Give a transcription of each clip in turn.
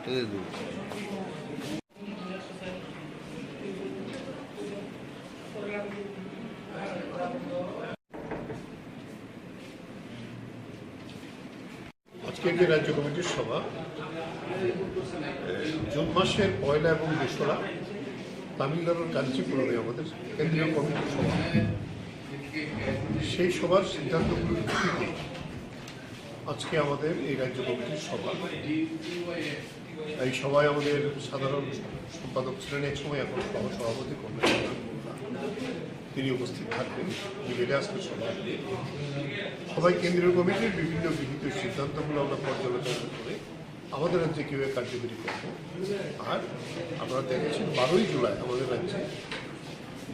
আজকের যে রাজ্য কমিটির সভা জুন মাসের 1 এবং 2 তামিলনাড়ুর কাঞ্চিপুরমে আমাদের কেন্দ্রীয় কমিটির সভা, সেই সভার সিদ্ধান্তগুলোর ভিত্তিতে আজকে আমাদের এই রাজ্য কমিটির সভা। এই সভায় আমাদের সাধারণ সম্পাদক ছিলেন এক সময়, এখন সভাপতি তিনি উপস্থিত থাকবেন। আজকের সবাই কেন্দ্রীয় কমিটির বিভিন্ন গৃহীত সিদ্ধান্তগুলো আমরা পর্যালোচনা করে আমাদের রাজ্যে কীভাবে কার্যকরী করব। আর আপনারা দেখেছেন 12ই জুলাই আমাদের রাজ্যে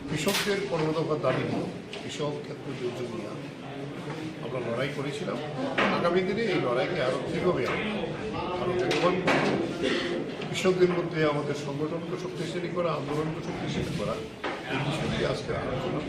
কৃষকদের 15 দফা দাবি নিয়ে, কৃষক ক্ষেত্র দুর্যোগ নিয়ে আমরা লড়াই করেছিলাম। আগামী দিনে এই লড়াইকে আরও কীভাবে আরও বেগবান কৃষকদের মধ্যে আমাদের সংগঠনকে শক্তিশালী করা, আন্দোলনকে শক্তিশালী করা, এই বিষয়টি আজকে আলোচনা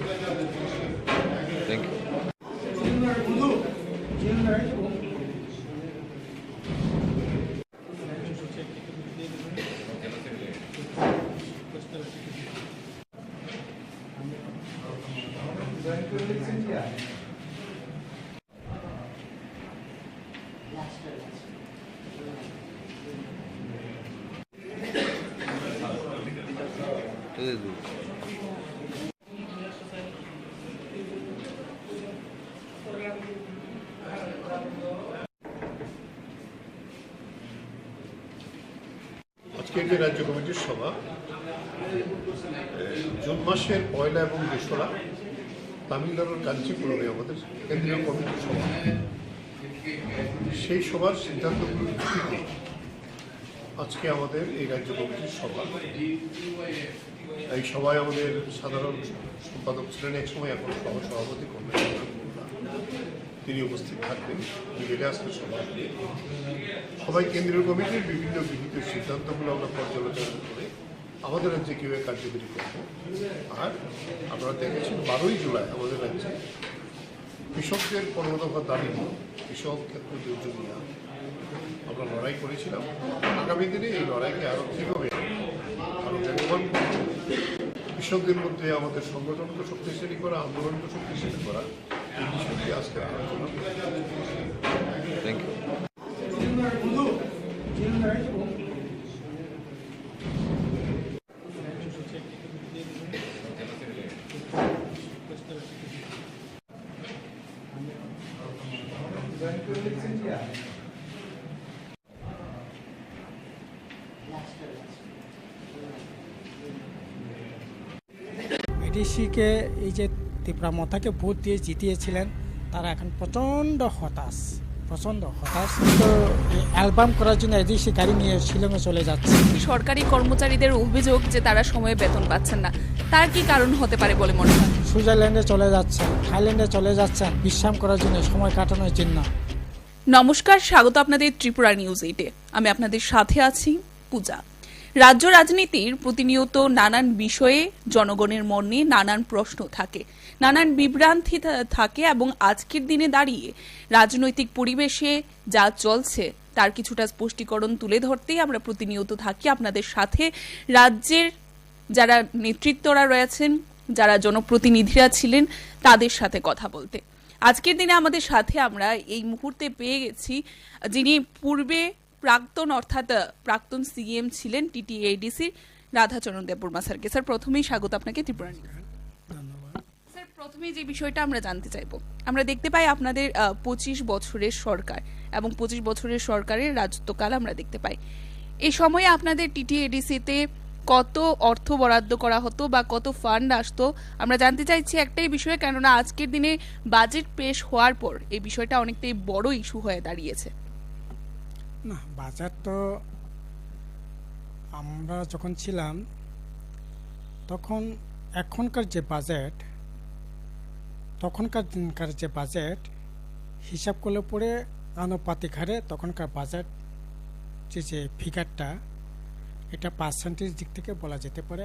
আজকের যে রাজ্য কমিটির সভা জুন মাসের 1 এবং 2 তামিলনাড়ুর কাঞ্চিপুরমে আমাদের কেন্দ্রীয় কমিটির সভা, সেই সভার সিদ্ধান্তগুলোর ভিত্তিতে আজকে আমাদের এই রাজ্য কমিটির সভা। এই সভায় আমাদের সাধারণ সম্পাদক ছিলেন এক সময়, এখন সভাপতি তিনি উপস্থিত থাকবেন। আজকের সবাই কেন্দ্রীয় কমিটির বিভিন্ন গৃহীত সিদ্ধান্তগুলো আমরা পর্যালোচনা করে আমাদের রাজ্যে কীভাবে কার্যকরী করব। আর আপনারা দেখেছেন 12ই জুলাই আমাদের রাজ্যে কৃষকদের 15 দফা দাবি নিয়ে, কৃষক ক্ষেত্র দুর্যোগ নিয়ে আমরা লড়াই করেছিলাম। আগামী দিনে এই লড়াইকে আরও কীভাবে আরও বেগবান কৃষকদের মধ্যে আমাদের সংগঠনকে শক্তিশালী করা, আন্দোলনকে শক্তিশালী করা, এই বিষয়টি আজকে আলোচনা এডিসিকে এই যে ত্রিপুরা মতাকে ভোট দিয়ে জিতিয়েছিলেন, তারা এখন প্রচণ্ড হতাশ। তো অ্যালবাম করার জন্য এডিসি গাড়ি নিয়ে শিলংয়ে চলে যাচ্ছে। সরকারি কর্মচারীদের অভিযোগ যে তারা সময়ে বেতন পাচ্ছেন না, তার কি কারণ হতে পারে বলে মনে হয়? সুইজারল্যান্ডে চলে যাচ্ছেন, থাইল্যান্ডে চলে যাচ্ছেন বিশ্রাম করার জন্য, সময় কাটানোর জন্য। নমস্কার, স্বাগত আপনাদের ত্রিপুরা নিউজ 8-এ। আমি আপনাদের সাথে আছি পূজা। রাজ্য রাজনীতির প্রতিনিয়ত নানান বিষয়ে জনগণের মনে নানান প্রশ্ন থাকে, নানান বিভ্রান্তি থাকে, এবং আজকের দিনে দাঁড়িয়ে রাজনৈতিক পরিবেশে যা চলছে তার কিছুটা স্পষ্টীকরণ তুলে ধরতেই আমরা প্রতিনিয়ত থাকি আপনাদের সাথে। রাজ্যের যারা নেতৃত্বরা রয়েছেন, যারা জনপ্রতিনিধিরা ছিলেন, তাদের সাথে কথা বলতে আজকের দিনে আমাদের সাথে আমরা এই মুহূর্তে পেয়ে গেছি যিনি পূর্বে প্রাক্তন সিএম ছিলেন, টিটিএডিসি রাধাচরণ দেববর্মা স্যারকে। স্যার, প্রথমেই স্বাগত আপনাকে ত্রিপুরা নিউজ। স্যার, প্রথমেই যে বিষয়টা আমরা জানতে চাইবো, আমরা দেখতে পাই আপনাদের 25 বছরের সরকার এবং 25 বছরের সরকারের রাজত্বকাল আমরা দেখতে পাই। এই সময়ে আপনাদের টিটিএডিসিতে কত অর্থ বরাদ্দ করা হতো বা কত ফান্ড আসতো আমরা জানতে চাইছি একটাই বিষয়ে, কেননা আজকের দিনে বাজেট পেশ হওয়ার পর এই বিষয়টা অনেকটাই বড় ইস্যু হয়ে দাঁড়িয়েছে। না, বাজার তো আমরা যখন ছিলাম তখন এখনকার যে বাজেট, তখনকার দিনকার যে বাজেট হিসাব করলে পরে আনুপাতিক হারে তখনকার বাজেট যে ফিগারটা, এটা পার্সেন্টেজ দিক থেকে বলা যেতে পারে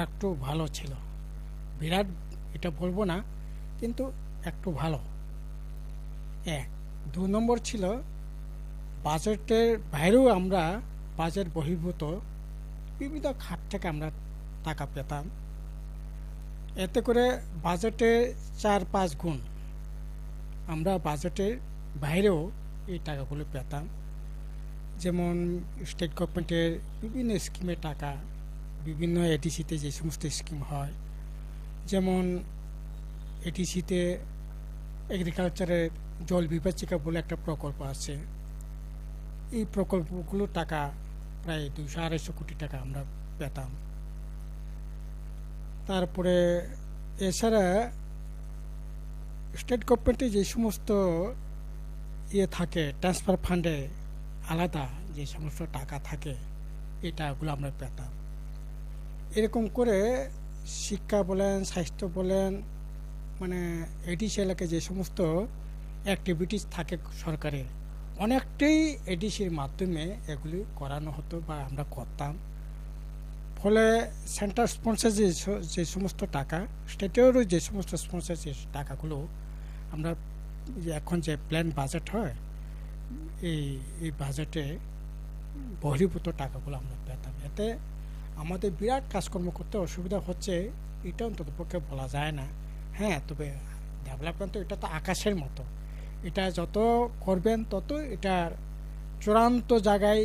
একটু ভালো ছিল। বিরাট এটা বলবো না, কিন্তু একটু ভালো। 1 2 নম্বর ছিল বাজেটের বাইরেও আমরা বাজেট বহির্ভূত বিভিন্ন খাত থেকে আমরা টাকা পেতাম। এতে করে বাজেটের 4-5 গুণ আমরা বাজেটের বাইরেও এই টাকাগুলো পেতাম। যেমন স্টেট গভর্নমেন্টের বিভিন্ন স্কিমের টাকা, বিভিন্ন এডিসিতে যে সমস্ত স্কিম হয়, যেমন এডিসিতে এগ্রিকালচারের জল বিভাজিকা বলে একটা প্রকল্প আছে। এই প্রকল্পগুলোর টাকা প্রায় 200-250 কোটি টাকা আমরা পেতাম। তারপরে এছাড়া স্টেট গভর্নমেন্টে যে সমস্ত থাকে ট্রান্সফার ফান্ডে আলাদা যে সমস্ত টাকা থাকে, এই টাকাগুলো আমরা পেতাম। এরকম করে শিক্ষা বলেন, স্বাস্থ্য বলেন, মানে এডিসি এলাকায় যে সমস্ত অ্যাক্টিভিটিস থাকে সরকারের, অনেকটাই এডিসির মাধ্যমে এগুলি করানো হতো বা আমরা করতাম। ফলে সেন্টার স্পন্সর যে সমস্ত টাকা, স্টেটেরও যে সমস্ত স্পন্সর যে টাকাগুলো আমরা এখন যে প্ল্যান বাজেট হয়, এই বাজেটে বহির্ভূত টাকাগুলো আমরা পেতাম। এতে আমাদের বিরাট কাজকর্ম করতে অসুবিধা হচ্ছে এটা অন্তত পক্ষে বলা যায় না। হ্যাঁ, তবে ডেভেলপমেন্ট তো এটা তো আকাশের মতো, এটা যত করবেন তত এটার চূড়ান্ত জায়গায়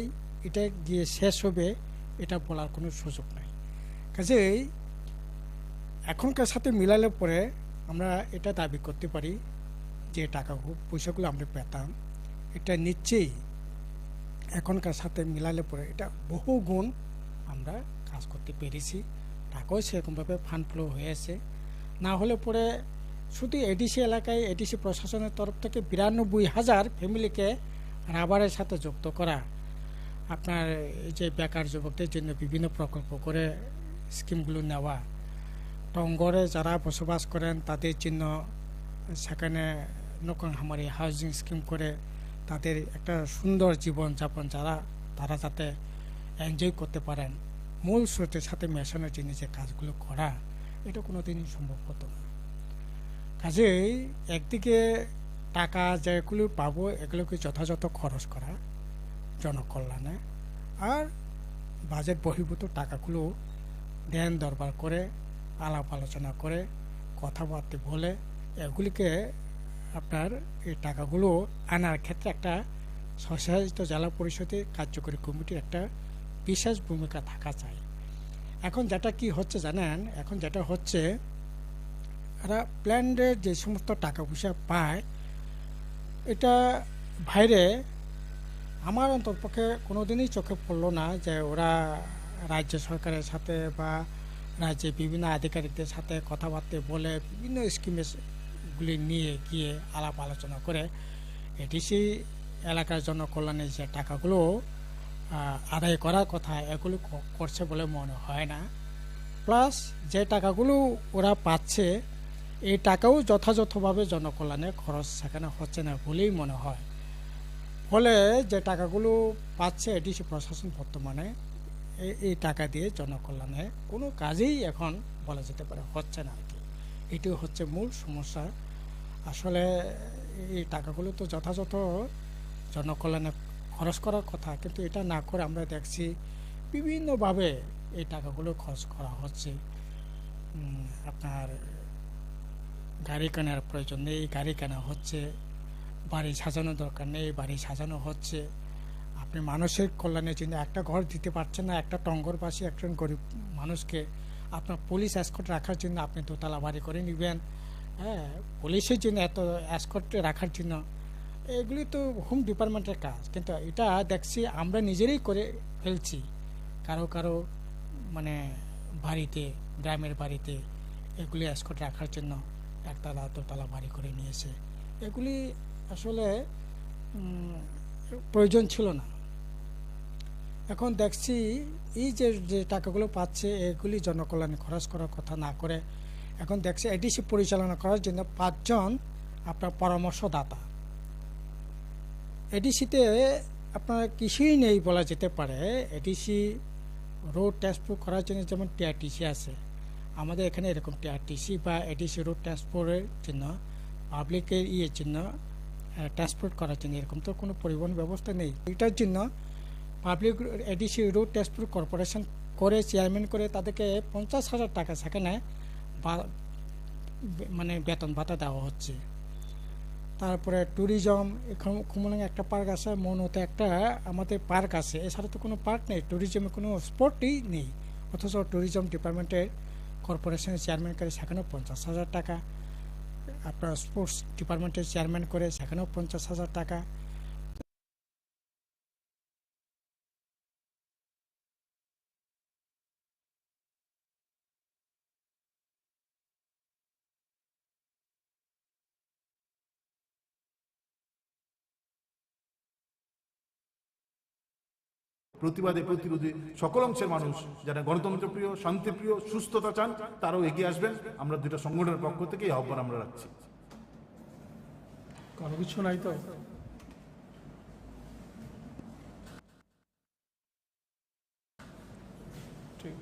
এটা গিয়ে শেষ হবে, এটা বলার কোনো সুযোগ নাই। কাজেই এখনকার সাথে মিলালে পরে আমরা এটা দাবি করতে পারি যে টাকা পয়সাগুলো আমরা পেতাম, এটা নিশ্চয়ই এখনকার সাথে মিলালে পরে এটা বহু গুণ আমরা কাজ করতে পেরেছি। টাকাও সেরকমভাবে ফান্ড ফ্লো হয়েছে। না হলে পরে শুধু এডিসি এলাকায় এডিসি প্রশাসনের তরফ থেকে 92,000 ফ্যামিলিকে রাবারের সাথে যুক্ত করা, আপনার এই যে বেকার যুবকদের জন্য বিভিন্ন প্রকল্প করে স্কিমগুলো নেওয়া, টঙ্গরে যারা বসবাস করেন তাদের জন্য সেখানে নকংহামারি হাউজিং স্কিম করে তাদের একটা সুন্দর জীবনযাপন তারা যাতে এনজয় করতে পারেন, মূল স্রোতের সাথে মেশানোর জন্য যে কাজগুলো করা, এটা কোনো দিনই সম্ভব হতো না। কাজেই একদিকে টাকা যেগুলো পাবো এগুলোকে যথাযথ খরচ করা জনকল্যাণে, আর বাজেট বহির্ভূত টাকাগুলো ধ্যান দরবার করে আলাপ আলোচনা করে কথাবার্তা বলে এগুলিকে আপনার এই টাকাগুলো আনার ক্ষেত্রে একটা স্বশাসিত জেলা পরিষদের কার্যকরী কমিটির একটা বিশেষ ভূমিকা থাকা চাই। এখন যেটা কি হচ্ছে জানেন, এখন যেটা হচ্ছে এরা প্ল্যান্ডের যে সমস্ত টাকা পয়সা পায়, এটা বাইরে আমার অন্ততপক্ষে কোনোদিনই চোখে পড়লো না যে ওরা রাজ্য সরকারের সাথে বা রাজ্যে বিভিন্ন আধিকারিকদের সাথে কথাবার্তা বলে বিভিন্ন স্কিমগুলি নিয়ে গিয়ে আলাপ আলোচনা করে এডিসি এলাকার জনকল্যাণের যে টাকাগুলো আদায় করার কথা এগুলো করছে বলে মনে হয় না। প্লাস যে টাকাগুলো ওরা পাচ্ছে এই টাকাও যথাযথভাবে জনকল্যাণে খরচ সেখানে হচ্ছে না বলেই মনে হয়। ফলে যে টাকাগুলো পাচ্ছে এডিসি প্রশাসন বর্তমানে এই টাকা দিয়ে জনকল্যাণে কোনো কাজেই এখন বলা যেতে পারে হচ্ছে না আর কি। এটি হচ্ছে মূল সমস্যা। আসলে এই টাকাগুলো তো যথাযথ জনকল্যাণে খরচ করার কথা, কিন্তু এটা না করে আমরা দেখছি বিভিন্নভাবে এই টাকাগুলো খরচ করা হচ্ছে। আপনার গাড়ি কেনার প্রয়োজন নেই, গাড়ি কেনা হচ্ছে, বাড়ি সাজানো দরকার নেই, বাড়ি সাজানো হচ্ছে। আপনি মানুষের কল্যাণের জন্য একটা ঘর দিতে পারছেন না, একটা টঙ্গরবাসী একজন গরিব মানুষকে আপনার পুলিশ এসকর্ট রাখার জন্য আপনি দোতলা বাড়ি করে নেবেন। হ্যাঁ, পুলিশের জন্য এত এসকর্ট রাখার জন্য, এগুলি তো হোম ডিপার্টমেন্টের কাজ, কিন্তু এটা দেখছি আমরা নিজেরাই করে ফেলছি। কারো কারো মানে বাড়িতে, গ্রামের বাড়িতে এগুলি এসকর্ট রাখার জন্য একতলা দোতলা বাড়ি করে নিয়েছে। এগুলি আসলে প্রয়োজন ছিল না। এখন দেখছি এই যে টাকাগুলো পাচ্ছে এগুলি জনকল্যাণে খরচ করার কথা না করে এখন দেখছি এডিসি পরিচালনা করার জন্য 5 জন আপনার পরামর্শদাতা। এডিসিতে আপনার কিছুই নেই বলা যেতে পারে। এডিসি রোড ট্রান্সপোর্ট করার জন্য যেমন টিআরটিসি আছে, আমাদের এখানে এরকম টিআরটিসি বা এডিসি রোড ট্রান্সপোর্টের জন্য পাবলিকের জন্য ট্রান্সপোর্ট করার জন্য। এরকম তো কোনো পরিবহন ব্যবস্থা নেই। এটার জন্য public ADC road transport corporation করে চেয়ারম্যান করে তাদেরকে 50,000 টাকা সেখানে মানে বেতন ভাতা দেওয়া হচ্ছে। তারপরে ট্যুরিজম, এখানে কুমলাং একটা পার্ক আছে, মনতে একটা আমাদের পার্ক আছে, এছাড়া তো কোনো পার্ক নেই, ট্যুরিজমে কোনো স্পটই নেই। অথচ ট্যুরিজম ডিপার্টমেন্টের কর্পোরেশনের চেয়ারম্যান করে সেখানেও 50,000 টাকা, আপনার স্পোর্টস ডিপার্টমেন্টের চেয়ারম্যান করে সেখানেও 50,000 টাকা। প্রতিবাদে প্রতিরোধে সকল অংশের মানুষ যারা গণতন্ত্রপ্রিয়, শান্তিপ্রিয়, সুস্থতা চান তারাও এগিয়ে আসবেন। আমরা দুটো সংগঠনের পক্ষ থেকে এই আহ্বান আমরা রাখছি। কারো কিছু নাই তো? ঠিক।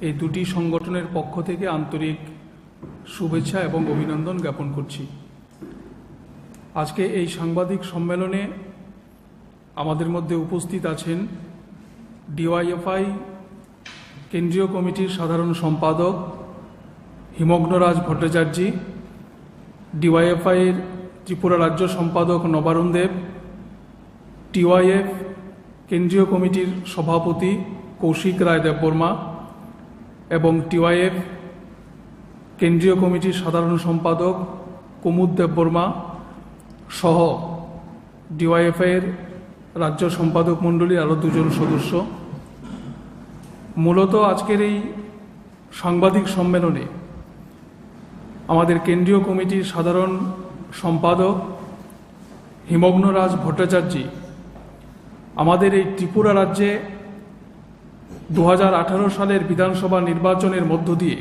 এই দুটি সংগঠনের পক্ষ থেকে আন্তরিক শুভেচ্ছা এবং অভিনন্দন জ্ঞাপন করছি। আজকে এই সাংবাদিক সম্মেলনে আমাদের মধ্যে উপস্থিত আছেন ডিওয়াইএফআই কেন্দ্রীয় কমিটির সাধারণ সম্পাদক হিমগ্নরাজ ভট্টাচার্য, ডিওয়াইএফআইয়ের ত্রিপুরা রাজ্য সম্পাদক নবারুণ দেব, টিওয়াইএফ কেন্দ্রীয় কমিটির সভাপতি কৌশিক রায় দেববর্মা এবং টিওয়াইএফ কেন্দ্রীয় কমিটির সাধারণ সম্পাদক কুমুদ দেববর্মা সহ ডিওয়াইএফআইয়ের রাজ্য সম্পাদক মণ্ডলীর আরও দুজন সদস্য। মূলত আজকের এই সাংবাদিক সম্মেলনে আমাদের কেন্দ্রীয় কমিটির সাধারণ সম্পাদক হিমগ্নরাজ ভট্টাচার্য আমাদের এই ত্রিপুরা রাজ্যে 2018 সালের বিধানসভা নির্বাচনের মধ্য দিয়ে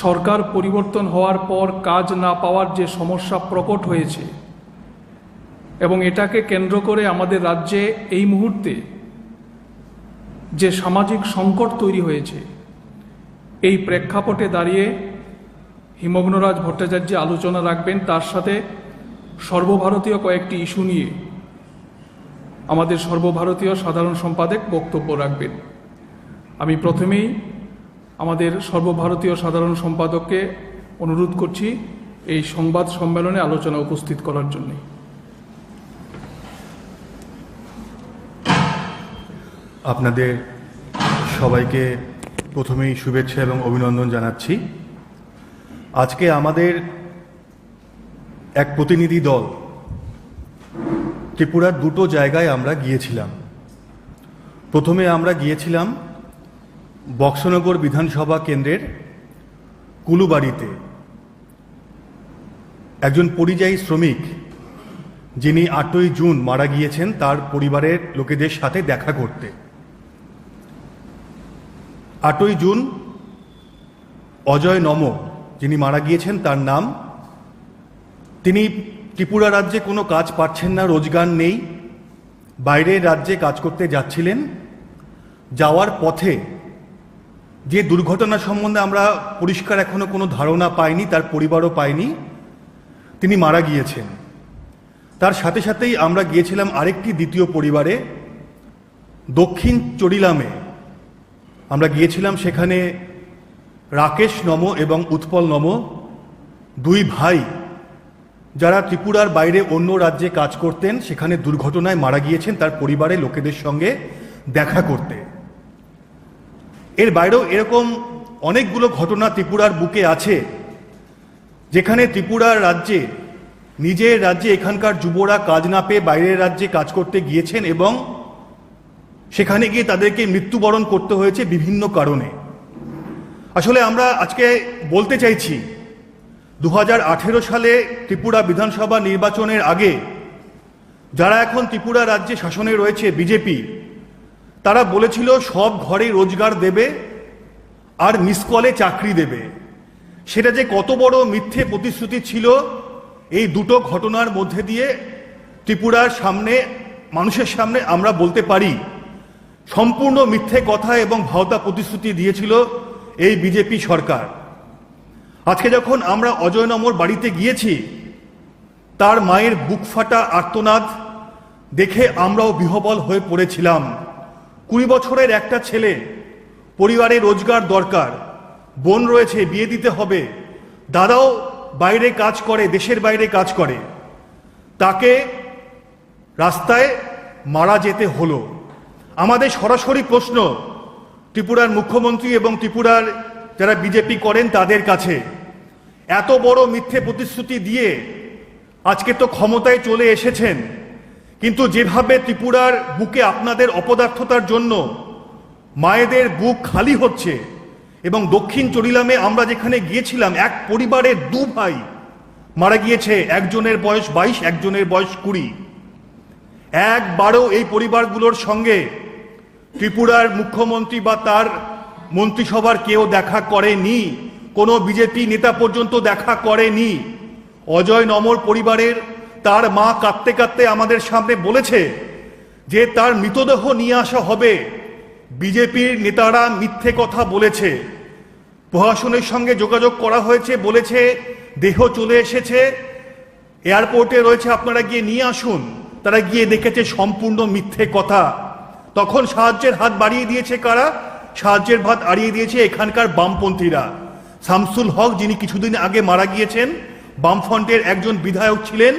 সরকার পরিবর্তন হওয়ার পর কাজ না পাওয়ার যে সমস্যা প্রকট হয়েছে এবং এটাকে কেন্দ্র করে আমাদের রাজ্যে এই মুহূর্তে যে সামাজিক সংকট তৈরি হয়েছে, এই প্রেক্ষাপটে দাঁড়িয়ে হিমগ্নরাজ ভট্টাচার্য আলোচনা রাখবেন। তার সাথে সর্বভারতীয় কয়েকটি ইস্যু নিয়ে আমাদের সর্বভারতীয় সাধারণ সম্পাদক বক্তব্য রাখবেন। আমি প্রথমেই আমাদের সর্বভারতীয় সাধারণ সম্পাদককে অনুরোধ করছি এই সংবাদ সম্মেলনে আলোচনা উপস্থিত করার জন্য। আপনাদের সবাইকে প্রথমেই শুভেচ্ছা এবং অভিনন্দন জানাচ্ছি। আজকে আমাদের এক প্রতিনিধি দল ত্রিপুরার দুটো জায়গায় আমরা গিয়েছিলাম। প্রথমে আমরা গিয়েছিলাম বক্সনগর বিধানসভা কেন্দ্রের কুলুবাড়িতে একজন পরিযায়ী শ্রমিক যিনি 8ই জুন মারা গিয়েছেন তার পরিবারের লোকেদের সাথে দেখা করতে। 8ই জুন অজয় নম যিনি মারা গিয়েছেন তার নাম, তিনি ত্রিপুরা রাজ্যে কোনো কাজ পাচ্ছেন না, রোজগার নেই, বাইরের রাজ্যে কাজ করতে যাচ্ছিলেন। যাওয়ার পথে যে দুর্ঘটনা সম্বন্ধে আমরা পরিষ্কার এখনো কোনো ধারণা পাইনি, তার পরিবারও পায়নি, তিনি মারা গিয়েছেন। তার সাথে সাথেই আমরা গিয়েছিলাম আরেকটি দ্বিতীয় পরিবারে, দক্ষিণ চরিলামে আমরা গিয়েছিলাম। সেখানে রাকেশ নম এবং উৎপল নম, দুই ভাই যারা ত্রিপুরার বাইরে অন্য রাজ্যে কাজ করতেন, সেখানে দুর্ঘটনায় মারা গিয়েছেন তার পরিবারের লোকেদের সঙ্গে দেখা করতে। এর বাইরেও এরকম অনেকগুলো ঘটনা ত্রিপুরার বুকে আছে, যেখানে ত্রিপুরার রাজ্যে, নিজের রাজ্যে এখানকার যুবরা কাজ না পেয়ে বাইরের রাজ্যে কাজ করতে গিয়েছেন এবং সেখানে গিয়ে তাদেরকে মৃত্যুবরণ করতে হয়েছে বিভিন্ন কারণে। আসলে আমরা আজকে বলতে চাইছি, 2018 সালে ত্রিপুরা বিধানসভা নির্বাচনের আগে যারা এখন ত্রিপুরা রাজ্যে শাসনে রয়েছে বিজেপি, তারা বলেছিল সব ঘরে রোজগার দেবে আর মিস কলে চাকরি দেবে। সেটা যে কত বড় মিথ্যে প্রতিশ্রুতি ছিল, এই দুটো ঘটনার মধ্যে দিয়ে ত্রিপুরার সামনে, মানুষের সামনে আমরা বলতে পারি সম্পূর্ণ মিথ্যে কথা এবং ভাওতা প্রতিশ্রুতি দিয়েছিল এই বিজেপি সরকার। আজকে যখন আমরা অজয় নমর বাড়িতে গিয়েছি, তার মায়ের বুক ফাটা আর্তনাদ দেখে আমরাও বিহ্বল হয়ে পড়েছিলাম। 20 বছরের একটা ছেলে, পরিবারে রোজগার দরকার, বোন রয়েছে, বিয়ে দিতে হবে, দাদাও বাইরে কাজ করে, দেশের বাইরে কাজ করে, তাকে রাস্তায় মারা যেতে হলো। আমাদের সরাসরি প্রশ্ন ত্রিপুরার মুখ্যমন্ত্রী এবং ত্রিপুরার যারা বিজেপি করেন তাদের কাছে, এত বড় মিথ্যে প্রতিশ্রুতি দিয়ে আজকে তো ক্ষমতায় চলে এসেছেন, কিন্তু যেভাবে ত্রিপুরার বুকে আপনাদের অপদার্থতার জন্য মায়েদের বুক খালি হচ্ছে, এবং দক্ষিণ চরিলামে আমরা যেখানে গিয়েছিলাম, এক পরিবারের 2 ভাই মারা গিয়েছে, একজনের বয়স 22, একজনের বয়স 20। একবারও এই পরিবারগুলোর সঙ্গে ত্রিপুরার মুখ্যমন্ত্রী বা তার মন্ত্রিসভার কেউ দেখা করেনি, কোনো বিজেপি নেতা পর্যন্ত দেখা করেনি। অজয় নমর পরিবারের তার মা কাঁদতে কাঁদতে আমাদের সামনে বলেছে যে তার মৃতদেহ নিয়ে আসা হবে, বিজেপির নেতারা মিথ্যে কথা বলেছে। প্রশাসনের সঙ্গে যোগাযোগ করা হয়েছে, বলেছে দেহ চলে এসেছে, এয়ারপোর্টে রয়েছে, আপনারা গিয়ে নিয়ে আসুন। তারা গিয়ে দেখেছে সম্পূর্ণ মিথ্যে কথা। তখন সাহায্যের হাত বাড়িয়ে দিয়েছে কারা? সাহায্যের হাত বাড়িয়ে দিয়েছে এখানকার বামপন্থীরা। শামসুল হক, যিনি কিছুদিন আগে মারা গিয়েছেন, বামফ্রন্টের একজন বিধায়ক ছিলেন,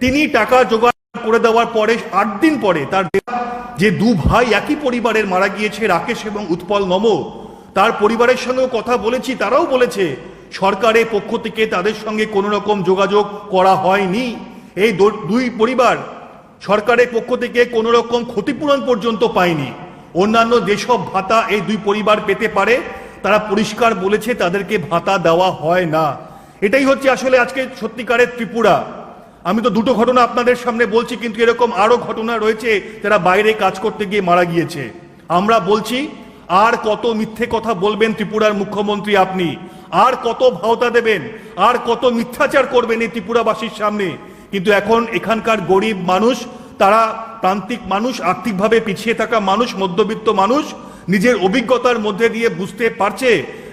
তিনি টাকা জোগাড় করে দেওয়ার পরে 8 দিন পরে তার যে 2 ভাই একই পরিবারের মারা গিয়েছে, রাকেশ এবং উৎপল নম, তার পরিবারের সঙ্গেও কথা বলেছি, তারাও বলেছে সরকারের পক্ষ থেকে তাদের সঙ্গে কোনো রকম যোগাযোগ করা হয়নি। এই 2 পরিবার সরকারের পক্ষ থেকে কোনো রকম ক্ষতিপূরণ পর্যন্ত পায়নি। অন্যান্য যেসব ভাতা এই 2 পরিবার পেতে পারে, তারা পরিষ্কার বলেছে তাদেরকে ভাতা দেওয়া হয় না। এটাই হচ্ছে আসলে আজকে সত্যিকারের ত্রিপুরা। আমি তো 2টো ঘটনা আপনাদের সামনে বলছি, কিন্তু এরকম আরো ঘটনা রয়েছে যারা বাইরে কাজ করতে গিয়ে মারা গিয়েছে। আমরা বলছি, আর কত মিথ্যে কথা বলবেন ত্রিপুরার মুখ্যমন্ত্রী আপনি? আর কত ভাওতা দেবেন? আর কত মিথ্যাচার করবেন এই ত্রিপুরাবাসীর সামনে? কিন্তু এখন এখানকার গরিব মানুষ, তারা প্রান্তিক মানুষ, আর্থিকভাবে পিছিয়ে থাকা মানুষ, মধ্যবিত্ত মানুষ নিজের অভিজ্ঞতার মধ্যে দিয়ে বুঝতে পারছে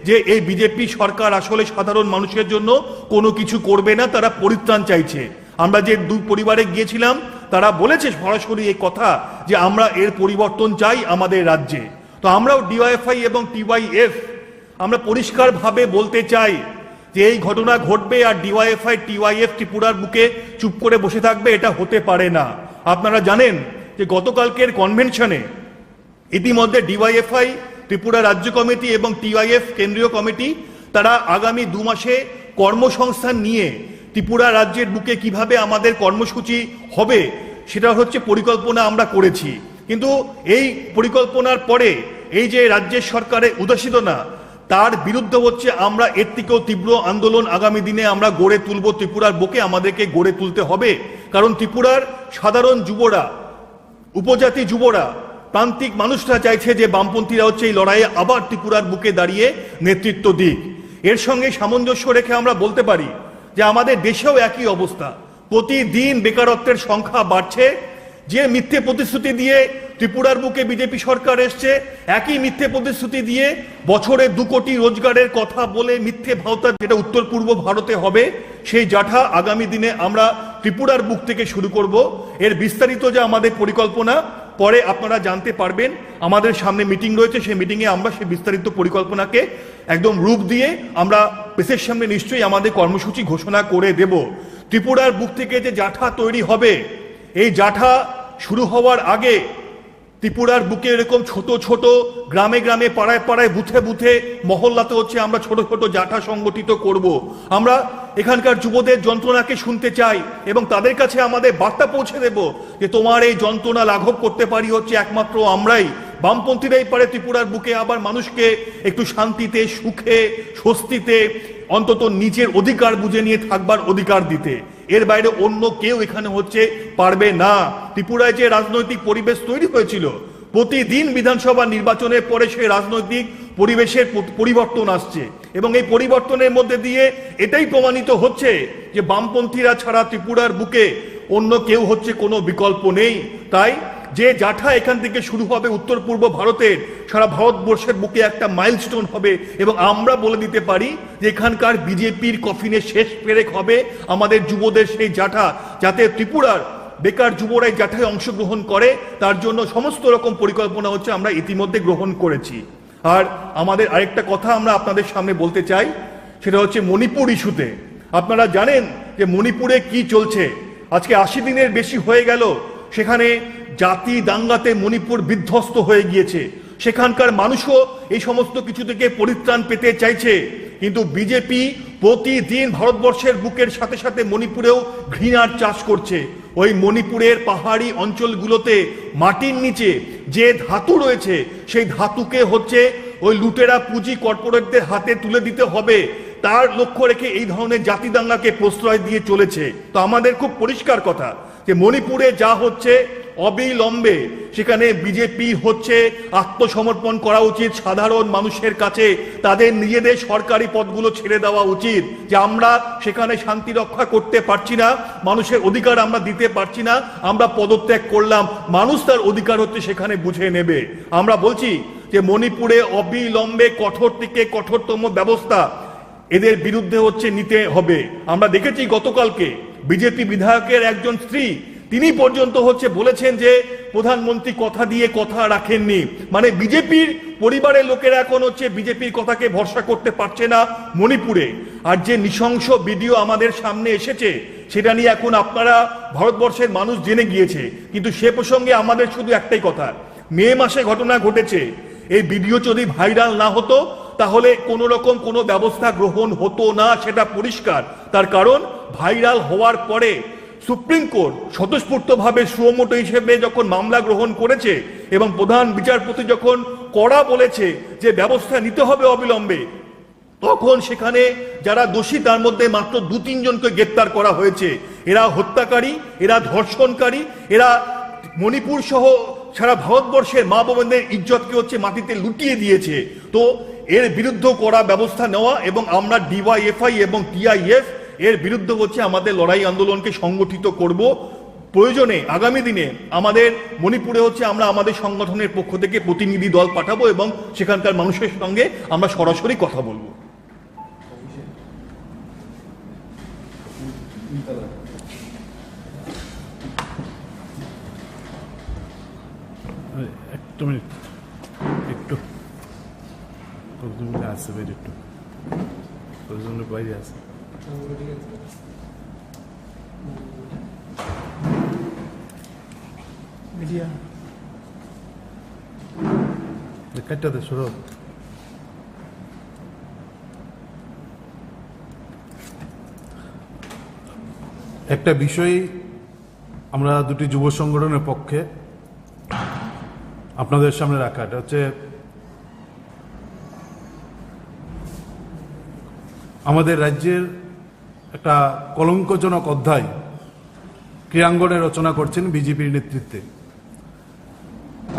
যে এই বিজেপি সরকার আসলে সাধারণ মানুষের জন্য কোনো কিছু করবে না, তারা পরিত্রাণ চাইছে। আমরা যে 2 পরিবারে গিয়েছিলাম, তারা বলেছে সরাসরি এই কথা যে আমরা এর পরিবর্তন চাই আমাদের রাজ্যে। তো আমরাও ডিওয়াইএফআই এবং টিওয়াইএফ আমরা পরিষ্কারভাবে বলতে চাই যে এই ঘটনা ঘটবে আর ডিওয়াইএফআই টিওয়াইএফ ত্রিপুরার বুকে চুপ করে বসে থাকবে, এটা হতে পারে না। আপনারা জানেন যে গতকালকের কনভেনশনে ইতিমধ্যে ডিওয়াইএফআই ত্রিপুরা রাজ্য কমিটি এবং টিওয়াইএফ কেন্দ্রীয় কমিটি তারা আগামী 2 মাসে কর্মসংস্থান নিয়ে ত্রিপুরা রাজ্যের বুকে কিভাবে আমাদের কর্মসূচি হবে সেটা হচ্ছে পরিকল্পনা আমরা করেছি। কিন্তু এই পরিকল্পনার পরে এই যে রাজ্যের সরকারের উদাসীনতা, তার বিরুদ্ধে হচ্ছে আমরা এর থেকেও তীব্র আন্দোলন আগামী দিনে আমরা গড়ে তুলব। ত্রিপুরার বুকে আমাদেরকে গড়ে তুলতে হবে, কারণ ত্রিপুরার সাধারণ যুবরা, উপজাতি যুবরা, প্রান্তিক মানুষরা চাইছে যে বামপন্থীরা হচ্ছে এই লড়াইয়ে আবার ত্রিপুরার বুকে দাঁড়িয়ে নেতৃত্ব দিক। এর সঙ্গে সামঞ্জস্য রেখে আমরা বলতে পারি যে আমাদের দেশেও একই অবস্থা, প্রতিদিন বেকারত্বের সংখ্যা বাড়ছে। যে মিথ্যে প্রতিশ্রুতি দিয়ে ত্রিপুরার বুকে বিজেপি সরকার এসছে, একই মিথ্যে প্রতিশ্রুতি দিয়ে বছরে 2 কোটি রোজগারের কথা বলে মিথ্যে ভাওতা যেটা উত্তর পূর্ব ভারতে হবে, সেই জাঠা আগামী দিনে আমরা ত্রিপুরার বুক থেকে শুরু করব। এর বিস্তারিত যে আমাদের পরিকল্পনা পরে আপনারা জানতে পারবেন। আমাদের সামনে মিটিং রয়েছে, সেই মিটিংয়ে আমরা সেই বিস্তারিত পরিকল্পনাকে একদম রূপ দিয়ে আমরা প্রেসের সামনে নিশ্চয়ই আমাদের কর্মসূচি ঘোষণা করে দেব। ত্রিপুরার বুক থেকে যে জাঠা তৈরি হবে, এই জাঠা শুরু হওয়ার আগে ত্রিপুরার বুকে এরকম ছোট ছোট গ্রামে গ্রামে পাড়ায় পাড়ায় বুথে বুথে মহল্লাতে হচ্ছে আমরা ছোট ছোট জাঠা সংগঠিত করব। আমরা এখানকার যুবদের যন্ত্রণাকে শুনতে চাই এবং তাদের কাছে আমাদের বার্তা পৌঁছে দেব যে তোমার এই যন্ত্রণা লাঘব করতে পারি হচ্ছে একমাত্র আমরাই, বামপন্থীরাই পারে ত্রিপুরার বুকে আবার মানুষকে একটু শান্তিতে, সুখে, স্বস্তিতে, অন্তত নিজের অধিকার বুঝে নিয়ে থাকবার অধিকার দিতে। এর বাইরে অন্য কেউ এখানে হচ্ছে পারবে না। ত্রিপুরায় যে রাজনৈতিক পরিবেশ তৈরি হয়েছিল, প্রতিদিন বিধানসভা নির্বাচনের পরে সেই রাজনৈতিক পরিবেশের পরিবর্তন আসছে এবং এই পরিবর্তনের মধ্যে দিয়ে এটাই প্রমাণিত হচ্ছে যে বামপন্থীরা ছাড়া ত্রিপুরার বুকে অন্য কেউ হচ্ছে কোনো বিকল্প নেই। তাই যে জাঠা এখান থেকে শুরু হবে উত্তর পূর্ব ভারতের, সারা ভারতবর্ষের বুকে একটা মাইলস্টোন হবে এবং আমরা বলে দিতে পারি যে এখানকার বিজেপির কফিনের শেষ পেরেক হবে আমাদের যুবদের সেই জাঠা, যাতে ত্রিপুরার বেকার যুবরাই জাঠায় অংশগ্রহণ করে। তার জন্য সমস্ত রকম পরিকল্পনা হচ্ছে আমরা ইতিমধ্যে গ্রহণ করেছি। আর আমাদের আরেকটা কথা আমরা আপনাদের সামনে বলতে চাই, সেটা হচ্ছে মণিপুর ইস্যুতে। আপনারা জানেন যে মণিপুরে কি চলছে। আজকে 80 দিনের বেশি হয়ে গেল সেখানে জাতি দাঙ্গাতে মণিপুর বিধ্বস্ত হয়ে গিয়েছে। সেখানকার মানুষও এই সমস্ত কিছু থেকে পরিত্রাণ পেতে চাইছে, কিন্তু বিজেপি প্রতিদিন ভারতবর্ষের বুকের সাথে সাথে মণিপুরেও ঘৃণার চাষ করছে। ওই মণিপুরের পাহাড়ি অঞ্চলগুলোতে মাটির নিচে যে ধাতু রয়েছে, সেই ধাতুকে হচ্ছে ওই লুটেরা পুঁজি কর্পোরেটদের হাতে তুলে দিতে হবে, তার লক্ষ্য রেখে এই ধরনের জাতি দাঙ্গাকে প্রশ্রয় দিয়ে চলেছে। তো আমাদের খুব পরিষ্কার কথা যে মণিপুরে যা হচ্ছে অবিলম্বে সেখানে বিজেপি হচ্ছে আত্মসমর্পণ করা উচিত সাধারণ মানুষের কাছে। তাদের নিজেদের সরকারি পদগুলো ছেড়ে দেওয়া উচিত, যে আমরা সেখানে শান্তি রক্ষা করতে পারছি না, মানুষের অধিকার আমরা দিতে পারছি না, আমরা পদত্যাগ করলাম, মানুষ তার অধিকার হচ্ছে সেখানে বুঝে নেবে। আমরা বলছি যে মণিপুরে অবিলম্বে কঠোর থেকে কঠোরতম ব্যবস্থা এদের বিরুদ্ধে হচ্ছে নিতে হবে। আমরা দেখেছি গতকালকে বিজেপি বিধায়কের একজন স্ত্রী, তিনি পর্যন্ত হচ্ছে বলেছেন যে প্রধানমন্ত্রী কথা দিয়ে কথা রাখেননি। মানে বিজেপির পরিবারের লোকেরা এখন হচ্ছে বিজেপির কথাকে ভরসা করতে পারছে না মণিপুরে। আর যে নৃশংস ভিডিও আমাদের সামনে এসেছে সেটা নিয়ে এখন আপনারা ভারতবর্ষের মানুষ জেনে গিয়েছে, কিন্তু সে প্রসঙ্গে আমাদের শুধু একটাই কথা, মে মাসে ঘটনা ঘটেছে, এই ভিডিও যদি ভাইরাল না হতো তাহলে কোনো রকম কোনো ব্যবস্থা গ্রহণ হতো না, সেটা পরিষ্কার। তার কারণ ভাইরাল হওয়ার পরে সুপ্রিম কোর্ট স্বতঃস্ফূর্তভাবে সুমোটো হিসেবে যখন মামলা গ্রহণ করেছে এবং প্রধান বিচারপতি যখন কড়া বলেছে যে ব্যবস্থা নিতে হবে অবিলম্বে, তখন সেখানে যারা দোষী তার মধ্যে মাত্র 2-3 জনকে গ্রেপ্তার করা হয়েছে। এরা হত্যাকারী, এরা ধর্ষণকারী, এরা মণিপুর সহ সারা ভারতবর্ষের মা বোনদের ইজ্জতকে হচ্ছে মাটিতে লুটিয়ে দিয়েছে। তো এর বিরুদ্ধে কড়া ব্যবস্থা নেওয়া এবং আমরা ডিওয়াইএফআই এবং টিআইএফ এর বিরুদ্ধে হচ্ছে আমাদের লড়াই আন্দোলনকে সংগঠিত করব। প্রয়োজনে আগামী দিনে আমাদের মণিপুরে হচ্ছে আমরা আমাদের সংগঠনের পক্ষ থেকে প্রতিনিধি দল পাঠাবো এবং সেখানকার মানুষের সঙ্গে আমরা সরাসরি কথা বলবো। একটু আছে একটু বাইরে আছে মিডিয়া কাটতে শুরু। একটা বিষয় আমরা দুটি যুব সংগঠনের পক্ষে আপনাদের সামনে রাখা, এটা হচ্ছে আমাদের রাজ্যের একটা কলঙ্কজনক অধ্যায় ক্রীড়াঙ্গনে রচনা করছেন বিজেপির নেতৃত্বে।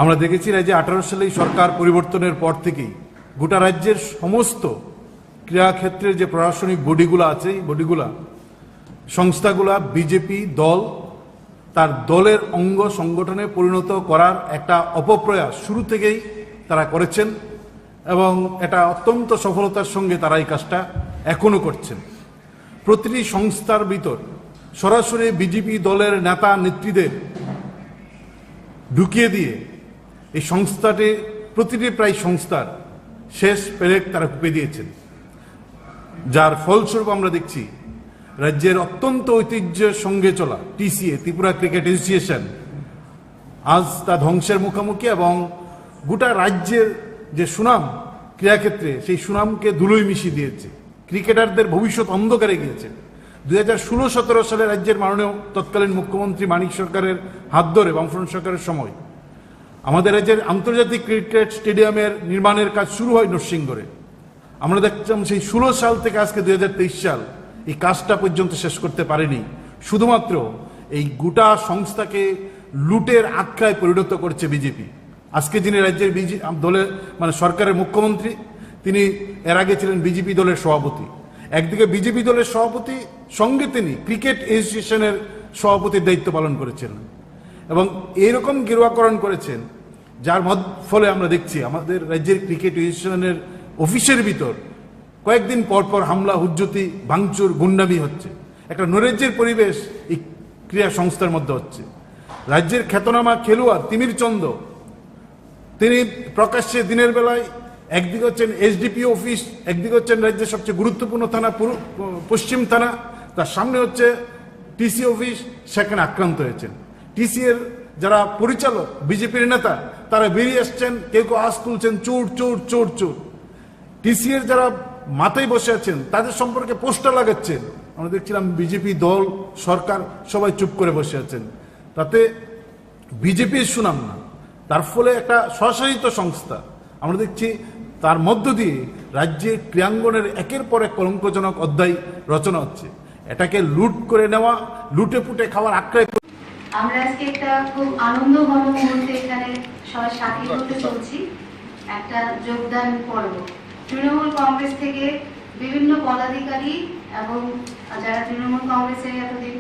আমরা দেখেছি রাজ্যে 18 সালে সরকার পরিবর্তনের পর থেকেই গোটা রাজ্যের সমস্ত ক্রীড়াক্ষেত্রের যে প্রশাসনিক বডিগুলো আছে, এই বডিগুলা সংস্থাগুলা বিজেপি দল তার দলের অঙ্গ সংগঠনে পরিণত করার একটা অপপ্রয়াস শুরু থেকেই তারা করেছেন এবং এটা অত্যন্ত সফলতার সঙ্গে তারা এই কাজটা এখনো করছেন। প্রতিটি সংস্থার ভিতর সরাসরি বিজেপি দলের নেতা নেত্রীদের ঢুকিয়ে দিয়ে এই সংস্থাটি প্রতিটি প্রায় সংস্থার শেষ পেরেক তারা কুপে দিয়েছেন, যার ফলস্বরূপ আমরা দেখছি রাজ্যের অত্যন্ত ঐতিহ্যের সঙ্গে চলা টিসিএ ত্রিপুরা ক্রিকেট অ্যাসোসিয়েশন আজ তা ধ্বংসের মুখোমুখি এবং গোটা রাজ্যের যে সুনাম ক্রীড়াক্ষেত্রে সেই সুনামকে ধুলোয় মিশিয়ে দিয়েছে। ক্রিকেটারদের ভবিষ্যৎ অন্ধকারে গিয়েছে। 2016-17 সালে রাজ্যের মাননীয় তৎকালীন মুখ্যমন্ত্রী মানিক সরকারের হাত ধরে বামফ্রন্ট সরকারের সময় আমাদের রাজ্যের আন্তর্জাতিক ক্রিকেট স্টেডিয়ামের নির্মাণের কাজ শুরু হয় নরসিংগড়ে। আমরা দেখলাম সেই 16 সাল থেকে আজকে 2023 সাল এই কাজটা পর্যন্ত শেষ করতে পারেনি। শুধুমাত্র এই গোটা সংস্থাকে লুটের আখ্যায় পরিণত করছে বিজেপি। আজকে যিনি রাজ্যের দলের মানে সরকারের মুখ্যমন্ত্রী, তিনি এর আগে ছিলেন বিজেপি দলের সভাপতি। একদিকে বিজেপি দলের সভাপতি, সঙ্গে তিনি ক্রিকেট অ্যাসোসিয়েশনের সভাপতির দায়িত্ব পালন করেছিলেন এবং এইরকম গেরুয়াকরণ করেছেন যার ফলে আমরা দেখছি আমাদের রাজ্যের ক্রিকেট অ্যাসোসিয়েশনের অফিসের ভিতর কয়েকদিন পর পর হামলা, হুজ্জতি, ভাঙচুর, গুন্ডামি হচ্ছে। একটা নৈরাজ্যের পরিবেশ এই ক্রীড়া সংস্থার মধ্যে হচ্ছে। রাজ্যের খ্যাতনামা খেলোয়াড় তিমির চন্দ, তিনি প্রকাশ্যে দিনের বেলায় একদিকে হচ্ছেন এসডিপিও অফিস, একদিকে হচ্ছেন রাজ্যের সবচেয়ে গুরুত্বপূর্ণ থানা পশ্চিম থানা, তার সামনে হচ্ছে টিসি অফিস, সেখানে আক্রান্ত হয়েছেন। টিসি এর যারা পরিচালক বিজেপির নেতা তারা বেরিয়ে আসছেন, কেউ কেউ আওয়াজ তুলছেন চোর চোর চোর চোর। টিসি এর যারা মাথায় বসে আছেন তাদের সম্পর্কে পোস্টার লাগাচ্ছেন। আমরা দেখছিলাম বিজেপি দল, সরকার সবাই চুপ করে বসে আছেন, তাতে বিজেপির সুনাম না। তার ফলে একটা স্বশাসিত সংস্থা আমরা দেখছি তার মধ্য দিয়ে রাজ্যের ক্রীড়াঙ্গনের একের পর এক কলঙ্কজনক অধ্যায় রচনা হচ্ছে। এটাকে লুট করে নেওয়া, লুটে পুটে খাওয়ার আক্রায়। আমরা আজকে একটা খুব আনন্দঘন মুহূর্তে এখানে সবাই সাথী হতে চলছি, একটা যোগদান পর্ব। তৃণমূল কংগ্রেস থেকে বিভিন্ন পদাধিকারী এবং যারা তৃণমূল কংগ্রেসে এতদিন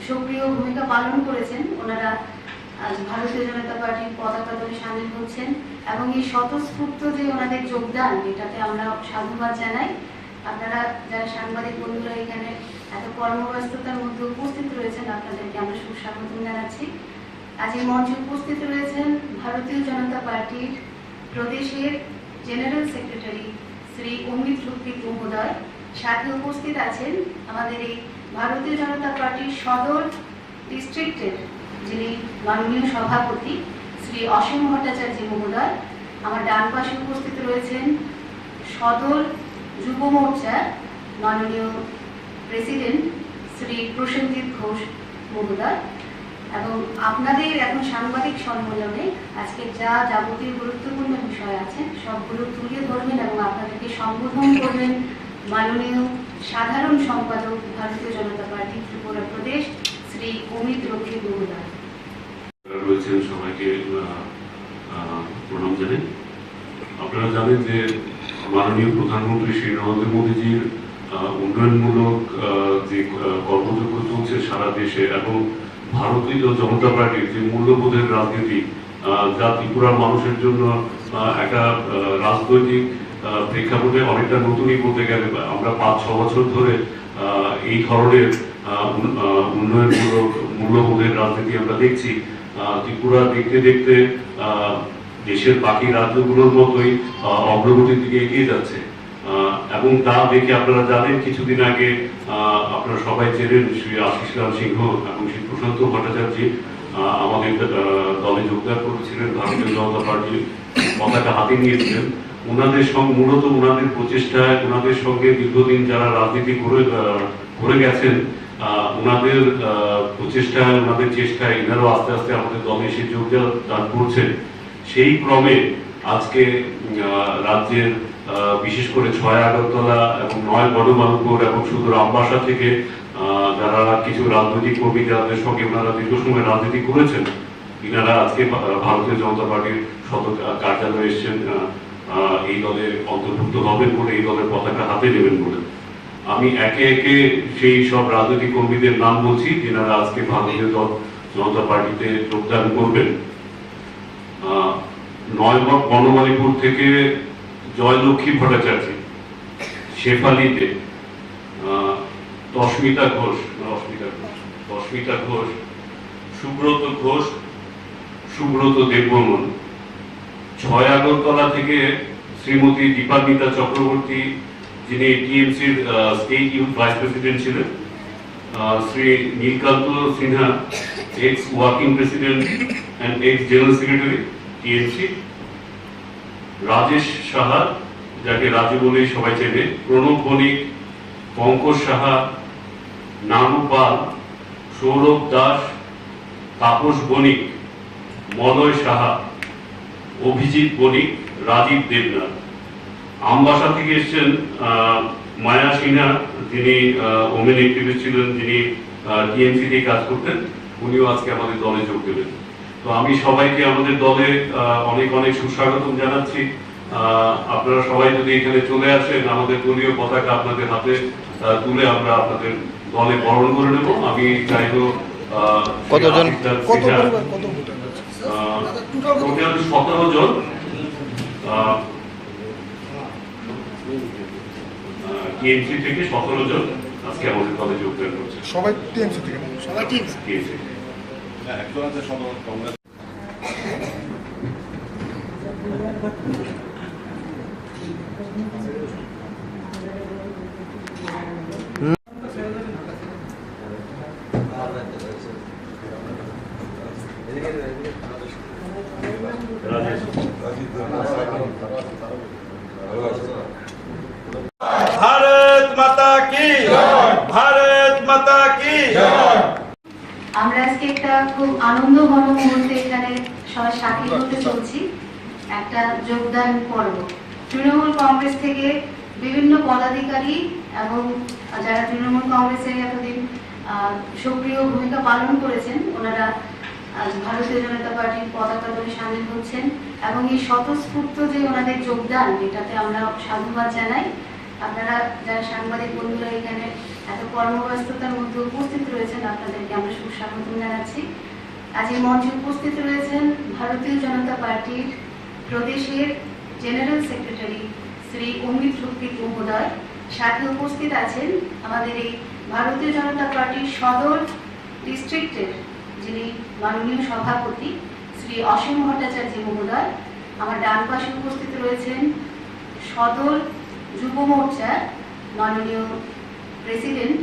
সক্রিয় ভূমিকা পালন করেছেন ওনারা আজ ভারতীয় জনতা পার্টির পতাকা দলে সামিল হচ্ছেন এবং এই স্বতঃস্ফূর্ত যে ওনাদের যোগদান, এটাতে আমরা সাধুবাদ জানাই। আপনারা যারা সাংবাদিক বন্ধুরা এখানে এত কর্মব্যস্ততার মধ্যে উপস্থিত রয়েছেন, আপনাদেরকে আমরা সুস্বাগতম জানাচ্ছি। আজ এই মঞ্চে উপস্থিত রয়েছেন ভারতীয় জনতা পার্টির প্রদেশের জেনারেল সেক্রেটারি শ্রী অমিত রক্ষিত মহোদয়, সাথে উপস্থিত আছেন আমাদের এই ভারতীয় জনতা পার্টির সদর ডিস্ট্রিক্টের যিনি মাননীয় সভাপতি শ্রী অসীম ভট্টাচার্য মহোদয়। আমার ডান পাশে উপস্থিত রয়েছেন সদর যুব মোর্চার মাননীয় প্রেসিডেন্ট শ্রী প্রসেনজিৎ ঘোষ মহোদয়। এবং আপনাদের এখন সাংবাদিক সম্মেলনে আজকে যা যাবতীয় গুরুত্বপূর্ণ বিষয় আছে সবগুলো তুলে ধরবেন এবং আপনাদেরকে সম্বোধন করবেন মাননীয় সাধারণ সম্পাদক ভারতীয় জনতা পার্টি ত্রিপুরা প্রদেশ শ্রী অমিত রক্ষিত মহোদয়। রয়েছেন সবাইকে প্রণাম জানাই। আপনারা জানেন যে মাননীয় প্রধানমন্ত্রী শ্রী নরেন্দ্র মোদীজির উন্নয়নমূলক যে কর্মযজ্ঞ চলছে সারা দেশে এবং ভারতীয় জনতা পার্টির যে মূল্যবোধের রাজনীতি, যা ত্রিপুরার মানুষের জন্য একটা রাজনৈতিক প্রেক্ষাপটে অনেকটা নতুনই বলতে গেলে। আমরা 5-6 বছর ধরে এই ধরনের উন্নয়নমূলক মূল্যবোধের রাজনীতি আমরা দেখছি। ত্রিপুরা দেখতে দেখতে দেশের বাকি রাজ্যগুলোর মতোই অগ্রগতির দিকে এগিয়ে যাচ্ছে এবং তা দেখে আপনারা জানেন কিছুদিন আগে আপনারা সবাই চেনেন শ্রী আশিস লাল সিংহ এবং শ্রী প্রশান্ত ভট্টাচার্য আমাদের দলে যোগদান করেছিলেন, ভারতীয় জনতা পার্টির পতাকা হাতে নিয়েছিলেন। ওনাদের সঙ্গে মূলত ওনাদের প্রচেষ্টায়, ওনাদের সঙ্গে দীর্ঘদিন যারা রাজনীতি করে গেছেন, ওনাদের প্রচেষ্টায়, ওনাদের চেষ্টায় এনারাও আস্তে আস্তে আমাদের দলে এসে যোগদান করছেন। সেই ক্রমে আজকে রাজ্যের বিশেষ করে 6 আগরতলা এবং 9 বড়মালপুর এবং সুদূর আমবাসা থেকে যারা কিছু রাজনৈতিক কর্মী যাদের সঙ্গে ওনারা দীর্ঘ সময় রাজনীতি করেছেন, এনারা আজকে ভারতীয় জনতা পার্টির সদর কার্যালয়ে এসেছেন এই দলে অন্তর্ভুক্ত হবেন বলে, এই দলের পতাকা হাতে নেবেন বলে। আমি একে একে সেই সব রাজনৈতিক কর্মীদের নাম বলছি যারা আজকে ভারতীয় জনতা পার্টিতে যোগদান করবেন। 9 বনমালীপুর থেকে জয়লক্ষ্মী ভট্টাচার্য, শেফালিতে দশমিতা ঘোষ, সুব্রত ঘোষ, সুব্রত দেববর্মন। 6 আগরতলা থেকে শ্রীমতী দীপান্বিতা চক্রবর্তী, যিনি টিএমসির স্টেট ইউথ ভাইস প্রেসিডেন্ট ছিলেন। Shri Nilkanta Sinha, ex working president and ex general secretary TMC. Rajesh Saha, যাকে রাজু বলেই সবাই চেনে, প্রণব বণিক, পঙ্কজ সাহা, নানু পাল, সৌরভ দাস, তাপস বণিক, মলয় সাহা, অভিজিৎ বণিক, রাজীব দেবনাথ। আমবাসা থেকে এসছেন মায়া সিনহা, যিনি ওমেন অ্যাক্টিভিস্ট ছিলেন, যিনি টিএমসি দিয়ে কাজ করতেন, উনিও আজকে আমাদের দলে যোগ দেবেন। তো আমি সবাইকে আমাদের দলে অনেক অনেক সুস্বাগতম জানাচ্ছি। আপনারা সবাই যদি এখানে চলে আসেন, আমাদের দলীয় পতাকা আপনাদের হাতে তুলে আমরা আপনাদের দলে বরণ করে নেব। আমি চাইবো কতজন টোটাল 17 জন টিএমসি থেকে 17 জন আজকে আমাদের দলে যোগদান করছে। সবাই টিএমসি থেকে? সবাই টিএমসি। भारत माता की भारत माता की। আমরা আজকে একটা খুব আনন্দঘন মুহূর্তে এখানে সবাই সাক্ষী হতে চলছি, একটা যোগদান পর্ব। তৃণমূল কংগ্রেস থেকে বিভিন্ন পদাধিকারী এবং যারা তৃণমূল কংগ্রেসের এতদিন সক্রিয় ভূমিকা পালন করেছেন, ওনারা ভারতীয় জনতা পার্টির পতাকা ধরে সামিল হচ্ছেন এবং এই স্বতঃস্ফূর্ত যে ওনাদের যোগদান, এটাতে আমরা সাধুবাদ জানাই। আপনারা যারা সাংবাদিক বন্ধুরা এখানে এত কর্মব্যস্ততার মধ্যে উপস্থিত রয়েছেন, আপনাদেরকে আমরা সুস্বাগত জানাচ্ছি। আজ এই মঞ্চে উপস্থিত রয়েছেন ভারতীয় জনতা পার্টির প্রদেশের জেনারেল সেক্রেটারি শ্রী অমিত রক্ষিত মহোদয়। সাথে উপস্থিত আছেন আমাদের এই ভারতীয় জনতা পার্টির সদর ডিস্ট্রিক্টের যিনি মাননীয় সভাপতি শ্রী অসীম ভট্টাচার্য মহোদয়। আমার ডান পাশে উপস্থিত রয়েছেন সদর যুব মোর্চার মাননীয় প্রেসিডেন্ট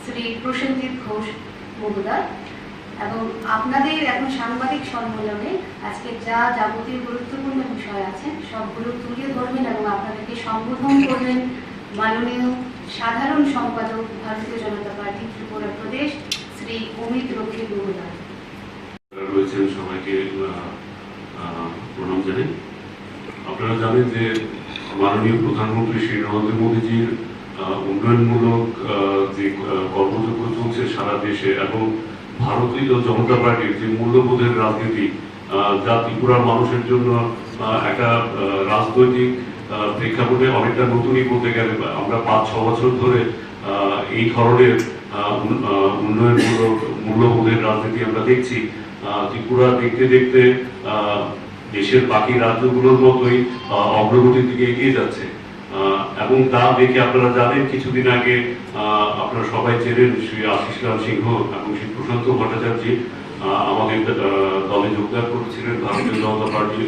শ্রী প্রসেনজিৎ ঘোষ মহোদয়। এবং আপনাদের এখন সাংবাদিক সম্মেলনে আজকে যা যাবতীয় গুরুত্বপূর্ণ বিষয় আছে সবগুলো তুলে ধরবেন এবং আপনাদেরকে সম্বোধন করবেন মাননীয় সাধারণ সম্পাদক ভারতীয় জনতা পার্টি ত্রিপুরা প্রদেশ শ্রী অমিত রক্ষিত মহোদয়। রয়েছেন সবাইকে প্রণাম জানাই। আপনারা জানেন যে মাননীয় প্রধানমন্ত্রী শ্রী নরেন্দ্র মোদীজির উন্নয়নমূলক যে কর্মযজ্ঞ চলছে সারা দেশে এবং ভারতীয় জনতা পার্টির যে মূল্যবোধের রাজনীতি, যা ত্রিপুরার মানুষের জন্য একটা রাজনৈতিক প্রেক্ষাপটে অনেকটা নতুনই বলতে গেলে। আমরা 5-6 বছর ধরে এই ধরনের উন্নয়নমূলক মূল্যবোধের রাজনীতি আমরা দেখছি। ত্রিপুরা দেখতে দেখতে দেশের বাকি রাজ্যগুলোর মতোই অগ্রগতির দিকে এগিয়ে যাচ্ছে এবং তা দেখে আপনারা জানেন কিছুদিন আগে আপনারা সবাই চেনেন শ্রী আশিস লাল সিংহ এবং শ্রী প্রশান্ত ভট্টাচার্য আমাদের দলে যোগদান করেছিলেন, ভারতীয় জনতা পার্টির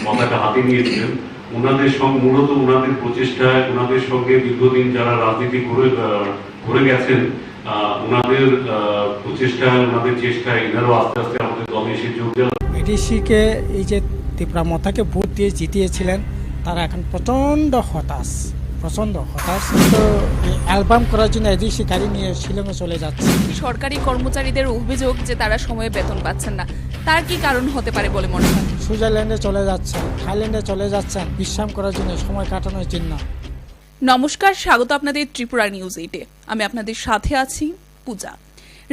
পতাকা হাতে নিয়েছিলেন। ওনাদের সঙ্গে মূলত ওনাদের প্রচেষ্টায়, ওনাদের সঙ্গে দীর্ঘদিন যারা রাজনীতি করে গেছেন, ওনাদের প্রচেষ্টায়, ওনাদের চেষ্টায় এনারাও আস্তে আস্তে আমাদের দলে এসে যোগ দেন। এডিসিকে এই যে ত্রিপুরা মাতাকে ভোট দিয়ে জিতিয়েছিলেন, তারা এখন প্রচণ্ড হতাশ। তো অ্যালবাম করার জন্য এডিসি গাড়ি নিয়ে শিলংয়ে চলে যাচ্ছে। সরকারি কর্মচারীদের অভিযোগ যে তারা সময়ে বেতন পাচ্ছেন না, তার কি কারণ হতে পারে বলে মনে হয়? সুইজারল্যান্ডে চলে যাচ্ছেন, থাইল্যান্ডে চলে যাচ্ছেন বিশ্রাম করার জন্য, সময় কাটানোর জন্য। নমস্কার, স্বাগত আপনাদের ত্রিপুরা নিউজ 8-এ। আমি আপনাদের সাথে আছি পূজা।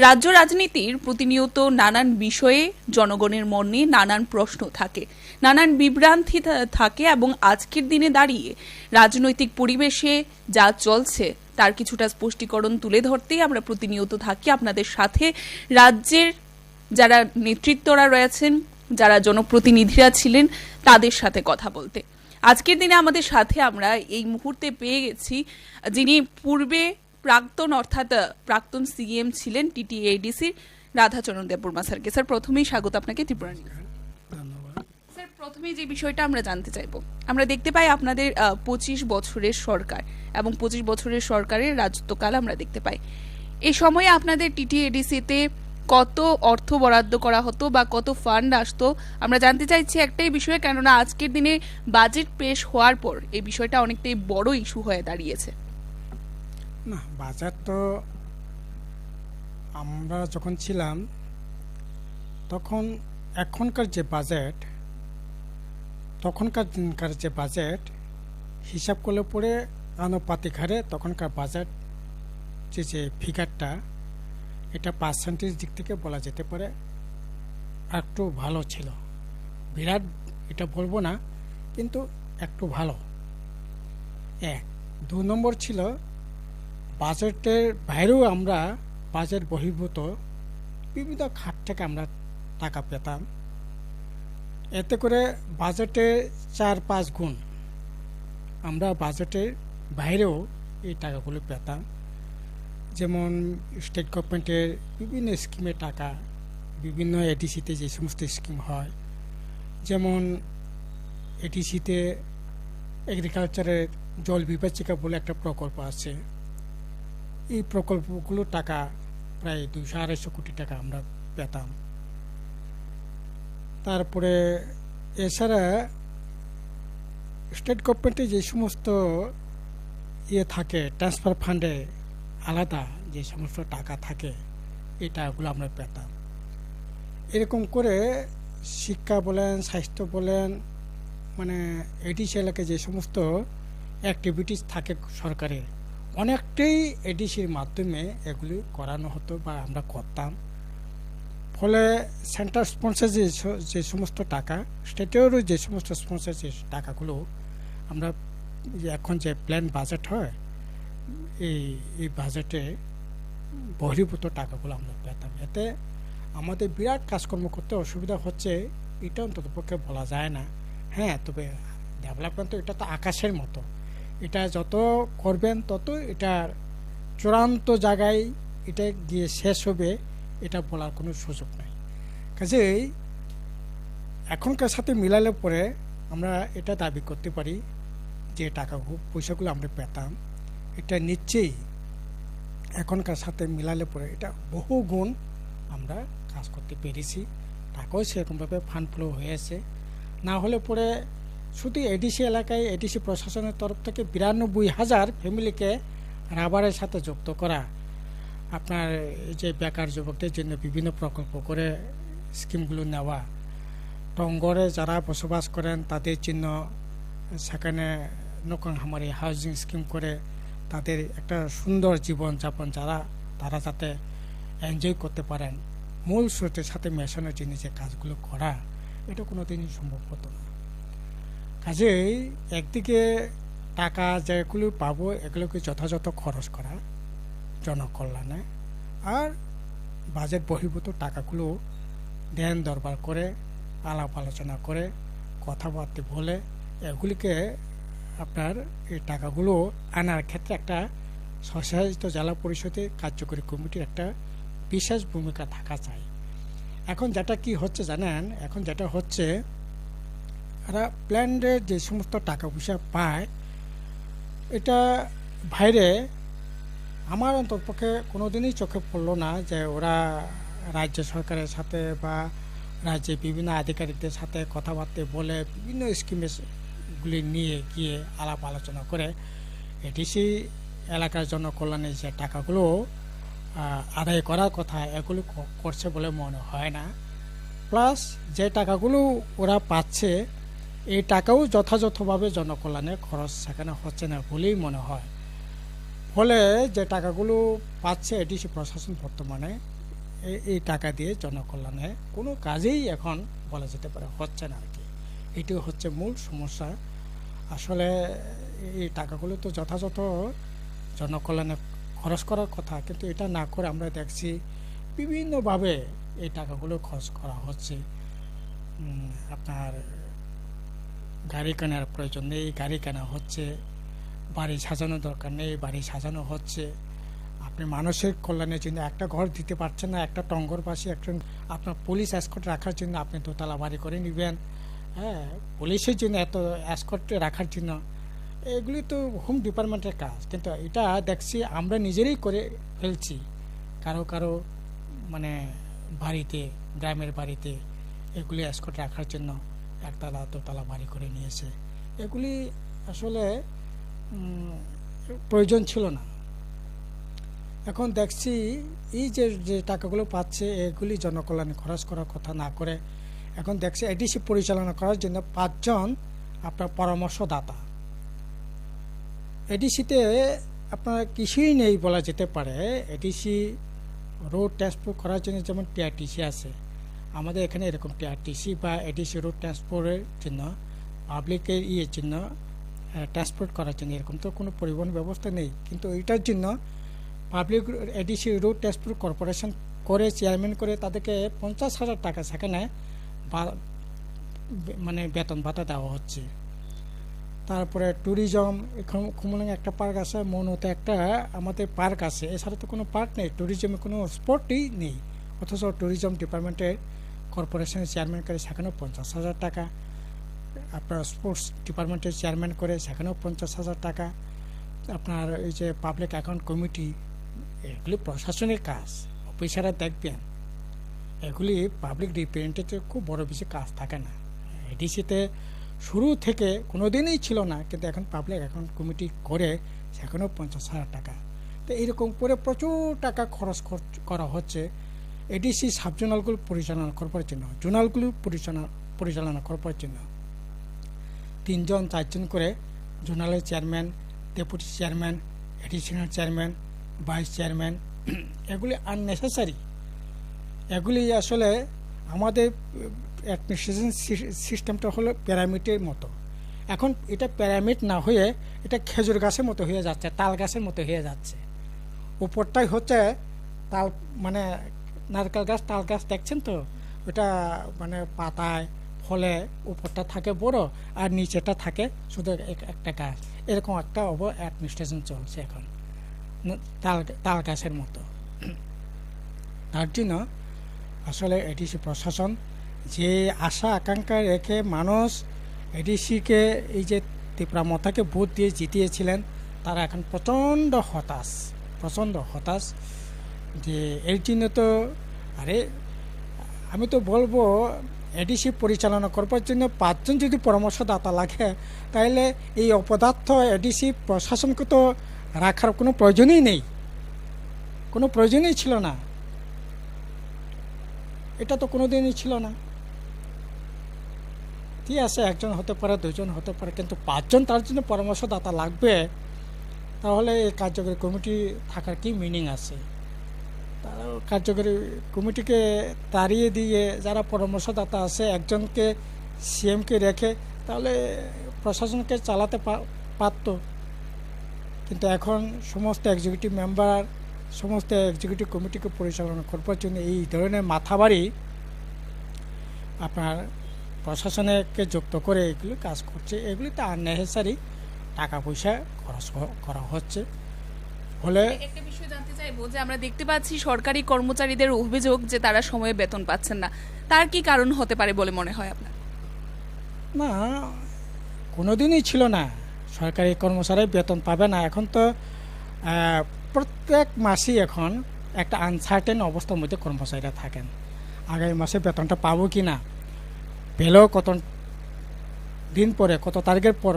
রাজ্য রাজনীতির প্রতিনিয়ত নানান বিষয়ে জনগণের মনে নানান প্রশ্ন থাকে, নানান বিভ্রান্তি থাকে এবং আজকের দিনে দাঁড়িয়ে রাজনৈতিক পরিবেশে যা চলছে তার কিছুটা স্পষ্টীকরণ তুলে ধরতেই আমরা প্রতিনিয়ত থাকি আপনাদের সাথে। রাজ্যের যারা নেতৃত্বরা রয়েছেন, যারা জনপ্রতিনিধিরা ছিলেন, তাদের সাথে কথা বলতে আজকের দিনে আমাদের সাথে আমরা এই মুহূর্তে পেয়ে গেছি যিনি পূর্বে প্রাক্তন সিএম ছিলেন টিটিএডিসির রাধাচরণ দেববর্মা স্যারকে। স্যার, প্রথমেই স্বাগত আপনাকে ত্রিপুরা নিউজ। স্যার, প্রথমেই যে বিষয়টা আমরা জানতে চাইব, আমরা দেখতে পাই আপনাদের 25 বছরের সরকার এবং 25 বছরের সরকারের রাজত্বকাল আমরা দেখতে পাই। এই সময়ে আপনাদের টিটিএডিসিতে কত অর্থ বরাদ্দ করা হতো বা কত ফান্ড আসতো আমরা জানতে চাইছি একটাই বিষয়ে, কেননা আজকের দিনে বাজেট পেশ হওয়ার পর এই বিষয়টা অনেকটাই বড় ইস্যু হয়ে দাঁড়িয়েছে। না, বাজার তো আমরা যখন ছিলাম তখন এখনকার যে বাজেট, তখনকার দিনকার যে বাজেট হিসাব করলে পরে আনুপাতিক হারে তখনকার বাজেট যে ফিগারটা, এটা পার্সেন্টেজ দিক থেকে বলা যেতে পারে একটু ভালো ছিল। বিরাট এটা বলবো না, কিন্তু একটু ভালো। 2 নম্বর ছিল বাজেটের বাইরেও আমরা বাজেট বহির্ভূত বিভিন্ন খাত থেকে আমরা টাকা পেতাম। এতে করে বাজেটে 4-5 গুণ আমরা বাজেটের বাইরেও এই টাকাগুলো পেতাম। যেমন স্টেট গভর্নমেন্টের বিভিন্ন স্কিমের টাকা, বিভিন্ন এডিসিতে যে সমস্ত স্কিম হয়, যেমন এডিসিতে এগ্রিকালচারের জল বিভাজিকা বলে একটা প্রকল্প আছে। এই প্রকল্পগুলো টাকা প্রায় 200-250 কোটি টাকা আমরা পেতাম। তারপরে এছাড়া স্টেট গভর্নমেন্টে যে সমস্ত থাকে ট্রান্সফার ফান্ডে আলাদা যে সমস্ত টাকা থাকে, এই টাকাগুলো আমরা পেতাম। এরকম করে শিক্ষা বলেন, স্বাস্থ্য বলেন, মানে এডিসি এলাকায় যে সমস্ত অ্যাক্টিভিটিস থাকে সরকারের, অনেকটাই এডিসির মাধ্যমে এগুলি করানো হতো বা আমরা করতাম। ফলে সেন্টার স্পন্সর যে সমস্ত টাকা, স্টেটেরও যে সমস্ত স্পন্সর যে টাকাগুলো আমরা এখন যে প্ল্যান বাজেট হয়, এই বাজেটে বহির্ভূত টাকাগুলো আমরা পেতাম। এতে আমাদের বিরাট কাজকর্ম করতে অসুবিধা হচ্ছে এটা অন্তত পক্ষে বলা যায় না। হ্যাঁ, তবে ডেভেলপমেন্ট তো এটা তো আকাশের মতো, এটা যত করবেন তত এটার চূড়ান্ত জায়গায় এটা গিয়ে শেষ হবে, এটা বলার কোনো সুযোগ নাই। কাজেই এখনকার সাথে মিলালে পরে আমরা এটা দাবি করতে পারি যে টাকা পয়সাগুলো আমরা পেতাম, এটা নিশ্চয়ই এখনকার সাথে মিলালে পরে এটা বহু গুণ আমরা কাজ করতে পেরেছি। টাকাও সেরকমভাবে ফান্ড ফ্লো হয়েছে। না হলে পরে শুধু এডিসি এলাকায় এডিসি প্রশাসনের তরফ থেকে 92,000 ফ্যামিলিকে রাবারের সাথে যুক্ত করা, আপনার যে বেকার যুবকদের জন্য বিভিন্ন প্রকল্প করে স্কিমগুলো নেওয়া, টঙ্গরে যারা বসবাস করেন তাদের জন্য সেখানে নকংহামারি হাউজিং স্কিম করে তাদের একটা সুন্দর জীবনযাপন তারা যাতে এনজয় করতে পারেন, মূল স্রোতের সাথে মেশানোর জন্য যে কাজগুলো করা, এটা কোনো দিনই সম্ভব হতো না। কাজেই একদিকে টাকা যেগুলো পাবো এগুলোকে যথাযথ খরচ করা জনকল্যাণে, আর বাজেট বহির্ভূত টাকাগুলো ধ্যান দরবার করে আলাপ আলোচনা করে কথাবার্তা বলে এগুলিকে আপনার এই টাকাগুলো আনার ক্ষেত্রে একটা স্বশাসিত জেলা পরিষদের কার্যকরী কমিটির একটা বিশেষ ভূমিকা থাকা চাই। এখন যেটা কি হচ্ছে জানেন, এখন যেটা হচ্ছে এরা প্ল্যান্ডের যে সমস্ত টাকা পয়সা পায়, এটা বাইরে আমার অন্ততপক্ষে কোনোদিনই চোখে পড়লো না যে ওরা রাজ্য সরকারের সাথে বা রাজ্যে বিভিন্ন আধিকারিকদের সাথে কথাবার্তা বলে বিভিন্ন স্কিমগুলি নিয়ে গিয়ে আলাপ আলোচনা করে এডিসি এলাকার জনকল্যাণের যে টাকাগুলো আদায় করার কথা এগুলো করছে বলে মনে হয় না। প্লাস যে টাকাগুলো ওরা পাচ্ছে এই টাকাও যথাযথভাবে জনকল্যাণে খরচ সেখানে হচ্ছে না বলেই মনে হয়। ফলে যে টাকাগুলো পাচ্ছে এডিসি প্রশাসন বর্তমানে, এই টাকা দিয়ে জনকল্যাণে কোনো কাজেই এখন বলা যেতে পারে হচ্ছে না আর কি। এটি হচ্ছে মূল সমস্যা। আসলে এই টাকাগুলো তো যথাযথ জনকল্যাণে খরচ করার কথা, কিন্তু এটা না করে আমরা দেখছি বিভিন্নভাবে এই টাকাগুলো খরচ করা হচ্ছে। আপনার গাড়ি কেনার প্রয়োজন নেই, গাড়ি কেনা হচ্ছে, বাড়ি সাজানো দরকার নেই, বাড়ি সাজানো হচ্ছে। আপনি মানুষের কল্যাণের জন্য একটা ঘর দিতে পারছেন না, একটা টঙ্গর পাশে একজন আপনার পুলিশ এসকর্ট রাখার জন্য আপনি দোতলা বাড়ি করে নেবেন। হ্যাঁ, পুলিশের জন্য এত এসকর্ট রাখার জন্য, এগুলি তো হোম ডিপার্টমেন্টের কাজ, কিন্তু এটা দেখছি আমরা নিজেরাই করে ফেলছি। কারো কারো মানে বাড়িতে, গ্রামের বাড়িতে এগুলি এসকর্ট রাখার জন্য একতলা দোতলা বাড়ি করে নিয়েছে। এগুলি আসলে প্রয়োজন ছিল না। এখন দেখছি এই যে টাকাগুলো পাচ্ছে এগুলি জনকল্যাণে খরচ করার কথা না করে এখন দেখছি এডিসি পরিচালনা করার জন্য 5 জন আপনার পরামর্শদাতা। এডিসিতে আপনার কিছুই নেই বলা যেতে পারে। এডিসি রোড ট্রান্সপোর্ট করার জন্য যেমন টিআরটিসি আছে, আমাদের এখানে এরকম টিআরটিসি বা এডিসি রোড ট্রান্সপোর্টের জন্য, পাবলিকের জন্য ট্রান্সপোর্ট করার জন্য এরকম তো কোনো পরিবহন ব্যবস্থা নেই। কিন্তু এইটার জন্য public ADC road transport corporation করে চেয়ারম্যান করে তাদেরকে 50,000 টাকা সেখানে মানে বেতন ভাতা দেওয়া হচ্ছে। তারপরে ট্যুরিজম, এখন খুমুলাং একটা পার্ক আছে, মনোতে একটা আমাদের পার্ক আছে, এছাড়া তো কোনো পার্ক নেই, ট্যুরিজমে কোনো স্পটই নেই। অথচ ট্যুরিজম ডিপার্টমেন্টের কর্পোরেশনের চেয়ারম্যান করে সেখানেও 50,000 টাকা, আপনার স্পোর্টস ডিপার্টমেন্টের চেয়ারম্যান করে সেখানেও 50,000 টাকা। আপনার এই যে পাবলিক অ্যাকাউন্ট কমিটি, এগুলি প্রশাসনের কাজ, অফিসাররা দেখবেন। এগুলি পাবলিক রিপ্রেজেন্টেটিভ খুব বড় বেশি কাজ থাকে না। এডিসিতে শুরু থেকে কোনো দিনই ছিল না, কিন্তু এখন পাবলিক অ্যাকাউন্ট কমিটি করে সেখানেও 50,000 টাকা। তো এইরকম করে প্রচুর টাকা খরচ করা হচ্ছে এডিসি সাবজোনালগুলো পরিচালনা করবার জন্য, জোনালগুলো পরিচালনা করবার জন্য। 3 জন 4 জন করে জোনালের chairman, deputy chairman, additional chairman, vice chairman, এগুলি আননেসেসারি। এগুলি আসলে আমাদের অ্যাডমিনিস্ট্রেশন সিস্টেমটা হলো প্যারামিডের মতো। এখন এটা প্যারামিড না হয়ে এটা খেজুর গাছের মতো হয়ে যাচ্ছে, তাল গাছের মতো হয়ে যাচ্ছে। উপরটাই হচ্ছে তাল, মানে নারকেল গাছ, তাল গাছ দেখছেন তো, ওটা মানে পাতায় ফলে উপরটা থাকে বড় আর নিচেটা থাকে শুধু একটা গাছ। এরকম একটা অ্যাডমিনিস্ট্রেশন চলছে এখন তাল গাছের মতো। তার জন্য আসলে এডিসি প্রশাসন যে আশা আকাঙ্ক্ষা রেখে মানুষ এডিসিকে এই যে ত্রিপুরা মতাকে ভোট দিয়ে জিতিয়েছিলেন, তারা এখন প্রচণ্ড হতাশ। যে এর জন্য তো আমি তো বলবো এডিসি পরিচালনা করবার জন্য 5 জন যদি পরামর্শদাতা লাগে, তাহলে এই অপদার্থ এডিসি প্রশাসনকে তো রাখার কোনো প্রয়োজনই নেই, কোনো প্রয়োজনই ছিল না। এটা তো কোনো দিনই ছিল না। ঠিক আছে, 1 জন হতে পারে, 2 জন হতে পারে, কিন্তু 5 জন তার জন্য পরামর্শদাতা লাগবে, তাহলে এই কার্যকরী কমিটি থাকার কি মিনিং আছে? তারা কার্যকরী কমিটিকে তাড়িয়ে দিয়ে যারা পরামর্শদাতা আছে, একজনকে সিএমকে রেখে তাহলে প্রশাসনকে চালাতে পারত। কিন্তু এখন সমস্ত এক্সিকিউটিভ মেম্বার, সমস্ত এক্সিকিউটিভ কমিটিকে পরিচালনা করবার জন্য এই ধরনের মাথাবাড়ি আপনার প্রশাসনকে যুক্ত করে এগুলি কাজ করছে। এগুলি তো আননেসেসারি টাকা পয়সা খরচ করা হচ্ছে। ফলে একটা বিষয় জানতে চাইবো যে আমরা দেখতে পাচ্ছি সরকারি কর্মচারীদের অভিযোগ যে তারা সময়ে বেতন পাচ্ছেন না, তার কি কারণ হতে পারে বলে মনে হয় আপনার? না, কোনোদিনই ছিল না সরকারি কর্মচারী বেতন পাবে না। এখন তো প্রত্যেক মাসেই এখন একটা আনসার্টেন অবস্থার মধ্যে কর্মচারীরা থাকেন, আগামী মাসে বেতনটা পাবো কি না, পেলেও কত দিন পরে, কত তারিখের পর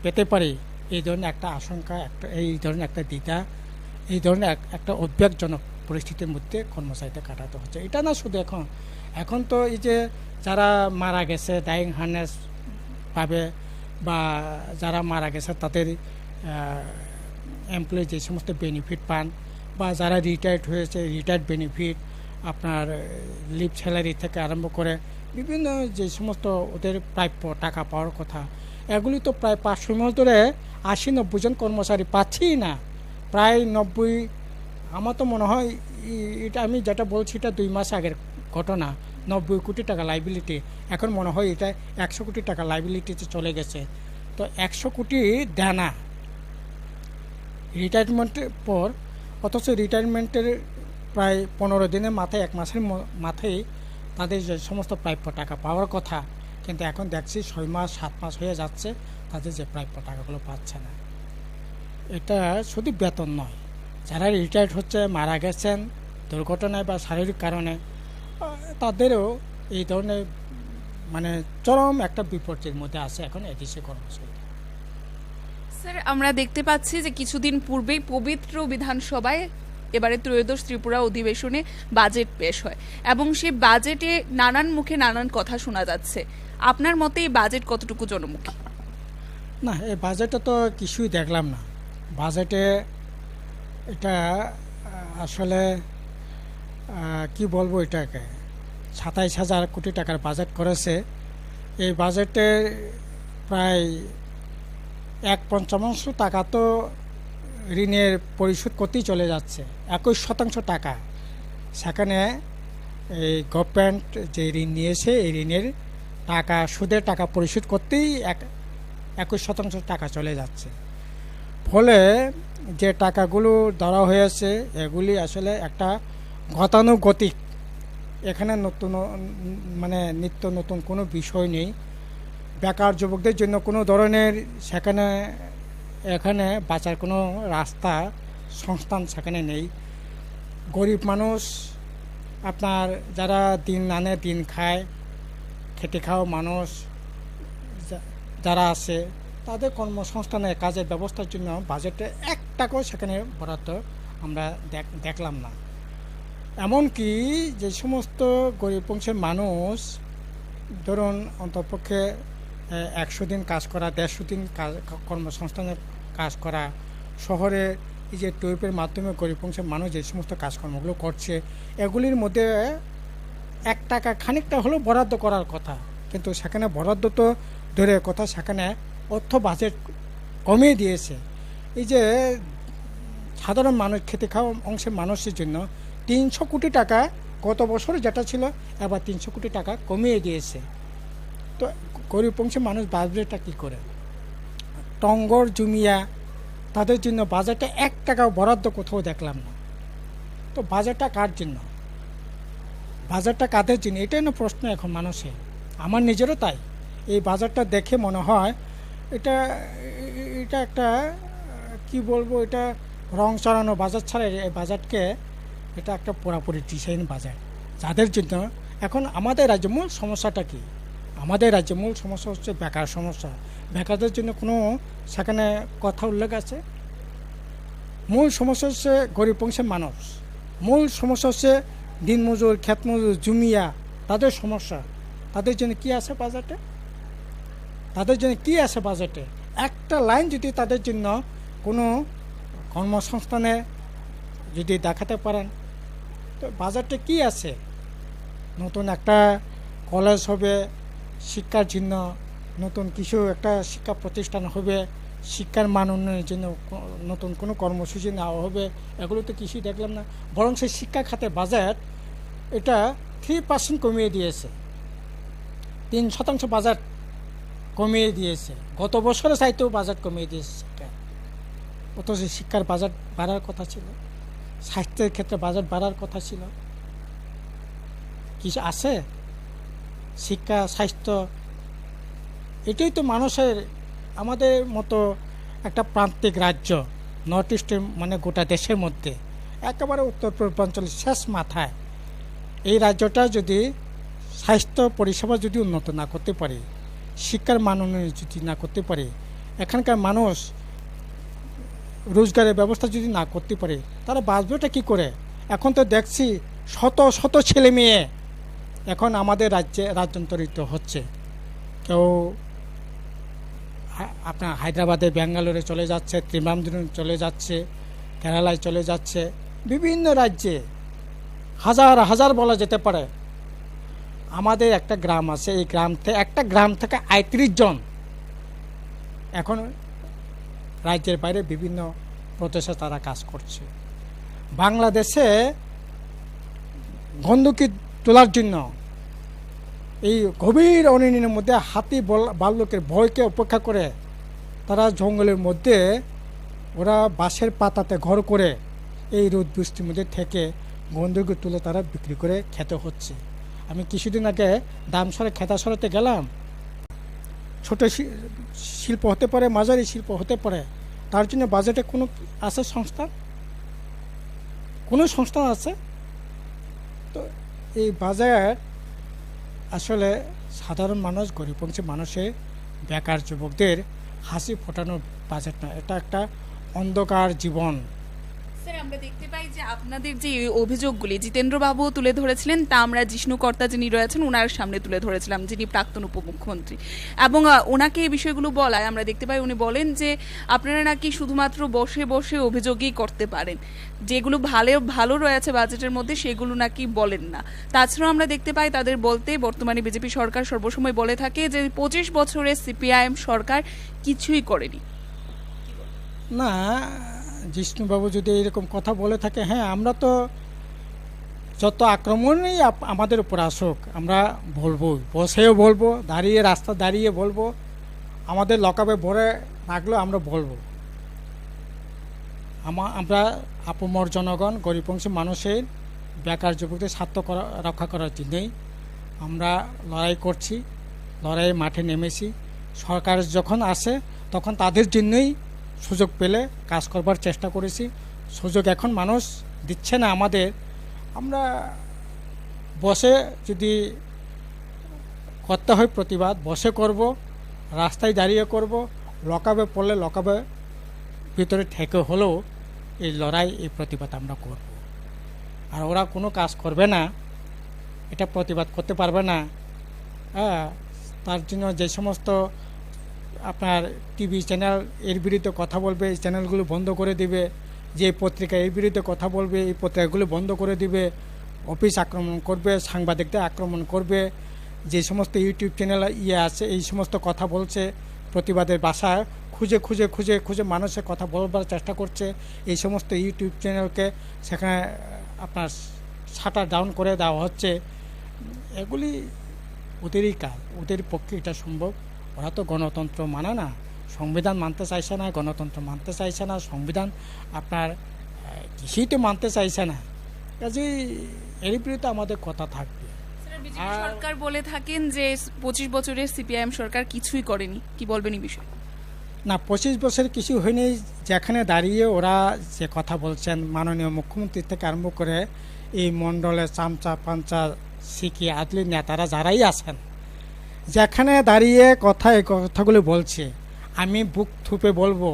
পেতে পারি, এই ধরনের একটা আশঙ্কা, এই ধরনের একটা দ্বিধা, এই ধরনের একটা উদ্বেগজনক পরিস্থিতির মধ্যে কর্মচারীদের কাটাতে হচ্ছে। এটা না শুধু এখন তো এই যে যারা মারা গেছে ডাইং হার্নেস পাবে, বা যারা মারা গেছে তাদের এমপ্লয়ি যে সমস্ত বেনিফিট পান, বা যারা রিটায়ার্ড হয়েছে রিটায়ার্ড বেনিফিট, আপনার লিভ স্যালারি থেকে আরম্ভ করে বিভিন্ন যে সমস্ত ওদের প্রাপ্য টাকা পাওয়ার কথা, এগুলি তো প্রায় 500 মাস ধরে 80-90 জন কর্মচারী পাচ্ছেই না। প্রায় 90, আমার তো মনে হয় এটা আমি যেটা বলছি এটা 2 মাস আগের ঘটনা, 90 কোটি টাকা লাইবিলিটি, এখন মনে হয় এটা 100 কোটি টাকা লাইবিলিটিতে চলে গেছে। তো 100 কোটি দেনা রিটায়ারমেন্টের পর, অথচ রিটায়ারমেন্টের প্রায় 15 দিনের মাথায়, 1 মাসের মাথায় তাদের যে সমস্ত প্রাপ্য টাকা পাওয়ার কথা, কিন্তু এখন দেখছি 6 মাস 7 মাস হয়ে যাচ্ছে তাদের যে প্রাপ্য টাকাগুলো পাচ্ছে না। এটা শুধু বেতন নয়, যারা রিটায়ার্ড হচ্ছে, মারা গেছেন দুর্ঘটনায় বা শারীরিক কারণে, তাদেরও এই ধরনের মানে চরম একটা বিপর্যয়ের মধ্যে আছে এখন এদেশে কর্মচারী। স্যার, আমরা দেখতে পাচ্ছি যে কিছুদিন পূর্বেই পবিত্র বিধানসভায় এবারে ত্রয়োদশ ত্রিপুরা অধিবেশনে বাজেট পেশ হয় এবং সেই বাজেটে নানান মুখে নানান কথা শোনা যাচ্ছে। আপনার মতে এই বাজেট কতটুকু জনমুখী? না, এই বাজেটে তো কিছুই দেখলাম না। বাজেটে এটা আসলে কি বলবো, এটাকে 27,000 কোটি টাকার বাজেট করেছে। এই বাজেটে প্রায় 1/5 টাকা তো ঋণের পরিশোধ করতেই চলে যাচ্ছে, 21% টাকা। সেখানে এই গভর্নমেন্ট যে ঋণ নিয়েছে, এই ঋণের টাকা, সুদের টাকা পরিশোধ করতেই 21% টাকা চলে যাচ্ছে। ফলে যে টাকাগুলো ধরা হয়েছে এগুলি আসলে একটা গতানুগতিক, এখানে নতুন মানে নিত্য নতুন কোনো বিষয় নেই। বেকার যুবকদের জন্য কোনো ধরনের এখানে বাঁচার কোনো রাস্তা, সংস্থান সেখানে নেই। গরিব মানুষ, আপনার যারা দিন আনে দিন খায়, খেটে খাওয়া মানুষ যারা আছে, তাদের কর্মসংস্থানের কাজের ব্যবস্থার জন্য বাজেটে 1 টাকাও সেখানে বরাদ্দ আমরা দেখলাম না। এমনকি যে সমস্ত গরিব বংশের মানুষ, ধরুন অন্তপক্ষে 100 দিন কাজ করা, 150 দিন কর্মসংস্থানের কাজ করা, শহরে এই যে টুইপের মাধ্যমে গরিব বংশের মানুষ যে সমস্ত কাজকর্মগুলো করছে, এগুলির মধ্যে 1 টাকা খানিকটা হলেও বরাদ্দ করার কথা, কিন্তু সেখানে বরাদ্দ তো দূরের কথা, সেখানে অর্থ বাজেট কমিয়ে দিয়েছে। এই যে সাধারণ মানুষ, খেতে খাওয়া অংশের মানুষের জন্য 300 কোটি টাকা গত বছর যেটা ছিল, এবার 300 কোটি টাকা কমিয়ে দিয়েছে। তো গরিব বংশের মানুষ বাজেটটা কী করে? টঙ্গর জুমিয়া, তাদের জন্য বাজেটে 1 টাকাও বরাদ্দ কোথাও দেখলাম না। তো বাজেটটা কার জন্য? বাজেটটা কাদের জন্য? এটাই না প্রশ্ন এখন মানুষের, আমার নিজেরও তাই। এই বাজেটটা দেখে মনে হয় এটা একটা কি বলবো, এটা রং চড়ানো বাজেট ছাড়া এই বাজেটকে এটা একটা পুরাপুরি ডিজাইন বাজেট, যাদের জন্য এখন আমাদের রাজ্যে মূল সমস্যাটা কি? আমাদের রাজ্যে মূল সমস্যা হচ্ছে বেকার সমস্যা। বেকারদের জন্য কোনো সেখানে কথা উল্লেখ আছে? মূল সমস্যা হচ্ছে গরিব বংশের মানুষ, মূল সমস্যা হচ্ছে দিনমজুর, ক্ষেতমজুর, জুমিয়া, তাদের সমস্যা। তাদের জন্য কি আছে বাজেটে? তাদের জন্য কি আছে বাজেটে? একটা লাইন যদি তাদের জন্য কোনো কর্মসংস্থানে যদি দেখাতে পারেন, তো বাজেটে কি আছে? নতুন একটা কলেজ হবে শিক্ষার জন্য, নতুন কিছু একটা শিক্ষা প্রতিষ্ঠান হবে, শিক্ষার মান উন্নয়নের জন্য নতুন কোনো কর্মসূচি নেওয়া হবে, এগুলো তো কিছুই দেখলাম না। বরং সেই শিক্ষা খাতে বাজেট এটা 3% কমিয়ে দিয়েছে, 3% বাজেট কমিয়ে দিয়েছে। গত বছরের চাইতেও বাজেট কমিয়ে দিয়েছে শিক্ষা। অথচ শিক্ষার বাজেট বাড়ার কথা ছিল, স্বাস্থ্যের ক্ষেত্রে বাজেট বাড়ার কথা ছিল। কিছু আছে? শিক্ষা, স্বাস্থ্য, এটাই তো মানুষের, আমাদের মতো একটা প্রান্তিক রাজ্য, নর্থ ইস্টের মানে গোটা দেশের মধ্যে একেবারে উত্তর পূর্বাঞ্চলের শেষ মাথায়, এই রাজ্যটা যদি স্বাস্থ্য পরিষেবা যদি উন্নত না করতে পারে, শিক্ষার মান উন্নয়ন যদি না করতে পারে, এখানকার মানুষ রোজগারের ব্যবস্থা যদি না করতে পারে, তারা বাঁচবেটা কী করে? এখন তো দেখছি শত শত ছেলে মেয়ে এখন আমাদের রাজ্যে রাজ্যান্তরিত হচ্ছে। কেউ আপনার হায়দ্রাবাদে, ব্যাঙ্গালোরে চলে যাচ্ছে, ত্রিমান্দ্রম চলে যাচ্ছে, কেরালায় চলে যাচ্ছে, বিভিন্ন রাজ্যে হাজার হাজার বলা যেতে পারে। আমাদের একটা গ্রাম আছে, এই একটা গ্রাম থেকে ৩৫ জন এখন রাজ্যের বাইরে বিভিন্ন প্রদেশে তারা কাজ করছে। বাংলাদেশে বন্দুকি তোলার জন্য এই গভীর অরণ্যের মধ্যে হাতি ভাল্লুকের ভয়কে উপেক্ষা করে তারা জঙ্গলের মধ্যে ওরা বাঁশের পাতাতে ঘর করে এই রোদ বৃষ্টির মধ্যে থেকে বন্দুকি তুলে তারা বিক্রি করে খেতে হচ্ছে। আমি কিছুদিন আগে দামসরে খেতা সরাতে গেলাম। ছোট শিল্প হতে পারে, মাঝারি শিল্প হতে পারে, তার জন্য বাজেটে কোনো আছে সংস্থান, কোনো সংস্থান আছে? তো এই বাজেট আসলে সাধারণ মানুষ, গরিব অংশের মানুষের, বেকার যুবকদের হাসি ফোটানোর বাজেট না, এটা একটা অন্ধকার জীবন। স্যার, আমরা দেখতে পাই যে আপনাদের যে অভিযোগগুলি জিতেন্দ্রবাবু তুলে ধরেছিলেন তা আমরা জিষ্ণুকর্তা যিনি রয়েছেন ওনার সামনে তুলে ধরেছিলাম, যিনি প্রাক্তন উপমুখ্যমন্ত্রী, এবং ওনাকে এই বিষয়গুলো বলায় আমরা দেখতে পাই উনি বলেন যে আপনারা নাকি শুধুমাত্র বসে বসে অভিযোগই করতে পারেন, যেগুলো ভালো রয়েছে বাজেটের মধ্যে সেগুলো নাকি বলেন না। তাছাড়াও আমরা দেখতে পাই তাদের বলতে বর্তমানে বিজেপি সরকার সর্বসময় বলে থাকে যে 25 বছরের সিপিআইএম সরকার কিছুই করেনি। না, জিষ্ণুবাবু যদি এরকম কথা বলে থাকে, হ্যাঁ, আমরা তো যত আক্রমণই আমাদের উপর আসুক আমরা বলবো, বসেও বলবো, দাঁড়িয়ে রাস্তা দাঁড়িয়ে বলবো, আমাদের লকআপে ভরে রাখলেও আমরা বলবো। আমরা আপমর জনগণ, গরিব অংশের মানুষের, বেকার যুবকদের স্বার্থ রক্ষা করার জন্যই আমরা লড়াই করছি, লড়াইয়ের মাঠে নেমেছি। সরকার যখন আসে তখন তাদের জন্যই সুযোগ পেলে কাজ করবার চেষ্টা করেছি। সুযোগ এখন মানুষ দিচ্ছে না আমাদের। আমরা বসে যদি করতে হয় প্রতিবাদ, বসে করব, রাস্তায় দাঁড়িয়ে করব, লকআপে পড়লে লকআপে ভিতরে ঠেকে হলেও এই লড়াই, এই প্রতিবাদ আমরা করব। আর ওরা কোনো কাজ করবে না, এটা প্রতিবাদ করতে পারবে না। হ্যাঁ, তার জন্য যে সমস্ত আপনার টিভি চ্যানেল এর বিরুদ্ধে কথা বলবে, এই চ্যানেলগুলো বন্ধ করে দিবে। যে পত্রিকা এর বিরুদ্ধে কথা বলবে, এই পত্রিকাগুলো বন্ধ করে দিবে। অফিস আক্রমণ করবে, সাংবাদিকদের আক্রমণ করবে। যে সমস্ত ইউটিউব চ্যানেল আছে এই সমস্ত কথা বলছে, প্রতিবাদের ভাষায় খুঁজে খুঁজে খুঁজে খুঁজে মানুষের কথা বলবার চেষ্টা করছে, এই সমস্ত ইউটিউব চ্যানেলকে সেখানে আপনার শাটার ডাউন করে দেওয়া হচ্ছে। এগুলি ওদেরই কাজ, ওদের পক্ষে এটা সম্ভব। ওরা তো গণতন্ত্র মানে না, সংবিধান মানতে চাইছে না, গণতন্ত্র মানতে চাইছে না, সংবিধান আপনার কিছুই তো মানতে চাইছে না। কাজেই এর বিরুদ্ধে আমাদের কথা থাকবে। সরকার বলে থাকেন যে 25 বছরের সিপিআইএম সরকার কিছুই করেনি, কি বলবেন এই বিষয়ে? না, 25 বছর কিছু হয়নি। যেখানে দাঁড়িয়ে ওরা যে কথা বলছেন, মাননীয় মুখ্যমন্ত্রী থেকে আরম্ভ করে এই মণ্ডলের চামচা পাঞ্চা শিখি আদলি নেতারা যারাই আছেন, যেখানে দাঁড়িয়ে এই কথাগুলো বলছে, আমি বুক থুপে বলবো,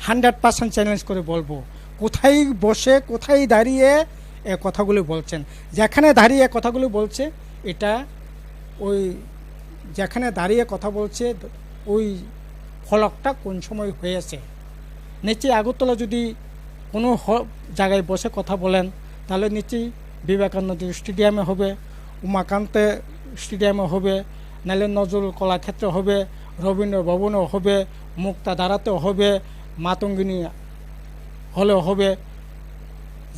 100% চ্যালেঞ্জ করে বলবো, কোথায় বসে কোথায় দাঁড়িয়ে এ কথাগুলো বলছেন। যেখানে দাঁড়িয়ে কথাগুলো বলছে, এটা ওই যেখানে দাঁড়িয়ে কথা বলছে ওই ফলকটা কোন সময় হয়েছে। নিচে আগরতলা যদি কোনো জায়গায় বসে কথা বলেন, তাহলে নিচেই বিবেকানন্দ স্টেডিয়ামে হবে, উমাকান্তে স্টেডিয়ামে হবে, নাহলে নজরুল কলাক্ষেত্রে হবে, রবীন্দ্র ভবনেও হবে, মুক্তাধারাতেও হবে, মাতঙ্গিনী হলেও হবে।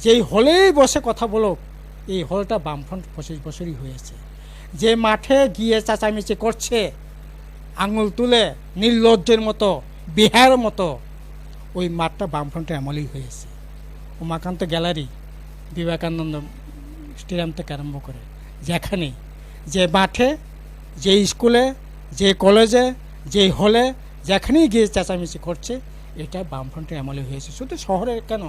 যেই হলেই বসে কথা বলো, এই হলটা বামফ্রন্ট 25 বছরই হয়েছে। যে মাঠে গিয়ে চেঁচামেচি করছে আঙুল তুলে নির্লজ্জের মতো, বিহারের মতো, ওই মাঠটা বামফ্রন্টের আমলেই হয়েছে। উমাকান্ত গ্যালারি, বিবেকানন্দ স্টেডিয়াম থেকে আরম্ভ করে যেখানে, যে মাঠে, যে স্কুলে, যে কলেজে, যে হলে, যেখানেই গিয়ে চেঁচামেচি করছে, এটা বামফ্রন্টের আমলে হয়েছে। শুধু শহরে কেন,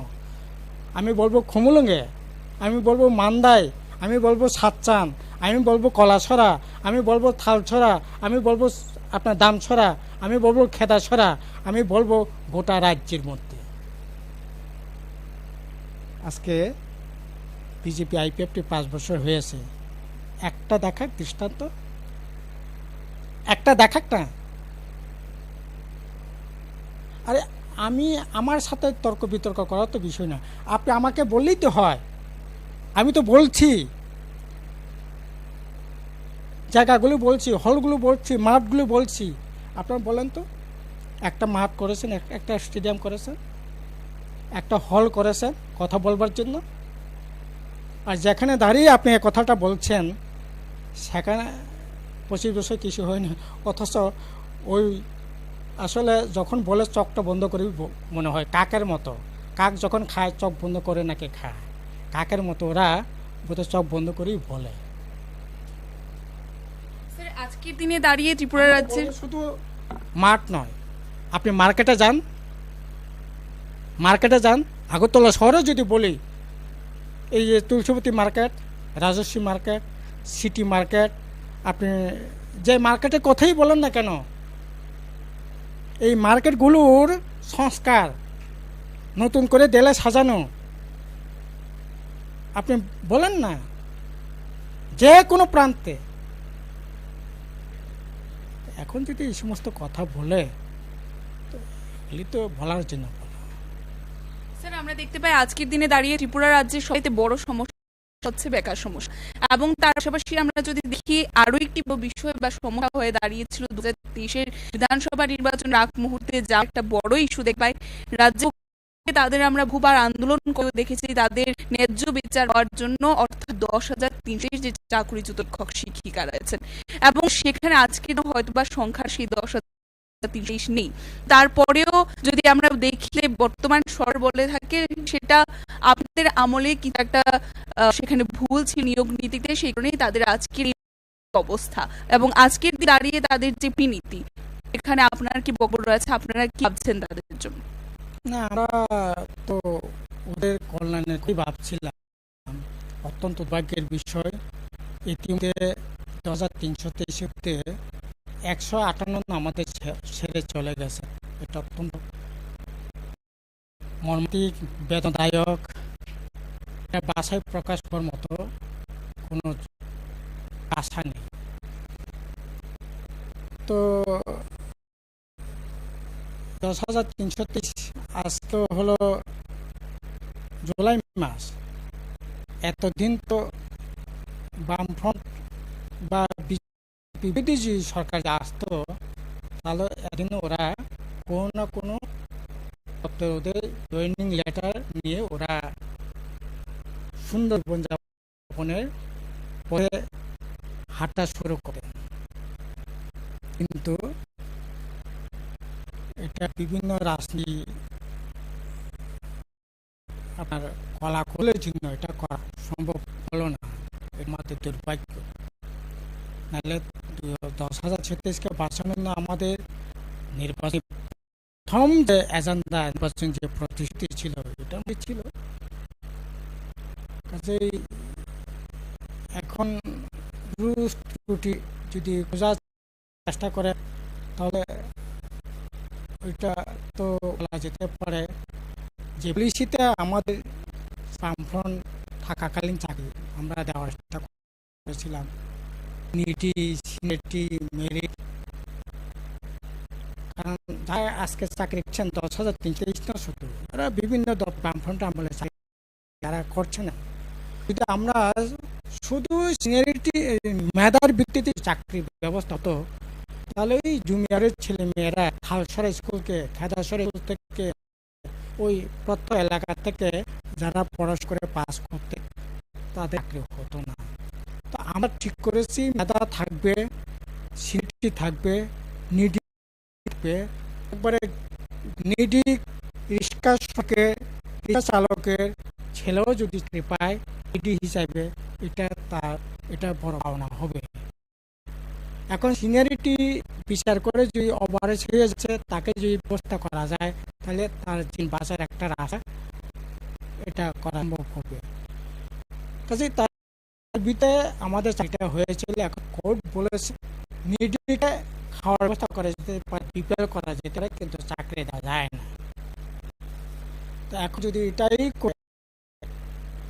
আমি বলবো খুমুলুঙ্গে, আমি বলবো মান্দায়, আমি বলবো সাতচান, আমি বলবো কলাছড়া, আমি বলবো থালছড়া, আমি বলবো আপনার দামছড়া, আমি বলবো খেদাছড়া, আমি বলবো গোটা রাজ্যের মধ্যে। আজকে বিজেপি আইপিএফটি 5 বছর হয়েছে, একটা দেখাক দৃষ্টান্ত, একটা দেখাক না। আরে আমার সাথে তর্ক বিতর্ক করার তো বিষয় না। আপনি আমাকে বললেই তো হয়, আমি তো বলছি, জায়গাগুলো বলছি, হলগুলো বলছি, মাঠগুলো বলছি। আপনারা বলেন তো, একটা মাঠ করেছেন, একটা স্টেডিয়াম করেছেন, একটা হল করেছেন কথা বলবার জন্য, আর যেখানে দাঁড়িয়ে আপনি এই কথাটা বলছেন সেখানে 25 বছর কিছু হয়নি, অথচ ওই আসলে যখন বলে চোখটা বন্ধ করে মনে হয় কাকের মতো। কাক যখন খায় চোখ বন্ধ করে নাকি খায়, কাকের মতো ওরা বোধহয় চোখ বন্ধ করেই বলে। স্যার, আজকের দিনে দাঁড়িয়ে ত্রিপুরা রাজ্যের শুধু মাঠ নয়, আপনি মার্কেটে যান, আগরতলা শহরে যদি বলি, এই যে Tulsibati market, Rajasvi market, city market, আপনি যে মার্কেটের কথাই বলেন না কেন, এই মার্কেটগুলোর সংস্কার, নতুন করে দেলে সাজানো, আপনি বলেন না, যে কোনো প্রান্তে এখন যদি এই সমস্ত কথা বলে, তো এগুলি তো বলার জন্য বলা। স্যার, আমরা দেখতে পাই আজকের দিনে দাঁড়িয়ে ত্রিপুরা রাজ্যের সবচেয়ে বড় সমস্যা হচ্ছে বেকার সমস্যা, এবং তার পাশাপাশি আমরা যদি দেখি আরো একটি বিষয় বা সমস্যা হয়ে দাঁড়িয়েছিল 2023-এর বিধানসভা নির্বাচন আগ মুহূর্তে, যা একটা বড় ইস্যু দেখতে পাই রাজ্যে। তাদের আমরা বহুবার আন্দোলন করে দেখেছি তাদের ন্যায্য বিচার হওয়ার জন্য, অর্থাৎ 10,300 যে চাকরিচ্যুত শিক্ষক শিক্ষিকা রয়েছেন, এবং সেখানে আজকে হয়তো বা সংখ্যা সেই 10,300 নেই। তারপরেও যদি আমরা দেখলে বর্তমান সরকার বলে থাকে সেটা আপনাদের আমলে কি একটা সেখানে ভুল ছিল নিয়োগ নীতিতে, সেই কারণেই তাদের আজকের অবস্থা, এবং আজকের দাঁড়িয়ে তাদের যে নীতি, এখানে আপনার কি বক্তব্য রয়েছে, আপনারা কি ভাবছেন তাদের জন্য? না, আমরা তো ওদের কল্যাণে খুবই ভাবছিলাম। অত্যন্ত দুর্ভাগ্যের বিষয়, ইতিমধ্যে 10,323-তে 158 আমাদের ছেড়ে চলে গেছে। এটা অত্যন্ত মর্মান্তিক, বেদনাদায়ক, এটা ভাষায় প্রকাশ করার মতো কোনো ভাষা নেই। তো 10,323 আজ তো হলো জুলাই মাস, এতদিন তো বামফ্রন্ট বা বিরোধী যে সরকার আসতো, তাহলে এদিন ওরা কোনো না কোনো ওদের জয়েনিং লেটার নিয়ে ওরা সুন্দর জীবনযাপনের পরে হাঁটা শুরু করে। কিন্তু এটা বিভিন্ন রাজনীতি আপনার কলাকলের জন্য এটা করা সম্ভব হলো না, এর মধ্যে দুর্ভাগ্য। নাহলে 10,036-কে বাঁচানোর জন্য আমাদের নির্বাচন প্রথম যে এজেন্ডা, নির্বাচন যে প্রতিশ্রুতি ছিল, এটা ছিল। কাজেই এখন ত্রুটি যদি বোঝার চেষ্টা করে, তাহলে ওইটা তো বলা যেতে পারে যে পলিসিতে আমাদের বামফ্রন্ট থাকাকালীন চাকরি আমরা দেওয়ার চেষ্টা করেছিলাম, নিটি, সিনেটি, মেরিট। কারণ যারা আজকে চাকরি দিচ্ছেন 10,323 না, শুধু ওরা বিভিন্ন বামফ্রন্ট আমলে যারা করছে না। যদি আমরা শুধু সিনিয়রিটি মেধার ভিত্তিতে চাকরি ব্যবস্থা হতো, তাহলে ওই জুনিয়রের ছেলে মেয়েরা খালসরা স্কুলকে, খেদাসরা স্কুল থেকে, ওই প্রত্যেক এলাকা থেকে যারা পড়াশোনা করে পাস করতে, তাদের চাকরি হতো না। তো আমরা ঠিক করেছি মেধা থাকবে, সিনিয়রিটি থাকবে, নিডি থাকবে। একবারে নিডি রিক্সা চালকের ছেলেও যদি চাকরি পায় নিডি হিসাবে, এটা বড় পাওনা হবে। এখন সিনিয়রিটি বিচার করে যদি ওভারেজ হয়ে যাচ্ছে, তাকে যদি ব্যবস্থা করা যায়, তাহলে তার দিন বাঁচার একটা রাস্তা এটা করা সম্ভব হবে। কাজে তার ভিতরে আমাদের চাকরিটা হয়েছিল। এখন কোর্ট বলেছে নিডিকে খাওয়ার ব্যবস্থা করা যেতে পারে, প্রিপেয়ার করা যেতে পারে, কিন্তু চাকরি দেওয়া যায় না। তো এখন যদি এটাই করে,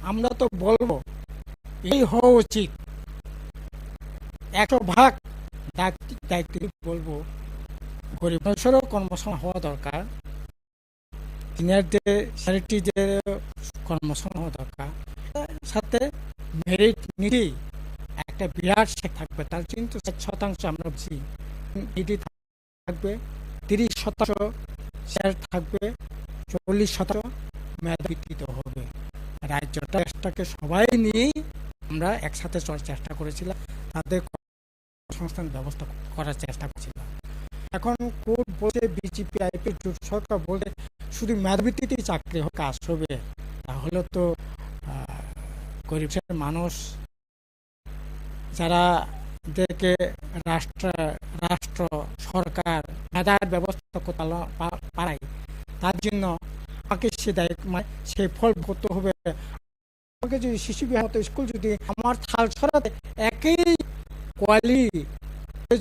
আমরা তো বলবো এই হওয়া উচিত। 100% দায়িত্ব বলবো, গরিব মানুষেরও কর্মসংস্থান হওয়া দরকার, সিনিয়রদের কর্মসংস্থান হওয়া দরকার। সাথে মেরিট নীতি একটা বিরাট শেখ থাকবে, তার কিন্তু 60% আমরা বুঝি নীতি থাকবে, 30% শেয়ার থাকবে, 40% মেধাভিত্তিক হবে। রাজ্যটাকে সবাই নিয়েই আমরা একসাথে চলার চেষ্টা করেছিলাম, তাদের সংস্থান ব্যবস্থা করার চেষ্টা করছিলাম। এখন কোর্ট বলছে, বিজেপি আইপি জোট সরকার বলে শুধু মেধাভিত্তিতেই চাকরি হোক কাজ হবে, তাহলে তো গরিব মানুষ যারা দেখে রাষ্ট্র সরকার মেধার ব্যবস্থা পারায়, তার জন্য আমাকে সে দায়িত্ব সে ফল করতে হবে। আমাকে যদি শিশু বিহার মতো স্কুল যদি আমার থাল ছড়াতে একই কোয়ালিটি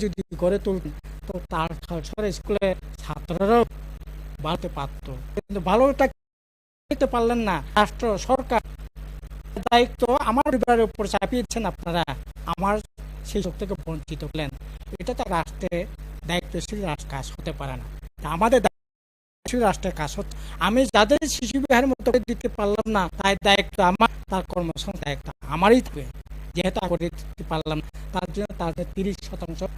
যদি গড়ে তুলতেন, তো তার থাল ছড়া স্কুলের ছাত্ররাও বাড়তে পারতো, কিন্তু ভালোটা দিতে পারলেন না। রাষ্ট্র সরকার দায়িত্ব আমার পরিবারের উপর চাপিয়েছেন আপনারা, আমার সেই সব থেকে বঞ্চিত হলেন। এটা তো রাষ্ট্রের দায়িত্বশীল কাজ হতে পারে না। আমাদের রাষ্ট্রের কাজ হচ্ছে, আমি যাদের শিশু বিহারের মতো দিতে পারলাম না, তাই দায়িত্ব আমার, তার কর্মসংস্থান দায়িত্ব আমারই থাকবে। যেহেতু করে দিতে পারলাম না, তার জন্য তাদের 30%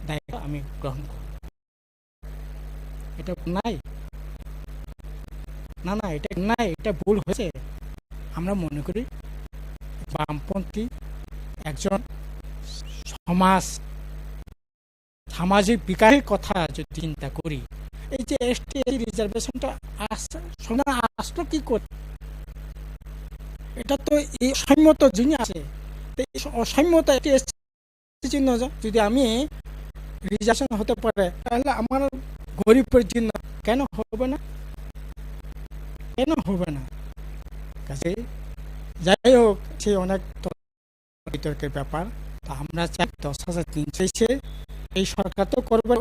দায়িত্ব আমি গ্রহণ করব। এটা নাই না, এটা নাই, এটা ভুল হয়েছে। আমরা মনে করি বামপন্থী একজন সামাজিক বিকাশের কথা যদি চিন্তা করি, এই যে এসটি রিজার্ভেশনটা আসলো কি করে? এটা তো এই অসম্মত জিনিস আছে। অসম্মত জন্য যদি আমি রিজার্ভেশন হতে পারে, তাহলে আমার গরিবের জন্য কেন হবে না? কাজে যাই হোক, সে অনেক বিতর্কের ব্যাপার। তা আমরা চাই 10,300 এই সরকার তো করবে,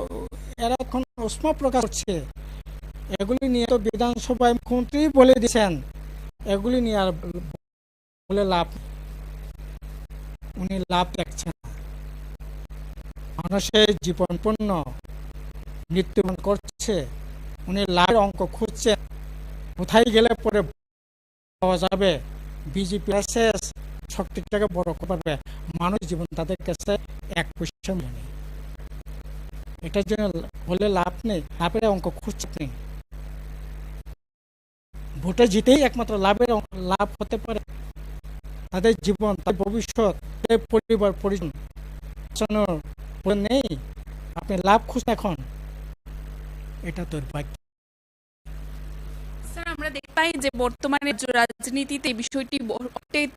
এরা এখন উষ্মা প্রকাশ করছে। এগুলি নিয়ে তো বিধানসভায় মুখ্যমন্ত্রী বলে দিয়েছেন, এগুলি নিয়ে আর বলে উনি লাভ দেখছেন না। মানুষের জীবনপূর্ণ মৃত্যুবরণ করছে, উনি লাভের অঙ্ক খুঁজছেন, কোথায় গেলে পরে পাওয়া যাবে। বিজেপি শক্তিটাকে বড় করবে, মানুষ জীবন তাদের কাছে 1 পয়সা নেই। এটার জন্য বলে লাভ নেই, লাভের অঙ্ক খুঁজছে নেই। ভোটে জিতেই একমাত্র লাভ হতে পারে। তাদের জীবন, তাদের ভবিষ্যৎ, পরিবার পরিজন নেই, আপনি লাভ খুঁজছেন এখন, এটা দুর্ভাগ্য। আমরা দেখতে পাই যে বর্তমানে রাজনীতিতে এই বিষয়টি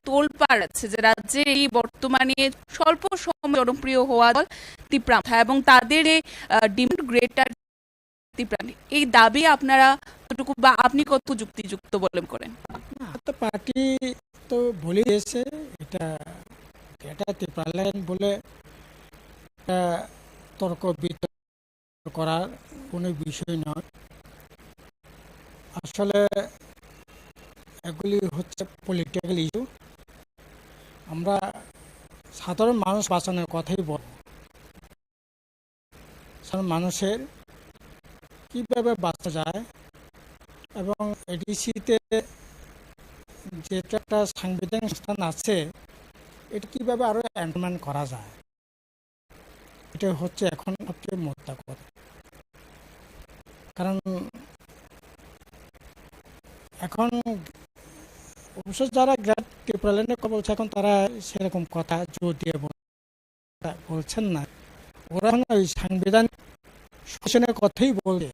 তোলপাড় আছে, যে রাজ্যে এই বর্তমানে স্বল্প সময় জনপ্রিয় হওয়া দল ত্রিপুরা, এবং তাদের ডিমান্ড গ্রেটার ত্রিপুরা, এই দাবি আপনারা কতটুকু বা আপনি কত যুক্তিযুক্ত বলে করেন? পার্টি তো বলে দিয়েছে এটা ত্রিপুরা বলে তর্ক বিতর্ক করার কোনো বিষয় নয়। আসলে এগুলি হচ্ছে পলিটিক্যাল ইস্যু। আমরা সাধারণ মানুষ বাঁচানোর কথাই বলব। সাধারণ মানুষের কীভাবে বাঁচা যায়, এবং এডিসিতে যেটা একটা সাংবিধানিক স্থান আছে, এটা কীভাবে আরও এনরোলমেন্ট করা যায়, এটা হচ্ছে এখন সবচেয়ে মোদ্দা কথা। কারণ এখন অবশ্য যারা গ্রেড ত্রিপুরাল্যান্ডের কথা বলছে, এখন তারা সেরকম কথা জোর দিয়ে বলছেন না। ওরা ওই সাংবিধানিক শাসনের কথাই বলছে,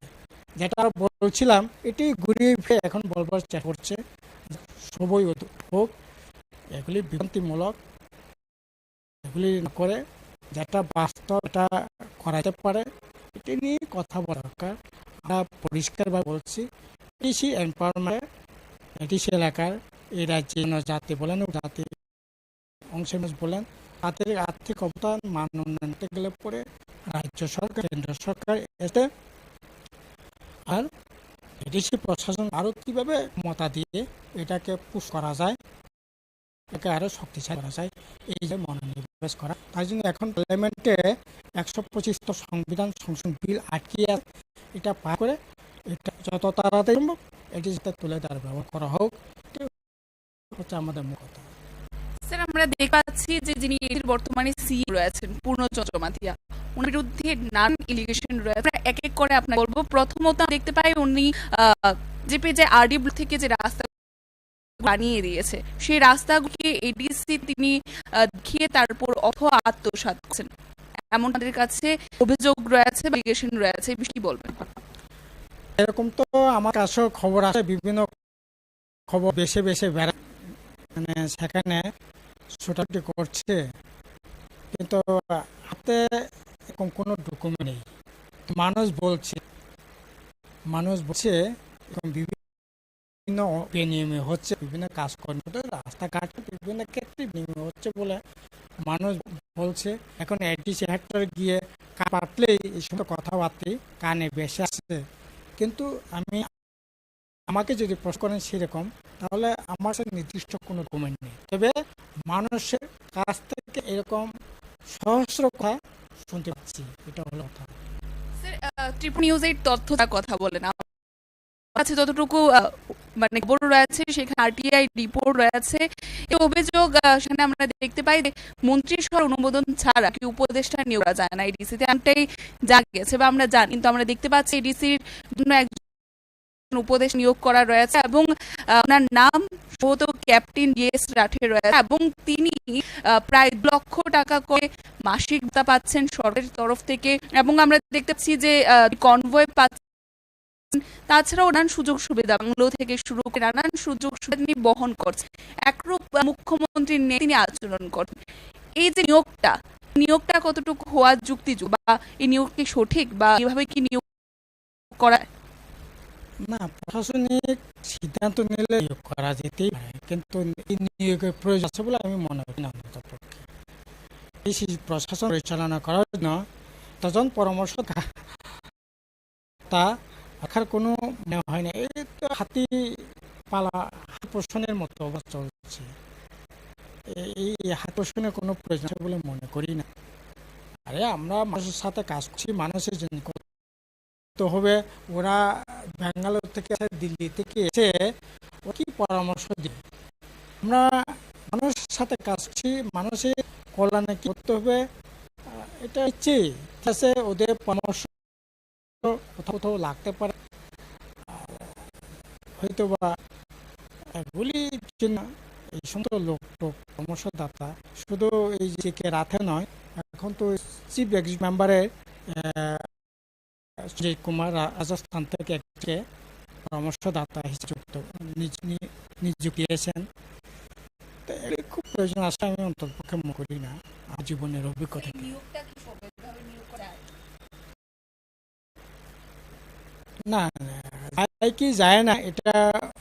যেটা বলছিলাম এটি ঘুরিয়ে ফিরে এখন বলবার চেষ্টা করছে। সবই হোক, এগুলি বিভ্রান্তিমূলক, এগুলি করে যেটা বাস্তব এটা করাতে পারে, এটি নিয়ে কথা বলা দরকার। আমরা পরিষ্কারভাবে বলছি, কৃষি এম্পাওয়ারমেন্ট এডিসি এলাকার এই রাজ্যে জাতি বলেন, জাতি অংশের বলেন, তাদের আর্থিক অবদান মান উন্নয়ন গেলে পরে রাজ্য সরকার, কেন্দ্র সরকার এতে, আর এডিসি প্রশাসন আরও কীভাবে ক্ষমতা দিয়ে এটাকে পুশ করা যায়, এটাকে আরও শক্তিশালী করা যায়, এই যে মনোনিবেশ করা। তাই জন্য এখন পার্লামেন্টে 125 সংবিধান সংশোধন বিল আটকিয়ে আছে, এটা পার করে এটা যত তাড়াতাড়ি সম্ভব এটি যাতে তুলে দেওয়ার ব্যবহার করা হোক, এটা হচ্ছে আমাদের মূল কথা। স্যার আমরা দেখতে পাচ্ছি যে যিনি এটির বর্তমানে সিইও রয়েছেন পূর্ণচন্দ্র মাথিয়া, ওনার বিরুদ্ধে নানান এলিগেশন রয়েছে। আমরা এক এক করে আপনাকে বলবো। প্রথমত দেখতে পাই উনি যে আরডি ব্লক থেকে যে রাস্তা বানিয়ে দিয়েছে, সেই রাস্তাগুলিকে এডিসি তিনি দেখিয়ে তারপর আত্মসাৎ করছেন, এমন তাদের কাছে অভিযোগ রয়েছে, এলিগেশন রয়েছে। কি বলবেন? এরকম তো আমার কাছেও খবর আসে, বিভিন্ন খবর বেশি বেশি বেড়ায়, মানে সেখানে ছোটাছুটি করছে, কিন্তু হাতে এরকম কোনো ডকুমেন্ট নেই। মানুষ বলছে এরকম বিভিন্ন নিয়মে হচ্ছে, বিভিন্ন কাজকর্ম রাস্তাঘাটে বিভিন্ন ক্ষেত্রে নিয়মে হচ্ছে বলে মানুষ বলছে। এখন এডিসি হেক্টর গিয়ে কাটলেই এই সমস্ত কথাবার্তা কানে বেশি আসছে। কিন্তু আমাকে যদি প্রশ্ন করেন সেরকম, তাহলে আমার সাথে নির্দিষ্ট কোনো ডকুমেন্ট নেই। তবে মানুষের কাছ থেকে এরকম সহস্র কথা শুনতে পাচ্ছি, এটা হলো কথা। স্যার ত্রিপুরা নিউজের তথ্য কথা বলেন আছে যতটুকু মানে খবর রয়েছে, সেখানে আরটিআই রিপোর্ট রয়েছে। এই অভিযোগ সেখানে আমরা দেখতে পাই যে মন্ত্রিসভার অনুমোদন ছাড়া কি উপদেষ্টা নিয়োগ করা যায় না এডিসিতে, এমনটাই জানা গেছে বা আমরা জানি। কিন্তু আমরা দেখতে পাচ্ছি এডিসির জন্য একজন উপদেশ নিয়োগ করা রয়েছে এবং ওনার নাম সম্ভবত ক্যাপ্টেন ডিএস রাঠে রয়েছে, এবং তিনি প্রায় 2 লক্ষ টাকা করে মাসিক ভাতা পাচ্ছেন সরকারের তরফ থেকে। এবং আমরা দেখতে পাচ্ছি যে কনভয় পাচ্ছেন, তাছাড়াও নানান সুযোগ সুবিধা বাংলো থেকে শুরু করে নানান সুযোগ সুবিধা তিনি বহন করছেন। একরূপ মুখ্যমন্ত্রীর নিয়ে তিনি আচরণ করেন। এই যে নিয়োগটা কতটুকু হওয়া যুক্তিযুক্ত, বা এই নিয়োগ কি সঠিক, বা এভাবে কি নিয়োগ করা? না, প্রশাসনিক সিদ্ধান্ত নিলে নিয়োগ করা যেতেই পারে, কিন্তু এই নিয়োগের প্রয়োজন আছে বলে আমি মনে করি না। এই প্রশাসন পরিচালনা করার জন্য তখন পরামর্শ তা রাখার কোনো হয় না। এই তো হাতি পালা পোষণের মতো অবস্থা চলছে। এই হাত পোষণের কোনো প্রয়োজন বলে মনে করি না। আরে আমরা মানুষের সাথে কাজ করছি, মানুষের জন্য তো হবে। ওরা ব্যাঙ্গালোর থেকে দিল্লি থেকে এসে ও কি পরামর্শ দিবে? আমরা মানুষের সাথে কাজ করছি, মানুষের কল্যাণে কি করতে হবে এটা ইচ্ছে আছে। ওদের পরামর্শ কোথাও লাগতে পারে, হয়তো বা এগুলির জন্য এই সমস্ত লোক পরামর্শদাতা শুধু এই যে কে রাতে নয়, এখন তো চিফ এক্সিকিউটিভ মেম্বারের সুজয় কুমার রাজস্থান থেকে একটি পরামর্শদাতা হিসেবে নিযুক্ত দিয়েছেন। তো এর খুব প্রয়োজন আছে, আমি অন্ততপক্ষে মনে করি না আমার জীবনের অভিজ্ঞতা। না, যায় কি যায় না এটা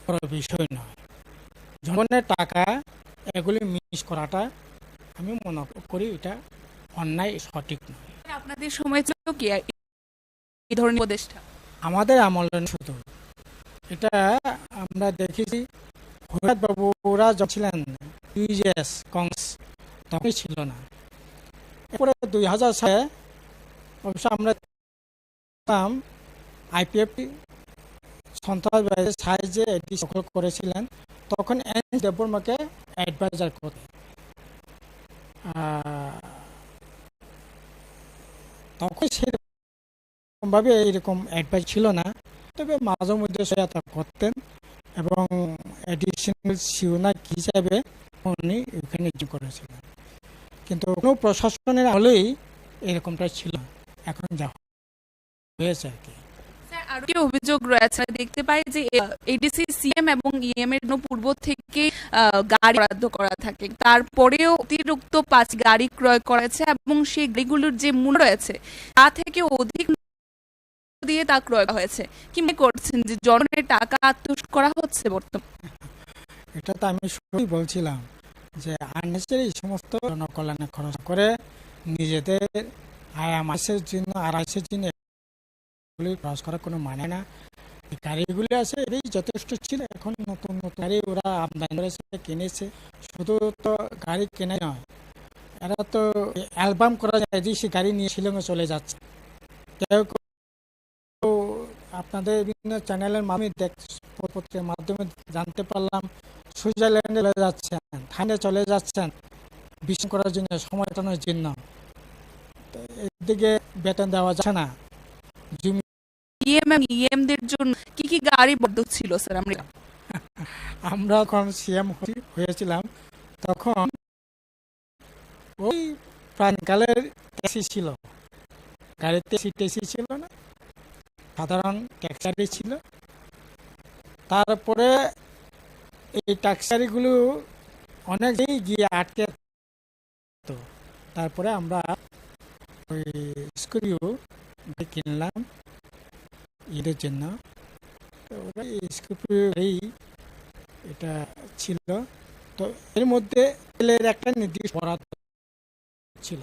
বড় বিষয় নয়। জনগণের টাকা এগুলি মিস করাটা আমি মনে করি এটা অন্যায়, সঠিক নয়। আপনাদের সময় ছিল কি এই ধরনের উপদেষ্টা? আমাদের আমলে শুধু এটা আমরা দেখেছি, হরিয়াত বাবুরা যখন ছিলেন ইউজিএস কংগ্রেস তখনই ছিল না। এরপরে 2000 সালে অবশ্য আমরা আইপিএফ সন্ত্রাসবাদের সাহায্যে এটি সফল করেছিলেন, তখন এন দেববর্মাকে অ্যাডভাইজার করে। তখন সেরকমভাবে এইরকম অ্যাডভাইস ছিল না, তবে মাঝে মধ্যে সহায়তা করতেন এবং অ্যাডিশনাল সিওনা হিসাবে উনি ওখানে নিয়োগ করেছিলেন। কিন্তু কোনো প্রশাসনের আমলেই এরকমটা ছিল, এখন যা হয়েছে আর কি। আরো কি অভিযোগ রয়েছে? দেখতে পাই যে এডিসি সিএম এবং ইএম এর পূর্ব থেকে গাড়ি বরাদ্দ করা থাকে, তারপরেও অতিরিক্ত 5 গাড়ি ক্রয় করেছে এবং সেই গাড়িগুলোর যে মূল্য রয়েছে তা থেকে অধিক দিয়ে তা ক্রয় করা হয়েছে। কি মনে করছেন যে জনগণের টাকা আত্মসাৎ করা হচ্ছে বর্তমানে? এটা তো আমি শুরুই বলছিলাম যে আননেসেসারি এই সমস্ত জনকল্যাণে খরচ করে নিজেদের মাসের জন্য আড়াইশের জন্য খরচ করার কোনো মানে না। গাড়িগুলি আছে এটাই যথেষ্ট ছিল। এখন নতুন নতুন গাড়ি ওরা আমদানি করেছে, কিনেছে। শুধু তো গাড়ি কেনা নয়, এরা তো অ্যালবাম করা যায়, সে গাড়ি নিয়ে শিলংয়ে চলে যাচ্ছে। কেউ আপনাদের বিভিন্ন চ্যানেলের মাধ্যমে জানতে পারলাম সুইজারল্যান্ডে চলে যাচ্ছেন, থাইল্যান্ডে চলে যাচ্ছেন বিশেষ করার জন্য, সময় কাটানোর জন্য। তো এদিকে বেতন দেওয়া যাচ্ছে না। জমি ইএমদের জন্য কি কি গাড়ি বন্ধ ছিল স্যার? আমরা যখন সিএম হয়েছিলাম তখন ওই প্রাণকালের ট্যাক্সি ছিল, গাড়িতে ট্যাক্সি ছিল না, সাধারণ ট্যাক্সি ছিল। তারপরে এই ট্যাক্সারিগুলো অনেক গিয়ে আটকে, তো তারপরে আমরা ওই স্কুরিও কিনলাম ঈদের জন্য। তো ওরা স্কুরিও এটা ছিল। তো এর মধ্যে তেলের একটা নির্দিষ্ট বরাদ্দ ছিল।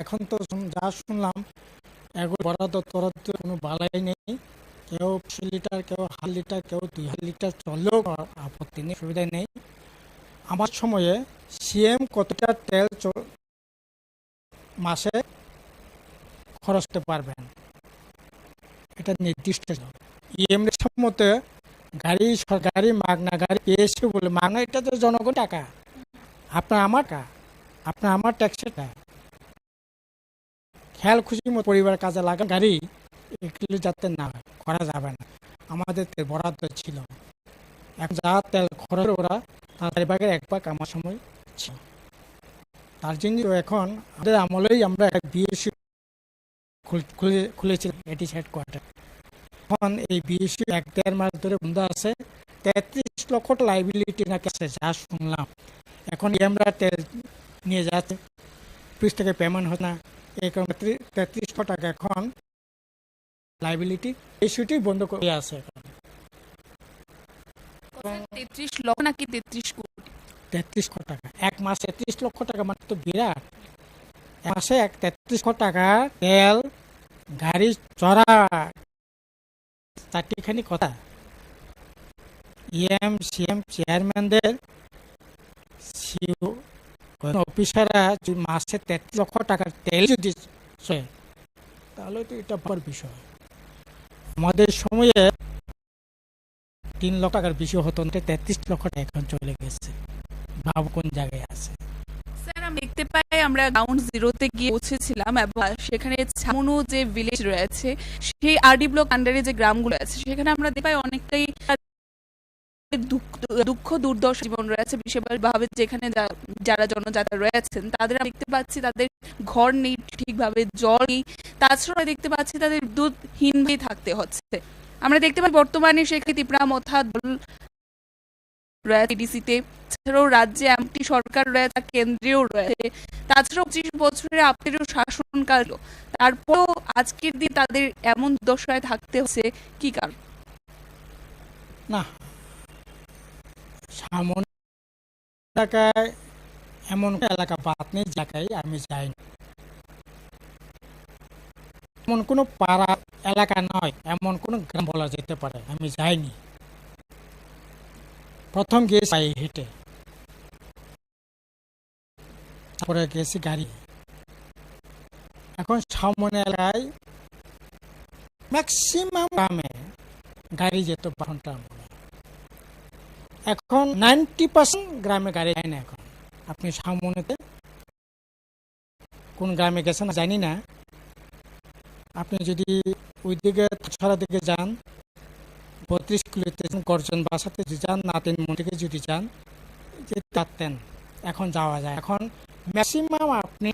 এখন তো যা শুনলাম এখন বরাদ্দ টরাদ্দ কোনো বালাই নেই। কেউ 5 লিটার, কেউ 1/2 লিটার, কেউ 2 লিটার চললেও আপত্তি নেই, সুবিধা নেই। আমার সময়ে সিএম কতটা তেল মাসে খরচ করতে পারবেন এটা নির্দিষ্ট ছিল। ইএম এর মতে গাড়ি মাগনা গাড়ি পেয়েছে বলে, মাগনা এটা তো জনগণ টাকা, আপনার আমার ট্যাক্সের খেয়াল খুশি মতো পরিবার কাজে লাগান, গাড়ি এগুলো যাতে না করা যাবে না। আমাদের বরাদ্দ ছিল। এখন যা তেল খরচ ওরা তার ভাগের 1 ভাগ আমার সময় ছিল। তার জন্য এখন আমাদের আমলেই আমরা বিএসসি খুলেছিলাম এটি হেডকোয়ার্টার। এখন এই বিএসসি 1-1.5 মাস ধরে বন্ধ আছে। 33 লক্ষ লাইবিলিটি নাকি আছে যা শুনলাম। এখন আমরা তেল নিয়ে যাচ্ছে, পুলিশ থেকে পেমেন্ট হয় না, এই কারণে 33 লক্ষ টাকা এখন লাইবিলিটি ইস্যুটি বন্ধ করে আছে। এখন 33 লক্ষ নাকি 33 কোটি? 33 লক্ষ টাকা এক মাসে। 33 লক্ষ টাকা মানে তো বিরাট। এক মাসে 33 লক্ষ টাকা তেল গাড়ি চড়া, চারটিখানি কথা। ইএম সিএম চেয়ারম্যানদের অফিসাররা মাসে 33 লক্ষ টাকার তেল যদি তাহলে তো এটা বড় বিষয়। আমাদের সময়ে 3 লক্ষ টাকার বেশি হতো না, 33 লক্ষ টাকা এখন চলে গেছে। ভাব কোন জায়গায় আছে। স্যার আমি দেখতে পাই আমরা গ্রাউন্ড জিরোতে গিয়ে পৌঁছেছিলাম এবং সেখানে ছামনু যে ভিলেজ রয়েছে, সেই আরডি ব্লক আন্ডারে যে গ্রামগুলো আছে সেখানে আমরা দেখতে পাই অনেকটাই দুঃখ দুর্দশা জীবন রয়েছে। বিশেষভাবে যেখানে যারা জনজাতি রয়েছেন তাদের দেখতে পাচ্ছি তাদের ঘর নেই, ঠিকভাবে জল নেই, তাছাড়া দেখতে পাচ্ছি তাদের বিদ্যুৎহীন হয়ে থাকতে হচ্ছে। আমরা দেখতে পাই বর্তমানে সেখানে ত্রিপুরা মথা দল রয়েছে ডিসিতে, এছাড়াও রাজ্যে এমপি সরকার রয়েছে, কেন্দ্রেও রয়েছে, তাছাড়াও 25 বছরের আপনারও শাসনকাল, তারপরেও আজকের দিন তাদের এমন দশায় থাকতে হচ্ছে কি কারণ? না, সামনে এলাকায় এমন এলাকা বাদ নেই জায়গায় আমি যাইনি। এমন কোনো পাড়া এলাকা নয়, এমন কোনো গ্রাম বলা যেতে পারে আমি যাইনি। প্রথম গেছি হেঁটে, তারপরে গেছি গাড়ি। এখন সামনে এলাকায় ম্যাক্সিমাম গ্রামে গাড়ি যেত বাহনটা। এখন 90% গ্রামে গাড়ি যায় না। এখন আপনি সামনেতে কোন গ্রামে গেছেন জানি না, আপনি যদি ওইদিকে ছড়া দিকে যান, 32 কিলোতে গর্জন বাসাতে যদি যান, নাতিন মন্দিরে যদি যান, যেতে পারতেন, এখন যাওয়া যায়। এখন ম্যাক্সিমাম আপনি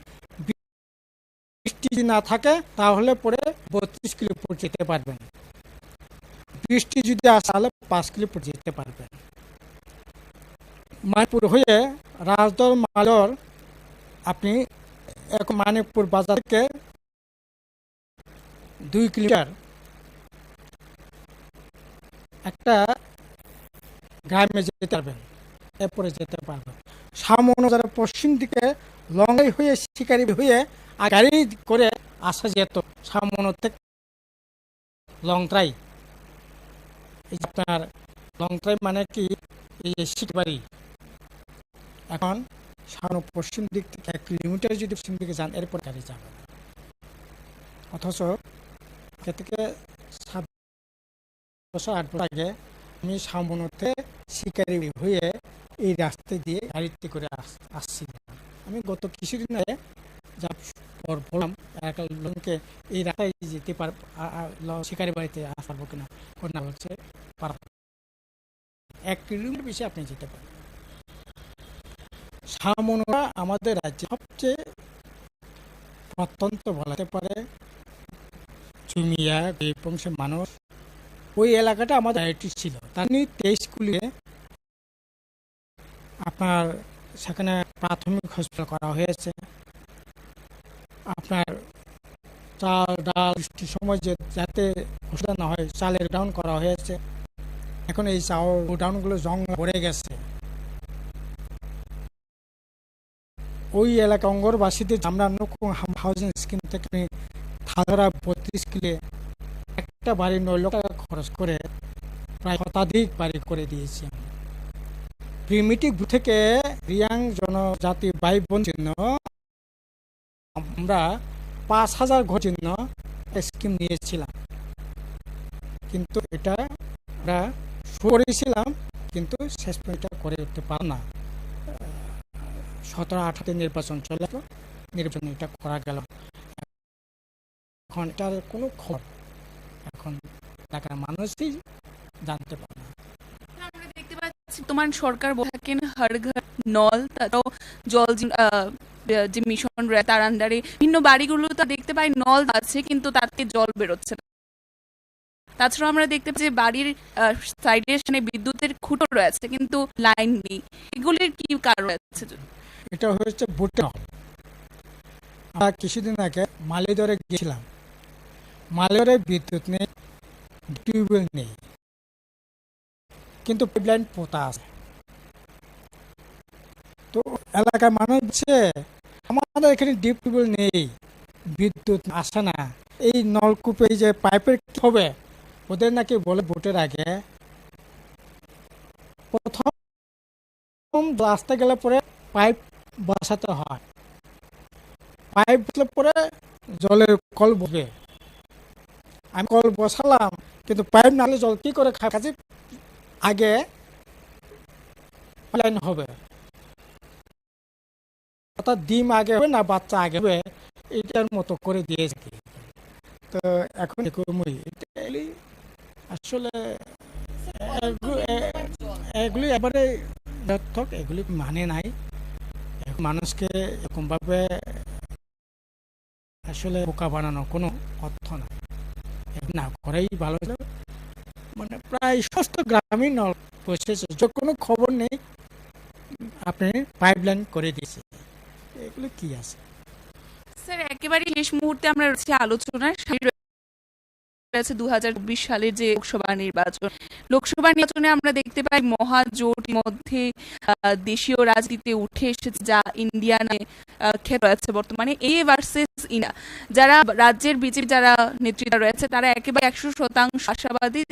বৃষ্টি যদি না থাকে তাহলে পরে 32 কিলো যেতে পারবেন। বৃষ্টি যদি আসে তাহলে 5 কিলো যেতে পারবেন। মানিকপুর হয়ে রাজদর মালর আপনি এক মানিকপুর বাজার থেকে 2 কিলোমিটার একটা গ্রামে যেতে পারবেন, এরপরে যেতে পারবেন। সামনে যারা পশ্চিম দিকে লঙ্গাই হয়ে শিকারি হয়ে আর গাড়ি করে আসা যেত সামনে থেকে লংট্রাই। আপনার লংট্রাই মানে কি এই শিখবাড়ি। এখন সামনে পশ্চিম দিক থেকে 1 কিলোমিটার যদি পশ্চিম দিকে যান এরপর গাড়ি যাবে। অথচ থেকে 7 বছর 8 বছর আগে আমি সামনেতে শিকারি হয়ে এই রাস্তা দিয়ে গাড়িতে করে আসছি। আমি গত কিছুদিন আগে যা বললাম একটা লোককে এই রাস্তায় যেতে শিকারি বাড়িতে আসবো কিনা, না হচ্ছে 1 কিলোমিটার বেশি আপনি যেতে পারেন। সামনা আমাদের রাজ্যে সবচেয়ে প্রত্যন্ত বলাতে পারে চুমিয়া বংশের মানুষ, ওই এলাকাটা আমাদের আইটি ছিল। তার 23 স্কুলে আপনার সেখানে প্রাথমিক হসপিটাল করা হয়েছে। আপনার চাল ডাল বৃষ্টির সময় যাতে অসুবিধা না হয় চালের ডাউন করা হয়েছে। এখন এই ডাউনগুলো জঙ্গল ভরে গেছে। ওই এলাকা অঙ্গরবাসীদের আমরা হাউজিং স্কিম থেকে থাদরা 32 কিলে একটা বাড়ি 9 লক্ষ টাকা খরচ করে প্রায় শতাধিক বাড়ি করে দিয়েছি। প্রিমিটিভ থেকে রিয়াং জনজাতি ভাই বোন জন্য আমরা 5000 ঘর জন্য স্কিম নিয়েছিলাম, কিন্তু এটা আমরা শুরু করেছিলাম কিন্তু শেষ পর্যন্ত করে উঠতে পারলাম না। 17-18 নির্বাচন চলে গেল, নির্বাচনে এটা করা গেল। এখন এটার কোনো খবর এখন এলাকার মানুষই জানতে পারে না। আমরা দেখতে পাচ্ছি বর্তমান সরকার থাকেন হর ঘর নল, তাও জল যে মিশন রয়েছে তার আন্ডারে বিভিন্ন বাড়িগুলো তো দেখতে পাই নল আছে কিন্তু তাতে জল বেরোচ্ছে না। তাছাড়া আমরা দেখতে পাচ্ছি যে বাড়ির সাইডে সামনে বিদ্যুতের খুঁটো রয়েছে কিন্তু লাইন নেই। এগুলির কি কারণ আছে? এটা হচ্ছে ভোটে। আমরা কিছুদিন আগে মালিদরে গেছিলাম, মালিদরে বিদ্যুৎ নেই, টিউবওয়েল নেই, কিন্তু পাইপলাইন পোতা আছে। তো এলাকার মানুষ বলছে আমাদের এখানে ডিপ টিউবওয়েল নেই, বিদ্যুৎ আসে না, এই নলকূপে যে পাইপের কি হবে? ওদের নাকি বলে ভোটের আগে প্রথম রাস্তা গেলে পরে পাইপ বসাতে হয়, পাইপ বসলে পরে জলের কল বসবে। আমি কল বসালাম কিন্তু পাইপ না হলে জল কি করে খায়? কাজে আগে লাইন হবে, অর্থাৎ ডিম আগে হবে না বাচ্চা আগে হবে, এটার মতো করে দিয়েছে। তো এখন আসলে এগুলি এবারে এগুলি মানে নাই। মানুষকে এরকমভাবে আসলে বোকা বানানো কোনো অর্থ না, না করেই ভালো ছিল। মানে প্রায় সমস্ত গ্রামীণ নল বসেছে, যে কোনো খবর নেই আপনি পাইপলাইন করে দিয়েছে, এগুলো কি আছে? স্যার একেবারে শেষ মুহূর্তে আমরা রয়েছে আলোচনার রয়েছে 2024 সালের যে লোকসভা নির্বাচনে আমরা দেখতে পাই মহাজোট মধ্যে দেশীয় রাজনীতিতে উঠে এসেছে, যা ইন্ডিয়ানে ক্ষেত্র রয়েছে বর্তমানে এ ভার্সেস ইন্ডিয়া। যারা রাজ্যের বিজেপি যারা নেতৃত্ব রয়েছে তারা একেবারে 100% আশাবাদী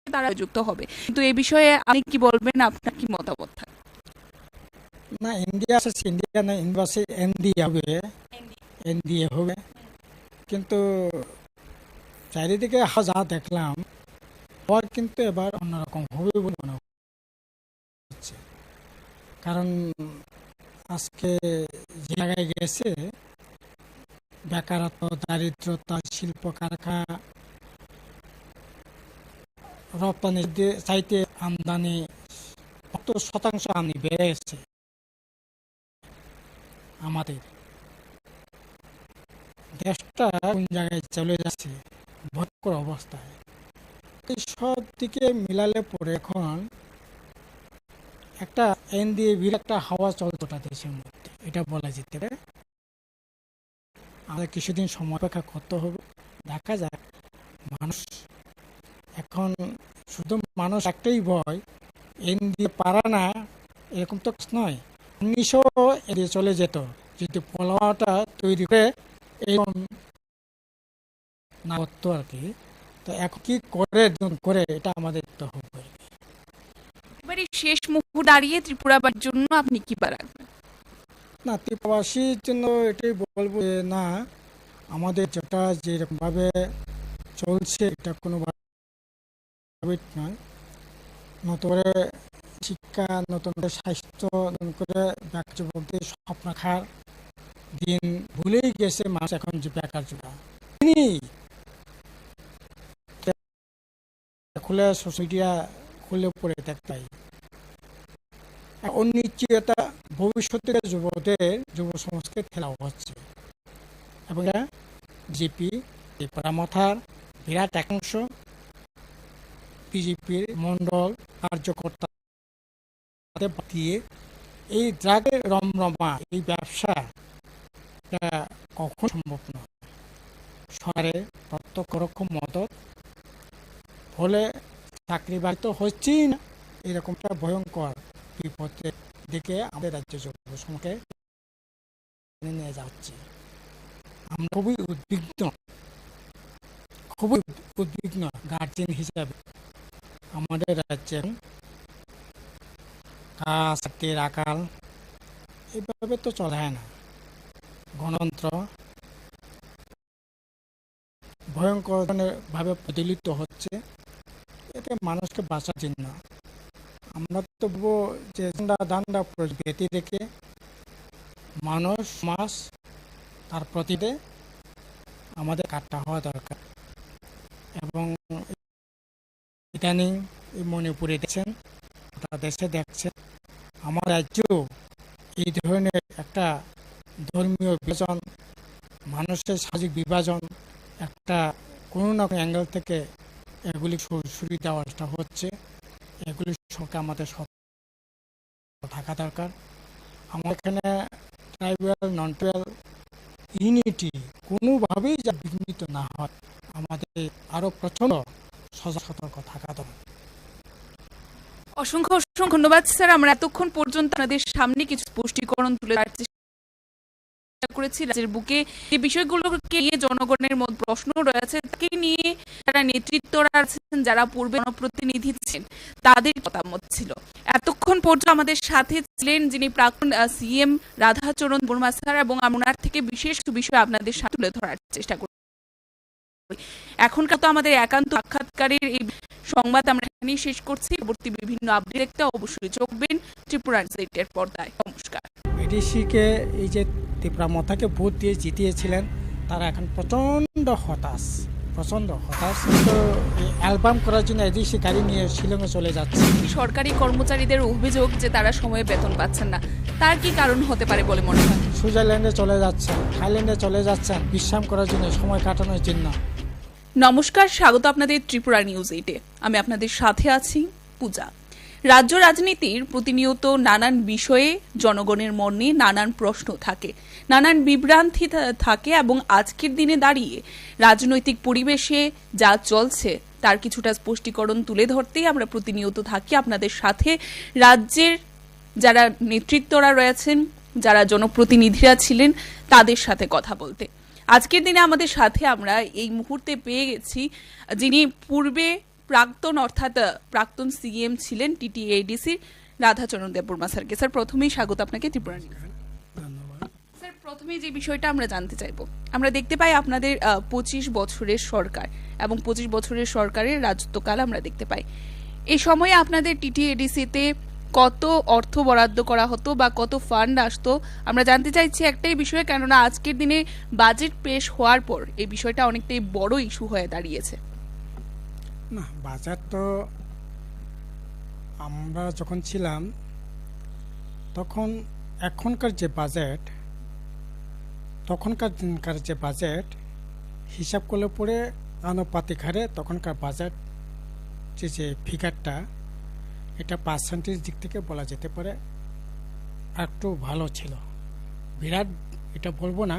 তারা যুক্ত হবে, কিন্তু এই বিষয়ে আপনি কি বলবেন? আপনার কি মতামত থাকে? না, ইন্ডিয়া না, এনডিএ হবে, কিন্তু চারিদিকে যা দেখলাম কিন্তু এবার অন্যরকম হবে বলে মনে হচ্ছে। কারণ আজকে যে জায়গায় গেছে বেকারত্ব, দারিদ্রতা, শিল্প কারখানা, রপ্তানি চাইতে আমদানি 70% আমদানি বেড়েছে আমাদের। দেশটা কোন জায়গায় চলে যাচ্ছে ভয়ঙ্কর অবস্থায়। এই সব দিকে মিলালে পরে এখন একটা এনডিএভির একটা হাওয়া চলতোটা দেশের মধ্যে, এটা বলা যেতে পারে। আমাদের কিছুদিন সময় অপেক্ষা করতে হবে, দেখা যাক। মানুষ এখন শুধু মানুষ একটাই ভয়, এনডিএ পারা না এরকম তো নয়। 1900 এড়িয়ে চলে যেত যদি পোলাওয়াটা তৈরি করে এরকম না করতো আর কি। তো এখন কি করে এটা আমাদের তো হবে। এবারে শেষ মুহূর্তে দাঁড়িয়ে ত্রিপুরাবাসীর জন্য আপনি কি রাখবেন? না, ত্রিপুরাবাসীর জন্য এটাই বলবো যে না, আমাদের যেটা যেরকমভাবে চলছে এটা কোনোভাবে নয়, নতুন করে শিক্ষা, নতুন করে স্বাস্থ্য, নতুন করে যুবকদের স্বপ্ন রাখার দিন ভুলেই গেছে মানুষ এখন যে বেকার যুবা। তিনি খুলে সোশ্যাল মিডিয়া খুলে পড়ে দেখতে পাই অনিশ্চয়তা ভবিষ্যতের যুবকদের যুব সমাজকে ঠেলা হচ্ছে এবং জিপি ত্রিপুরা মাথার বিরাট একাংশ বিজেপির মন্ডল কার্যকর্তা দিয়ে এই ড্রাগের রমরমা এই ব্যবসা কখন সম্ভব নয়। সরকারের প্রত্যক্ষ রকম মদত ফলে চাকরি বাড়ি তো হচ্ছেই না, এরকমটা ভয়ঙ্কর বিপদের দিকে আমাদের রাজ্য যুব সমাজকে নিয়ে যাচ্ছে। আমরা খুবই উদ্বিগ্ন গার্জেন হিসাবে। আমাদের রাজ্যে কাস্টের আকাল এইভাবে তো চলে না, গণতন্ত্র ভয়ঙ্কর ভাবে প্রচলিত হচ্ছে, এতে মানুষকে বাঁচার জন্য আমরা তো যে দান্ডা ব্যতি রেখে মানুষ সমাজ তার প্রতিতে আমাদের কাটটা হওয়া দরকার। এবং ইদানিং এই মণিপুরে দেখছেন, দেশে দেখছেন, আমার রাজ্য এই ধরনের একটা ধর্মীয় বিভাজন, মানুষের সামাজিক বিভাজন একটা কোনো না কোনো অ্যাঙ্গেল থেকে এগুলি সরিয়ে দেওয়াটা হচ্ছে। এগুলি সরকার আমাদের থাকা দরকার। আমার এখানে ট্রাইবাল নন ট্রাইবাল ইউনিটি কোনোভাবেই যা বিঘ্নিত না হয়, আমাদের আরও প্রচণ্ড সতর্ক থাকা দরকার। অসংখ্য অসংখ্য ধন্যবাদ স্যার। আমরা এতক্ষণ পর্যন্ত আপনাদের সামনে কিছু স্পষ্টীকরণ তুলে ধরার চেষ্টা করেছি। রাজ্যের বুকে যে বিষয়গুলোকে নিয়ে জনগণের মধ্যে প্রশ্ন রয়েছে তাকে নিয়ে যারা নেতৃত্বরা আছেন, যারা পূর্বে জনপ্রতিনিধি ছিলেন, তাদের মতামত ছিল। এতক্ষণ পর্যন্ত আমাদের সাথে ছিলেন যিনি প্রাক্তন সিএম রাধাচরণ বর্মা স্যার, এবং ওনার থেকে বিশেষ বিষয় আপনাদের সাথে তুলে ধরার চেষ্টা করি। এখনকার তো আমাদের একান্ত সাক্ষাৎকারের এই সংবাদ আমরা এখানেই শেষ করছি। পরবর্তী বিভিন্ন আপডেট দেখতে অবশ্যই চোখবেন ত্রিপুরা নিউজের পর্দায়। নমস্কার। এডিসিকে এই যে ত্রিপুরা মাথাকে ভোট দিয়ে জিতিয়েছিলেন, তারা এখন প্রচণ্ড হতাশ। তো অ্যালবাম করার জন্য এডিসি গাড়ি নিয়ে শিলংয়ে চলে যাচ্ছে। সরকারি কর্মচারীদের অভিযোগ যে তারা সময়ে বেতন পাচ্ছেন না, তার কি কারণ হতে পারে বলে মনে হয়? সুইজারল্যান্ডে চলে যাচ্ছেন, থাইল্যান্ডে চলে যাচ্ছেন বিশ্রাম করার জন্য, সময় কাটানোর জন্য। নমস্কার, স্বাগত আপনাদের ত্রিপুরা নিউজ 8-এ। আমি আপনাদের সাথে আছি পূজা। রাজ্য রাজনীতির প্রতিনিয়ত নানান বিষয়ে জনগণের মনে নানান প্রশ্ন থাকে, নানান বিভ্রান্তি থাকে, এবং আজকের দিনে দাঁড়িয়ে রাজনৈতিক পরিবেশে যা চলছে তার কিছুটা স্পষ্টীকরণ তুলে ধরতেই আমরা প্রতিনিয়ত থাকি আপনাদের সাথে। রাজ্যের যারা নেতৃত্বরা রয়েছেন, যারা জনপ্রতিনিধিরা ছিলেন, তাদের সাথে কথা বলতে আজকের দিনে আমাদের সাথে আমরা এই মুহূর্তে পেয়ে গেছি যিনি পূর্বে প্রাক্তন সিএম ছিলেন টিটিএডিসি রাধাচরণ দেববর্মা স্যারকে। স্যার, প্রথমেই স্বাগত আপনাকে ত্রিপুরা নিউজে। স্যার, প্রথমে যে বিষয়টা আমরা জানতে চাইবো, আমরা দেখতে পাই আপনাদের 25 বছরের সরকার এবং 25 বছরের সরকারের রাজত্বকাল আমরা দেখতে পাই। এই সময়ে আপনাদের টিটিএডিসিতে কত অর্থ বরাদ্দ করা হতো বা কত ফান্ড আসতো আমরা জানতে চাইছি একটাই বিষয়, কেননা আজকের দিনে বাজেট পেশ হওয়ার পর এই বিষয়টা অনেকটাই বড় ইস্যু হয়ে দাঁড়িয়েছে। না, বাজার তো আমরা যখন ছিলাম তখন এখনকার যে বাজেট, তখনকার দিনকার যে বাজেট হিসাব করলে পরে আনুপাতিক হারে তখনকার বাজেট যে ফিগারটা, এটা পার্সেন্টেজ দিক থেকে বলা যেতে পারে একটু ভালো ছিল। বিরাট এটা বলবো না,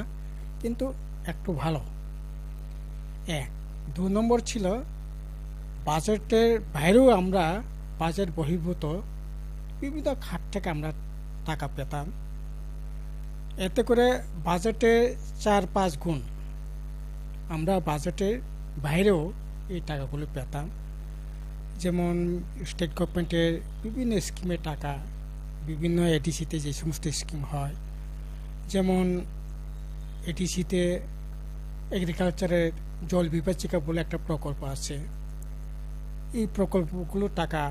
কিন্তু একটু ভালো। 2 নম্বর ছিল বাজেটের বাইরেও আমরা বাজেট বহির্ভূত বিভিন্ন খাত থেকে আমরা টাকা পেতাম। এতে করে বাজেটে 4-5 গুণ আমরা বাজেটের বাইরেও এই টাকাগুলো পেতাম। যেমন স্টেট গভর্নমেন্টের বিভিন্ন স্কিমের টাকা, বিভিন্ন এডিসিতে যে সমস্ত স্কিম হয়, যেমন এডিসিতে এগ্রিকালচারের জল বিভাজিকা বলে একটা প্রকল্প আছে, এই প্রকল্পগুলো টাকা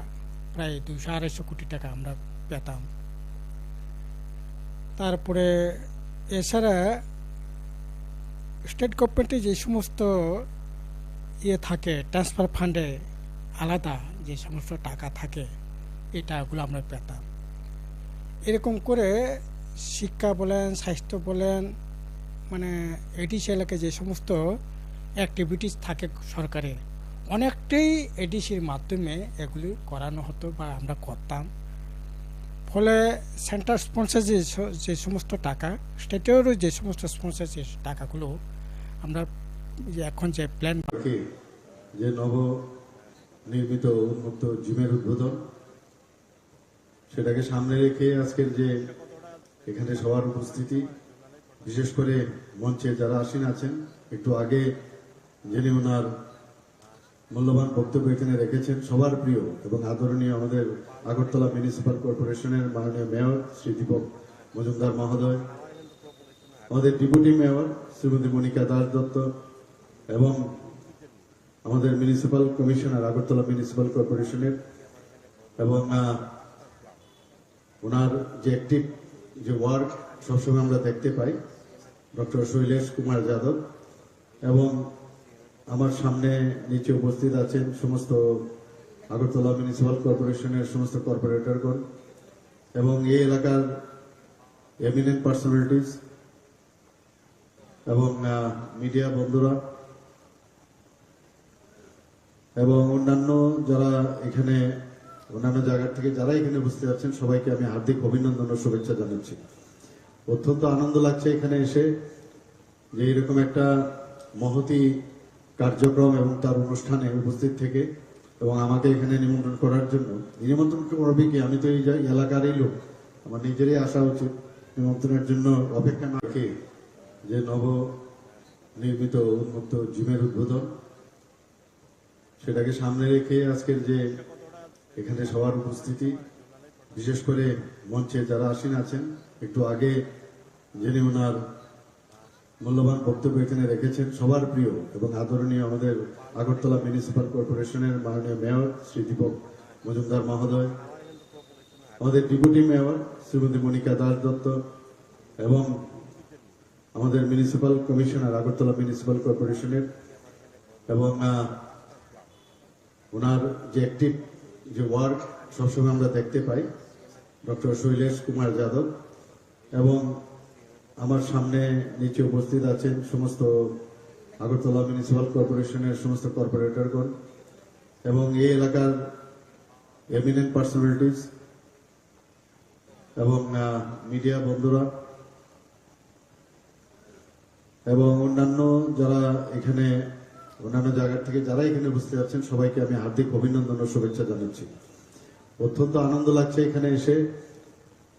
প্রায় 200-250 কোটি টাকা আমরা পেতাম। তারপরে এছাড়া স্টেট গভর্নমেন্টে যে সমস্ত থাকে ট্রান্সফার ফান্ডে আলাদা যে সমস্ত টাকা থাকে এই টাকাগুলো আমরা পেতাম। এরকম করে শিক্ষা বলেন, স্বাস্থ্য বলেন, মানে এডিসি এলাকায় যে সমস্ত অ্যাক্টিভিটিস থাকে সরকারের, অনেকটাই এডিসির মাধ্যমে এগুলি করানো হতো বা আমরা করতাম। ফলে সেন্ট্রাল স্পন্সর যে সমস্ত টাকা, স্টেটেরও যে সমস্ত স্পন্সর যে টাকাগুলো আমরা এখন যে প্ল্যান যে নব নির্মিত উন্মুক্ত জিমের উদ্বোধন, সেটাকে সামনে রেখে আজকের যে এখানে সবার উপস্থিতি, বিশেষ করে মঞ্চে যারা আসীন আছেন, একটু আগে যিনি ওনার মূল্যবান বক্তব্য এখানে রেখেছেন, সবার প্রিয় এবং আদরণীয় আমাদের আগরতলা মিউনিসিপাল কর্পোরেশনের মাননীয় মেয়র শ্রী দীপক মজুমদার মহোদয়, আমাদের ডেপুটি মেয়র শ্রীমতী মনিকা দাস দত্ত এবং আমাদের মিউনিসিপাল কমিশনার আগরতলা মিউনিসিপাল কর্পোরেশনের, এবং ওনার যে অ্যাক্টিভ যে ওয়ার্ক সবসময় আমরা দেখতে পাই, ডক্টর শৈলেশ কুমার যাদব, এবং আমার সামনে নিচে উপস্থিত আছেন সমস্ত আগরতলা মিউনিসিপাল কর্পোরেশনের সমস্ত কর্পোরেটরগণ এবং এই এলাকার এমিনেন্ট পার্সোনালিটিস এবং মিডিয়া বন্ধুরা এবং অন্যান্য যারা এখানে অন্যান্য জায়গা থেকে যারা এখানে উপস্থিত আছেন, সবাইকে আমি হার্দিক অভিনন্দন ও শুভেচ্ছা জানাচ্ছি। অত্যন্ত আনন্দ লাগছে এখানে এসে যে এরকম একটা মহতি কার্যক্রম এবং তার অনুষ্ঠানে উপস্থিত থেকে, এবং আমাকে এখানে নিমন্ত্রণ করার জন্য। নিমন্ত্রণ করবে কি, আমি তো এই এলাকারই লোক, আমার নিজেরই আসা উচিত। নিমন্ত্রণের জন্য অপেক্ষা না রেখে যে নব নির্মিত উন্মুক্ত জিমের উদ্বোধন, সেটাকে সামনে রেখে আজকের যে এখানে সবার উপস্থিতি, বিশেষ করে মঞ্চে যারা আসীন আছেন, একটু আগে যিনি ওনার মূল্যবান বক্তব্য এখানে রেখেছেন, সবার প্রিয় এবং আদরণীয় আমাদের আগরতলা মিউনিসিপাল কর্পোরেশনের মাননীয় মেয়র শ্রী দীপক মজুমদার মহোদয়, আমাদের ডেপুটি মেয়র শ্রীমতী মনিকা দাস দত্ত এবং আমাদের মিউনিসিপাল কমিশনার আগরতলা মিউনিসিপাল কর্পোরেশনের, এবং ওনার যে অ্যাক্টিভ যে ওয়ার্ক সবসময় আমরা দেখতে পাই, ডক্টর শৈলেশ কুমার যাদব, এবং আমার সামনে নিচে উপস্থিত আছেন সমস্ত আগরতলা মিউনিসিপাল কর্পোরেশনের সমস্ত কর্পোরেটরগণ এবং এই এলাকার এমিনেন্ট পার্সোনালিটিস এবং মিডিয়া বন্ধুরা এবং অন্যান্য যারা এখানে অন্যান্য জায়গা থেকে যারা এখানে উপস্থিত আছেন, সবাইকে আমি হার্দিক অভিনন্দন ও শুভেচ্ছা জানাচ্ছি। অত্যন্ত আনন্দ লাগছে এখানে এসে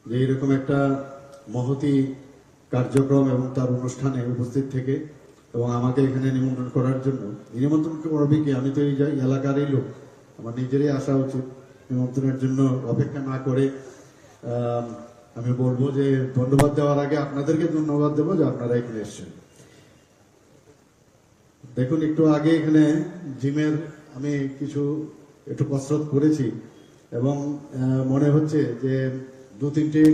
যে এরকম একটা মহতি কার্যক্রম এবং তার অনুষ্ঠানে উপস্থিত থেকে, এবং আমাকে এখানে নিমন্ত্রণ করার জন্য। নিমন্ত্রণ করবে কি, আমি তো এই এলাকারই লোক, আমার নিজেরই আসা উচিত। নিমন্ত্রণের জন্য অপেক্ষা না করে আমি বলবো যে ধন্যবাদ দেওয়ার আগে আপনাদেরকে ধন্যবাদ দেবো যে আপনারা এখানে এসেছেন। দেখুন, একটু আগে এখানে জিমের আমি একটু কসরত করেছি এবং মনে হচ্ছে যে 2-3টি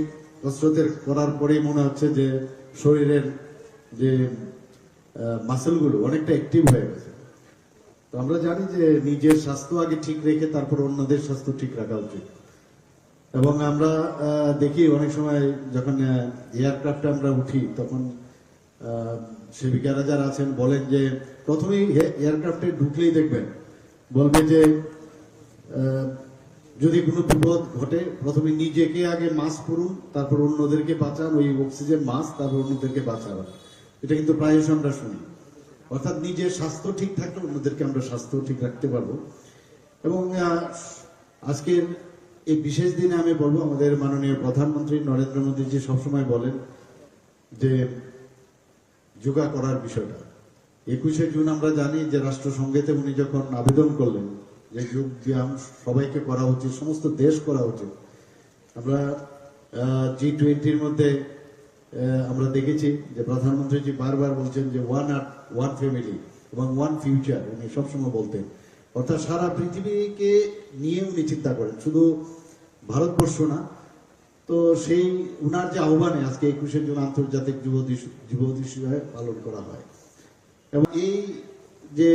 কসরতের করার পরেই মনে হচ্ছে যে শরীরের যে মাসেলগুলো অনেকটা অ্যাক্টিভ হয়ে গেছে। তো আমরা জানি যে নিজের স্বাস্থ্য আগে ঠিক রেখে তারপর অন্যদের স্বাস্থ্য ঠিক রাখা উচিত। এবং আমরা দেখি অনেক সময় যখন এয়ারক্রাফটে আমরা উঠি, তখন সেবিকারা যারা আছেন বলেন যে প্রথমেই এয়ারক্রাফটে ঢুকলেই দেখবেন বলবে যে যদি কোনো বিপদ ঘটে প্রথমে নিজেকে আগে মাস্ক পরুন, তারপর অন্যদেরকে বাঁচান, ওই অক্সিজেন মাস্ক, তারপর অন্যদেরকে বাঁচান। এটা কিন্তু প্রায়শ আমরা শুনি। অর্থাৎ নিজের স্বাস্থ্য ঠিক থাকলে অন্যদেরকে আমরা স্বাস্থ্য ঠিক রাখতে পারবো। এবং আজকের এই বিশেষ দিনে আমি বলবো, আমাদের মাননীয় প্রধানমন্ত্রী নরেন্দ্র মোদীজি সবসময় বলেন যে যোগা করার বিষয়টা। 21শে জুন আমরা জানি যে রাষ্ট্রসংঘেতে উনি যখন আবেদন করলেন যে যোগ ব্যায়াম সবাইকে করা উচিত, সমস্ত দেশ করা উচিত। আমরা G20-র মধ্যে আমরা দেখেছি যে প্রধানমন্ত্রীজি বারবার বলছেন যে ওয়ান আর্থ, ওয়ান ফ্যামিলি এবং ওয়ান ফিউচার, উনি সবসময় বলতেন। অর্থাৎ সারা পৃথিবীকে নিয়ে উনি চিন্তা করেন, শুধু ভারতবর্ষ না। তো সেই উনার যে আহ্বানে আজকে 21শে জুন আন্তর্জাতিক যুব দিবস পালন করা হয়। এবং এই যে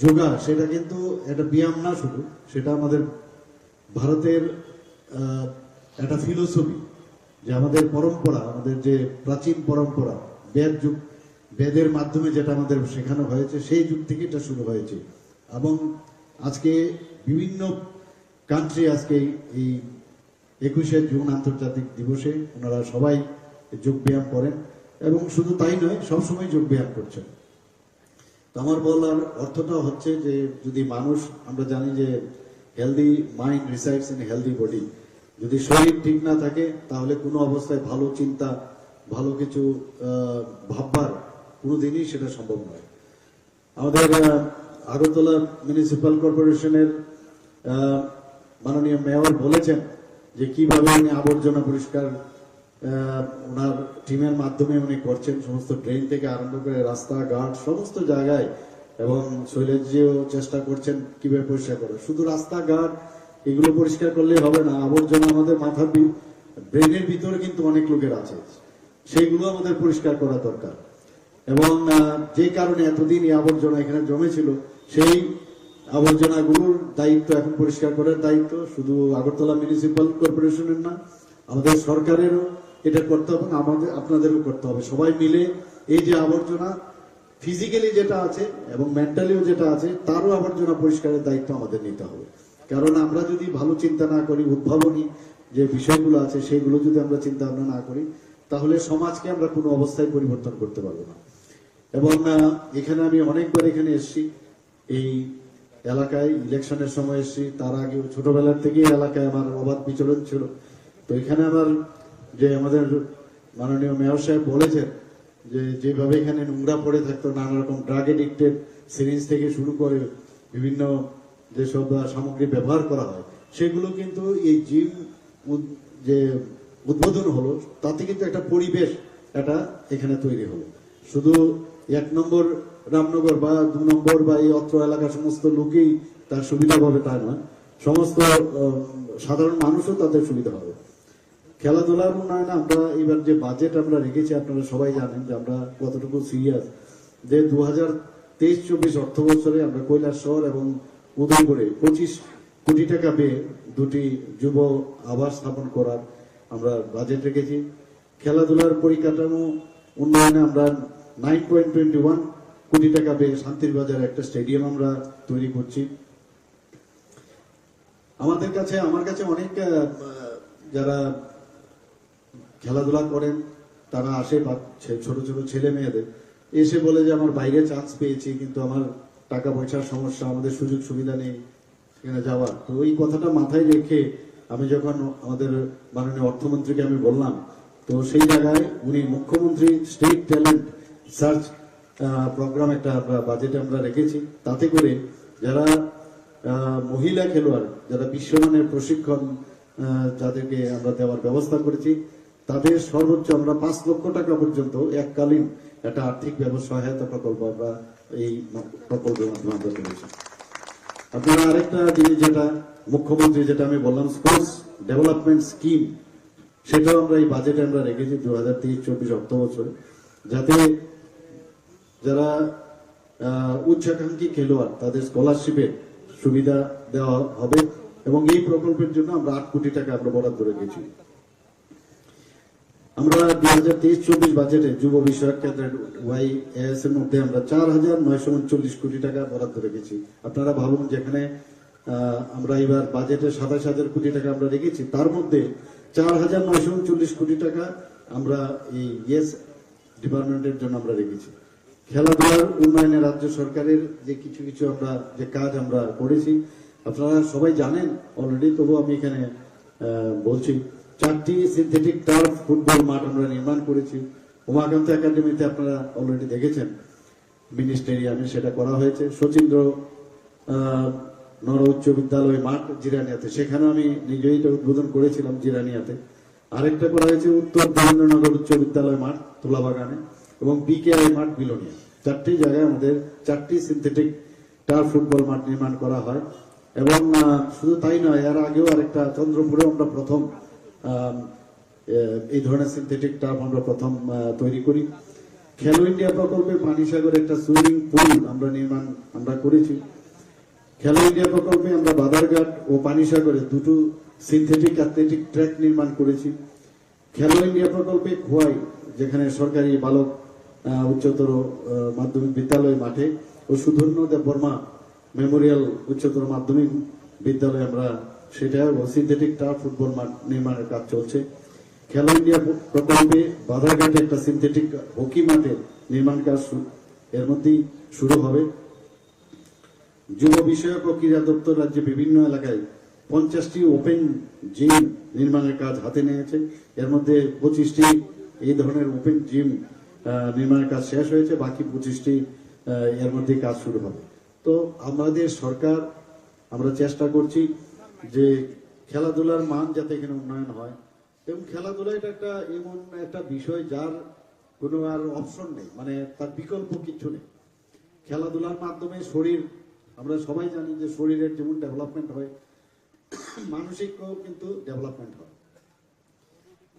যোগা সেটা কিন্তু একটা ব্যায়াম না শুধু, সেটা আমাদের ভারতের একটা ফিলোসফি, যে আমাদের পরম্পরা, আমাদের যে প্রাচীন পরম্পরা, বেদের মাধ্যমে যেটা আমাদের শেখানো হয়েছে, সেই যুগ থেকে এটা শুরু হয়েছে। এবং আজকে বিভিন্ন কান্ট্রি আজকে এই 21শে জুন আন্তর্জাতিক দিবসে ওনারা সবাই যোগ ব্যায়াম করেন, এবং শুধু তাই নয়, সবসময় যোগ ব্যায়াম করছেন। তো আমার বলার অর্থটা হচ্ছে যে যদি মানুষ, আমরা জানি যে healthy mind resides in healthy body, যদি শরীর ঠিক না থাকে তাহলে কোনো অবস্থায় ভালো চিন্তা, ভালো কিছু ভাববার কোনোদিনই সেটা সম্ভব নয়। আমাদের আগরতলা মিউনিসিপ্যাল কর্পোরেশনের মাননীয় মেয়র বলেছেন যে কিভাবে উনি আবর্জনা পরিষ্কার ওনার টিমের মাধ্যমে উনি করছেন, সমস্ত ড্রেন থেকে আরম্ভ করে রাস্তাঘাট সমস্ত জায়গায়, এবং শৈলেশজিও চেষ্টা করছেন কিভাবে পরিষ্কার করে। শুধু রাস্তাঘাট এগুলো পরিষ্কার করলে হবে না, আবর্জনা আমাদের মাথার ব্রেনের ভিতরে কিন্তু অনেক লোকের আছে, সেইগুলো আমাদের পরিষ্কার করা দরকার। এবং যে কারণে এতদিন এই আবর্জনা এখানে জমেছিল, সেই আবর্জনাগুলোর দায়িত্ব এখন পরিষ্কার করার দায়িত্ব শুধু আগরতলা মিউনিসিপ্যাল কর্পোরেশনের না, আমাদের সরকারেরও এটা করতে হবে, আমাদের আপনাদেরও করতে হবে। সবাই মিলে এই যে আবর্জনা ফিজিক্যালি যেটা আছে এবং মেন্টালিও যেটা আছে, তারও আবর্জনা পরিষ্কারের দায়িত্ব আমাদের নিতে হবে। কারণ আমরা যদি ভালো চিন্তা না করি, উদ্ভাবনী যে বিষয়গুলো আছে সেগুলো যদি আমরা চিন্তা ভাবনা না করি, তাহলে সমাজকে আমরা কোনো অবস্থায় পরিবর্তন করতে পারবো না। এবং এখানে আমি অনেকবার এখানে এসেছি, এই এলাকায় ইলেকশনের সময় এসেছি, তার আগে ছোটবেলার থেকেই এলাকায় আমার অবাধ বিচরণ ছিল। তো এখানে আমার যে আমাদের মাননীয় মেয়র সাহেব বলেছেন যে যেভাবে এখানে নোংরা পড়ে থাকতো, নানা রকম ড্রাগ এডিক্টেড সিরিঞ্জ থেকে শুরু করে বিভিন্ন যেসব সামগ্রী ব্যবহার করা হয়, সেগুলো কিন্তু এই জিম যে উদ্বোধন হলো তাতে কিন্তু একটা পরিবেশ এটা এখানে তৈরি হলো। শুধু 1 নম্বর রামনগর বা 2 নম্বর বা এই অত্র এলাকার সমস্ত লোকেই তার সুবিধা পাবে তা নয়, সমস্ত সাধারণ মানুষও তাদের সুবিধা হবে। খেলাধুলার উন্নয়নে আমরা এবার যে বাজেট আমরা রেখেছি, আপনারা সবাই জানেন যে আমরা কতটুকু সিরিয়াস, যে 2023-24 অর্থ বছরে আমরা কৈলাসহর এবং উদয়পুরে 25 কোটি টাকা ব্যয়ে 2টি যুব আবাস স্থাপন করার আমরা বাজেট রেখেছি। খেলাধুলার পরিকাঠামো উন্নয়নে আমরা 9.21 কোটি টাকা ব্যয়ে শান্তির বাজারে একটা স্টেডিয়াম আমরা তৈরি করছি। আমার কাছে অনেক যারা খেলাধুলা করেন তারা আসে, ছোট ছোট ছেলে মেয়েদের এসে বলে যে আমার বাইরে চান্স পেয়েছি, কিন্তু আমার টাকা পয়সার সমস্যা, আমাদের সুযোগ সুবিধা নেই এখানে যাওয়ার। তো ওই কথাটা মাথায় রেখে আমি যখন আমাদের মাননীয় অর্থমন্ত্রীকে আমি বললাম, তো সেই জায়গায় উনি মুখ্যমন্ত্রী স্টেট ট্যালেন্ট সার্চ প্রোগ্রাম একটা বাজেটে আমরা রেখেছি, তাতে করে যারা মহিলা খেলোয়াড়, যারা বিশ্বমানের প্রশিক্ষণ যাদেরকে আমরা দেওয়ার ব্যবস্থা করেছি, তাদের সর্বোচ্চ আমরা 5 লক্ষ টাকা পর্যন্ত এককালীন একটা আর্থিক সহায়তা প্রকল্প আমরা এই প্রকল্পের মাধ্যমে আমরা করেছি। আপনারা আরেকটা জিনিস যেটা মুখ্যমন্ত্রী যেটা আমি বললাম, স্পোর্টস ডেভেলপমেন্ট স্কিম, সেটাও আমরা এই বাজেটে আমরা রেখেছি 2023-24 অর্থ বছরে, যাতে যারা উচ্চাকাঙ্ক্ষী খেলোয়াড় তাদের স্কলারশিপের সুবিধা দেওয়া হবে, এবং এই প্রকল্পের জন্য আমরা 8 কোটি টাকা আমরা বরাদ্দ রেখেছি। আমরা 2023-24 বাজেটে যুব বিষয়ক কেন্দ্রের YAS এর মধ্যে আমরা 4,939 কোটি টাকা বরাদ্দ রেখেছি। আপনারা ভাবুন, যেখানে আমরা এবার বাজেটে 27,000 কোটি টাকা আমরা রেখেছি, তার মধ্যে 4,939 কোটি টাকা আমরা এই ইয়েস ডিপার্টমেন্টের জন্য আমরা রেখেছি। খেলাধুলার উন্নয়নে রাজ্য সরকারের যে কিছু আমরা যে কাজ আমরা করেছি আপনারা সবাই জানেন অলরেডি, তবু আমি এখানে বলছি, 4টি সিনথেটিক টার্ফ ফুটবল মাঠ আমরা নির্মাণ করেছি। উমাকান্ত একাডেমিতে আপনারা অলরেডি দেখেছেন, মিনি স্টেডিয়ামে সেটা করা হয়েছে। শচীন্দ্র নর উচ্চ বিদ্যালয় মাঠ জিরানিয়াতে, সেখানে আমি নিজেই এটা উদ্বোধন করেছিলাম জিরানিয়াতে। আরেকটা করা হয়েছে উত্তর দেবেন্দ্রনগর উচ্চ বিদ্যালয় মাঠ তোলাবাগানে, এবং BKI মাঠ বিলোনিয়া। 4টি জায়গায় আমাদের 4টি সিনথেটিক টার্ফ ফুটবল মাঠ নির্মাণ করা হয়। এবং শুধু তাই নয়, এর আগেও আরেকটা চন্দ্রপুরে আমরা প্রথম এই ধরনের সিনথেটিক টার্ফ আমরা প্রথম তৈরি করি। খেলো ইন্ডিয়া প্রকল্পে পানিসাগরে একটা সুইমিং পুল আমরা করেছি। খেলো ইন্ডিয়া প্রকল্পে আমরা বাদারঘাট ও পানিসাগরে দুটো সিনথেটিক অ্যাথলেটিক ট্র্যাক নির্মাণ করেছি। খেলো ইন্ডিয়া প্রকল্পে খোয়াই, যেখানে সরকারি বালক উচ্চতর মাধ্যমিক বিদ্যালয় মাঠে ও সুধন্য দেব বর্মা মেমোরিয়াল উচ্চতর মাধ্যমিক বিদ্যালয়ে আমরা সেটা সিনথেটিক টার্ফ ফুটবল মাঠ নির্মাণের কাজ চলছে। খেলো ইন্ডিয়া প্রকল্পে বাধারঘাটে একটা সিনথেটিক হকি মাঠের নির্মাণ কাজ এর মধ্যেই শুরু হবে। যুব বিষয়ক ও ক্রীড়া দপ্তর রাজ্যে বিভিন্ন এলাকায় 50টি ওপেন জিম নির্মাণের কাজ হাতে নিয়েছে। এর মধ্যে 25টি এই ধরনের ওপেন জিম নির্মাণের কাজ শেষ হয়েছে, বাকি 25টি এর মধ্যে কাজ শুরু হবে। তো আমাদের সরকার, আমরা চেষ্টা করছি যে খেলাধুলার মান যাতে এখানে উন্নয়ন হয়, এবং খেলাধুলা এটা একটা এমন একটা বিষয় যার কোনো আর অপশন নেই, মানে তার বিকল্প কিছু নেই। খেলাধুলার মাধ্যমে শরীর, আমরা সবাই জানি যে শরীরের যেমন ডেভেলপমেন্ট হয়, মানসিকও কিন্তু ডেভেলপমেন্ট হয়।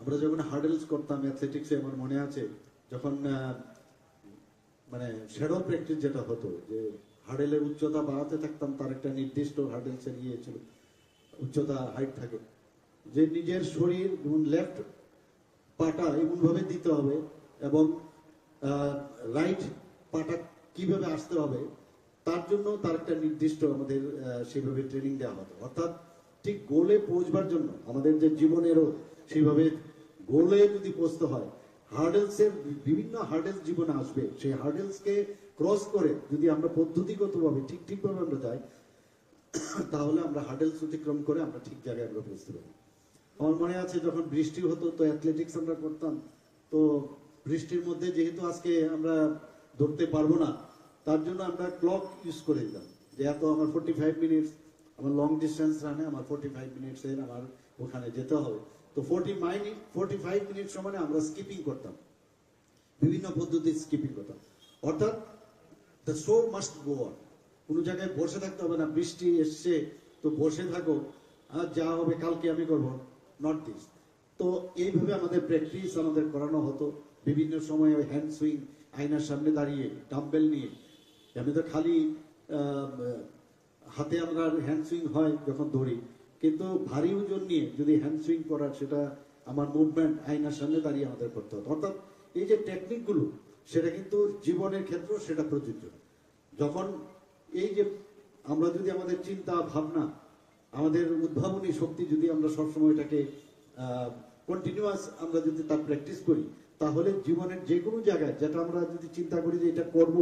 আমরা যখন হার্ডেলস করতাম অ্যাথলেটিক্সে, আমার মনে আছে যখন মানে শ্যাডো প্র্যাকটিস যেটা হতো, যে হার্ডেলের উচ্চতা বাড়াতে থাকতাম, তার একটা নির্দিষ্ট হার্ডেলসের ইয়ে ছিল, উচ্চতা হাইট থাকে, যে নিজের শরীর যেমন লেফট পাটা এমনভাবে দিতে হবে এবং রাইট পাটা কিভাবে আসতে হবে, তার জন্য তার একটা নির্দিষ্ট আমাদের সেইভাবে ট্রেনিং দেওয়া হতো। অর্থাৎ ঠিক গোলে পৌঁছবার জন্য আমাদের যে জীবনেরও সেইভাবে গোলে যদি পৌঁছতে হয়, হার্ডেলসের বিভিন্ন হার্ডেলস জীবনে আসবে, সেই হার্ডেলসকে ক্রস করে যদি আমরা পদ্ধতিগতভাবে ঠিকভাবে আমরা যাই, তাহলে আমরা হার্ডেলস অতিক্রম করে আমরা ঠিক জায়গায় আমরা পৌঁছতে পারি। আমার মনে আছে যখন বৃষ্টি হতো, তো অ্যাথলেটিক্স আমরা করতাম, তো বৃষ্টির মধ্যে যেহেতু আজকে আমরা দৌড়তে পারবো না, তার জন্য আমরা ক্লক ইউজ করে দিতাম, যে এত আমার 45 মিনিটস, আমার লং ডিস্টেন্স রানে আমার 45 মিনিটসের আমার ওখানে যেতে হবে। তো 45 মিনিট সময় আমরা স্কিপিং করতাম, বিভিন্ন পদ্ধতির স্কিপিং করতাম। অর্থাৎ the show must go on, কোনো জায়গায় বসে থাকতে হবে না, বৃষ্টি এসছে তো বসে থাকো, আর যা হবে কালকে আমি করবো, নট দিস। তো এইভাবে আমাদের প্র্যাকটিস আমাদের করানো হতো। বিভিন্ন সময় ওই হ্যান্ড সুইং, আয়নার সামনে দাঁড়িয়ে ডাম্বেল নিয়ে, আমি তো খালি হাতে আমরা হ্যান্ড সুইং হয় যখন দৌড়ি, কিন্তু ভারী ওজন নিয়ে যদি হ্যান্ড সুইং করার, সেটা আমার মুভমেন্ট আয়নার সামনে দাঁড়িয়ে আমাদের করতে হতো। অর্থাৎ এই যে টেকনিকগুলো, সেটা কিন্তু জীবনের ক্ষেত্রেও সেটা প্রযোজ্য। যখন এই যে আমরা যদি আমাদের চিন্তা ভাবনা, আমাদের উদ্ভাবনী শক্তি যদি আমরা সবসময় এটাকে কন্টিনিউয়াস আমরা যদি তার প্র্যাকটিস করি, তাহলে জীবনের যে কোনো জায়গায় যেটা আমরা যদি চিন্তা করি যে এটা করব,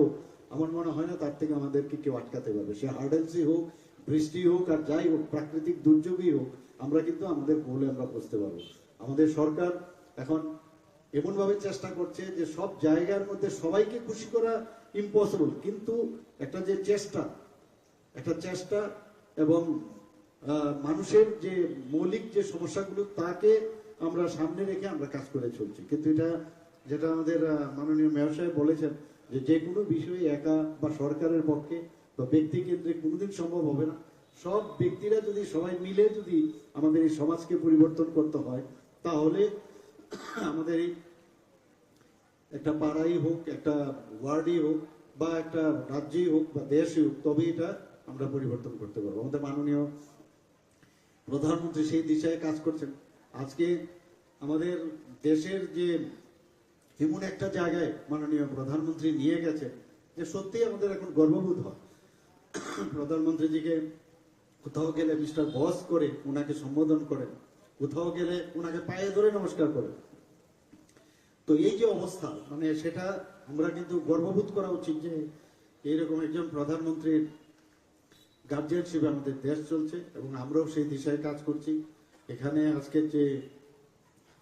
আমার মনে হয় না তার থেকে আমাদেরকে কেউ আটকাতে পারবে। সে হার্ডেলসই হোক, বৃষ্টি হোক, আর যাই হোক, প্রাকৃতিক দুর্যোগই হোক, আমরা কিন্তু আমাদের গোলে আমরা পৌঁছতে পারবো। আমাদের সরকার এখন এমনভাবে চেষ্টা করছে যে সব জায়গার মধ্যে সবাইকে খুশি করা ইম্পসিবল, কিন্তু একটা যে চেষ্টা এবং মানুষের যে মৌলিক যে সমস্যাগুলো, তাকে আমরা সামনে রেখে আমরা কাজ করে চলছি। কিন্তু এটা যেটা আমাদের মাননীয় মেয়র সাহেব বলেছেন, যে কোনো বিষয়ে একা বা সরকারের পক্ষে বা ব্যক্তি কেন্দ্রে কোনোদিন সম্ভব হবে না। সব ব্যক্তিরা যদি সবাই মিলে যদি আমাদের এই সমাজকে পরিবর্তন করতে হয়, তাহলে আমাদের এই একটা পাড়াই হোক, একটা ওয়ার্ডই হোক, বা একটা রাজ্যই হোক, বা দেশই হোক, তবে এটা আমরা পরিবর্তন করতে পারবো। আমাদের মাননীয় প্রধানমন্ত্রী সেই দিশায় কাজ করছেন। আজকে আমাদের দেশের যে এমন একটা জায়গায় মাননীয় প্রধানমন্ত্রী নিয়ে গেছে, যে সত্যি আমাদের এখন গর্ববোধ হয়। প্রধানমন্ত্রীজিকে কোথাও গেলে মিস্টার বস করে ওনাকে সম্বোধন করেন, কোথাও গেলে ওনাকে পায়ে ধরে নমস্কার করেন। তো এই যে অবস্থা, মানে সেটা আমরা কিন্তু গর্ববোধ করা উচিত যে এইরকম একজন প্রধানমন্ত্রীর গার্জিয়ানশিপে আমাদের দেশ চলছে, এবং আমরাও সেই দিশায় কাজ করছি। এখানে আজকের যে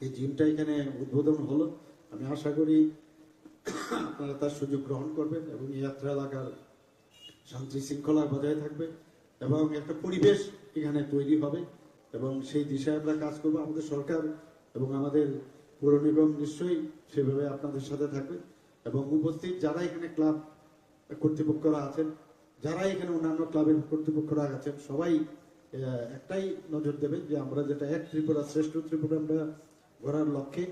এই জিমটা এখানে উদ্বোধন হলো, আমি আশা করি আপনারা তার সুযোগ গ্রহণ করবেন, এবং এই যাত্রা এলাকার শান্তি শৃঙ্খলা বজায় থাকবে, এবং একটা পরিবেশ এখানে তৈরি হবে, এবং সেই দিশায় আমরা কাজ করবো। আমাদের সরকার এবং আমাদের পৌর নিগম নিশ্চয়ই সেভাবে আপনাদের সাথে থাকবে, এবং উপস্থিত যারা এখানে ক্লাব কর্তৃপক্ষরা আছেন, যারা এখানে অন্যান্য ক্লাবের কর্তৃপক্ষরা আছেন সবাই একটাই নজর দেবেন যে আমরা যেটা এক ত্রিপুরা শ্রেষ্ঠ ত্রিপুরা আমরা গড়ার লক্ষ্যে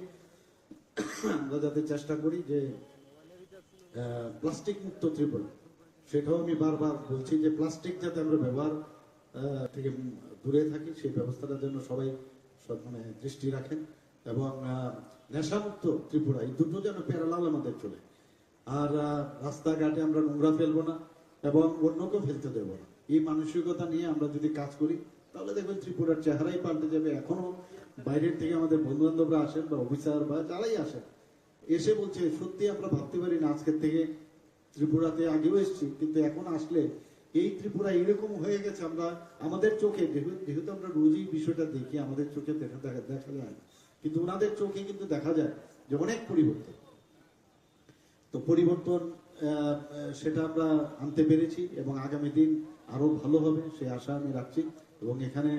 আমরা যাতে চেষ্টা করি যে প্লাস্টিক মুক্ত ত্রিপুরা, সেটাও আমি বারবার বলছি যে প্লাস্টিক যাতে আমরা ব্যবহার থেকে দূরে থাকি সেই ব্যবস্থাটার জন্য সবাই মানে দৃষ্টি রাখেন, এবং নেশামুক্ত ত্রিপুরা, এই দুটো যেন প্যারালাল আমাদের চলে। আর রাস্তাঘাটে আমরা নোংরা ফেলবো না এবং অন্যকেও ফেলতে দেবো না, এই মানসিকতা নিয়ে আমরা যদি কাজ করি তাহলে দেখবেন ত্রিপুরার চেহারাই পাল্টে যাবে। এখনো বাইরের থেকে আমাদের বন্ধু বান্ধবরা আসেন বা অফিসার বা যারাই আসেন এসে বলছে সত্যি আমরা ভাবতে পারি না আজকের থেকে ত্রিপুরাতে আগেও এসেছি, কিন্তু এখন আসলে এই ত্রিপুরা এরকম হয়ে গেছে আমরা আমাদের চোখে, যেহেতু আমরা রোজই বিষয়টা দেখি আমাদের চোখে দেখা যায়, কিন্তু ওনাদের চোখে কিন্তু দেখা যায় যে অনেক পরিবর্তন। তো পরিবর্তন সেটা আমরা আনতে পেরেছি এবং আগামী দিন আরো ভালো হবে সেই আশা আমি রাখছি। এবং এখানে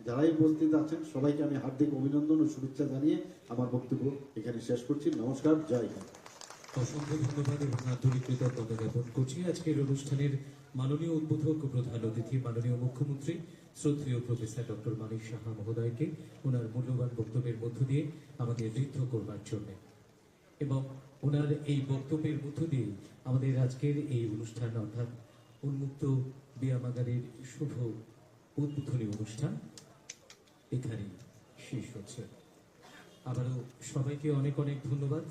যারাই উপস্থিত আছেন সবাইকে আমি হার্দিক অভিনন্দন ও শুভেচ্ছা জানিয়ে আমার বক্তব্য এখানে শেষ করছি। নমস্কার, জয় হিন্দ। অসংখ্য ধন্যবাদ এবং আন্তরিক কৃতজ্ঞতা জ্ঞাপন করছি আজকের অনুষ্ঠানের মাননীয় উদ্বোধক ও প্রধান অতিথি মাননীয় মুখ্যমন্ত্রী শ্রদ্ধেয় প্রফেসর ডক্টর মানিক সাহা মহোদয়কে ওনার মূল্যবান বক্তব্যের মধ্য দিয়ে আমাদের ঋদ্ধ করবার জন্য, এবং ওনার এই বক্তব্যের মধ্য দিয়ে আমাদের আজকের এই অনুষ্ঠান অর্থাৎ উন্মুক্ত ব্যায়ামাগারের শুভ উদ্বোধনী অনুষ্ঠান এখানেই শেষ হচ্ছে। আবারও সবাইকে অনেক অনেক ধন্যবাদ,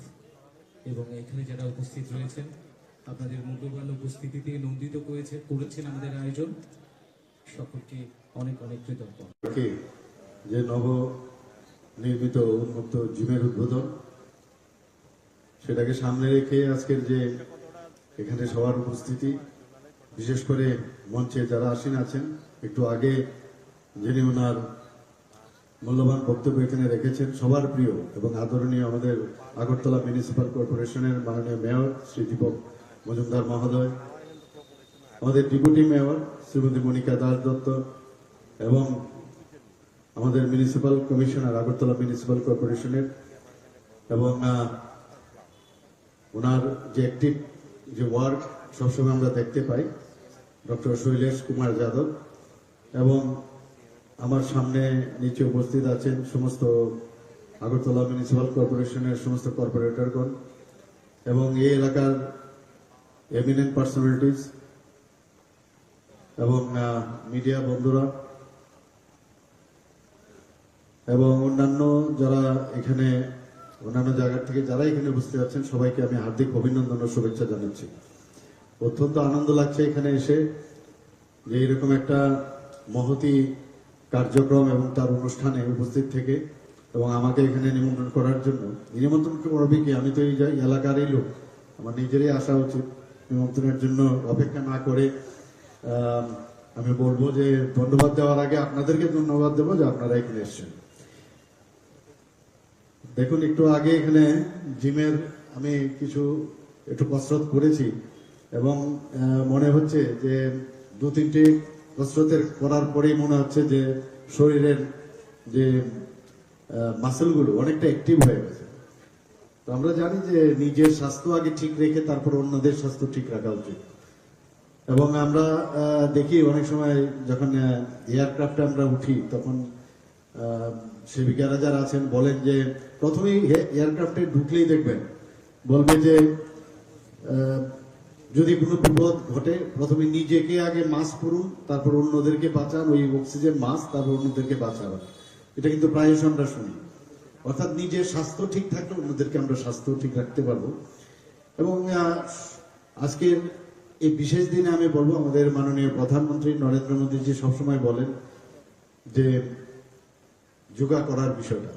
এবং এখানে যারা উপস্থিত রয়েছেন আপনাদের মূল্যবান উপস্থিতিতে নন্দিত করেছেন আমাদের আয়োজন, সকলকে অনেক অনেক কৃতজ্ঞ। যে নব নির্মিত উন্মুক্ত জিমের উদ্বোধন, সেটাকে সামনে রেখে আজকের যে এখানে সবার উপস্থিতি, বিশেষ করে মঞ্চে যারা আসীন আছেন, একটু আগে যিনি ওনার মূল্যবান বক্তব্য এখানে রেখেছেন, সবার প্রিয় এবং আদরণীয় আমাদের আগরতলা মিউনিসিপাল কর্পোরেশনের মাননীয় মেয়র শ্রী দীপক মজুমদার মহোদয়, আমাদের ডেপুটি মেয়র শ্রীমতী মনিকা দাস দত্ত, এবং আমাদের মিউনিসিপাল কমিশনার আগরতলা মিউনিসিপাল কর্পোরেশনের, এবং ওনার যে অ্যাক্টিভ যে ওয়ার্ক সবসময় আমরা দেখতে পাই ডক্টর শৈলেশ কুমার যাদব, এবং আমার সামনে নিচে উপস্থিত আছেন সমস্ত আগরতলা মিউনিসিপাল কর্পোরেশনের সমস্ত কর্পোরেটরগণ এবং এই এলাকার এমিনেন্ট পার্সোনালিটিস এবং মিডিয়া বন্ধুরা এবং অন্যান্য যারা এখানে অন্যান্য জায়গা থেকে যারা এখানে উপস্থিত আছেন সবাইকে আমি হার্দিক অভিনন্দন ও শুভেচ্ছা জানাচ্ছি। অত্যন্ত আনন্দ লাগছে এখানে এসে যে এরকম একটা মহতি কার্যক্রম এবং তার অনুষ্ঠানে উপস্থিত থেকে, এবং আমাকে এখানে নিমন্ত্রণ করার জন্য। নিমন্ত্রণ করবে কি, আমি তো এই এলাকারই লোক, আমার নিজেরই আসা উচিত। নিমন্ত্রণের জন্য অপেক্ষা না করে আমি বলবো যে ধন্যবাদ দেওয়ার আগে আপনাদেরকে ধন্যবাদ দেবো যে আপনারা এখানে এসেছেন। দেখুন, একটু আগে এখানে জিমের আমি কিছু একটু কসরত করেছি এবং মনে হচ্ছে যে 2-3টি কসরতের করার পরেই মনে হচ্ছে যে শরীরের যে মাসেলগুলো অনেকটা অ্যাক্টিভ হয়ে গেছে। তো আমরা জানি যে নিজের স্বাস্থ্য আগে ঠিক রেখে তারপর অন্যদের স্বাস্থ্য ঠিক রাখা উচিত। এবং আমরা দেখি অনেক সময় যখন এয়ারক্রাফটে আমরা উঠি তখন সেবিকারা যারা আছেন বলেন যে প্রথমেই এয়ারক্রাফটে ঢুকলেই দেখবেন বলবে যে যদি কোনো বিপদ ঘটে প্রথমে নিজেকে আগে মাস্ক পরুন, তারপর অন্যদেরকে বাঁচান, ওই অক্সিজেন মাস্ক, তারপর অন্যদেরকে বাঁচান। এটা কিন্তু প্রায়শ আমরা শুনি। অর্থাৎ নিজের স্বাস্থ্য ঠিক থাকলে অন্যদেরকে আমরা স্বাস্থ্য ঠিক রাখতে পারবো। এবং আজকের এই বিশেষ দিনে আমি বলবো আমাদের মাননীয় প্রধানমন্ত্রী নরেন্দ্র মোদীজি সবসময় বলেন যে যোগা করার বিষয়টা।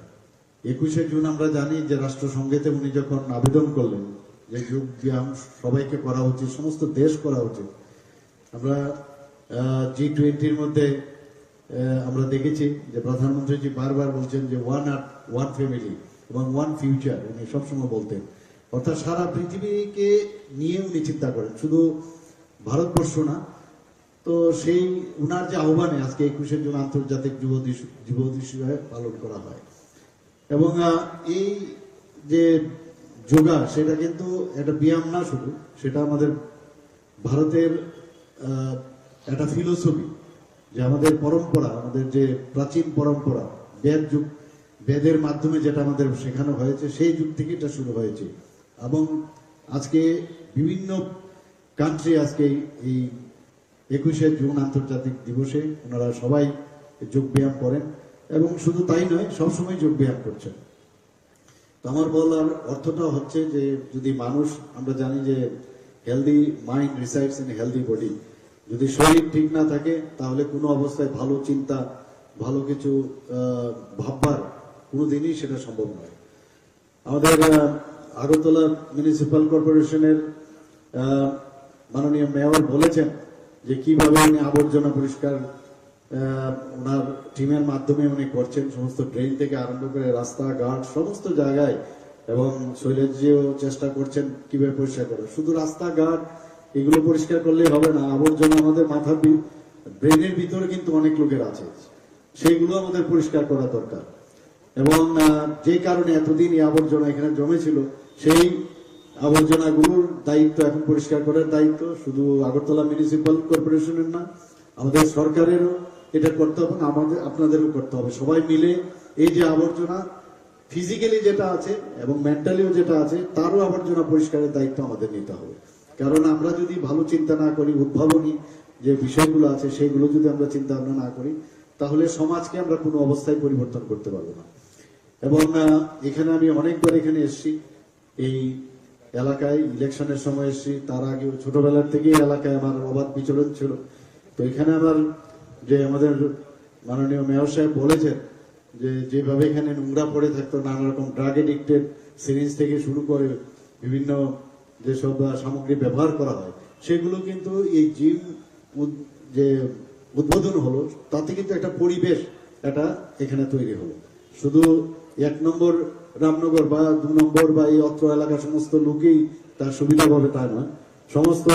21শে জুন আমরা জানি যে রাষ্ট্রসংঘেতে উনি যখন আবেদন করলেন যে যোগ ব্যায়াম সবাইকে করা উচিত, সমস্ত দেশ করা উচিত। আমরা G20-র মধ্যে আমরা দেখেছি যে প্রধানমন্ত্রীজি বারবার বলছেন যে ওয়ান আর্থ, ওয়ান ফ্যামিলি এবং ওয়ান ফিউচার, উনি সবসময় বলতেন। অর্থাৎ সারা পৃথিবীকে নিয়ে উনি চিন্তা করেন, শুধু ভারতবর্ষ না। তো সেই উনার যে আহ্বানে আজকে 21শে জুন আন্তর্জাতিক যুব দিবস পালন করা হয়। এবং এই যে যোগা সেটা কিন্তু একটা ব্যায়াম না শুধু, সেটা আমাদের ভারতের একটা ফিলোসফি, যে আমাদের পরম্পরা, আমাদের যে প্রাচীন পরম্পরা, বেদের মাধ্যমে যেটা আমাদের শেখানো হয়েছে, সেই যুগ থেকে এটা শুরু হয়েছে। এবং আজকে বিভিন্ন কান্ট্রি আজকে এই 21শে জুন আন্তর্জাতিক দিবসে ওনারা সবাই যোগব্যায়াম করেন, এবং শুধু তাই নয়, সবসময় যোগব্যায়াম করছেন। তো আমার বলার অর্থটা হচ্ছে যে যদি মানুষ, আমরা জানি যে healthy mind resides in healthy body, যদি শরীর ঠিক না থাকে তাহলে কোনো অবস্থায় ভালো চিন্তা, ভালো কিছু ভাববার কোনোদিনই সেটা সম্ভব নয়। আমাদের আগরতলা মিউনিসিপ্যাল কর্পোরেশনের মাননীয় মেয়র বলেছেন যে কিভাবে উনি আবর্জনা পরিষ্কার ওনার টিমের মাধ্যমে উনি করছেন, সমস্ত ড্রেন থেকে আরম্ভ করে রাস্তাঘাট সমস্ত জায়গায়, এবং শৈলেশজিও চেষ্টা করছেন কিভাবে পরিষ্কার করে। শুধু রাস্তাঘাট এগুলো পরিষ্কার করলেই হবে না, আবর্জনা আমাদের মাথার ব্রেনের ভিতরে কিন্তু অনেক লোকের আছে, সেইগুলো আমাদের পরিষ্কার করা দরকার। এবং যে কারণে এতদিন এই আবর্জনা এখানে জমেছিল, সেই আবর্জনাগুলোর দায়িত্ব এখন পরিষ্কার করার দায়িত্ব শুধু আগরতলা মিউনিসিপ্যাল কর্পোরেশনের না, আমাদের সরকারেরও এটা করতে হবে, আমাদের আপনাদেরও করতে হবে। সবাই মিলে এই যে আবর্জনা ফিজিক্যালি যেটা আছে এবং মেন্টালিও যেটা আছে, তারও আবর্জনা পরিষ্কারের দায়িত্ব আমাদের নিতে হবে। কারণ আমরা যদি ভালো চিন্তা না করি, উদ্ভাবনী যে বিষয়গুলো আছে সেইগুলো যদি আমরা চিন্তা ভাবনা না করি, তাহলে সমাজকে আমরা কোনো অবস্থায় পরিবর্তন করতে পারবো না। এবং এখানে আমি অনেকবার এখানে এসেছি, এই এলাকায় ইলেকশনের সময় এসেছি, তার আগে ছোটবেলার থেকে এলাকায় আমার অবাধ বিচরণ ছিল। তো এখানে আমার যে আমাদের মাননীয় মেয়র সাহেব বলেছেন যে যেভাবে এখানে নোংরা পড়ে থাকতো, নানা রকম ড্রাগ এডিক্টেড সিরিঞ্জ থেকে শুরু করে বিভিন্ন যেসব সামগ্রী ব্যবহার করা হয়, সেগুলো কিন্তু এই জিম যে উদ্বোধন হলো তাতে কিন্তু একটা পরিবেশ এটা এখানে তৈরি হলো। শুধু 1 নম্বর রামনগর বা 2 নম্বর বা এই অত্র এলাকার সমস্ত লোকেই তার সুবিধা পাবে তা নয়, সমস্ত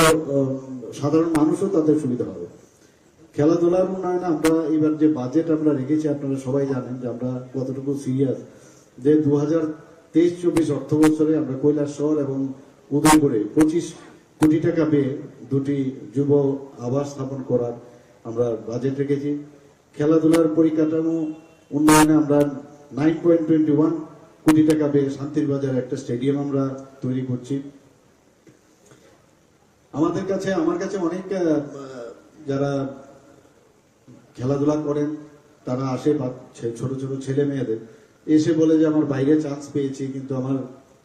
সাধারণ মানুষও তাদের সুবিধা হবে। খেলাধুলার উন্নয়নে আমরা এবার যে বাজেট আমরা রেখেছি, আপনারা সবাই জানেন যে আমরা কতটুকু সিরিয়াস, যে 2023-24 অর্থ বছরে আমরা কৈলাসহর এবং উদয়পুরে 25 কোটি টাকা পেয়ে 2টি যুব আবাস স্থাপন করার আমরা বাজেট রেখেছি। খেলাধুলার পরিকাঠামো উন্নয়নে আমরা 9.21 কোটি টাকা পেয়ে শান্তির বাজারে একটা স্টেডিয়াম আমরা তৈরি করছি। আমার কাছে অনেক যারা খেলাধুলা করেন তারা আসে, ছোট ছোট ছেলে মেয়েদের এসে বলে যে আমার বাইরে চান্স পেয়েছি, কিন্তু আমার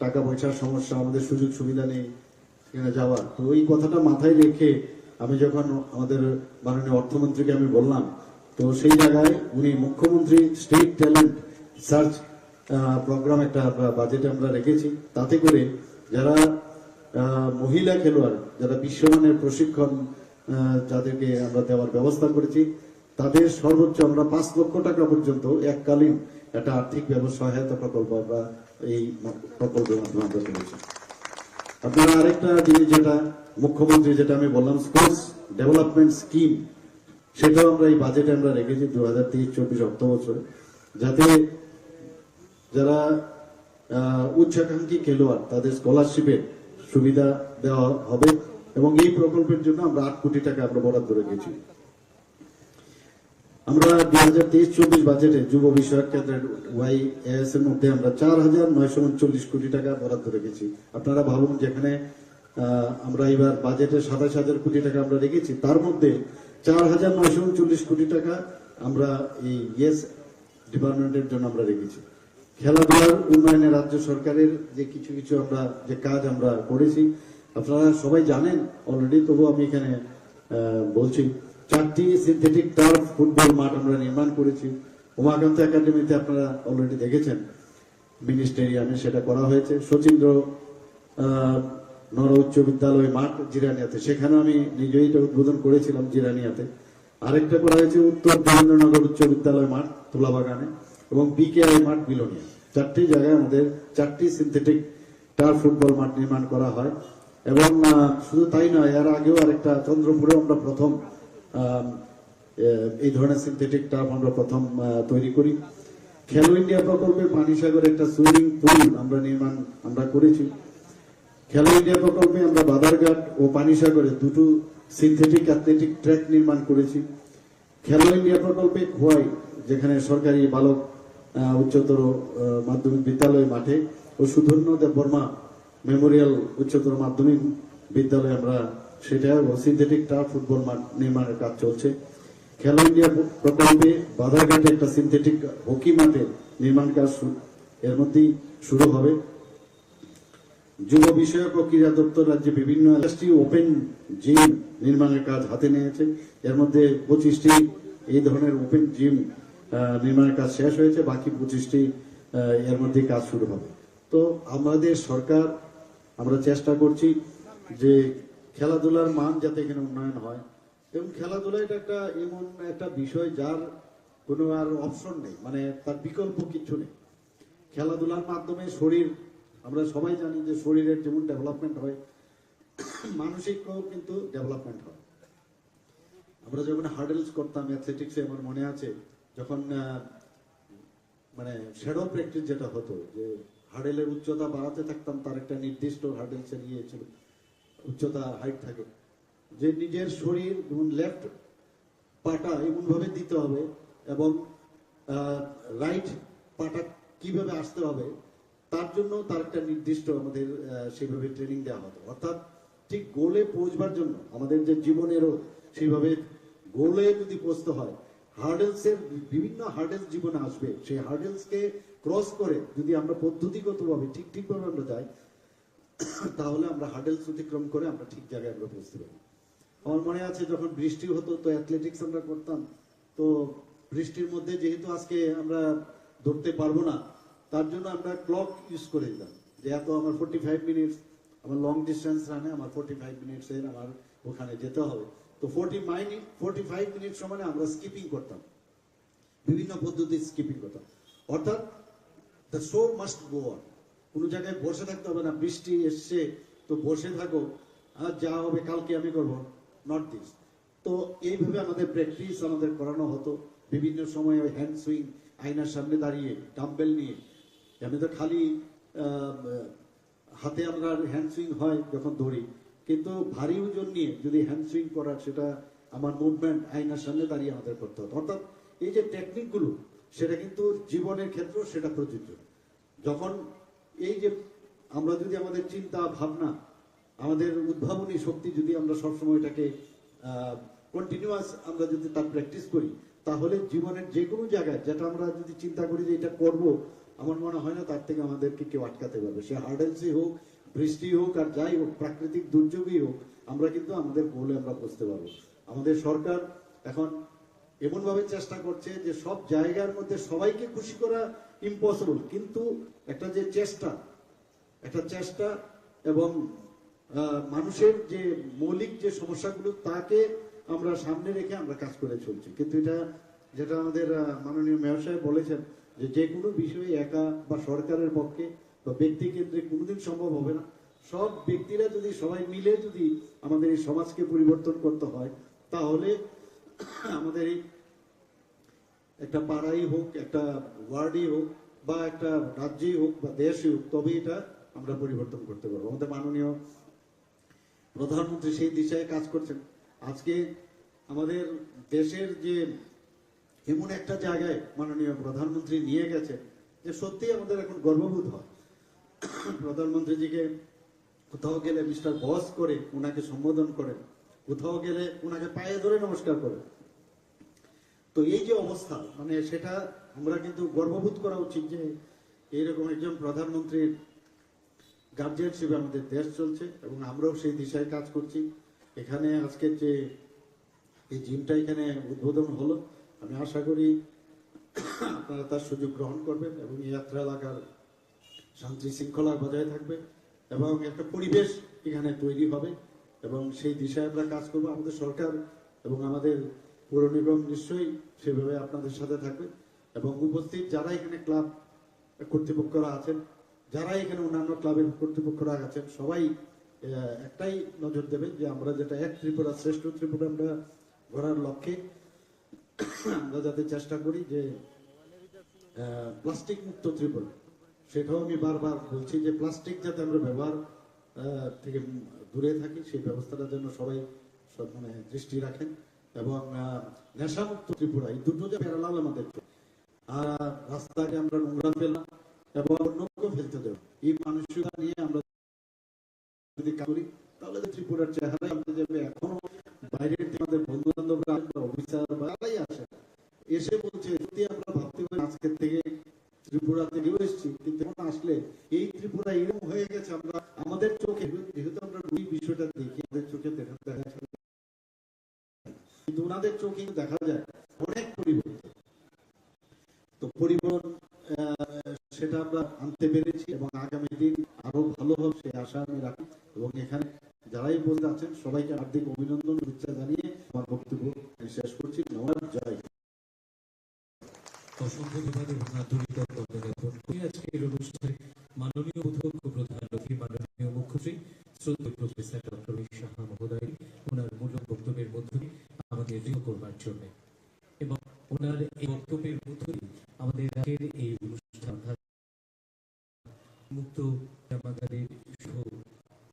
টাকা পয়সার সমস্যা, আমাদের সুযোগ সুবিধা নেই সেখানে যাওয়ার। তো এই কথাটা মাথায় রেখে আমি যখন আমাদের মাননীয় অর্থমন্ত্রীকে আমি বললাম, তো সেই জায়গায় উনি মুখ্যমন্ত্রী স্টেট ট্যালেন্ট সার্চ প্রোগ্রাম একটা বাজেটে আমরা রেখেছি, তাতে করে যারা মহিলা খেলোয়াড়, যারা বিশ্বমানের প্রশিক্ষণ যাদেরকে আমরা দেওয়ার ব্যবস্থা করেছি, তাদের সর্বোচ্চ আমরা 5 লক্ষ টাকা পর্যন্ত এককালীন একটা আর্থিক সহায়তা প্রকল্প আমরা এই প্রকল্পের মাধ্যমে আমরা করেছি। আপনারা আরেকটা জিনিস যেটা মুখ্যমন্ত্রী যেটা আমি বললাম স্পোর্টস ডেভেলপমেন্ট স্কিম, সেটাও আমরা এই বাজেটে আমরা রেখেছি 2023-24 অর্থ বছরে, যাতে যারা উচ্চাকাঙ্ক্ষী খেলোয়াড় তাদের স্কলারশিপের সুবিধা দেওয়া হবে, এবং এই প্রকল্পের জন্য আমরা 8 কোটি টাকা আমরা বরাদ্দ রেখেছি। আমরা 2023-24 বাজেটে যুব বিষয়ক কেন্দ্রের YAS এর মধ্যে আমরা 4,939 কোটি টাকা বরাদ্দ রেখেছি। আপনারা ভাবুন, যেখানে আমরা এবার বাজেটে 27,000 কোটি টাকা আমরা রেখেছি, তার মধ্যে 4,939 কোটি টাকা আমরা এই ইয়েস ডিপার্টমেন্টের জন্য আমরা রেখেছি। খেলাধুলার উন্নয়নে রাজ্য সরকারের যে কিছু আমরা যে কাজ আমরা করেছি আপনারা সবাই জানেন অলরেডি, তবু আমি এখানে বলছি, 4টি সিনথেটিক টার্ফ ফুটবল মাঠ আমরা নির্মাণ করেছি। উমাকান্ত একাডেমিতে আপনারা অলরেডি দেখেছেন, মিনি স্টেডিয়ামে সেটা করা হয়েছে। শচীন্দ্র নর উচ্চ বিদ্যালয় মাঠ জিরানিয়াতে, সেখানে আমি নিজেই এটা উদ্বোধন করেছিলাম জিরানিয়াতে। আরেকটা করা হয়েছে উত্তর দেবেন্দ্রনগর উচ্চ বিদ্যালয় মাঠ তুলাবাগানে, এবং BKI মাঠ বিলোনিয়া। 4টি জায়গায় আমাদের 4টি সিনথেটিক টার্ফ ফুটবল মাঠ নির্মাণ করা হয়। এবং শুধু তাই নয়, এর আগেও আরেকটা চন্দ্রপুরে আমরা প্রথম এই ধরনের সিনথেটিক টার্ফ আমরা প্রথম তৈরি করি। খেলো ইন্ডিয়া প্রকল্পে পানিসাগরে একটা সুইমিং পুল আমরা করেছি। খেলো ইন্ডিয়া প্রকল্পে আমরা বাদারঘাট ও পানিসাগরে 2 সিনথেটিক অ্যাথলেটিক ট্র্যাক নির্মাণ করেছি। খেলো ইন্ডিয়া প্রকল্পে খোয়াই, যেখানে সরকারি বালক উচ্চতর মাধ্যমিক বিদ্যালয় মাঠে ও সুধন্য দেববর্মা মেমোরিয়াল উচ্চতর মাধ্যমিক বিদ্যালয়ে আমরা সেটা সিনথেটিক টার্ফ ফুটবল মাঠ নির্মাণের কাজ চলছে। খেলো ইন্ডিয়া প্রকল্পে বাধারঘাটে একটা সিনথেটিক হকি মাঠের নির্মাণ কাজ এর মধ্যেই শুরু হবে। যুব বিষয়ক ও ক্রীড়া দপ্তর রাজ্যে বিভিন্ন ওপেন জিম নির্মাণের কাজ হাতে নিয়েছে। এর মধ্যে 25টি এই ধরনের ওপেন জিম নির্মাণের কাজ শেষ হয়েছে, বাকি 25টি এর মধ্যে কাজ শুরু হবে। তো আমাদের সরকার, আমরা চেষ্টা করছি যে খেলাধুলার মান যাতে এখানে উন্নয়ন হয়, এবং খেলাধুলা এটা একটা এমন একটা বিষয় যার কোনো আর অপশন নেই, মানে তার বিকল্প কিছু নেই। খেলাধুলার মাধ্যমে শরীর, আমরা সবাই জানি যে শরীরের যেমন ডেভেলপমেন্ট হয়, মানসিকও কিন্তু ডেভেলপমেন্ট হয়। আমরা যখন হার্ডেলস করতাম অ্যাথলেটিক্সে, আমার মনে আছে যখন মানে শ্যাডো প্র্যাকটিস যেটা হতো, যে হার্ডেলের উচ্চতা বাড়াতে থাকতাম, তার একটা নির্দিষ্ট হার্ডেলসের ইয়ে ছিল, উচ্চতা হাইট থাকে, যে নিজের শরীর যেমন লেফট পাটা এমন ভাবে দিতে হবে এবং রাইট পাটা কিভাবে আসতে হবে, তার জন্য তার একটা নির্দিষ্ট আমাদের সেইভাবে ট্রেনিং দেওয়া হতো। অর্থাৎ ঠিক গোলে পৌঁছবার জন্য আমাদের যে জীবনেরও সেইভাবে গোলে যদি পৌঁছতে হয়, হার্ডেলসের বিভিন্ন হার্ডেলস জীবনে আসবে, সেই হার্ডেলসকে ক্রস করে যদি আমরা পদ্ধতিগতভাবে ঠিকভাবে আমরা যাই, তাহলে আমরা হার্ডেলস অতিক্রম করে আমরা ঠিক জায়গায় আমরা পৌঁছতে পারি। আমার মনে আছে যখন বৃষ্টি হতো, তো অ্যাথলেটিক্স আমরা করতাম, তো বৃষ্টির মধ্যে যেহেতু আজকে আমরা দৌড়তে পারবো না, তার জন্য আমরা ক্লক ইউজ করে দিতাম, যে এত আমার 45 মিনিটস, আমার লং ডিস্টেন্স রানে আমার 45 মিনিটসের আমার ওখানে যেতে হবে। তো 45 মিনিট সময় আমরা স্কিপিং করতাম, বিভিন্ন পদ্ধতির স্কিপিং করতাম। অর্থাৎ the show must go on, কোনো জায়গায় বসে থাকতে হবে না, বৃষ্টি এসছে তো বসে থাকো, আর যা হবে কালকে আমি করবো, নট দিস। তো এইভাবে আমাদের প্র্যাকটিস আমাদের করানো হতো। বিভিন্ন সময় ওই হ্যান্ড সুইং, আয়নার সামনে দাঁড়িয়ে ডাম্বেল নিয়ে, আমি তো খালি হাতে আমরা হ্যান্ড সুইং হয় যখন দৌড়ি, কিন্তু ভারী ওজন নিয়ে যদি হ্যান্ড সুইং করার, সেটা আমার মুভমেন্ট আয়নার সামনে দাঁড়িয়ে আমাদের করতে হতো। অর্থাৎ এই যে টেকনিকগুলো, সেটা কিন্তু জীবনের ক্ষেত্রেও সেটা প্রযোজ্য। যখন এই যে আমরা যদি আমাদের চিন্তা ভাবনা, আমাদের উদ্ভাবনী শক্তি যদি আমরা সবসময় এটাকে কন্টিনিউয়াস আমরা যদি তার প্র্যাকটিস করি, তাহলে জীবনের যে কোনো জায়গায় যেটা আমরা যদি চিন্তা করি যে এটা করব, আমার মনে হয় না তার থেকে আমাদেরকে কেউ আটকাতে পারবে। সে হার্ডেলসই হোক, বৃষ্টি হোক, আর যাই হোক, প্রাকৃতিক দুর্যোগই হোক, আমরা কিন্তু আমাদের গোলে আমরা পৌঁছতে পারবো। আমাদের সরকার এখন এমন ভাবে চেষ্টা করছে যে সব জায়গার মধ্যে সবাইকে খুশি করা ইম্পসিবল, কিন্তু একটা যে চেষ্টা এবং মানুষের যে মৌলিক যে সমস্যাগুলো, তাকে আমরা সামনে রেখে আমরা কাজ করে চলছি। কিন্তু এটা যেটা আমাদের মাননীয় মেয়র সাহেব বলেছেন, যে কোনো বিষয়ে একা বা সরকারের পক্ষে বা ব্যক্তি কেন্দ্রে কোনোদিন সম্ভব হবে না। সব ব্যক্তিরা যদি সবাই মিলে যদি আমাদের এই সমাজকে পরিবর্তন করতে হয়, তাহলে আমাদের এই একটা পাড়াই হোক, একটা ওয়ার্ডই হোক, বা একটা রাজ্যেই হোক, বা দেশই হোক, তবে এটা আমরা পরিবর্তন করতে পারবো। আমাদের মাননীয় প্রধানমন্ত্রী সেই দিশায় কাজ করছেন। আজকে আমাদের দেশের যে এমন একটা জায়গায় মাননীয় প্রধানমন্ত্রী নিয়ে গেছে, যে সত্যি আমাদের এখন গর্ববোধ হয়। প্রধানমন্ত্রীজিকে কোথাও গেলে মিস্টার বস করে ওনাকে সম্বোধন করেন, কোথাও গেলে ওনাকে পায়ে ধরে নমস্কার করেন। তো এই যে অবস্থা, মানে সেটা আমরা কিন্তু গর্ববোধ করা উচিত যে এইরকম একজন প্রধানমন্ত্রীর গার্জিয়ানশিপে আমাদের দেশ চলছে, এবং আমরাও সেই দিশায় কাজ করছি। এখানে আজকের যে এই জিমটা এখানে উদ্বোধন হলো, আমি আশা করি আপনারা তার সুযোগ গ্রহণ করবেন, এবং এই যাত্রা এলাকার শান্তি শৃঙ্খলা বজায় থাকবে, এবং একটা পরিবেশ এখানে তৈরি হবে, এবং সেই দিশায় আমরা কাজ করবো। আমাদের সরকার এবং আমাদের পৌর নিগম নিশ্চয়ই সেভাবে আপনাদের সাথে থাকবে, এবং উপস্থিত যারা এখানে ক্লাব কর্তৃপক্ষরা আছেন, যারা এখানে অন্যান্য ক্লাবের কর্তৃপক্ষরা আছেন, সবাই একটাই নজর দেবেন যে আমরা যেটা এক ত্রিপুরা শ্রেষ্ঠ ত্রিপুরা আমরা গড়ার লক্ষ্যে আমরা যাতে চেষ্টা করি যে প্লাস্টিক মুক্ত ত্রিপুরা, সেটাও আমি বারবার বলছি যে প্লাস্টিক যাতে আমরা ব্যবহার থেকে দূরে থাকি, সেই ব্যবস্থাটার জন্য সবাই মানে দৃষ্টি রাখেন এবং নেশামুক্ত ত্রিপুরা, এই দুটো যে প্যারালাল আমাদের, আর রাস্তাকে আমরা নোংরা ফেললাম এবং অন্যকে ফেলতে দেব, এই মানসিকতা নিয়ে আমরা যদি কাজ করি তাহলে ত্রিপুরার চেহারা আনতে যাবে। এখনো বাইরের আমাদের বন্ধু বান্ধবরা অফিসার যারাই আসে এসে বলছে যদি আমরা ভাবতে পারি আজকের থেকে ত্রিপুরা থেকেও এসেছি, কিন্তু এখন আসলে এই ত্রিপুরা এরকম হয়ে গেছে আমরা আমাদের চোখে, যেহেতু আমরা ওই বিষয়টা দেখি আমাদের চোখে দেখা যায়, কিন্তু ওনাদের চোখে দেখা যায় অনেক পরিবর্তন। তো পরিবর্তন সেটা আমরা আনতে পেরেছি এবং আগামী দিন আরো ভালো হবে সে আশা আমি রাখি। এবং এখানে যারাই বলতে আছেন সবাইকে হার্দিক অভিনন্দন শুভেচ্ছা জানিয়ে আমার বক্তব্য শেষ করছি। নমস্কার, জয়। অসংখ্য ধন্যবাদ এবং আন্তরিক অভিনন্দন জ্ঞাপন করি। আজকের অনুষ্ঠানে মাননীয় অধ্যক্ষ প্রধান অতিথি মাননীয় মুখ্যমন্ত্রী শ্রদ্ধেয় প্রফেসর ডক্টর সাহা মহোদয় ওনার মূল্য বক্তব্যের মধ্য দিয়ে আমাদের রিও করবার জন্য এবং ওনার এই বক্তব্যের মধ্য দিয়ে আমাদের রাজ্যের এই অনুষ্ঠান মুক্ত জামাগারের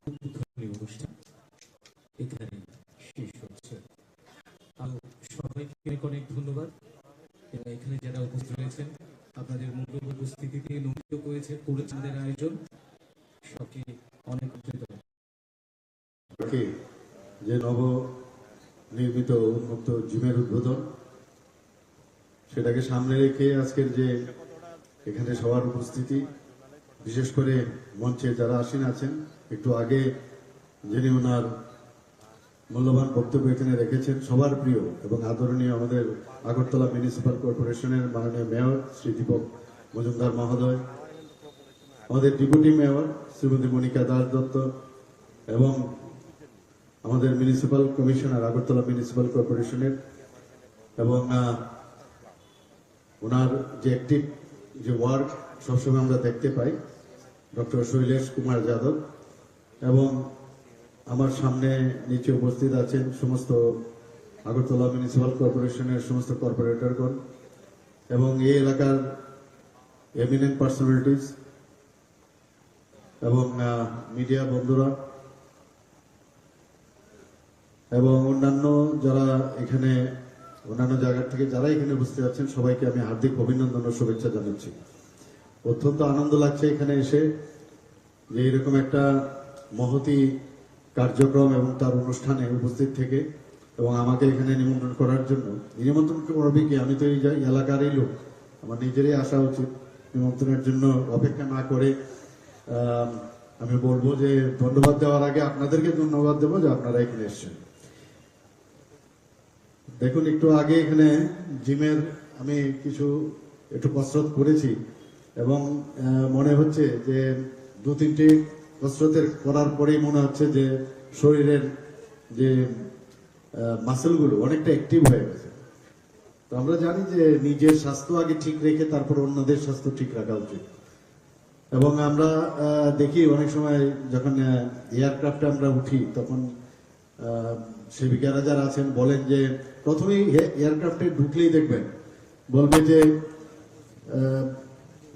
উদ্বোধনী অনুষ্ঠান এখানে শেষ হচ্ছে। সবাইকে অনেক অনেক ধন্যবাদ। এখানে যারা উপস্থিত রয়েছেন আপনাদের মূল্যবান উপস্থিতিতে নমিত করেছেন আমাদের আয়োজন, সবকে অনেক ধন্যবাদ। যে নব নির্মিত উন্মুক্ত জিমের উদ্বোধন, সেটাকে সামনে রেখে আজকের যে এখানে সবার উপস্থিতি, বিশেষ করে মঞ্চে যারা আসীন আছেন, একটু আগে যিনি ওনার মূল্যবান বক্তব্য এখানে রেখেছেন, সবার প্রিয় এবং আদরণীয় আমাদের আগরতলা মিউনিসিপাল কর্পোরেশনের মাননীয় মেয়র শ্রী দীপক মজুমদার মহোদয়, আমাদের ডেপুটি মেয়র শ্রীমতী মনিকা দাস দত্ত এবং আমাদের মিউনিসিপাল কমিশনার আগরতলা মিউনিসিপাল কর্পোরেশনের এবং ওনার যে অ্যাক্টিভ যে ওয়ার্ক সবসময় আমরা দেখতে পাই ডক্টর শৈলেশ কুমার যাদব, এবং আমার সামনে নিচে উপস্থিত আছেন সমস্ত আগরতলা মিউনিসিপাল কর্পোরেশনের সমস্ত কর্পোরেটরগণ এবং এই এলাকার এমিনেন্ট পার্সোনালিটিস এবং মিডিয়া বন্ধুরা এবং অন্যান্য যারা এখানে অন্যান্য জায়গা থেকে যারা এখানে উপস্থিত আছেন, সবাইকে আমি হার্দিক অভিনন্দন ও শুভেচ্ছা জানাচ্ছি। অত্যন্ত আনন্দ লাগছে এখানে এসে যে এরকম একটা মহতি কার্যক্রম এবং তার অনুষ্ঠানে উপস্থিত থেকে এবং আমাকে এখানে নিমন্ত্রণ করার জন্য। নিমন্ত্রণ করবে কি, আমি তো এই এলাকারই লোক, আমার নিজেরই আসা উচিত। নিমন্ত্রণের জন্য অপেক্ষা না করে আমি বলবো যে ধন্যবাদ দেওয়ার আগে আপনাদেরকে ধন্যবাদ দেবো যে আপনারা এখানে এসেছেন। দেখুন, একটু আগে এখানে জিমের আমি কিছু একটু কসরত করেছি এবং মনে হচ্ছে যে 2-3টি কসরতের করার পরেই মনে হচ্ছে যে শরীরের যে মাসেলগুলো অনেকটা অ্যাক্টিভ হয়ে গেছে। তো আমরা জানি যে নিজের স্বাস্থ্য আগে ঠিক রেখে তারপর অন্যদের স্বাস্থ্য ঠিক রাখা উচিত। এবং আমরা দেখি অনেক সময় যখন এয়ারক্রাফটে আমরা উঠি তখন সেবিকারা যারা আছেন বলেন যে প্রথমেই এয়ারক্রাফটে ঢুকলেই দেখবেন বলবে যে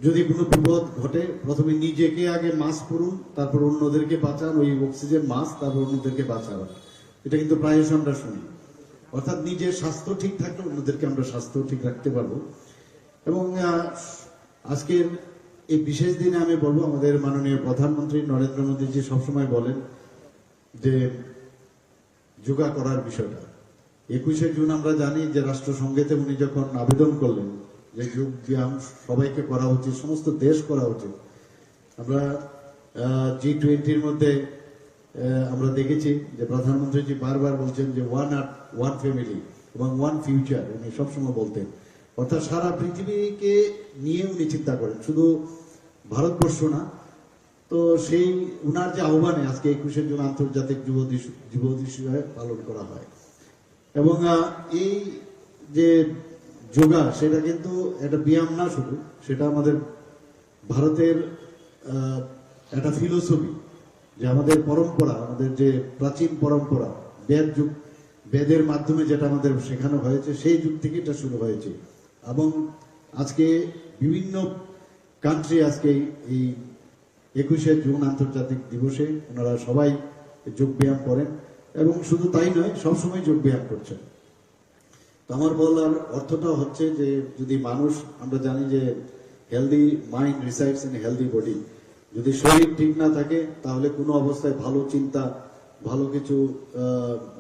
যদি কোনো বিপদ ঘটে প্রথমে নিজেকে আগে মাস্ক পরুন, তারপর অন্যদেরকে বাঁচান, ওই অক্সিজেন মাস্ক, তারপর অন্যদেরকে বাঁচান। এটা কিন্তু প্রায়শ আমরা শুনি। অর্থাৎ নিজের স্বাস্থ্য ঠিক থাকলে অন্যদেরকে আমরা স্বাস্থ্য ঠিক রাখতে পারবো। এবং আজকের এই বিশেষ দিনে আমি বলবো আমাদের মাননীয় প্রধানমন্ত্রী নরেন্দ্র মোদীজি সবসময় বলেন যে যোগা করার বিষয়টা। 21শে জুন আমরা জানি যে রাষ্ট্রসংঘেতে উনি যখন আবেদন করলেন যে যোগ ব্যায়াম সবাইকে করা উচিত, সমস্ত দেশ করা উচিত। আমরা G20-র মধ্যে আমরা দেখেছি যে প্রধানমন্ত্রীজি বারবার বলছেন যে ওয়ান আর্থ, ওয়ান ফ্যামিলি এবং ওয়ান ফিউচার, উনি সবসময় বলতেন। অর্থাৎ সারা পৃথিবীকে নিয়ে উনি চিন্তা করেন, শুধু ভারতবর্ষ না। তো সেই উনার যে আহ্বানে আজকে 21শে জুন আন্তর্জাতিক যুব দিবস পালন করা হয়। এবং এই যে যোগা সেটা কিন্তু একটা ব্যায়াম না শুধু, সেটা আমাদের ভারতের একটা ফিলোসফি, যে আমাদের পরম্পরা, আমাদের যে প্রাচীন পরম্পরা, বেদের মাধ্যমে যেটা আমাদের শেখানো হয়েছে সেই যুগ থেকে এটা শুরু হয়েছে। এবং আজকে বিভিন্ন কান্ট্রি আজকে এই 21শে জুন আন্তর্জাতিক দিবসে ওনারা সবাই যোগ ব্যায়াম করেন। এবং শুধু তাই নয়, সবসময় যোগ ব্যায়াম করছেন। তো আমার বলার অর্থটা হচ্ছে যে যদি মানুষ, আমরা জানি যে healthy mind resides in healthy body, যদি শরীর ঠিক না থাকে তাহলে কোনো অবস্থায় ভালো চিন্তা, ভালো কিছু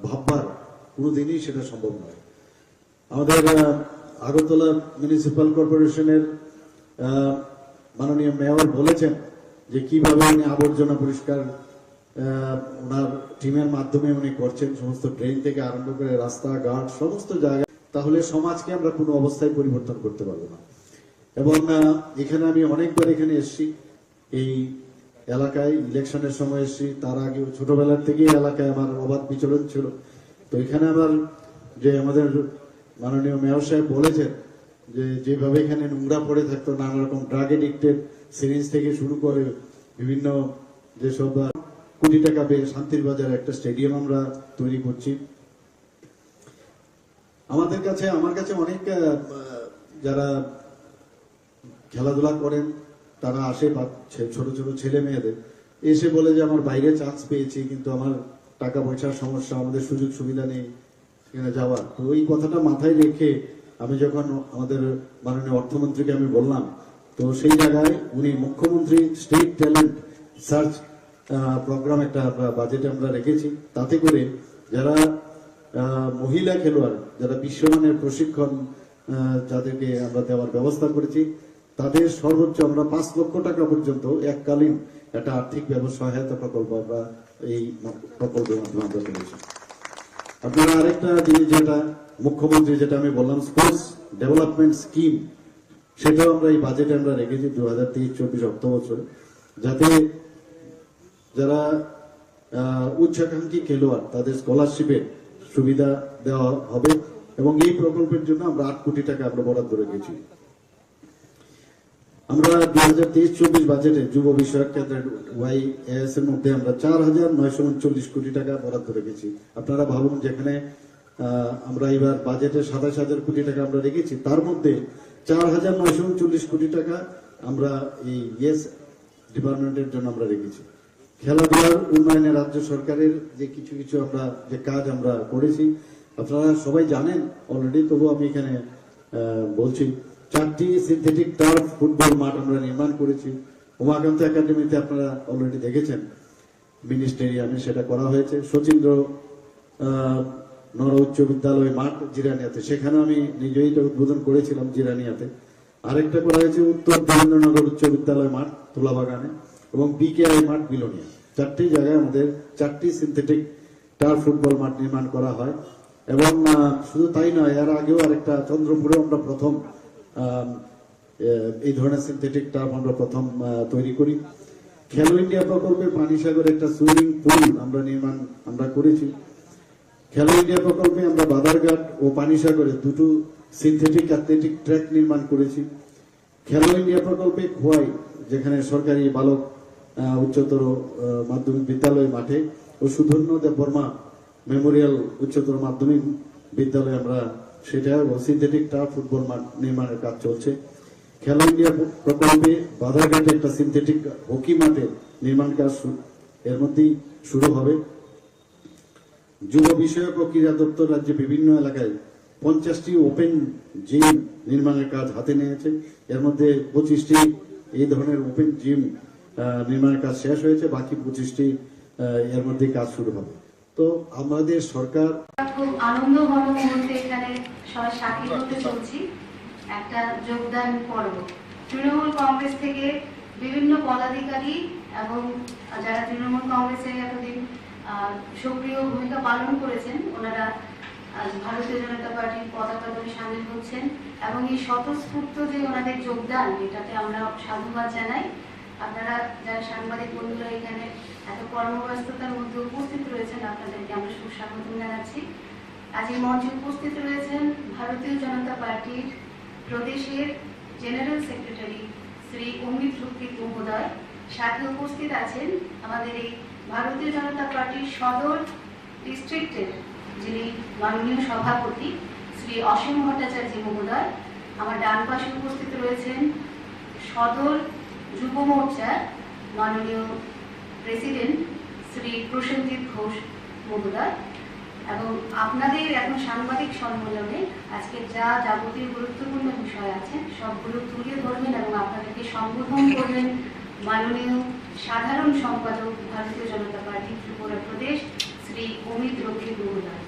ভাববার কোনোদিনই সেটা সম্ভব নয়। আমাদের আগরতলা মিউনিসিপ্যাল কর্পোরেশনের মাননীয় মেয়র বলেছেন যে কিভাবে উনি আবর্জনা পরিষ্কার ওনার টিমের মাধ্যমে উনি করছেন, সমস্ত ড্রেন থেকে আরম্ভ করে রাস্তাঘাট সমস্ত জায়গায়, তাহলে সমাজকে আমরা কোনো অবস্থায় পরিবর্তন করতে পারবো না। এবং এখানে আমি অনেকবার এখানে এসেছি, এই এলাকায় ইলেকশনের সময় এসেছি, তার আগে ছোটবেলার থেকেই এলাকায় আমার অবাধ বিচরণ ছিল। তো এখানে আমার যে আমাদের মাননীয় মেয়র সাহেব বলেছেন যে যেভাবে এখানে নোংরা পড়ে থাকতো, নানা রকম ড্রাগ এডিক্টেড সিরিজ থেকে শুরু করে বিভিন্ন যেসব কোটি টাকা পেয়ে শান্তির বাজারে একটা স্টেডিয়াম আমরা তৈরি করছি। আমার কাছে অনেক যারা খেলাধুলা করেন তারা আসে, ছোট ছোট ছেলে মেয়েদের এসে বলে যে আমার বাইরে চান্স পেয়েছি, কিন্তু আমার টাকা পয়সার সমস্যা, আমাদের সুযোগ সুবিধা নেই সেখানে যাওয়ার। তো ওই কথাটা মাথায় রেখে আমি যখন আমাদের মাননীয় অর্থমন্ত্রীকে আমি বললাম, তো সেই জায়গায় উনি মুখ্যমন্ত্রী স্টেট ট্যালেন্ট সার্চ প্রোগ্রাম একটা বাজেটে আমরা রেখেছি, তাতে করে যারা মহিলা খেলোয়াড়, যারা বিশ্বমানের প্রশিক্ষণ যাদেরকে আমরা দেওয়ার ব্যবস্থা করেছি, তাদের সর্বোচ্চ আমরা 5 লক্ষ টাকা পর্যন্ত এককালীন একটা আর্থিক সহায়তা প্রকল্প আমরা এই প্রকল্পের মাধ্যমে আমরা করেছি। আপনারা আরেকটা জিনিস যেটা মুখ্যমন্ত্রী যেটা আমি বললাম স্পোর্টস ডেভেলপমেন্ট স্কিম, সেটাও আমরা এই বাজেটে আমরা রেখেছি 2023-24 অর্থ বছরে, যাতে যারা উচ্চাকাঙ্ক্ষী খেলোয়াড় তাদের স্কলারশিপের সুবিধা দেওয়া হবে। এবং এই প্রকল্পের জন্য আমরা 8 কোটি টাকা আমরা বরাদ্দ রেখেছি। আমরা 2023-24 বাজেটে যুব বিষয়ক কেন্দ্রের YAS এর মধ্যে আমরা 4,939 কোটি টাকা বরাদ্দ রেখেছি। আপনারা ভাবুন, যেখানে আমরা এবার বাজেটে 27,000 কোটি টাকা আমরা রেখেছি, তার মধ্যে 4,939 কোটি টাকা আমরা এই ইয়েস ডিপার্টমেন্টের জন্য আমরা রেখেছি। খেলাধুলার উন্নয়নে রাজ্য সরকারের যে কিছু কিছু আমরা যে কাজ আমরা করেছি আপনারা সবাই জানেন অলরেডি, তবু আমি এখানে বলছি। 4টি সিনথেটিক টার্ফ ফুটবল মাঠ আমরা নির্মাণ করেছি। উমাকান্ত একাডেমিতে আপনারা অলরেডি দেখেছেন, মিনি স্টেডিয়ামে সেটা করা হয়েছে। শচীন্দ্র নর উচ্চ বিদ্যালয় মাঠ জিরানিয়াতে, সেখানে আমি নিজেই এটা উদ্বোধন করেছিলাম জিরানিয়াতে। আরেকটা করা হয়েছে উত্তর দেবেন্দ্রনগর উচ্চ বিদ্যালয় মাঠ তুলাবাগানে, এবং BKI মাঠ বিলোনিয়া। 4টি জায়গায় আমাদের 4টি সিনথেটিক টার্ফ ফুটবল মাঠ নির্মাণ করা হয়। এবং শুধু তাই নয়, এর আগেও আরেকটা চন্দ্রপুরে আমরা প্রথম এই ধরনের সিনথেটিক টার্ফ আমরা প্রথম তৈরি করি। খেলো ইন্ডিয়া প্রকল্পে পানিসাগরে একটা সুইমিং পুল আমরা করেছি। খেলো ইন্ডিয়া প্রকল্পে আমরা বাদারঘাট ও পানিসাগরে 2টো সিনথেটিক অ্যাথলেটিক ট্র্যাক নির্মাণ করেছি। খেলো ইন্ডিয়া প্রকল্পে খোয়াই, যেখানে সরকারি বালক উচ্চতর মাধ্যমিক বিদ্যালয় মাঠে, ও সুধন্য দেববর্মা মেমোরিয়াল উচ্চতর মাধ্যমিক বিদ্যালয়ে আমরা সেটা সিনথেটিক টার্ফ ফুটবল মাঠ নির্মাণের কাজ চলছে। খেলো ইন্ডিয়া প্রকল্পে বাধারঘাটে একটা সিনথেটিক হকি মাঠের নির্মাণ কাজ এর মধ্যেই শুরু হবে। যুব বিষয়ক ও ক্রীড়া দপ্তর রাজ্যে বিভিন্ন এলাকায় 50টি ওপেন জিম নির্মাণের কাজ হাতে নিয়েছে। এর মধ্যে 25টি এই ধরনের ওপেন জিম নির্মাণের কাজ শেষ হয়েছে, বাকি 25টি এর মধ্যে কাজ শুরু হবে। তো আমাদের সরকার খুব আনন্দঘন মুহূর্তে এখানে সবাই সাক্ষী হতে চলছি একটা যোগদান পর্ব। তৃণমূল কংগ্রেস থেকে বিভিন্ন পদাধিকারী এবং যারা তৃণমূল কংগ্রেসে এতদিন সক্রিয় ভূমিকা পালন করেছেন, ওনারা আজ ভারতীয় জনতা পার্টির পতাকা ধরে সামিল হচ্ছেন। এবং এই স্বতঃস্ফূর্ত যে ওনাদের যোগদান, এটাতে আমরা সাধুবাদ জানাই। আপনারা যারা সাংবাদিক বন্ধুরা এখানে এত কর্মব্যস্ততার মধ্যে উপস্থিত রয়েছেন, আপনাদেরকে আমরা সুস্বাগত জানাচ্ছি। আজ এই মঞ্চে উপস্থিত রয়েছেন ভারতীয় জনতা পার্টির প্রদেশের জেনারেল সেক্রেটারি শ্রী অমিত রুক্তি মহোদয়। সাথে উপস্থিত আছেন আমাদের এই ভারতীয় জনতা পার্টির সদর ডিস্ট্রিক্টের যিনি মাননীয় সভাপতি শ্রী অসীম ভট্টাচার্য মহোদয়। আমার ডান পাশে উপস্থিত রয়েছেন সদর যুব মোর্চার মাননীয় প্রেসিডেন্ট শ্রী প্রসেনজিৎ ঘোষ মহোদয়, এবং আপনাদের এখন সাংবাদিক সম্মেলনে আজকে যা যাবতীয় গুরুত্বপূর্ণ বিষয় আছে সবগুলো তুলে ধরবেন এবং আপনাদেরকে সম্বোধন করবেন মাননীয় সাধারণ সম্পাদক ভারতীয় জনতা পার্টি ত্রিপুরা প্রদেশ শ্রী অমিত রক্ষিত মহোদয়।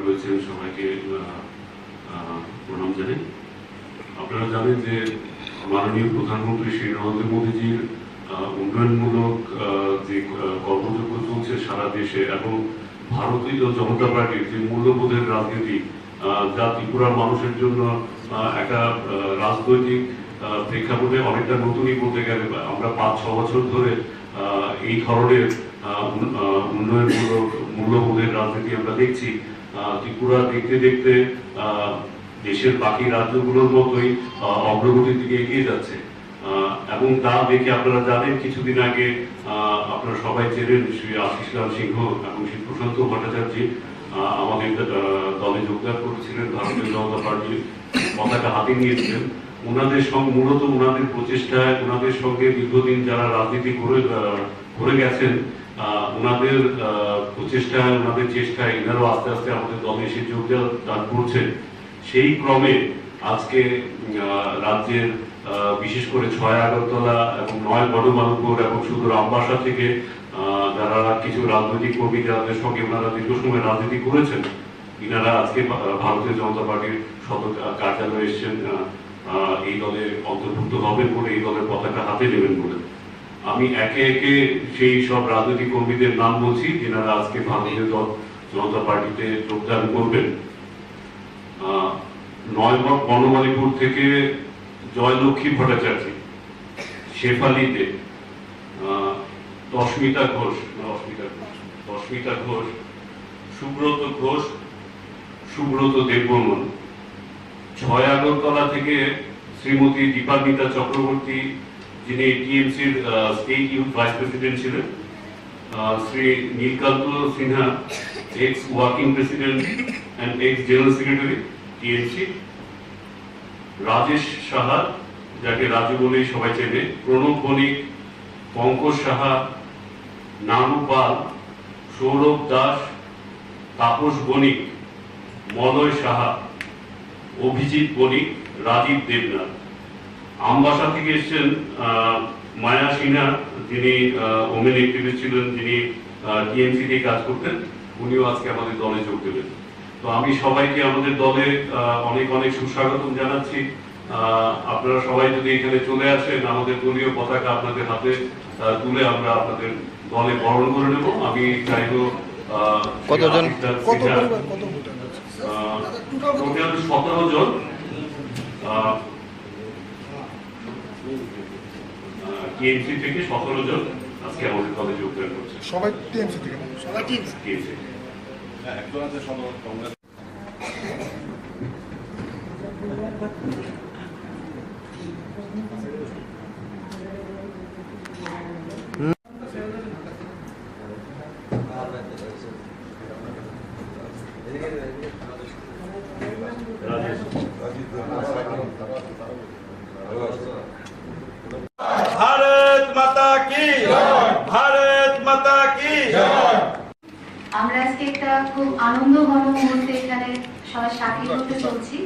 রয়েছেন সবাইকে প্রণাম জানাই। আপনারা জানেন যে মাননীয় প্রধানমন্ত্রী শ্রী নরেন্দ্র মোদীজির উন্নয়নমূলক যে কর্মযজ্ঞ চলছে সারা দেশে এবং ভারতীয় জনতা পার্টির যে মূল্যবোধের রাজনীতি যা ত্রিপুরার মানুষের জন্য একটা রাজনৈতিক প্রেক্ষাপটে অনেকটা নতুনই বলতে গেলে আমরা 5-6 বছর ধরে এই ধরনের উন্নয়নমূলক মূল্যবোধের রাজনীতি আমরা দেখছি। ত্রিপুরা দেখতে দেখতে দেশের বাকি রাজ্যগুলোর মতোই অগ্রগতির দিকে এগিয়ে যাচ্ছে এবং তা দেখে আপনারা জানেন কিছুদিন আগে আপনারা সবাই চেনেন শ্রী আশিস লাল সিংহ এবং শ্রী প্রশান্ত ভট্টাচার্য আমাদের দলে যোগদান করেছিলেন, ভারতীয় জনতা পার্টির পতাকা হাতে নিয়েছিলেন। ওনাদের সঙ্গে মূলত ওনাদের প্রচেষ্টায় ওনাদের সঙ্গে দীর্ঘদিন যারা রাজনীতি করে গেছেন ওনাদের প্রচেষ্টায় ওনাদের চেষ্টায় এনারও আস্তে আস্তে আমাদের দলে এসে যোগদান করছেন। সেই ক্রমে আজকে রাজ্যের বিশেষ করে 6 আগরতলা এবং 9 বড়মালপুর এবং সুদূর আমবাসা থেকে যারা কিছু রাজনৈতিক কর্মী যাদের সঙ্গে ওনারা দীর্ঘ সময় রাজনীতি করেছেন ইনারা আজকে ভারতীয় জনতা পার্টির সদর কার্যালয়ে এসেছেন এই দলে অন্তর্ভুক্ত হবেন বলে, এই দলের পতাকা হাতে নেবেন বলে। আমি একে একে সেই সব রাজনৈতিক কর্মীদের নাম বলছি যিনারা আজকে ভারতীয় জনতা পার্টিতে যোগদান করবেন। 9 বনমালীপুর থেকে জয়লক্ষ্মী ভট্টাচার্য, শেফালিতে দশমিতা ঘোষ, সুব্রত ঘোষ, সুব্রত দেববর্মন। 6 আগরতলা থেকে শ্রীমতী দীপান্বিতা চক্রবর্তী যিনি টিএমসির স্টেট ইউথ ভাইস প্রেসিডেন্ট ছিলেন, Shri Nilkanta Sinha, ex working president and ex general secretary TMC, Rajesh Saha যাকে রাজু বলেই সবাই চেনে, প্রণব বণিক, পঙ্কজ সাহা, নানু পাল, সৌরভ দাস, তাপস বণিক, মলয় সাহা, অভিজিৎ বণিক, রাজীব দেবনাথ। আমবাসা থেকে এসছেন মায়া সিনহা যিনি ওমেন অ্যাক্টিভিস্ট ছিলেন, যিনি টিএমসি তে কাজ করতেন, উনিও আজকে আমাদের দলে যোগ দেবেন। তো আমি সবাইকে আমাদের দলে অনেক অনেক সুস্বাগতম জানাচ্ছি। আপনারা সবাই যদি এখানে চলে আসেন আমাদের দলীয় পতাকা আপনাদের হাতে তুলে আমরা আপনাদের দলে বরণ করে নেব। আমি চাইবো কতজন টোটাল 17 জন টিএমসি থেকে 17 জন আজকে আমাদের দলে যোগদান করছে। সবাই টিএমসি থেকে, সবাই টিএমসি একজন আছে কংগ্রেস। भारत माता की भारत माता की। আমরা আজকে একটা খুব আনন্দঘন মুহূর্তে এখানে সবাই সাক্ষী হতে চলছি,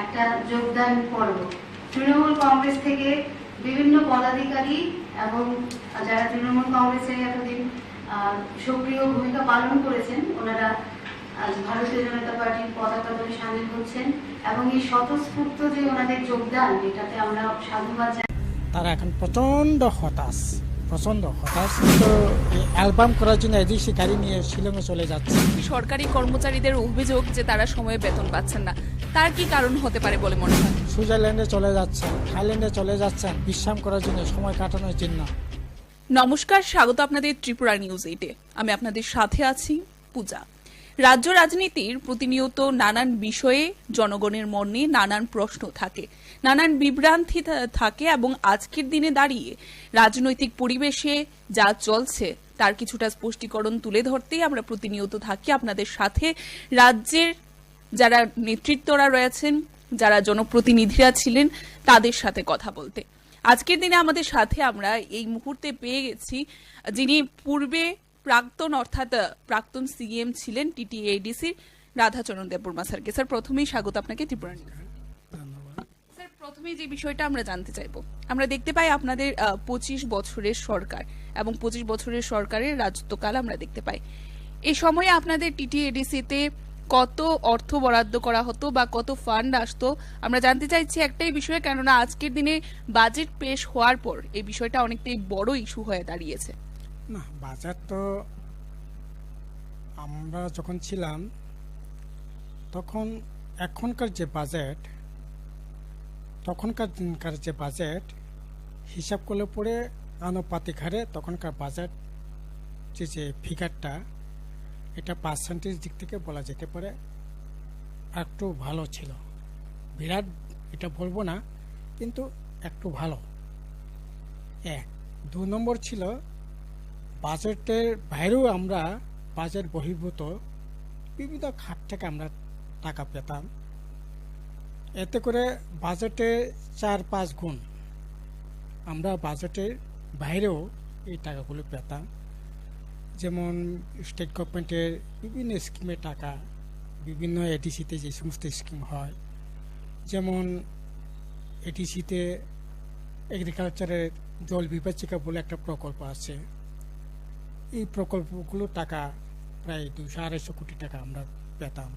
একটা যোগদান পর্ব। তৃণমূল কংগ্রেস থেকে বিভিন্ন পদাধিকারী এবং যারা তৃণমূল কংগ্রেসের এতদিন সক্রিয় ভূমিকা পালন করেছেন ওনারা আজ ভারতীয় জনতা পার্টির পতাকা দলে সামিল হচ্ছেন এবং এই স্বতঃস্ফূর্ত যে ওনাদের যোগদান এটাতে আমরা সাধুবাদ জানাই। তারা এখন প্রচণ্ড হতাশ তো এই অ্যালবাম করার জন্য এজেন্সি গাড়ি নিয়ে শিলংয়ে চলে যাচ্ছে। সরকারি কর্মচারীদের অভিযোগ যে তারা সময়ে বেতন পাচ্ছেন না, তার কি কারণ হতে পারে বলে মনে হয়? সুইজারল্যান্ডে চলে যাচ্ছেন, থাইল্যান্ডে চলে যাচ্ছেন বিশ্রাম করার জন্য, সময় কাটানোর জন্য। নমস্কার, স্বাগত আপনাদের ত্রিপুরা নিউজ 8-এ। আমি আপনাদের সাথে আছি পূজা। রাজ্য রাজনীতির প্রতিনিয়ত নানান বিষয়ে জনগণের মনে নানান প্রশ্ন থাকে, নানান বিভ্রান্তি থাকে এবং আজকের দিনে দাঁড়িয়ে রাজনৈতিক পরিবেশে যা চলছে তার কিছুটা স্পষ্টীকরণ তুলে ধরতেই আমরা প্রতিনিয়ত থাকি আপনাদের সাথে। রাজ্যের যারা নেতৃত্বরা রয়েছেন, যারা জনপ্রতিনিধিরা ছিলেন তাদের সাথে কথা বলতে। আজকের দিনে আমাদের সাথে আমরা এই মুহূর্তে পেয়ে গেছি যিনি পূর্বে প্রাক্তন অর্থাৎ প্রাক্তন সিএম ছিলেন টিটিএডিসির রাধাচরণ দেববর্মা স্যারকে। স্যার প্রথমেই স্বাগত আপনাকে ত্রিপুরা নিউজে। স্যার প্রথমেই যে বিষয়টা আমরা জানতে চাইবো, আমরা দেখতে পাই আপনাদের 25 বছরের সরকার এবং 25 বছরের সরকারের রাজত্বকাল আমরা দেখতে পাই। এই সময়ে আপনাদের টিটিএডিসিতে কত অর্থ বরাদ্দ করা হতো বা কত ফান্ড আসতো আমরা জানতে চাইছি একটাই বিষয়ে, কেননা আজকের দিনে বাজেট পেশ হওয়ার পর এই বিষয়টা অনেকটাই বড় ইস্যু হয়ে দাঁড়িয়েছে। না, বাজার তো আমরা যখন ছিলাম তখন এখনকার যে বাজেট, তখনকার দিনকার যে বাজেট হিসাব করলে পরে আনুপাতিক হারে তখনকার বাজেট যে ফিগারটা, এটা পার্সেন্টেজ দিক থেকে বলা যেতে পারে একটু ভালো ছিল। বিরাট এটা বলবো না, কিন্তু একটু ভালো। 2 নম্বর ছিল বাজেটের বাইরেও আমরা বাজেট বহির্ভূত বিভিন্ন খাত থেকে আমরা টাকা পেতাম। এতে করে বাজেটে 4-5 গুণ আমরা বাজেটের বাইরেও এই টাকাগুলো পেতাম। যেমন স্টেট গভর্নমেন্টের বিভিন্ন স্কিমের টাকা, বিভিন্ন এডিসিতে যে সমস্ত স্কিম হয়, যেমন এডিসিতে এগ্রিকালচারের জল বিভাজিকা বলে একটা প্রকল্প আছে। এই প্রকল্পগুলো টাকা প্রায় 200-250 কোটি টাকা আমরা পেতাম।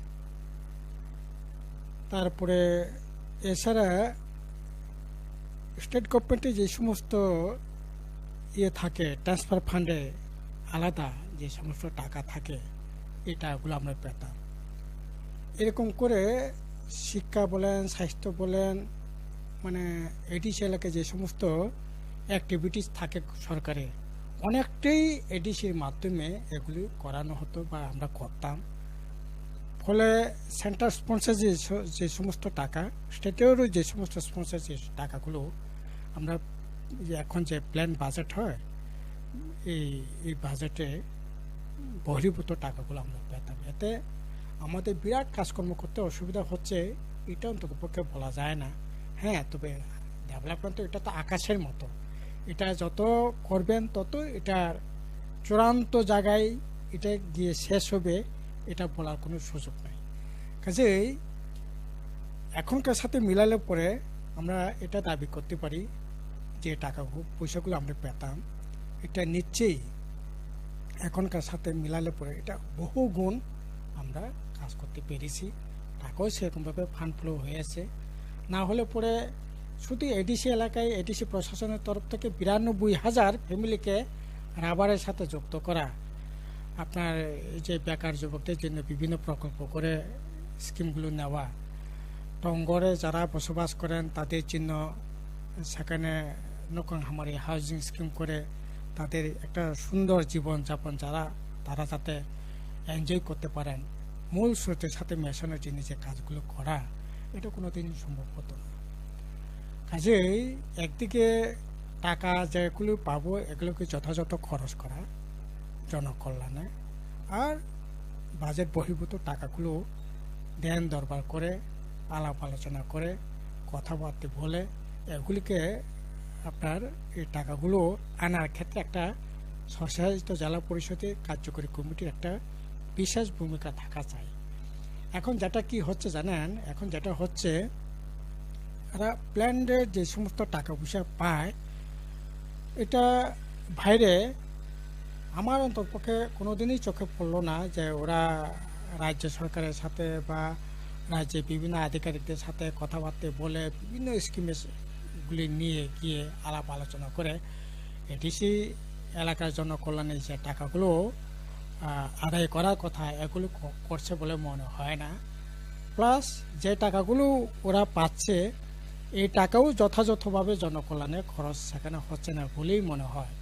তারপরে এছাড়া স্টেট গভর্নমেন্টে যে সমস্ত থাকে ট্রান্সফার ফান্ডে আলাদা যে সমস্ত টাকা থাকে, এই টাকাগুলো আমরা পেতাম। এরকম করে শিক্ষা বলেন, স্বাস্থ্য বলেন, মানে এডিসি এলাকায় যে সমস্ত অ্যাক্টিভিটিস থাকে সরকারের, অনেকটাই এডিসির মাধ্যমে এগুলি করানো হতো বা আমরা করতাম। ফলে সেন্টার স্পন্সর যে সমস্ত টাকা, স্টেটেরও যে সমস্ত স্পন্সর যে টাকাগুলো আমরা এখন যে প্ল্যান বাজেট হয়, এই বাজেটে বহির্ভূত টাকাগুলো আমরা পেতাম। এতে আমাদের বিরাট কাজকর্ম করতে অসুবিধা হচ্ছে এটা অন্তত পক্ষে বলা যায় না। হ্যাঁ, তবে ডেভেলপমেন্ট তো এটা তো আকাশের মতো, এটা যত করবেন তত এটার চূড়ান্ত জায়গায় এটা গিয়ে শেষ হবে, এটা বলার কোনো সুযোগ নাই। কাজেই এখনকার সাথে মিলালে পরে আমরা এটা দাবি করতে পারি যে টাকা পয়সাগুলো আমরা পেতাম, এটা নিশ্চয়ই এখনকার সাথে মিলালে পরে এটা বহু গুণ আমরা কাজ করতে পেরেছি। টাকাও সেরকমভাবে ফান্ড ফ্লো হয়েছে। না হলে পরে শুধু এডিসি এলাকায় এডিসি প্রশাসনের তরফ থেকে 92,000 ফ্যামিলিকে রাবারের সাথে যুক্ত করা, আপনার এই যে বেকার যুবকদের জন্য বিভিন্ন প্রকল্প করে স্কিমগুলো নেওয়া, টঙ্গরে যারা বসবাস করেন তাদের জন্য সেখানে নকং হামারি হাউজিং স্কিম করে তাদের একটা সুন্দর জীবনযাপন তারা যাতে এনজয় করতে পারেন, মূল স্রোতের সাথে মেশানোর জন্য যে কাজগুলো করা, এটা কোনোদিন সম্ভব হতো না। কাজেই একদিকে টাকা যেগুলো পাবো এগুলোকে যথাযথ খরচ করা জনকল্যাণে, আর বাজেট বহির্ভূত টাকাগুলো ধ্যান দরবার করে আলাপ আলোচনা করে কথাবার্তা বলে এগুলিকে আপনার এই টাকাগুলো আনার ক্ষেত্রে একটা স্বশাসিত জেলা পরিষদের কার্যকরী কমিটির একটা বিশেষ ভূমিকা থাকা চাই। এখন যেটা কি হচ্ছে জানেন, এখন যেটা হচ্ছে এরা প্ল্যান্ডের যে সমস্ত টাকা পয়সা পায়, এটা বাইরে আমার অন্তপক্ষে কোনোদিনই চোখে পড়লো না যে ওরা রাজ্য সরকারের সাথে বা রাজ্যে বিভিন্ন আধিকারিকদের সাথে কথাবার্তা বলে বিভিন্ন স্কিমগুলি নিয়ে গিয়ে আলাপ আলোচনা করে এডিসি এলাকার জনকল্যাণের যে টাকাগুলো আদায় করার কথা এগুলো করছে বলে মনে হয় না। প্লাস যে টাকাগুলো ওরা পাচ্ছে এই টাকাও যথাযথভাবে জনকল্যাণে খরচ সেখানে হচ্ছে না বলেই মনে হয়।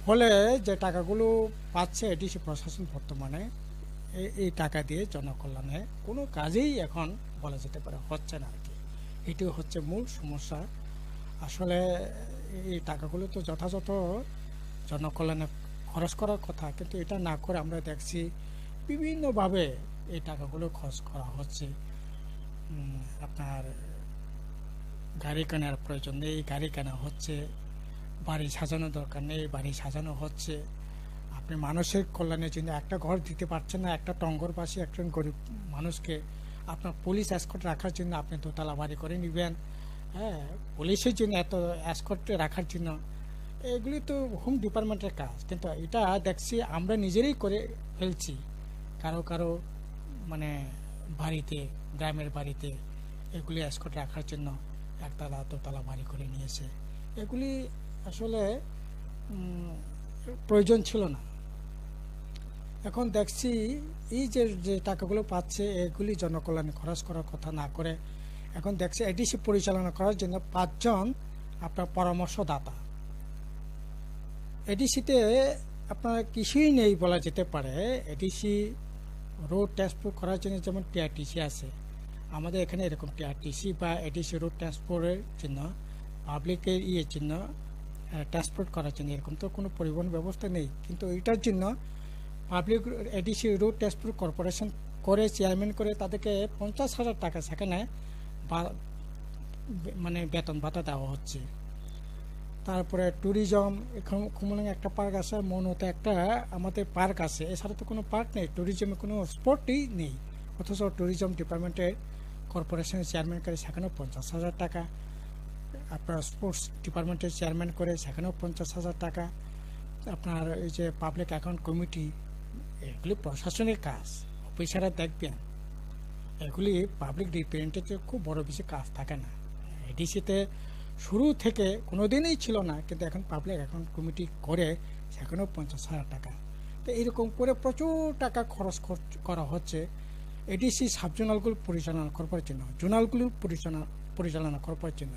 ফলে যে টাকাগুলো পাচ্ছে এডিসি প্রশাসন বর্তমানে এই টাকা দিয়ে জনকল্যাণে কোনো কাজেই এখন বলা যেতে পারে হচ্ছে না আর কি। এটি হচ্ছে মূল সমস্যা। আসলে এই টাকাগুলো তো যথাযথ জনকল্যাণে খরচ করার কথা, কিন্তু এটা না করে আমরা দেখছি বিভিন্নভাবে এই টাকাগুলো খরচ করা হচ্ছে। আপনার গাড়ি কেনার প্রয়োজন নেই, গাড়ি কেনা হচ্ছে, বাড়ি সাজানো দরকার নেই, বাড়ি সাজানো হচ্ছে। আপনি মানুষের কল্যাণের জন্য একটা ঘর দিতে পারছেন না, একটা টঙ্গরবাসী একজন গরিব মানুষকে আপনার পুলিশ এসকর্ট রাখার জন্য আপনি দোতলা বাড়ি করে নেবেন। হ্যাঁ, পুলিশের জন্য এত এসকর্ট রাখার জন্য, এগুলি তো হোম ডিপার্টমেন্টের কাজ। কিন্তু এটা দেখছি আমরা নিজেরাই করে ফেলছি কারো কারো মানে বাড়িতে, গ্রামের বাড়িতে এগুলি এসকর্ট রাখার জন্য একতলা দোতলা বাড়ি করে নিয়েছে। এগুলি আসলে প্রয়োজন ছিল না। এখন দেখছি এই যে টাকাগুলো পাচ্ছে এগুলি জনকল্যাণে খরচ করার কথা না করে এখন দেখছি এডিসি পরিচালনা করার জন্য 5 জন আপনার পরামর্শদাতা। এডিসিতে আপনার কিছুই নেই বলা যেতে পারে। এডিসি রোড ট্রান্সপোর্ট করার জন্য যেমন টিআরটিসি আছে, আমাদের এখানে এরকম টিআরটিসি বা এডিসি রোড ট্রান্সপোর্টের জন্য পাবলিকের জন্য ট্রান্সপোর্ট করার জন্য এরকম তো কোনো পরিবহন ব্যবস্থা নেই। কিন্তু এটার জন্য public ADC road transport corporation করে চেয়ারম্যান করে তাদেরকে 50,000 টাকা সেখানে মানে বেতন ভাতা দেওয়া হচ্ছে। তারপরে ট্যুরিজম, এখন কুমলিং একটা পার্ক আছে, মনোতে একটা আমাদের পার্ক আছে, এছাড়া তো কোনো পার্ক নেই, ট্যুরিজমে কোনো স্পটই নেই। অথচ ট্যুরিজম ডিপার্টমেন্টের কর্পোরেশনের চেয়ারম্যান করে সেখানেও 50,000 টাকা, আপনার স্পোর্টস ডিপার্টমেন্টের চেয়ারম্যান করে সেখানেও 50,000 টাকা। আপনার এই যে পাবলিক অ্যাকাউন্ট কমিটি, এগুলি প্রশাসনের কাজ, অফিসাররা দেখবেন। এগুলি পাবলিক ডিপার্টমেন্টের খুব বড় বেশি কাজ থাকে না। এডিসিতে শুরু থেকে কোনোদিনই ছিল না, কিন্তু এখন পাবলিক অ্যাকাউন্ট কমিটি করে সেখানেও 50,000 টাকা। তো এইরকম করে প্রচুর টাকা খরচ করা হচ্ছে এডিসি সাবজোনালগুলো পরিচালনা করবার জন্য, জোনালগুলো পরিচালনা করবার জন্য।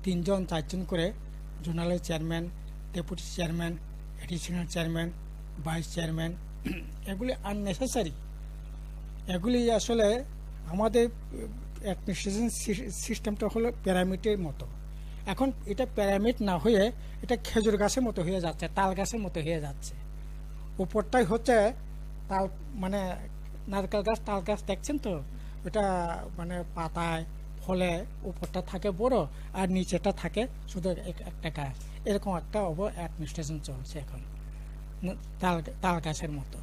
3 জন 4 জন করে জোনালের chairman, deputy chairman, additional chairman, vice chairman, এগুলি আননেসেসারি। এগুলি আসলে আমাদের অ্যাডমিনিস্ট্রেশন সিস্টেমটা হলো প্যারামিডের মতো। এখন এটা প্যারামিড না হয়ে এটা খেজুর গাছের মতো হয়ে যাচ্ছে, তাল গাছের মতো হয়ে যাচ্ছে। উপরটাই হচ্ছে তাল, মানে নারকেল গাছ, তাল গাছ দেখছেন তো, ওটা মানে পাতায় ফলে উপরটা থাকে বড় আর নিচেটা থাকে শুধু একটা গাছ। এরকম একটা অ্যাডমিনিস্ট্রেশন চলছে এখন তাল গাছের মতো।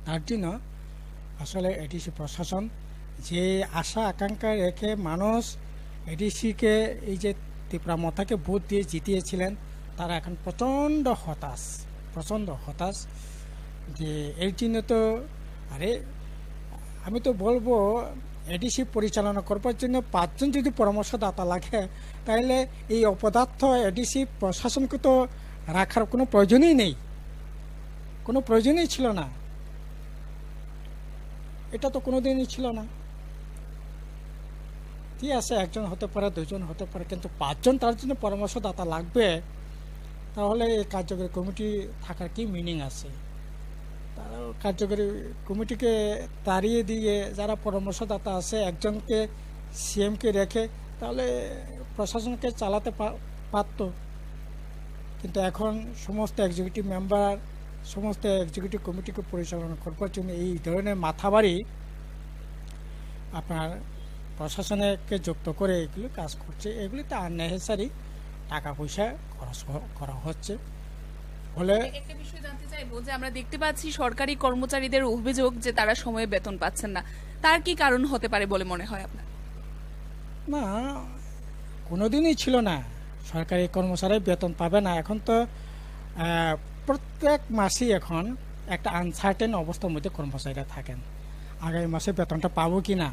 তার জন্য আসলে এডিসি প্রশাসন যে আশা আকাঙ্ক্ষা রেখে মানুষ এডিসিকে এই যে ত্রিপুরা মতাকে ভোট দিয়ে জিতিয়েছিলেন, তারা এখন প্রচণ্ড হতাশ। যে এর জন্য তো আমি তো বলবো এডিসি পরিচালনা করবার জন্য 5 জন যদি পরামর্শদাতা লাগে, তাহলে এই অপদার্থ এডিসি প্রশাসনকে তো রাখার কোনো প্রয়োজনই ছিল না। এটা তো কোনোদিনই ছিল না। ঠিক আছে, 1 জন হতে পারে, 2 জন হতে পারে, কিন্তু 5 জন তার জন্য পরামর্শদাতা লাগবে, তাহলে এই কার্যকরী কমিটি থাকার কি মিনিং আছে? তারা কার্যকরী কমিটিকে তাড়িয়ে দিয়ে যারা পরামর্শদাতা আছে, একজনকে সিএমকে রেখে তাহলে প্রশাসনকে চালাতে পারত। কিন্তু এখন সমস্ত এক্সিকিউটিভ মেম্বার, সমস্ত এক্সিকিউটিভ কমিটিকে পরিচালনা করবার জন্য এই ধরনের মাথাবাড়ি আপনার প্রশাসনকে যুক্ত করে এগুলো কাজ করছে। এগুলিতে আননেসেসারি টাকা পয়সা খরচ করা হচ্ছে। ফলে একটা বিষয় জানতে চাইবো যে আমরা দেখতে পাচ্ছি সরকারি কর্মচারীদের অভিযোগ যে তারা সময়ে বেতন পাচ্ছেন না, তার কি কারণ হতে পারে বলে মনে হয় আপনার? না, কোনোদিনই ছিল না সরকারি কর্মচারী বেতন পাবে না। এখন তো প্রত্যেক মাসেই এখন একটা আনসার্টেন অবস্থার মধ্যে কর্মচারীরা থাকেন, আগামী মাসে বেতনটা পাবো কি না,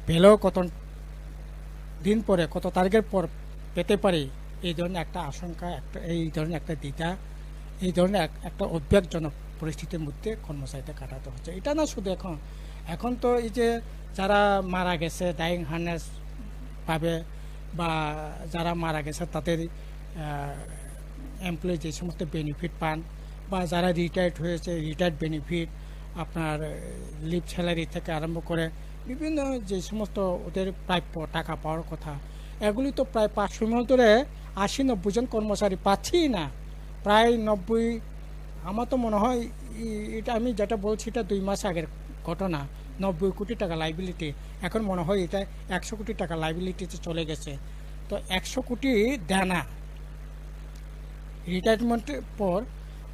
পেলেও কত দিন পরে, কত তারিখের পর পেতে পারি, এই ধরনের একটা আশঙ্কা, এই ধরনের একটা দ্বিধা, এই ধরনের একটা উদ্বেগজনক পরিস্থিতির মধ্যে কর্মচারীদের কাটাতে হচ্ছে। এটা না শুধু এখন তো এই যে যারা মারা গেছে ডাইং হার্নেস পাবে, বা যারা মারা গেছে তাদের এমপ্লয়ি যে সমস্ত বেনিফিট পান, বা যারা রিটায়ার্ড হয়েছে রিটায়ার্ড বেনিফিট, আপনার লিভ স্যালারি থেকে আরম্ভ করে বিভিন্ন যে সমস্ত ওদের প্রাপ্য টাকা পাওয়ার কথা, এগুলি তো প্রায় 500 মাস ধরে 80-90 জন কর্মচারী পাচ্ছি না। প্রায় 90, আমার তো মনে হয় এটা আমি যেটা বলছি এটা 2 মাস আগের ঘটনা, 90 কোটি টাকা লাইবিলিটি, এখন মনে হয় এটা 100 কোটি টাকা লাইবিলিটিতে চলে গেছে। তো 100 কোটি দেনা, রিটায়ারমেন্টের পর,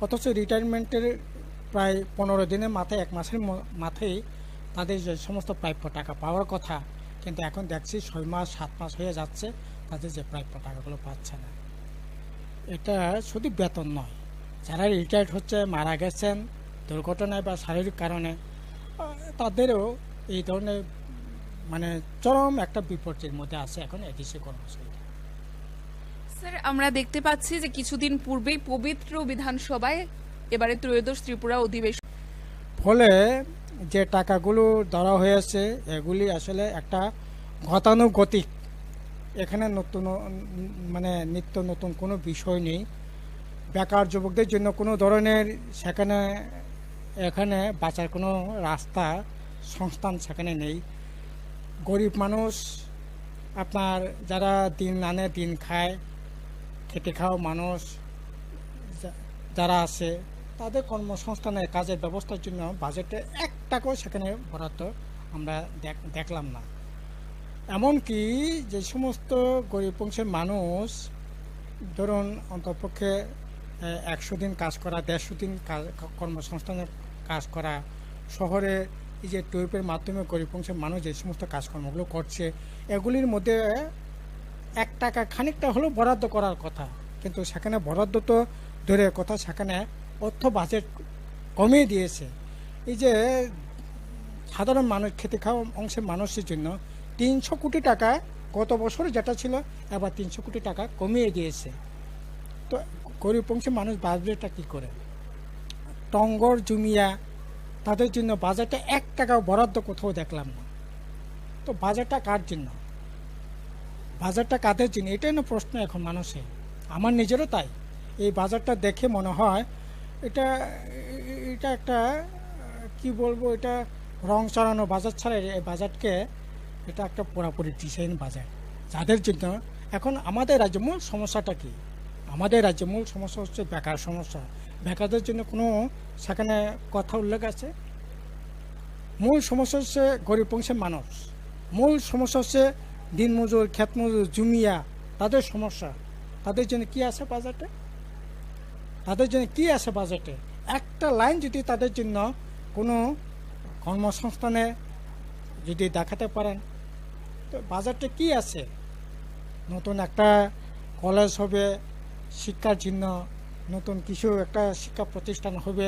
অথচ রিটায়ারমেন্টের প্রায় 15 দিনের মাথায়, 1 মাসের মাথায় তাদের যে সমস্ত প্রাপ্য টাকা পাওয়ার কথা, কিন্তু এখন দেখছি 6 মাস 7 মাস হয়ে যাচ্ছে তাদের যে প্রাপ্য টাকাগুলো পাচ্ছে না। এটা শুধু বেতন নয়, যারা রিটায়ার্ড হচ্ছে, মারা গেছেন দুর্ঘটনায় বা শারীরিক কারণে, তাদেরও এই ধরনের মানে চরম একটা বিপর্যয়ের মধ্যে আছে এখন এদেশে কর্মচারী। স্যার, আমরা দেখতে পাচ্ছি যে কিছুদিন পূর্বেই পবিত্র বিধানসভায় এবারে ত্রয়োদশ ত্রিপুরা অধিবেশন, ফলে যে টাকাগুলো ধরা হয়েছে এগুলি আসলে একটা গতানুগতিক, এখানে নতুন মানে নিত্য নতুন কোনো বিষয় নেই। বেকার যুবকদের জন্য কোনো ধরনের এখানে বাঁচার কোনো রাস্তা সংস্থান সেখানে নেই। গরিব মানুষ, আপনার যারা দিন আনে দিন খায়, খেটে খাওয়া মানুষ যারা আছে, তাদের কর্মসংস্থানের কাজের ব্যবস্থার জন্য বাজেটে 1 টাকাও সেখানে বরাদ্দ আমরা দেখলাম না। এমনকি যে সমস্ত গরিব অংশের মানুষ, ধরুন অন্তপক্ষে 100 দিন কাজ করা, 150 দিন কর্মসংস্থানের কাজ করা, শহরে এই যে টুইপের মাধ্যমে গরিব অংশের মানুষ যে সমস্ত কাজকর্মগুলো করছে, এগুলির মধ্যে 1 টাকা খানিকটা হলেও বরাদ্দ করার কথা, কিন্তু সেখানে বরাদ্দ তো দূরের কথা, সেখানে অর্থ বাজেট কমিয়ে দিয়েছে। এই যে সাধারণ মানুষ, খেতে খাওয়া অংশের মানুষের জন্য 300 কোটি টাকা গত বছর যেটা ছিল, এবার 300 কোটি টাকা কমিয়ে দিয়েছে। তো গরিব অংশের মানুষ বাজেটটা কী করে? টঙ্গর জুমিয়া, তাদের জন্য বাজেটে 1 টাকাও বরাদ্দ কোথাও দেখলাম না। তো বাজেটটা কার জন্য? বাজারটা কাদের জন্য? এটাই না প্রশ্ন এখন মানুষের, আমার নিজেরও তাই। এই বাজারটা দেখে মনে হয় এটা একটা কি বলবো, এটা রং চড়ানো বাজার ছাড়া এই বাজারকে এটা একটা পুরোপুরি ডিজাইন বাজার, যাদের জন্য এখন আমাদের রাজ্যে মূল সমস্যাটা কি? আমাদের রাজ্যে মূল সমস্যা হচ্ছে বেকার সমস্যা। বেকারদের জন্য কোনো সেখানে কথা উল্লেখ আছে? মূল সমস্যা হচ্ছে গরিব অংশের মানুষ, মূল সমস্যা হচ্ছে দিনমজুর, ক্ষেতমজুর, জুমিয়া, তাদের সমস্যা। তাদের জন্য কি আছে বাজেটে? তাদের জন্য কি আছে বাজেটে? একটা লাইন যদি তাদের জন্য কোনো কর্মসংস্থানে যদি দেখাতে পারেন, তো বাজেটে কি আছে? নতুন একটা কলেজ হবে শিক্ষার জন্য, নতুন কিছু একটা শিক্ষা প্রতিষ্ঠান হবে,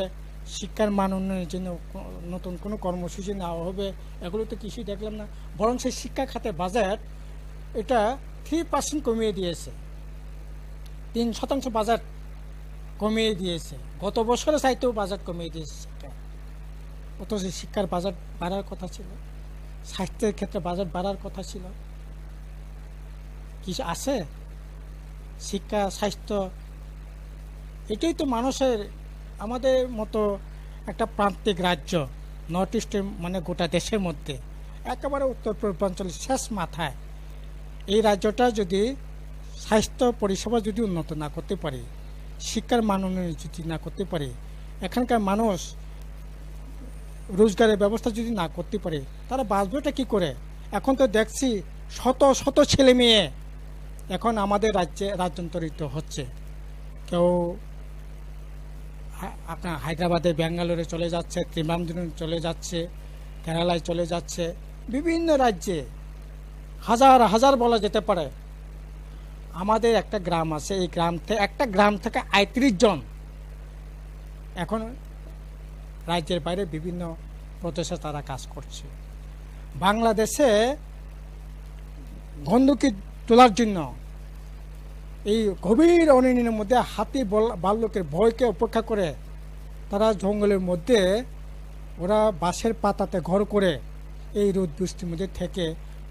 শিক্ষার মান উন্নয়নের জন্য নতুন কোনো কর্মসূচি নেওয়া হবে, এগুলো তো কিছুই দেখলাম না। বরং সেই শিক্ষা খাতে বাজেট এটা 3% কমিয়ে দিয়েছে, 3% বাজেট কমিয়ে দিয়েছে। গত বছরের চাইতেও বাজেট কমিয়ে দিয়েছে শিক্ষা। অথচ শিক্ষার বাজেট বাড়ার কথা ছিল, স্বাস্থ্যের ক্ষেত্রে বাজেট বাড়ার কথা ছিল। কিছু আছে? শিক্ষা, স্বাস্থ্য, এটাই তো মানুষের, আমাদের মতো একটা প্রান্তিক রাজ্য, নর্থ ইস্টের মানে গোটা দেশের মধ্যে একেবারে উত্তর পূর্বাঞ্চলের শেষ মাথায়, এই রাজ্যটা যদি স্বাস্থ্য পরিষেবা যদি উন্নত না করতে পারে, শিক্ষার মান উন্নয়ন যদি না করতে পারে, এখানকার মানুষ রোজগারের ব্যবস্থা যদি না করতে পারে, তারা বাঁচবেটা কী করে? এখন তো দেখছি শত শত ছেলে মেয়ে এখন আমাদের রাজ্যে রাজ্যান্তরিত হচ্ছে। কেউ আপনার হায়দ্রাবাদে, ব্যাঙ্গালোরে চলে যাচ্ছে, ত্রিমামদ্রুম চলে যাচ্ছে, কেরালায় চলে যাচ্ছে, বিভিন্ন রাজ্যে হাজার হাজার বলা যেতে পারে। আমাদের একটা গ্রাম আছে, এই একটা গ্রাম থেকে ৩৫ জন এখন রাজ্যের বাইরে বিভিন্ন প্রদেশে তারা কাজ করছে। বাংলাদেশে বন্দুকি তোলার জন্য এই গভীর অরণ্যের মধ্যে হাতি ভাল্লুকের ভয়কে উপেক্ষা করে তারা জঙ্গলের মধ্যে ওরা বাঁশের পাতাতে ঘর করে এই রোদ বৃষ্টির মধ্যে থেকে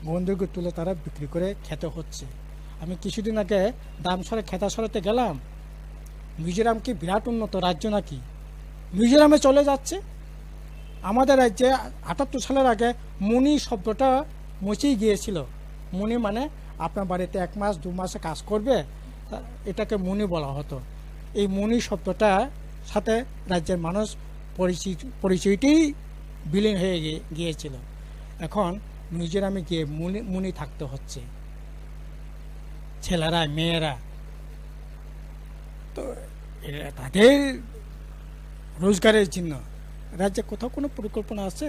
বন্দুক তুলে তারা বিক্রি করে খেতে হচ্ছে। আমি কিছুদিন আগে দামসরে খেতা সরাতে গেলাম। মিজোরাম কি বিরাট উন্নত রাজ্য নাকি? মিজোরামে চলে যাচ্ছে। আমাদের রাজ্যে ৭৮ সালের আগে মুনি শব্দটা মুছেই গিয়েছিল। মুনি মানে আপনার বাড়িতে 1 মাস 2 মাসে কাজ করবে, এটাকে মুনি বলা হতো। এই মুনি শব্দটা সাথে রাজ্যের মানুষ পরিচয়টি বিলীন হয়ে গিয়েছিল। এখন মিজোরামে গিয়ে মুনি থাকতে হচ্ছে। ছেলেরা, মেয়েরা তো তাদের রোজগারের জন্য রাজ্যে কোথাও কোনো পরিকল্পনা আছে?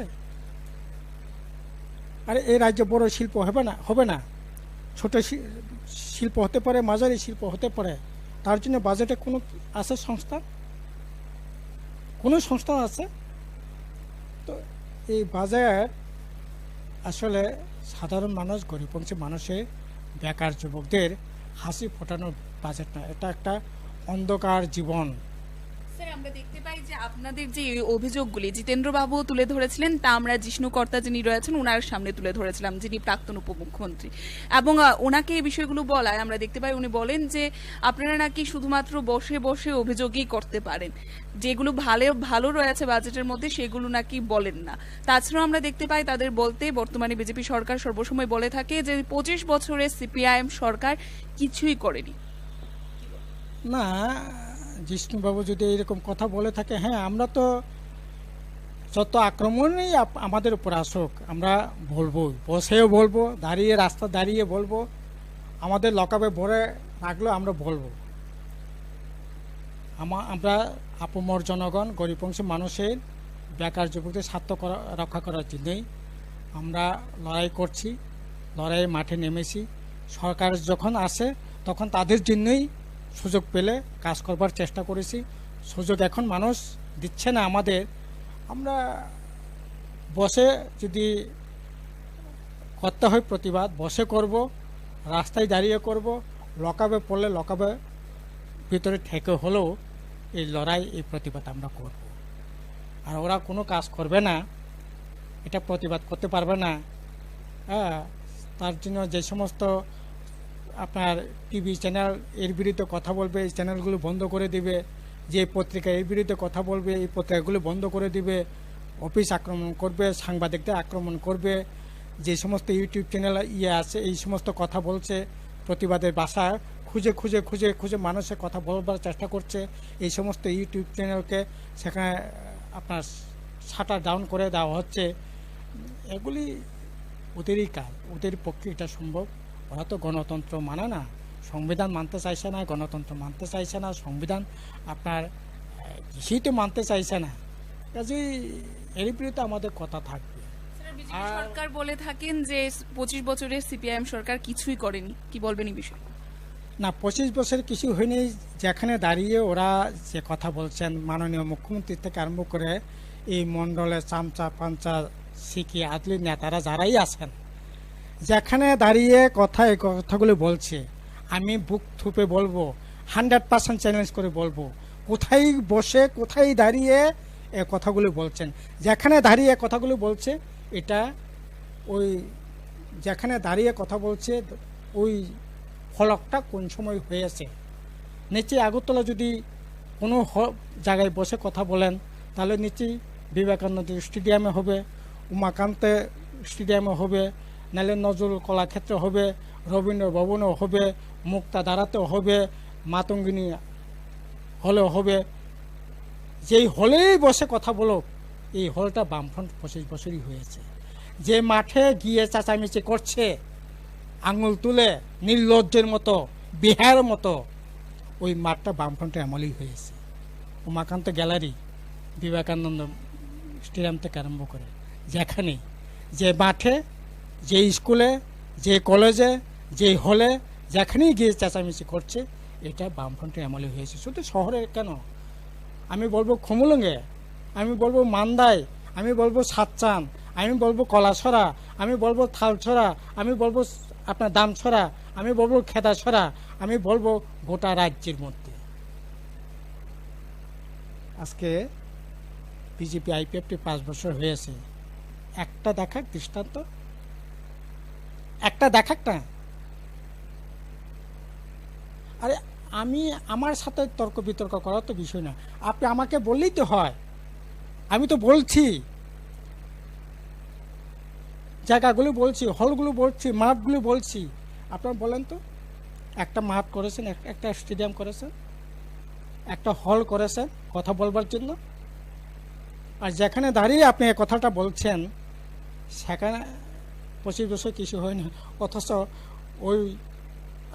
আরে এই রাজ্যে বড় শিল্প হবে না, ছোট শিল্প হতে পারে, মাঝারি শিল্প হতে পারে, তার জন্য বাজেটে কোনো আছে সংস্থা? কোনো সংস্থা আছে? তো এই বাজেট আসলে সাধারণ মানুষ, গরিব অংশের মানুষের, বেকার যুবকদের হাসি ফোটানোর বাজেট না, এটা একটা অন্ধকার জীবন। স্যার, আমরা দেখতে পাই যে আপনাদের যে অভিযোগগুলি জিতেন্দ্রবাবু তুলে ধরেছিলেন, তা আমরা জিষ্ণুকর্তা যিনি রয়েছেন ওনার সামনে তুলে ধরেছিলাম, যিনি প্রাক্তন উপমুখ্যমন্ত্রী, এবং ওনাকে এই বিষয়গুলো বলায় আমরা দেখতে পাই উনি বলেন যে আপনারা নাকি শুধুমাত্র বসে বসে অভিযোগই করতে পারেন, যেগুলো ভালো রয়েছে বাজেটের মধ্যে সেগুলো নাকি বলেন না। তাছাড়াও আমরা দেখতে পাই তাদের বলতে বর্তমানে বিজেপি সরকার সর্বসময় বলে থাকে যে 25 বছরের সিপিআইএম সরকার কিছুই করেনি। না, জিষ্ণুবাবু যদি এরকম কথা বলে থাকে, হ্যাঁ, আমরা তো যত আক্রমণই আমাদের উপর আসুক আমরা বলবো, বসেও বলবো, দাঁড়িয়ে রাস্তা দাঁড়িয়ে বলবো, আমাদের লকআপে ভরে রাখলেও আমরা বলবো। আমরা আপামর জনগণ, গরিব অংশের মানুষের, বেকার যুবকদের স্বার্থ রক্ষা করার জন্যই আমরা লড়াই করছি, লড়াইয়ের মাঠে নেমেছি। সরকার যখন আসে তখন তাদের জন্যই সুযোগ পেলে কাজ করবার চেষ্টা করেছি। সুযোগ এখন মানুষ দিচ্ছে না আমাদের। আমরা বসে যদি করতে হয় প্রতিবাদ, বসে করব, রাস্তায় দাঁড়িয়ে করব, লকআপে পড়লে লকআপে ভিতরে ঠেকে হলেও এই লড়াই, এই প্রতিবাদ আমরা করব। আর ওরা কোনো কাজ করবে না, এটা প্রতিবাদ করতে পারবে না। হ্যাঁ, তার জন্য যে সমস্ত আপনার টিভি চ্যানেল এর বিরুদ্ধে কথা বলবে, এই চ্যানেলগুলো বন্ধ করে দিবে। যে পত্রিকা এর বিরুদ্ধে কথা বলবে, এই পত্রিকাগুলো বন্ধ করে দিবে। অফিস আক্রমণ করবে, সাংবাদিকদের আক্রমণ করবে। যে সমস্ত ইউটিউব চ্যানেল আছে, এই সমস্ত কথা বলছে, প্রতিবাদের ভাষা খুঁজে খুঁজে খুঁজে খুঁজে মানুষের কথা বলবার চেষ্টা করছে, এই সমস্ত ইউটিউব চ্যানেলকে সেখানে আপনার শাটার ডাউন করে দেওয়া হচ্ছে। এগুলি ওদেরই কাজ, ওদের পক্ষে এটা সম্ভব। ওরা তো গণতন্ত্র মানে না, সংবিধান মানতে চাইছে না, গণতন্ত্র মানতে চাইছে না, সংবিধান আপনার কিছুই তো মানতে চাইছে না। কাজেই এর বিরুদ্ধে আমাদের কথা থাকবে। সরকার বলে থাকেন যে 25 বছরের সিপিআইএম সরকার কিছুই করেনি, কি বলবেন এই বিষয়ে? না, 25 বছর কিছু হয়নি। যেখানে দাঁড়িয়ে ওরা যে কথা বলছেন, মাননীয় মুখ্যমন্ত্রী থেকে আরম্ভ করে এই মণ্ডলের চামচা পাঞ্চা শিখি আদলি নেতারা যারাই আছেন, যেখানে দাঁড়িয়ে এই কথাগুলো বলছে, আমি বুক থুপে বলবো, 100% চ্যালেঞ্জ করে বলবো, কোথায় বসে কোথায় দাঁড়িয়ে এ কথাগুলো বলছেন। যেখানে দাঁড়িয়ে কথাগুলো বলছে, এটা ওই যেখানে দাঁড়িয়ে কথা বলছে ওই ফলকটা কোন সময় হয়েছে। নিচে আগরতলা যদি কোনো জায়গায় বসে কথা বলেন, তাহলে নিচেই বিবেকানন্দ স্টেডিয়ামে হবে, উমাকান্তে স্টেডিয়ামে হবে, নাহলে নজরুল কলাক্ষেত্রে হবে, রবীন্দ্র ভবনও হবে, মুক্তাধারাতেও হবে, মাতঙ্গিনী হলেও হবে। যেই হলেই বসে কথা বলো, এই হলটা বামফ্রন্ট 25 বছরই হয়েছে। যে মাঠে গিয়ে চেঁচামেচি করছে আঙুল তুলে নির্লজ্জের মতো, বিহারের মতো, ওই মাঠটা বামফ্রন্টের আমলেই হয়েছে। উমাকান্ত গ্যালারি, বিবেকানন্দ স্টেডিয়াম থেকে আরম্ভ করে যেখানে, যে মাঠে, যে স্কুলে, যে কলেজে, যে হলে, যেখানেই গিয়ে চেঁচামেচি করছে, এটা বামফ্রন্টের আমলে হয়েছে। শুধু শহরে কেন, আমি বলবো খুমুলুঙ্গে, আমি বলবো মান্দায়, আমি বলবো সাতচান, আমি বলবো কলাছড়া, আমি বলবো থালছড়া, আমি বলবো আপনার দামছড়া, আমি বলবো খেদাছড়া, আমি বলবো গোটা রাজ্যের মধ্যে। আজকে বিজেপি আইপিএফটি 5 বছর হয়েছে, একটা দেখাক দৃষ্টান্ত, একটা দেখাক না। আরে আমার সাথে তর্ক বিতর্ক করার তো বিষয় না, আপনি আমাকে বললেই তো হয়। আমি তো বলছি, জায়গাগুলো বলছি, হলগুলো বলছি, মাঠগুলো বলছি। আপনারা বলেন তো, একটা মাঠ করেছেন, একটা স্টেডিয়াম করেছেন, একটা হল করেছেন কথা বলবার জন্য, আর যেখানে দাঁড়িয়ে আপনি এই কথাটা বলছেন সেখানে 25 বছর কিছু হয়নি, অথচ ওই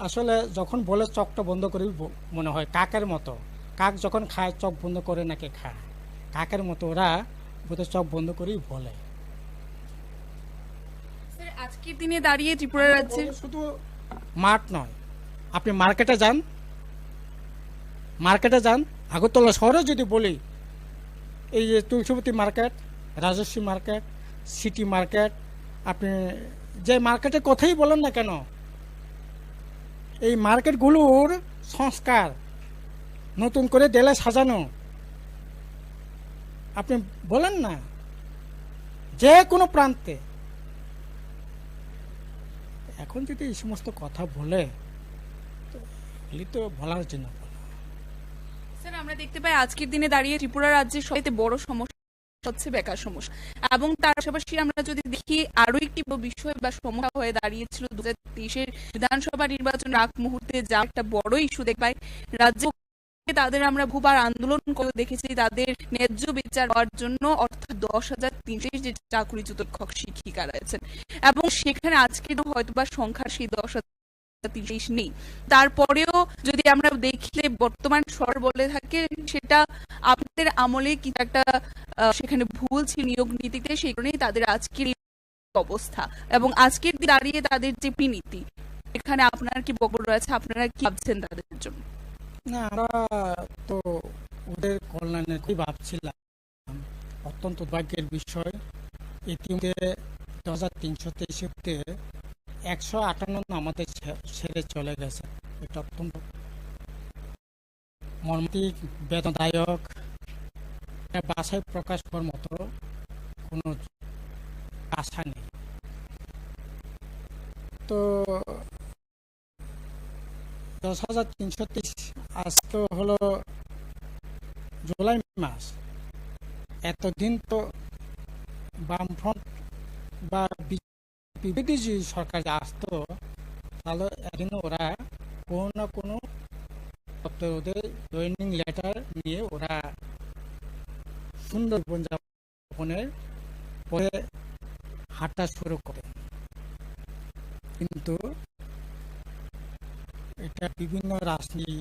আসলে যখন বলে চোখটা বন্ধ করি মনে হয় কাকের মতো। কাক যখন খায় চোখ বন্ধ করে নাকি খায়, কাকের মতো ওরা বোধহয় চোখ বন্ধ করেই বলে। স্যার আজকের দিনে দাঁড়িয়ে ত্রিপুরা রাজ্যের শুধু মাঠ নয়, আপনি মার্কেটে যান আগরতলা শহরে যদি বলি, এই যে Tulsibati market, Rajasvi market, city market, আপনি যে মার্কেটের কথাই বলেন না কেন, এই মার্কেটগুলোর সংস্কার নতুন করে দেলে সাজানো, আপনি বলেন না যে কোনো প্রান্তে। এখন যদি এই সমস্ত কথা বলে তো বলার জন্য। স্যার আমরা দেখতে পাই আজকের দিনে দাঁড়িয়ে ত্রিপুরা রাজ্যের সবচেয়ে বড় সমস্যা হচ্ছে বেকার সমস্যা, এবং তার পাশাপাশি আমরা যদি দেখি আরো একটি বিষয় বা সমস্যা হয়ে দাঁড়িয়েছিল 2023-এর বিধানসভা নির্বাচন আগ মুহূর্তে যা একটা বড় ইস্যু দেখতে পাই রাজ্যে, তাদের আমরা বহুবার আন্দোলন করে দেখেছি তাদের ন্যায্য বিচার হওয়ার জন্য, অর্থাৎ 10,300 যে চাকরিচ্যুত শিক্ষক শিক্ষিকা রয়েছেন, এবং সেখানে আজকে হয়তোবা সংখ্যা সেই 10,300 নেই। তারপরেও যদি আমরা দেখলে বর্তমান সরকার বলে থাকে সেটা আপনাদের আমলে কি একটা সেখানে ভুল ছিল নিয়োগ নীতিতে, সেই কারণেই তাদের আজকের অবস্থা, এবং আজকের দাঁড়িয়ে তাদের যে নীতি, এখানে আপনার কি বক্তব্য রয়েছে, আপনারা কি ভাবছেন তাদের জন্য? না, আমরা তো ওদের কল্যাণে খুবই ভাবছিলাম। অত্যন্ত দুর্ভাগ্যের বিষয়, ইতিমধ্যে 2023-তে 158 আমাদের ছেড়ে চলে গেছে। এটা অত্যন্ত মর্মান্তিক, বেদনাদায়ক, ভাষায় প্রকাশ করার মতো কোনো ভাষা নেই। তো 10,330 আজ তো হলো জুলাই মাস, এতদিন তো বামফ্রন্ট বা বিজেপি যে সরকার আসতো, তাহলে একদিন ওরা কোনো না কোনো ওদের জয়েনিং লেটার নিয়ে ওরা সুন্দর জীবনযাপনের পরে হাঁটা শুরু করে। কিন্তু এটা বিভিন্ন রাজনীতি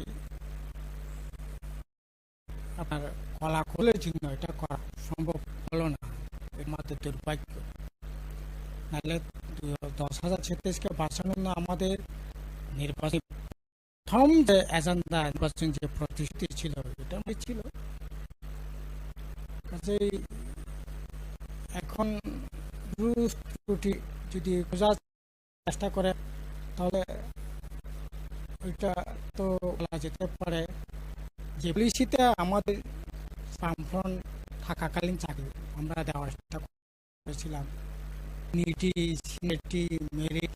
আপনার কলাকলের জন্য এটা করা সম্ভব হলো না, এর মধ্যে দুর্ভাগ্য। নাহলে 10,036-কে বাঁচানোর না আমাদের নির্বাচন প্রথম যে এজেন্ডা, নির্বাচন যে প্রতিশ্রুতি ছিল, এটা ছিল। কাজেই এখন ত্রুটি যদি খোঁজার চেষ্টা করে তাহলে ওইটা তো বলা যেতে পারে যে পলিসিতে আমাদের বামফ্রন্ট থাকাকালীন চাকরি আমরা দেওয়ার চেষ্টা করেছিলাম, নিটি সিনেটি মেরিট।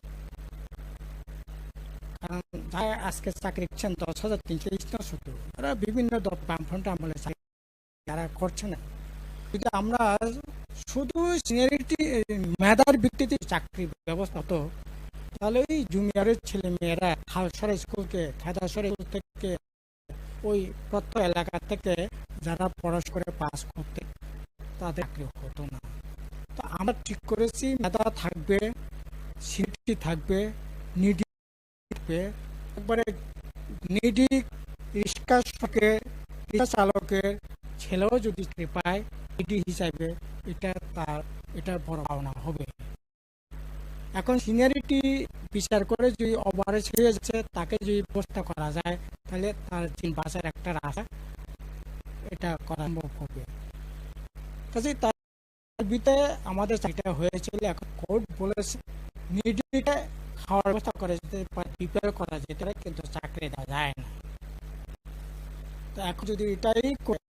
কারণ যারা আজকে চাকরি দিচ্ছেন 10,330 না, শুধু ওরা বিভিন্ন বামফ্রন্ট আমলে যারা করছে না। যদি আমরা শুধু সিনিয়রিটি মেধার ভিত্তিতে চাকরি ব্যবস্থা হতো, তাহলে ওই জুনিয়রের ছেলে মেয়েরা খালসরা স্কুলকে খেদাসরা স্কুল থেকে ওই প্রত্যেক এলাকা থেকে যারা পড়াশোনা করে পাস করতে, তাদের চাকরি হতো না। তো আমরা ঠিক করেছি মেধা থাকবে, সিটি থাকবে, নিডি থাকবে। একবারে নিডি রিক্সা চালকের ছেলেও যদি চাকরি পায় নিডি হিসাবে, এটা বড় পাওনা হবে। এখন সিনিয়রিটি বিচার করে যদি ওভারেজ হয়ে যাচ্ছে, তাকে যদি ব্যবস্থা করা যায়, তাহলে তার দিন বাঁচার একটা রাস্তা এটা করা সম্ভব হবে। কাজে তার ভিতরে আমাদের চাকরিটা হয়েছিল। এখন কোর্ট বলেছে নিডিকে খাওয়ার ব্যবস্থা করা যেতে পারে, প্রিপেয়ার করা যেতে পারে, কিন্তু চাকরি দেওয়া যায় না। তো এখন যদি এটাই করে,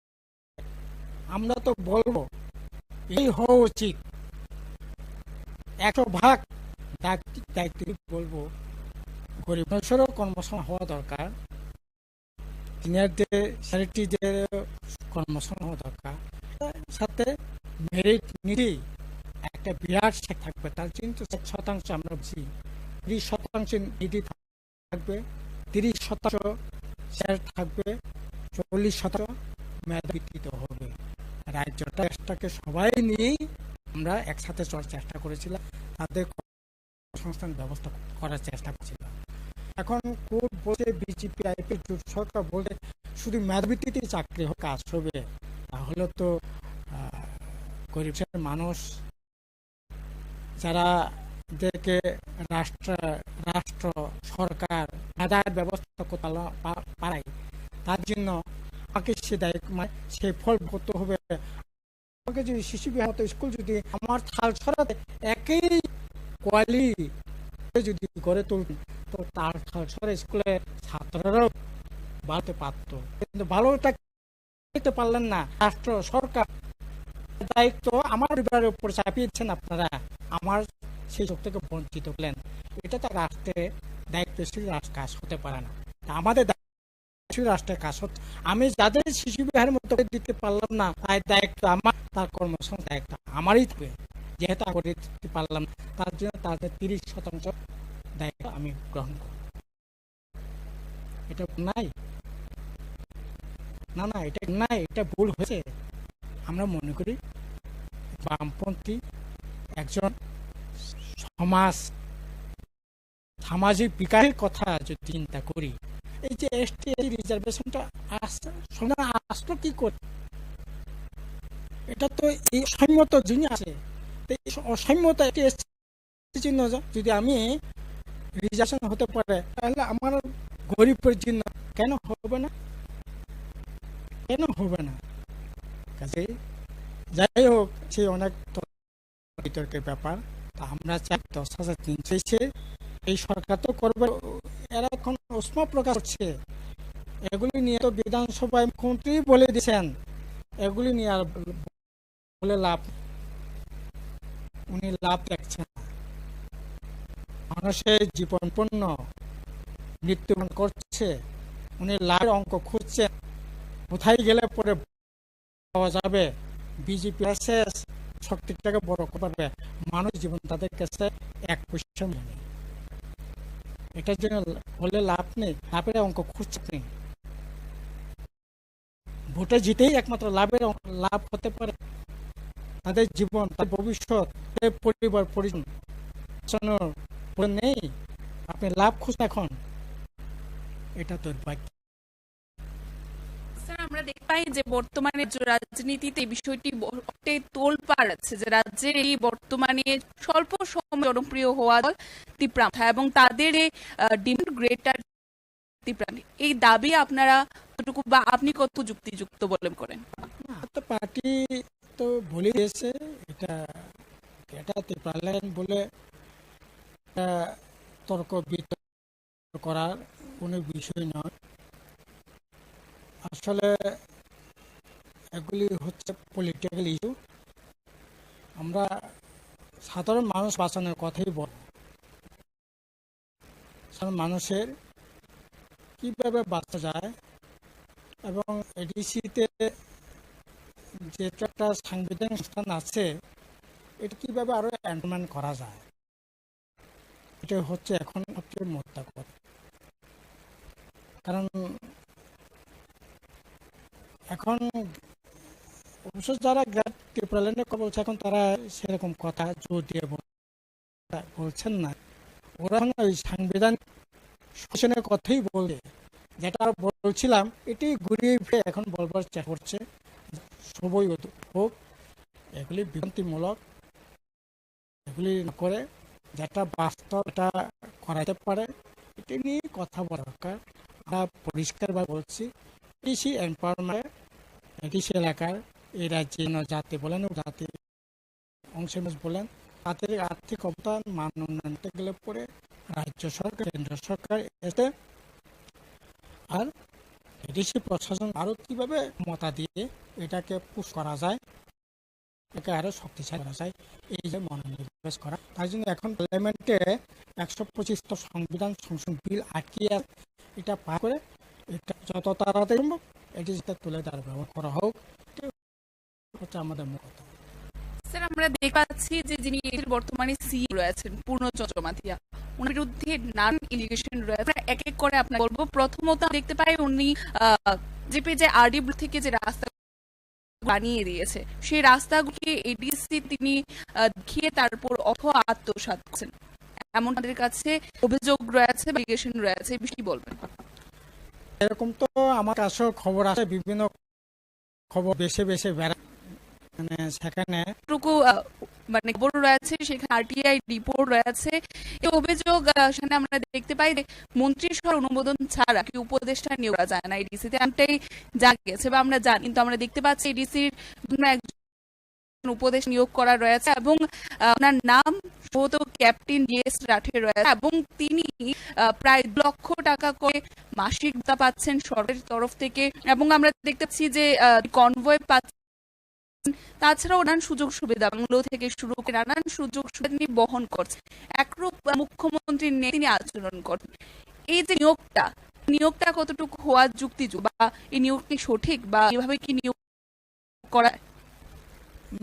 আমরা তো বলবো এই হওয়া উচিত। 100% দায়িত্ব বলবো গরিব মানুষেরও কর্মসংস্থান হওয়া দরকার, সিনিয়রদের স্যানিটিদের কর্মসংস্থান হওয়া দরকার, সাথে মেরিট নীতি একটা বিরাট শেখ থাকবে। তার কিন্তু 60% আমরা বুঝি, 30% নীতি থাকবে, 30% শেয়ার থাকবে, 40% মেধা ভিত্তিতে হবে। রাজ্যটাকে সবাই নিয়েই আমরা একসাথে চলার চেষ্টা করেছিলাম, তাদের সংস্থান ব্যবস্থা করার চেষ্টা করছিলাম। এখন কোর্ট বলছে বিজেপি আইপি জোট সরকার বলছে শুধু মেধাভিত্তিতে চাকরি হোক কাজ হবে, তাহলে তো গরিব মানুষ যারা দেখে রাষ্ট্র সরকার মেধার ব্যবস্থা করতে পারায়, তার জন্য আমাকে সে দায়িত্ব সে ফল করতে হবে। আমাকে যদি শিশু বিহার স্কুল যদি আমার থাল ছড়াতে একই কোয়ালিটি যদি গড়ে তুলতেন, তো তার থাল ছড়া স্কুলে ছাত্ররাও বাড়তে পারতো, কিন্তু ভালোটা দিতে পারলেন না। রাষ্ট্র সরকার দায়িত্ব আমার পরিবারের উপর চাপিয়েছেন আপনারা, আমার সেই সব থেকে বঞ্চিত করলেন। এটা তো রাষ্ট্রের দায়িত্বশীল কাজ হতে পারে না। আমাদের রাষ্ট্রের কাজ হচ্ছে, আমি যাদের শিশু বিহারের মতো দিতে পারলাম না, তার দায়িত্ব আমার, তার কর্মসংস্থান দায়িত্ব আমারই থাকবে। যেহেতু আমি করে দিতে পারলাম, তার জন্য তাদের 30% দায়িত্ব আমি গ্রহণ করব। এটা নাই না, এটা নাই, এটা ভুল হয়েছে। আমরা মনে করি বামপন্থী একজন সামাজিক বিকাশের কথা যদি চিন্তা করি, এই যে এসটি রিজার্ভেশনটা আসলো কি করে? এটা তো এই অসম্মত জিনিস আছে। অসম্মত জন্য যদি আমি রিজার্ভেশন হতে পারে, তাহলে আমার গরিবের জন্য কেন হবে না? কাজে যাই হোক, সে অনেক বিতর্কের ব্যাপার। আমরা চাই 10,300 এই সরকার তো করবে, এরা এখন উষ্মা প্রকাশ করছে। এগুলি নিয়ে তো বিধানসভায় মুখ্যমন্ত্রী বলে দিয়েছেন, এগুলি নিয়ে আর বলে উনি লাভ দেখছেন। মানুষের জীবন পণ্য মৃত্যুবরণ করছে, উনি লাভের অঙ্ক খুঁজছেন, কোথায় গেলে পরে পাওয়া যাবে। বিজেপি শক্তিটাকে বড় করবে, মানুষ জীবন তাদের কাছে 1 পয়সা নেই। এটার জন্য হলে লাভ নেই, লাভের অঙ্ক খুঁজছে নেই। ভোটে জিতেই একমাত্র লাভ হতে পারে। তাদের জীবন, তাদের ভবিষ্যৎ, পরিবার পরিজন নেই, আপনি লাভ খুঁজছেন এখন, এটা দুর্ভাগ্য। আমরা দেখতে পাই যে বর্তমানে রাজনীতিতে এই বিষয়টি তোলপাড় আছে, যে রাজ্যের এই বর্তমানে স্বল্প সময় জনপ্রিয় হওয়া দল ত্রিপুরা, এবং তাদের ডিমান্ড গ্রেটার ত্রিপুরা, এই দাবি আপনারা কতটুকু বা আপনি কত যুক্তিযুক্ত বলে করেন? পার্টি তো বলে দিয়েছে এটা ত্রিপুরা বলে তর্ক বিতর্ক করার কোনো বিষয় নয়। আসলে এগুলি হচ্ছে পলিটিক্যাল ইস্যু। আমরা সাধারণ মানুষ বাঁচানোর কথাই বল, সাধারণ মানুষের কিভাবে বাঁচা যায়, এবং এডিসিতে যেটা একটা সাংবিধানিক অনুষ্ঠান আছে, এটা কিভাবে আরো এনরোলমেন্ট করা যায়, এটা হচ্ছে এখন সবচেয়ে মোদ্দা কথা। কারণ এখন অবশ্য যারা ত্রিপুরা ল্যান্ডে বলছে, এখন তারা সেরকম কথা জোর দিয়ে বলছেন না। ওরা ওই সাংবিধানিক শাসনের কথাই বলে, যেটা বলছিলাম এটি ঘুরিয়ে ফিরে এখন বলবার চেষ্টা করছে। সবই হোক, এগুলি বিভ্রান্তিমূলক, এগুলি করে যেটা বাস্তব এটা করাতে পারে, এটা নিয়ে কথা বলা দরকার। আমরা পরিষ্কারভাবে বলছি, কৃষি এম্পাওয়ারমেন্ট কৃষি এলাকার এই রাজ্যে জাতি বলেন, জাতি অংশ বলেন, তাদের আর্থিক অবদান মান উন্নয়ন গেলে পরে রাজ্য সরকার, কেন্দ্র সরকার এতে, আর এডিসি প্রশাসন আরো কিভাবে ক্ষমতা দিয়ে এটাকে পুশ করা যায়, এটাকে আরো শক্তিশালী করা যায়, এই যে মনোনিবেশ করা। তার জন্য এখন পার্লামেন্টে 125 সংবিধান সংশোধন বিল আটকিয়ে এটা পার করে এটা যত তাড়াতাড়ি সম্ভব এটি তুলে দেওয়ার ব্যবহার করা হোক, হচ্ছে আমাদের মূল কথা। স্যার, আমরা দেখতে পাচ্ছি যে যিনি বর্তমানে সিএম রয়েছেন পূর্ণচন্দ্র মাথিয়া, ওনার বিরুদ্ধে নানান এলিগেশন রয়েছে। এক এক করে আপনাকে বলবো। প্রথমত দেখতে পাই উনি যে আরডি থেকে যে রাস্তা বানিয়ে দিয়েছে, সেই রাস্তাগুলিকে এডিসি তিনি দেখিয়ে তারপর আত্মসাৎ করছেন। এমন তাদের কাছে অভিযোগ রয়েছে বা এলিগেশন রয়েছে, এই বিষয়ে কি বলবেন? এরকম তো আমার কাছেও খবর আছে, বিভিন্ন খবর বেশি বেশি বেড়ায়, মানে সেখানে টুকু মানে খবর রয়েছে, সেখানে আরটিআই রিপোর্ট রয়েছে। এই অভিযোগ সেখানে আমরা দেখতে পাই যে মন্ত্রিসভার অনুমোদন ছাড়া কি উপদেষ্টা নিয়োগ করা যায় না এডিসিতে, এমনটাই জানা গেছে বা আমরা জানি। কিন্তু আমরা দেখতে পাচ্ছি এডিসির একজন উপদেশ নিয়োগ করা রয়েছে এবং ওনার নাম সম্ভবত ক্যাপ্টেন ডিএস রাঠে রয়েছে এবং তিনি প্রায় 2 লক্ষ টাকা করে মাসিক ভাতা পাচ্ছেন সরকারের তরফ থেকে এবং আমরা দেখতে পাচ্ছি যে কনভয় পাচ্ছেন। তাছাড়াও নানান সুযোগ সুবিধা বাংলো থেকে শুরু করে নানান সুযোগ সুবিধা তিনি বহন করছেন। একরূপ মুখ্যমন্ত্রীর নিয়ে তিনি আচরণ করেন। এই যে নিয়োগটা কতটুকু হওয়া যুক্তিযুক্ত বা এই নিয়োগ কি সঠিক বা এভাবে কি নিয়োগ করা?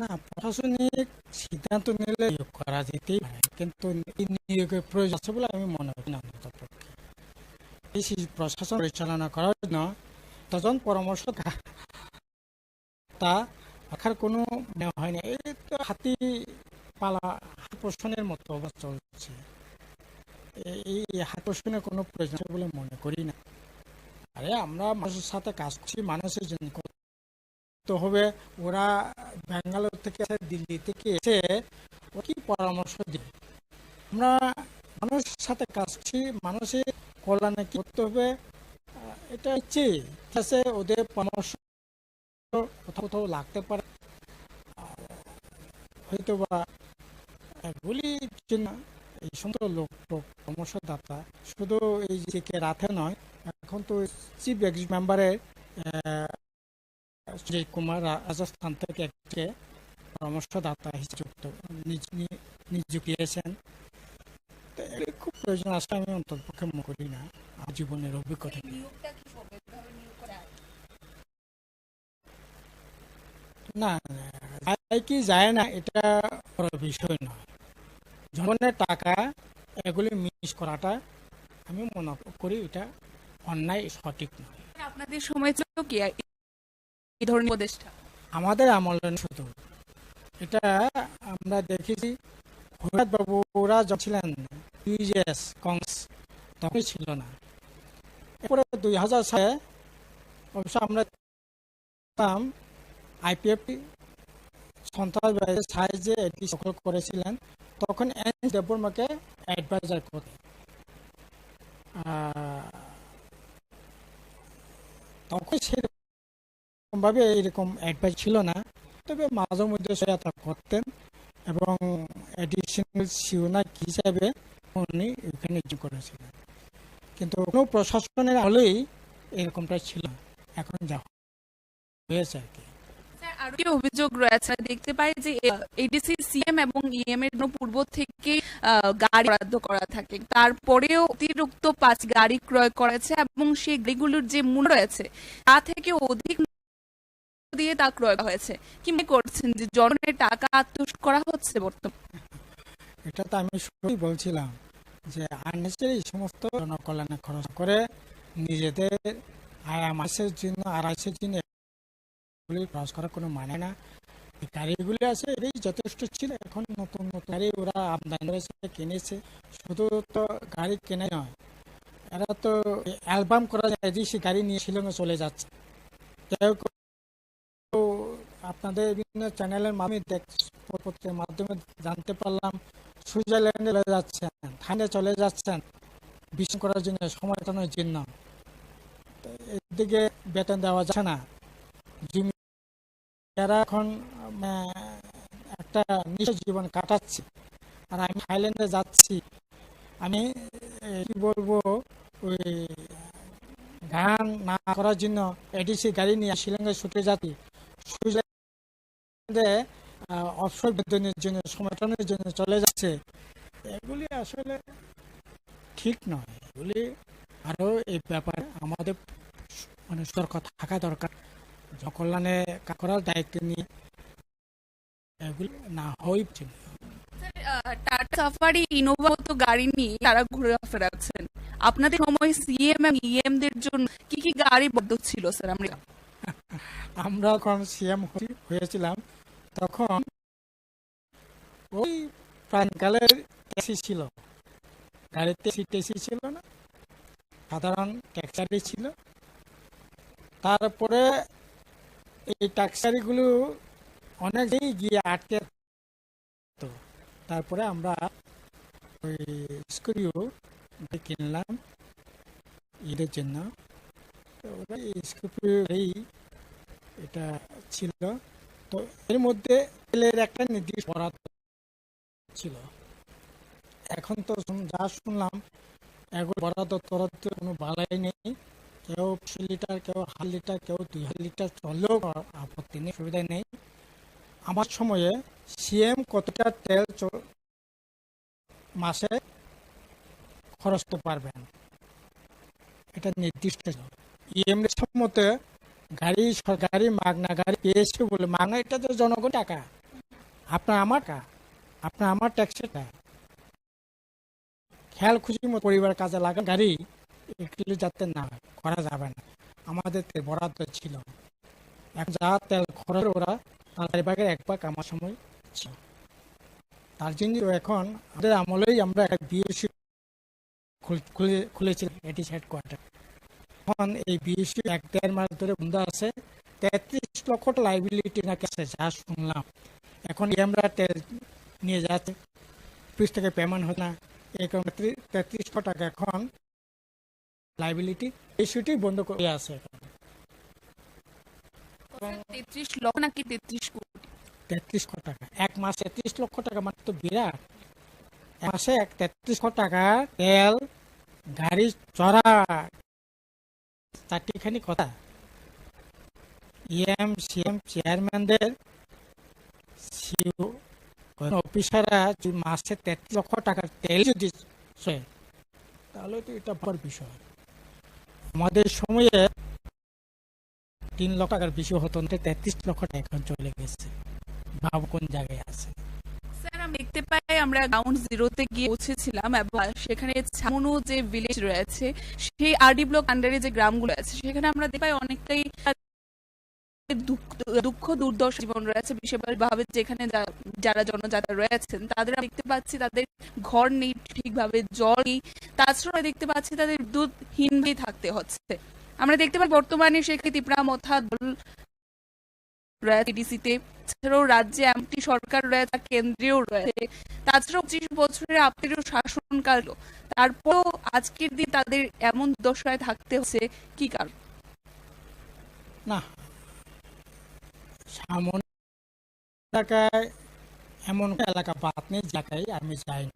না, প্রশাসনিক সিদ্ধান্ত নিলে নিয়োগ করা যেতেই পারে, কিন্তু এই নিয়োগের প্রয়োজন আছে বলে আমি মনে করি না। এই প্রশাসন পরিচালনা করার জন্য তখন পরামর্শ তা রাখার কোনো হয়নি। এই তো হাতি পালা হাত পোষণের মতো অবস্থা হচ্ছে। এই হাত পোষণের কোনো প্রয়োজন বলে মনে করি না। আরে আমরা মানুষের সাথে কাজ করছি, মানুষের জন্য তো হবে। ওরা ব্যাঙ্গালোর থেকে দিল্লি থেকে এসে ও কি পরামর্শ দিবে? আমরা মানুষের সাথে কাজ করছি, মানুষের কল্যাণে কি করতে হবে এটা হচ্ছে ওদের পরামর্শ কোথাও কোথাও লাগতে পারে, হয়তো বা এগুলির জন্য এই সমস্ত লোক পরামর্শদাতা শুধু এই যে রাতে নয়, এখন তো চিফ এক্সিকিউটিভ মেম্বারের সুজয় কুমার রাজস্থান থেকে একটি পরামর্শদাতা হিসেবে নিযুক্ত দিয়েছেন। খুব প্রয়োজন আছে, আমি অন্ততপক্ষে মনে করি না আমার জীবনের অভিজ্ঞতা। না, কি যায় না এটা বড় বিষয় নয়। জনগণের টাকা এগুলি মিস করাটা আমি মনে করি এটা অন্যায়, সঠিক নয়। আপনাদের সময় ছিল কি এই ধরনের উপদেষ্টা? আমাদের আমলে শুধু এটা আমরা দেখেছি, হরিনাথ বাবুরা যখন ছিলেন ইউজিএস কংগ্রেস তখন ছিল না। এরপরে 2000 সালে অবশ্য আমরা আইপিএফ সন্ত্রাসবাদের সাহায্যে এটি সফল করেছিলেন, তখন এন দেববর্মাকে অ্যাডভাইজার করে। তখন সেরকম ভাবে এরকম অ্যাডভাইস ছিল না, তবে মাঝে মধ্যে সহায়তা করতেন এবং অ্যাডিশনাল সিওনাক হিসাবে উনি এখানে নিয়োগ করেছিলেন। কিন্তু কোনো প্রশাসনের হলেই এরকমটা ছিল, এখন যা হয়েছে আর কি। আরো কি অভিযোগ রয়েছে? দেখতে পাই যে এডিসি সিএম এবং ইএম এর পূর্ব থেকে গাড়ি বরাদ্দ করা থাকে, তারপরেও অতিরিক্ত 5 গাড়ি ক্রয় করেছে এবং সেই গাড়িগুলোর যে মূল্য রয়েছে তা থেকে অধিক দিয়ে তা ক্রয় হয়েছে। কি মনে করছেন যে জনগণের টাকা আত্মসাৎ করা হচ্ছে বর্তমানে? এটা তো আমি শুরুই বলছিলাম যে আননেসেসারি সমস্ত জনকল্যাণে খরচ করে নিজেদের মাসের জন্য আড়াইশের জন্য খরচ করার কোনো মানে না। গাড়িগুলি আছে এটাই যথেষ্ট ছিল। এখন নতুন নতুন গাড়ি ওরা আমদানি করেছে, কিনেছে। শুধু তো গাড়ি কেনে নয়, এরা তো অ্যালবাম করা যায়, সে গাড়ি নিয়ে শিলংয়ে চলে যাচ্ছে। কেউ আপনাদের বিভিন্ন চ্যানেলের মাধ্যমে জানতে পারলাম সুইজারল্যান্ডে চলে যাচ্ছেন, থাইল্যান্ডে চলে যাচ্ছেন বিশ্রাম করার জন্য, সময় কাটানোর জন্য। এদিকে বেতন দেওয়া যাচ্ছে না, এরা এখন একটা নিঃস্ব জীবন কাটাচ্ছে। আর আমি থাইল্যান্ডে যাচ্ছি, আমি কি বলবো, ওই গান না করার জন্য এডিসি গাড়ি নিয়ে শিলংয়ে ছুটে যাচ্ছি, সুইজারল্যান্ডে অবসর বেতনের জন্য, সময় কাটানোর জন্য চলে যাচ্ছে। এগুলি আসলে ঠিক নয়। এগুলি আরো এই ব্যাপারে আমাদের মানে সতর্ক থাকা দরকার। জনকল্যাণে করার দায়িত্ব নিয়ে এগুলি না হই। টাটা সাফারি, ইনোভা মতো গাড়ি নিয়ে তারা ঘুরে ফেরাচ্ছেন। আপনাদের সময় সিএম এবং ইএম দের জন্য কি কি গাড়ি বদ্ধ ছিল স্যার? আমরা যখন সিএম হয়েছিলাম তখন ওই প্রাণকালের ট্যাক্সি ছিল, গাড়িতে সিটেসি ছিল না, সাধারণ ট্যাক্সারি ছিল। তারপরে এই ট্যাক্সারিগুলো অনেক গিয়ে আটকে, তো তারপরে আমরা ওই স্কুরিও কিনলাম ঈদের জন্য। তো ওরা স্কুরিও এটা ছিল। তো এর মধ্যে তেলের একটা নির্দিষ্ট বরাদ্দ ছিল। এখন তো যা শুনলাম এগুলো বরাদ্দ তরাদ্দ কোনো বালাই নেই। কেউ 100 লিটার, কেউ 1/2 লিটার, কেউ 2 লিটার চললেও আপত্তি নেই, সুবিধা নেই। আমার সময়ে সিএম কতটা তেল মাসে খরচ করতে পারবেন এটা নির্দিষ্ট। ইএমএর সম্মতে গাড়ি সরকারি মাগনা গাড়ি পেয়েছে বলে, মাগনা এটা তো জনগণ টাকা, আপনার আমার ট্যাক্সের টাকা। খেয়াল খুশি মতো পরিবার কাজে লাগা গাড়ি এগুলো যাতে না করা যাবে না, আমাদের বরাদ্দ ছিল। এখন যা তেল খরচ ওরা তার ভাগের 1 ভাগ আমার সময় ছিল। তার জন্য এখন আমাদের আমলেই আমরা একটা বিএসসি খুলেছিলাম এটিস হেডকোয়ার্টার। এখন এই বিএসসি 1-1.5 মাস ধরে বন্ধ আছে। 33 লক্ষ লাইবিলিটি নাকি আছে যা শুনলাম। এখন আমরা তেল নিয়ে যাচ্ছে, অফিস থেকে পেমেন্ট হয় না, এরকম 33 লক্ষ টাকা এখন লাইবিলিটি ইস্যুটি বন্ধ করে আছে। 33 লক্ষ নাকি 33 কোটি? 33 লক্ষ টাকা এক মাসে। 30 লক্ষ টাকা মানে তো বিরাট। এক মাসে 33 লক্ষ টাকা তেল গাড়ি চড়া, চারটিখানি কথা। ইএম সিএম চেয়ারম্যানদের অফিসাররা যদি মাসে 33 লক্ষ টাকার তেল যদি তাহলে তো এটা বড় বিষয়। আমাদের সময়ে 3 লক্ষ টাকার বেশি হতো না, 33 লক্ষ টাকা এখন চলে গেছে। ভাব কোন জায়গায় আছে। স্যার, আমি দেখতে পাই আমরা গ্রাউন্ড জিরোতে গিয়ে পৌঁছেছিলাম এবং সেখানে ছামনু যে ভিলেজ রয়েছে, সেই আরডি ব্লক আন্ডারে যে গ্রামগুলো আছে, সেখানে আমরা দেখতে পাই অনেকটাই দুঃখ দুর্দশা জীবন রয়েছে। বিশেষভাবে যেখানে যারা জনজাতি রয়েছেন তাদের দেখতে পাচ্ছি তাদের ঘর নেই, ঠিকভাবে জল নেই, তাছাড়া দেখতে পাচ্ছি তাদের দুধহীনভাবেই থাকতে হচ্ছে। আমরা দেখতে পাই বর্তমানে সেখানে ত্রিপুরা মথা দল রয়েছে ডিসিতে, তাছাড়াও রাজ্যে এমপি সরকার রয়েছে, কেন্দ্রীয় রয়েছে, তাছাড়াও 25 বছরের আপনারও শাসনকাল। তারপরও আজকের দিন তাদের এমন দশায় থাকতে হচ্ছে, কি কারণ? না, সামনে এলাকায় এমন এলাকা বাদ নেই জায়গায় আমি যাইনি।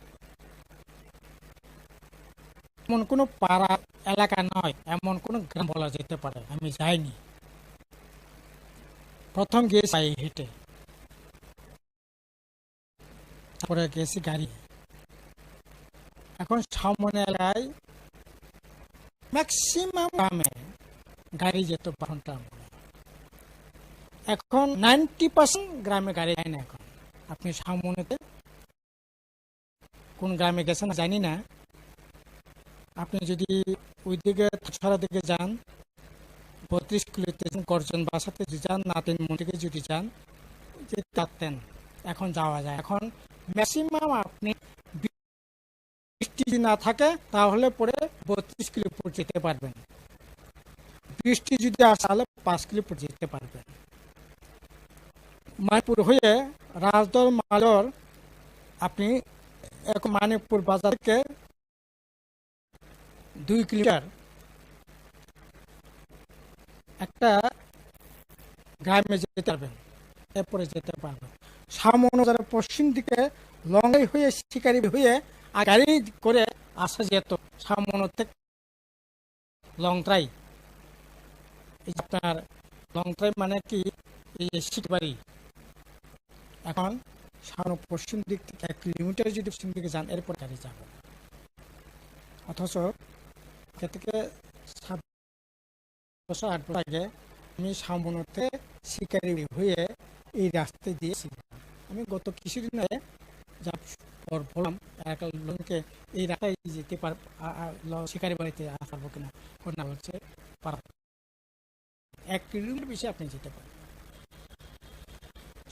এমন কোনো পাড়া এলাকা নয়, এমন কোনো গ্রাম বলা যেতে পারে আমি যাইনি। প্রথম গেছি হেঁটে, তারপরে গেছি গাড়ি। এখন সামনে এলাকায় ম্যাক্সিমাম গ্রামে গাড়ি যেত ঘন্টা। এখন 90% গ্রামে গাড়ি যায় না। এখন আপনি সামনেতে কোন গ্রামে গেছেন জানি না, আপনি যদি ওইদিকে ছড়া দিকে যান, 32 কিলোতে গর্জন বাসাতে যদি যান, নাতিন মন্দিরে যদি যান, থাকতেন, এখন যাওয়া যায়। এখন ম্যাক্সিমাম আপনি বৃষ্টি যদি না থাকে তাহলে পরে 32 কিলো যেতে পারবেন। বৃষ্টি যদি আসে তাহলে 5 কিলো যেতে পারবেন। মানিকপুর হয়ে রাজদর মালর আপনি এক মানিকপুর বাজার থেকে 2 কিলোমিটার একটা গ্রামে যেতে পারবেন, এরপরে যেতে পারবেন। সামনে যারা পশ্চিম দিকে লঙ্গাই হয়ে শিকারি হয়ে আর গাড়ি করে আসা যেত সামনে থেকে লংট্রাই। আপনার লংট্রাই মানে কি শিকারি। এখন সামনে পশ্চিম দিক থেকে 1 কিলোমিটার যদি পশ্চিম দিকে যান, এরপর গাড়ি যাবে। অথচ থেকে 7 বছর 8 বছর আগে আমি সামনে শিকারি হয়ে এই রাস্তায় দিয়েছি। আমি গত কিছুদিন আগে যা বললাম একটা লোককে এই রাস্তায় যেতে পারবো, শিকারি বাড়িতে আসা পারবো কিনা, না হচ্ছে পারবো। 1 কিলোমিটার বেশি আপনি যেতে পারেন।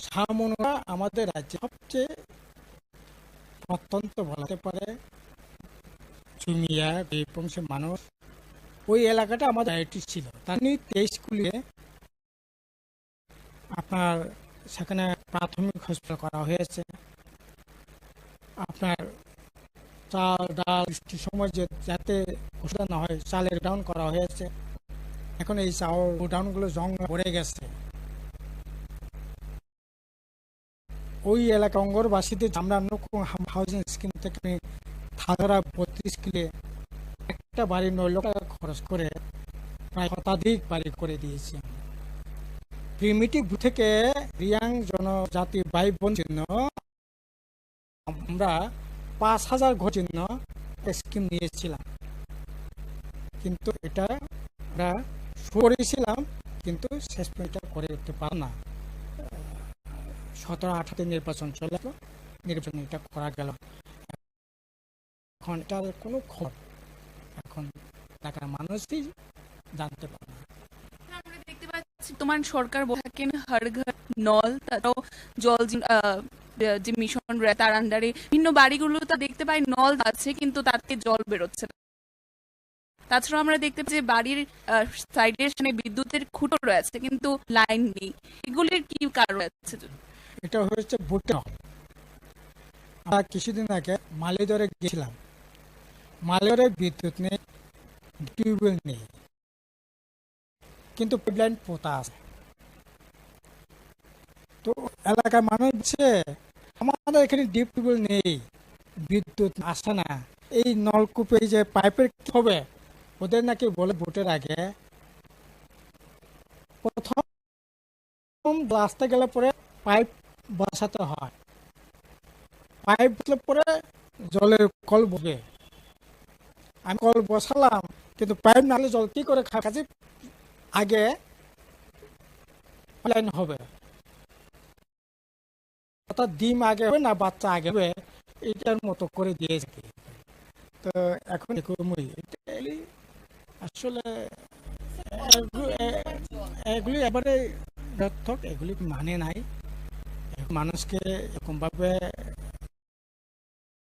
সামনা আমাদের রাজ্যে সবচেয়ে প্রত্যন্ত বলাতে পারে চুমিয়া বংশের মানুষ, ওই এলাকাটা আমাদের আইটি ছিল। তার 23 স্কুলে আপনার সেখানে প্রাথমিক হসপিটাল করা হয়েছে। আপনার চাল ডাল বৃষ্টির সময় যাতে অসুবিধা না হয় চালের ডাউন করা হয়েছে। এখন এই চাল ডাউনগুলো জং পড়ে গেছে। ওই এলাকা অঙ্গরবাসীদের আমরা হাউজিং স্কিম থেকে থাদারা 32 কিলে একটা বাড়ি 9 লক্ষ টাকা খরচ করে প্রায় শতাধিক বাড়ি করে দিয়েছি। প্রিমিটিভ থেকে রিয়াং জনজাতি ভাই বোন জন্য আমরা 5000 ঘর জন্য স্কিম নিয়েছিলাম, কিন্তু এটা আমরা শুরু করেছিলাম কিন্তু শেষ পর্যন্ত করে উঠতে পারব না। 17-18 নির্বাচন চলে গেল, নির্বাচন এটা করা গেল। এখন এটার কোনো খবর এখন এলাকার মানুষই জানতে পারে না। আমরা দেখতে পাচ্ছি বর্তমান সরকার থাকেন হর ঘর নল, তারও জল যে মিশন তার আন্ডারে বিভিন্ন বাড়িগুলো তা দেখতে পাই নল আছে কিন্তু তাতে জল বেরোচ্ছে না। তাছাড়া আমরা দেখতে পাচ্ছি যে বাড়ির সাইডে বিদ্যুতের খুঁটো রয়েছে কিন্তু লাইন নেই। এগুলির কি কারণ আছে? এটা হচ্ছে ভুট্টা। আমরা কিছুদিন আগে মালিদরে গেছিলাম, মালিদরে বিদ্যুৎ নেই, টিউবওয়েল নেই, কিন্তু পাইপলাইন পোতা আছে। তো এলাকার মানুষ বলছে আমাদের এখানে ডিপ টিউবওয়েল নেই, বিদ্যুৎ আসে না, এই নলকূপে যে পাইপের কি হবে? ওদের নাকি বলে ভোটের আগে প্রথম রাস্তা গেলে পরে পাইপ বসাতে হয়, পাইপ বসলে পরে জলের কল বসবে। আমি কল বসালাম কিন্তু পাইপ না হলে জল কি করে কাছে আগে লাইন হবে, অর্থাৎ ডিম আগে হবে না বাচ্চা আগে হবে, এটার মতো করে দিয়েছে। তো এখন আসলে এগুলি এবারে ব্যর্থক, এগুলি মানে নাই। মানুষকে এরকম ভাবে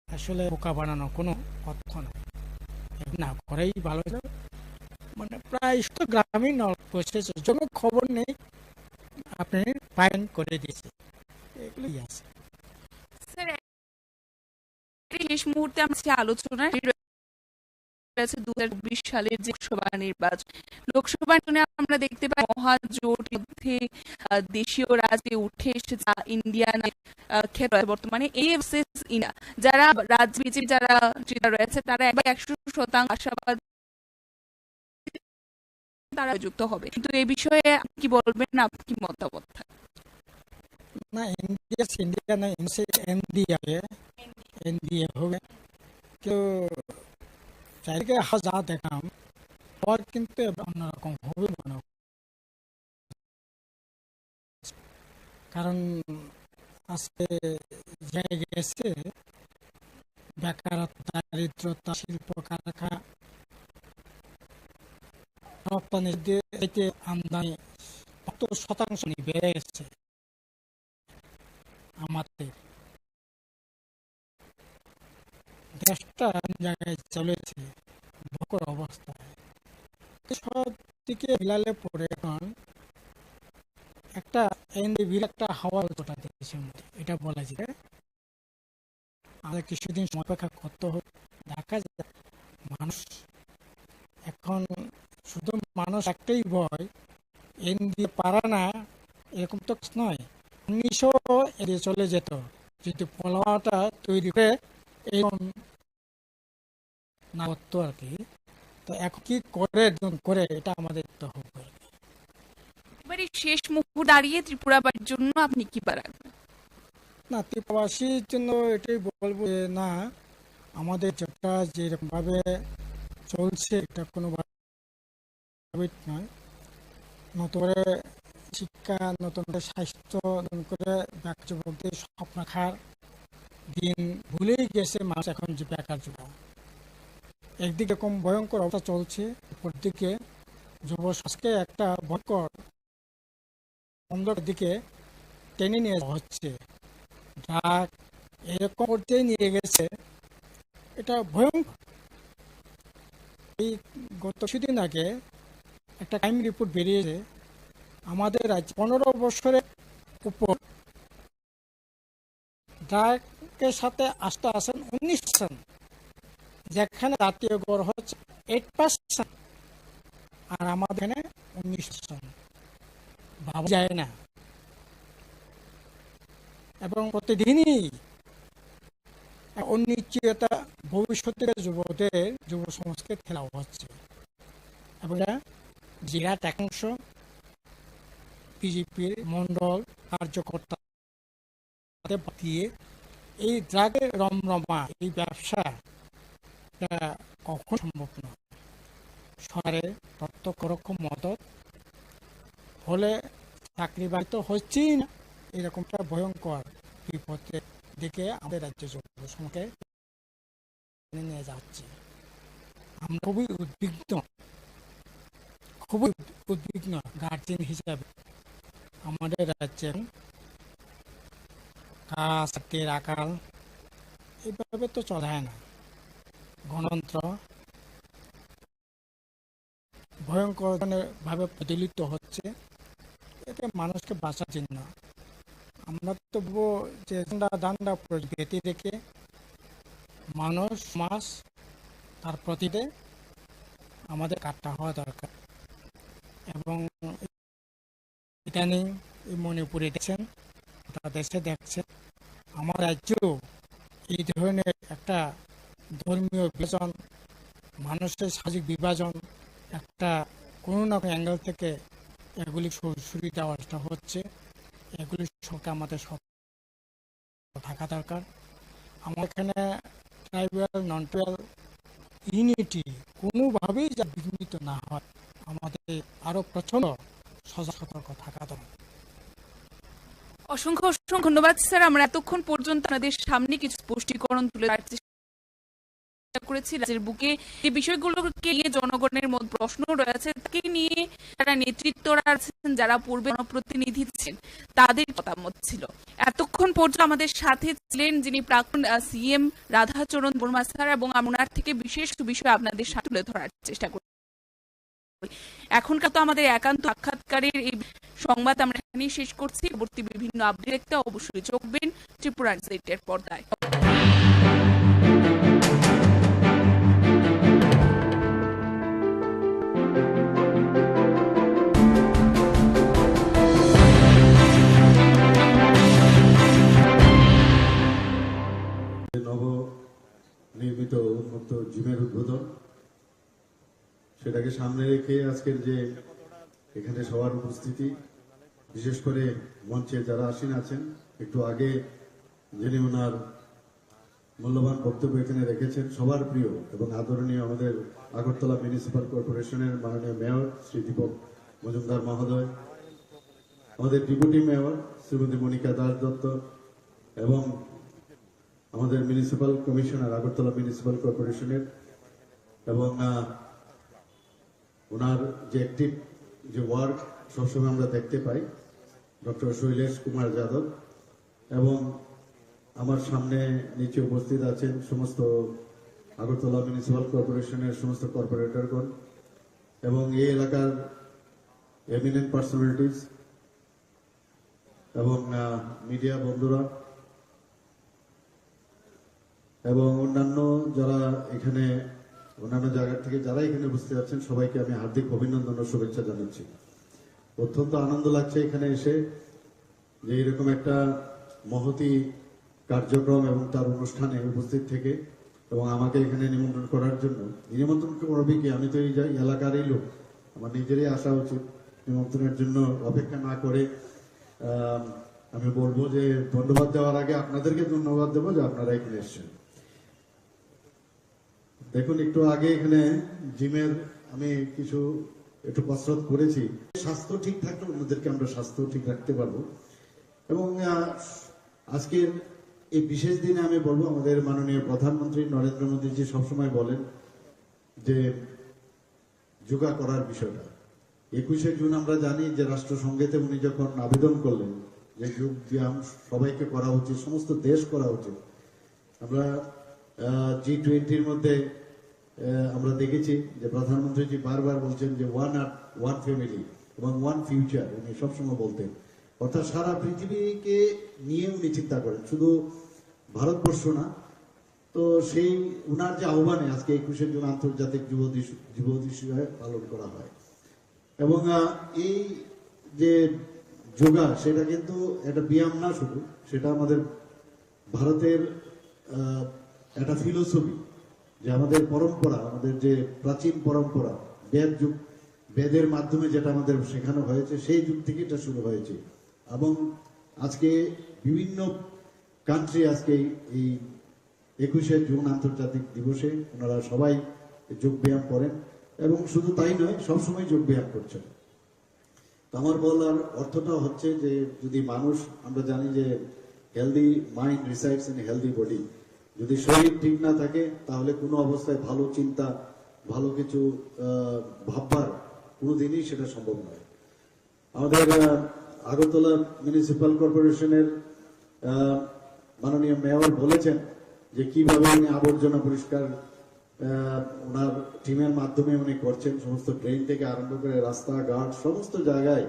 আসলে বোকা বানানো কোনো অর্থ নাই, না করেই ভালো। মানে প্রায় গ্রামীণ বসেছে, জন্য খবর নেই, আপনি ফাইন করে দিয়েছে, এগুলি আছে। শেষ মুহূর্তে আমরা আলোচনা 2024 সালের যে লোকসভা নির্বাচন, লোকসভা নির্বাচনে আমরা দেখতে পাই মহাজোট মধ্যে দেশীয় রাজ্যে উঠে এসেছে ইন্ডিয়ান ক্ষেত্র। বর্তমানে ইন্ডিয়া যারা রাজ্য বিজেপি যারা রয়েছে তারা 100% আশাবাদ তারা যুক্ত হবে, কিন্তু এই বিষয়ে কি বলবেন না, আপনি কি মতামত? না, ইন্ডিয়া না, এনডিএ হবে, কেউ চারিদিকে যা দেখাম পর কিন্তু অন্যরকম হবে মনে, কারণ আজকে গেছে বেকারত্ব, দারিদ্রতা, শিল্প কারখানা, রপ্তানি দিয়ে আমদানি 70% বেড়ে গেছে। আমাদের দেশটা জায়গায় চলেছে ভয়ঙ্কর অবস্থায়, সব দিকে মিলালে পরে এখন একটা একটা হাওয়া দেশের মধ্যে, এটা বলা যায়। আমাদের কিছুদিন অপেক্ষা করতে হবে, দেখা যায়। মানুষ এখন শুধু মানুষ একটাই ভয়, এনডিএ পারা না এরকম তো নয়, 1900 এড়িয়ে চলে যেত যদি পোলাওয়াটা তৈরি করে এরকম না করতো আর কি। তো এখন কি করে এটা আমাদের তো হবে। এবারে শেষ মুহূর্তে দাঁড়িয়ে ত্রিপুরাবাসীর জন্য আপনি কি রাখবেন? না, ত্রিপুরাবাসীর জন্য এটাই বলবো যে না, আমাদের যেটা যেরকম ভাবে চলছে এটা কোনোভাবে নয়। নতুন করে শিক্ষা, নতুন করে স্বাস্থ্য, নতুন করে যুবকদের স্বপ্ন রাখার দিন ভুলেই গেছে মানুষ। এখন যে বেকার যুবক, একদিকে এরকম ভয়ঙ্কর অবস্থা চলছে, অপরদিকে যুব সমাজকে একটা ভয়ঙ্কর অন্ধকার দিকে টেনে নিয়ে হচ্ছে, ড্রাগ এরকম করতেই নিয়ে গেছে। এটা ভয়ঙ্কর, এই গত কিছুদিন আগে একটা ক্রাইম রিপোর্ট বেরিয়েছে আমাদের রাজ্যে 15 বছরের উপর ড্রাগের সাথে আসতে আসেন 19%, যেখানে জাতীয় গড় হচ্ছে 8%, আর আমাদের এখানে 19%। ভাবা যায় না। এবং প্রতিদিনই অনিশ্চয়তা ভবিষ্যতের যুব সমাজকে ঠেলা হচ্ছে। এবং জেলার একাংশ বিজেপির মন্ডল কার্যকর্তা দিয়ে এই ড্রাগের রমরমা, এই ব্যবসা কখন সম্ভব নয়। শহরে প্রত্যক্ষ রকম মদত হলে চাকরি বাড়ি তো হচ্ছেই না, এরকমটা ভয়ঙ্কর বিপদের দিকে আমাদের রাজ্য যুব সমাজকে নিয়ে যাচ্ছে। আমরা খুবই উদ্বিগ্ন গার্জেন হিসাবে। আমাদের রাজ্যে কাজের আকাল এইভাবে তো চলে না। গণতন্ত্র ভয়ঙ্কর ভাবে প্রচলিত হচ্ছে, এতে মানুষকে বাঁচার জন্য আমরা তো বলবো যে দান্দা ব্যক্তি রেখে মানুষ সমাজ তার প্রতিতে আমাদের কাটটা হওয়া দরকার। এবং ইদানিং এই মণিপুরে দেখছেন, গোটা দেশে দেখছেন, আমার রাজ্যেও এই ধরনের একটা ধর্মীয় বিভাজন, মানুষের সামাজিক বিভাজন একটা কোনো না কোনো অ্যাঙ্গেল থেকে এগুলি সরিয়ে দেওয়াটা হচ্ছে। এগুলি সঙ্গে আমাদের থাকা দরকার। আমার এখানে ট্রাইবাল নন ট্রাইবাল ইউনিটি কোনোভাবেই যা বিঘ্নিত না হয়, আমাদের আরো প্রচন্ড সতর্ক থাকা দরকার। অসংখ্য ধন্যবাদ স্যার। আমরা এতক্ষণ পর্যন্ত আপনাদের সামনে কিছু স্পষ্টীকরণ তুলে ধরার চেষ্টা করেছি। রাজ্যের বুকে যে বিষয়গুলোকে নিয়ে জনগণের মধ্যে প্রশ্ন রয়েছে, তাকে নিয়ে যারা নেতৃত্বরা আছেন, যারা পূর্বে জনপ্রতিনিধি ছিলেন, তাদের মতামত ছিল। এতক্ষণ পর্যন্ত আমাদের সাথে ছিলেন যিনি প্রাক্তন সিএম রাধাচরণ বর্মা স্যার, এবং ওনার থেকে বিশেষ বিষয় আপনাদের সাথে তুলে ধরার চেষ্টা করি। এখনকার তো আমাদের একান্ত সাক্ষাৎকারের এই সংবাদ আমরা এখানেই শেষ করছি। পরবর্তী বিভিন্ন আপডেট দেখতে অবশ্যই চোখ দিন ত্রিপুরা নিউজের পর্দায়। নবনির্মিত উন্মুক্ত জিমের উদ্বোধন, সেটাকে সামনে রেখে আজকের যে এখানে সবার উপস্থিতি, বিশেষ করে মঞ্চে যারা আসীন আছেন, একটু আগে যিনি ওনার মূল্যবান বক্তব্য এখানে রেখেছেন, সবার প্রিয় এবং আদরণীয় আমাদের আগরতলা মিউনিসিপাল কর্পোরেশনের মাননীয় মেয়র শ্রী দীপক মজুমদার মহোদয়, আমাদের ডেপুটি মেয়র শ্রীমতী মনিকা দাস দত্ত, এবং আমাদের মিউনিসিপাল কমিশনার আগরতলা মিউনিসিপাল কর্পোরেশনের, এবং ওনার যে অ্যাক্টিভ যে ওয়ার্ক সবসময় আমরা দেখতে পাই, ডক্টর শৈলেশ কুমার যাদব, এবং আমার সামনে নিচে উপস্থিত আছেন সমস্ত আগরতলা মিউনিসিপাল কর্পোরেশনের সমস্ত কর্পোরেটরগণ এবং এই এলাকার এমিনেন্ট পার্সোনালিটিস এবং মিডিয়া বন্ধুরা এবং অন্যান্য যারা এখানে অন্যান্য জায়গা থেকে যারা এখানে উপস্থিত আছেন, সবাইকে আমি হার্দিক অভিনন্দন ও শুভেচ্ছা জানাচ্ছি। অত্যন্ত আনন্দ লাগছে এখানে এসে যে এরকম একটা মহতি কার্যক্রম এবং তার অনুষ্ঠানে উপস্থিত থেকে, এবং আমাকে এখানে নিমন্ত্রণ করার জন্য। নিমন্ত্রণ করবে কি, আমি তো এই এলাকারই লোক, আমার নিজেরই আসা উচিত। নিমন্ত্রণের জন্য অপেক্ষা না করে আমি বলবো যে ধন্যবাদ দেওয়ার আগে আপনাদেরকে ধন্যবাদ দেবো যে আপনারা এখানে এসেছেন। দেখুন, একটু আগে এখানে জিমের আমি কিছু একটু কসরত করেছি। স্বাস্থ্য ঠিক থাকলে অন্যদেরকে আমরা স্বাস্থ্য ঠিক রাখতে পারবো। এবং আজকের এই বিশেষ দিনে আমি বলবো, আমাদের মাননীয় প্রধানমন্ত্রী নরেন্দ্র মোদীজি সবসময় বলেন যে যোগা করার বিষয়টা। 21শে জুন আমরা জানি যে রাষ্ট্রসংঘেতে উনি যখন আবেদন করলেন যে যোগ ব্যায়াম সবাইকে করা উচিত, সমস্ত দেশ করা উচিত। আমরা G20-র মধ্যে আমরা দেখেছি যে প্রধানমন্ত্রীজি বারবার বলছেন যে ওয়ান আর্থ ওয়ান ফ্যামিলি এবং ওয়ান ফিউচার, উনি সবসময় বলতেন। অর্থাৎ সারা পৃথিবীকে নিয়ে উনি চিন্তা করেন, শুধু ভারতবর্ষ না। তো সেই উনার যে আহ্বানে আজকে 21শে জুন আন্তর্জাতিক যুব দিবস পালন করা হয়। এবং এই যে যোগা, সেটা কিন্তু একটা ব্যায়াম না শুধু, সেটা আমাদের ভারতের একটা ফিলোসফি, যে আমাদের পরম্পরা, আমাদের যে প্রাচীন পরম্পরা, বেদের মাধ্যমে যেটা আমাদের শেখানো হয়েছে, সেই যুগ থেকে এটা শুরু হয়েছে। এবং আজকে বিভিন্ন কান্ট্রি আজকে এই 21শে জুন আন্তর্জাতিক দিবসে ওনারা সবাই যোগ ব্যায়াম করেন, এবং শুধু তাই নয়, সবসময় যোগ ব্যায়াম করছেন। তো আমার বলার অর্থটা হচ্ছে যে যদি মানুষ, আমরা জানি যে healthy mind resides in healthy body, যদি শরীর ঠিক না থাকে তাহলে কোনো অবস্থায় ভালো চিন্তা, ভালো কিছু ভাববার কোনোদিনই সেটা সম্ভব নয়। আমাদের আগরতলা মিউনিসিপ্যাল কর্পোরেশনের মাননীয় মেয়র বলেছেন যে কিভাবে উনি আবর্জনা পরিষ্কার ওনার টিমের মাধ্যমে উনি করছেন, সমস্ত ড্রেন থেকে আরম্ভ করে রাস্তাঘাট সমস্ত জায়গায়,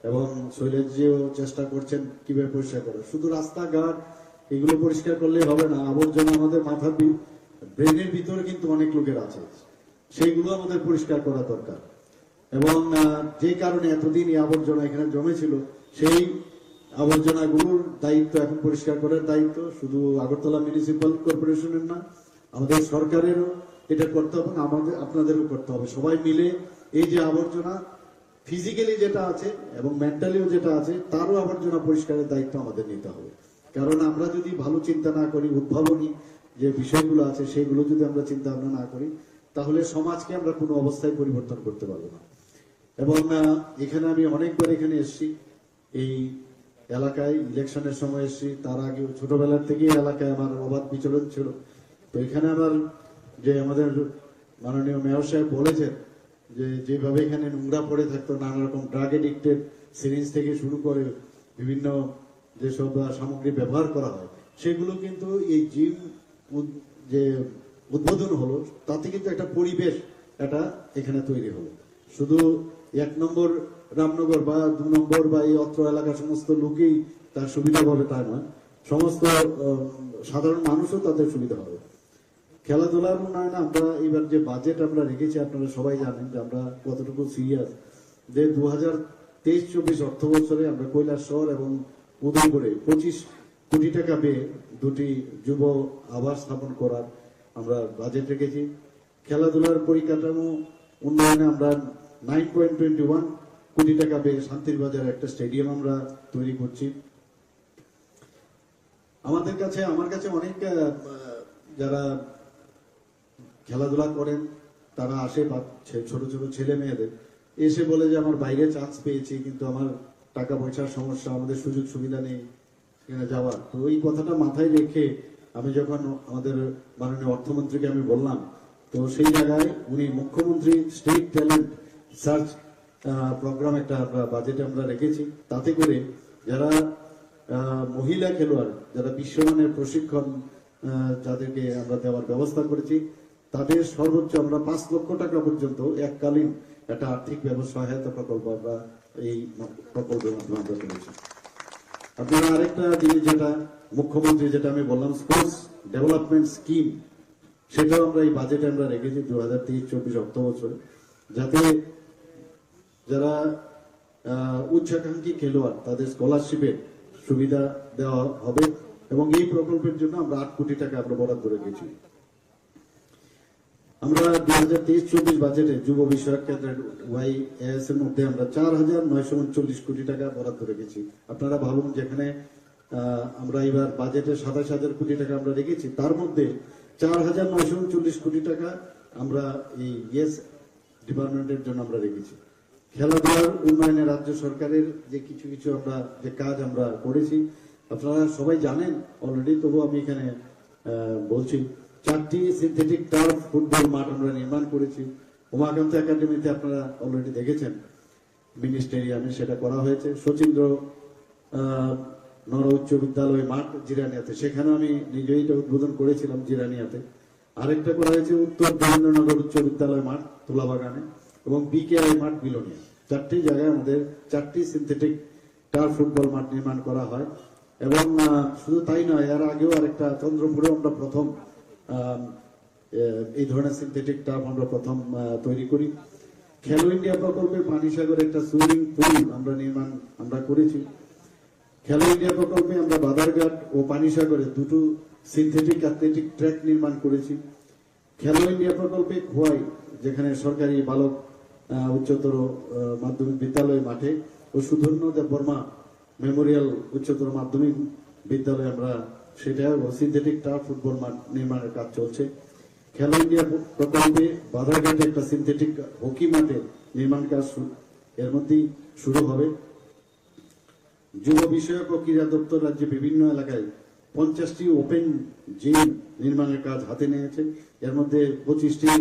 এবং শৈলেশজিও চেষ্টা করছেন কিভাবে পরিষ্কার করে। শুধু রাস্তাঘাট এগুলো পরিষ্কার করলে হবে না, আবর্জনা আমাদের মাথার ব্রেনের ভিতরে কিন্তু অনেক লোকের আছে, সেইগুলো আমাদের পরিষ্কার করা দরকার। এবং যে কারণে এতদিন এই আবর্জনা এখানে জমেছিল, সেই আবর্জনাগুলোর দায়িত্ব এখন পরিষ্কার করার দায়িত্ব শুধু আগরতলা মিউনিসিপ্যাল কর্পোরেশনের না, আমাদের সরকারেরও এটা করতে হবে, আমাদের আপনাদেরও করতে হবে। সবাই মিলে এই যে আবর্জনা ফিজিক্যালি যেটা আছে এবং মেন্টালিও যেটা আছে, তারও আবর্জনা পরিষ্কারের দায়িত্ব আমাদের নিতে হবে। কারণ আমরা যদি ভালো চিন্তা না করি, উদ্ভাবনী যে বিষয়গুলো আছে সেগুলো যদি আমরা চিন্তা ভাবনা না করি, তাহলে সমাজকে আমরা কোনো অবস্থায় পরিবর্তন করতে পারবো না। এবং এখানে আমি অনেকবার এখানে এসেছি, এই এলাকায় ইলেকশনের সময় এসেছি, তার আগে ছোটবেলার থেকেই এলাকায় আমার অবাধ বিচরণ ছিল। তো এখানে আমার যে আমাদের মাননীয় মেয়র সাহেব বলেছেন যে যেভাবে এখানে নোংরা পড়ে থাকতো, নানা রকম ড্রাগ এডিক্টেড সিরিঞ্জ থেকে শুরু করে বিভিন্ন যেসব সামগ্রী ব্যবহার করা হয়, সেগুলো কিন্তু এই জিম যে উদ্বোধন হলো, তাতে কিন্তু একটা পরিবেশ এটা এখানে তৈরি হলো। শুধু 1 নম্বর রামনগর বা 2 নম্বর বা এই অত্র এলাকার সমস্ত লোকেই তার সুবিধা পাবে তা নয়, সমস্ত সাধারণ মানুষও তাদের সুবিধা হবে। খেলাধুলার উন্নয়নে আমরা এবার যে বাজেট আমরা রেখেছি, আপনারা সবাই জানেন যে আমরা কতটুকু সিরিয়াস, যে 2023-24 অর্থ বছরে আমরা কৈলাসহর এবং উদয়পুরে 25 কোটি টাকা পেয়ে 2টি যুব আবাস স্থাপন করার আমরা বাজেট রেখেছি। খেলাধুলার পরিকাঠামো উন্নয়নে আমরা 9.21 কোটি টাকা পেয়ে শান্তির বাজারে একটা স্টেডিয়াম আমরা তৈরি করছি। আমার কাছে অনেক যারা খেলাধুলা করেন তারা আসে, ছোট ছোট ছেলে মেয়েদের এসে বলে যে আমার বাইরে চান্স পেয়েছি, কিন্তু আমার টাকা পয়সার সমস্যা, আমাদের সুযোগ সুবিধা নেই সেখানে যাওয়ার। তো এই কথাটা মাথায় রেখে আমি যখন আমাদের মাননীয় অর্থমন্ত্রীকে আমি বললাম, তো সেই জায়গায় উনি মুখ্যমন্ত্রী স্টেট ট্যালেন্ট সার্চ প্রোগ্রাম একটা বাজেটে আমরা রেখেছি, তাতে করে যারা মহিলা খেলোয়াড়, যারা বিশ্বমানের প্রশিক্ষণ যাদেরকে আমরা দেওয়ার ব্যবস্থা করেছি, তাদের সর্বোচ্চ আমরা 5 লক্ষ টাকা পর্যন্ত এককালীন একটা আর্থিক সহায়তা প্রকল্প আমরা এই প্রকল্পের মাধ্যমে আমরা করেছি। আপনারা আরেকটা জিনিস যেটা মুখ্যমন্ত্রী যেটা আমি বললাম, স্পোর্টস ডেভেলপমেন্ট স্কিম, সেটাও আমরা এই বাজেটে আমরা রেখেছি 2023-24 অর্থ বছরে, যাতে যারা উচ্চাকাঙ্ক্ষী খেলোয়াড় তাদের স্কলারশিপের সুবিধা দেওয়া হবে, এবং এই প্রকল্পের জন্য আমরা 8 কোটি টাকা আমরা বরাদ্দ রেখেছি। আমরা 2023-24 বাজেটে যুব বিষয়ক কেন্দ্রের YAS এর মধ্যে আমরা 4,939 কোটি টাকা বরাদ্দ রেখেছি। আপনারা ভাবুন, যেখানে আমরা এবার বাজেটে 27,000 কোটি টাকা আমরা রেখেছি, তার মধ্যে 4,939 কোটি টাকা আমরা এই ইয়েস ডিপার্টমেন্টের জন্য আমরা রেখেছি। খেলাধুলার উন্নয়নে রাজ্য সরকারের যে কিছু আমরা যে কাজ আমরা করেছি, আপনারা সবাই জানেন অলরেডি, তবু আমি এখানে বলছি, 4টি সিনথেটিক টার্ফ ফুটবল মাঠ আমরা নির্মাণ করেছি। উমাকান্ত একাডেমিতে আপনারা অলরেডি দেখেছেন, মিনি স্টেডিয়ামে সেটা করা হয়েছে। শচীন্দ্র নর উচ্চ বিদ্যালয় মাঠ জিরানিয়াতে, সেখানেও আমি নিজেই এটা উদ্বোধন করেছিলাম জিরানিয়াতে। আরেকটা করা হয়েছে উত্তর দেবেন্দ্রনগর উচ্চ বিদ্যালয় মাঠ তুলাবাগানে এবং বিকেআই মাঠ বিলোনিয়া। 4টি জায়গায় আমাদের 4টি সিনথেটিক টার্ফ ফুটবল মাঠ নির্মাণ করা হয়। এবং শুধু তাই নয়, এর আগেও আরেকটা চন্দ্রপুরেও আমরা প্রথম এই ধরনের সিনথেটিক টার্ফ আমরা প্রথম তৈরি করি। খেলো ইন্ডিয়া প্রকল্পে পানিসাগরে একটা সুইমিং পুল আমরা করেছি। খেলো ইন্ডিয়া প্রকল্পে আমরা বাদারঘাট ও পানিসাগরে 2টো সিনথেটিক অ্যাথলেটিক ট্র্যাক নির্মাণ করেছি। খেলো ইন্ডিয়া প্রকল্পে খোয়াই, যেখানে সরকারি বালক উচ্চতর মাধ্যমিক বিদ্যালয় মাঠে ও সুধন্য দেববর্মা মেমোরিয়াল উচ্চতর মাধ্যমিক বিদ্যালয়ে আমরা সেটাও সিনথেটিক টার্ফ ফুটবল মাঠ নির্মাণের কাজ চলছে। খেলো ইন্ডিয়া প্রকল্পে বাধারঘাটে একটা সিনথেটিক হকি মাঠে নির্মাণ কাজ এর মধ্যেই শুরু হবে। যুব বিষয়ক ও ক্রীড়া দপ্তর রাজ্যে বিভিন্ন এলাকায় 50টি ওপেন জিম নির্মাণের কাজ হাতে নিয়েছে। এর মধ্যে 25টি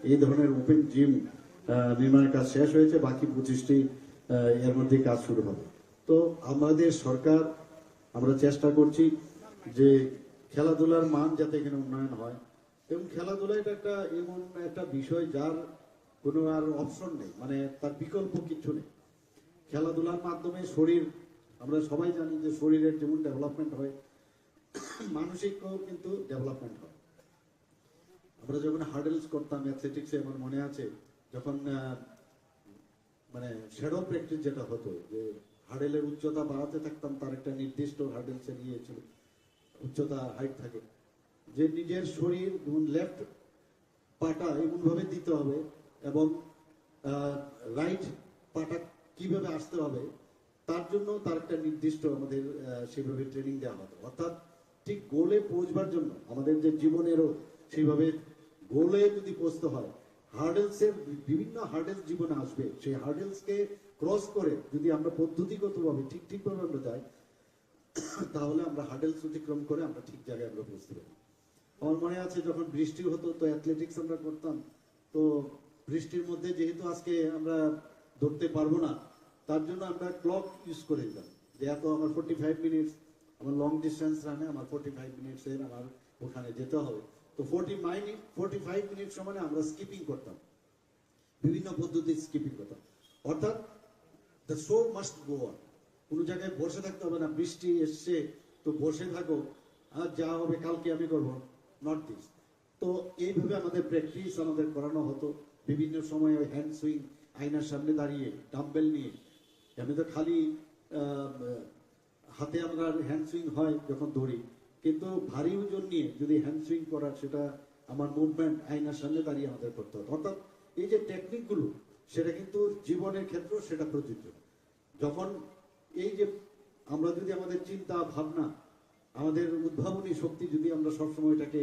এই ধরনের ওপেন জিম নির্মাণের কাজ শেষ হয়েছে, বাকি 25টি এর মধ্যে কাজ শুরু হবে। তো আমাদের সরকার, আমরা চেষ্টা করছি যে খেলাধুলার মান যাতে এখানে উন্নয়ন হয়, এবং খেলাধুলা এটা একটা এমন একটা বিষয় যার কোনো আর অপশন নেই, মানে তার বিকল্প কিছু নেই। খেলাধুলার মাধ্যমে শরীর, আমরা সবাই জানি যে শরীরের যেমন ডেভেলপমেন্ট হয়, মানসিকও কিন্তু ডেভেলপমেন্ট হয়। আমরা যখন হার্ডেলস করতাম অ্যাথলেটিক্সে, আমার মনে আছে যখন মানে শ্যাডো প্র্যাকটিস যেটা হতো, যে হার্ডেলের উচ্চতা বাড়াতে থাকতাম, তার একটা নির্দিষ্ট হার্ডেলসে নিয়েছিল উচ্চতা হাইট থাকে, যে নিজের শরীর লেফট পাটা এমন ভাবে দিতে হবে এবং রাইট পাটা কিভাবে আসতে হবে, তার জন্য তার একটা নির্দিষ্ট আমাদের সেভাবে ট্রেনিং দেওয়া হতো। অর্থাৎ ঠিক গোলে পৌঁছবার জন্য আমাদের যে জীবনেরও সেইভাবে গোলে যদি পৌঁছতে হয়, হার্ডেলসের বিভিন্ন হার্ডেলস জীবনে আসবে, সেই হার্ডেলসকে ক্রস করে যদি আমরা পদ্ধতিগতভাবে ঠিকভাবে আমরা যাই, তাহলে আমরা হার্ডেলস অতিক্রম করে আমরা ঠিক জায়গায় আমরা পৌঁছতে পারি। আমার মনে আছে যখন বৃষ্টি হতো, তো অ্যাথলেটিক্স আমরা করতাম, তো বৃষ্টির মধ্যে যেহেতু আজকে আমরা দৌড়তে পারবো না, তার জন্য আমরা ক্লক ইউজ করে দিতাম, যে এত আমার 45 মিনিটস, আমার লং ডিস্টেন্স রানে আমার 45 মিনিটসের আমার ওখানে যেতে হবে। তো 45 মিনিট সময় আমরা স্কিপিং করতাম, বিভিন্ন পদ্ধতির স্কিপিং করতাম। অর্থাৎ the show must go on, কোনো জায়গায় বসে থাকতে হবে না, বৃষ্টি এসছে তো বসে থাকো, আর যা হবে কালকে আমি করবো, নট দিস। তো এইভাবে আমাদের প্র্যাকটিস আমাদের করানো হতো। বিভিন্ন সময় ওই হ্যান্ড সুইং, আয়নার সামনে দাঁড়িয়ে ডাম্বেল নিয়ে, আমি তো খালি হাতে আমরা হ্যান্ড সুইং হয় যখন দৌড়ি, কিন্তু ভারী ওজন নিয়ে যদি হ্যান্ড সুইং করার, সেটা আমার মুভমেন্ট আয়নার সামনে দাঁড়িয়ে আমাদের করতে হতো। অর্থাৎ এই যে টেকনিকগুলো, সেটা কিন্তু জীবনের ক্ষেত্রেও সেটা প্রযোজ্য। যখন এই যে আমরা যদি আমাদের চিন্তা ভাবনা, আমাদের উদ্ভাবনী শক্তি যদি আমরা সবসময় এটাকে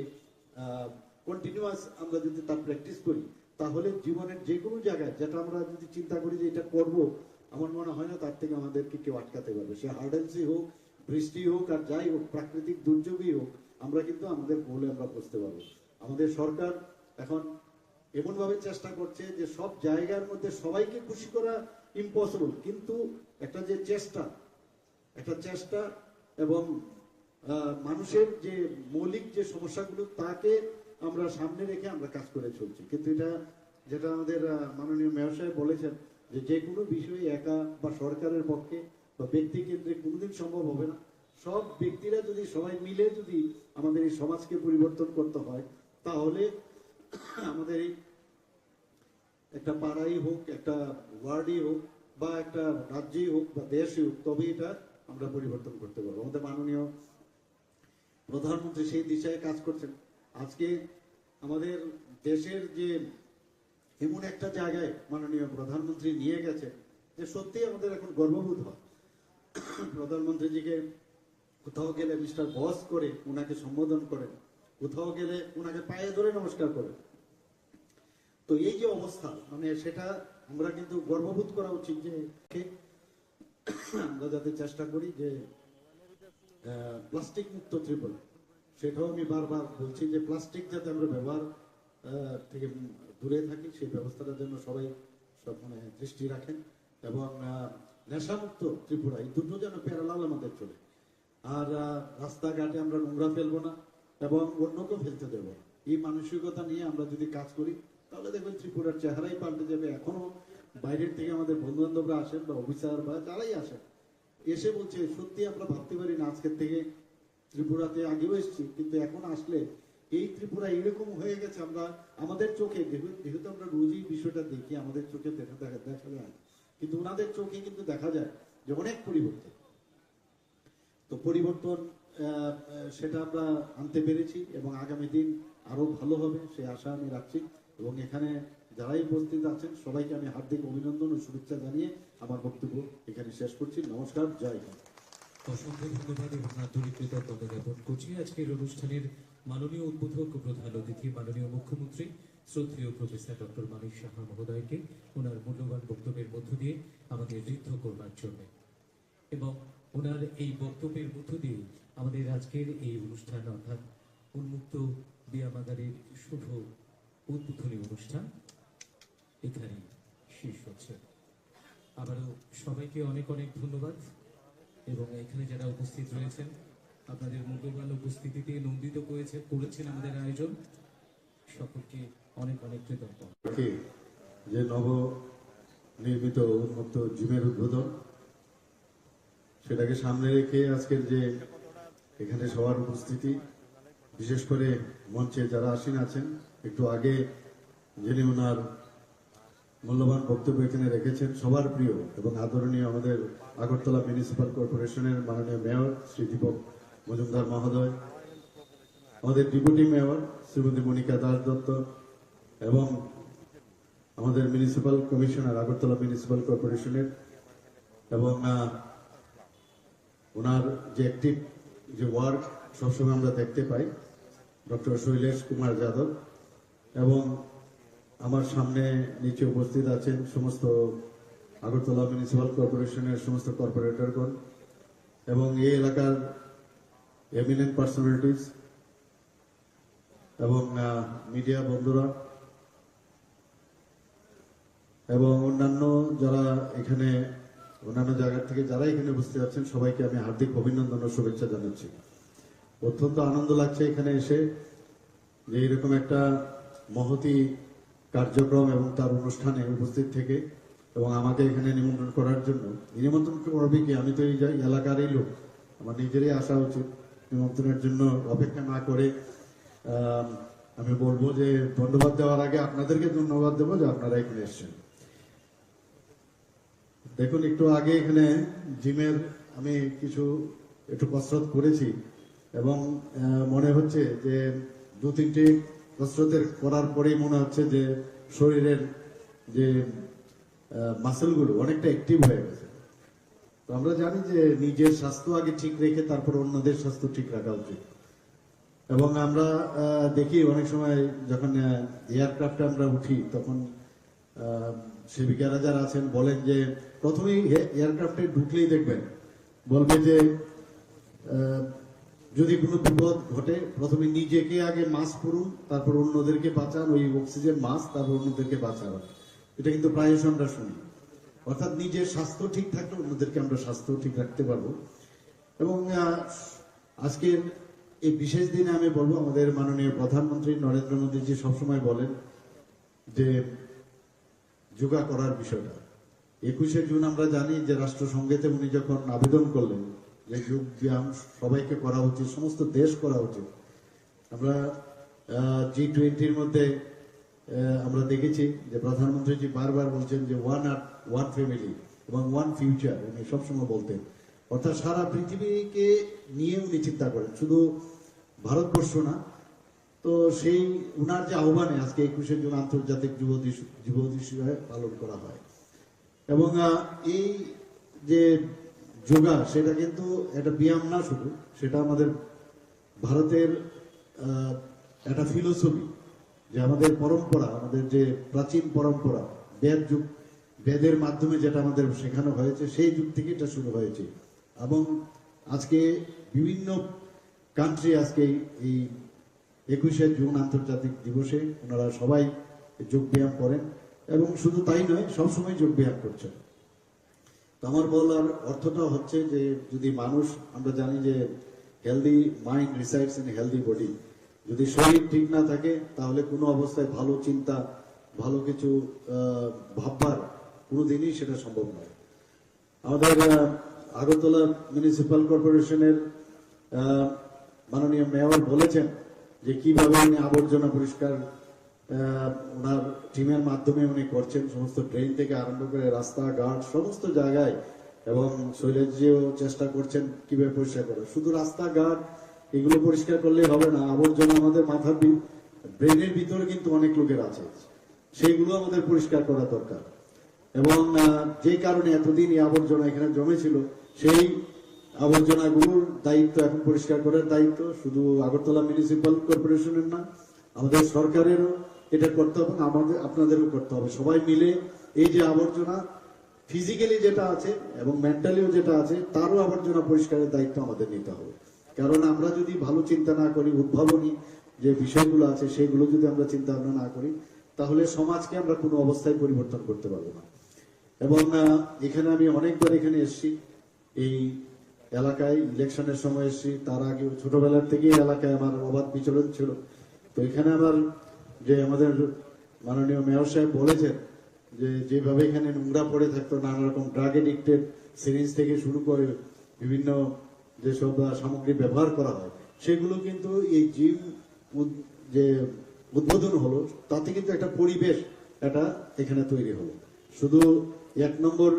কন্টিনিউয়াস আমরা যদি তার প্র্যাকটিস করি, তাহলে জীবনের যে কোনো জায়গায় যেটা আমরা যদি চিন্তা করি যে এটা করব, আমার মনে হয় না তার থেকে আমাদেরকে কেউ আটকাতে পারবে। সে হার্ডেলসই হোক, বৃষ্টি হোক, আর যাই হোক, প্রাকৃতিক দুর্যোগই হোক, আমরা কিন্তু আমাদের গোলে আমরা পৌঁছতে পারবো। আমাদের সরকার এখন এমন ভাবে চেষ্টা করছে যে সব জায়গার মধ্যে সবাইকে খুশি করা ইম্পসিবল, কিন্তু একটা যে চেষ্টা এবং মানুষের যে মৌলিক যে সমস্যাগুলো, তাকে আমরা সামনে রেখে আমরা কাজ করে চলছি। কিন্তু এটা যেটা আমাদের মাননীয় মেয়র সাহেব বলেছেন, যে কোনো বিষয়ে একা বা সরকারের পক্ষে বা ব্যক্তি কেন্দ্রে কোনোদিন সম্ভব হবে না। সব ব্যক্তিরা যদি সবাই মিলে যদি আমাদের এই সমাজকে পরিবর্তন করতে হয়, তাহলে আমাদের এই একটা পাড়াই হোক, একটা ওয়ার্ডই হোক, বা একটা রাজ্যই হোক, বা দেশই হোক, তবে এটা আমরা পরিবর্তন করতে পারবো। আমাদের মাননীয় প্রধানমন্ত্রী সেই দিশায় কাজ করছেন। আজকে আমাদের দেশের যে এমন একটা জায়গায় মাননীয় প্রধানমন্ত্রী নিয়ে গেছে, যে সত্যি আমাদের এখন গর্ববোধ হয়। প্রধানমন্ত্রীজিকে কোথাও গেলে মিস্টার বস করে ওনাকে সম্বোধন করেন, কোথাও গেলে ওনাকে পায়ে ধরে নমস্কার করেন। তো এই যে অবস্থা, মানে সেটা আমরা কিন্তু গর্ববোধ করা উচিত, যে আমরা যাতে চেষ্টা করি যে প্লাস্টিক মুক্ত ত্রিপুরা, সেটাও আমি বারবার বলছি, যে প্লাস্টিক যাতে আমরা ব্যবহার থেকে দূরে থাকি, সেই ব্যবস্থাটার জন্য সবাই সব মানে দৃষ্টি রাখেন। এবং নেশামুক্ত ত্রিপুরা, এই দুটো যেন প্যারালাল আমাদের চলে। আর রাস্তাঘাটে আমরা নোংরা ফেলবো না এবং অন্যকেও ফেলতে দেবো না। এই মানসিকতা নিয়ে আমরা যদি কাজ করি তাহলে দেখবেন ত্রিপুরার চেহারাই পাল্টে যাবে। এখনো বাইরের থেকে আমাদের বন্ধু বান্ধবরা আসেন বা অফিসার বা যারাই আসেন, এসে বলছে সত্যি আমরা ভাবতে পারি না আজকের থেকে ত্রিপুরাতে আগেও এসেছি, কিন্তু এখন আসলে এই ত্রিপুরা এরকম হয়ে গেছে। আমরা আমাদের চোখে যেহেতু আমরা রোজই বিষয়টা দেখি, আমাদের চোখে দেখা যায়, কিন্তু ওনাদের চোখে কিন্তু দেখা যায় যে অনেক পরিবর্তন। তো পরিবর্তন সেটা আমরা আনতে পেরেছি এবং আগামী দিন আরো ভালো হবে সে আশা আমি রাখছি। এবং এখানে যারাই উপস্থিত আছেন সবাইকে আমি হার্দিক অভিনন্দন ও শুভেচ্ছা জানিয়ে আমার বক্তব্য এখানে শেষ করছি। নমস্কার, জয় হিন্দ। অসংখ্য ধন্যবাদ এবং আন্তরিক কৃতজ্ঞতা জ্ঞাপন করছি আজকের অনুষ্ঠানের মাননীয় উদ্বোধক ও প্রধান অতিথি মাননীয় মুখ্যমন্ত্রী শ্রদ্ধেয় প্রফেসর ডক্টর মানিক সাহা মহোদয়কে ওনার মূল্যবান বক্তব্যের মধ্য দিয়ে আমাদের ঋদ্ধ করবার জন্য, এবং ওনার এই বক্তব্যের মধ্য দিয়ে আমাদের আজকের এই অনুষ্ঠান অর্থাৎ উন্মুক্ত ব্যায়ামাগারের শুভ উদ্বোধনী অনুষ্ঠান এখানেই শেষ হচ্ছে। আবারও সবাইকে অনেক অনেক ধন্যবাদ এবং এখানে যারা উপস্থিত রয়েছেন আপনাদের মূল্যবান উপস্থিতিতে নন্দিত করেছেন আমাদের আয়োজন, সকলকে অনেক অনেক কৃতজ্ঞ। যে নব নির্মিত উন্মুক্ত জিমের উদ্বোধন, সেটাকে সামনে রেখে আজকের যে এখানে সবার উপস্থিতি, বিশেষ করে মঞ্চে যারা আসীন আছেন, একটু আগে যিনি ওনার মূল্যবান বক্তব্য এখানে রেখেছেন, সবার প্রিয় এবং আদরণীয় আমাদের আগরতলা মিউনিসিপাল কর্পোরেশনের মাননীয় মেয়র শ্রী দীপক মজুমদার মহোদয়, আমাদের ডেপুটি মেয়র শ্রীমতী মনিকা দাস দত্ত এবং আমাদের মিউনিসিপাল কমিশনার আগরতলা মিউনিসিপাল কর্পোরেশনের, এবং ওনার যে অ্যাক্টিভ যে ওয়ার্ক সবসময় আমরা দেখতে পাই ডক্টর শৈলেশ কুমার যাদব, এবং আমার সামনে নিচে উপস্থিত আছেন সমস্ত আগরতলা মিউনিসিপাল কর্পোরেশনের সমস্ত কর্পোরেটরগণ এবং এই এলাকার এমিনেন্ট পার্সোনালিটিস এবং মিডিয়া বন্ধুরা এবং অন্যান্য যারা এখানে অন্যান্য জায়গা থেকে যারা এখানে উপস্থিত আছেন, সবাইকে আমি হার্দিক অভিনন্দন ও শুভেচ্ছা জানাচ্ছি। অত্যন্ত আনন্দ লাগছে এখানে এসে যে এরকম একটা মহতি কার্যক্রম এবং তার অনুষ্ঠানে উপস্থিত থেকে, এবং আমাকে এখানে নিমন্ত্রণ করার জন্য। নিমন্ত্রণ করবে কি, আমি তো এই এলাকারই লোক, আমার নিজেরই আসা উচিত। নিমন্ত্রণের জন্য অপেক্ষা না করে আমি বলবো যে ধন্যবাদ দেওয়ার আগে আপনাদেরকে ধন্যবাদ দেবো যে আপনারা এখানে এসছেন। দেখুন, একটু আগে এখানে জিমের আমি একটু কসরত করেছি এবং মনে হচ্ছে যে 2-3টি কসরতের করার পরেই মনে হচ্ছে যে শরীরের যে মাসেলগুলো অনেকটা অ্যাক্টিভ হয়ে গেছে। তো আমরা জানি যে নিজের স্বাস্থ্য আগে ঠিক রেখে তারপর অন্যদের স্বাস্থ্য ঠিক রাখা উচিত। এবং আমরা দেখি অনেক সময় যখন এয়ারক্রাফটে আমরা উঠি তখন সেবিকারা যারা আছেন বলেন যে প্রথমেই এয়ারক্রাফটে ঢুকলেই দেখবেন বলবে যে যদি কোনো বিপদ ঘটে প্রথমে নিজেকে আগে মাস্ক পরুন, তারপর অন্যদেরকে বাঁচান, ওই অক্সিজেন মাস্ক, তারপর অন্যদেরকে বাঁচান। এটা কিন্তু প্রায়শ আমরা শুনি। অর্থাৎ নিজের স্বাস্থ্য ঠিক থাকলে অন্যদেরকে আমরা স্বাস্থ্য ঠিক রাখতে পারবো। এবং আজকের এই বিশেষ দিনে আমি বলবো, আমাদের মাননীয় প্রধানমন্ত্রী নরেন্দ্র মোদীজি সবসময় বলেন যে যোগা করার বিষয়টা। 21শে জুন আমরা জানি যে রাষ্ট্রসংঘেতে উনি যখন আবেদন করলেন যে যোগ ব্যায়াম সবাইকে করা উচিত, সমস্ত দেশ করা উচিত। আমরা G20-র মধ্যে আমরা দেখেছি যে প্রধানমন্ত্রীজি বারবার বলছেন যে ওয়ান আর্থ, ওয়ান ফ্যামিলি এবং ওয়ান ফিউচার, উনি সবসময় বলতেন। অর্থাৎ সারা পৃথিবীকে নিয়ে উনি চিন্তা করেন, শুধু ভারতবর্ষ না। তো সেই উনার যে আহ্বানে আজকে 21শে জুন আন্তর্জাতিক যুব দিবস হিসেবে পালন করা হয়। এবং এই যে যোগা, সেটা কিন্তু একটা ব্যায়াম না শুধু, সেটা আমাদের ভারতের একটা ফিলোসফি, যে আমাদের পরম্পরা, আমাদের যে প্রাচীন পরম্পরা, বেদের মাধ্যমে যেটা আমাদের শেখানো হয়েছে, সেই যুগ থেকে এটা শুরু হয়েছে। এবং আজকে বিভিন্ন কান্ট্রি আজকে এই 21শে জুন আন্তর্জাতিক দিবসে ওনারা সবাই যোগ ব্যায়াম করেন, এবং শুধু তাই নয়, সবসময় যোগ ব্যায়াম করছেন। তো আমার বলার অর্থটা হচ্ছে যে যদি মানুষ, আমরা জানি যে healthy mind resides in healthy body, যদি শরীর ঠিক না থাকে তাহলে কোনো অবস্থায় ভালো চিন্তা, ভালো কিছু ভাববার কোনোদিনই সেটা সম্ভব নয়। আমাদের আগরতলা মিউনিসিপ্যাল কর্পোরেশনের মাননীয় মেয়র বলেছেন যে কিভাবে উনি আবর্জনা পরিষ্কার ওনার টিমের মাধ্যমে উনি করছেন, সমস্ত ড্রেন থেকে আরম্ভ করে রাস্তাঘাট সমস্ত জায়গায়, এবং শৈলেশজিও চেষ্টা করছেন কিভাবে পরিষ্কার করা। শুধু রাস্তাঘাট এগুলো পরিষ্কার করলে হবে না, আবর্জনা আমাদের মাথার ব্রেনের ভিতরে কিন্তু অনেক লোকের আছে, সেইগুলো আমাদের পরিষ্কার করা দরকার। এবং যে কারণে এতদিন এই আবর্জনা এখানে জমেছিল, সেই আবর্জনাগুলোর দায়িত্ব এখন পরিষ্কার করার দায়িত্ব শুধু আগরতলা মিউনিসিপ্যাল কর্পোরেশনের না, আমাদের সরকারেরও এটা করতে হবে, আমাদের আপনাদেরও করতে হবে। সবাই মিলে এই যে আবর্জনা ফিজিক্যালি যেটা আছে এবং মেন্টালিও যেটা আছে, তারও আবর্জনা পরিষ্কারের দায়িত্ব আমাদের নিতে হবে। কারণ আমরা যদি ভালো চিন্তা না করি, উদ্ভাবনী যে বিষয়গুলো আছে সেগুলো যদি আমরা চিন্তা ভাবনা না করি, তাহলে সমাজকে আমরা কোনো অবস্থায় পরিবর্তন করতে পারবো না। এবং এখানে আমি অনেকবার এখানে এসেছি, এই এলাকায় ইলেকশনের সময় এসেছি, তার আগে ছোটবেলার থেকে এলাকায় আমার অবাধ বিচরণ ছিল। তো এখানে আমার যে আমাদের মাননীয় মেয়র সাহেব বলেছেন যে যেভাবে এখানে নোংরা পড়ে থাকতো, নানা রকম ড্রাগ এডিক্টেড সিরিঞ্জ থেকে শুরু করে বিভিন্ন যেসব সামগ্রী ব্যবহার করা হয়, সেগুলো কিন্তু এই জিম যে উদ্বোধন হলো তাতে কিন্তু একটা পরিবেশ এটা এখানে তৈরি হলো। শুধু 1 নম্বর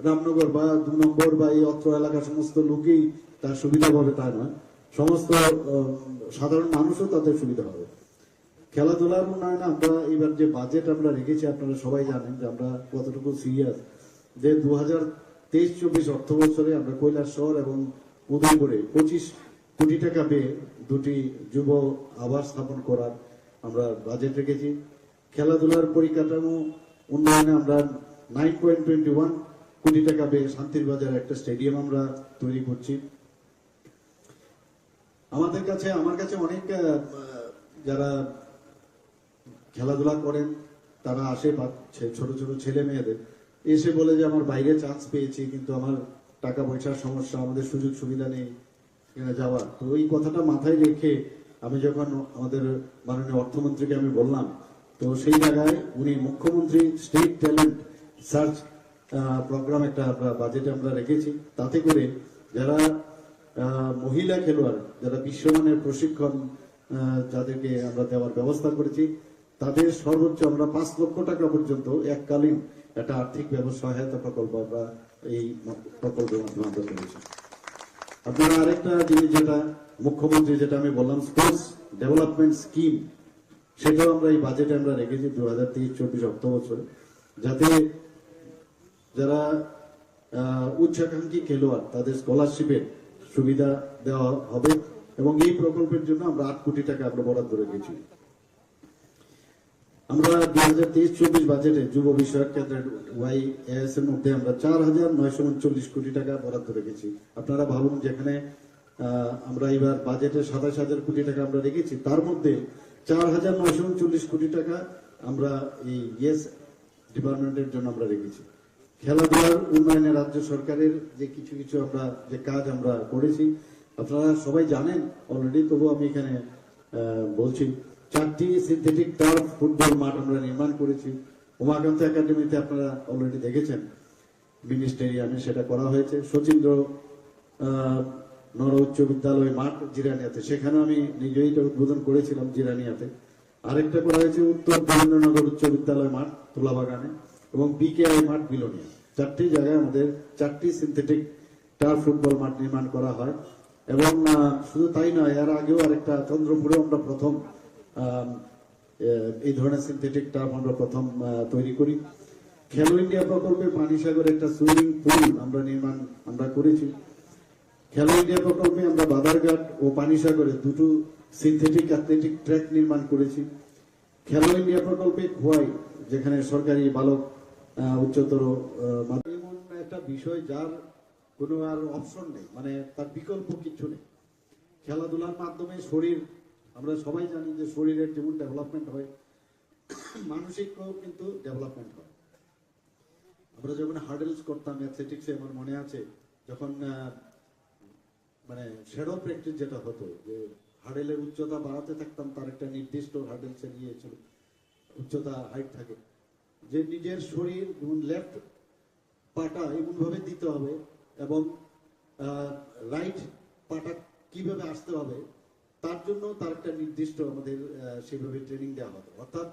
রামনগর বা 2 নম্বর বা এই অত্র এলাকার সমস্ত লোকেই তার সুবিধা পাবে তা নয়, সমস্ত সাধারণ মানুষও তাদের সুবিধা হবে। খেলাধুলার উন্নয়নে আমরা এবার যে বাজেট আমরা রেখেছি, আপনারা সবাই জানেন যে আমরা কতটুকু সিরিয়াস, যে 2023-24 অর্থ বছরে আমরা কৈলাসহর এবং উদয়পুরে 25 কোটি টাকা পেয়ে 2টি যুব আবাস স্থাপন করার আমরা বাজেট রেখেছি। খেলাধুলার পরিকাঠামো উন্নয়নে আমরা 9.21 কোটি টাকা পেয়ে শান্তির বাজার একটা স্টেডিয়াম আমরা তৈরি করছি। আমার কাছে অনেক যারা খেলাধুলা করেন তারা আসে, ছোট ছোট ছেলে মেয়েদের এসে বলে যে আমার বাইরে চান্স পেয়েছি, কিন্তু আমার টাকা পয়সার সমস্যা, আমাদের সুযোগ সুবিধা নেই যাওয়ার। তো এই কথাটা মাথায় রেখে আমি যখন আমাদের মাননীয় অর্থমন্ত্রীকে আমি বললাম, তো সেই জায়গায় উনি মুখ্যমন্ত্রী স্টেট ট্যালেন্ট সার্চ প্রোগ্রাম একটা বাজেটে আমরা রেখেছি, তাতে করে যারা মহিলা খেলোয়াড়, যারা বিশ্বমানের প্রশিক্ষণ যাদেরকে আমরা দেওয়ার ব্যবস্থা করেছি, তাদের সর্বোচ্চ আমরা 5 লক্ষ টাকা পর্যন্ত এককালীন একটা আর্থিক সহায়তা প্রকল্প আমরা এই প্রকল্পের মাধ্যমে করেছি। আপনারা আরেকটা জিনিস যেটা মুখ্যমন্ত্রী যেটা আমি বললাম স্পোর্টস ডেভেলপমেন্ট স্কিম, সেটাও আমরা এই বাজেটে আমরা রেখেছি 2023-24 অর্থ বছরে, যাতে যারা উচ্চাকাঙ্ক্ষী খেলোয়াড় তাদের স্কলারশিপের সুবিধা দেওয়া হবে, এবং এই প্রকল্পের জন্য আমরা 8 কোটি টাকা আমরা বরাদ্দ রেখেছি। আমরা 2023-24 বাজেটে যুব বিষয়ক কেন্দ্রের YAS এর মধ্যে আমরা 4,939 কোটি টাকা বরাদ্দ রেখেছি। আপনারা ভাবুন, যেখানে আমরা এবার বাজেটে 27,000 কোটি টাকা আমরা রেখেছি, তার মধ্যে 4,939 কোটি টাকা আমরা এই ইয়েস ডিপার্টমেন্টের জন্য আমরা রেখেছি। খেলাধুলার উন্নয়নে রাজ্য সরকারের যে কিছু আমরা যে কাজ আমরা করেছি আপনারা সবাই জানেন অলরেডি, তবু আমি এখানে বলছি, 4টি সিনথেটিক টার্ফ ফুটবল মাঠ আমরা নির্মাণ করেছি। উমাকান্ত একাডেমিতে আপনারা অলরেডি দেখেছেন, মিনি স্টেডিয়ামে সেটা করা হয়েছে। শচীন্দ্র নর উচ্চ বিদ্যালয় মাঠ জিরানিয়াতে, সেখানে আমি নিজেই এটা উদ্বোধন করেছিলাম জিরানিয়াতে। আরেকটা করা হয়েছে উত্তর বীরেন্দ্রনগর উচ্চ বিদ্যালয় মাঠ তোলাবাগানে, এবং BKI মাঠ বিলোনিয়া। 4টি জায়গায় আমাদের 4টি সিনথেটিক টার্ফ ফুটবল মাঠ নির্মাণ করা হয়। এবং শুধু তাই নয়, এর আগেও আরেকটা চন্দ্রপুরে আমরা প্রথম এই ধরনের সিনথেটিক টার্ফ আমরা প্রথম তৈরি করি। খেলো ইন্ডিয়া প্রকল্পে পানিসাগরে একটা সুইমিং পুল আমরা করেছি। খেলো ইন্ডিয়া প্রকল্পে আমরা বাদারঘাট ও পানিসাগরে 2টো সিনথেটিক অ্যাথলেটিক ট্র্যাক নির্মাণ করেছি। খেলো ইন্ডিয়া প্রকল্পে খোয়াই, যেখানে সরকারি বালক উচ্চতর এমন একটা বিষয় যার কোনো আর অপশন নেই, মানে তার বিকল্প কিছু নেই। খেলাধুলার মাধ্যমে শরীর, আমরা সবাই জানি যে শরীরের যেমন ডেভেলপমেন্ট হয়, মানসিকও কিন্তু ডেভেলপমেন্ট হয়। আমরা যখন হার্ডেলস করতাম অ্যাথলেটিক্সে, আমার মনে আছে যখন মানে শ্যাডো প্র্যাকটিস যেটা হতো, যে হার্ডেলের উচ্চতা বাড়াতে থাকতাম, তার একটা নির্দিষ্ট হার্ডেলসের ইয়ে ছিল, উচ্চতা হাইট থাকে, যে নিজের শরীর লেফট পাটা এমনভাবে দিতে হবে এবং রাইট পাটা কিভাবে আসতে হবে তার জন্য তার একটা নির্দিষ্ট আমাদের সেভাবে ট্রেনিং দেওয়া হতো। অর্থাৎ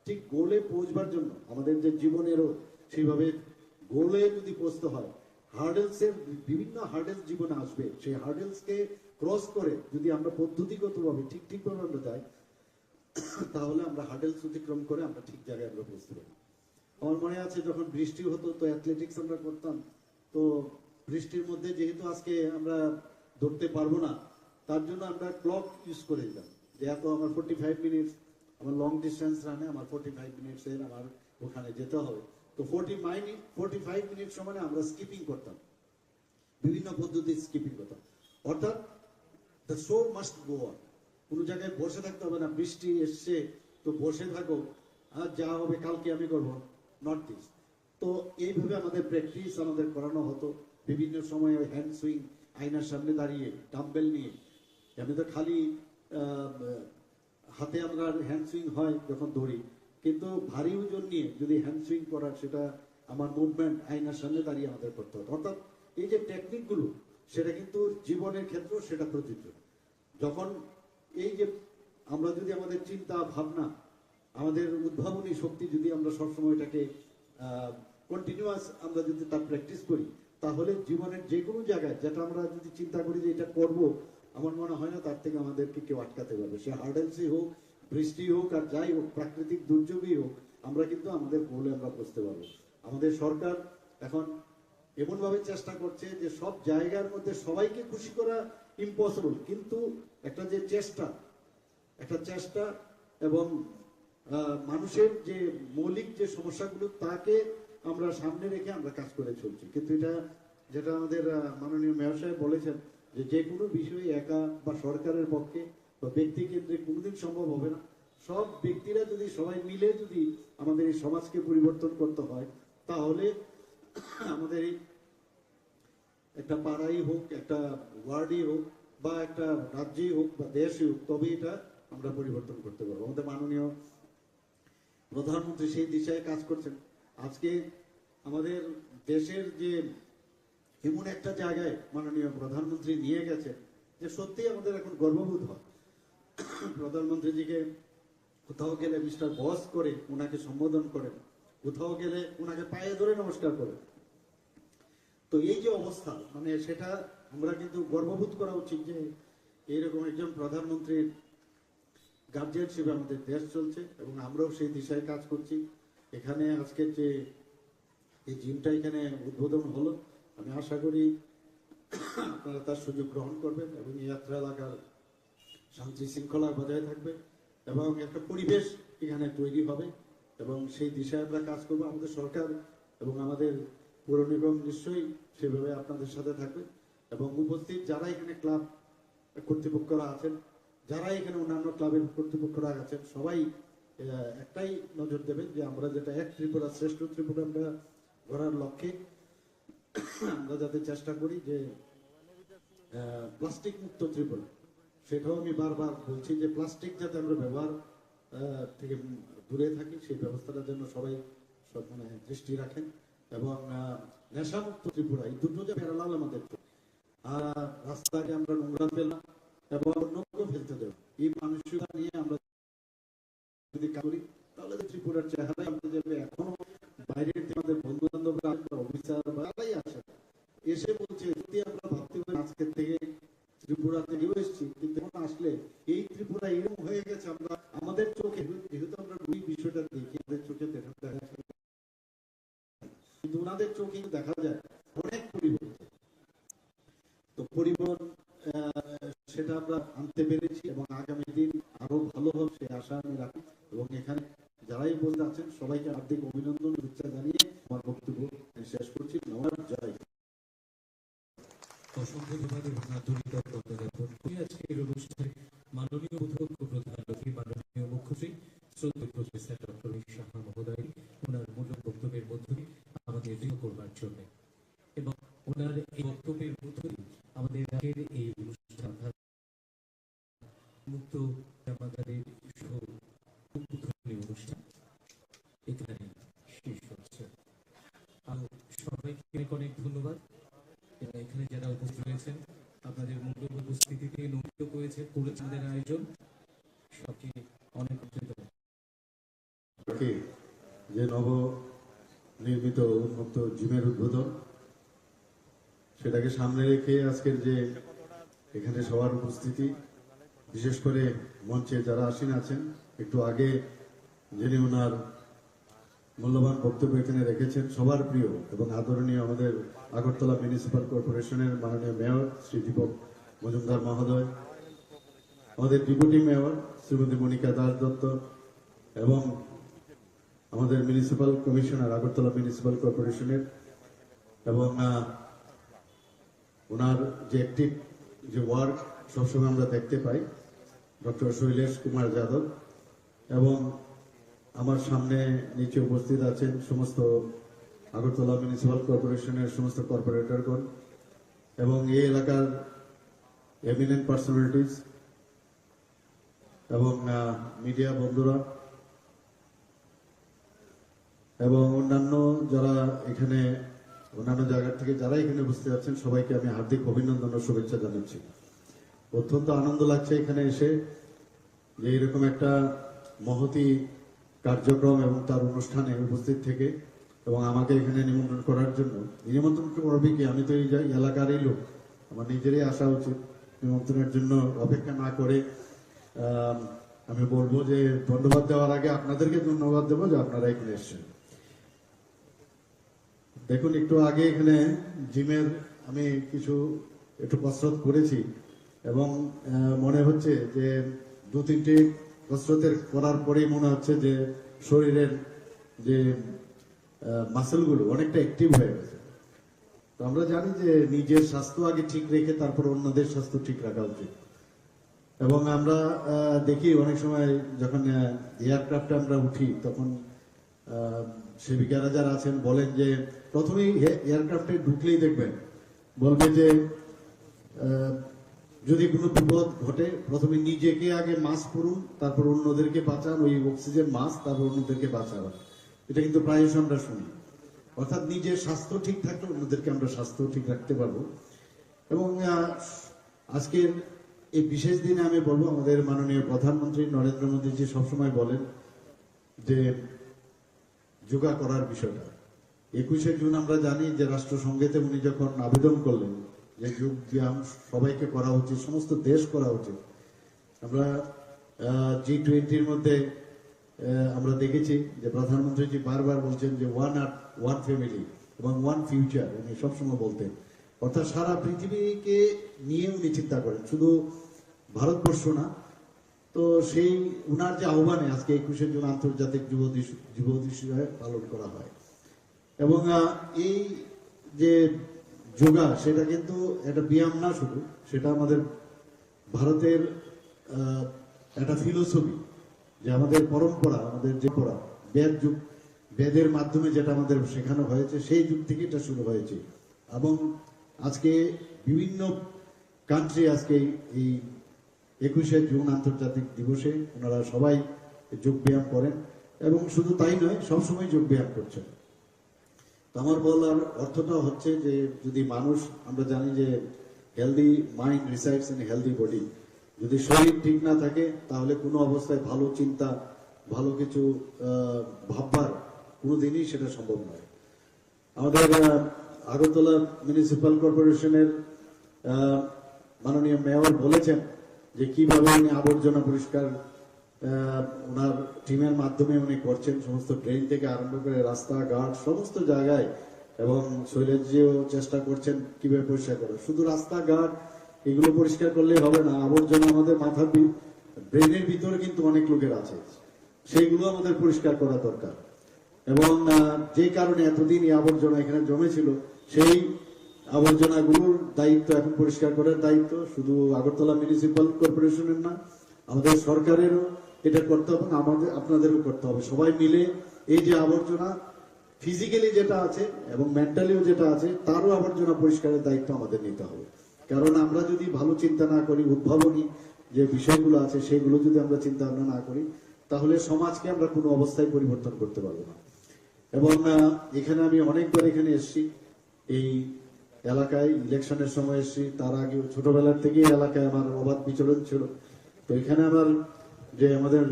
ঠিক গোলে পৌঁছবার জন্য আমাদের যে জীবনেরও সেইভাবে গোলে যদি পৌঁছতে হয়, হার্ডেলসের বিভিন্ন হার্ডেলস জীবনে আসবে, সেই হার্ডেলসকে ক্রস করে যদি আমরা পদ্ধতিগতভাবে ঠিকভাবে আমরা যাই, তাহলে আমরা হার্ডেলস অতিক্রম করে আমরা ঠিক জায়গায় আমরা পৌঁছতে পারি। আমার মনে আছে যখন বৃষ্টি হতো তো অ্যাথলেটিক্স আমরা করতাম, তো বৃষ্টির মধ্যে যেহেতু আজকে আমরা দৌড়তে পারবো না, তার জন্য আমরা ক্লক ইউজ করে দিলাম যে এত আমার 45 মিনিটস, আমার লং ডিস্টেন্স রানে আমার 45 মিনিটসের আমার ওখানে যেতে হবে। তো 45 মিনিট সময় আমরা স্কিপিং করতাম, বিভিন্ন পদ্ধতির স্কিপিং করতাম। অর্থাৎ the show must go on, কোনো জায়গায় বসে থাকতে হবে না, বৃষ্টি এসছে তো বসে থাকো, আর যা হবে কালকে আমি করবো, নট দিস। তো এইভাবে আমাদের প্র্যাকটিস আমাদের করানো হতো। বিভিন্ন সময় হ্যান্ড সুইং, আয়নার সামনে দাঁড়িয়ে ডাম্বেল নিয়ে, আমি তো খালি হাতে আমরা হ্যান্ড সুইং হয় যখন দৌড়ি, কিন্তু ভারী ওজন নিয়ে যদি হ্যান্ড সুইং করার, সেটা আমার মুভমেন্ট আয়নার সামনে দাঁড়িয়ে আমাদের করতে হতো। অর্থাৎ এই যে টেকনিকগুলো, সেটা কিন্তু জীবনের ক্ষেত্রেও সেটা প্রযোজ্য। যখন এই যে আমরা যদি আমাদের চিন্তা ভাবনা, আমাদের উদ্ভাবনী শক্তি যদি আমরা সবসময় এটাকে কন্টিনিউয়াস আমরা যদি তার প্র্যাকটিস করি, তাহলে জীবনের যে কোনো জায়গায় যেটা আমরা যদি চিন্তা করি যে এটা করব, আমার মনে হয় না তার থেকে আমাদেরকে কেউ আটকাতে পারবে। সে হার্ডেলসই হোক, বৃষ্টি হোক, আর যাই হোক, প্রাকৃতিক দুর্যোগই হোক, আমরা কিন্তু আমাদের গোলে আমরা পৌঁছতে পারবো। আমাদের সরকার এখন এমনভাবে চেষ্টা করছে যে সব জায়গার মধ্যে সবাইকে খুশি করা ইম্পসিবল, কিন্তু একটা যে চেষ্টা এবং মানুষের যে মৌলিক যে সমস্যাগুলো তাকে আমরা সামনে রেখে আমরা কাজ করে চলছি। কিন্তু এটা যেটা আমাদের মাননীয় মেয়র সাহেব বলেছেন যে কোনো বিষয় একা বা সরকারের পক্ষে বা ব্যক্তি কেন্দ্রে কোনোদিন সম্ভব হবে না। সব ব্যক্তিরা যদি সবাই মিলে যদি আমাদের এই সমাজকে পরিবর্তন করতে হয়, তাহলে আমাদের এই একটা পাড়াই হোক, একটা ওয়ার্ডই হোক, বা একটা রাজ্যেই হোক বা দেশই হোক, তবে এটা আমরা পরিবর্তন করতে পারবো। আমাদের মাননীয় প্রধানমন্ত্রী সেই দিশায় কাজ করছেন। আজকে আমাদের দেশের যে এমন একটা জায়গায় মাননীয় প্রধানমন্ত্রী নিয়ে গেছে যে সত্যি আমাদের এখন গর্ববোধ হয়। প্রধানমন্ত্রীজিকে কোথাও গেলে মিস্টার বস করে ওনাকে সম্বোধন করেন, কোথাও গেলে ওনাকে পায়ে ধরে নমস্কার করেন। তো এই যে অবস্থা, মানে সেটা আমরা কিন্তু গর্ববোধ করা উচিত যে এইরকম একজন প্রধানমন্ত্রীর গার্জিয়ানশিপে আমাদের দেশ চলছে এবং আমরাও সেই দিশায় কাজ করছি। এখানে আজকের যে এই জিমটা এখানে উদ্বোধন হলো, আমি আশা করি আপনারা তার সুযোগ গ্রহণ করবেন এবং এই যাত্রা এলাকার শান্তি শৃঙ্খলা বজায় থাকবে এবং একটা পরিবেশ এখানে তৈরি হবে এবং সেই দিশায় আমরা কাজ করবো। আমাদের সরকার এবং আমাদের পৌর নিগম নিশ্চয়ই সেভাবে আপনাদের সাথে থাকবে এবং উপস্থিত যারা এখানে ক্লাব কর্তৃপক্ষরা আছেন, যারা এখানে অন্যান্য ক্লাবের কর্তৃপক্ষরা আছেন, সবাই একটাই নজর দেবেন যে আমরা যেটা এক ত্রিপুরা শ্রেষ্ঠ ত্রিপুরা আমরা গড়ার লক্ষ্যে আমরা যাতে চেষ্টা করি যে প্লাস্টিক মুক্ত ত্রিপুরা, সেটাও আমি বারবার বলছি যে প্লাস্টিক যাতে আমরা ব্যবহার থেকে দূরে থাকি, সেই ব্যবস্থাটার জন্য সবাই মানে দৃষ্টি রাখেন এবং নেশামুক্ত ত্রিপুরা, এই দুটো যে প্যারালাল আমাদের, রাস্তাকে আমরা নোংরা ফেললাম এবং অন্যকে ফেলতে দেব, এই মানসিকতা নিয়ে আমরা যদি কাজ করি তাহলে ত্রিপুরার চেহারা আমরা যাবে। এখনো বাইরের আমাদের বন্ধু বান্ধবরা অফিসার যারাই আসে এসে বলছে যদি আমরা ভাবতে পারি আজকের থেকে ত্রিপুরা থেকেও এসেছি, কিন্তু এখন আসলে এই ত্রিপুরা এরকম হয়ে গেছে, আমরা আমাদের চোখে যেহেতু আমরা ওই বিষয়টা দেখি, আমাদের চোখে দেখা যায়, কিন্তু ওনাদের চোখে দেখা যায় অনেক পরিবর্তন। তো পরিবর্তন সেটা আমরা আনতে পেরেছি এবং আগামী দিন আরো ভালো হবে সে আশা আমি রাখি এবং এখানে যারাই বলতে আছেন সবাইকে হার্দিক অভিনন্দন শুভেচ্ছা জানিয়ে আমার বক্তব্য শেষ করছি। নমস্কার, জয়। অসংখ্য ধন্যবাদ এবং আন্তরিক ধন্যবাদ জ্ঞাপন করি। আজকের অনুষ্ঠানে মাননীয় অধ্যক্ষ প্রধান অতিথি মাননীয় মুখ্যমন্ত্রী শ্রদ্ধেয় প্রফেসর ডক্টর সাহা মহোদয় ওনার মূল বক্তব্যের মধ্য দিয়ে আমাদের দৃঢ় করবার জন্য এবং ওনার এই বক্তব্যের মধ্য দিয়ে আমাদের এই অনুষ্ঠান সবাইকে অনেক অনেক ধন্যবাদ। এবং এখানে যারা উপস্থিত রয়েছেন আপনাদের মূল্যবান উপস্থিতিতে নমিত করেছেন আমাদের আয়োজন, সবকে অনেক ধন্যবাদ। যে নব নির্মিত উন্মুক্ত জিমের উদ্বোধন, সেটাকে সামনে রেখে আজকের যে এখানে সবার উপস্থিতি, বিশেষ করে মঞ্চে যারা আসীন আছেন, একটু আগে যিনি ওনার মূল্যবান বক্তব্য এখানে রেখেছেন, সবার প্রিয় এবং আদরণীয় আমাদের আগরতলা মিউনিসিপাল কর্পোরেশনের মাননীয় মেয়র শ্রী দীপক মজুমদার মহোদয়, আমাদের ডেপুটি মেয়র শ্রীমতী মনিকা দাস দত্ত এবং আমাদের মিউনিসিপাল কমিশনার আগরতলা মিউনিসিপাল কর্পোরেশনের, এবং ওনার যে অ্যাক্টিভ যে ওয়ার্ক সবসময় আমরা দেখতে পাই, ডক্টর শৈলেশ কুমার যাদব, এবং আমার সামনে নিচে উপস্থিত আছেন সমস্ত আগরতলা মিউনিসিপাল কর্পোরেশনের সমস্ত কর্পোরেটরগণ এবং এই এলাকার এমিনেন্ট পার্সোনালিটিস এবং মিডিয়া বন্ধুরা এবং অন্যান্য যারা এখানে অন্যান্য জায়গা থেকে যারা এখানে উপস্থিত আছেন, সবাইকে আমি হার্দিক অভিনন্দন ও শুভেচ্ছা জানাচ্ছি। অত্যন্ত আনন্দ লাগছে এখানে এসে যে এরকম একটা মহতি কার্যক্রম এবং তার অনুষ্ঠানে উপস্থিত থেকে, এবং আমাকে এখানে নিমন্ত্রণ করার জন্য। নিমন্ত্রণ করবে কি, আমি তো এই এলাকারই লোক, আমার নিজেরই আসা উচিত। নিমন্ত্রণের জন্য অপেক্ষা না করে আমি বলবো যে ধন্যবাদ দেওয়ার আগে আপনাদেরকে ধন্যবাদ দেবো যে আপনারা এখানে এসেছেন। দেখুন, একটু আগে এখানে জিমের আমি একটু কসরত করেছি এবং মনে হচ্ছে যে 2-3টি কসরতের করার পরেই মনে হচ্ছে যে শরীরের যে মাসেলগুলো অনেকটা অ্যাক্টিভ হয়ে গেছে। তো আমরা জানি যে নিজের স্বাস্থ্য আগে ঠিক রেখে তারপর অন্যদের স্বাস্থ্য ঠিক রাখা উচিত। এবং আমরা দেখি অনেক সময় যখন এয়ারক্রাফটে আমরা উঠি, তখন সেবিকারা যারা আছেন বলেন যে প্রথমেই এয়ারক্রাফটে ঢুকলেই দেখবেন বলবে যে যদি কোনো বিপদ ঘটে প্রথমে নিজেকে আগে মাস্ক পরুন, তারপর অন্যদেরকে বাঁচান, ওই অক্সিজেন মাস্ক, তারপর অন্যদেরকে বাঁচান। এটা কিন্তু প্রায়শই আমরা শুনি। অর্থাৎ নিজের স্বাস্থ্য ঠিক থাকলে অন্যদেরকে আমরা স্বাস্থ্য ঠিক রাখতে পারবো। এবং আজকের এই বিশেষ দিনে আমি বলবো, আমাদের মাননীয় প্রধানমন্ত্রী নরেন্দ্র মোদীজি সবসময় বলেন যে যোগা করার বিষয়টা। 21শে জুন আমরা জানি যে রাষ্ট্রসংঘেতে উনি যখন আবেদন করলেন যে যোগ ব্যায়াম সবাইকে করা উচিত, সমস্ত দেশ করা উচিত। আমরা G20-র মধ্যে আমরা দেখেছি যে প্রধানমন্ত্রীজি বারবার বলছেন যে ওয়ান আর্থ, ওয়ান ফ্যামিলি এবং ওয়ান ফিউচার, উনি সবসময় বলতেন। অর্থাৎ সারা পৃথিবীকে নিয়ে উনি চিন্তা করেন, শুধু ভারতবর্ষ না। তো সেই উনার যে আহ্বানে আজকে 21শে জুন আন্তর্জাতিক যুব দিবস হিসেবে পালন করা হয়। এবং এই যে যোগা, সেটা কিন্তু একটা ব্যায়াম না শুধু, সেটা আমাদের ভারতের একটা ফিলোসফি, যে আমাদের পরম্পরা, আমাদের যে পড়া বেদের মাধ্যমে যেটা আমাদের শেখানো হয়েছে, সেই যুগ থেকে এটা শুরু হয়েছে। এবং আজকে বিভিন্ন কান্ট্রি আজকে এই 21শে জুন আন্তর্জাতিক দিবসে ওনারা সবাই যোগ ব্যায়াম করেন, এবং শুধু তাই নয়, সবসময় যোগ ব্যায়াম করছেন। তো আমার বলার অর্থটা হচ্ছে যে যদি মানুষ, আমরা জানি যে healthy mind resides in healthy body, যদি শরীর ঠিক না থাকে তাহলে কোনো অবস্থায় ভালো চিন্তা, ভালো কিছু ভাববার কোনোদিনই সেটা সম্ভব নয়। আমাদের আগরতলা মিউনিসিপাল কর্পোরেশনের মাননীয় মেয়র বলেছেন যে কিভাবে উনি আবর্জনা পরিষ্কার ওনার টিমের মাধ্যমে উনি করছেন, সমস্ত ড্রেন থেকে আরম্ভ করে রাস্তাঘাট সমস্ত জায়গায়। এবং শৈলেশজিও চেষ্টা করছেন কিভাবে পরিষ্কার করা। শুধু রাস্তাঘাট এগুলো পরিষ্কার করলে হবে না, আবর্জনা আমাদের মাথার ব্রেনের ভিতরে কিন্তু অনেক লোকের আছে, সেইগুলো আমাদের পরিষ্কার করা দরকার। এবং যে কারণে এতদিন এই আবর্জনা এখানে জমেছিল, সেই আবর্জনাগুলোর দায়িত্ব এখন পরিষ্কার করার দায়িত্ব শুধু আগরতলা মিউনিসিপাল কর্পোরেশনের না, আমাদের সরকারেরও এটা করতে হবে, আমাদের আপনাদেরও করতে হবে। সবাই মিলে এই যে আবর্জনা ফিজিক্যালি যেটা আছে এবং মেন্টালিও যেটা আছে, তারও আবর্জনা পরিষ্কারের দায়িত্ব আমাদের নিতে হবে। কারণ আমরা যদি ভালো চিন্তা না করি, উদ্ভাবনী যে বিষয়গুলো আছে সেগুলো যদি আমরা চিন্তা ভাবনা না করি, তাহলে সমাজকে আমরা কোনো অবস্থায় পরিবর্তন করতে পারবো না। এবং এখানে আমি অনেকবার এখানে এসেছি, এই এলাকায় ইলেকশনের সময় এসেছি, তার আগে ছোটবেলার থেকেই এলাকায় আমার অবাধ বিচরণ ছিল। তো এখানে আমার যে আমাদের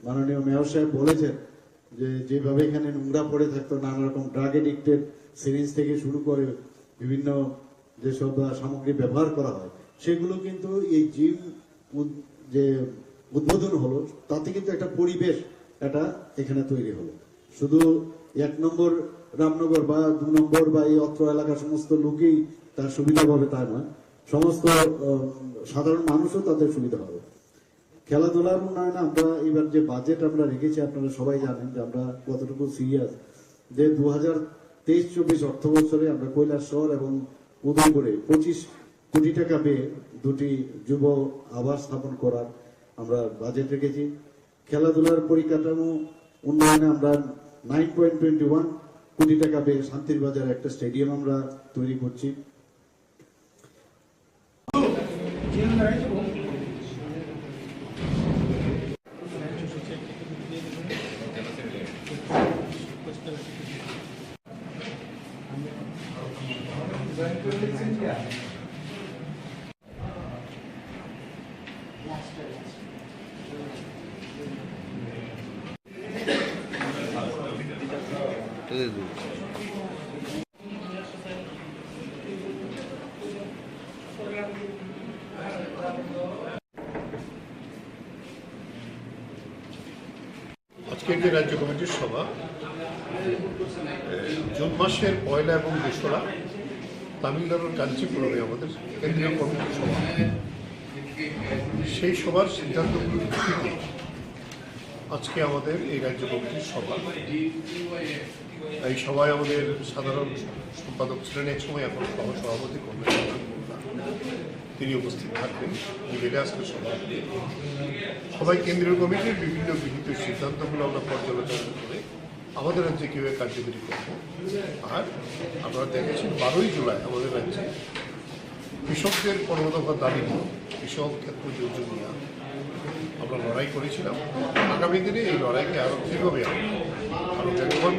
মাননীয় মেয়র সাহেব বলেছেন যে যেভাবে এখানে নোংরা পড়ে থাকতো, নানা রকম ড্রাগ এডিক্টেড সিরিঞ্জ থেকে শুরু করে বিভিন্ন যেসব সামগ্রী ব্যবহার করা হয়, সেগুলো কিন্তু এই জিম যে উদ্বোধন হলো তাতে কিন্তু একটা পরিবেশ এটা এখানে তৈরি হলো। শুধু 1 নম্বর রামনগর বা 2 নম্বর বা এই অত্র এলাকার সমস্ত লোকেই তার সুবিধা পাবে তা নয়, সমস্ত সাধারণ মানুষও তাদের সুবিধা হবে। খেলাধুলার উন্নয়নে আমরা এবার যে বাজেট আমরা রেখেছি, আপনারা সবাই জানেন যে আমরা কতটুকু সিরিয়াস, যে 2023-24 অর্থ বছরে আমরা কৈলাসহর এবং উদয়পুরে 25 কোটি টাকা পেয়ে 2টি যুব আবাস স্থাপন করার আমরা বাজেট রেখেছি। খেলাধুলার পরিকাঠামো উন্নয়নে আমরা 9.21 কোটি টাকা পেয়ে শান্তির বাজারে একটা স্টেডিয়াম আমরা তৈরি করছি। আজকের যে রাজ্য কমিটির সভা জুন মাসের 1 এবং 2 তামিলনাড়ুর কাঞ্চিপুরমে আমাদের কেন্দ্রীয় কমিটির সভা, সেই সভার সিদ্ধান্তগুলোর ভিত্তিতে আজকে আমাদের এই রাজ্য কমিটির সভা। এই সভায় আমাদের সাধারণ সম্পাদক ছিলেন এক সময়, এখন সভাপতি তিনি উপস্থিত থাকবেন। মিলে আজকে সবাই কেন্দ্রীয় কমিটির বিভিন্ন গৃহীত সিদ্ধান্তগুলো আমরা পর্যালোচনা করে আমাদের রাজ্যে কীভাবে কার্যকরী করব। আর আপনারা দেখেছেন 12ই জুলাই আমাদের রাজ্যে কৃষকদের 15 দফা দাবি নিয়ে, কৃষক ক্ষেত্র যোজনা নিয়ে আমরা লড়াই করেছিলাম। আগামী দিনে এই লড়াইকে আরও কীভাবে আরও বেগবান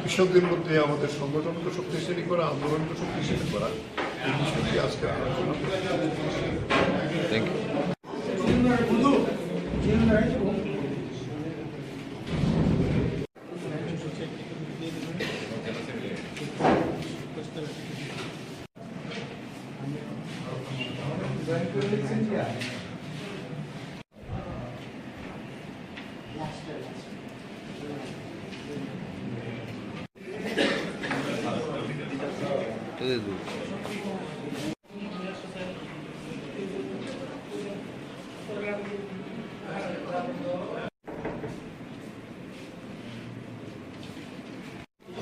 কৃষকদের মধ্যে আমাদের সংগঠনকে শক্তিশালী করা, আন্দোলনকে শক্তিশালী করা, এই বিষয়টি আজকে আলোচনা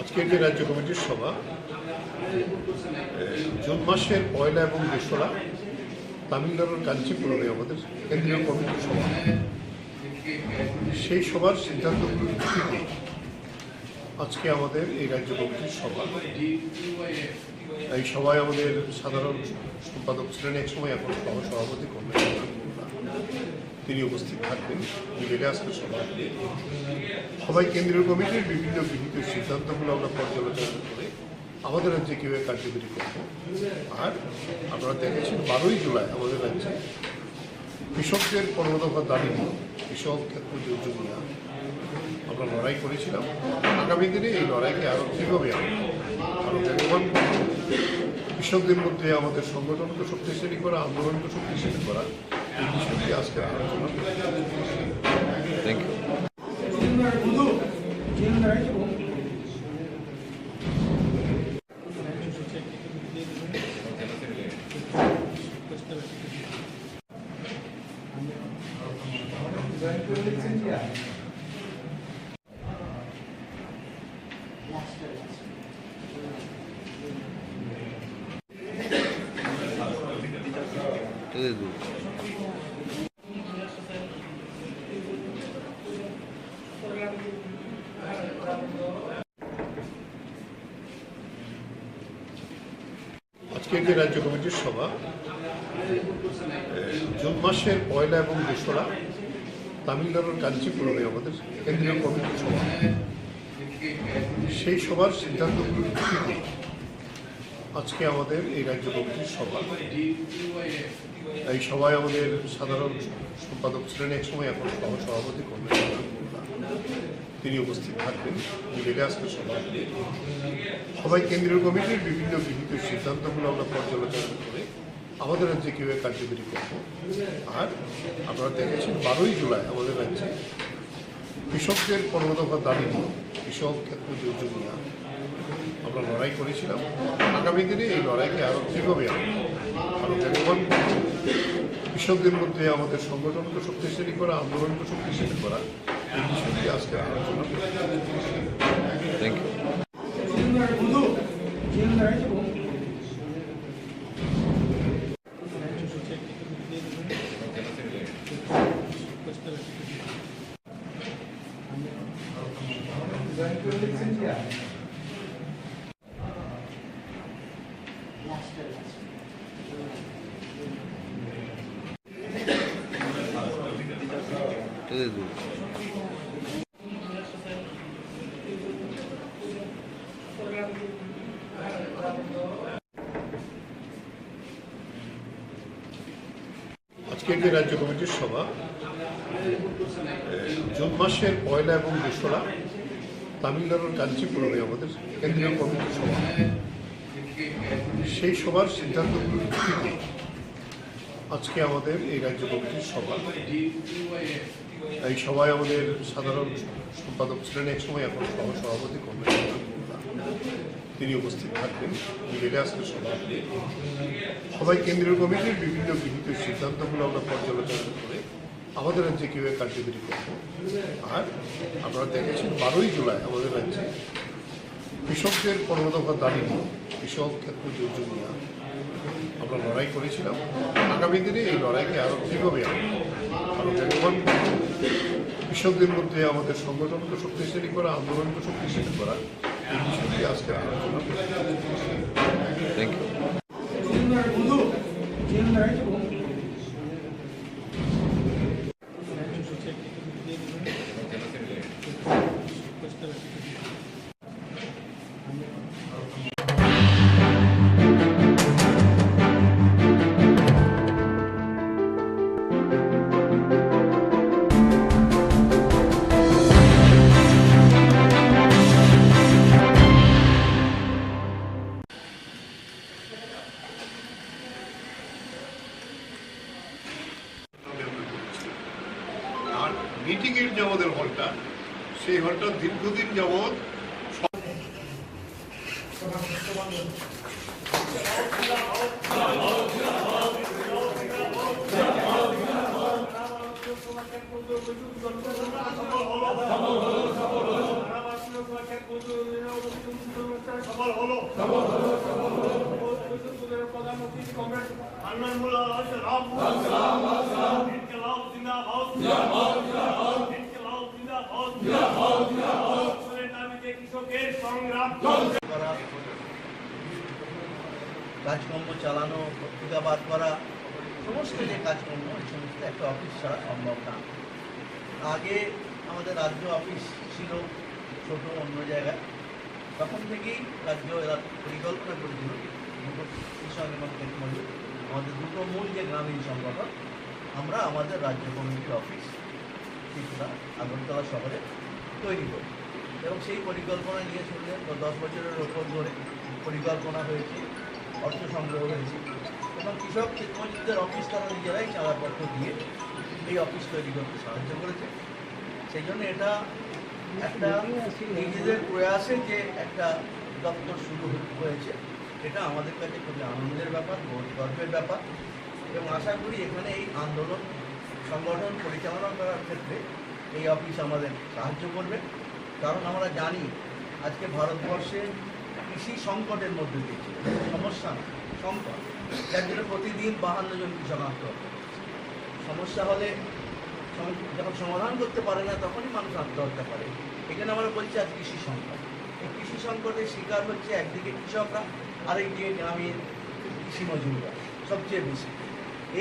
আজকের যে রাজ্য কমিটির সভা জুন মাসের 1 এবং 2 তামিলনাড়ুর কাঞ্চিপুরমে আমাদের কেন্দ্রীয় কমিটির সভা, সেই সভার সিদ্ধান্তগুলোর ভিত্তিতে আজকে আমাদের এই রাজ্য কমিটির সভা। এই সভায় আমাদের সাধারণ সম্পাদক ছিলেন এক সময়, এখন সভাপতি তিনি উপস্থিত থাকবেন। মিলে আজকে সবাই কেন্দ্রীয় কমিটির বিভিন্ন গৃহীত সিদ্ধান্তগুলো আমরা পর্যালোচনা করে আমাদের রাজ্যে কীভাবে কার্যকরী করব। আর আপনারা দেখেছেন 12ই জুলাই আমাদের রাজ্যে কৃষকদের 15 দফা দাবি নিয়ে, কৃষক ক্ষেত্র যোজনা নিয়ে আমরা লড়াই করেছিলাম। আগামী দিনে এই লড়াইকে আরও কীভাবে আরও বেগবান কৃষকদের মধ্যে আমাদের সংগঠনকে শক্তিশালী করা, আন্দোলনকে শক্তিশালী করা, এই বিষয়টি আজকে আলোচনা আজকের যে রাজ্য কমিটির সভা জুন মাসের 1 এবং 2 তামিলনাড়ুর কাঞ্চিপুরমে আমাদের কেন্দ্রীয় কমিটির সভা, সেই সভার সিদ্ধান্তগুলোর ভিত্তিতে আজকে আমাদের এই রাজ্য কমিটির সভা। এই সভায় আমাদের সাধারণ সম্পাদক ছিলেন এক সময়, এখন সভাপতি তিনি উপস্থিত থাকবেন। মিলে আজকে সবাই কেন্দ্রীয় কমিটির বিভিন্ন গৃহীত সিদ্ধান্তগুলো আমরা পর্যালোচনা করে আমাদের রাজ্যে কীভাবে কার্যকরী করব। আর আপনারা দেখেছেন 12ই জুলাই আমাদের রাজ্যে কৃষকদের 15 দফা দাবি নিয়ে, কৃষক ক্ষেত্র যোজনা নিয়ে আমরা লড়াই করেছিলাম। আগামী দিনে এই লড়াইকে আরও কীভাবে আরও বেগবান কৃষকদের মধ্যে আমাদের সংগঠনকে শক্তিশালী করা, আন্দোলনকে শক্তিশালী করা, এই বিষয়টি আজকে আলোচনা করি। Thank you. আজকের যে রাজ্য কমিটির সভা জুন মাসের 1 এবং 2 তামিলনাড়ুর কাঞ্চিপুরমে আমাদের কেন্দ্রীয় কমিটির সভা। সেই সভার সিদ্ধান্তগুলোর ভিত্তিতে আজকে আমাদের এই রাজ্য কমিটির সভা। এই সভায় আমাদের সাধারণ সম্পাদক ছিলেন এক সময়, এখন সভাপতি তিনি উপস্থিত থাকবেন। মিলে আজকে সবাই কেন্দ্রীয় কমিটির বিভিন্ন গৃহীত সিদ্ধান্তগুলো আমরা পর্যালোচনা করে আমাদের রাজ্যে কীভাবে কার্যকরী করব। আর আপনারা দেখেছেন 12ই জুলাই আমাদের রাজ্যে কৃষকদের 15 দফা দাবি নিয়ে, কৃষক ক্ষেত্র যোজনা নিয়ে আমরা লড়াই করেছিলাম। আগামী দিনে এই লড়াইকে আরও কীভাবে আরও বেগবান কৃষকদের মধ্যে আমাদের সংগঠনকে শক্তিশালী করা, আন্দোলনকে শক্তিশালী করা, এই বিষয়টি আজকে আলোচনা করি। Thank you. আর মিটিংয়ের যে আমাদের হলটা, সেই হলটা দীর্ঘদিন যাবৎ কাজকর্ম চালানো, পত্রিকাবাদ করা, সমস্ত যে কাজকর্ম, এই সমস্ত একটা অফিস ছাড়া সম্ভব না। আগে আমাদের রাজ্য অফিস ছিল ছোট অন্য জায়গায়, তখন থেকেই রাজ্য এরা পরিকল্পনা করেছিল কৃষক এবং টেকনোলজি আমাদের দুটো মূল যে গ্রামীণ সংগঠন, আমরা আমাদের রাজ্য কমিটির অফিস ত্রিপুরা আগরতলা শহরে তৈরি করি। এবং সেই পরিকল্পনা নিয়ে চললে 10 বছরের ওপর ধরে পরিকল্পনা হয়েছে, অর্থ সংগ্রহ হয়েছে এবং কৃষক টেকনোলজিদের অফিস তারা নিজেরাই চাঁদাপত্র দিয়ে এই অফিস তৈরি করতে সাহায্য করেছে। সেই জন্য এটা একটা নিজেদের প্রয়াসে যে একটা দপ্তর শুরু হয়েছে, এটা আমাদের কাছে খুবই আনন্দের ব্যাপার, গর্বের ব্যাপার। এবং আশা করি এখানে এই আন্দোলন সংগঠন পরিচালনা করার ক্ষেত্রে এই অফিস আমাদের সাহায্য করবে। কারণ আমরা জানি আজকে ভারতবর্ষে কৃষি সংকটের মধ্যে দিয়েছে, সমস্যা সংকট, যার জন্য প্রতিদিন 52 জন কৃষক আত্মহত্যা করছে। সমস্যা হলে যখন সমাধান করতে পারে না, তখনই মানুষ আত্মহত্যা করে। এখানে আমরা বলছি আজ কৃষি সংকট। এই কৃষি সংকটের শিকার হচ্ছে একদিকে কৃষকরা, আরেকদিকে গ্রামের কৃষি মজুররা সবচেয়ে বেশি।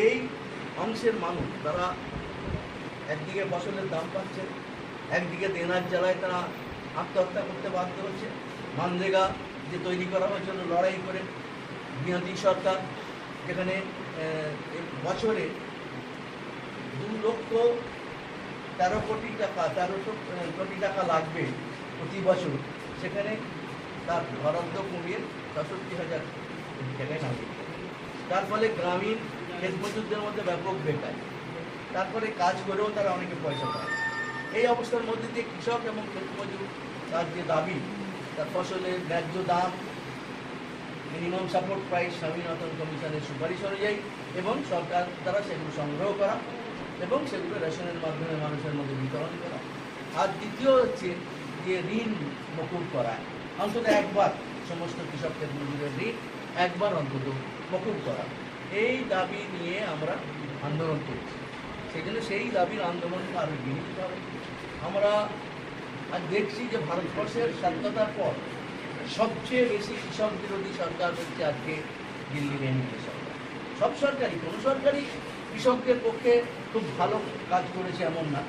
এই অংশের মানুষ তারা একদিকে ফসলের দাম পাচ্ছে, একদিকে দেনার জ্বালায় তারা আত্মহত্যা করতে বাধ্য হচ্ছে। মানরেগা যে তৈরি করা হয়েছিল লড়াই করে, বিহাতি সরকার, যেখানে বছরে 2,13 কোটি টাকা লাগবে প্রতি বছর, সেখানে তার বরাদ্দ কমিয়ে ৬৭,০০০ টাকায় নামে। তার ফলে গ্রামীণ ক্ষেত মজুরদের মধ্যে ব্যাপক বেকার, তারপরে কাজ করেও তারা অনেকে পয়সা পায়। এই অবস্থার মধ্যে দিয়ে কৃষক এবং ক্ষেত মজুর তার যে দাবি, তার ফসলের ন্যায্য দাম, মিনিমাম সাপোর্ট প্রাইস স্বামীনাথন কমিশনের সুপারিশ অনুযায়ী এবং সরকার দ্বারা সেগুলো সংগ্রহ করা এবং সেগুলো রেশনের মাধ্যমে মানুষের মধ্যে বিতরণ করা। আর দ্বিতীয় হচ্ছে যে ঋণ মকুব করা, অন্তত একবার সমস্ত কৃষক ক্ষেত মজুরের ঋণ একবার অন্তত মকুব করা। এই দাবি নিয়ে আমরা আন্দোলন করছি। সেই জন্য সেই দাবির আন্দোলনকে আরও এগিয়ে নিতে হবে। আমরা আজ দেখছি যে ভারতবর্ষের স্বাধীনতার পর সবচেয়ে বেশি কৃষক বিরোধী সরকার হচ্ছে আজকে দিল্লির এনডিএ সরকার। সব সরকারই, কোনো সরকারই কৃষকদের পক্ষে খুব ভালো কাজ করেছে এমন না,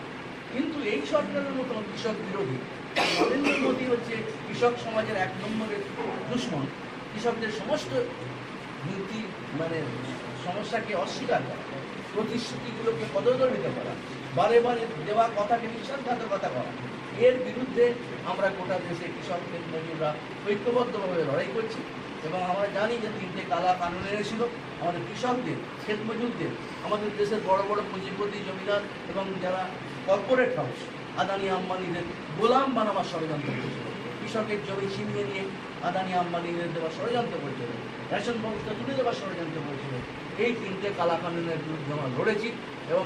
কিন্তু এই সরকারের মতন কৃষক বিরোধী নরেন্দ্র মোদী হচ্ছে কৃষক সমাজের 1 নম্বরের দুশ্মন। কৃষকদের সমস্ত নীতি সমস্যাকে অস্বীকার করা, প্রতিশ্রুতিগুলোকে পদদলিত করা, বারে বারে দেওয়া কথাকে বিশ্বাসঘাতকতা করা, এর বিরুদ্ধে আমরা গোটা দেশে কৃষক ক্ষেত মজুররা ঐক্যবদ্ধভাবে লড়াই করছি। এবং আমরা জানি যে 3টে কালা কানুন এনেছিল আমাদের কৃষকদের, ক্ষেত মজুরদের, আমাদের দেশের বড় বড় পুঁজিপতি জমিদার এবং যারা কর্পোরেট হাউস আদানি আম্বানিদের গোলাম বানাবার ষড়যন্ত্র করেছিল, কৃষকের জমি ছিনিয়ে নিয়ে আদানি আম্বানিদের দেওয়ার ষড়যন্ত্র করেছিল, রেশন ব্যবস্থা তুলে দেওয়ার ষড়যন্ত্র করেছিল। এই 3টে কালা কানুনের বিরুদ্ধে আমরা লড়েছি এবং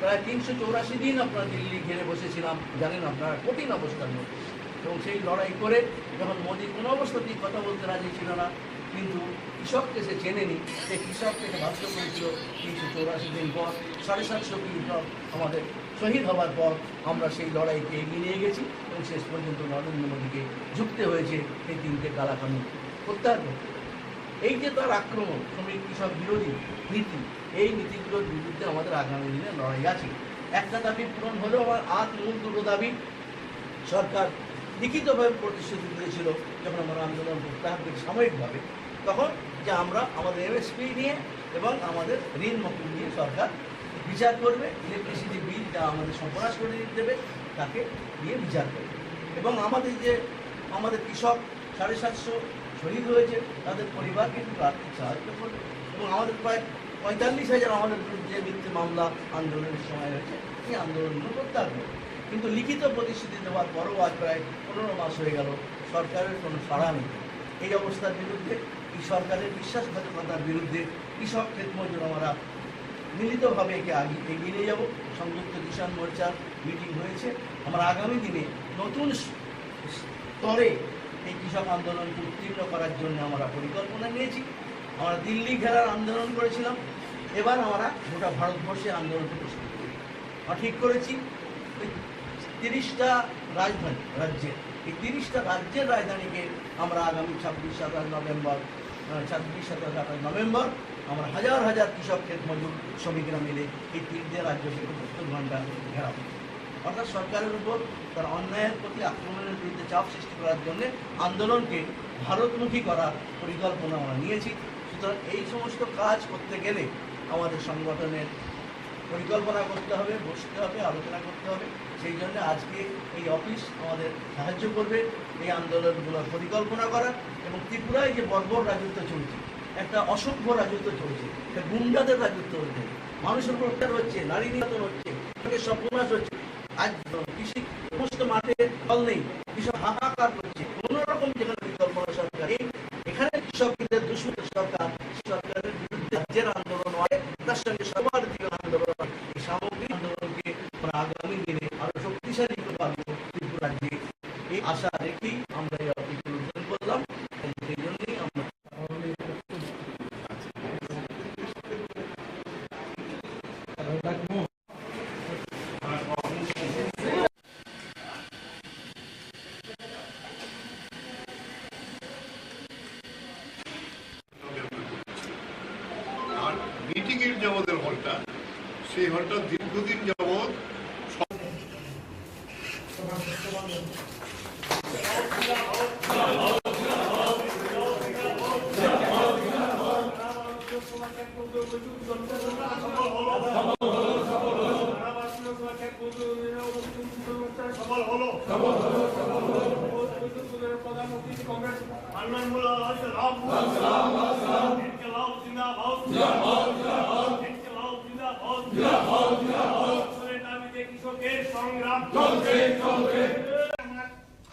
প্রায় 384 দিন আপনারা দিল্লি ঘিরে বসেছিলাম, জানেন আপনারা, কঠিন অবস্থার মধ্যে। এবং সেই লড়াই করে যখন মোদী কোনো অবস্থাতেই কথা বলতে রাজি ছিল না, কিন্তু কৃষককে সে চেনেনি, সে কৃষককে বাধ্য করেছিল 384 দিন পর 750 কৃষক আমাদের শহীদ হওয়ার পর আমরা সেই লড়াইকে এগিয়ে নিয়ে গেছি এবং শেষ পর্যন্ত নরেন্দ্র মোদীকে ঝুঁকতে হয়েছে এই 3টে কালা কানুন প্রত্যাহার করতে। এই যে তার আক্রমণ, শ্রমিক কৃষক বিরোধী নীতি, এই নীতিগুলোর বিরুদ্ধে আমাদের আগামী দিনে লড়াই আছে। একটা দাবি পূরণ হলেও আমার মূল 2টো দাবি সরকার লিখিতভাবে প্রতিশ্রুতি দিয়েছিল যখন আমরা আন্দোলন প্রত্যাহার করি সাময়িকভাবে, তখন যে আমরা আমাদের এমএসপি নিয়ে এবং আমাদের ঋণ মকুব নিয়ে সরকার বিচার করবে, ইলেকট্রিসিটি বিল যা আমাদের সর্বনাশ করে দেবে তাকে নিয়ে বিচার করবে। এবং আমাদের কৃষক 750 শহীদ হয়েছে, তাদের পরিবারকে কিন্তু আর্থিক সাহায্য করবে। এবং আমাদের প্রায় 45,000 আমাদের বিরুদ্ধে মিথ্যে মামলা আন্দোলনের সময় হয়েছে, এই আন্দোলনগুলো প্রত্যাহার করবে। কিন্তু লিখিত প্রতিশ্রুতি দেওয়ার পরও আজ প্রায় 15 মাস হয়ে গেল, সরকারের কোনো সাড়া নেই। এই অবস্থার বিরুদ্ধে, এই সরকারের বিশ্বাসঘাতকতার বিরুদ্ধে কৃষক ক্ষেত মজুর আমরা মিলিতভাবে এগিয়ে নিয়ে যাব। সংযুক্ত কিষাণ মোর্চার মিটিং হয়েছে, আমরা আগামী দিনে নতুন স্তরে এই কৃষক আন্দোলনকে উত্তীর্ণ করার জন্য আমরা পরিকল্পনা নিয়েছি। আমরা দিল্লি ঘেরার আন্দোলন করেছিলাম, এবার আমরা গোটা ভারতবর্ষে আন্দোলন প্রস্তুত করি। আমরা ঠিক করেছি 30টা রাজধানী রাজ্যের, এই 30টা রাজ্যের রাজধানীকে আমরা আগামী 26-27 নভেম্বর আমরা হাজার হাজার কৃষক ক্ষেত মজুর শ্রমিকরা মিলে এই 3টে রাজ্যকে 72 ঘন্টা ঘেরাবো। অর্থাৎ সরকারের উপর তার অন্যায়ের প্রতি আক্রমণের বিরুদ্ধে চাপ সৃষ্টি করার জন্য আন্দোলনকে ভারতমুখী করার পরিকল্পনা আমরা নিয়েছি। সুতরাং এই সমস্ত কাজ করতে গেলে আমাদের সংগঠনের পরিকল্পনা করতে হবে, বসতে হবে, আলোচনা করতে হবে। সেই জন্য আজকে এই অফিস আমাদের সাহায্য করবে এই আন্দোলনগুলোর পরিকল্পনা করা। এবং ত্রিপুরায় যে বর্বর রাজত্ব চলছে, একটা অসভ্য রাজত্ব চলছে, একটা গুন্ডাদের রাজত্ব হচ্ছে, মানুষের উপর অত্যাচার হচ্ছে, নারী নির্যাতন হচ্ছে, সর্বনাশ হচ্ছে। আজ কৃষি সমস্ত মাঠে ফল নেই, কৃষক হাহাকার করছে, কোনো রকম যেখানে পরিকল্পনা সরকার, এখানে কৃষকদের দুশ্মন সরকার, সরকারের বিরুদ্ধে রাজ্যের আন্দোলন হয়, তার সঙ্গে সবার দিকে আন্দোলন হয়। এই সামগ্রিক আন্দোলনকে আমরা আগামী দিনে আরো শক্তিশালী করতে পারবো ত্রিপুরা রাজ্যে, এই আশা রেখেই আমরা এই অফিসের উদ্বোধন করলাম। সেই জন্যই আমরা মিটিংয়ের যে আমাদের হলটা, সেই হলটা দীর্ঘদিন যাবৎ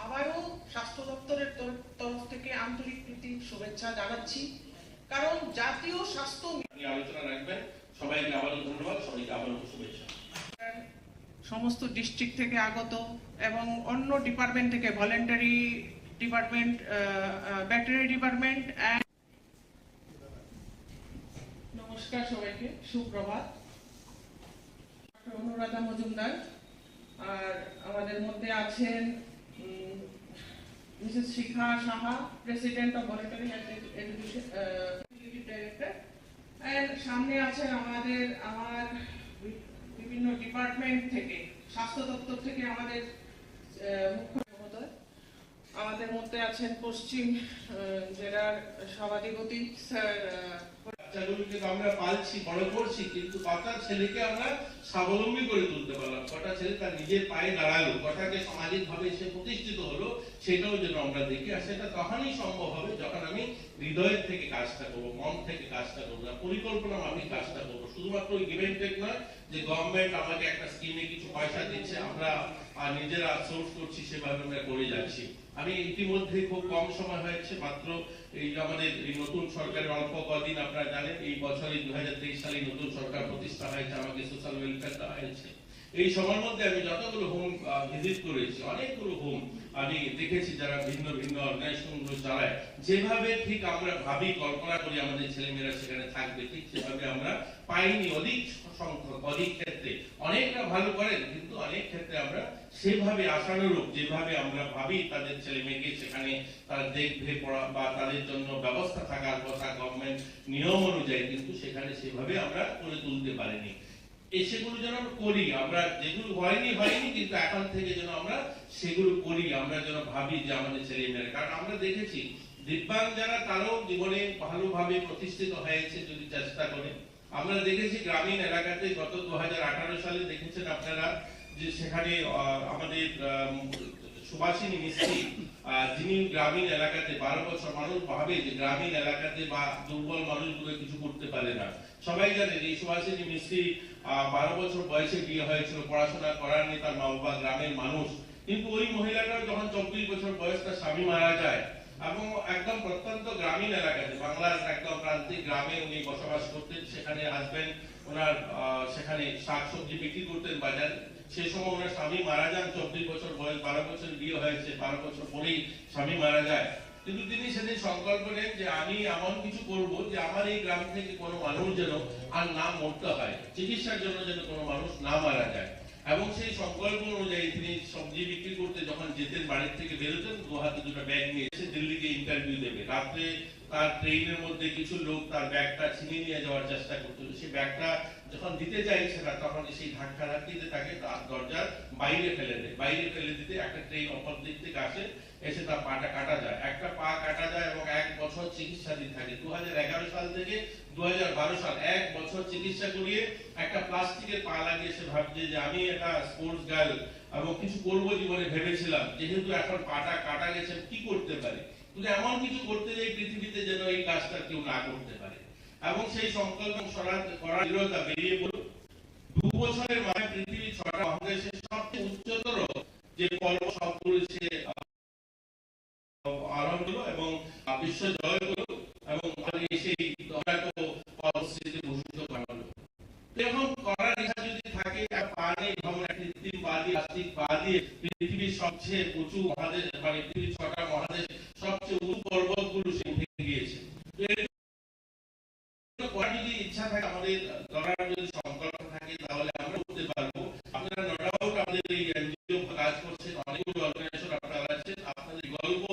আবারও স্বাস্থ্য দপ্তরের তরফ থেকে আন্তরিক প্রীতি শুভেচ্ছা জানাচ্ছি, কারণ জাতীয় স্বাস্থ্য আলোচনা রাখবেন। সবাইকে আবারও ধন্যবাদ, সবাইকে আবারও শুভেচ্ছা। সমস্ত ডিস্ট্রিক্ট থেকে আগত এবং অন্য ডিপার্টমেন্ট থেকে, ভলেন্টারি ডিপার্টমেন্ট, ভেটেরিনারি ডিপার্টমেন্ট। নমস্কার সবাইকে, সুপ্রভাত। অনুরাধা মজুমদার, আর আমাদের মধ্যে আছেন Mrs Shikha Saha, president of voluntary education director, and সামনে আছেন আমার বিভিন্ন ডিপার্টমেন্ট থেকে, স্বাস্থ্য দপ্তর থেকে আমাদের মুখ্য মহোদয়। আমাদের মধ্যে আছেন পশ্চিম জেলার সভাধিপতি স্যার। বাচ্চাগুলোকে আমরা পালছি, বড় করছি, কিন্তু কটা ছেলেকে আমরা স্বাবলম্বী করে তুলতে পারলাম, কটা ছেলে তার নিজের পায়ে দাঁড়ালো, কটাকে সামাজিক ভাবে সে প্রতিষ্ঠিত হলো, সেটাও যেন আমরা দেখি। আর সেটা তখনই সম্ভব হবে যখন আমি হৃদয়ের থেকে কাজটা করবো, মন থেকে কাজটা করবো, পরিকল্পনা আমি কাজটা করবো। শুধুমাত্র ওই গিভ এন্ড টেক নয় যে গভর্নমেন্ট আমাকে একটা স্কিমে কিছু পয়সা দিচ্ছে, আমরা নিজেরা সোর্স করছি, সেভাবে আমরা করে যাচ্ছি। আমি ইতিমধ্যে খুব কম সময় হয়েছে, মাত্র এই আমাদের এই নতুন সরকারের অল্প কদিন, আপনারা জানেন এই বছরে 2023 সালে নতুন সরকার প্রতিষ্ঠা হয়েছে, আমাকে সোশ্যাল ওয়েলফেয়ার দেওয়া হয়েছে। এই সময়ের মধ্যে আমি যতগুলো হোম ভিজিট করেছি, অনেকগুলো হোম আমি দেখেছি যারা ভিন্ন ভিন্ন অর্গানাইজেশন গুলো চালায়। যেভাবে ঠিক আমরা ভাবি, কল্পনা করি আমাদের ছেলেমেয়েরা সেখানে থাকবে, ঠিক সেভাবে আমরা পাইনি। অধিক সংখ্যক, অধিক ক্ষেত্রে অনেকটা ভালো করেন, কিন্তু অনেক ক্ষেত্রে আমরা সেভাবে আশানুরূপ যেভাবে আমরা ভাবি তাদের ছেলে মেয়েকে সেখানে তারা দেখবে পড়া বা তাদের জন্য ব্যবস্থা থাকার কথা গভর্নমেন্ট নিয়ম অনুযায়ী, কিন্তু সেখানে সেভাবে আমরা করে তুলতে পারিনি। সেগুলো যেন করি আমরা, যেগুলো হয়নি কিন্তু এখন থেকে যেন আমরা সেগুলো করি, আমরা যেন ভাবি যে আমাদের ছেলে মেয়েরা। কারণ আমরা দেখেছি দিব্যাঙ্গ যারা, তারাও জীবনে ভালোভাবে প্রতিষ্ঠিত হয়েছে যদি চেষ্টা করে। আমরা দেখেছি গ্রামীণ এলাকাতে গত 2018 সালে দেখেছেন আপনারা যে সেখানে আমাদের সুভাষিনী মিস্ত্রি, যিনি গ্রামীণ এলাকাতে 12 বছর, মানুষ ভাবে যে গ্রামীণ এলাকাতে বা দুর্বল মানুষগুলো কিছু করতে পারে না। সবাই জানেন এই সুভাষিনী মিস্ত্রি 12 বছর বয়সে বিয়ে হয়েছিল, পড়াশোনা করার নেই তার মা বাবা, গ্রামের মানুষ। কিন্তু ওই মহিলাটার যখন 24 বছর বয়স তার স্বামী মারা যায়, এবং একদম প্রত্যন্ত গ্রামীণ এলাকাতে, বাংলার একদম প্রান্তিক গ্রামে উনি বসবাস করতেন। সেখানে হাজবেন্ড ওনার সেখানে শাকসবজি বিক্রি করতেন বাজার। সেই সময় ওনার স্বামী মারা যান, 24 বছর বয়স, 12 বছর বিয়ে হয়েছে, 12 বছর পরেই স্বামী মারা যায়। কিন্তু তিনি সেদিন সংকল্প নেন যে আমি এমন কিছু করব যে আমার এই গ্রাম থেকে কোনো মানুষ যেন আর না মরতে হয়, চিকিৎসার জন্য যেন কোনো মানুষ না মারা যায়। এবং সেই সংকল্প অনুযায়ী তিনি সবজি বিক্রি করতে যখন যেতেন, বাড়ির থেকে বেরোতেন, দু হাতে দুটো ব্যাগ নিয়ে এসে দিল্লিতে ইন্টারভিউ দেবে। রাত্রে তার ট্রেনের মধ্যে কিছু লোক তার ব্যাগটা ছিনিয়ে নিয়ে যাওয়ার চেষ্টা করতো। সেই ব্যাগটা যখন দিতে চাইছে না, তখন সেই ধাক্কা ধাক্কিতে তাকে তার দরজার বাইরে ফেলে দেয়। বাইরে ফেলে দিতে একটা ট্রেন অপর দিক থেকে আসে, এসে তার পাটা কাটা যায়, একটা পা কাটা যায় এবং 1 বছর চিকিৎসাধীন থাকে। 2011 সাল থেকে 2012 সাল 1 বছর চিকিৎসা করিয়ে একটা প্লাস্টিকের পা লাগিয়ে সে ভাবছে যে আমি একটা স্পোর্টস গার্ল এবং কিছু করবো জীবনে ভেবেছিলাম, যেহেতু এখন পাটা কাটা গেছে কি করতে পারি, কিন্তু এমন কিছু করতে যাই পৃথিবীতে যেন এই কাজটা কেউ না করতে পারে। এবং সেই সংকল্প করার দৃঢ়তা বেরিয়ে পড়ল। 2 বছরের মাথায় পৃথিবীর 6টা মহাদেশের সবচেয়ে উচ্চতর যে পর্বত সবগুলো সে আরোহণ করলো এবং বিশ্ব জয় করলো এবং সেই পরিস্থিতি ভূষিত বানালো। এরকম করার ইচ্ছা যদি থাকে, পা নেই ভ্রমণ, কৃত্রিম পা দিয়ে, প্লাস্টিক পা দিয়ে পৃথিবীর সবচেয়ে উঁচু মহাদেশ, মানে পৃথিবীর 6টা মহাদেশ সবচেয়ে উঁচু পর্বতগুলো সে উঠে গিয়েছে। যদি ইচ্ছা থাকে, আমাদের করার যদি সংকল্প থাকে, তাহলে আমরা করতে পারবো। আপনারা নো ডাউট আমাদের এই এনজিও কাজ করছেন, অনেকগুলো অর্গানাইজেশন আপনারা আছেন, আপনাদের গল্প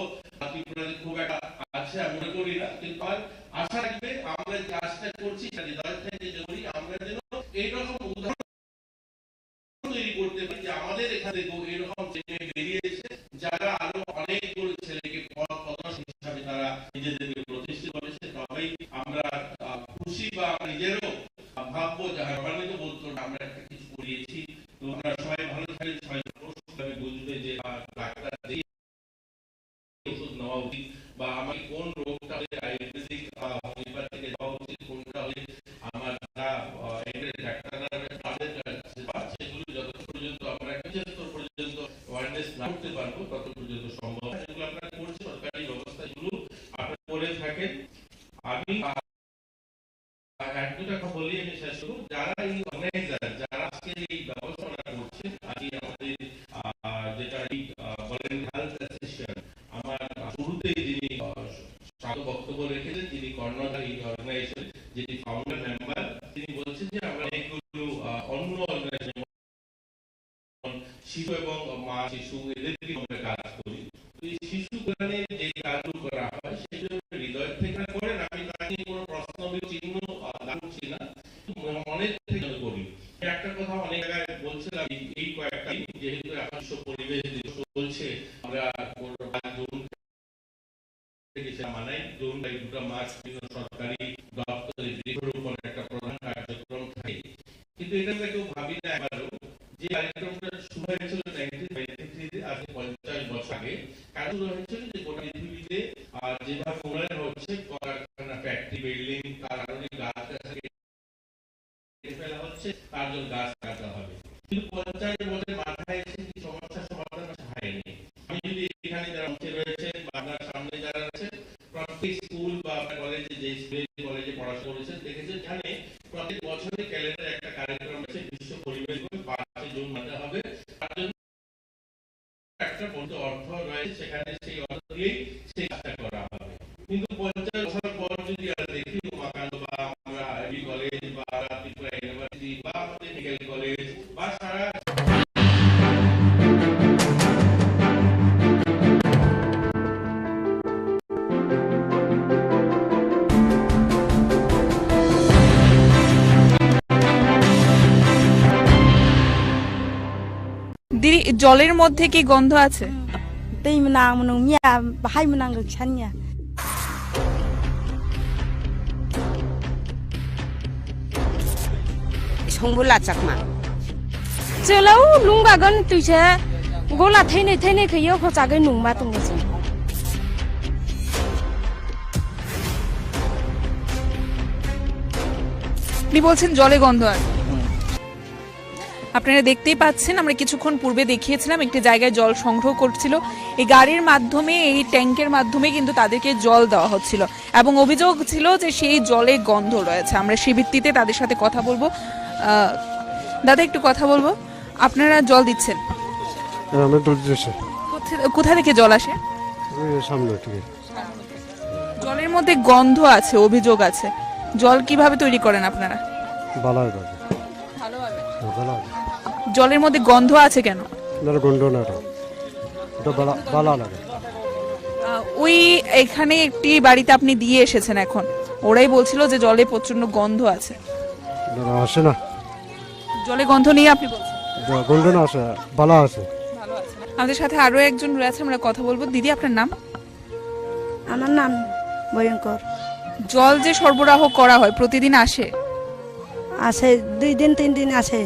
ত্রিপুরাতে খুব একটা আছে আমি মনে করি না, কিন্তু আশা রাখবে আমরা যে কাজটা করছি সেটা হৃদয় থেকে করি। আমরা যেন এইরকম উদাহরণ তৈরি করতে পারি যে আমাদের এখান থেকে এরকম ছেলে বেরিয়েছে যারা আরো অনেকগুলো ছেলেকে পথ প্রদর্শক হিসাবে তারা নিজেদেরকে প্রতিষ্ঠিত করেছে। তবেই আমরা খুশি বা নিজেরও ভাববো যে গর্বান্বিত বোধ করবো আমরা একটা কিছু করিয়েছি। তো আমরা সবাই ভালো থাকবেন, সবাই বুঝবে যে ডাক্তার দিয়ে ওষুধ নেওয়া উচিত বা আমার কোন রোগটা হলে আয়ুর্বেদিক হোমিওপ্যাথি থেকে যাওয়া উচিত, কোনটা হলে আমার ডাক্তাররা তাদের কাছে সেগুলো যত পর্যন্ত আমরা পর্যন্ত অ্যাওয়ারনেস না করতে পারবো তত পর্যন্ত সম্ভব। যেগুলো আপনারা করছেন সরকারি ব্যবস্থাগুলো আপনারা করে থাকেন। আমি এক দুটা কথা বলি, আমি শেষ করব। যারা এই অর্গানাইজার, যারা আজকে এই ব্যবস্থাপনা করছেন, আজকে আমাদের যেটা বলেন হেলথ অ্যাসিস্ট্যান্ট, আমার শুরুতেই যিনি বক্তব্য রেখেছেন, যিনি কর্ণধার এই অর্গানাইজেশন, যিনি ফাউন্ডার মেম্বার, তিনি বলছেন যে আমরা অনেকগুলো অন্য অর্গানাইজেশন শিশু এবং মা শিশু এদেরকে আমরা কাজ করি। তো এই শিশু কল্যাণে যে কাজগুলো করা হয় সেগুলো হৃদয় থেকে করেন। আমি তাকে কোনো প্রশ্ন চিহ্ন করছি না, অনেক থেকে করি। একটা কথা অনেক জায়গায় বলছিলাম, এই কয়েকটা যেহেতু এখন বিশ্ব পরিবেশ দিবস চলছে, আমরা জুন থেকে মানাই। জুন 2 মার্চ বিভিন্ন সরকারি দপ্তরে বৃক্ষরোপণ একটা প্রধান কার্যক্রম থাকে, কিন্তু এটা আমরা কেউ ভাবি না এবারও যে কার্যক্রমটা শুরু হয়েছিল 1993 আজকে 50 বছর আগে। কারণ শুরু হয়েছিল যে গোটা পৃথিবীতে যেভাবে উন্নয়ন হচ্ছে, কলকারখানা, ফ্যাক্টরি, বিল্ডিং, তার কারণে গাছ কেটে ফেলা হচ্ছে, তার জন্য গাছ কাটা হবে। কিন্তু 50 বছরের মাথায় এসে কি সমস্যার সমাধান হয়নি। আমি যদি এখানে যারা মঞ্চে রয়েছেন বা আপনার সামনে যারা আছেন, প্রত্যেক স্কুল বা কলেজে যে কলেজে পড়াশোনা করেছেন দেখেছেন, এখানে প্রত্যেক বছরে ক্যালেন্ডারে একটা কার্যক্রম আছে, বিশ্ব পরিবেশ দিবস 5 জুন মানা হবে। তার জন্য একটা বড় অর্থ রয়েছে, সেখানে সেই অর্থ দিয়েই সেই কাজটা করা হবে। কিন্তু 50 বছর পর যদি আমরা দেখি উমাকান্ত বা আমরা আইবি কলেজ বা ত্রিপুরা ইউনিভার্সিটি বা আমাদের মেডিকেল কলেজ বা সারা দিদি, জলের মধ্যে কি গন্ধ আছে? दै menang menung mia bahai menang geksannya. Songbula chakma. Jelau nungga gan tuise gola thai khayo khochagai nungma tungse. আপনি বলছেন জলে গন্ধ আছে। আপনারা দেখতেই পাচ্ছেন, আমরা কিছুক্ষণ পূর্বে দেখিয়েছিলাম একটি জায়গায় জল সংগ্রহ করছিল, এই গাড়ির মাধ্যমে, এই ট্যাঙ্কের মাধ্যমে কিন্তু তাদেরকে জল দেওয়া হচ্ছিল এবং অভিযোগ ছিল যে সেই জলে গন্ধ রয়েছে। আমরা সেই ভিত্তিতে তাদের সাথে কথা বলবো। দাদা, একটু কথা বলবো। আপনারা জল দিচ্ছেন? কোথা থেকে জল আসে? জলের মধ্যে গন্ধ আছে, অভিযোগ আছে। জল কিভাবে তৈরি করেন আপনারা? জলের মধ্যে গন্ধ আছে কেন? ওই এখানে একটি বাড়িতে আপনি দিয়ে এসেছেন, এখন ওরাই বলছিল যে জলে প্রচন্ড গন্ধ আছে। আসে না, জলে গন্ধ নিয়ে আপনি বলছেন? গন্ধ না আসে, ভালো আছে। আমাদের সাথে আরো একজন রয়েছে, আমরা কথা বলবো। দিদি, আপনার নাম? আমার নাম ভয়ঙ্কর। জল যে সরবরাহ করা হয় প্রতিদিন আসে? আসে, 2 দিন 3 দিন আসে।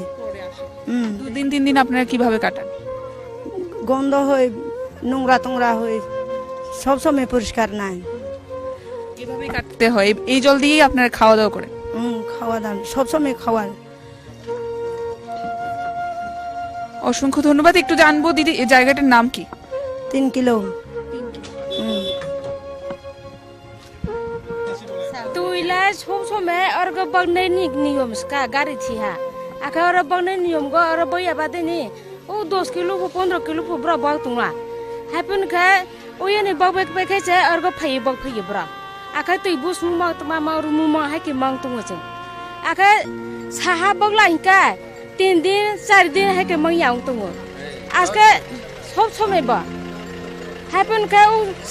2 দিন 3 দিন আপনারা কিভাবে কাটান? গন্ধ হয়, নোংরা হয়, সব সময় পরিষ্কার নাই, এভাবে কাটতে হয়। এই জল দিয়েই আপনারা খাওয়া দাওয়া করেন? খাওয়া দাওয়া সব সময় খাওয়া। অসংখ্য ধন্যবাদ। একটু জানবো দিদি, এই জায়গাটার নাম কি? 3 কিলো। তুইলা সব সময় অর্গ বাগনাই নিয়ম গাড়ি থিহা আখা অর বাগনাই নিয়ম গো অর বইয়াবা দেনি ও 10 কিলো 15 কিলো ফুব্রা বাগ তুংলা হাপন খা ওয়ানি বাগ বাগ খাইছে অর্গ ফাই বাগ ফাই ব্রা আখা তুই বুস মুমা তমা মা রুমু মা হাকি মাং তুংছে আখা সাহা বাগলা ইনকা 3 দিন 4 দিন হাকি মাং ইয়াং তুং আজকে সব সময় বা হাপন খা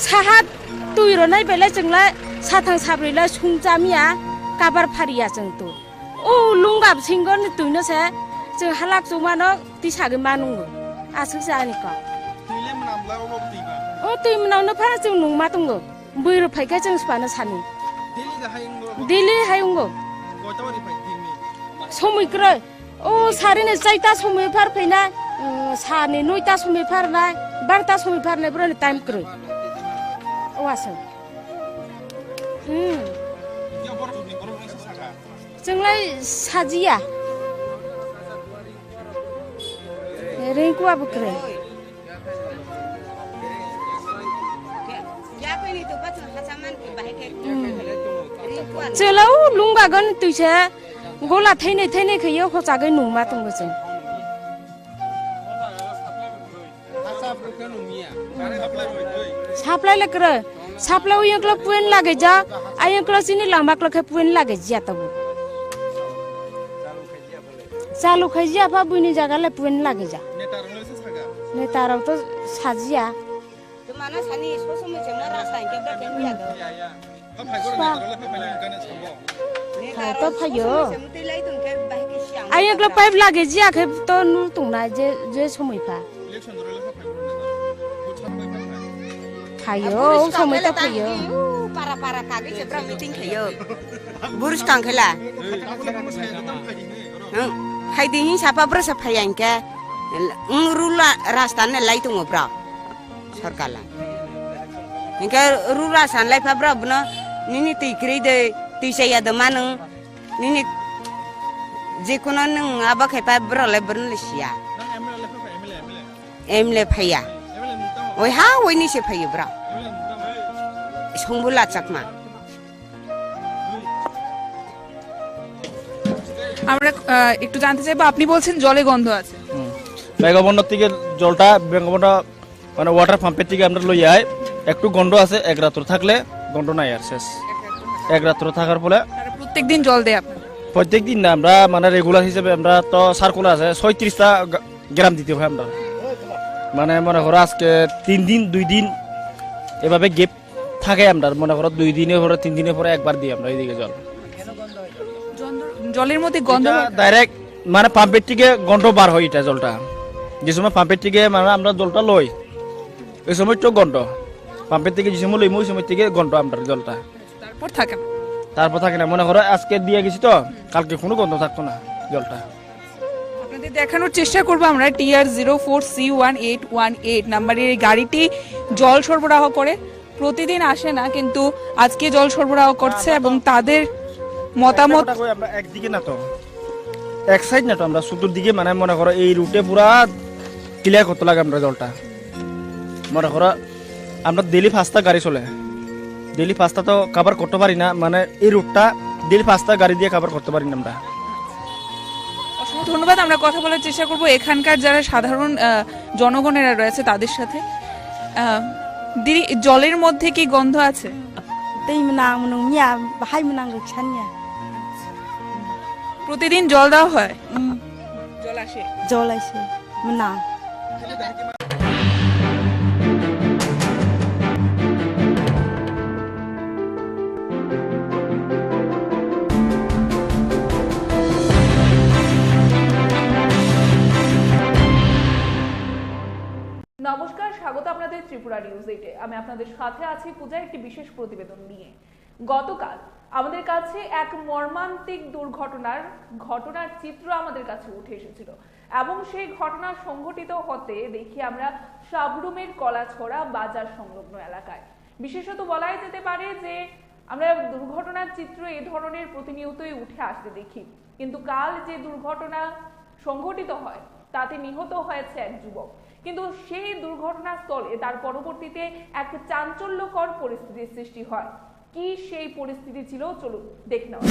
সাহা তুই রনাই বেলা जोंला साथां साब्रैला संजामिया काबार फारिया जों तो ओ लुंगाब सिंगन तुइनो से जों हालाक जमानो दिसागे मानुंगो आसो जानि का तुइले मनामला ओबतिबा ओ तुइ मनावनो फारा जों नुंमा दंगो बैरो फाइका जों स्पानो सानि दिल्ली हायंगो गयताबारि फाइ दिनि समयग्र ओ सारिने जायता समय फार फैना सानि 9ता समय फारना 12ता समय फारना ब्रनि टाइम ग्र ओ आसो जोंलाय साजिया रेंकुआबो करे चलाव लुंगागन तुइसे गला थैनै थैनै खैयो हजागै नुमा दंबो जों साप्लाय लकरे साप्लाय यंकला पुन लागे जा आयंकला सिनि लामाकला खे पुन लागे जा तबो चालू खैजिया फा बुनि जागाले पुन लागे जा नेताराव तो साजिया तो माना सानि ससमय जोंना रास्ता इनके केन या तो फायो आयंकला पाइप लागे जिया खे तो नु तुंना जे समयफा फायो समय त फायो पारा कागै सेब्रा मिटिं खायो बुरुस कांखेला खाइदिहि सापा ब्रसा फायांके रुला रास्ताने लाई दङब्रा सरकारला इनके रुला सानलाय फाब्रा बनो निनि तैख्रै दे तैसाया दमा नों निनि जेखुनु नों आबा खायफा ब्रालाय ब्रनलिसिया एमले फाया ওই হা ওই নিচে ফাইয়ে ব্রা সংবুলা চাকমা আমরা একটু জানতে চাইবো আপনি বলছেন জলে গন্ধ আছে বেঙ্গবন্ডর থেকে জলটা বেঙ্গবন্ড মানে ওয়াটার পাম্পের থেকে আমরা লই আই একটু গন্ধ আছে এক রাত্র থাকলে গন্ধ নাই আর শেষ এক রাত্র থাকার ফলে প্রত্যেকদিন জল দেয় আপনারা প্রত্যেকদিন না আমরা মানে রেগুলার হিসেবে আমরা তো সার্কুলার আছে 36টা গ্রাম দিতে হয় আমরা মানে মনে করো আজকে 3 দিন 2 দিন এভাবে গেপ থাকে আমরা মনে করো 2 দিনের পরে 3 দিনের পরে একবার দিই আমরা এইদিকে জল জলের মধ্যে গন্ধ ডাইরেক্ট মানে পাম্পের থেকে গন্ধ বার হয় এটা জলটা যে সময় পাম্পের থেকে মানে আমরা জলটা লই ওই সময় তো গন্ধ পাম্পের থেকে যে সময় লই ওই সময় থেকে গন্ধ আমরা জলটা তারপর থাকে না মনে করো আজকে দিয়ে গেছি তো কালকে কোনো গন্ধ থাকতো না জলটা দেখানোর চেষ্টা করবো আমরা TR 04C1818 নাম্বারের এই গাড়িটি জল সরবরাহ করে প্রতিদিন আসে না কিন্তু আজকে জল সরবরাহ করছে এবং তাদের মতামত আমরা একদিকে না তো এক সাইড না তো আমরা চতুর্দিকে মানে মনে করো এই রুটে পুরা ক্লিয়ার করতে লাগে আমরা জলটা মনে করো আমরা ডেলি 5টা গাড়ি চলে ডেলি 5টা তো কভার করতে পারি না মানে এই রুটটা ডেলি 5টা গাড়ি দিয়ে কভার করতে পারি না আমরা ধন্যবাদ আমরা কথা বলার চেষ্টা করব এখানকার যারা সাধারণ জনগণেরা রয়েছে তাদের সাথে দিদি জলের মধ্যে কি গন্ধ আছে প্রতিদিন জল দেওয়া হয় জল আসে না নমস্কার, স্বাগত আপনাদের ত্রিপুরা নিউজ 8-এ। আমি আপনাদের সাথে আছি পূজা একটি বিশেষ প্রতিবেদন নিয়ে। গতকাল আমাদের কাছে এক মর্মান্তিক ঘটনার চিত্র আমাদের কাছে উঠে এসেছিল এবং সেই ঘটনা সংঘটিত হতে দেখি আমরা সাবরুমের কলাছড়া বাজার সংলগ্ন এলাকায়। বিশেষত বলাই যেতে পারে যে আমরা দুর্ঘটনার চিত্র এ ধরনের প্রতিনিয়তই উঠে আসতে দেখি, কিন্তু কাল যে দুর্ঘটনা সংঘটিত হয় তাতে নিহত হয়েছে এক যুবক। কিন্তু সেই দুর্ঘটনাস্থলে তার পরবর্তীতে এক চাঞ্চল্যকর পরিস্থিতির সৃষ্টি হয়। কি সেই পরিস্থিতি ছিল চলুন দেখে নেওয়া।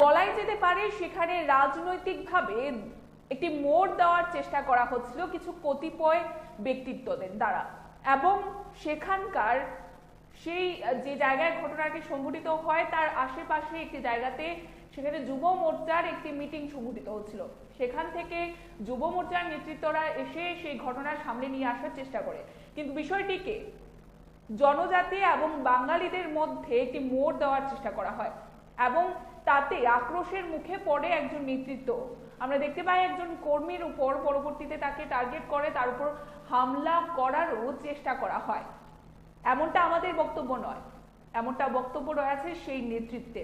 বলাই যেতে পারে সেখানে রাজনৈতিকভাবে একটি মোড় দেওয়ার চেষ্টা করা হচ্ছিল কিছু কতিপয় ব্যক্তিত্বদের দ্বারা, এবং সেখানকার সেই যে জায়গায় ঘটনাটি সংঘটিত হয় তার আশেপাশে একটি জায়গাতে সেখানে যুব মোর্চার একটি মিটিং সংঘটিত হচ্ছিল। সেখান থেকে যুব মোর্চার নেতৃত্বরা এসে সেই ঘটনার সামনে নিয়ে আসার চেষ্টা করে, কিন্তু বিষয়টিকে জনজাতি এবং বাঙালিদের মধ্যে একটি মোড় দেওয়ার চেষ্টা করা হয় এবং তাতে আক্রোশের মুখে পড়ে একজন নেতৃত্ব। আমরা দেখতে পাই একজন কর্মীর উপর পরবর্তীতে তাকে টার্গেট করে তার উপর হামলা করারও চেষ্টা করা হয়। এমনটা আমাদের বক্তব্য নয়, এমনটা বক্তব্য রয়েছে সেই নেতৃত্বে।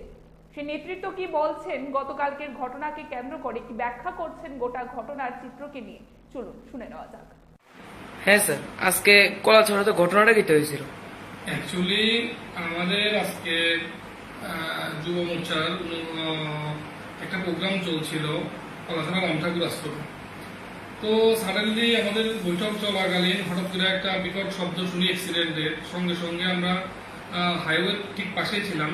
সেই নেতৃত্ব কি বলছেন গতকালকের ঘটনাকে কেন্দ্র করে, কি ব্যাখ্যা করছেন গোটা ঘটনার চিত্রকে নিয়ে, চলুন শুনে নেওয়া যাক। হ্যাঁ স্যার, আজকে কলাছড়াতে ঘটনাটা কি হয়েছিল? অ্যাকচুয়ালি আমাদের আজকে যুব মোর্চার একটা প্রোগ্রাম চলছিল কলাছড়া রাম ঠাকুর আশ্রমে। তো সাডেনলি আমাদের বৈঠক চলাকালীন হঠাৎ করে একটা বিকট শব্দ শুনি অ্যাক্সিডেন্টের। সঙ্গে সঙ্গে আমরা হাইওয়ে ঠিক পাশেই ছিলাম।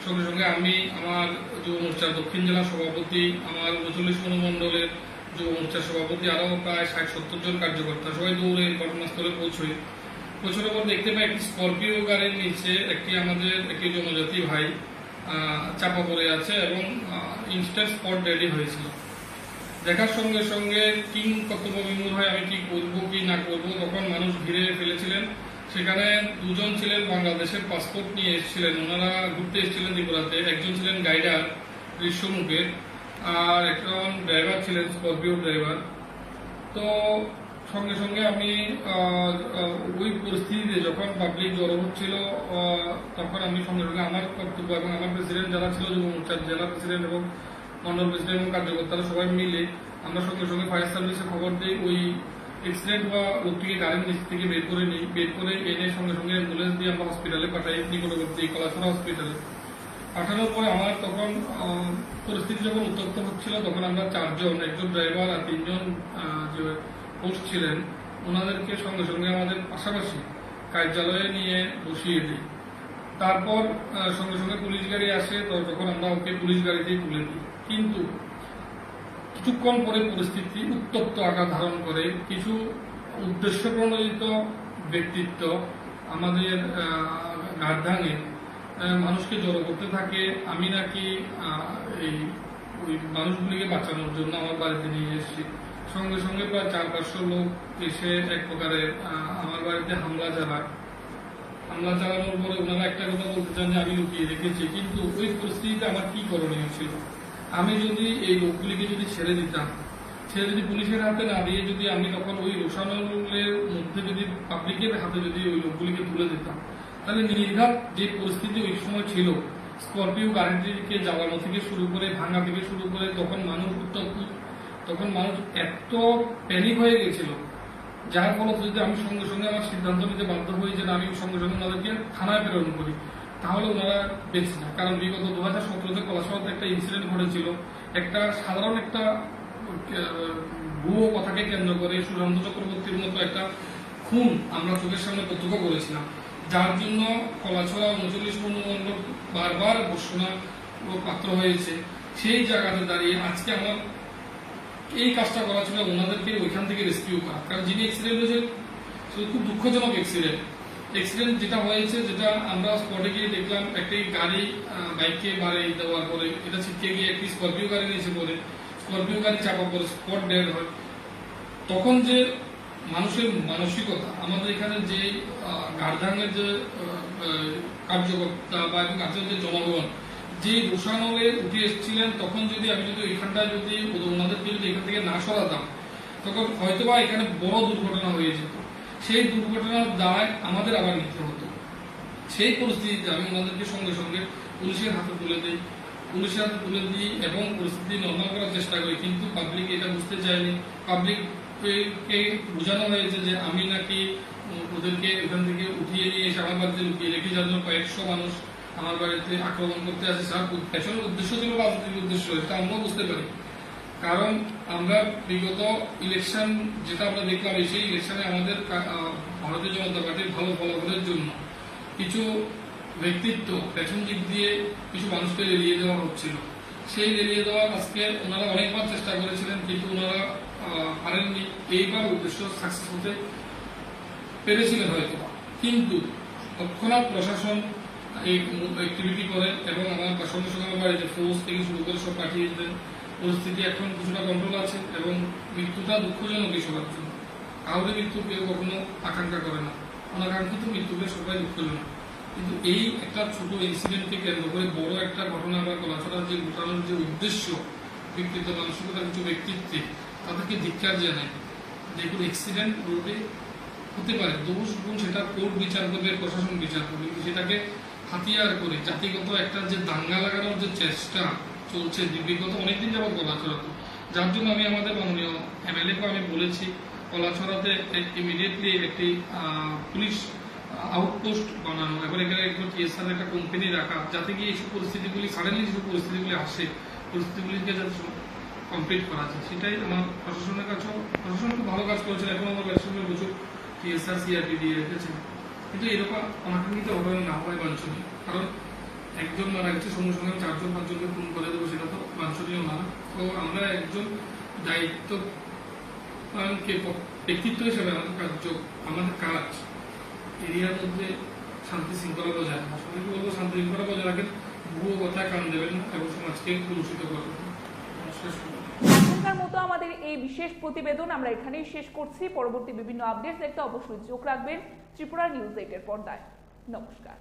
সঙ্গে সঙ্গে আমি, আমার যুব মোর্চার দক্ষিণ জেলা সভাপতি, আমার 39 মণ্ডলের যুব মোর্চার সভাপতি, আরও প্রায় 60-70 জন কার্যকর্তা সবাই দৌড়ে ঘটনাস্থলে পৌঁছানোর পর দেখতে পাই একটি স্করপিও গাড়ির নিচে আমাদের একটি জনজাতি ভাই চাপা পড়ে আছে এবং ইনস্ট্যান্ট স্পট ডেডি হয়েছিল। দেখার সঙ্গে সঙ্গে কিং কর্তব্য বিমূঢ় হয় আমি কি করব কি না করব, তখন মানুষ ঘিরে ফেলেছিলেন। সেখানে দুজন ছিলেন বাংলাদেশের পাসপোর্ট নিয়ে এসেছিলেন, ওনারা ঘুরতে এসেছিলেন ত্রিপুরাতে। একজন ছিলেন গাইডার গ্রীষ্মমুখের, আর একজন ড্রাইভার ছিলেন স্করপিও ড্রাইভার। তো সঙ্গে সঙ্গে আমি ওই পরিস্থিতিতে যখন পাবলিক জড়ো হচ্ছিল তখন আমি সঙ্গে সঙ্গে আমার কর্তব্য এবং আমার প্রেসিডেন্ট যারা ছিল যুব মোর্চার জেলা প্রেসিডেন্ট এবং মন্ডল প্রেসিডেন্ট এবং কার্যকর্তারা সবাই মিলে আমরা সঙ্গে সঙ্গে ফায়ার সার্ভিসে খবর দিই। ওই এক্সিডেন্ট বা লোকটিকে গাড়ির নিচ থেকে বের করে নিই, বের করে এনে সঙ্গে সঙ্গে অ্যাম্বুলেন্স দিয়ে আমরা হসপিটালে পাঠাই, নিকটবর্তী কলাছড়া হসপিটালে পাঠানোর পরে আমার তখন পরিস্থিতি যখন উত্তপ্ত হচ্ছিল তখন আমরা 4 জন, একজন ড্রাইভার আর 3 জন যে পোস্ট ছিলেন ওনাদেরকে সঙ্গে সঙ্গে আমাদের পাশাপাশি কার্যালয়ে নিয়ে বসিয়ে দিই। তারপর সঙ্গে সঙ্গে পুলিশ গাড়ি আসে, তখন আমরা ওকে পুলিশ গাড়িতেই তুলে দিই। কিন্তু কিছুক্ষণ পরে পরিস্থিতি উত্তপ্ত আকার ধারণ করে। কিছু উদ্দেশ্য প্রণোদিত ব্যক্তিত্ব আমাদের গার্ধাঙে মানুষকে জড়ো করতে থাকে। আমি নাকি ওই মানুষগুলিকে বাঁচানোর জন্য আমার বাড়িতে নিয়ে এসেছি। সঙ্গে সঙ্গে প্রায় 400-500 লোক এসে এক প্রকারে আমার বাড়িতে হামলা চালানোর পরে ওনারা একটা কথা বলতে চান যে আমি লুকিয়ে রেখেছি। কিন্তু ওই পরিস্থিতিতে আমার কি করণীয় ছিল? আমি যদি এই লোকগুলিকে যদি ছেড়ে দিতাম, যদি পুলিশের হাতে না দিয়ে যদি আমি তখন ওই রোশানলের মধ্যে যদি পাবলিকের হাতে যদি ওই লোকগুলিকে তুলে দিতাম, তাহলে নির্ঘাত যে পরিস্থিতি ওই সময় ছিল, স্করপিও গাড়িটিকে জ্বালানো থেকে শুরু করে ভাঙা থেকে শুরু করে তখন মানুষ এত প্যানিক হয়ে গেছিল, যার ফলশ্রুতিতে আমি সঙ্গে সঙ্গে আমার সিদ্ধান্ত নিতে বাধ্য হই যে আমি সঙ্গে সঙ্গে ওনাদেরকে থানায় প্রেরণ করি, তাহলে ওনারা বেঁচে যায়। কারণ বিগত 2017-তে কলাছড়াতে একটা ইনসিডেন্ট ঘটেছিল, একটা সাধারণ একটা ভুয়ো কথাকে কেন্দ্র করে সুশান্ত চক্রবর্তীর মতো একটা খুন আমরা চোখের সামনে প্রত্যক্ষ করেছিলাম, যার জন্য কলাছড়া 39 মণ্ডল বারবার ঘোষণা পাত্র হয়েছে। সেই জায়গাতে দাঁড়িয়ে আজকে আমার এই কাজটা করা ছিল ওনাদেরকে ওইখান থেকে রেস্কিউ করা। কারণ যিনি অ্যাক্সিডেন্ট হয়েছে সেটা খুব দুঃখজনক অ্যাক্সিডেন্ট যেটা হয়েছে, যেটা আমরা স্পটে গিয়ে দেখলাম একটি গাড়ি বাইককে বাড়ি দেওয়ার পরে এটা ছিটকে গিয়ে একটি স্করপিও গাড়ি নিয়েছে পরে, স্করপিও গাড়ি চাপা পরে স্পট ডেড হয়। তখন যে মানুষের মানসিকতা, আমাদের এখানে যে গার্ধাঙ্গের যে কার্যকর্তা বা কাজের যে জনগণ যে রোশানলে উঠে এসেছিলেন, তখন যদি আমি ওইখানটায় যদি ওনাদেরকে যদি এখান থেকে না সরাতাম, তখন হয়তোবা এখানে বড় দুর্ঘটনা হয়ে যেত। সেই দুর্ঘটনার দায় আমাদের আবার নিতে হতো। সেই পরিস্থিতিতে আমি ওনাদেরকে সঙ্গে সঙ্গে পুলিশের হাতে তুলে দিই এবং পরিস্থিতি নর্মাল করার চেষ্টা করি। কিন্তু পাবলিক এটা বুঝতে চায়নি। পাবলিককে বোঝানো হয়েছে যে আমি নাকি ওদেরকে এখান থেকে উঠিয়ে নিয়ে এসে আমার বাড়িতে লুকিয়ে রেখে যাওয়ার জন্য কয়েকশো মানুষ আমার বাড়িতে আক্রমণ করতে আসে। তার পেছনের উদ্দেশ্য ছিল রাজনৈতিক উদ্দেশ্য, এটা আমরাও বুঝতে পারি। কারণ আমরা বিগত ইলেকশন যেটা আমরা দেখলাম, সেই ইলেকশনে আমাদের ভারতীয় জনতা পার্টির ভালো ফলাফলের জন্য কিছু ব্যক্তিত্ব পেছন দিক দিয়ে কিছু মানুষকে লেলিয়ে দেওয়া হচ্ছিল। সেই লেলিয়ে দেওয়ার আজকে ওনারা অনেকবার চেষ্টা করেছিলেন, কিন্তু ওনারা পারেননি। এইবার উদ্দেশ্য সাকসেস হতে পেরেছিলেন হয়তো, কিন্তু তৎক্ষণাৎ প্রশাসন এই অ্যাক্টিভিটি করে এবং আমার সঙ্গে সঙ্গে আমার বাড়িতে ফোর্স থেকে শুরু করে সব পাঠিয়ে দেন। পরিস্থিতি এখন কিছুটা কন্ট্রোল আছে এবং মৃত্যুটা দুঃখজনক এই সবার জন্য। কাউরে মৃত্যু কেউ কখনো আকাঙ্ক্ষা করে না, অনাকাঙ্ক্ষিত মৃত্যুকে সবাই দুঃখজনক। কিন্তু এই একটা ছোট ইনসিডেন্টকে কেন্দ্র করে বড় একটা ঘটনা বা গলাছড়ার যে ঘটানোর যে উদ্দেশ্য ব্যক্তিত্ব মানসিকতার কিছু ব্যক্তিত্বে তাদেরকে ধিক্কার জানায়। যেগুলো অ্যাক্সিডেন্ট রোডে হতে পারে, দোষ গুণ সেটা কোর্ট বিচার করবে, প্রশাসন বিচার করবে, কিন্তু সেটাকে হাতিয়ার করে জাতিগত একটা যে দাঙ্গা লাগানোর যে চেষ্টা চলছে বিগত অনেকদিন যাবৎ গলাছড়াতে, যার জন্য আমি আমাদের মাননীয় এমএলএকে আমি বলেছি গলাছড়াতে ইমিডিয়েটলি একটি পুলিশ আউটপোস্ট বানানো এবং এখানে একজন টিএসআর একটা কোম্পানি রাখা, যাতে কি এইসব পরিস্থিতিগুলি সাডেনলি যেসব পরিস্থিতিগুলি আসে পরিস্থিতিগুলিকে যাতে কমপ্লিট করা যায়। সেটাই আমার প্রশাসনের কাছেও, প্রশাসন খুব ভালো কাজ করেছেন এবং আমার ব্যবসায় প্রচুর টিএসআর সিআরপি দিয়ে রেখেছেন। কিন্তু এরকম অনাকাঙ্ক্ষিত ঘটনা না হয় বাঞ্ছনীয়, কারণ একজন মারা গেছে সঙ্গে সঙ্গে 4-5 জনকে খুন করে দেবো, সেটা তো বাঞ্ছনীয় না। তো আমরা একজন দায়িত্ব ব্যক্তিত্ব হিসেবে আমাদের কাজ এরিয়ার মধ্যে শান্তি শৃঙ্খলা বজায় রাখা। সবাইকে বলবো শান্তি শৃঙ্খলা বজায় রাখেন, ভুয়ো কথায় কান দেবেন না এবং সমাজকে কলুষিত করবেন। এখনকার মতো আমাদের এই বিশেষ প্রতিবেদন আমরা এখানেই শেষ করছি। পরবর্তী বিভিন্ন আপডেট দেখতে অবশ্যই চোখ রাখবেন ত্রিপুরা নিউজ 8-এর পর্দায়। নমস্কার।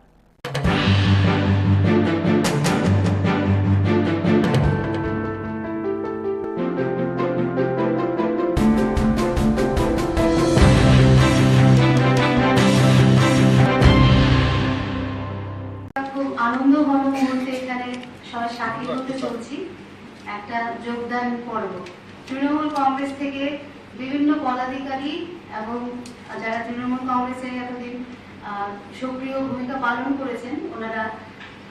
খুব আনন্দঘন মুহূর্তে এখানে সবাই সাক্ষী হতে চলছি, একটা যোগদান পর্ব। তৃণমূল কংগ্রেস থেকে বিভিন্ন পদাধিকারী এবং যারা তৃণমূল কংগ্রেসের এতদিন সক্রিয় ভূমিকা পালন করেছেন, ওনারা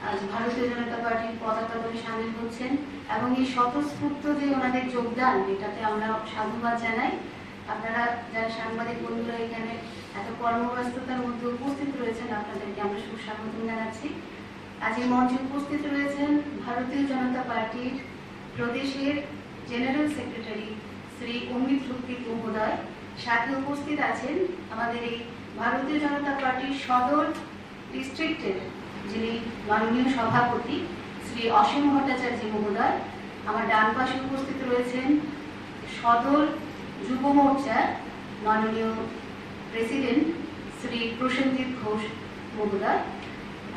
আজ ভারতীয় জনতা পার্টির পতাকা দলে সামিল হচ্ছেন এবং এই স্বতঃস্ফূর্ত যে ওনাদের যোগদান, এটাতে আমরা সাধুবাদ জানাই। আপনারা যারা সাংবাদিক বন্ধুরা এখানে এত কর্মব্যস্ততার মধ্যে উপস্থিত রয়েছেন, আপনাদেরকে আমরা সুস্বাগত জানাচ্ছি। আজ এই মঞ্চে উপস্থিত রয়েছেন ভারতীয় জনতা পার্টির প্রদেশের জেনারেল সেক্রেটারি শ্রী অমিত রক্ষিত মহোদয়। সাথে উপস্থিত আছেন আমাদের এই ভারতীয় জনতা পার্টির সদর ডিস্ট্রিক্টের যিনি মাননীয় সভাপতি শ্রী অসীম ভট্টাচার্য মহোদয়। আমার ডান পাশে উপস্থিত রয়েছেন সদর যুব মোর্চার মাননীয় প্রেসিডেন্ট শ্রী প্রসেনজিৎ ঘোষ মহোদয়।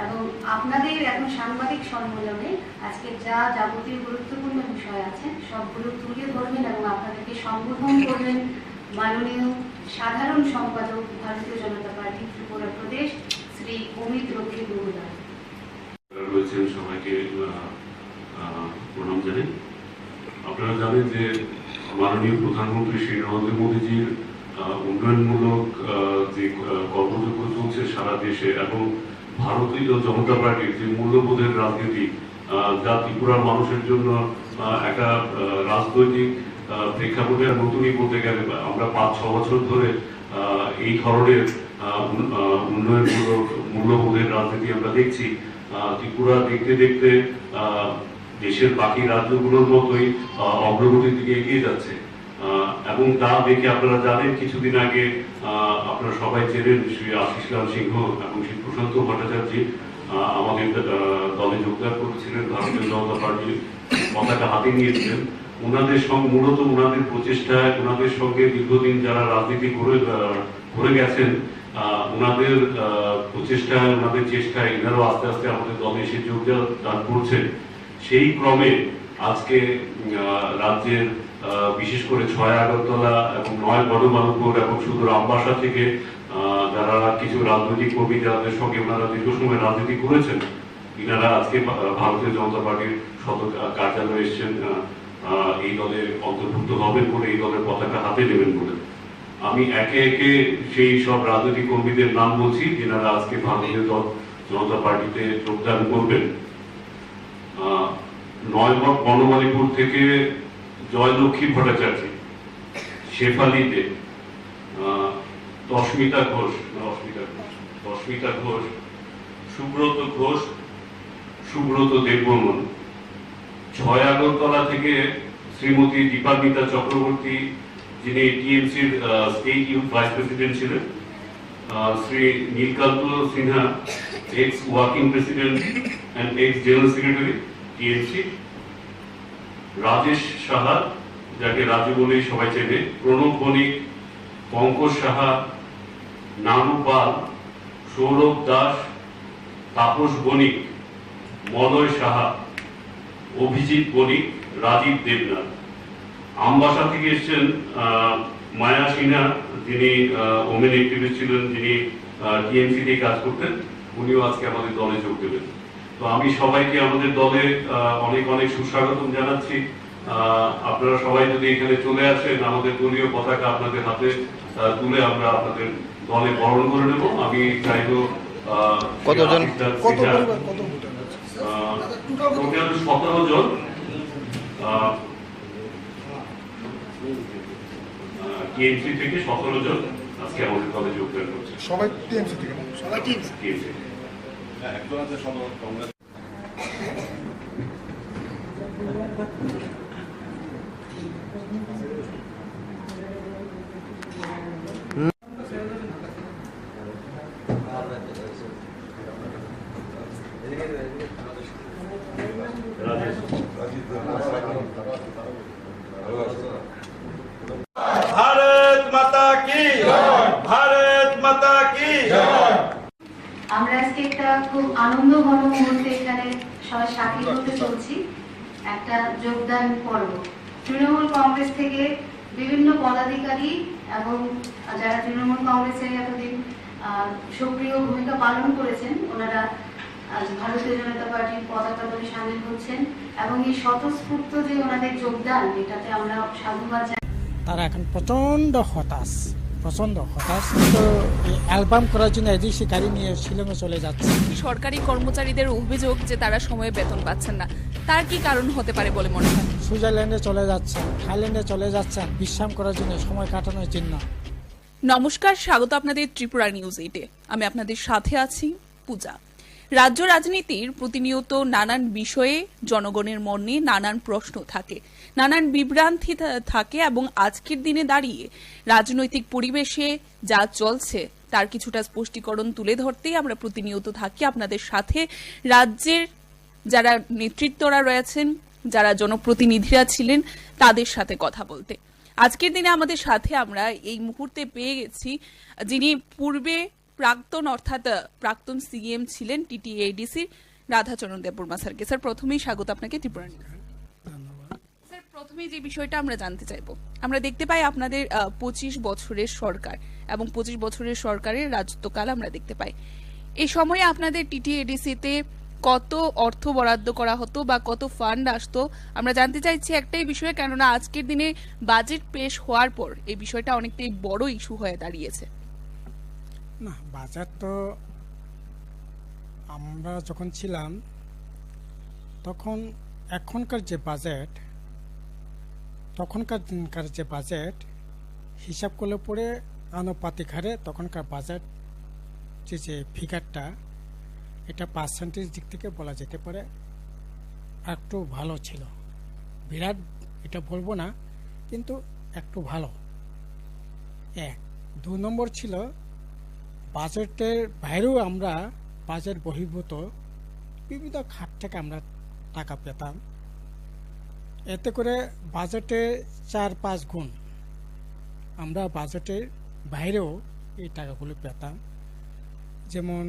এবং আপনাদের এখন সাংবাদিক সম্মেলনে আজকে যা যাবতীয় গুরুত্বপূর্ণ বিষয় আছে সবগুলো তুলে ধরবেন এবং আপনাদেরকে সম্বোধন করবেন মাননীয় সাধারণ সম্পাদক ভারতীয় জনতা পার্টি ত্রিপুরা প্রদেশ শ্রী অমিত রক্ষিত মহোদয়। রয়েছেন সবাইকে প্রণাম জানাই। আপনারা জানেন যে মাননীয় প্রধানমন্ত্রী শ্রী নরেন্দ্র মোদীজির উন্নয়নমূলক যে কর্মযজ্ঞ চলছে সারা দেশে এবং ভারতীয় জনতা পার্টির যে মূল্যবোধের রাজনীতি, যা ত্রিপুরার মানুষের জন্য একটা রাজনৈতিক প্রেক্ষাপটে নতুনই বলতে গেলে আমরা 5-6 বছর ধরে এই ধরনের উন্নয়নমূলক মূল্যবোধের রাজনীতি আমরা দেখছি। ত্রিপুরা দেখতে দেখতে দেশের বাকি রাজ্যগুলোর মতোই অগ্রগতির দিকে এগিয়ে যাচ্ছে এবং তা দেখে আপনারা জানেন কিছুদিন আগে আপনারা সবাই চেনেন শ্রী আশিস লাল সিংহ এবং শ্রী প্রশান্ত ভট্টাচার্য আমাদের দলে যোগদান করেছিলেন, ভারতীয় জনতা পার্টির পতাকা হাতে নিয়েছিলেন। ওনাদের সঙ্গে মূলত ওনাদের প্রচেষ্টায়, ওনাদের সঙ্গে দীর্ঘদিন যারা রাজনীতি করে গেছেন, ওনাদের প্রচেষ্টায়, ওনাদের চেষ্টায় এনারাও আস্তে আস্তে আমাদের দলে এসে যোগদান করছেন। সেই ক্রমে আজকে রাজ্যের বিশেষ করে 6 আগরতলা এবং 9 গণমানবপুর এবং সুদূর আমবাসা থেকে যারা কিছু রাজনৈতিক কর্মী যাদের সঙ্গে ওনারা দীর্ঘ সময় রাজনীতি করেছেন, এনারা আজকে ভারতীয় জনতা পার্টির সদর কার্যালয়ে এসেছেন এই দলে অন্তর্ভুক্ত হবেন বলে, এই দলের পতাকা হাতে নেবেন বলে। আমি একে একে সেই সব রাজনৈতিক কর্মীদের নাম বলছি যেনারা আজকে ভারতীয় জনতা পার্টিতে যোগদান করবেন। 9 বনমালীপুর থেকে জয়লক্ষ্মী ভট্টাচার্য, শেফালিতে দশমিতা ঘোষ, সুব্রত ঘোষ, সুব্রত দেববর্মন। 6 আগরতলা থেকে শ্রীমতী দীপান্বিতা চক্রবর্তী, যিনি টিএমসির স্টেট ইউথ ভাইস প্রেসিডেন্ট ছিলেন, Sri Neelkanto Sinha, ex-working president and ex-general secretary, TMC, Rajesh Saha, যাকে রাজু বলেই সবাই চেনে, প্রণব বণিক, পঙ্কজ সাহা, নানু পাল, সৌরভ দাস, তাপস বণিক, মলয় সাহা, অভিজিৎ বণিক, রাজীব দেবনাথ। আমবাসা থেকে এসছেন মায়া সিনহা, যিনি ওমেন অ্যাক্টিভিস্ট ছিলেন, যিনি টিএমসি তে কাজ করতেন, উনিও আজকে আমাদের দলে যোগ দেবেন। তো আমি সবাইকে আমাদের দলে অনেক অনেক সুস্বাগতম জানাচ্ছি। আপনারা সবাই যদি এখানে চলে আসেন, আমাদের দলীয় পতাকা আপনাদের হাতে তুলে আমরা আপনাদের দলে বরণ করে নেব। আমি চাইবো কতজন, টোটাল 17 জন টিএমসি থেকে 17 জন আজকে আমাদের দলে যোগদান করছে। সবাই টিএমসি থেকে, সবাই টিএমসি। হ্যাঁ, একজন আছে কংগ্রেস। भारत माता की भारत माता की আমরা আজকে একটা খুব আনন্দঘন মুহূর্তে এখানে সবাই সাক্ষী হতে চলছি, একটা যোগদান পর্ব। তৃণমূল কংগ্রেস থেকে বিভিন্ন পদাধিকারী এবং যারা তৃণমূল কংগ্রেসের এতদিন সক্রিয় ভূমিকা পালন করেছেন, ওনারা আজ ভারতীয় জনতা পার্টির পতাকা দলে সামিল হচ্ছেন এবং এই স্বতঃস্ফূর্ত যে ওনাদের যোগদান, এটাতে আমরা সাধুবাদ জানাই। তারা এখন প্রচণ্ড হতাশ, তো এই অ্যালবাম করার জন্য এজেন্সি গাড়ি নিয়ে শিলংয়ে চলে যাচ্ছে। সরকারি কর্মচারীদের অভিযোগ যে তারা সময়ে বেতন পাচ্ছেন না, তার কি কারণ হতে পারে বলে মনে হয়? সুইজারল্যান্ডে চলে যাচ্ছেন, থাইল্যান্ডে চলে যাচ্ছেন বিশ্রাম করার জন্য, সময় কাটানোর জন্য। নমস্কার, স্বাগত আপনাদের ত্রিপুরা নিউজ 8-এ। আমি আপনাদের সাথে আছি পূজা। রাজ্য রাজনীতির প্রতিনিয়ত নানান বিষয়ে জনগণের মনে নানান প্রশ্ন থাকে, নানান বিভ্রান্তি থাকে এবং আজকের দিনে দাঁড়িয়ে রাজনৈতিক পরিবেশে যা চলছে তার কিছুটা স্পষ্টীকরণ তুলে ধরতেই আমরা প্রতিনিয়ত থাকি আপনাদের সাথে। রাজ্যের যারা নেতৃত্বরা রয়েছেন, যারা জনপ্রতিনিধিরা ছিলেন, তাদের সাথে কথা বলতে। আজকের দিনে আমাদের সাথে আমরা এই মুহূর্তে পেয়ে গেছি যিনি পূর্বে প্রাক্তন সিএম ছিলেন, টিটিএডিসির রাধাচরণ দেববর্মা স্যারকে। স্যার, প্রথমেই স্বাগত আপনাকে ত্রিপুরা নিউজ। স্যার, প্রথমেই যে বিষয়টা আমরা জানতে চাইবো, আমরা দেখতে পাই আপনাদের 25 বছরের সরকার এবং 25 বছরের সরকারের রাজত্বকাল আমরা দেখতে পাই। এই সময়ে আপনাদের টিটিএডিসিতে কত অর্থ বরাদ্দ করা হতো বা কত ফান্ড আসতো আমরা জানতে চাইছি একটাই বিষয়ে, কেননা আজকের দিনে বাজেট পেশ হওয়ার পর এই বিষয়টা অনেকটাই বড় ইস্যু হয়ে দাঁড়িয়েছে। না, বাজার তো আমরা যখন ছিলাম তখন এখনকার যে বাজেট, তখনকার দিনকার যে বাজেট হিসাব করলে পরে আনুপাতিক হারে তখনকার বাজেট যে ফিগারটা, এটা পার্সেন্টেজ দিক থেকে বলা যেতে পারে একটু ভালো ছিল। বিরাট এটা বলবো না, কিন্তু একটু ভালো। 1, 2 নম্বর ছিল বাজেটের বাইরেও আমরা বাজেট বহির্ভূত বিভিন্ন খাত থেকে আমরা টাকা পেতাম। এতে করে বাজেটে 4-5 গুণ আমরা বাজেটের বাইরেও এই টাকাগুলো পেতাম। যেমন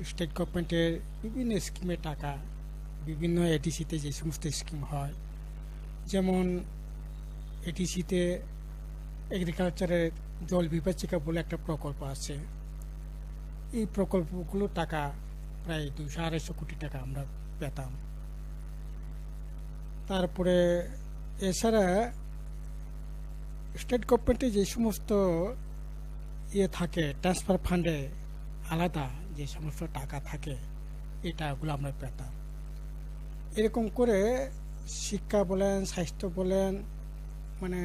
স্টেট গভর্নমেন্টের বিভিন্ন স্কিমের টাকা, বিভিন্ন এডিসিতে যে সমস্ত স্কিম হয়, যেমন এডিসিতে এগ্রিকালচারের জল বিভাজিকা বলে একটা প্রকল্প আছে, এই প্রকল্পগুলো টাকা প্রায় 200-250 কোটি টাকা আমরা পেতাম। তারপরে এছাড়া স্টেট গভর্নমেন্টে যে সমস্ত থাকে ট্রান্সফার ফান্ডে আলাদা যে সমস্ত টাকা থাকে, এই টাকাগুলো আমরা পেতাম। এরকম করে শিক্ষা বলেন, স্বাস্থ্য বলেন, মানে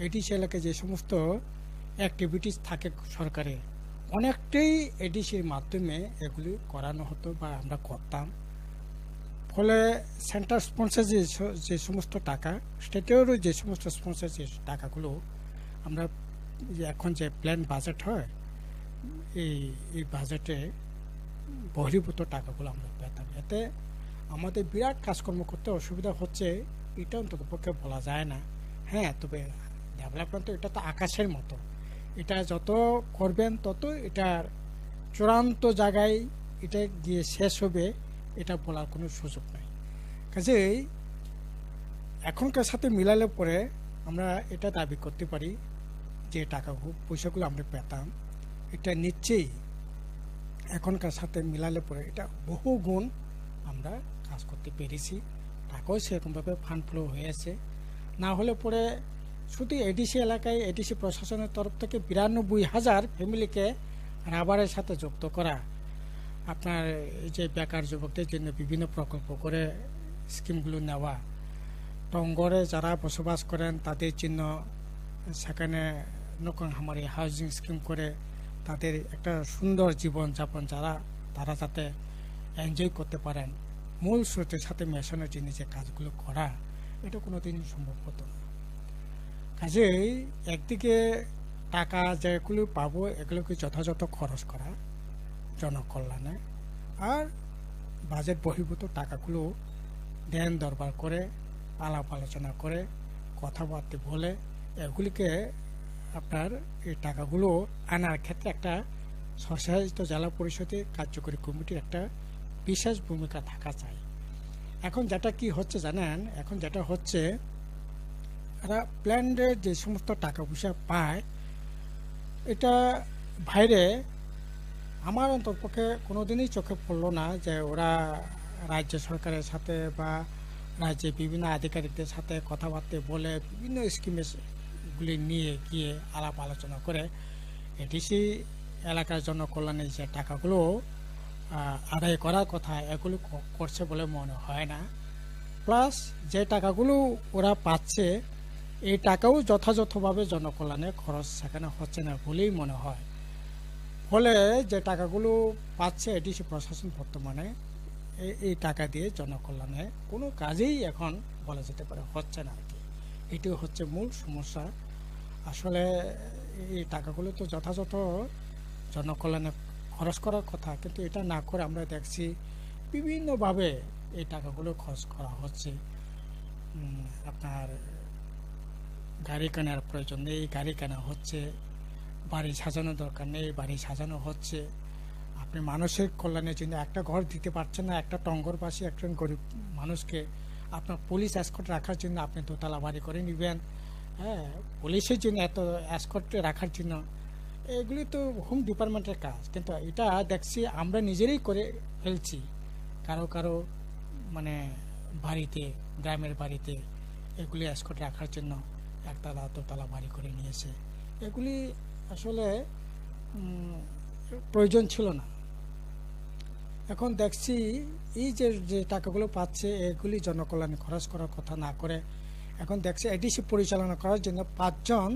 এডিসি এলাকায় যে সমস্ত অ্যাক্টিভিটিস থাকে সরকারের, অনেকটাই এডিসির মাধ্যমে এগুলি করানো হতো বা আমরা করতাম। ফলে সেন্টার স্পন্সর যে সমস্ত টাকা, স্টেটেরও যে সমস্ত স্পন্সর যে টাকাগুলো আমরা এখন যে প্ল্যান বাজেট হয়, এই বাজেটে বহির্ভূত টাকাগুলো আমরা পেতাম। এতে আমাদের বিরাট কাজকর্ম করতে অসুবিধা হচ্ছে, এটা অন্তত পক্ষে বলা যায় না। হ্যাঁ, তবে ডেভেলপমেন্ট তো এটা তো আকাশের মতো, এটা যত করবেন তত এটার চূড়ান্ত জায়গায় এটা গিয়ে শেষ হবে, এটা বলার কোনো সুযোগ নাই। কাজেই এখনকার সাথে মিলালে পরে আমরা এটা দাবি করতে পারি যে টাকা পয়সাগুলো আমরা পেতাম, এটা নিশ্চয়ই এখনকার সাথে মিলালে পরে এটা বহু গুণ আমরা কাজ করতে পেরেছি। টাকাও সেরকমভাবে ফান্ড ফ্লো হয়েছে। না হলে পরে শুধু এডিসি এলাকায় এডিসি প্রশাসনের তরফ থেকে 92,000 ফ্যামিলিকে রাবারের সাথে যুক্ত করা, আপনার এই যে বেকার যুবকদের জন্য বিভিন্ন প্রকল্প করে স্কিমগুলো নেওয়া, টঙ্গরে যারা বসবাস করেন তাদের জন্য সেখানে নকন হামারি হাউজিং স্কিম করে তাদের একটা সুন্দর জীবনযাপন তারা যাতে এনজয় করতে পারেন, মূল স্রোতের সাথে মেশানোর জন্য যে কাজগুলো করা, এটা কোনোদিনই সম্ভব হতো না। কাজেই একদিকে টাকা যেগুলো পাবো এগুলোকে যথাযথ খরচ করা জনকল্যাণে, আর বাজেট বহির্ভূত টাকাগুলো দেন দরবার করে আলাপ আলোচনা করে কথাবার্তা বলে এগুলিকে আপনার এই টাকাগুলো আনার ক্ষেত্রে একটা স্বশাসিত জেলা পরিষদের কার্যকরী কমিটির একটা বিশেষ ভূমিকা থাকা চাই। এখন যেটা কি হচ্ছে জানেন, এখন যেটা হচ্ছে এরা প্ল্যান্ডে যে সমস্ত টাকা পয়সা পায়, এটা বাইরে আমার অন্তপক্ষে কোনোদিনই চোখে পড়লো না যে ওরা রাজ্য সরকারের সাথে বা রাজ্যে বিভিন্ন আধিকারিকদের সাথে কথাবার্তা বলে বিভিন্ন স্কিমগুলি নিয়ে গিয়ে আলাপ আলোচনা করে এডিসি এলাকার জনকল্যাণের যে টাকাগুলো আদায় করার কথা এগুলো করছে বলে মনে হয় না। প্লাস যে টাকাগুলো ওরা পাচ্ছে এই টাকাও যথাযথভাবে জনকল্যাণে খরচ সেখানে হচ্ছে না বলেই মনে হয়। ফলে যে টাকাগুলো পাচ্ছে এডিসি প্রশাসন বর্তমানে এই টাকা দিয়ে জনকল্যাণে কোনো কাজেই এখন বলা যেতে পারে হচ্ছে না আর কি। এটি হচ্ছে মূল সমস্যা। আসলে এই টাকাগুলো তো যথাযথ জনকল্যাণে খরচ করার কথা, কিন্তু এটা না করে আমরা দেখছি বিভিন্নভাবে এই টাকাগুলো খরচ করা হচ্ছে। আপনার গাড়ি কেনার প্রয়োজন নেই, গাড়ি কেনা হচ্ছে, বাড়ি সাজানো দরকার নেই, বাড়ি সাজানো হচ্ছে। আপনি মানুষের কল্যাণের জন্য একটা ঘর দিতে পারছেন না, একটা টঙ্গরবাসী একজন গরিব মানুষকে আপনার পুলিশ এসকর্ট রাখার জন্য আপনি দোতলা বাড়ি করে নেবেন। হ্যাঁ, পুলিশের জন্য এত এসকর্ট রাখার জন্য, এগুলি তো হোম ডিপার্টমেন্টের কাজ, কিন্তু এটা দেখছি আমরা নিজেরাই করে ফেলছি। কারো কারো মানে বাড়িতে, গ্রামের বাড়িতে এগুলি এসকর্ট রাখার জন্য একতলা দোতলা বাড়ি করে নিয়েছে। এগুলি আসলে প্রয়োজন ছিল না। এখন দেখছি এই যে টাকাগুলো পাচ্ছে এগুলি জনকল্যাণে খরচ করার কথা না করে এখন দেখছি এডিসি পরিচালনা করার জন্য 5 জন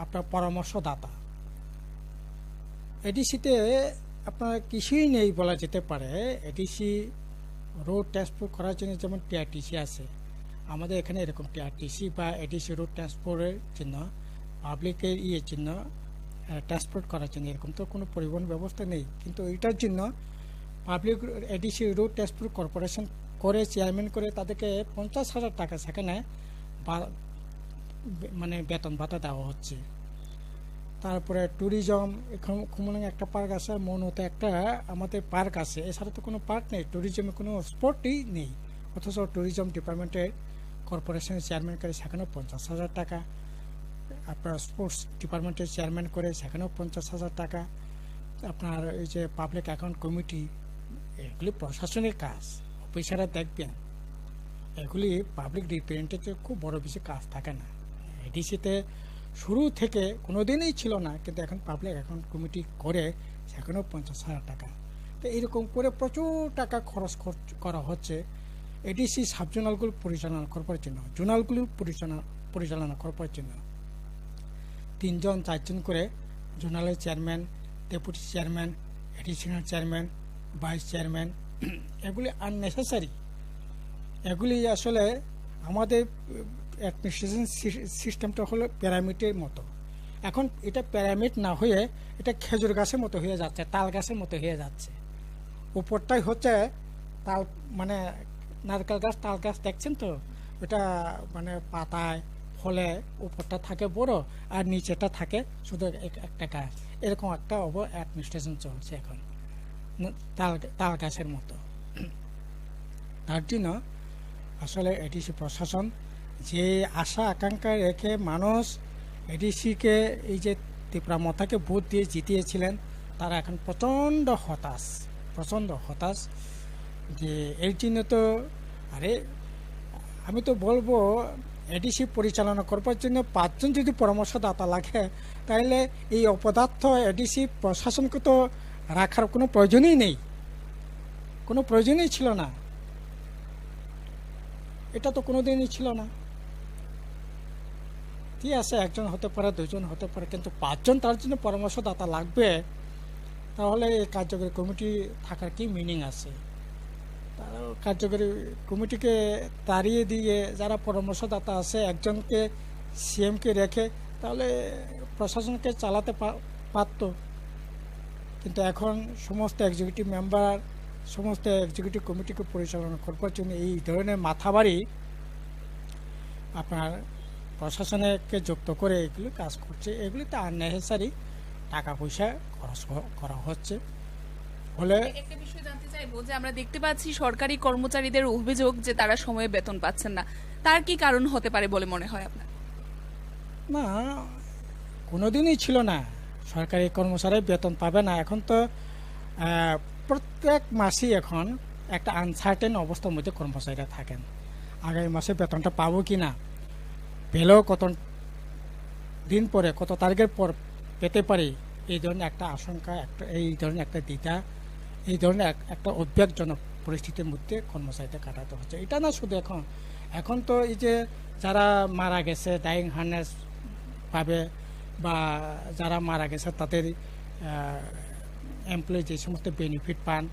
আপনার পরামর্শদাতা। এডিসিতে আপনার কিছুই নেই বলা যেতে পারে। এডিসি রোড ট্রান্সপোর্ট করার জন্য যেমন টিআরটিসি আছে, আমাদের এখানে এরকম টিআরটিসি বা এডিসি রোড ট্রান্সপোর্টের জন্য পাবলিকের জন্য ট্রান্সপোর্ট করার জন্য এরকম তো কোনো পরিবহন ব্যবস্থা নেই। কিন্তু এটার জন্য public ADC road transport corporation করে চেয়ারম্যান করে তাদেরকে 50,000 টাকা সেখানে মানে বেতন ভাতা দেওয়া হচ্ছে। তারপরে ট্যুরিজম, এখন খুমলং একটা পার্ক আছে, মনতে একটা আমাদের পার্ক আছে, এছাড়া তো কোনো পার্ক নেই, ট্যুরিজমে কোনো স্পটই নেই। অথচ ট্যুরিজম ডিপার্টমেন্টের কর্পোরেশনের চেয়ারম্যান করে সেখানেও 50,000 টাকা, আপনার স্পোর্টস ডিপার্টমেন্টের চেয়ারম্যান করে সেখানেও 50,000 টাকা, আপনার এই যে পাবলিক অ্যাকাউন্ট কমিটি, এগুলি প্রশাসনের কাজ, অফিসাররা দেখবেন। এগুলি পাবলিক রিপ্রেজেন্টেটিভ খুব বড় বেশি কাজ থাকে না। এডিসিতে শুরু থেকে কোনোদিনই ছিল না, কিন্তু এখন পাবলিক অ্যাকাউন্ট কমিটি করে সেখানেও 50,000 টাকা। তো এরকম করে প্রচুর টাকা খরচ করা হচ্ছে এডিসি সাবজোনালগুলো পরিচালনা করবার জন্য, জোনালগুলো পরিচালনা করবার জন্য। 3 জন 4 জন করে জোনালের chairman, deputy chairman, additional chairman, vice chairman, এগুলি আননেসেসারি। এগুলি আসলে আমাদের অ্যাডমিনিস্ট্রেশন সিস্টেমটা হলো পিরামিডের মতো। এখন এটা পিরামিড না হয়ে এটা খেজুর গাছের মতো হয়ে যাচ্ছে, তাল গাছের মতো হয়ে যাচ্ছে। উপরটাই হচ্ছে তাল, মানে নারকেল গাছ, তাল গাছ দেখছেন তো, ওটা মানে পাতায় ফলে উপরটা থাকে বড় আর নিচেটা থাকে শুধু একটা গাছ। এরকম একটা অ্যাডমিনিস্ট্রেশন চলছে এখন তাল গাছের মতো। তার জন্য আসলে এডিসি প্রশাসন যে আশা আকাঙ্ক্ষা রেখে মানুষ এডিসিকে এই যে ত্রিপুরা মতাকে ভোট দিয়ে জিতিয়েছিলেন, তারা এখন প্রচণ্ড হতাশ যে এর জন্য তো আমি তো বলবো এডিসি পরিচালনা করবার জন্য 5 জন যদি পরামর্শদাতা লাগে, তাহলে এই অপদার্থ এডিসি প্রশাসনকে তো রাখার কোনো প্রয়োজনই ছিল না। এটা তো কোনোদিনই ছিল না। ঠিক আছে, 1 জন হতে পারে, 2 জন হতে পারে, কিন্তু 5 জন তার জন্য পরামর্শদাতা লাগবে, তাহলে এই কার্যকরী কমিটি থাকার কি মিনিং আছে? তারা কার্যকরী কমিটিকে তাড়িয়ে দিয়ে যারা পরামর্শদাতা আছে, 1 জনকে সিএমকে রেখে তাহলে প্রশাসনকে চালাতে পারত। কিন্তু এখন সমস্ত এক্সিকিউটিভ মেম্বার, সমস্ত এক্সিকিউটিভ কমিটিকে পরিচালনা করবার জন্য এই ধরনের মাথাবাড়ি আপনার প্রশাসনকে যুক্ত করে এগুলি কাজ করছে। এগুলিতে আননেসেসারি টাকা পয়সা খরচ করা হচ্ছে। ফলে একটা বিষয় জানতে চাইবো যে আমরা দেখতে পাচ্ছি সরকারি কর্মচারীদের অভিযোগ যে তারা সময়ে বেতন পাচ্ছেন না, তার কি কারণ হতে পারে বলে মনে হয় আপনার? না, কোনোদিনই ছিল না সরকারি কর্মচারী বেতন পাবে না। এখন তো প্রত্যেক মাসেই এখন একটা আনসার্টেন অবস্থার মধ্যে কর্মচারীরা থাকেন, আগামী মাসে বেতনটা পাবো কি না, পেলেও কত দিন পরে, কত তারিখের পর পেতে পারি, এই ধরনের একটা আশঙ্কা, এই ধরনের একটা দ্বিধা, এই ধরনের একটা উদ্বেগজনক পরিস্থিতির মধ্যে কর্মচারীদের কাটাতে হচ্ছে। এটা না শুধু এখন তো এই যে যারা মারা গেছে ডাইং হার্নেস পাবে, বা যারা মারা গেছে তাদের এমপ্লয়ি যে সমস্ত বেনিফিট পান,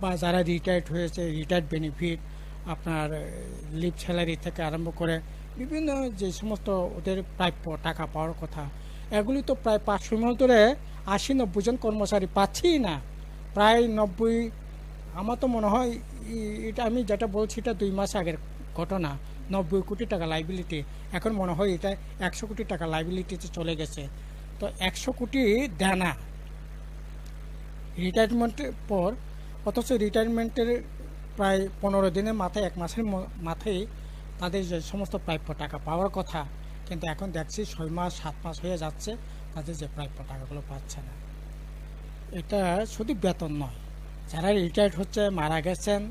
বা যারা রিটায়ার্ড হয়েছে রিটায়ার্ড বেনিফিট, আপনার লিভ স্যালারি থেকে আরম্ভ করে বিভিন্ন যে সমস্ত ওদের প্রাপ্য টাকা পাওয়ার কথা, এগুলি তো প্রায় 500 মাস ধরে 80-90 জন কর্মচারী পাচ্ছেই না। প্রায় 90, আমার তো মনে হয় এটা আমি যেটা বলছি এটা 2 মাস আগের ঘটনা, 90 কোটি টাকা লাইবিলিটি, এখন মনে হয় এটা 100 কোটি টাকা লাইবিলিটিতে চলে গেছে। তো 100 কোটি দেনা রিটায়ারমেন্টের পর, অথচ রিটায়ারমেন্টের প্রায় 15 দিনের মাথায়, 1 মাসের মাথায় তাদের যে সমস্ত প্রাপ্য টাকা পাওয়ার কথা, কিন্তু এখন দেখছি 6 মাস 7 মাস হয়ে যাচ্ছে তাদের যে প্রাপ্য টাকাগুলো পাচ্ছে না। এটা শুধু বেতন নয়, যারা রিটায়ার্ড হচ্ছে, মারা গেছেন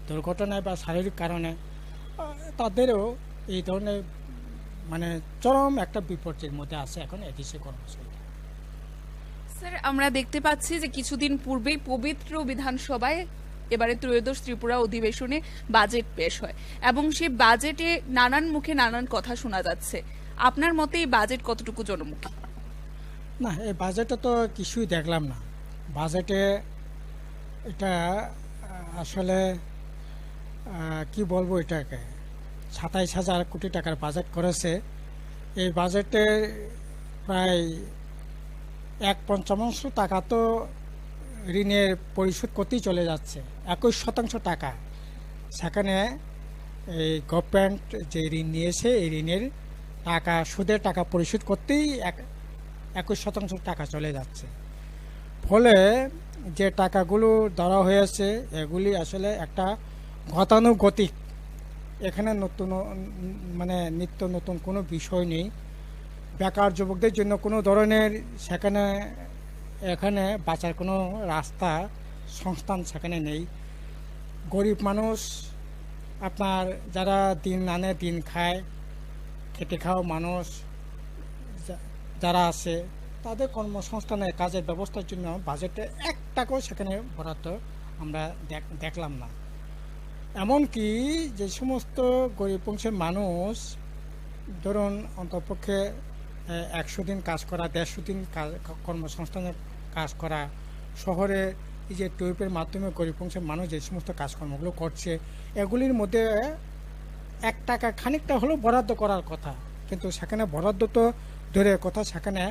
দুর্ঘটনায় বা শারীরিক কারণে, তাদেরও এই ধরনের মানে চরম একটা বিপর্যয়ের মধ্যে আছে এখন এডিসি কর্মচারী। স্যার, আমরা দেখতে পাচ্ছি যে কিছুদিন পূর্বেই পবিত্র বিধানসভায় এবারে ত্রয়োদশ ত্রিপুরা অধিবেশনে বাজেট পেশ হয় এবং সেই বাজেটে নানান মুখে নানান কথা শোনা যাচ্ছে। আপনার মতে এই বাজেট কতটুকু জনমুখী? না, এই বাজেটে তো কিছুই দেখলাম না। বাজেটে এটা আসলে কি বলবো, এটাকে 27,000 কোটি টাকার বাজেট করেছে। এই বাজেটে প্রায় 1/5 টাকা তো ঋণের পরিশোধ করতেই চলে যাচ্ছে, 21% টাকা। সেখানে এই গভর্নমেন্ট যে ঋণ নিয়েছে, এই ঋণের টাকা, সুদের টাকা পরিশোধ করতেই 21% টাকা চলে যাচ্ছে। ফলে যে টাকাগুলো ধরা হয়েছে এগুলি আসলে একটা গতানুগতিক, এখানে নতুন মানে নিত্য নতুন কোনো বিষয় নেই। বেকার যুবকদের জন্য কোনো ধরনের এখানে বাঁচার কোনো রাস্তা, সংস্থান সেখানে নেই। গরিব মানুষ, আপনার যারা দিন আনে দিন খায়, খেটে খাওয়া মানুষ যারা আছে, তাদের কর্মসংস্থানের কাজের ব্যবস্থার জন্য বাজেটে 1 টাকাও সেখানে বরাদ্দ আমরা দেখলাম না। এমনকি যে সমস্ত গরিব অংশের মানুষ, ধরুন অন্তপক্ষে 100 দিন কাজ করা, 150 দিন কর্মসংস্থানের কাজ করা, শহরে এই যে টুইপের মাধ্যমে গরিব অংশের মানুষ যে সমস্ত কাজকর্মগুলো করছে, এগুলির মধ্যে 1 টাকা খানিকটা হলেও বরাদ্দ করার কথা, কিন্তু সেখানে বরাদ্দ তো দূরের কথা, সেখানে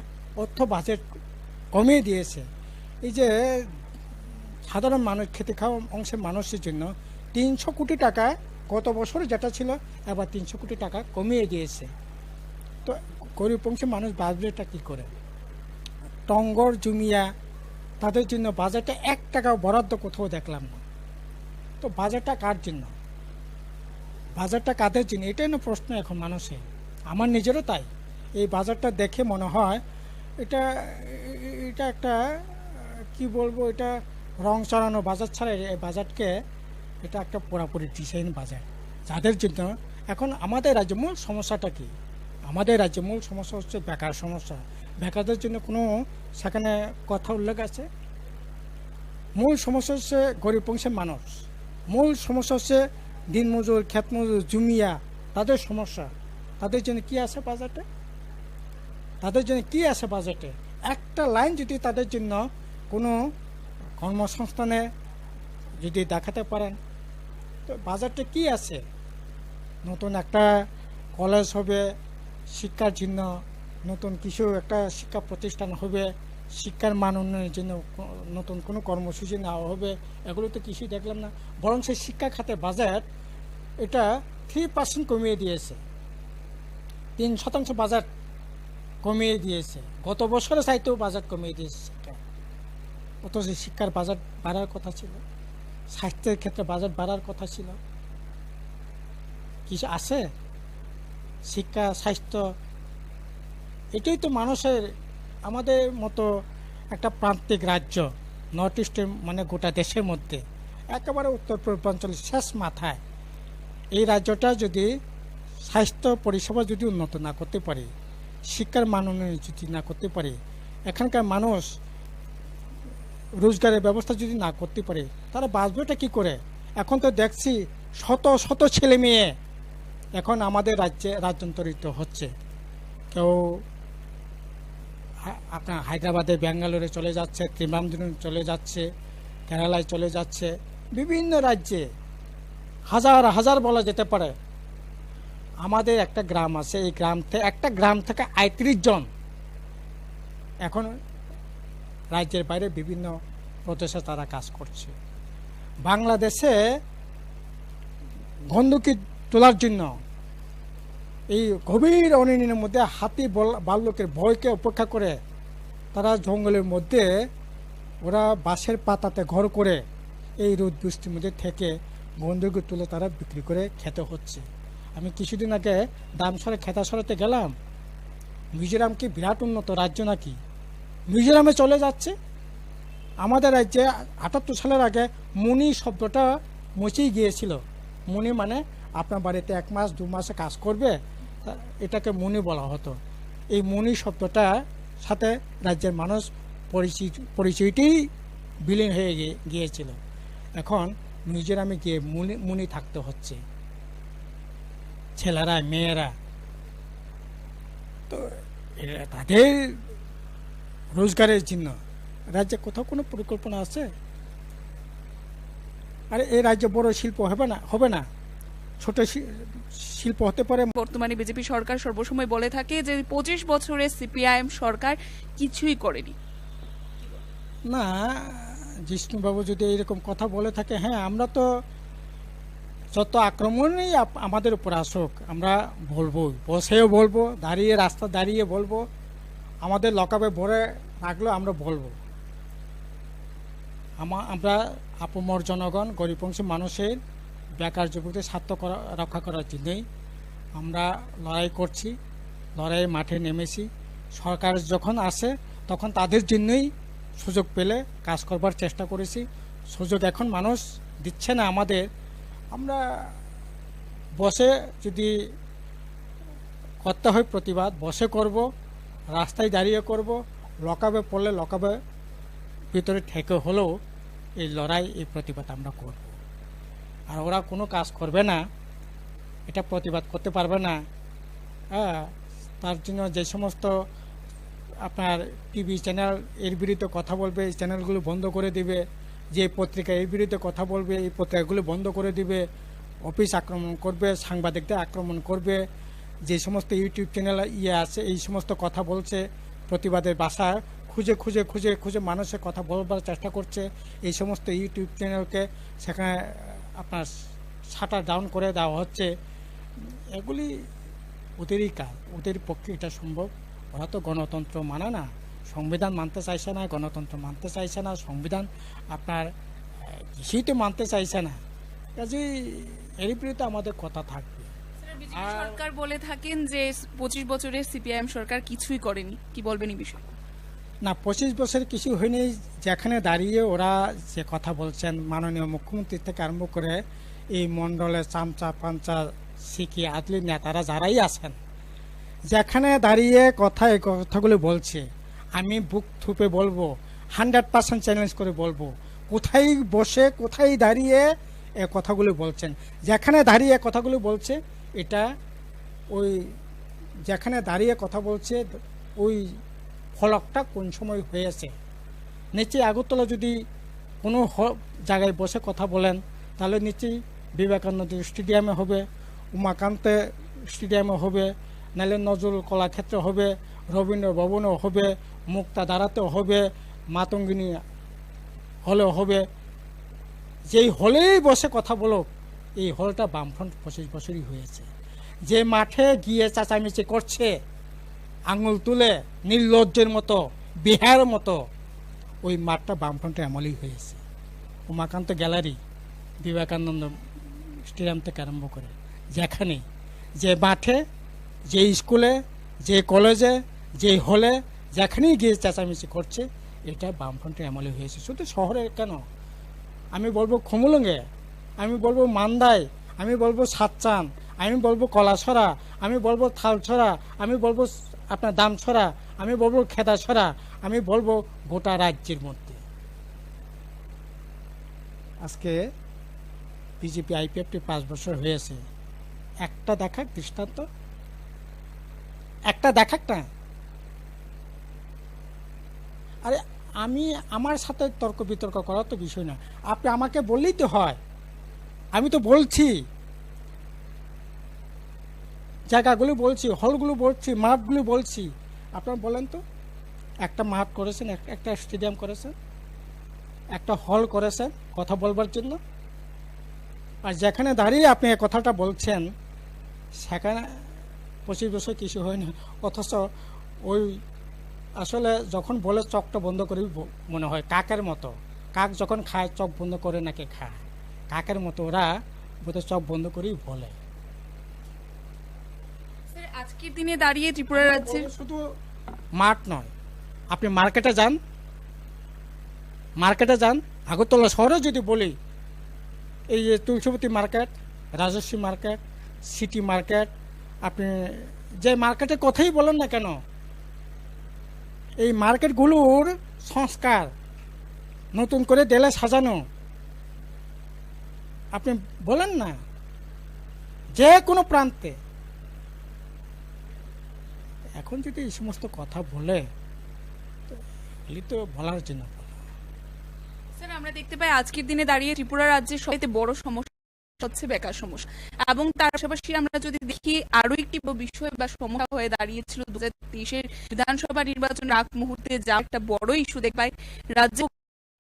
অর্থ বাজেট কমিয়ে দিয়েছে। এই যে সাধারণ মানুষ, খেতে খাওয়া অংশের মানুষের জন্য 300 কোটি টাকা গত বছর যেটা ছিল এবার 300 কোটি টাকা কমিয়ে দিয়েছে। তো গরিব অংশের মানুষ বাজবেটা কী করে? টঙ্গর জুমিয়া তাদের জন্য বাজেটে 1 টাকাও বরাদ্দ কোথাও দেখলাম না। তো বাজেটটা কার জন্য? বাজারটা কাদের জন্য? এটাই না প্রশ্ন এখন মানুষের, আমার নিজেরও তাই। এই বাজারটা দেখে মনে হয় এটা এটা একটা কি বলবো, এটা রং চড়ানো বাজার ছাড়া এই বাজারকে এটা একটা পুরাপুরি ডিজাইন বাজার, যাদের জন্য এখন আমাদের রাজ্যে মূল সমস্যাটা কি? আমাদের রাজ্যে মূল সমস্যা হচ্ছে বেকার সমস্যা। বেকারদের জন্য কোনো সেখানে কথা উল্লেখ আছে? মূল সমস্যা হচ্ছে গরিব অংশের মানুষ, মূল সমস্যা হচ্ছে দিনমজুর, ক্ষেতমজুর, জুমিয়া, তাদের সমস্যা। তাদের জন্য কি আছে বাজেটে? তাদের জন্য কি আছে বাজেটে? একটা লাইন যদি তাদের জন্য কোনো কর্মসংস্থানে যদি দেখাতে পারেন, তো বাজেটে কি আছে? নতুন একটা কলেজ হবে শিক্ষার জন্য, নতুন কিছু একটা শিক্ষা প্রতিষ্ঠান হবে, শিক্ষার মান উন্নয়নের জন্য নতুন কোনো কর্মসূচি নেওয়া হবে, এগুলো তো কিছুই দেখলাম না। বরং সেই শিক্ষা খাতে বাজেট এটা 3% কমিয়ে দিয়েছে, 3% বাজেট কমিয়ে দিয়েছে। গত বছরের চাইতেও বাজেট কমিয়ে দিয়েছে। অথচ শিক্ষার বাজেট বাড়ার কথা ছিল, স্বাস্থ্যের ক্ষেত্রে বাজেট বাড়ার কথা ছিল। কিছু আছে? শিক্ষা, স্বাস্থ্য, এটাই তো মানুষের, আমাদের মতো একটা প্রান্তিক রাজ্য, নর্থ ইস্টের মানে গোটা দেশের মধ্যে একেবারে উত্তর পূর্বাঞ্চলের শেষ মাথায় এই রাজ্যটা যদি স্বাস্থ্য পরিষেবা যদি উন্নত না করতে পারে, শিক্ষার মান উন্নয়ন যদি না করতে পারে, এখানকার মানুষ রোজগারের ব্যবস্থা যদি না করতে পারে, তারা বাঁচবেটা কী করে? এখন তো দেখছি শত শত ছেলে মেয়ে এখন আমাদের রাজ্যে রাজ্যান্তরিত হচ্ছে। কেউ আপনার হায়দ্রাবাদে, ব্যাঙ্গালোরে চলে যাচ্ছে, ত্রিমামদুরে চলে যাচ্ছে, কেরালায় চলে যাচ্ছে, বিভিন্ন রাজ্যে হাজার হাজার বলা যেতে পারে। আমাদের একটা গ্রাম আছে, এই একটা গ্রাম থেকে ৩৫ জন এখন রাজ্যের বাইরে বিভিন্ন প্রদেশে তারা কাজ করছে। বাংলাদেশে গন্ধকি তোলার জন্য এই গভীর অরণ্যের মধ্যে হাতি ভাল্লুকের ভয়কে উপেক্ষা করে তারা জঙ্গলের মধ্যে ওরা বাঁশের পাতাতে ঘর করে এই রোদ বৃষ্টির মধ্যে থেকে গন্ধকি তুলে তারা বিক্রি করে খেতে হচ্ছে। আমি কিছুদিন আগে দামসরে খেতা সরাতে গেলাম। মিজোরাম কি বিরাট উন্নত রাজ্য নাকি? মিজোরামে চলে যাচ্ছে। আমাদের রাজ্যে ৭৮ সালের আগে মুনি শব্দটা মুছেই গিয়েছিল। মুনি মানে আপনার বাড়িতে 1 মাস 2 মাসে কাজ করবে, এটাকে মুনি বলা হতো। এই মুনি শব্দটা সাথে রাজ্যের মানুষ পরিচয়টি বিলীন হয়ে গিয়েছিল। এখন মিজোরামে গিয়ে মুনি থাকতে হচ্ছে, ছেলেরা মেয়েরা। তো তাদের রোজগারের জন্য রাজ্যে কোথাও কোনো পরিকল্পনা আছে? আরে এই রাজ্যে বড় শিল্প হবে না, ছোট শিল্প হতে পারে। বর্তমানে বিজেপি সরকার সর্বসময় বলে থাকে যে 25 বছরের সিপিআইএম সরকার কিছুই করেনি। না, জিষ্ণুবাবু যদি এরকম কথা বলে থাকে, হ্যাঁ, আমরা তো যত আক্রমণই আমাদের উপর আসুক আমরা বলবো, বসেও বলবো, রাস্তা দাঁড়িয়ে বলবো, আমাদের লকআপে ভরে রাখলেও আমরা বলবো। আমরা আপমর জনগণ, গরিব অংশের মানুষের, বেকার যুবকদের স্বার্থ রক্ষা করার জন্যই আমরা লড়াই করছি, লড়াইয়ের মাঠে নেমেছি। সরকার যখন আসে তখন তাদের জন্যই সুযোগ পেলে কাজ করবার চেষ্টা করেছি। সুযোগ এখন মানুষ দিচ্ছে না আমাদের। আমরা বসে যদি করতে হয় প্রতিবাদ, বসে করব, রাস্তায় দাঁড়িয়ে করব, লকআপে পড়লে লকআপে ভিতরে ঠেকে হলেও এই লড়াই, এই প্রতিবাদ আমরা করব। আর ওরা কোনো কাজ করবে না, এটা প্রতিবাদ করতে পারবে না। হ্যাঁ, তার জন্য যে সমস্ত আপনার টিভি চ্যানেল এর বিরুদ্ধে কথা বলবে, এই চ্যানেলগুলো বন্ধ করে দিবে। যে পত্রিকা এর বিরুদ্ধে কথা বলবে, এই পত্রিকাগুলো বন্ধ করে দিবে। অফিস আক্রমণ করবে, সাংবাদিকদের আক্রমণ করবে। যে সমস্ত ইউটিউব চ্যানেল আছে এই সমস্ত কথা বলছে, প্রতিবাদের বাসা খুঁজে খুঁজে খুঁজে খুঁজে মানুষের কথা বলবার চেষ্টা করছে। এই সমস্ত ইউটিউব চ্যানেলকে সেখানে আপনার শাটার ডাউন করে দেওয়া হচ্ছে। এগুলি ওদেরই কাজ, ওদের পক্ষে এটা সম্ভব। ওরা তো গণতন্ত্র মানে না, সংবিধান মানতে চাইছে না, গণতন্ত্র মানতে চাইছে না, সংবিধান আপনার কিছুই তো মানতে চাইছে না। কাজেই এর বিরুদ্ধে আমাদের কথা থাকবে। সরকার বলে থাকেন যে 25 বছরের সিপিআইএম সরকার কিছুই করেনি, কি বলবেন এই বিষয়ে? না, 25 বছর কিছু হয়নি। যেখানে দাঁড়িয়ে ওরা যে কথা বলছেন, মাননীয় মুখ্যমন্ত্রী থেকে আরম্ভ করে এই মণ্ডলের চামচা পাঞ্চা শিখি আদলি নেতারা যারাই আছেন, যেখানে দাঁড়িয়ে এই কথাগুলো বলছে, আমি বুক থুপে বলবো, 100% চ্যালেঞ্জ করে বলবো, কোথায় বসে কোথায় দাঁড়িয়ে এ কথাগুলো বলছেন। যেখানে দাঁড়িয়ে কথাগুলো বলছে, এটা ওই যেখানে দাঁড়িয়ে কথা বলছে ওই ফলকটা কোন সময় হয়েছে। নিচে আগরতলা যদি কোনো জায়গায় বসে কথা বলেন, তাহলে নিচেই বিবেকানন্দ স্টেডিয়ামে হবে, উমাকান্তে স্টেডিয়ামে হবে, নাহলে নজরুল কলাক্ষেত্রে হবে, রবীন্দ্র ভবনেও হবে, মুক্তাধারাতেও হবে, মাতঙ্গিনী হলেও হবে। যেই হলেই বসে কথা বলো, এই হলটা বামফ্রন্ট 25 বছরই হয়েছে। যে মাঠে গিয়ে চেঁচামেচি করছে আঙুল তুলে নির্লজ্জের মতো, বিহারের মতো, ওই মাঠটা বামফ্রন্টের আমলেই হয়েছে। উমাকান্ত গ্যালারি, বিবেকানন্দ স্টেডিয়াম থেকে আরম্ভ করে যেখানে, যে মাঠে, যে স্কুলে, যে কলেজে, যে হলে, যেখানেই গিয়ে চেঁচামেচি করছে, এটা বামফ্রন্টের আমলে হয়েছে। শুধু শহরে কেন, আমি বলবো খুমুলুঙ্গে, আমি বলবো মান্দায়, আমি বলবো সাতচান, আমি বলবো কলাছড়া, আমি বলবো থালছড়া, আমি বলবো আপনার দামছড়া, আমি বলবো খেদাছড়া, আমি বলবো গোটা রাজ্যের মধ্যে। আজকে বিজেপি আইপিএফটি 5 বছর হয়েছে, একটা দেখাক দৃষ্টান্ত, একটা দেখাক না। আরে আমি আমার সাথে তর্ক বিতর্ক করার তো বিষয় না, আপনি আমাকে বললেই তো হয়। আমি তো বলছি, জায়গাগুলো বলছি, হলগুলো বলছি, মাঠগুলো বলছি। আপনারা বলেন তো, একটা মাঠ করেছেন, একটা স্টেডিয়াম করেছেন, একটা হল করেছেন কথা বলবার জন্য, আর যেখানে দাঁড়িয়ে আপনি এই কথাটা বলছেন সেখানে 25 বছর কিছু হয়নি। অথচ ওই আসলে যখন বলে চোখটা বন্ধ করে মনে হয় কাকের মতো। কাক যখন খায় চোখ বন্ধ করে নাকি খায়, কাকের মতো ওরা বোধহয় চোখ বন্ধ করেই বলে। আজকের দিনে দাঁড়িয়ে ত্রিপুরা রাজ্যে শুধু মাঠ নয়, আপনি মার্কেটে যান, মার্কেটে যান, আগরতলা শহরে যদি বলি, এই যে Tulsibati market, Rajasvi market, city market, আপনি যে মার্কেটের কথাই বলেন না কেন, এই মার্কেটগুলোর সংস্কার, নতুন করে দেলে সাজানো, আপনি বলেন না, যে কোনো প্রান্তে। এখন যদি এই সমস্ত কথা বলে, তো বলার জন্য। স্যার, আমরা দেখতে পাই আজকের দিনে দাঁড়িয়ে ত্রিপুরা রাজ্যের সবচেয়ে বড় সমস্যা হচ্ছে বেকার সমস্যা, এবং তার পাশাপাশি আমরা যদি দেখি আরো একটি বিষয় বা সমস্যা হয়ে দাঁড়িয়েছিল 2023-এর বিধানসভা নির্বাচন আগ মুহূর্তে, যা একটা বড় ইস্যু দেখতে পাই রাজ্যে।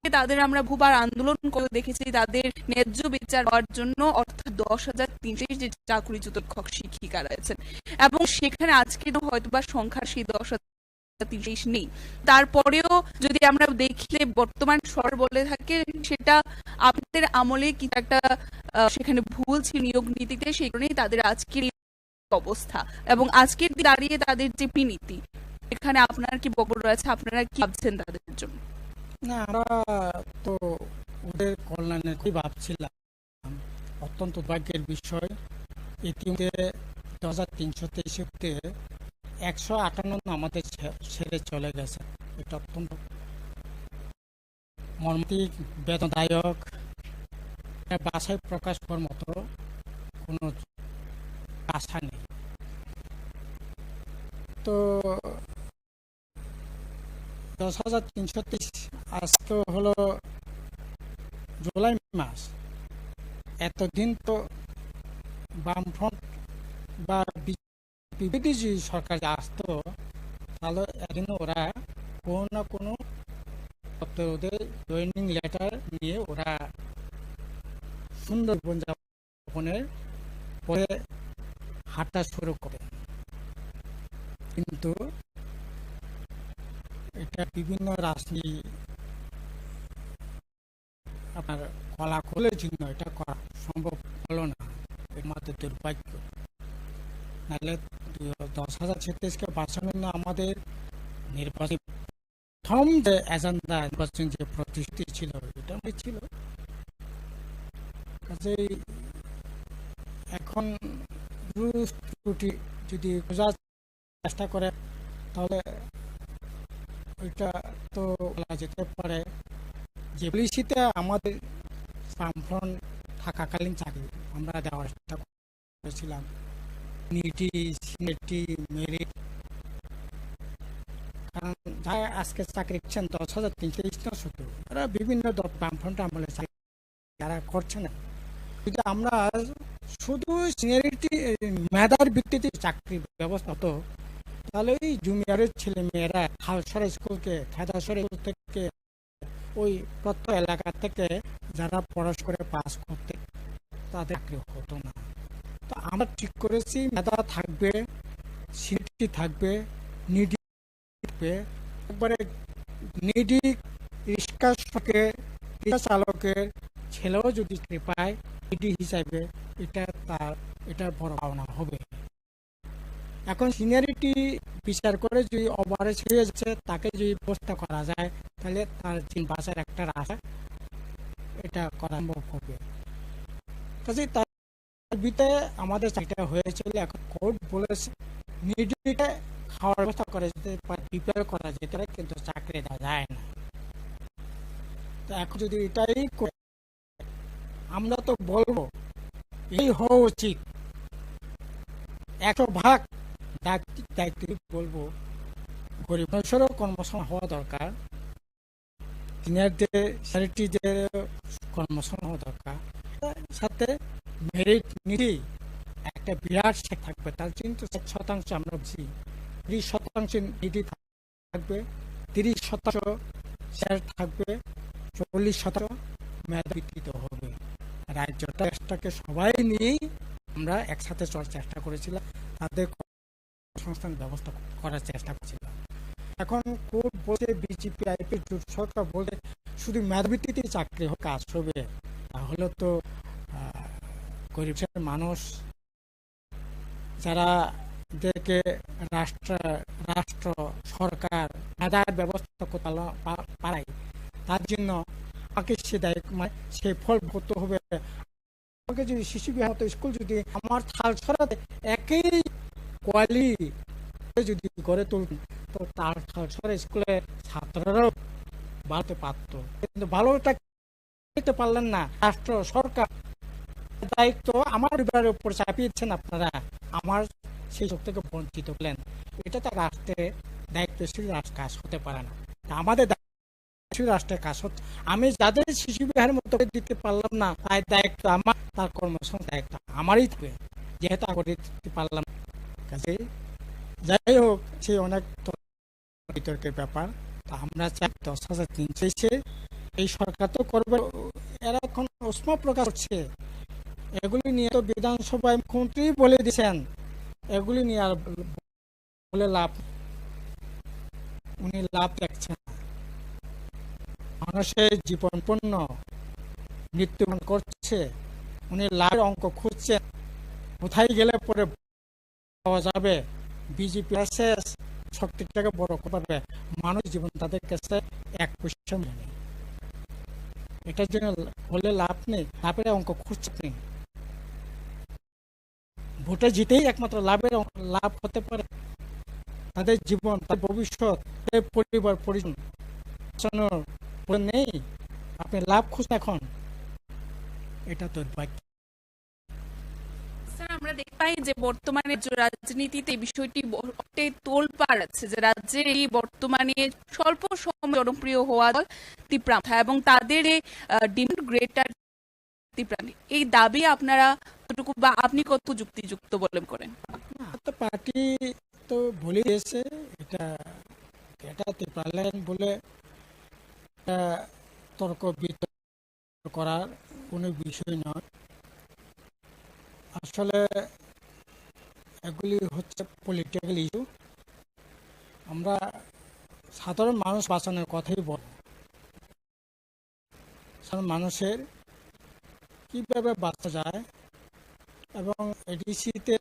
তাদের আমরা বহুবার আন্দোলন করে দেখেছি তাদের ন্যায্য বিচার হওয়ার জন্য, অর্থাৎ 10,300 যে চাকরিচ্যুত শিক্ষক শিক্ষিকা রয়েছেন, এবং সেখানে আজকে হয়তোবা সংখ্যা সেই 10,300 নেই। তারপরেও যদি আমরা দেখলে বর্তমান সরকার বলে থাকে সেটা আপনাদের আমলে কি একটা সেখানে ভুল ছিল নিয়োগ নীতিতে, সেই কারণেই তাদের আজকের অবস্থা, এবং আজকের দাঁড়িয়ে তাদের যে নীতি, এখানে আপনার কি বক্তব্য রয়েছে, আপনারা কি ভাবছেন তাদের জন্য? না, আমরা তো ওদের কল্যাণে কি ভাবছিলাম। অত্যন্ত ভাগ্যের বিষয়, ইতিমধ্যে 2023-তে 158 আমাদের ছেড়ে চলে গেছে। এটা অত্যন্ত মর্মান্তিক, বেদনাদায়ক, ভাষায় প্রকাশ করার মতো কোনো ভাষা নেই। তো 10,330 আজকে হলো জুলাই মাস। এতদিন তো বামফ্রন্ট বা বিজেপি সরকার আসতো, তাহলে একদিন ওরা কোনো না কোনো ওদের জয়েনিং লেটার নিয়ে ওরা সুন্দর জীবনযাপনের পরে হাঁটা শুরু করে। কিন্তু এটা বিভিন্ন রাজনীতি আপনার কলাকলের জন্য এটা করা সম্ভব হলো না, এর মধ্যে দুর্ভাগ্য। নাহলে 10,036কে বাঁচানোর জন্য আমাদের নির্বাচন প্রথম যে এজেন্ডা, নির্বাচন যে প্রতিশ্রুতি ছিল এটা ছিল। কাজেই এখন ত্রুটি যদি বোঝার চেষ্টা করে তাহলে ওইটা তো বলা যেতে পারে যে পুলিশিতে আমাদের বামফ্রন্ট থাকাকালীন চাকরি আমরা দেওয়ার চেষ্টা করেছিলাম, নিটি সিনেটি মেরিট। কারণ যারা আজকে চাকরি করছেন 10,300 না, শুধু এরা বিভিন্ন বামফ্রন্ট আমলে যারা করছে না। যদি আমরা শুধু সিনিয়রিটি মেধার ভিত্তিতে চাকরি ব্যবস্থা হতো তাহলে ওই জুনিয়রের ছেলে মেয়েরা খালসরা স্কুলকে খেদাসরা স্কুল থেকে ওই প্রত্যেক এলাকা থেকে যারা পড়াশোনা করে পাস করতে তাদের চাকরি হতো না। তো আমরা ঠিক করেছি মেধা থাকবে, সিনিয়রিটি থাকবে, নিডি থাকবে। একবারে নিডি রিক্সা চালকের ছেলেও যদি চাকরি পায় নিডি হিসাবে এটা বড় পাওনা হবে। এখন সিনিয়রিটি বিচার করে যদি ওভারেজ হয়ে যাচ্ছে তাকে যদি ব্যবস্থা করা যায় তাহলে তার দিন বাঁচার একটা রাস্তা এটা করা সম্ভব হবে। কাজে তার ভিতরে আমাদের চাকরিটা হয়েছিল। এখন কোর্ট বলেছে নিডিকে খাওয়ার ব্যবস্থা করা যেতে পারে, প্রিপেয়ার করা যেতে পারে, কিন্তু চাকরি দেওয়া যায় না। তো এখন যদি এটাই আমরা তো বলবো এই হওয়া উচিত, 100% দায়িত্ব বলবো গরিব মানুষেরও কর্মসংস্থান হওয়া দরকার, সিনিয়রদের স্যানিটিদের কর্মসংস্থান হওয়া দরকার, সাথে মেরিট নিয়ে একটা বিরাট শেখ থাকবে। তার কিন্তু 60% আমরা বুঝি, 30% নিডি থাকবে, 30% শেয়ার থাকবে, 40% মেধাভিত্তিক হবে। রাজ্যটাকে সবাই নিয়েই আমরা একসাথে চলার চেষ্টা করেছিলাম, তাদের সংস্থান ব্যবস্থা করার চেষ্টা করছিলাম। এখন কোর্ট বলছে বিজেপি আইপি জোট সরকার বলছে শুধু মেধাভিত্তিতে চাকরি হোক কাজ হবে, তাহলে তো গরিব মানুষ যারা দেখে রাষ্ট্র সরকার মেধার ব্যবস্থা করতে পারায় তার জন্য আমাকে সে দায়ী সে ফল করতে হবে। আমাকে যদি শিশু বিহার স্কুল যদি আমার থাল ছড়াতে একই কোয়ালিটি যদি গড়ে তুলতেন তো তার থাল ছড়া স্কুলের ছাত্ররাও বাড়তে পারত, কিন্তু ভালোটা দিতে পারলেন না। রাষ্ট্র সরকার দায়িত্ব আমার পরিবারের উপর চাপিয়েছেন, আপনারা আমার সেই শক্তি থেকে বঞ্চিত হলেন। এটা তো রাষ্ট্রের দায়িত্বশীল কাজ হতে পারে না। আমাদের রাষ্ট্রের কাজ হচ্ছে, আমি যাদের শিশু বিহারের মতো দিতে পারলাম না তার দায়িত্ব আমার, তার কর্মসংস্থান দায়িত্ব আমারই থাকবে, যেহেতু আমি দিতে পারলাম। কাজে যাই হোক, সে অনেক বিতর্কের ব্যাপার। তা আমরা চাই 10,300 এই সরকার তো করবে, এরা এখন উষ্মা প্রকাশ করছে। এগুলি নিয়ে তো বিধানসভায় মুখ্যমন্ত্রী বলে দিয়েছেন, এগুলি নিয়ে আর বলে লাভ, উনি লাভ দেখছেন। মানুষের জীবন পণ্য মৃত্যুবরণ করছে, উনি লাভের অঙ্ক খুঁজছেন, কোথায় গেলে পরে পাওয়া যাবে। বিজেপি শক্তিটাকে বড় করবে, মানুষ জীবন তাদের কাছে এক পয়সা নেই। এটার জন্য হলে লাভ নেই, লাভের অঙ্ক খুঁজছে। ভোটে জিতেই একমাত্র লাভ হতে পারে। তাদের জীবন, তাদের ভবিষ্যৎ, পরিবার পরিজন নেই, আপনি লাভ খুঁজছেন এখন, এটা দুর্ভাগ্য। স্যার, আমরা দেখতে পাই যে বর্তমানে রাজনীতিতে এই বিষয়টি তোলপাড় আছে, যে রাজ্যের এই বর্তমানে স্বল্প সময় জনপ্রিয় হওয়া দল ত্রিপুরা এবং তাদের ডিমান্ড গ্রেটার ত্রিপুরা, এই দাবি আপনারা কতটুকু বা আপনি কত যুক্তিযুক্ত বলে করেন? পার্টি তো বলে দিয়েছে এটা এটা ত্রিপুরাল্যান্ড বলে তর্ক বিতর্ক করার কোনো বিষয় নয়। আসলে এগুলি হচ্ছে পলিটিক্যাল ইস্যু। আমরা সাধারণ মানুষ বাঁচানোর কথাই বলব। সাধারণ মানুষের কীভাবে বাঁচা যায় এবং এডিসিতে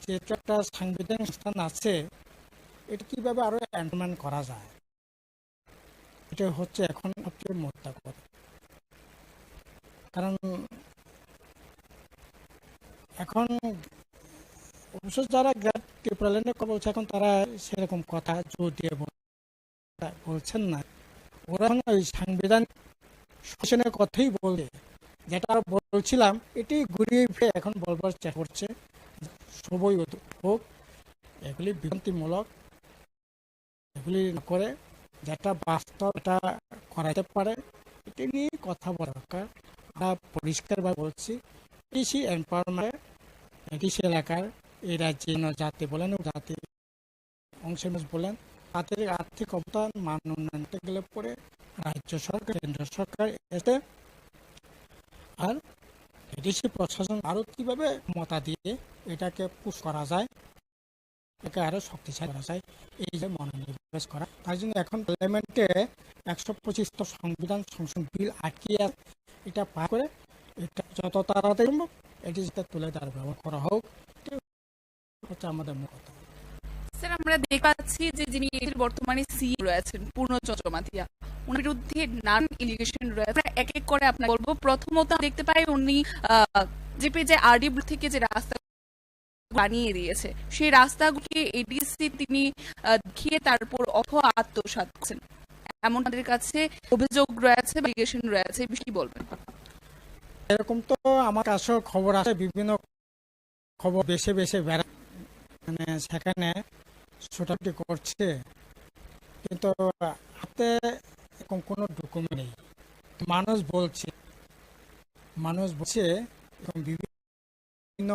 যেটা একটা সাংবিধানিক স্থান আছে এটা কীভাবে আরও এনরোলমেন্ট করা যায়, এটা হচ্ছে এখন সবচেয়ে মোদ্দা কথা। কারণ এখন অবশ্য যারা ত্রিপুরাল্যান্ডের কথা বলছে এখন তারা সেরকম কথা জোর দিয়ে বলছেন না। ওরা ওই সাংবিধানিক শাসনের কথাই বলবে, যেটা বলছিলাম এটি ঘুরিয়ে ফিরে এখন বলবার চেষ্টা করছে সবই হোক। এগুলি বিভ্রান্তিমূলক, এগুলি করে যেটা বাস্তব এটা করাতে পারে এটি নিয়ে কথা বলা দরকার। আমরা পরিষ্কারভাবে বলছি কৃষি এম্পাওয়ারমেন্ট কৃষি এলাকার এই রাজ্যে জাতি বলেন জাতি অংশ বলেন তাদের আর্থিক অবদান মান উন্নয়নতে গেলে পরে রাজ্য সরকার কেন্দ্র সরকার এতে আর এডিসি প্রশাসন আরও কীভাবে ক্ষমতা দিয়ে এটাকে পুশ করা যায়, এটাকে আরও শক্তিশালী করা যায়, এই যে মনোনিবেশ করা। তার জন্য এখন পার্লামেন্টে 125 সংবিধান সংশোধন বিল আটকিয়ে এটা পার করে এটা যত তাড়াতাড়ি সম্ভব এডিসিতে তুলে তার ব্যবহার করা হোক, হচ্ছে আমাদের মূল কথা। স্যার, আমরা দেখতে পাচ্ছি যে যিনি বর্তমানে সিই রয়েছেন পূর্ণচন্দ্র মাথিয়া, ওনার বিরুদ্ধে নানান এলিগেশন রয়েছে। এক এক করে আপনাকে বলবো। প্রথমত দেখতে পাই উনি যে আরডিব্লিউ থেকে যে রাস্তা বানিয়ে দিয়েছে সেই রাস্তাগুলিকে এডিসি তিনি দেখিয়ে তারপর আত্মসাৎ করছেন, এমন তাদের কাছে অভিযোগ রয়েছে, এলিগেশন রয়েছে, কি বলবেন? এরকম তো আমার কাছেও খবর আছে, বিভিন্ন খবর বেশি বেশি বেড়া মানে সেখানে ছোটাছুটি করছে, কিন্তু হাতে এরকম কোনো ডকুমেন্ট নেই। মানুষ বলছে বিভিন্ন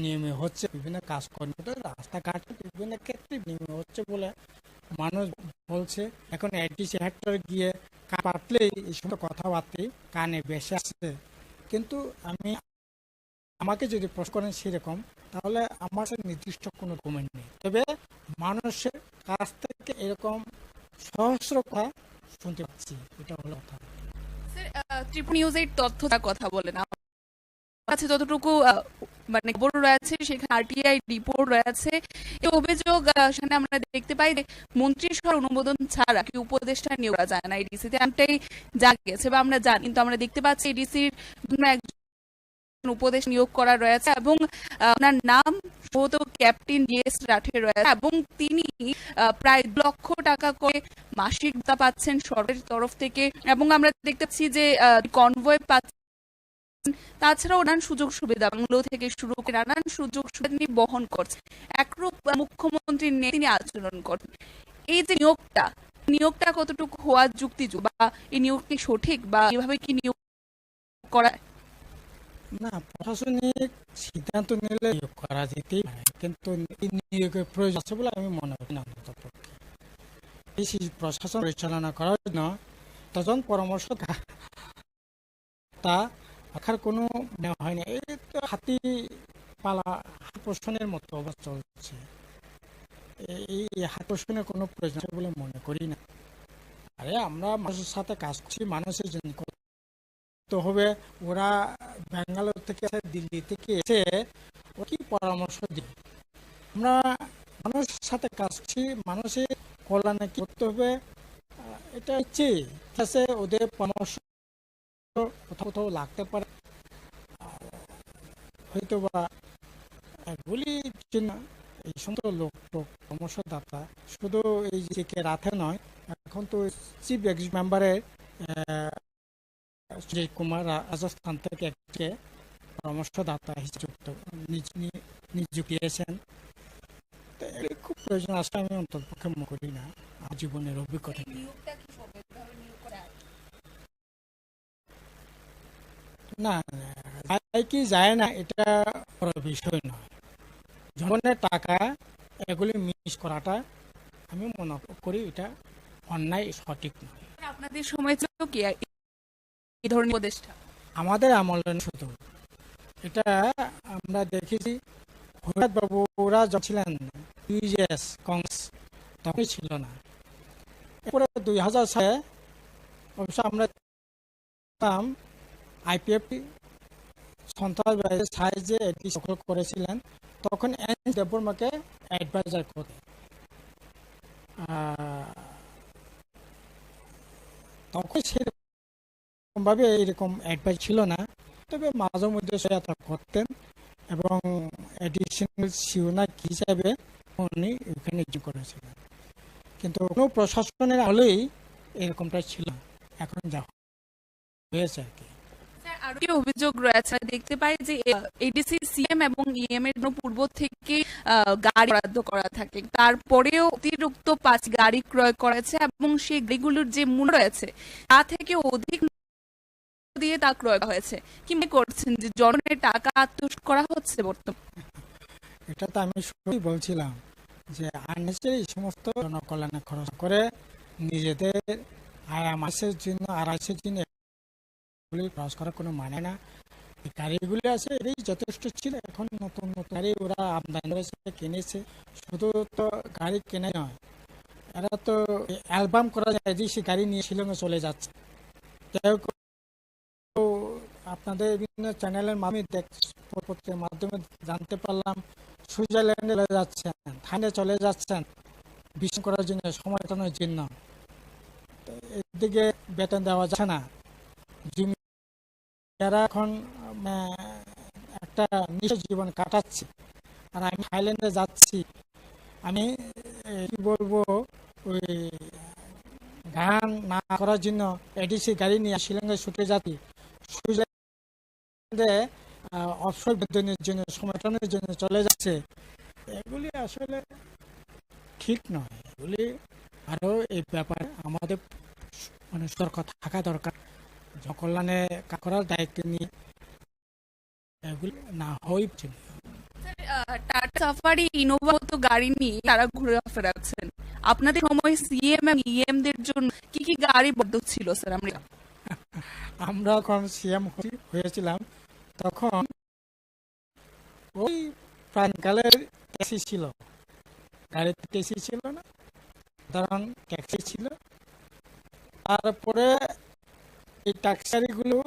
নিয়মে হচ্ছে, বিভিন্ন কাজকর্ম রাস্তাঘাট বিভিন্ন ক্ষেত্রে নিয়মে হচ্ছে বলে মানুষ বলছে। এখন এডিসি হেক্টর গিয়ে কাটলেই এই সময় কথাবার্তা কানে বেশি আসছে, কিন্তু আমাকে যদি প্রশ্ন করেন সেরকম, তাহলে আমার নির্দিষ্ট কোনো ডকুমেন্ট নেই। তবে মানুষের কাছ থেকে এরকম সহস্র কথা শুনতে পাচ্ছি, এটা হলো কথা। ত্রিপুরা নিউজের তথ্যটা কথা বলেন কাছে যতটুকু মানে খবর রয়েছে, সেখানে আরটিআই রিপোর্ট রয়েছে। এই অভিযোগ সেখানে আমরা দেখতে পাই যে মন্ত্রিসভার অনুমোদন ছাড়া কি উপদেষ্টা নিয়োগ করা যায় না এডিসিতে, এমনটাই জানা গেছে বা আমরা জানি। কিন্তু আমরা দেখতে পাচ্ছি এডিসির উপদেশ নিয়োগ করা রয়েছে এবং ওনার নাম সম্ভবত ক্যাপ্টেন ডিএস রাঠে রয়েছে এবং তিনি প্রায় 2 লক্ষ টাকা করে মাসিক ভাতা পাচ্ছেন সরকারের তরফ থেকে এবং আমরা দেখতে পাচ্ছি যে কনভয় পাচ্ছেন। তাছাড়াও নানান সুযোগ সুবিধা বাংলো থেকে শুরু করে নানান সুযোগ সুবিধা তিনি বহন করছেন। একরূপ মুখ্যমন্ত্রীর নিয়ে তিনি আচরণ করেন। এই যে নিয়োগটা কতটুকু হওয়া যুক্তিযুক্ত বা এই নিয়োগ কি সঠিক বা এভাবে কি নিয়োগ করা? না, প্রশাসনিক সিদ্ধান্ত নিলে নিয়োগ করা যেতেই পারে, কিন্তু এই নিয়োগের প্রয়োজন আছে বলে আমি মনে করি না। এই প্রশাসন পরিচালনা করার জন্য তখন পরামর্শ তা রাখার কোনো হয় না। এই তো হাতি পালা হাত পোষণের মতো অবস্থা চলছে। এই হাত পোষণের কোনো প্রয়োজন আছে বলে মনে করি না। আরে আমরা মানুষের সাথে কাজ করছি, মানুষের জন্য তো হবে। ওরা ব্যাঙ্গালোর থেকে দিল্লি থেকে এসে ও কি পরামর্শ দিই, আমরা মানুষের সাথে কাজ করছি, মানুষের কল্যাণে কি করতে হবে এটা হচ্ছে ওদের পরামর্শ কোথাও কোথাও লাগতে পারে, হয়তো বা এগুলি এই সমস্ত লোক পরামর্শদাতা শুধু এই যে কে রাতে নয়, এখন তো চিফ এক্সিকিউটিভ মেম্বারের শ্রী কুমার রাজস্থান থেকে একটি পরামর্শদাতা হিসেবে নিযুক্ত দিয়েছেন। খুব প্রয়োজন আসলে আমি অন্ততপক্ষে মনে করি না আমার জীবনের অভিজ্ঞতা। না, যায় কি যায় না এটা বড় বিষয় নয়। জনগণের টাকা এগুলি মিস করাটা আমি মনে করি এটা অন্যায়, সঠিক নয়। আপনাদের সময় ছিল কি এই ধরনের উপদেষ্টা? আমাদের আমলে শুধু এটা আমরা দেখেছি, হঠাৎ বাবুরা যখন ছিলেন ইউজিএস কংগ্রেস তখনই ছিল না। এরপরে 2000 সালে অবশ্য আমরা আইপিএফ সন্ত্রাসবাদের সাহায্যে এটি সফল করেছিলেন, তখন এন দেববর্মাকে অ্যাডভাইজার করে। তখন সেরকমভাবে এরকম অ্যাডভাইস ছিল না, তবে মাঝে মধ্যে সহায়তা করতেন এবং অ্যাডিশনাল সিওনাক হিসাবে উনি এখানে নিয়োগ করেছিলেন। কিন্তু কোনো প্রশাসনের আলোই এরকমটা ছিল না, এখন যা হয়েছে আর কি। আরো কি অভিযোগ রয়েছে? দেখতে পাই যে এডিসি, সিএম এবং ইএম এর পূর্ব থেকে গাড়ি বরাদ্দ করা থাকে, তারপরেও অতিরিক্ত 5 গাড়ি ক্রয় করেছে এবং সেই গাড়িগুলোর যে মূল্য রয়েছে তা থেকে অধিক দিয়ে তা ক্রয় করা হয়েছে। কি মনে করছেন যে জনগণের টাকা আত্মসাৎ করা হচ্ছে বর্তমানে? এটা তো আমি শুরুই বলছিলাম যে আননেসেসারি এই সমস্ত জনকল্যাণে খরচ করে নিজেদের মাসের জন্য, আড়াইশের জন্য খরচ করার কোনো মানে না। এই গাড়িগুলি আছে এটাই যথেষ্ট ছিল। এখন নতুন নতুন গাড়ি ওরা আমদানি করেছে, কিনেছে। শুধু তো গাড়ি কেনা নয়, এরা তো অ্যালবাম করা যায় যে সে গাড়ি নিয়ে শিলংয়ে চলে যাচ্ছে। কেউ আপনাদের বিভিন্ন চ্যানেলের মাধ্যমে মাধ্যমে জানতে পারলাম সুইজারল্যান্ডে চলে যাচ্ছেন, থাইল্যান্ডে চলে যাচ্ছেন বিশ্রাম করার জন্য, সময় কাটানোর জন্য। এদিকে বেতন দেওয়া যাচ্ছে না, যারা এখন একটা নিঃস্ব জীবন কাটাচ্ছে। আর আমি থাইল্যান্ডে যাচ্ছি, আমি কি বলবো, ওই গান না করার জন্য এডিসি গাড়ি নিয়ে শিলংয়ে ছুটে যাচ্ছি, সুইজারল্যান্ডে অবসর বেতনের জন্য, সময় কাটানোর জন্য চলে যাচ্ছে। এগুলি আসলে ঠিক নয়। এগুলি আরও এই ব্যাপারে আমাদের মানে সতর্ক থাকা দরকার। জনকল্যাণে করার দায়িত্ব নিয়ে এগুলি না হই। টাটা সাফারি, ইনোভা মতো গাড়ি নিয়ে তারা ঘুরে ফেরাচ্ছেন। আপনাদের সময় সিএম এবং ইএম দের জন্য কি কি গাড়ি বরাদ্দ ছিল স্যার? আমরা যখন সিএম হয়েছিলাম তখন ওই প্রাণকালের ট্যাক্সি ছিল, গাড়িতে ট্যাক্সি ছিল না, সাধারণ ট্যাক্সি ছিল। তারপরে এই ট্যাক্সিগুলো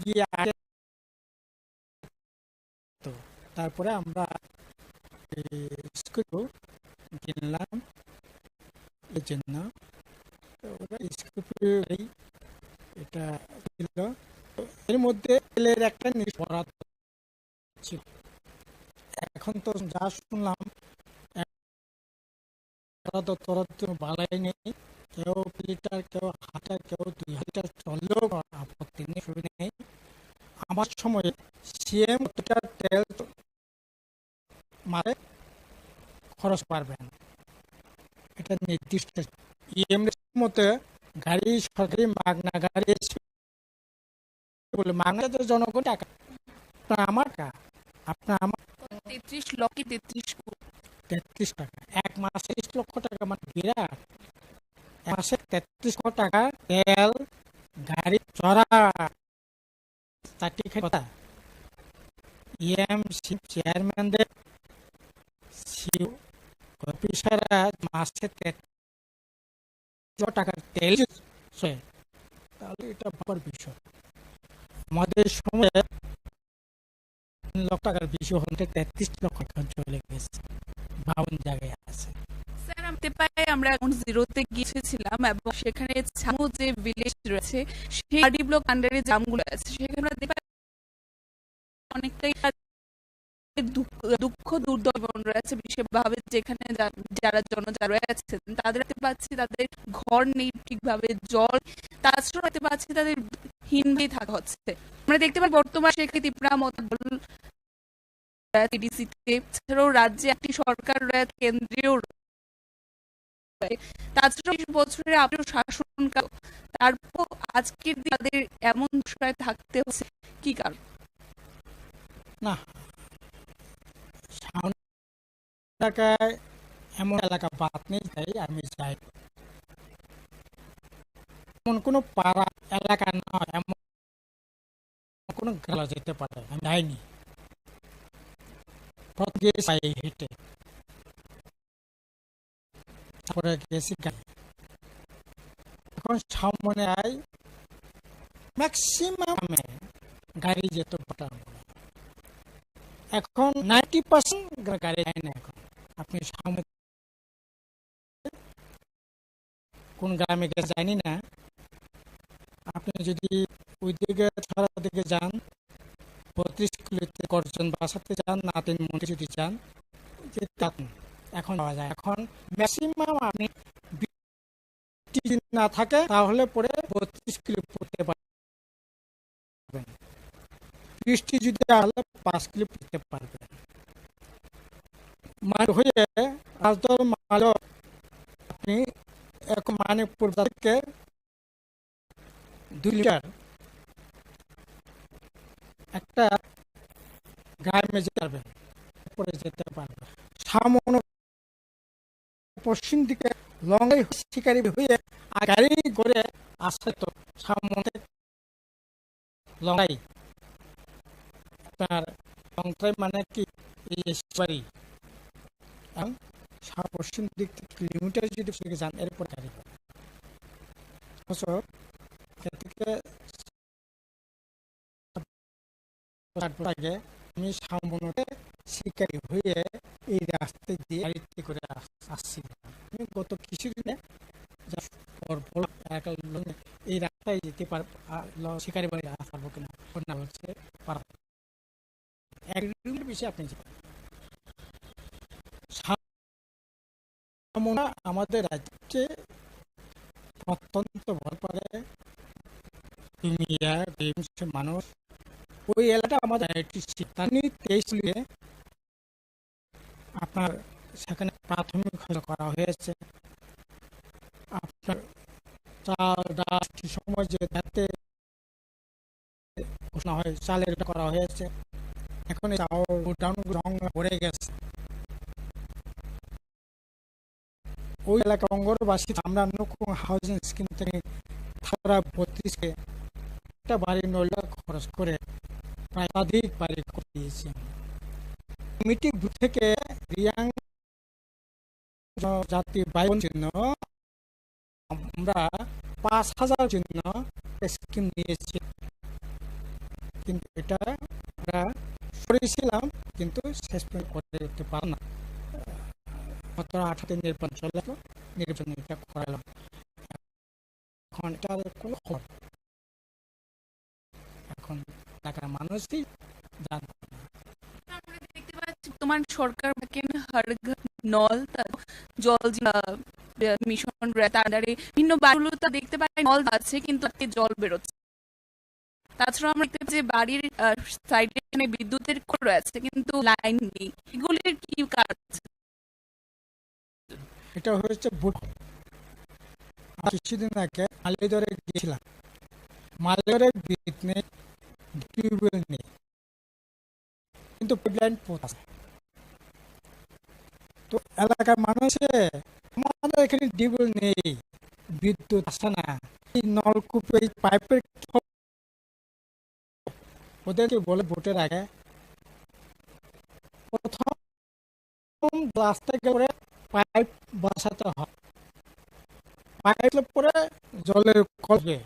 গিয়ে তারপরে আমরা স্কুল কিনলাম এর জন্য। এটা ছিল, এর মধ্যে তেলের একটা বরাদ্দ ছিল। এখন তো যা শুনলাম বরাদ্দ বালাই নেই, কেউ লিটার, কেউ হাজার, কেউ 2000 চললেও আপত্তি নেই, সুবিধা নেই। আমার সময়ে সিএম তেল মারে খরচ পারবেন, এটা নির্দিষ্ট। ইএম মতে গাড়ি সরকারি মাগনা গাড়ি বলে, মাগনা তো জনগণ টাকা, আপনার আমার টাকা, আপনার আমার 33 টাকা, এক মাসে 30 লক্ষ টাকা, মানে বিরাট। মাসে 33 লক্ষ টাকা তেল, গাড়ি চড়া, কথা। ইএম চেয়ারম্যানদের অফিসাররা মাসে 33 টাকার তেল, তাহলে এটা বড় বিষয়। আমাদের সময় 3 লক্ষ টাকার বিষয় হতে 33 লক্ষ টাকা চলে গেছে, 52 জায়গায় আছে। স্যার আমরা এখন জিরোতে গিয়েছিলাম এবং সেখানে ছামু যে ভিলেজ রয়েছে সেই আরডি ব্লক আন্ডারে জামগুলো আছে, সেখানে আমরা দেখতে অনেকটাই দুঃখ দুর্দশা রয়েছে, বিশেষভাবে যেখানে যারা জনজাতি রয়েছেন তাদের দেখতে পাচ্ছি তাদের ঘর নেই ঠিকভাবে, জল, তাছাড়াও দেখতে পাচ্ছি তাদের হীনভাবে থাকা হচ্ছে। আমরা দেখতে পাই বর্তমানে সেখানে ত্রিপুরা এছাড়াও রাজ্যে একটি সরকার রয়েছে, কেন্দ্রীয়, তাছাড়া 20 বছরের আপনার শাসনকাল, তারপর আজকের দিনে তাদের এমন দশায় থাকতে হচ্ছে, কি কারণ? না, টাকায় এমন এলাকা বাদ নেই তাই আমি চাই এমন কোনো পাড়া এলাকা নয়, এমন কোনো গেলা যেতে পারে আমি যাইনি। প্রথম গিয়েছি পায়ে হেঁটে, তারপরে গেছি গাড়ি। এখন সামনে আই ম্যাক্সিমাম গাড়ি যেত এখন 90% গাড়ি যায় না। এখন আপনি সামনে কোন গ্রামে গেছে জানি না, আপনি যদি ওই দিকে ছড়া দিকে যান 32 কিলোতে করজন বাসাতে যান, নাতিন মন্দির যদি যান এখন পাওয়া যায়। এখন ম্যাক্সিমাম আপনি যদি না থাকে তাহলে পরে 32 কিলো পড়তে পারবেন, 30টি যদি তাহলে 5 কিলো পড়তে পারবেন। মাল হয়ে রাজদর মাল আপনি এক মানিকপুর থেকে 2 লিটার একটা গ্রামে যেতে পারবেন, পরে যেতে পারবেন। সামনে পশ্চিম দিকে লঙ্গাই শিকারি হয়ে গাড়ি করে আসে, তো সামনে লঙ্গাই আপনার লঙ্কাই মানে কি বাড়ি পশ্চিম দিক থেকে কিলোমিটার যদি যান এরপর গাড়ি আগে আমি সামনে শিকারি হয়ে এই রাস্তা দিয়ে গাড়িতে করে আসছি। আমি গত কিছুদিনে এই রাস্তায় যেতে পারবো, শিকারি বাড়ি পারবো কিনা হচ্ছে পারবো। বেশি আপনি আমাদের রাজ্যে অত্যন্ত ভয় পারে মানুষ। ওই এলাকাটা আমাদের 23 আপনার সেখানে প্রাথমিক করা হয়েছে। আপনার সময় যে ঘোষণা হয় চালের করা হয়েছে, এখন রং ভরে গেছে। ওই এলাকা অঙ্গরবাসী আমরা নতুন হাউজিং স্কিম থেকে 32কে একটা বাড়ি 9 লাখ খরচ করে প্রায় অধিক বাড়ি করে দিয়েছি। কমিটি থেকে রিয়াং জাতি বায়ুর জন্য আমরা 5,000 জন্য স্কিম নিয়েছি, কিন্তু এটা আমরা করেছিলাম কিন্তু শেষ পর্যন্ত করে উঠতে পারলাম না। 17-18 নির্বাচন চলে আসলো, নির্বাচন এটা করালাম। এখন এটার কোনো খবর এখন এলাকার মানুষই জানতে বর্তমান সরকার নল জল মিশন আন্ডারে বিভিন্ন বাড়িগুলো দেখতে পাই নল আছে কিন্তু জল বেরোচ্ছে। তাছাড়া আমরা দেখতে পাই যে বাড়ির সাইডে বিদ্যুতের রয়েছে কিন্তু লাইন নেই, এগুলির কি কারণ? এটা হচ্ছে কিছুদিন আগে মালিদরে গিয়েছিলাম, মালিদরে বিদ্যুৎ নেই, টিউবওয়েল নেই, কিন্তু পাইপলাইন পৌঁছে। তো এলাকার মানুষে আমাদের এখানে টিউবওয়েল নেই, বিদ্যুৎ আসে না, এই নলকূপে এই পাইপের ওদেরকে বলে ভোটের আগে প্রথম রাস্তায় গেলে পাইপ বসাতে হয়, পাইপ পরে জলের কলবে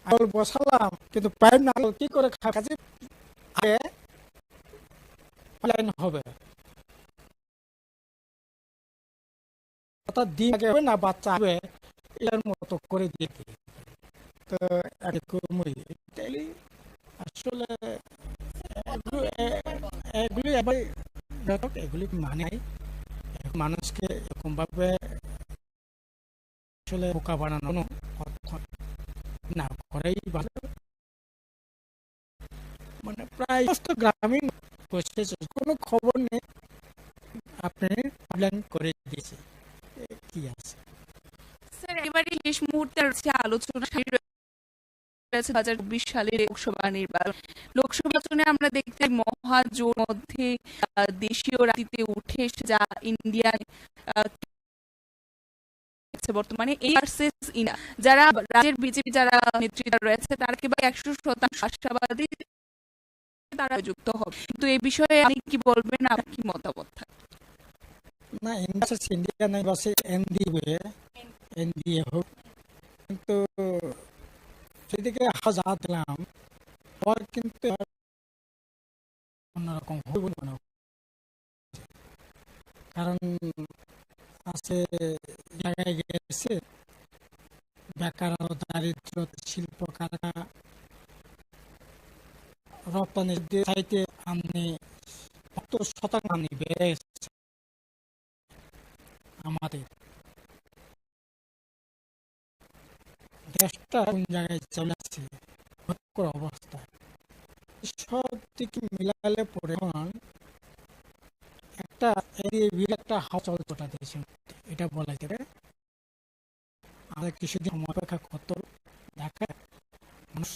জল বসালাম, কিন্তু পাইপ না কি করে কাছে লাইন হবে দিন আগে হবে না, বাচ্চা হবে এর মতো করে দিয়ে দিই। তো আসলে এগুলি মানে মানুষকে এরকম ভাবে আসলে বোকা বানানো না করাই ভালো। মানে প্রায় গ্রামীণ কোনো খবর নেই, আপনি প্ল্যান করে দিয়েছে কি আছে। স্যার এবারে শেষ মুহূর্তে আলোচনা রয়েছে 2024 সালের লোকসভা নির্বাচন। লোকসভা নির্বাচনে আমরা দেখতে মহাজোট মধ্যে দেশীয় রাজনীতিতে উঠে এসে যা ইন্ডিয়ান বর্তমানে এই ভার্সেস ইন্ডিয়া, যারা রাজ্যের বিজেপি যারা নেতৃত্ব রয়েছে তারা একেবারে 100% আশাবাদী তারা যুক্ত হবে, কিন্তু এই বিষয়ে আপনি কি বলবেন, আপনার কি মতামত থাকে? না, ইন্ডিয়া নাই বাসে এনডিএ হোক, কিন্তু সেদিকে হাজার দিলাম পর কিন্তু অন্যরকম হবে বলে মনে হয়। কারণ আছে জায়গায় গেছে বেকার, দারিদ্র, শিল্প কারখানা রপ্তানি চাইতে আমনি 70% আমনি বেড়ে এসেছে আমাদের দেশটা কোন জায়গায় চলে আসছে ভয়ঙ্কর অবস্থা। সব দিকে মিলালে পরে একটা হাওয়া চলতোটা দেশের এটা বলা যাবে। আমাদের কিছুদিন অপেক্ষা কত দেখা মানুষ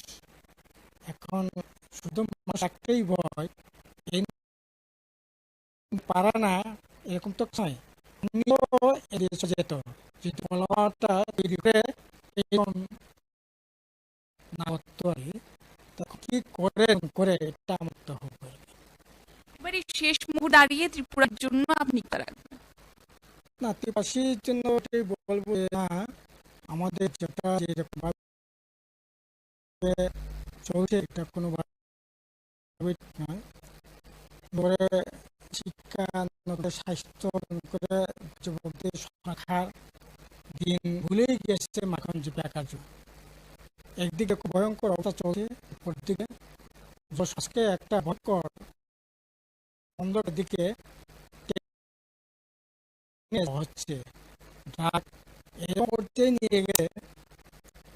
এখন শুধু মানুষ একটাই ভয় পারা না, এরকম তো নয়, যেত যদি ফলাফলটা তৈরি করে না করতে পারি তখন কি করে এটা আমার তো হবে। এবারে শেষ মুহূর্তে দাঁড়িয়ে ত্রিপুরার জন্য আপনি কি রাখবেন? না, ত্রিপাশীর জন্য ওটাই বলবো না, আমাদের যেটা যেরকম চলছে এটা কোনোভাবে নয়। শিক্ষা, স্বাস্থ্য করে যুবকদের রাখার দিন ভুলেই গেছে এখন যে বেকার যুগ। একদিকে খুব ভয়ঙ্কর অবস্থা চলছে, অপরদিকে সমাজকে একটা ভয়ঙ্কর অন্ধকার দিকে হচ্ছে ড্রাগ এর মধ্যে নিয়ে গেলে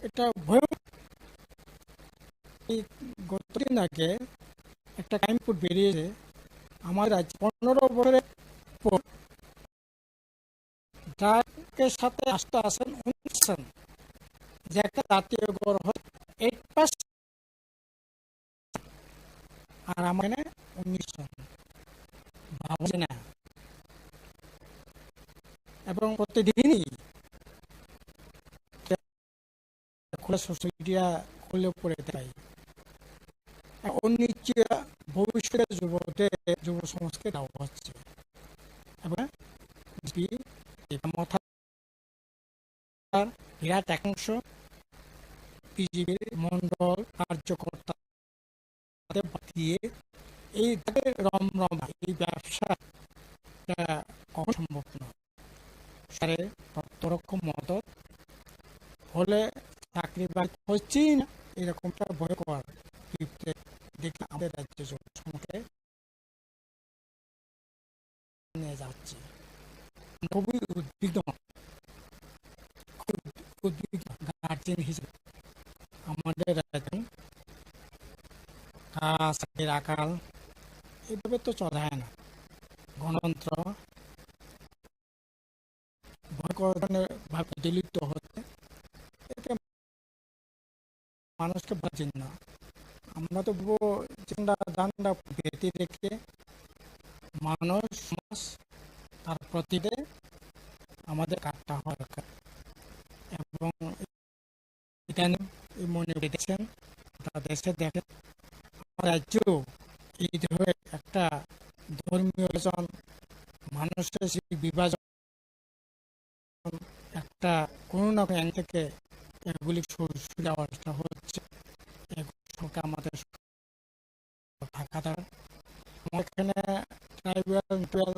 এটা ভয়ঙ্কর। এই গতদিন আগে একটা টাইম কোড বেরিয়েছে আমার রাজ্যে 15 বছরের পর ড্রাগের সাথে আসেন 19, যে একটা জাতীয় গড় হয় 8%, আর আমার 19 ভাবছে না। এবং প্রতিদিনই সোশ্যাল মিডিয়া খুলে পড়ে দেয় অনিশ্চয় ভবিষ্যতের যুব সমাজকে দেওয়া হচ্ছে। এবং বিরাট একাংশ বিজেপির মন্ডল কার্যকর্তা দিয়ে এই রমরমা এই ব্যবসা কখন সম্ভব নয়। সারে প্রত্যক্ষ মদত হলে চাকরি বাড়ি হচ্ছেই না, এরকমটা ভয়ঙ্কর দেখে আমাদের রাজ্য যুবসমাজকে নিয়ে যাচ্ছে। খুবই উদ্বিগ্ন গার্জেন হিসেবে আমাদের রাজ্যে চাকরির আকাল এভাবে তো চলা হয় না। গণতন্ত্র ভয়ঙ্কর ভাবে দলিত হচ্ছে, এতে মানুষকে বাঁচেন না। আমরা তো দান্ডা বেঁধে রেখে মানুষ সমাজ তার প্রতিতে আমাদের কাটটা হওয়া দরকার। এবং ইদানিং মনে রেখেছেন তারা দেশে দেখে রাজ্য এই ধরে একটা ধর্মীয় মানুষের বিভাজন একটা কোনো না কোনো থেকে এগুলি সুবিধা হচ্ছে, এগুলোকে আমাদের থাকা দরকার। এখানে ট্রাইবাল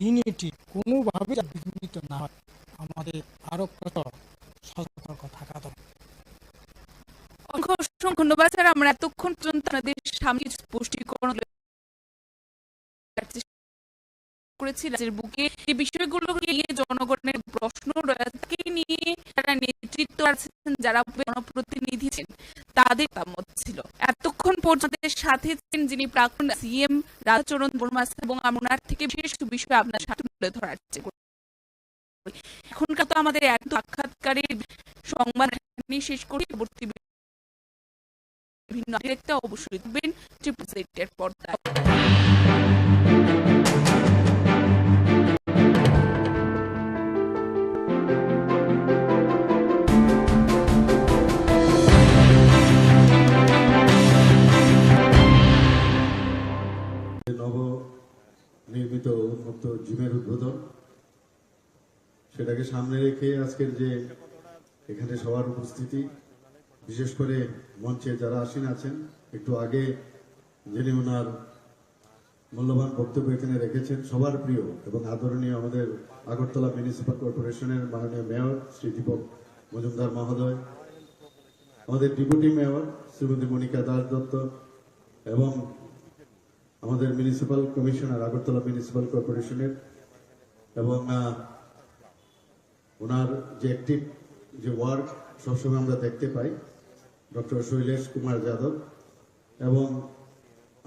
ইউনিটি কোনোভাবে বিঘ্নিত না হয়, আমাদের আরো কত সতর্ক থাকা দরকার। অসংখ্য ধন্যবাদ স্যার। আমরা এতক্ষণ পর্যন্ত আপনাদের সামনে স্পষ্টীকরণ করেছি রাজ্যের বুকে এই বিষয়গুলো নিয়ে জনগণের প্রশ্ন রয়েছে নিয়ে যারা নেতৃত্ব আছেন, যারা জনপ্রতিনিধি ছিলেন তাদের মত ছিল। এতক্ষণ পর্যন্ত সাথে ছিলেন যিনি প্রাক্তন সিএম রাধাচরণ বর্মা এবং আপনার থেকে বিশেষ বিষয় আপনার সাথে তুলে ধরার চেষ্টা করি। এখনকার তো আমাদের এক সাক্ষাৎকারের সংবাদ শেষ করি। বিভিন্ন দেখতে অবশ্যই দেখবেন ট্রিপল পর্দায়। নবনির্মিত উন্মুক্ত জিমের উদ্বোধন, সেটাকে সামনে রেখে আজকের যে এখানে সবার উপস্থিতি, বিশেষ করে মঞ্চে যারা আসীন আছেন, একটু আগে যিনি ওনার মূল্যবান বক্তব্য এখানে রেখেছেন, সবার প্রিয় এবং আদরণীয় আমাদের আগরতলা মিউনিসিপাল কর্পোরেশনের মাননীয় মেয়র শ্রী দীপক মজুমদার মহোদয়, আমাদের ডেপুটি মেয়র শ্রীমতী মনিকা দাস দত্ত এবং আমাদের মিউনিসিপাল কমিশনার আগরতলা মিউনিসিপাল কর্পোরেশনের এবং ওনার যে অ্যাক্টিভ যে ওয়ার্ক সবসময় আমরা দেখতে পাই, ডক্টর শৈলেশ কুমার যাদব, এবং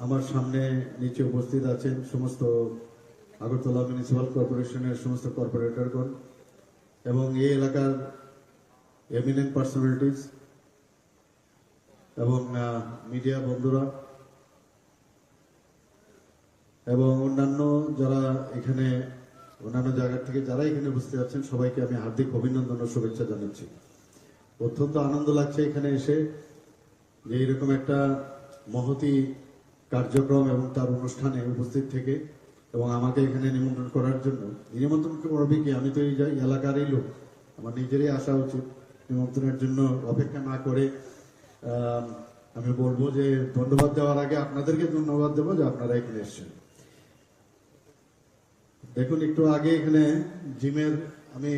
আমার সামনে নিচে উপস্থিত আছেন সমস্ত আগরতলা মিউনিসিপাল কর্পোরেশনের সমস্ত কর্পোরেটরগণ এবং এই এলাকার এমিনেন্ট পার্সোনালিটিস এবং মিডিয়া বন্ধুরা এবং অন্যান্য যারা এখানে অন্যান্য জায়গা থেকে যারা এখানে উপস্থিত আছেন, সবাইকে আমি হার্দিক অভিনন্দন ও শুভেচ্ছা জানাচ্ছি। অত্যন্ত আনন্দ লাগছে এখানে এসে যে এইরকম একটা মহতি কার্যক্রম এবং তার অনুষ্ঠানে উপস্থিত থেকে এবং আমাকে এখানে নিমন্ত্রণ করার জন্য। নিমন্ত্রণ করবে কি, আমি তো এই এলাকারই লোক, আমার নিজেরই আসা উচিত। নিমন্ত্রণের জন্য অপেক্ষা না করে আমি বলবো যে ধন্যবাদ দেওয়ার আগে আপনাদেরকে ধন্যবাদ দেবো যে আপনারা এখানে এসেছেন। দেখুন, একটু আগে এখানে জিমের আমি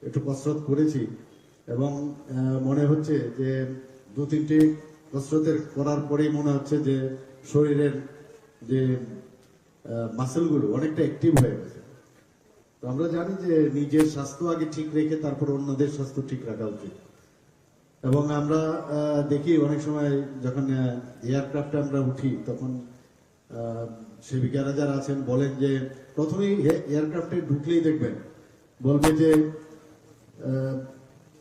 একটু কসরত করেছি এবং মনে হচ্ছে যে 2-3টি কসরতের করার পরেই মনে হচ্ছে যে শরীরের যে মাসেলগুলো অনেকটা অ্যাক্টিভ হয়ে গেছে। তো আমরা জানি যে নিজের স্বাস্থ্য আগে ঠিক রেখে তারপর অন্যদের স্বাস্থ্য ঠিক রাখা উচিত। এবং আমরা দেখি অনেক সময় যখন এয়ারক্রাফটে আমরা উঠি তখন সেবিকারা যারা আছেন বলেন যে প্রথমেই এয়ারক্রাফটে ঢুকলেই দেখবেন বলবে যে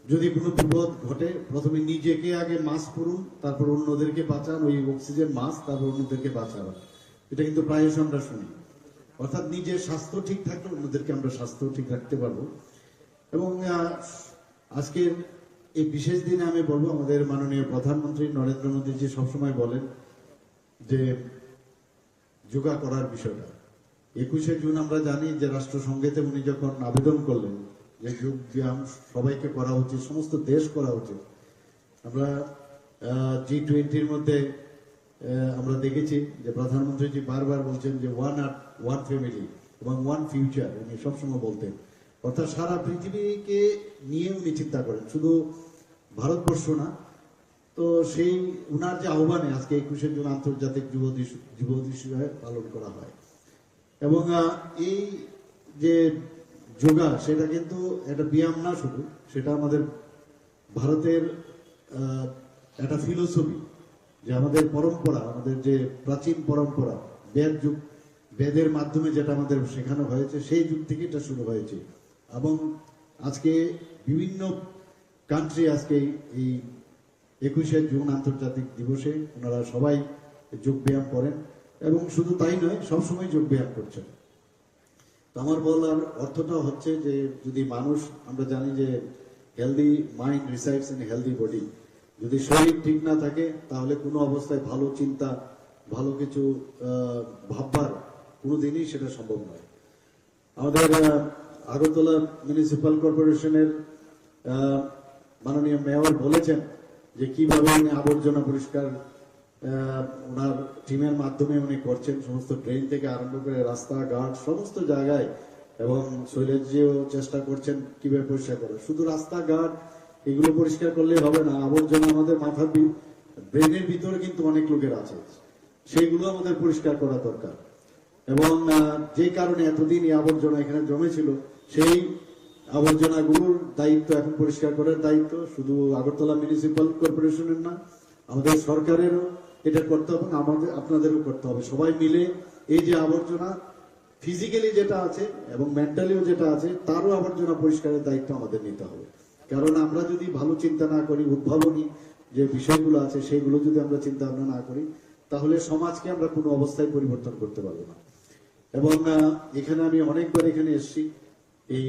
যদি কোনো বিপদ ঘটে প্রথমে নিজেকে আগে মাস্ক পরুন, তারপর অন্যদেরকে বাঁচান, ওই অক্সিজেন মাস্ক, তারপর অন্যদেরকে বাঁচান। এটা কিন্তু প্রায়শই আমরা শুনি। অর্থাৎ নিজের স্বাস্থ্য ঠিক থাকলে অন্যদেরকে আমরা স্বাস্থ্য ঠিক রাখতে পারবো। এবং আজকের এই বিশেষ দিনে আমি বলবো, আমাদের মাননীয় প্রধানমন্ত্রী নরেন্দ্র মোদীজি সবসময় বলেন যে যোগা করার বিষয়টা। 21শে জুন আমরা জানি যে রাষ্ট্রসংঘেতে উনি যখন আবেদন করলেন যে যোগ ব্যায়াম সবাইকে করা উচিত, সমস্ত দেশ করা উচিত। আমরা G20-র মধ্যে আমরা দেখেছি যে প্রধানমন্ত্রীজি বারবার বলছেন যে ওয়ান ফ্যামিলি এবং ওয়ান ফিউচার, উনি সবসময় বলতেন। অর্থাৎ সারা পৃথিবীকে নিয়ে উনি চিন্তা করেন, শুধু ভারতবর্ষ না। তো সেই উনার যে আহ্বানে আজকে 21শে জুন আন্তর্জাতিক যুব দিবস হিসেবে পালন করা হয়। এবং এই যে যোগা, সেটা কিন্তু একটা ব্যায়াম না শুধু, সেটা আমাদের ভারতের একটা ফিলোসফি, যে আমাদের পরম্পরা, আমাদের যে প্রাচীন পরম্পরা, বেদের মাধ্যমে যেটা আমাদের শেখানো হয়েছে, সেই যুগ থেকে এটা শুরু হয়েছে। এবং আজকে বিভিন্ন কান্ট্রি আজকে এই 21শে জুন আন্তর্জাতিক দিবসে ওনারা সবাই যোগ ব্যায়াম করেন এবং শুধু তাই নয়, সবসময় যোগ ব্যায়াম করছেন। তো আমার বলার অর্থটা হচ্ছে যে যদি মানুষ, আমরা জানি যে healthy mind resides in healthy body, যদি শরীর ঠিক না থাকে তাহলে কোনো অবস্থায় ভালো চিন্তা, ভালো কিছু ভাববার কোনোদিনই সেটা সম্ভব নয়। আমাদের আগরতলা মিউনিসিপাল কর্পোরেশনের মাননীয় মেয়র বলেছেন যে কিভাবে উনি আবর্জনা পরিষ্কার ওনার টিমের মাধ্যমে উনি করছেন, সমস্ত ড্রেন থেকে আরম্ভ করে রাস্তাঘাট সমস্ত জায়গায়। এবং শৈলেশজিও চেষ্টা করছেন কিভাবে পরিষ্কার করা। শুধু রাস্তাঘাট এগুলো পরিষ্কার করলে হবে না, আবর্জনা আমাদের মাথার ব্রেনের ভিতরে কিন্তু অনেক লোকের আছে, সেইগুলো আমাদের পরিষ্কার করা দরকার। এবং যে কারণে এতদিন এই আবর্জনা এখানে জমেছিল, সেই আবর্জনাগুলোর দায়িত্ব এখন পরিষ্কার করার দায়িত্ব শুধু আগরতলা মিউনিসিপাল কর্পোরেশনের না, আমাদের সরকারেরও এটা করতে হবে, আমাদের আপনাদেরও করতে হবে। সবাই মিলে এই যে আবর্জনা ফিজিক্যালি যেটা আছে এবং মেন্টালিও যেটা আছে, তারও আবর্জনা পরিষ্কারের দায়িত্ব আমাদের নিতে হবে। কারণ আমরা যদি ভালো চিন্তা না করি, উদ্ভাবনী যে বিষয়গুলো আছে সেগুলো যদি আমরা চিন্তা ভাবনা না করি তাহলে সমাজকে আমরা কোনো অবস্থায় পরিবর্তন করতে পারবো না। এবং এখানে আমি অনেকবার এখানে এসেছি, এই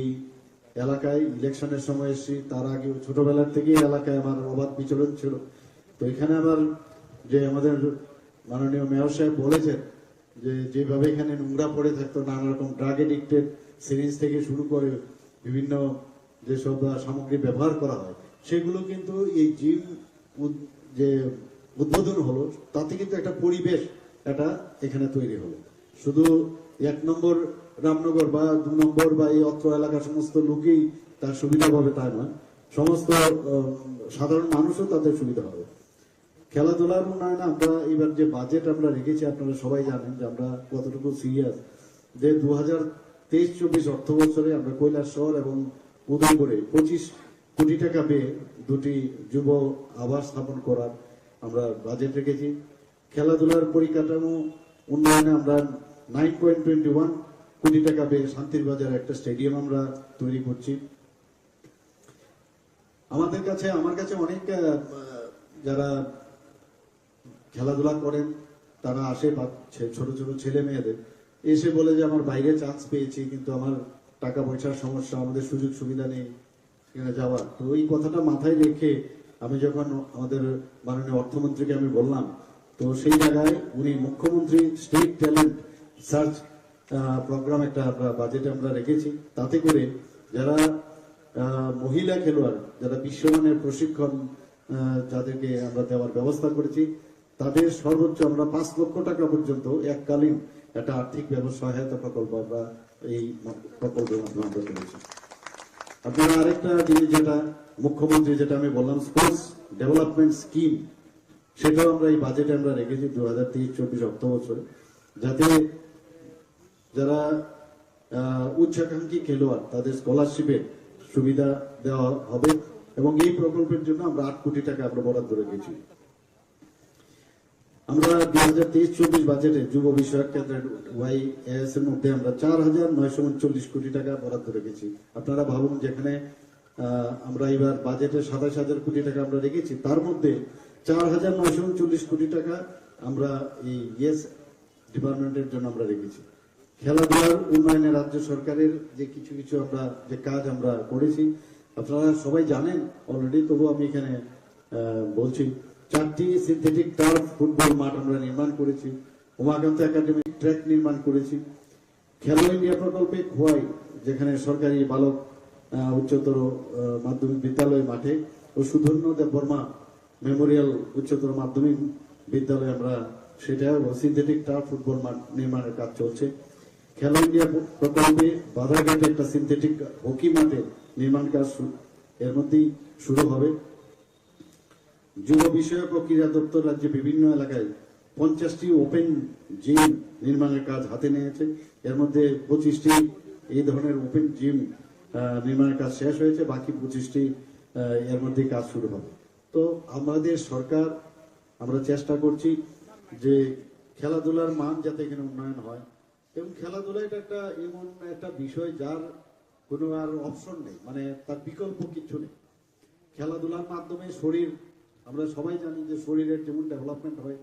এলাকায় ইলেকশনের সময় এসেছি, তার আগে ছোটবেলার থেকেই এলাকায় আমার অবাধ বিচরণ ছিল। তো এখানে আমার যে আমাদের মাননীয় মেয়র সাহেব বলেছেন যে যেভাবে এখানে নোংরা পড়ে থাকতো, নানা রকম ড্রাগ এডিক্টেড সিরিঞ্জ থেকে শুরু করে বিভিন্ন যেসব সামগ্রী ব্যবহার করা হয় সেগুলো কিন্তু এই জিম যে উদ্বোধন হলো তাতে কিন্তু একটা পরিবেশ এটা এখানে তৈরি হলো। শুধু 1 নম্বর রামনগর বা 2 নম্বর বা এই অত্র এলাকার সমস্ত লোকেই তার সুবিধা পাবে তা নয়, সমস্ত সাধারণ মানুষও তাদের সুবিধা হবে। খেলাধুলার উন্নয়নে আমরা এবার যে বাজেট আমরা রেখেছি আপনারা সবাই জানেন যে আমরা কতটুকু সিরিয়াস, যে 2023-24 অর্থ বছরে আমরা কৈলাসহর এবং উদয়পুরে 25 কোটি টাকা পেয়ে 2টি যুব আবাস স্থাপন করার আমরা বাজেট রেখেছি। খেলাধুলার পরিকাঠামো উন্নয়নে আমরা 9.21 কোটি টাকা পেয়ে শান্তির বাজারে একটা স্টেডিয়াম আমরা তৈরি করছি। আমার কাছে অনেক যারা খেলাধুলা করেন তারা আসে, ছোট ছোট ছেলে মেয়েদের এসে বলে যে আমার বাইরে চান্স পেয়েছি কিন্তু আমার টাকা পয়সার সমস্যা, আমাদের সুযোগ সুবিধা নেই সেখানে যাওয়ার। তো এই কথাটা মাথায় রেখে আমি যখন আমাদের মাননীয় অর্থমন্ত্রীকে আমি বললাম, তো সেই জায়গায় উনি মুখ্যমন্ত্রী স্টেট ট্যালেন্ট সার্চ প্রোগ্রাম একটা বাজেটে আমরা রেখেছি, তাতে করে যারা মহিলা খেলোয়াড় যারা বিশ্বমানের প্রশিক্ষণ যাদেরকে আমরা দেওয়ার ব্যবস্থা করেছি তাদের সর্বোচ্চ আমরা 5 লক্ষ টাকা পর্যন্ত এককালীন একটা আর্থিক সহায়তা প্রকল্প আমরা এই প্রকল্পের মাধ্যমে আমরা করেছি। আপনারা আরেকটা জিনিস যেটা মুখ্যমন্ত্রী যেটা আমি বললাম স্পোর্টস ডেভেলপমেন্ট স্কিম, সেটাও আমরা এই বাজেটে আমরা রেখেছি 2023-24 অর্থ বছরে, যাতে যারা উচ্চাকাঙ্ক্ষী খেলোয়াড় তাদের স্কলারশিপের সুবিধা দেওয়া হবে এবং এই প্রকল্পের জন্য আমরা 8 কোটি টাকা আমরা বরাদ্দ রেখেছি। আমরা 2023-24 বাজেটে যুব বিষয়ক কেন্দ্রের YAS এর মধ্যে আমরা 4,939 কোটি টাকা বরাদ্দ রেখেছি। আপনারা ভাবুন, যেখানে আমরা এবার বাজেটে 27,000 কোটি টাকা আমরা রেখেছি, তার মধ্যে 4,939 কোটি টাকা আমরা এই ইয়েস ডিপার্টমেন্টের জন্য আমরা রেখেছি। খেলাধুলার উন্নয়নে রাজ্য সরকারের যে কিছু আমরা যে কাজ আমরা করেছি আপনারা সবাই জানেন অলরেডি, তবু আমি এখানে বলছি। 4টি সিনথেটিক টার্ফ ফুটবল মাঠ আমরা নির্মাণ করেছি, উমাকান্ত একাডেমি ট্র্যাক নির্মাণ করেছি। খেলো ইন্ডিয়া প্রকল্পে খোয়াই যেখানে সরকারি বালক উচ্চতর মাধ্যমিক বিদ্যালয় মাঠে ও সুধন্য দেববর্মা মেমোরিয়াল উচ্চতর মাধ্যমিক বিদ্যালয়ে আমরা সেটা সিনথেটিক টার্ফ ফুটবল মাঠ নির্মাণের কাজ চলছে। খেলো ইন্ডিয়া প্রকল্পে বাধাঘাটে একটা সিনথেটিক হকি মাঠে নির্মাণ কাজ এর মধ্যেই শুরু হবে। যুব বিষয়ক ও ক্রীড়া দপ্তর রাজ্যে বিভিন্ন এলাকায় 50টি ওপেন জিম নির্মাণের কাজ হাতে নিয়েছে। এর মধ্যে 25টি এই ধরনের ওপেন জিম নির্মাণের কাজ শেষ হয়েছে, বাকি 25টি এর মধ্যে কাজ শুরু হবে। তো আমাদের সরকার আমরা চেষ্টা করছি যে খেলাধুলার মান যাতে এখানে উন্নয়ন হয়, এবং খেলাধুলা এটা একটা এমন একটা বিষয় যার কোনো আর অপশন নেই, মানে তার বিকল্প কিছু নেই। খেলাধুলার মাধ্যমে শরীর, আমরা সবাই জানি যে শরীরের যেমন ডেভেলপমেন্ট হয়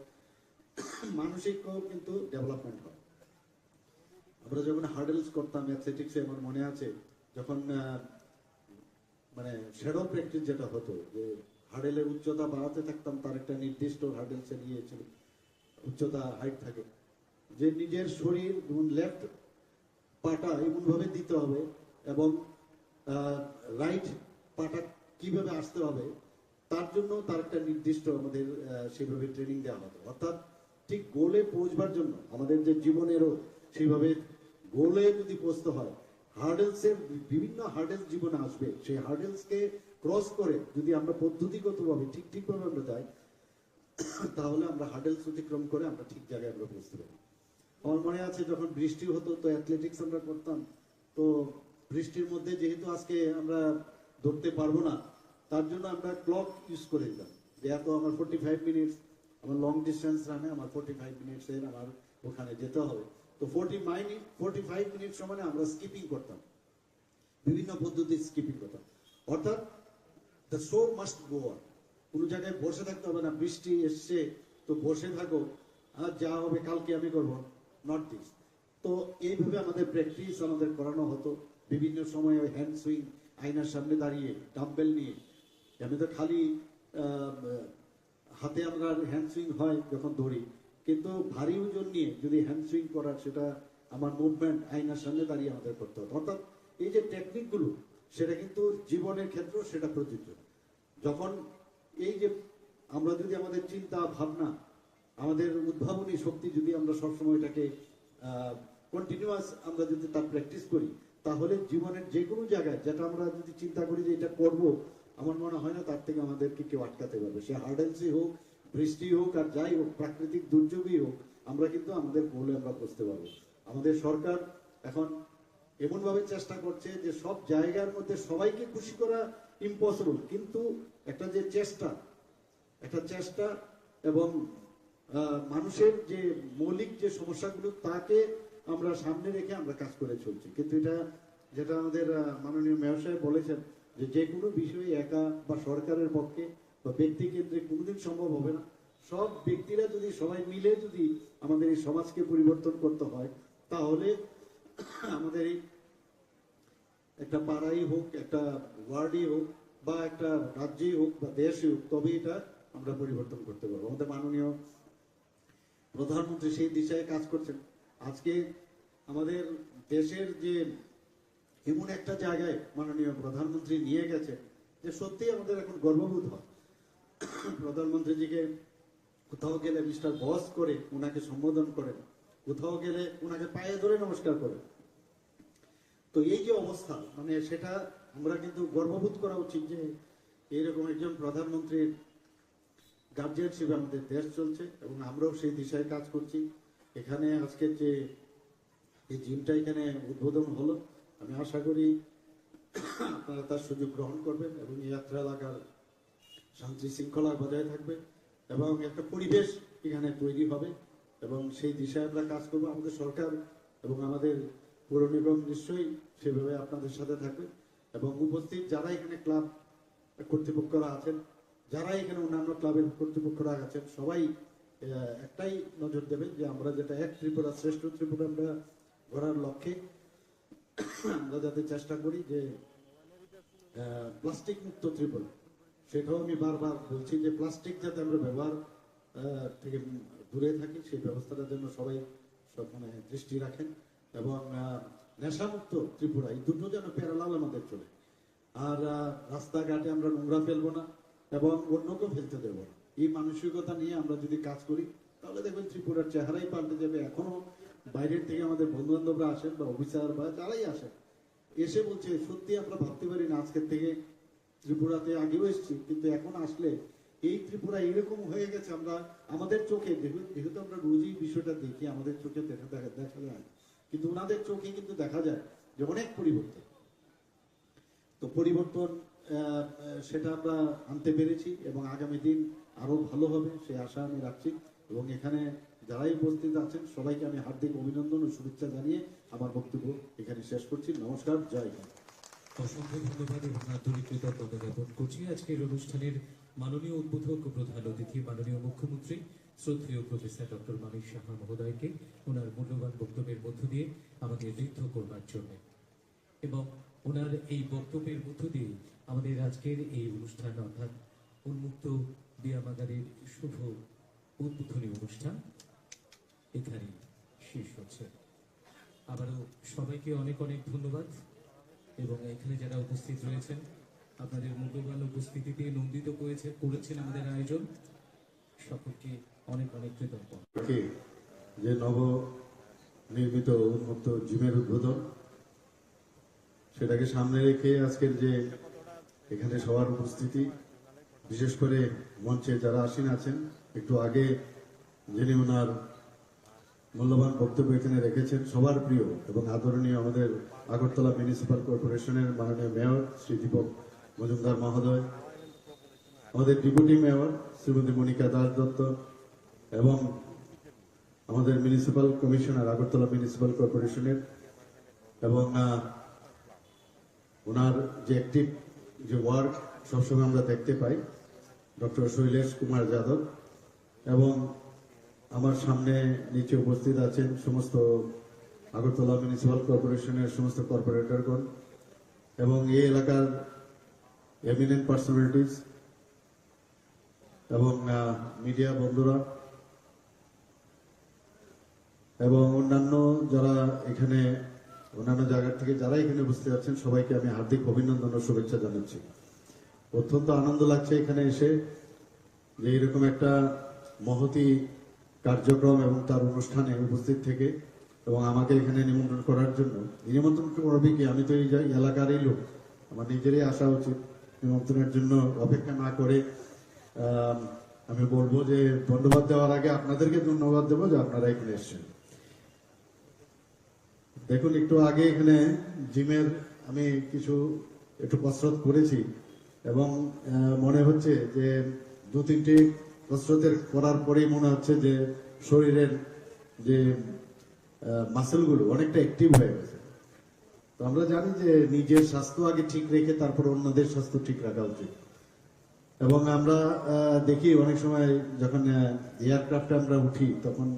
মানসিকও কিন্তু ডেভেলপমেন্ট হয়। আমরা যখন হার্ডেলস করতাম অ্যাথলেটিক্সে, আমার মনে আছে যখন মানে শ্যাডো প্র্যাকটিস যেটা হতো, যে হার্ডেলের উচ্চতা বাড়াতে থাকতাম, তার একটা নির্দিষ্ট হার্ডেলসে নিয়েছিল উচ্চতা হাইট থাকে, যে নিজের শরীর লেফট পাটা এমনভাবে দিতে হবে এবং রাইট পাটা কিভাবে আসতে হবে তার জন্য তার একটা নির্দিষ্ট আমাদের সেভাবে ট্রেনিং দেওয়া হতো। অর্থাৎ ঠিক গোলে পৌঁছবার জন্য আমাদের যে জীবনেরও সেইভাবে গোলে যদি পৌঁছতে হয়, হার্ডেলসের বিভিন্ন হার্ডেলস জীবনে আসবে, সেই হার্ডেলসকে ক্রস করে যদি আমরা পদ্ধতিগতভাবে ঠিকভাবে আমরা যাই, তাহলে আমরা হার্ডেলস অতিক্রম করে আমরা ঠিক জায়গায় আমরা পৌঁছতে পারি। আমার মনে আছে যখন বৃষ্টি হতো তো অ্যাথলেটিক্স আমরা করতাম, তো বৃষ্টির মধ্যে যেহেতু আজকে আমরা দৌড়তে পারবো না, তার জন্য আমরা ক্লক ইউজ করে দিতাম, যে এত আমার 45 মিনিটস আমার লং ডিস্টেন্স রানে আমার 45 মিনিটসের আমার ওখানে যেতে হবে। তো 45 মিনিট সময় আমরা স্কিপিং করতাম, বিভিন্ন পদ্ধতির স্কিপিং করতাম। অর্থাৎ the show must go on, কোনো জায়গায় বসে থাকতে হবে না, বৃষ্টি এসছে তো বসে থাকো, আর যা হবে কালকে আমি করবো, নট দিস। তো এইভাবে আমাদের প্র্যাকটিস আমাদের করানো হতো। বিভিন্ন সময় ওই হ্যান্ড সুইং, আয়নার সামনে দাঁড়িয়ে ডাম্বেল নিয়ে, আমি তো খালি হাতে আমরা হ্যান্ড সুইং হয় যখন দৌড়ি, কিন্তু ভারী ওজন নিয়ে যদি হ্যান্ড সুইং করার, সেটা আমার মুভমেন্ট আয়নার সামনে দাঁড়িয়ে আমাদের করতে হতো। অর্থাৎ এই যে টেকনিকগুলো, সেটা কিন্তু জীবনের ক্ষেত্রেও সেটা প্রযোজ্য। যখন এই যে আমরা যদি আমাদের চিন্তা ভাবনা, আমাদের উদ্ভাবনী শক্তি যদি আমরা সবসময় এটাকে কন্টিনিউয়াস আমরা যদি তার প্র্যাকটিস করি, তাহলে জীবনের যে কোনো জায়গায় যেটা আমরা যদি চিন্তা করি যে এটা করব, আমার মনে হয় না তার থেকে আমাদেরকে কেউ আটকাতে পারবে। সে হার্ডেলসই হোক, বৃষ্টি হোক, আর যাই হোক, প্রাকৃতিক দুর্যোগই হোক, আমরা কিন্তু আমাদের গোলে আমরা বুঝতে পারবো। আমাদের সরকার এখন এমনভাবে চেষ্টা করছে যে সব জায়গার মধ্যে সবাইকে খুশি করা ইম্পসিবল, কিন্তু একটা যে চেষ্টা এবং মানুষের যে মৌলিক যে সমস্যাগুলো, তাকে আমরা সামনে রেখে আমরা কাজ করে চলছি। কিন্তু এটা যেটা আমাদের মাননীয় মেয়র সাহেব বলেছেন, যে কোনো বিষয়ে একা বা সরকারের পক্ষে বা ব্যক্তি কেন্দ্রে কোনোদিন সম্ভব হবে না। সব ব্যক্তিরা যদি সবাই মিলে যদি আমাদের এই সমাজকে পরিবর্তন করতে হয়, তাহলে আমাদের এই একটা পাড়াই হোক, একটা ওয়ার্ডই হোক, বা একটা রাজ্যই হোক, বা দেশই হোক, তবে এটা আমরা পরিবর্তন করতে পারবো। আমাদের মাননীয় প্রধানমন্ত্রী সেই দিশায় কাজ করছেন। আজকে আমাদের দেশের যে এমন একটা জায়গায় মাননীয় প্রধানমন্ত্রী নিয়ে গেছে, যে সত্যি আমাদের এখন গর্ববোধ হয়। প্রধানমন্ত্রীজিকে কোথাও গেলে মিস্টার বস করে ওনাকে সম্বোধন করেন, কোথাও গেলে ওনাকে পায়ে ধরে নমস্কার করেন। তো এই যে অবস্থা, মানে সেটা আমরা কিন্তু গর্ববোধ করা উচিত যে এইরকম একজন প্রধানমন্ত্রীর গার্জিয়ানশিপে আমাদের দেশ চলছে, এবং আমরাও সেই দিশায় কাজ করছি। এখানে আজকের যে এই জিমটা এখানে উদ্বোধন হলো, আমি আশা করি আপনারা তার সুযোগ গ্রহণ করবেন, এবং এই যাত্রা এলাকার শান্তি শৃঙ্খলা বজায় থাকবে, এবং একটা পরিবেশ এখানে তৈরি হবে, এবং সেই দিশায় আমরা কাজ করবো। আমাদের সরকার এবং আমাদের পৌর নিগম নিশ্চয়ই সেভাবে আপনাদের সাথে থাকবে, এবং উপস্থিত যারা এখানে ক্লাব কর্তৃপক্ষরা আছেন, যারা এখানে অন্যান্য ক্লাবের কর্তৃপক্ষরা আছেন, সবাই একটাই নজর দেবেন যে আমরা যেটা এক ত্রিপুরা শ্রেষ্ঠ ত্রিপুরা আমরা গড়ার লক্ষ্যে আমরা যাতে চেষ্টা করি যে প্লাস্টিক মুক্ত ত্রিপুরা, সেটাও আমি বারবার বলছি যে প্লাস্টিক যাতে আমরা ব্যবহার থেকে দূরে থাকি, সেই ব্যবস্থাটার জন্য সবাই সব মানে দৃষ্টি রাখেন, এবং নেশামুক্ত ত্রিপুরা, এই দুটো যেন প্যারালাল আমাদের চলে। আর রাস্তাঘাটে আমরা নোংরা ফেলবো না, এবং অন্যকেও ফেলতে দেবো না। এই মানসিকতা নিয়ে আমরা যদি কাজ করি, তাহলে দেখবেন ত্রিপুরার চেহারাই পাল্টে যাবে। এখনো বাইরের থেকে আমাদের বন্ধু বান্ধবরা আসেন, বা অফিসার বা যারাই আসেন, এসে বলছে সত্যি আমরা ভাবতে পারি না, আজকের থেকে ত্রিপুরাতে আগেও এসেছি, কিন্তু এখন আসলে এই ত্রিপুরা এরকম হয়ে গেছে, আমরা আমাদের চোখে যেহেতু আমরা রোজই বিষয়টা দেখি, আমাদের চোখে দেখা যায়, কিন্তু ওনাদের চোখে কিন্তু দেখা যায় যে অনেক পরিবর্তন। তো পরিবর্তন সেটা আমরা আনতে পেরেছি, এবং আগামী দিন আরো ভালো হবে সেই আশা আমি রাখছি। এবং এখানে যারাই উপস্থিত আছেন সবাইকে আমি হার্দিক অভিনন্দন ও শুভেচ্ছা জানিয়ে আমার বক্তব্য এখানে শেষ করছি। নমস্কার, জয় হিন্দ। অসংখ্য ধন্যবাদ এবং আন্তরিক কৃতজ্ঞতা জ্ঞাপন করছি আজকের অনুষ্ঠানের মাননীয় উদ্বোধক ও প্রধান অতিথি মাননীয় মুখ্যমন্ত্রী শ্রদ্ধেয় প্রফেসর ডক্টর মানিক সাহা মহোদয়কে ওনার মূল্যবান বক্তব্যের মধ্য দিয়ে আমাদের ঋদ্ধ করবার জন্য, এবং ওনার এই বক্তব্যের মধ্য দিয়ে আমাদের আজকের এই অনুষ্ঠান অর্থাৎ উন্মুক্ত ব্যায়ামাগারের শুভ উদ্বোধনী অনুষ্ঠান এখানে শেষ হচ্ছে। আবারও সবাইকে অনেক অনেক ধন্যবাদ, এবং এখানে যারা উপস্থিত রয়েছেন আপনাদের মূল্যবান উপস্থিতিতে নন্দিত করেছেন আমাদের আয়োজন, সকলকে অনেক অনেক কৃতজ্ঞ। যে নব নির্মিত উন্মুক্ত জিমের উদ্বোধন, সেটাকে সামনে রেখে আজকের যে এখানে সবার উপস্থিতি, বিশেষ করে মঞ্চে যারা আসীন আছেন, একটু আগে যিনি ওনার মূল্যবান বক্তব্য এখানে রেখেছেন, সবার প্রিয় এবং আদরণীয় আমাদের আগরতলা মিউনিসিপাল কর্পোরেশনের মাননীয় মেয়র শ্রী দীপক মজুমদার মহোদয়, আমাদের ডেপুটি মেয়র শ্রীমতী মনিকা দাস দত্ত, এবং আমাদের মিউনিসিপাল কমিশনার আগরতলা মিউনিসিপাল কর্পোরেশনের, এবং ওনার যে অ্যাক্টিভ যে ওয়ার্ক সবসময় আমরা দেখতে পাই, ডক্টর শৈলেশ কুমার যাদব এবং আমার সামনে নিচে উপস্থিত আছেন সমস্ত আগরতলা মিউনিসিপাল কর্পোরেশনের সমস্ত কর্পোরেটরগণ এবং এই এলাকার এমিনেন্ট পার্সোনালিটিস এবং মিডিয়া বন্ধুরা এবং অন্যান্য যারা এখানে অন্যান্য জায়গা থেকে যারা এখানে উপস্থিত আছেন সবাইকে আমি হার্দিক অভিনন্দন ও শুভেচ্ছা জানাচ্ছি। অত্যন্ত আনন্দ লাগছে এখানে এসে যে এরকম একটা মহতি কার্যক্রম এবং তার অনুষ্ঠানে উপস্থিত থেকে এবং আমাকে এখানে নিমন্ত্রণ করার জন্য। নিমন্ত্রণ করবে কি, আমি তো এই এলাকারই লোক, আমার নিজেরই আসা উচিত। নিমন্ত্রণের জন্য অপেক্ষা না করে আমি বলবো যে ধন্যবাদ দেওয়ার আগে আপনাদেরকে ধন্যবাদ দেবো যে আপনারা এখানে এসেছেন। দেখুন, একটু আগে এখানে জিমের আমি একটু কসরত করেছি এবং মনে হচ্ছে যে 2-3টি কসরতের করার পরেই মনে হচ্ছে যে শরীরের যে মাসেলগুলো অনেকটা অ্যাক্টিভ হয়ে গেছে। তো আমরা জানি যে নিজের স্বাস্থ্য আগে ঠিক রেখে তারপর অন্যদের স্বাস্থ্য ঠিক রাখা উচিত। এবং আমরা দেখি অনেক সময় যখন এয়ারক্রাফটে আমরা উঠি তখন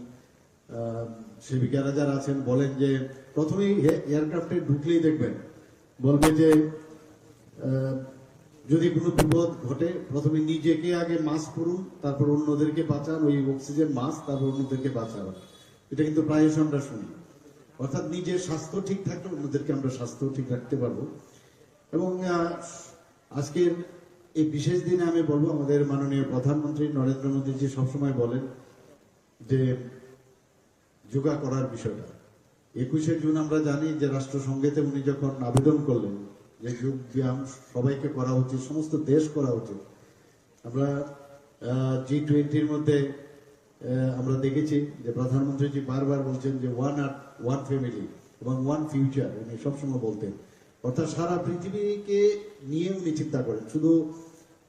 সেবিকারা যারা আছেন বলেন যে প্রথমেই এয়ারক্রাফটে ঢুকলেই দেখবেন বলবে যে যদি কোনো বিপদ ঘটে প্রথমে নিজেকে আগে মাস্ক পরুন, তারপর অন্যদেরকে বাঁচান, ওই অক্সিজেন মাস্ক, তারপর অন্যদেরকে বাঁচান। এটা কিন্তু প্রায়শই আমরা শুনি। অর্থাৎ নিজের স্বাস্থ্য ঠিক থাকলে অন্যদেরকে আমরা স্বাস্থ্য ঠিক রাখতে পারবো। এবং আজকের এই বিশেষ দিনে আমি বলবো আমাদের মাননীয় প্রধানমন্ত্রী নরেন্দ্র মোদীজি সবসময় বলেন যে যোগা করার বিষয়টা। 21শে জুন আমরা জানি যে রাষ্ট্রসংঘেতে উনি যখন আবেদন করলেন যে যোগ ব্যায়াম সবাইকে করা উচিত, সমস্ত দেশ করা উচিত। আমরা G20-র মধ্যে আমরা দেখেছি যে প্রধানমন্ত্রীজি বারবার বলছেন যে ওয়ান আর্থ, ওয়ান ফ্যামিলি এবং ওয়ান ফিউচার, উনি সবসময় বলতেন। অর্থাৎ সারা পৃথিবীকে নিয়ে উনি চিন্তা করেন, শুধু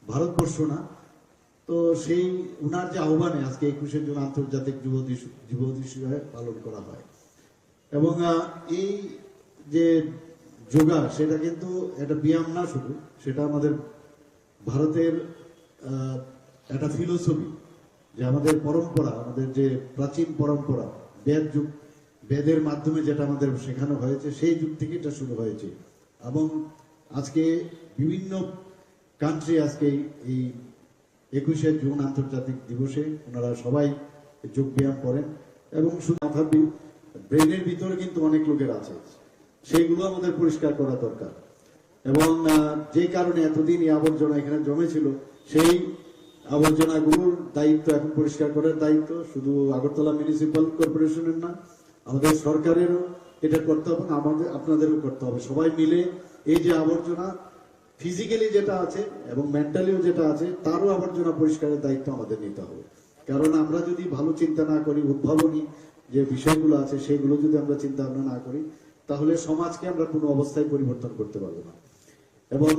ভারতবর্ষ না। তো সেই উনার যে আহ্বানে আজকে 21শে জুন আন্তর্জাতিক যুব দিবস হিসেবে পালন করা হয়। এবং এই যে যোগা সেটা কিন্তু একটা ব্যায়াম না শুধু, সেটা আমাদের ভারতের একটা ফিলোসফি, যে আমাদের পরম্পরা, আমাদের যে প্রাচীন পরম্পরা, বেদের মাধ্যমে যেটা আমাদের শেখানো হয়েছে সেই যুগ থেকে এটা শুরু হয়েছে। এবং আজকে বিভিন্ন কান্ট্রি আজকে এই 21শে জুন আন্তর্জাতিক দিবসে ওনারা সবাই যোগ ব্যায়াম করেন। এবং শুধু মাথার ব্রেনের ভিতরে কিন্তু অনেক লোকের আছে, সেইগুলো আমাদের পরিষ্কার করা দরকার। এবং যে কারণে এতদিন এই আবর্জনা এখানে জমেছিল, সেই আবর্জনাগুলোর দায়িত্ব এখন পরিষ্কার করার দায়িত্ব শুধু আগরতলা মিউনিসিপাল কর্পোরেশনের না, আমাদের সরকারেরও এটা করতে হবে, আমাদের আপনাদেরও করতে হবে। সবাই মিলে এই যে আবর্জনা ফিজিক্যালি যেটা আছে এবং মেন্টালিও যেটা আছে, তারও আবর্জনা পরিষ্কারের দায়িত্ব আমাদের নিতে হবে। কারণ আমরা যদি ভালো চিন্তা না করি, উদ্ভাবনী যে বিষয়গুলো আছে সেগুলো যদি আমরা চিন্তা ভাবনা না করি, তাহলে সমাজকে আমরা কোনো অবস্থায় পরিবর্তন করতে পারবো না। এবং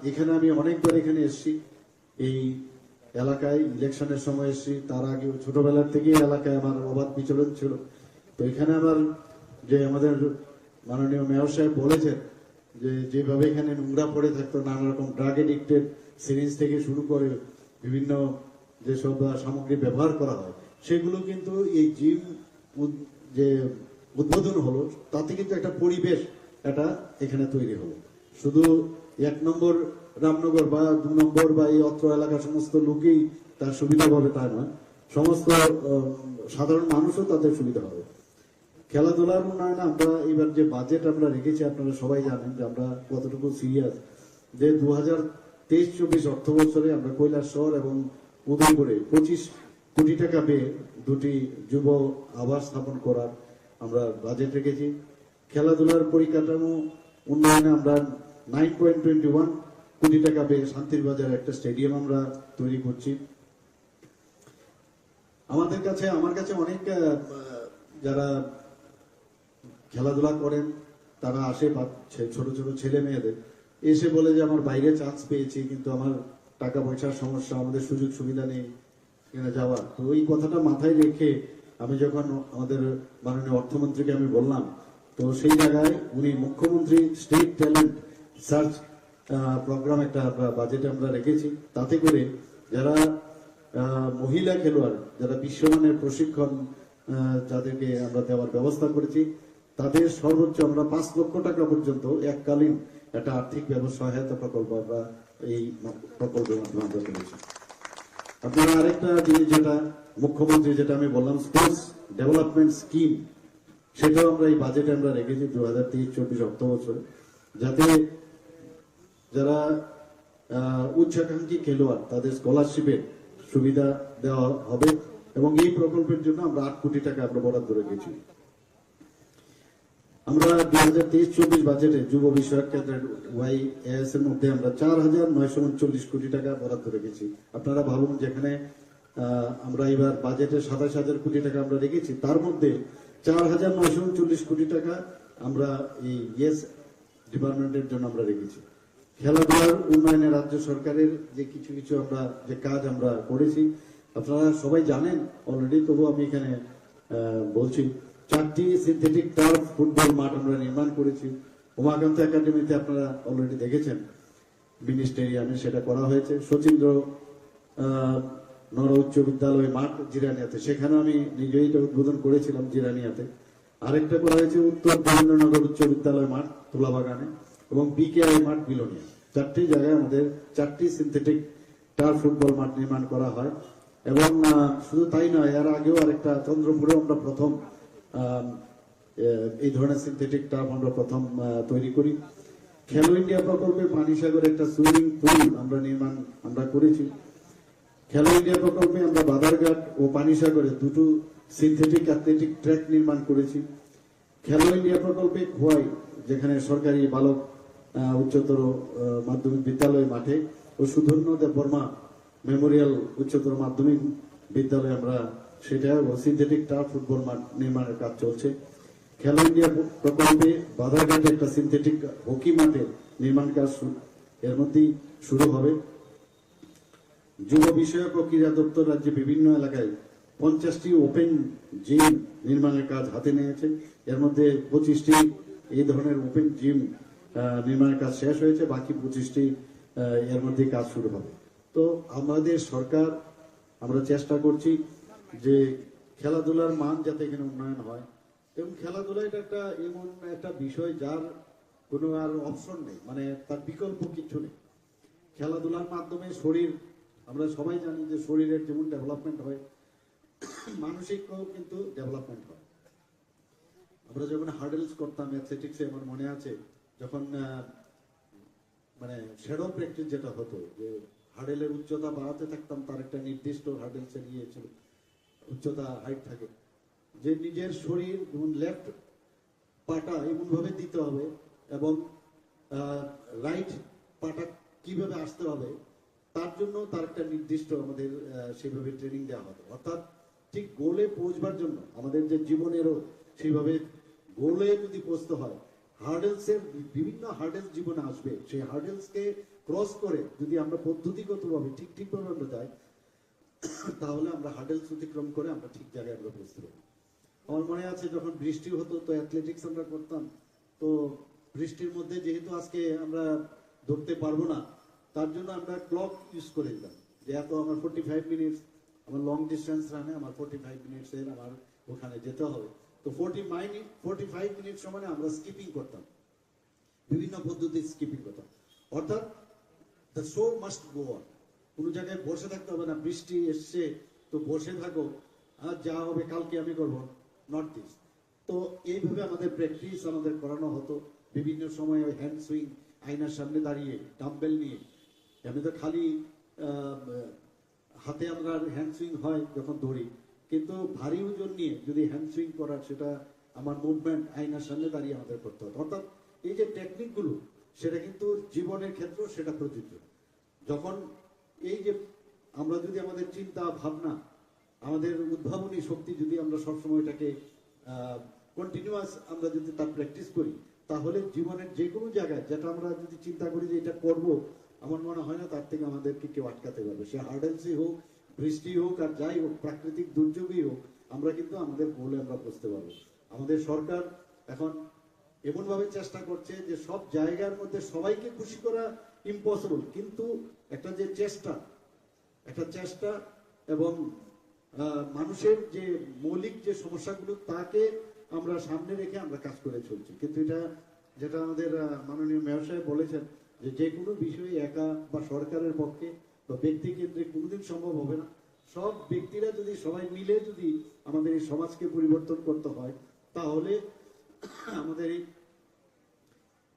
এখানে আমি অনেকবার এখানে এসেছি, এই এলাকায় ইলেকশনের সময় এসেছি, তার আগে ছোটবেলার থেকেই এলাকায় আমার অবাধ বিচরণ ছিল। তো এখানে আমাদের মাননীয় মেয়র সাহেব বলেছেন যে যেভাবে এখানে নোংরা পড়ে থাকতো, নানা রকম ড্রাগ এডিক্টেড সিরিঞ্জ থেকে শুরু করে বিভিন্ন যেসব সামগ্রী ব্যবহার করা হয়, সেগুলো কিন্তু এই জিম যে উদ্বোধন হলো তাতে কিন্তু একটা পরিবেশ এটা এখানে তৈরি হলো। শুধু 1 নম্বর রামনগর বা 2 নম্বর বা এই অত্র এলাকার সমস্ত লোকেই তার সুবিধা পাবে তা নয়, সমস্ত সাধারণ মানুষও তাদের সুবিধা হবে। খেলাধুলার উন্নয়নে আমরা এবার যে বাজেট আমরা রেখেছি, আপনারা সবাই জানেন যে আমরা কতটুকু সিরিয়াস, যে 2023-24 অর্থ বছরে আমরা কৈলাসহর এবং উদয়পুরে 25 কোটি টাকা পেয়ে 2টি যুব আবাস স্থাপন করার আমরা বাজেট রেখেছি। খেলাধুলার পরিকাঠামো উন্নয়নে আমরা 9.21 কোটি টাকা পেয়ে শান্তির বাজারে একটা স্টেডিয়াম আমরা তৈরি করছি। আমার কাছে অনেক যারা খেলাধুলা করেন তারা আসে, ছোট ছোট ছেলে মেয়েদের এসে বলে যে আমার বাইরে চান্স পেয়েছি, কিন্তু আমার টাকা পয়সার সমস্যা, আমাদের সুযোগ সুবিধা নেই এখানে যাওয়ার। তো ওই কথাটা মাথায় রেখে আমি যখন আমাদের মাননীয় অর্থমন্ত্রীকে আমি বললাম, তো সেই জায়গায় উনি মুখ্যমন্ত্রী স্টেট ট্যালেন্ট সার্চ প্রোগ্রাম একটা বাজেটে আমরা রেখেছি, তাতে করে যারা মহিলা খেলোয়াড়, যারা বিশ্বমানের প্রশিক্ষণ যাদেরকে আমরা দেওয়ার ব্যবস্থা করেছি, তাদের সর্বোচ্চ আমরা 5 লক্ষ টাকা পর্যন্ত এককালীন একটা আর্থিক সহায়তা প্রকল্প আমরা এই প্রকল্পের মাধ্যমে আমরা করেছি। আপনারা আরেকটা জিনিস যেটা মুখ্যমন্ত্রী যেটা আমি বললাম স্পোর্টস ডেভেলপমেন্ট স্কিম, সেটাও আমরা এই বাজেটে আমরা রেখেছি 2023-24 অর্থ বছরে, যাতে যারা উচ্চাকাঙ্ক্ষী খেলোয়াড় তাদের স্কলারশিপের সুবিধা দেওয়া হবে এবং এই প্রকল্পের জন্য আমরা 8 কোটি টাকা আমরা বরাদ্দ রেখেছি। আমরা 2023-24 বাজেটে যুব বিষয়ক কেন্দ্রের YAS এর মধ্যে আমরা 4,939 কোটি টাকা বরাদ্দ রেখেছি। আপনারা ভাবুন, যেখানে আমরা এবার বাজেটে 27,000 কোটি টাকা আমরা রেখেছি, তার মধ্যে 4,939 কোটি টাকা আমরা এই YES ডিপার্টমেন্টের জন্য আমরা রেখেছি। খেলাধুলার উন্নয়নে রাজ্য সরকারের যে কিছু কিছু আমরা যে কাজ আমরা করেছি আপনারা সবাই জানেন অলরেডি, তবু আমি এখানে বলছি, 4টি সিনথেটিক টার্ফ ফুটবল মাঠ আমরা নির্মাণ করেছি। উমাকান্ত একাডেমিতে আপনারা অলরেডি দেখেছেন, মিনি স্টেডিয়ামে সেটা করা হয়েছে। শচীন্দ্র নর উচ্চ বিদ্যালয় মাঠ জিরানিয়াতে, সেখানে আমি নিজেই এটা উদ্বোধন করেছিলাম জিরানিয়াতে। আরেকটা করা হয়েছে উত্তর বরেন্দ্রনগর উচ্চ বিদ্যালয় মাঠ তুলাবাগানে এবং BKI মাঠ বিলোনিয়া। 4টি জায়গায় আমাদের 4টি সিনথেটিক টার্ফ ফুটবল মাঠ নির্মাণ করা হয়। এবং শুধু তাই নয়, এর আগেও আরেকটা চন্দ্রপুরে আমরা প্রথম এই ধরনের সিনথেটিক টার্ফ আমরা প্রথম তৈরি করি। খেলো ইন্ডিয়া প্রকল্পে পানিসাগরে একটা সুইমিং পুল আমরা করেছি। খেলো ইন্ডিয়া প্রকল্পে আমরা বাদারঘাট ও পানিসাগরে 2টো সিনথেটিক অ্যাথলেটিক ট্র্যাক নির্মাণ করেছি। খেলো ইন্ডিয়া প্রকল্পে খোয়াই, যেখানে সরকারি বালক উচ্চতর মাধ্যমিক বিদ্যালয় মাঠে ও সুধন্য দেব বর্মা মেমোরিয়াল উচ্চতর মাধ্যমিক বিদ্যালয়ে আমরা সেটা সিনথেটিক টার্ফ ফুটবল মাঠ নির্মাণের কাজ চলছে। খেলো ইন্ডিয়া প্রকল্পে বাধারঘাটে একটা সিনথেটিক হকি মাঠের নির্মাণ কাজ এর মধ্যেই শুরু হবে। যুব বিষয়ক ও ক্রীড়া দপ্তর রাজ্যে বিভিন্ন এলাকায় 50টি ওপেন জিম নির্মাণের কাজ হাতে নিয়েছে। এর মধ্যে 25টি এই ধরনের ওপেন জিম নির্মাণের কাজ শেষ হয়েছে, বাকি 25টি এর মধ্যে কাজ শুরু হবে। তো আমাদের সরকার আমরা চেষ্টা করছি যে খেলাধুলার মান যাতে এখানে উন্নয়ন হয়, এবং খেলাধুলা এটা একটা এমন একটা বিষয় যার কোনো আর অপশন নেই, মানে তার বিকল্প কিছু নেই। খেলাধুলার মাধ্যমে শরীর, আমরা সবাই জানি যে শরীরের যেমন ডেভেলপমেন্ট হয়, মানসিকও কিন্তু ডেভেলপমেন্ট হয়। আমরা যখন হার্ডেলস করতাম অ্যাথলেটিক্সে, আমার মনে আছে যখন মানে শ্যাডো প্র্যাকটিস যেটা হতো, যে হার্ডেলের উচ্চতা বাড়াতে থাকতাম, তার একটা নির্দিষ্ট হার্ডেলসের ইয়ে ছিল, উচ্চতা হাইট থাকে, যে নিজের শরীর যেমন লেফট পাটা এমন ভাবে দিতে হবে এবং রাইট পাটা কিভাবে আসতে হবে, তার জন্য তার একটা নির্দিষ্ট আমাদের সেভাবে ট্রেনিং দেওয়া হতো। অর্থাৎ ঠিক গোলে পৌঁছবার জন্য আমাদের যে জীবনেরও সেইভাবে গোলে যদি পৌঁছতে হয়, হার্ডেলসের বিভিন্ন হার্ডেলস জীবনে আসবে, সেই হার্ডেলসকে ক্রস করে যদি আমরা পদ্ধতিগতভাবে ঠিকভাবে আমরা যাই, তাহলে আমরা হার্ডেলস অতিক্রম করে আমরা ঠিক জায়গায় আমরা পৌঁছতে পারি। আমার মনে আছে যখন বৃষ্টি হতো তো অ্যাথলেটিক্স আমরা করতাম, তো বৃষ্টির মধ্যে যেহেতু আজকে আমরা দৌড়তে পারবো না, তার জন্য আমরা ক্লক ইউজ করে দিতাম, যে এত আমার 45 মিনিটস, আমার লং ডিস্টেন্স রানে আমার 45 মিনিটসের আমার ওখানে যেতে হবে। তো 45 মিনিট সময় আমরা স্কিপিং করতাম, বিভিন্ন পদ্ধতির স্কিপিং করতাম। অর্থাৎ the show must go on, কোনো জায়গায় বসে থাকতে হবে না, বৃষ্টি এসছে তো বসে থাকো, আর যা হবে কালকে আমি করবো, নট দিস। তো এইভাবে আমাদের প্র্যাকটিস আমাদের করানো হতো। বিভিন্ন সময় ওই হ্যান্ড সুইং, আয়নার সামনে দাঁড়িয়ে ডাম্বেল নিয়ে, আমি তো খালি হাতে আমরা হ্যান্ড সুইং হয় যখন দৌড়ি, কিন্তু ভারী ওজন নিয়ে যদি হ্যান্ড সুইং করার, সেটা আমার মুভমেন্ট আয়নার সামনে দাঁড়িয়ে আমাদের করতে হতো। অর্থাৎ এই যে টেকনিকগুলো, সেটা কিন্তু জীবনের ক্ষেত্রেও সেটা প্রযোজ্য। যখন এই যে আমরা যদি আমাদের চিন্তা ভাবনা, আমাদের উদ্ভাবনী শক্তি যদি আমরা সবসময় এটাকে কন্টিনিউয়াস আমরা যদি তার প্র্যাকটিস করি, তাহলে জীবনের যে কোনো জায়গায় যেটা আমরা যদি চিন্তা করি যে এটা করব, আমার মনে হয় না তার থেকে আমাদেরকে কেউ আটকাতে পারবে। সে হার্ডেলসই হোক, বৃষ্টি হোক, আর যাই হোক, প্রাকৃতিক দুর্যোগই হোক, আমরা কিন্তু আমাদের গোলে আমরা বুঝতে পারবো। আমাদের সরকার এখন এমন ভাবে চেষ্টা করছে যে সব জায়গার মধ্যে সবাইকে খুশি করা ইম্পসিবল, কিন্তু একটা যে চেষ্টা, একটা চেষ্টা এবং মানুষের যে মৌলিক যে সমস্যাগুলো তাকে আমরা সামনে রেখে আমরা কাজ করে চলছি। কিন্তু এটা যেটা আমাদের মাননীয় মেয়র সাহেব বলেছেন যে কোনো বিষয়ে একা বা সরকারের পক্ষে বা ব্যক্তি কেন্দ্রে কোনোদিন সম্ভব হবে না। সব ব্যক্তিরা যদি সবাই মিলে যদি আমাদের এই সমাজকে পরিবর্তন করতে হয়, তাহলে আমাদের এই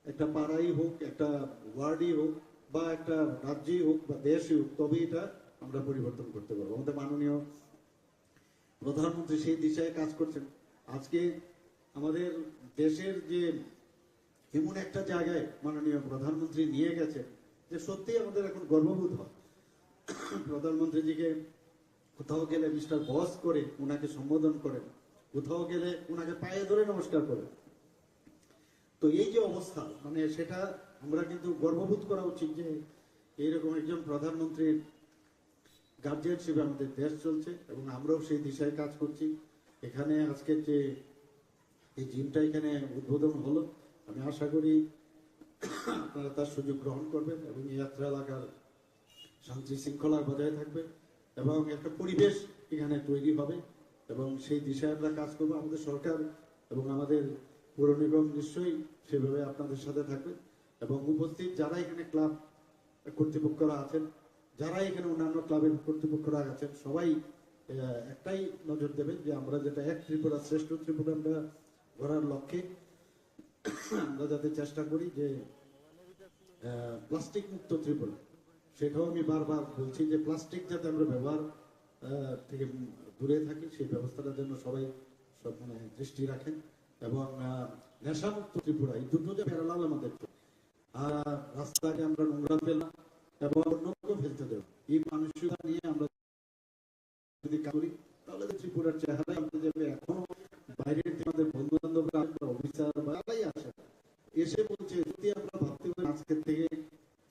একটা পাড়াই হোক, একটা ওয়ার্ডই হোক, বা একটা রাজ্যই হোক বা দেশই হোক, তবে এটা আমরা পরিবর্তন করতে পারবো। আমাদের মাননীয় প্রধানমন্ত্রী সেই দিশায় কাজ করছেন। আজকে আমাদের দেশের যে এমন একটা জায়গায় মাননীয় প্রধানমন্ত্রী নিয়ে গেছেন যে সত্যি আমাদের এখন গর্ববোধ হয়। প্রধানমন্ত্রীজিকে কোথাও গেলে মিস্টার বস করে ওনাকে সম্বোধন করেন, কোথাও গেলে ওনাকে পায়ে ধরে নমস্কার করেন। তো এই যে অবস্থা, মানে সেটা আমরা কিন্তু গর্ববোধ করা উচিত যে এইরকম একজন প্রধানমন্ত্রীর গার্জিয়ানশিপে আমাদের দেশ চলছে এবং আমরাও সেই দিশায় কাজ করছি। এখানে আজকে যে এই জিমটা এখানে উদ্বোধন হলো, আমি আশা করি আপনারা তার সুযোগ গ্রহণ করবেন এবং এই যাত্রা এলাকার শান্তি শৃঙ্খলা বজায় থাকবে এবং একটা পরিবেশ এখানে তৈরি হবে এবং সেই দিশায় আমরা কাজ করবো। আমাদের সরকার এবং আমাদের পৌর নিগম নিশ্চয়ই সেভাবে আপনাদের সাথে থাকবে এবং উপস্থিত যারা এখানে ক্লাব কর্তৃপক্ষরা আছেন, যারা এখানে অন্যান্য ক্লাবের কর্তৃপক্ষরা আছেন, সবাই একটাই নজর দেবেন যে আমরা যেটা এক ত্রিপুরা শ্রেষ্ঠ ত্রিপুরা আমরা গড়ার লক্ষ্যে আমরা যাতে চেষ্টা করি যে প্লাস্টিক মুক্ত ত্রিপুরা, সেটাও আমি বারবার বলছি যে প্লাস্টিক যাতে আমরা ব্যবহার থেকে দূরে থাকি, সেই ব্যবস্থাটার জন্য সবাই সব মানে দৃষ্টি রাখেন এবং নেশামুক্ত ত্রিপুরা, এই দুটো যে প্যারালাল আমাদের। রাস্তাকে আমরা নোংরা ফেললাম এবং অন্যকেও ফেলতে দেব, এই মানসিকতা নিয়ে আমরা যদি কাজ করি তাহলে ত্রিপুরার চেহারা আমরা যাবে। এখনো বাইরের আমাদের বন্ধু বান্ধবরা অফিসার বা আসে এসে বলছে যদি আমরা ভাবতে পারি আজকের থেকে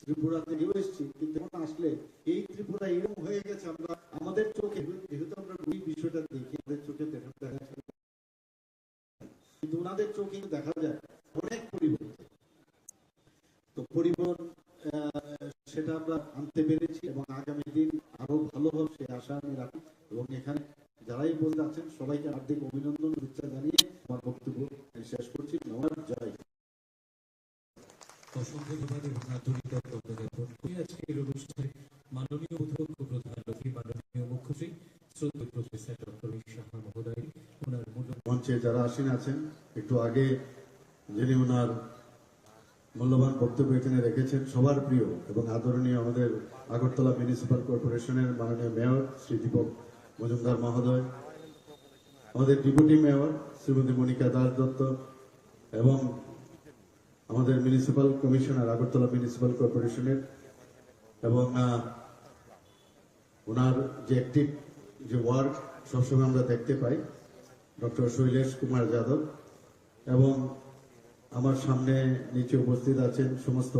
ত্রিপুরাতে নিয়ে এসেছি, কিন্তু এখন আসলে এই ত্রিপুরা এরকম হয়ে গেছে আমরা আমাদের চোখে, যেহেতু আমরা ওই বিষয়টা দেখি আমাদের চোখে দেখা যায়, কিন্তু ওনাদের চোখে দেখা যায় অনেক পরিবর্তন। তো পরিবর্তন সেটা আমরা আনতে পেরেছি এবং আগামী দিন আরো ভালো হবে সে আশা আমি রাখি এবং এখানে যারাই বলতে আছেন সবাইকে হার্দিক অভিনন্দন শুভেচ্ছা জানিয়ে আমার বক্তব্য শেষ করছি। জয়। অসংখ্য ধন্যবাদ এবং আন্তরিকতা জ্ঞাপন করি। আজকের অনুষ্ঠানে মাননীয় অধ্যক্ষ প্রধান অতিথি মাননীয় মুখ্যমন্ত্রী শ্রদ্ধেয় প্রফেসর ডক্টর সাহা মহোদয় ওনার মঞ্চে যারা আসীন আছেন, একটু আগে যিনি ওনার মূল্যবান বক্তব্য এখানে রেখেছেন, সবার প্রিয় এবং আদরণীয় আমাদের আগরতলা মিউনিসিপাল কর্পোরেশনের মাননীয় মেয়র শ্রী দীপক মজুমদার মহোদয়, আমাদের ডেপুটি মেয়র শ্রীমতী মনিকা দাস দত্ত এবং আমাদের মিউনিসিপাল কমিশনার আগরতলা মিউনিসিপাল কর্পোরেশনের এবং ওনার যে অ্যাক্টিভ যে ওয়ার্ক সবসময় আমরা দেখতে পাই ডক্টর শৈলেশ কুমার যাদব এবং আমার সামনে নিচে উপস্থিত আছেন সমস্ত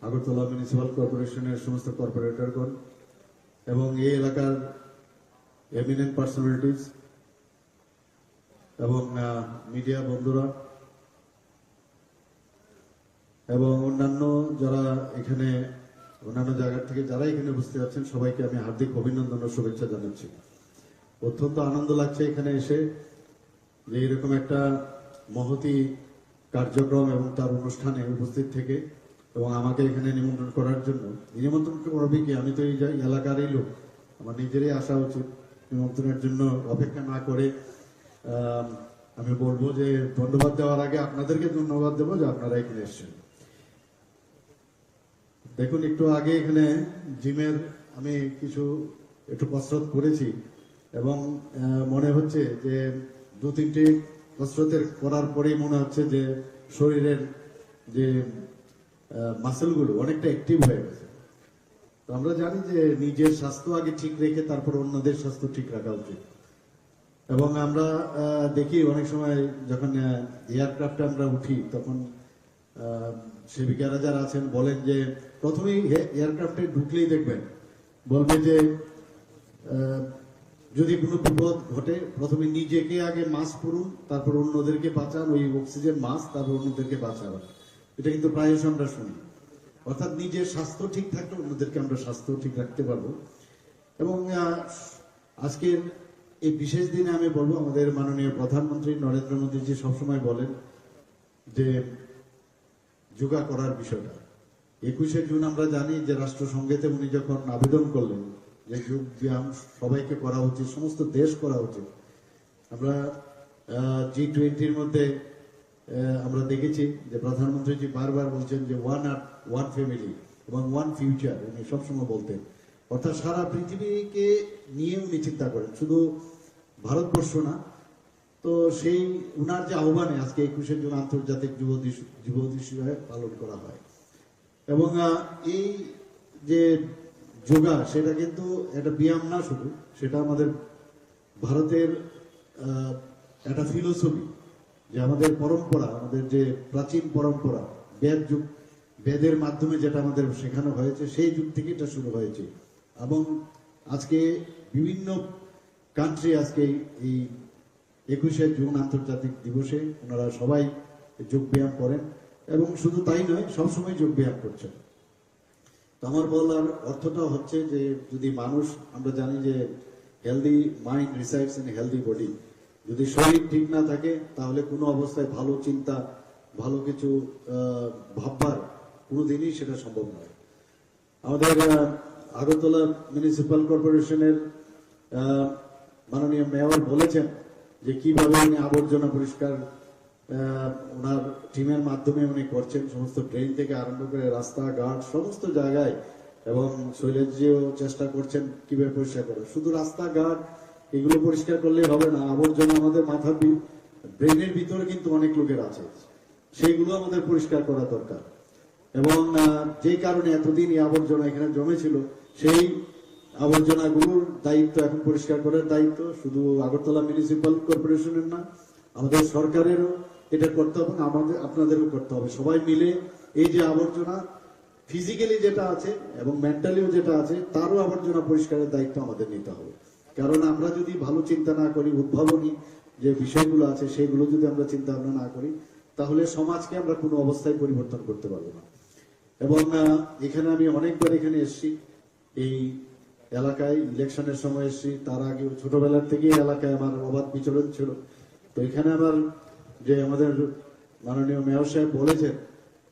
আগরতলা মিউনিসিপাল কর্পোরেশনের সমস্ত কর্পোরেটরগণ এবং এই এলাকার এমিনেন্ট পার্সোনালিটিস এবং মিডিয়া বন্ধুরা এবং অন্যান্য যারা এখানে অন্যান্য জায়গা থেকে যারা এখানে উপস্থিত আছেন সবাইকে আমি হার্দিক অভিনন্দন ও শুভেচ্ছা জানাচ্ছি। অত্যন্ত আনন্দ লাগছে এখানে এসে যে এরকম একটা মহতি কার্যক্রম এবং তার অনুষ্ঠানে উপস্থিত থেকে এবং আমাকে এখানে নিমন্ত্রণ করার জন্য। নিমন্ত্রণ করবে কি, আমি তো এই এলাকারই লোক, আমার নিজেরই আসা উচিত। নিমন্ত্রণের জন্য অপেক্ষা না করে আমি বলবো যে ধন্যবাদ দেওয়ার আগে আপনাদেরকে ধন্যবাদ দেবো যে আপনারা এখানে এসেছেন। দেখুন, একটু আগে এখানে জিমের আমি একটু কসরত করেছি এবং মনে হচ্ছে যে 2-3টি কসরতের করার পরেই মনে হচ্ছে যে শরীরের যে মাসেলগুলো অনেকটা অ্যাক্টিভ হয়ে গেছে। তো আমরা জানি যে নিজের স্বাস্থ্য আগে ঠিক রেখে তারপর অন্যদের স্বাস্থ্য ঠিক রাখা উচিত এবং আমরা দেখি অনেক সময় যখন এয়ারক্রাফটে আমরা উঠি তখন সেবিকারা যারা আছেন বলেন যে প্রথমেই এয়ারক্রাফটে ঢুকলেই দেখবেন বলবে যে যদি কোনো বিপদ ঘটে প্রথমে নিজেকে আগে মাস্ক পরুন, তারপর অন্যদেরকে বাঁচান, ওই অক্সিজেন মাস্ক, তারপর অন্যদেরকে বাঁচান। এটা কিন্তু প্রায়শ আমরা শুনি। অর্থাৎ নিজের স্বাস্থ্য ঠিক থাকলে অন্যদেরকে আমরা স্বাস্থ্য ঠিক রাখতে পারবো। এবং আজকের এই বিশেষ দিনে আমি বলবো, আমাদের মাননীয় প্রধানমন্ত্রী নরেন্দ্র মোদীজি সবসময় বলেন যে যোগা করার বিষয়টা। 21শে জুন আমরা জানি যে রাষ্ট্রসংঘেতে উনি যখন আবেদন করলেন যে যোগ ব্যায়াম সবাইকে করা উচিত, সমস্ত দেশ করা উচিত। আমরা G20-র মধ্যে আমরা দেখেছি যে প্রধানমন্ত্রীজি বারবার বলছেন যে ওয়ান আর্থ, ওয়ান ফ্যামিলি এবং ওয়ান ফিউচার, উনি সবসময় বলতেন। অর্থাৎ সারা পৃথিবীকে নিয়ে উনি চিন্তা করেন, শুধু ভারতবর্ষ না। তো সেই উনার যে আহ্বানে আজকে 21শে জুন আন্তর্জাতিক যুব দিবস হিসেবে পালন করা হয়। এবং এই যে যোগা, সেটা কিন্তু একটা ব্যায়াম না শুধু, সেটা আমাদের ভারতের একটা ফিলোসফি, যে আমাদের পরম্পরা, আমাদের যে প্রাচীন পরম্পরা, বেদের মাধ্যমে যেটা আমাদের শেখানো হয়েছে, সেই যুগ থেকে এটা শুরু হয়েছে। এবং আজকে বিভিন্ন কান্ট্রি আজকে এই 21শে জুন আন্তর্জাতিক দিবসে ওনারা সবাই যোগ ব্যায়াম করেন, এবং শুধু তাই নয়, সবসময় যোগ ব্যায়াম করছেন। তো আমার বলার অর্থটা হচ্ছে যে যদি মানুষ, আমরা জানি যে healthy mind resides in healthy body, যদি শরীর ঠিক না থাকে তাহলে কোনো অবস্থায় ভালো চিন্তা, ভালো কিছু ভাববার কোনোদিনই সেটা সম্ভব নয়। আমাদের আগরতলা মিউনিসিপ্যাল কর্পোরেশনের মাননীয় মেয়র বলেছেন যে কিভাবে উনি আবর্জনা পরিষ্কার ওনার টিমের মাধ্যমে উনি করছেন, সমস্ত ড্রেন থেকে আরম্ভ করে রাস্তাঘাট সমস্ত জায়গায়, এবং শৈলেশজিও চেষ্টা করছেন কিভাবে পরিষ্কার করা। শুধু রাস্তাঘাট এগুলো পরিষ্কার করলে হবে না, আবর্জনা আমাদের মাথার ব্রেনের ভিতরে কিন্তু অনেক লোকের আছে, সেইগুলো আমাদের পরিষ্কার করা দরকার। এবং যে কারণে এতদিন এই আবর্জনা এখানে জমেছিল, সেই আবর্জনাগুলোর দায়িত্ব এখন পরিষ্কার করার দায়িত্ব শুধু আগরতলা মিউনিসিপ্যাল কর্পোরেশনের না, আমাদের সরকারেরও এটা করতে হবে, আমাদের আপনাদেরও করতে হবে। সবাই মিলে এই যে আবর্জনা ফিজিক্যালি যেটা আছে এবং মেন্টালিও যেটা আছে, তারও আবর্জনা পরিষ্কারের দায়িত্ব আমাদের নিতে হবে। কারণ আমরা যদি ভালো চিন্তা না করি, উদ্ভাবনী যে বিষয়গুলো আছে সেগুলো যদি আমরা চিন্তা ভাবনা না করি, তাহলে সমাজকে আমরা কোনো অবস্থায় পরিবর্তন করতে পারবো না। এবং এখানে আমি অনেকবার এখানে এসেছি, এই এলাকায় ইলেকশনের সময় এসেছি, তার আগে ছোটবেলার থেকে এলাকায় আমার অবাধ বিচরণ ছিল। তো এখানে আমার যে আমাদের মাননীয় মেয়র সাহেব বলেছেন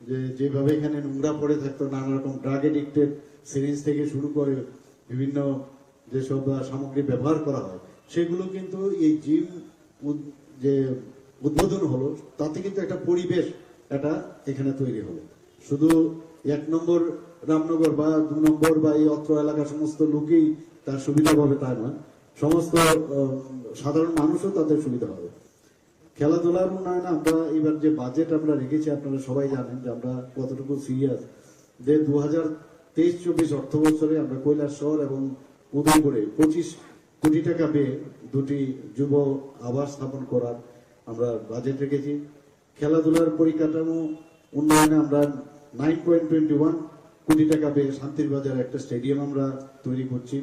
যে যেভাবে এখানে নোংরা পড়ে থাকতো, নানা রকম ড্রাগ এডিক্টেড সিরিঞ্জ থেকে শুরু করে বিভিন্ন যেসব সামগ্রী ব্যবহার করা হয়, সেগুলো কিন্তু এই জিম যে উদ্বোধন হলো তাতে কিন্তু একটা পরিবেশ এটা এখানে তৈরি হলো। শুধু 1 নম্বর রামনগর বা 2 নম্বর বা এই অত্র এলাকার সমস্ত লোকেই তার সুবিধা পাবে তা নয়, সমস্ত সাধারণ মানুষও তাদের সুবিধা হবে। খেলাধুলার উন্নয়নে আমরা এবার যে বাজেট আমরা রেখেছি, আপনারা সবাই জানেন যে আমরা কতটুকু সিরিয়াস, যে 2023-24 অর্থ বছরে আমরা কৈলাসহর এবং উদয়পুরে 25 কোটি টাকা পেয়ে 2টি যুব আবাস স্থাপন করার আমরা বাজেট রেখেছি। খেলাধুলার পরিকাঠামো উন্নয়নে আমরা 9.21 কোটি টাকা পেয়ে শান্তির বাজারে একটা স্টেডিয়াম আমরা তৈরি করছি।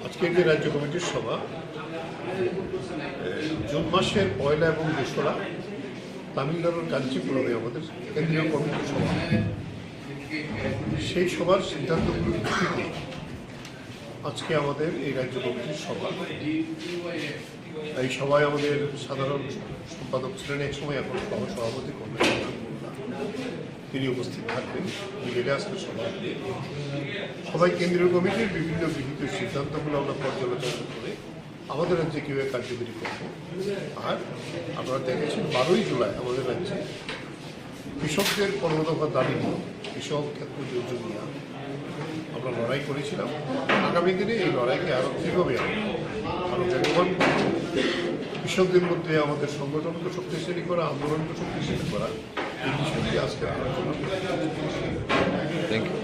আজকের যে রাজ্য কমিটির সভা, জুন মাসের 1 এবং 2 তামিলনাড়ুর কাঞ্চিপুরমে আমাদের কেন্দ্রীয় কমিটির সভা, সেই সভার সিদ্ধান্তগুলোর ভিত্তিতে আজকে আমাদের এই রাজ্য কমিটির সভা। এই সভায় আমাদের সাধারণ সম্পাদক ছিলেন এক সময়, এখন সভাপতি করবেন, তিনি উপস্থিত থাকবেন। আজকে সবাই কেন্দ্রীয় কমিটির বিভিন্ন গৃহীত সিদ্ধান্তগুলো আমরা পর্যালোচনা করে আমাদের রাজ্যে কীভাবে কার্যকরী করব। আর আপনারা দেখেছেন 12ই জুলাই আমাদের রাজ্যে কৃষকদের 15 দফা দাবি নিয়ে, কৃষক ক্ষেত্র যোজনা নিয়ে আমরা লড়াই করেছিলাম। আগামী দিনে এই লড়াইকে আরও কীভাবে আরও বেগবান কৃষকদের মধ্যে আমাদের সংগঠনকে শক্তিশালী করা, আন্দোলনকে শক্তিশালী করা, এই বিষয়টি আজকে আলোচনা থ্যাংক ইউ।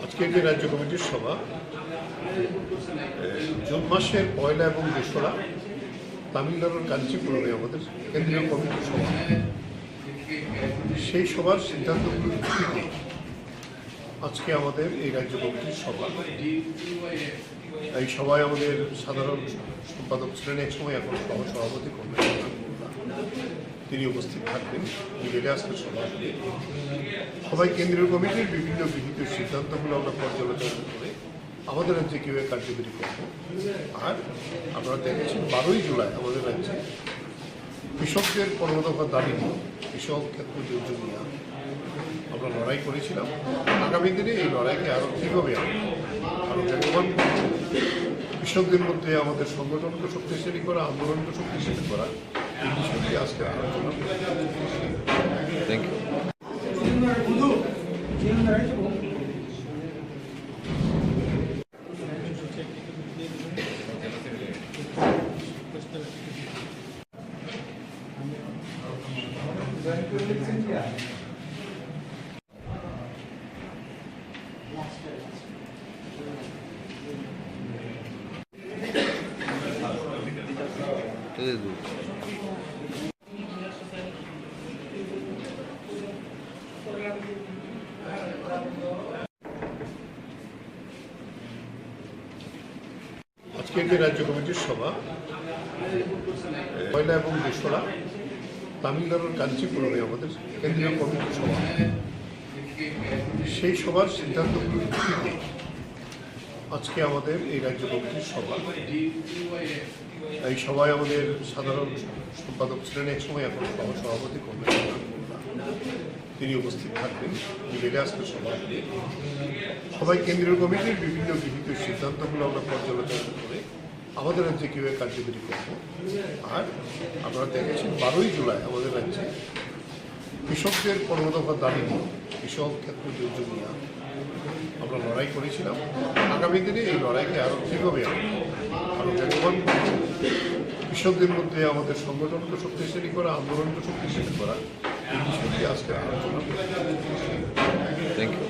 আজকের যে রাজ্য কমিটির সভা জুন মাসের 1 এবং 2 তামিলনাড়ুর কাঞ্চিপুরমে আমাদের কেন্দ্রীয় কমিটির সভা, সেই সভার সিদ্ধান্তগুলোর ভিত্তিতে আজকে আমাদের এই রাজ্য কমিটির সভা। এই সভায় আমাদের সাধারণ সম্পাদক ছিলেন একসময়, এখন সভাপতি করবেন, তিনি উপস্থিত থাকবেন। মিলে আজকে সবাই কেন্দ্রীয় কমিটির বিভিন্ন গৃহীত সিদ্ধান্তগুলো আমরা পর্যালোচনা করে আমাদের রাজ্যে কীভাবে কার্যকরী করব। আর আপনারা দেখেছেন 12ই জুলাই আমাদের রাজ্যে কৃষকদের 15 দফা দাবি নিয়ে, কৃষক ক্ষেত্র যুদ্ধ নিয়ে আমরা লড়াই করেছিলাম। আগামী দিনে এই লড়াইকে আরও কীভাবে আরও বেগবান করব, কৃষকদের মধ্যে আমাদের সংগঠনকে শক্তিশালী করা, আন্দোলনকে শক্তিশালী করা, এই বিষয়টি আজকে আলোচনা থ্যাংক ইউ। আজকের যে রাজ্য কমিটির সভা 1 এবং 2 তামিলনাড়ুর কাঞ্চিপুরমে আমাদের কেন্দ্রীয় কমিটির সভা, সেই সভার সিদ্ধান্তগুলোর ভিত্তিতে আজকে আমাদের এই রাজ্য কমিটির সভা। এই সভায় আমাদের সাধারণ সম্পাদক ছিলেন একসময়, এখন সভাপতি করবেন, তিনি উপস্থিত থাকবেন। মিলে আজকে সবাই কেন্দ্রীয় কমিটির বিভিন্ন গৃহীত সিদ্ধান্তগুলো আমরা পর্যালোচনা করে আমাদের রাজ্যে কীভাবে কার্যকরী করব। আর আপনারা দেখেছেন 12ই জুলাই আমাদের রাজ্যে কৃষকদের 15 দফা দাবি নিয়ে, কৃষক ক্ষেত্র যুদ্ধ নিয়ে আমরা লড়াই করেছিলাম। আগামী দিনে এই লড়াইকে আরও কীভাবে আরও বেগবান করব, কৃষকদের মধ্যে আমাদের সংগঠনকে শক্তিশালী করা, আন্দোলনকে শক্তিশালী করা, এই বিষয়টি আজকে আলোচনা থ্যাংক ইউ।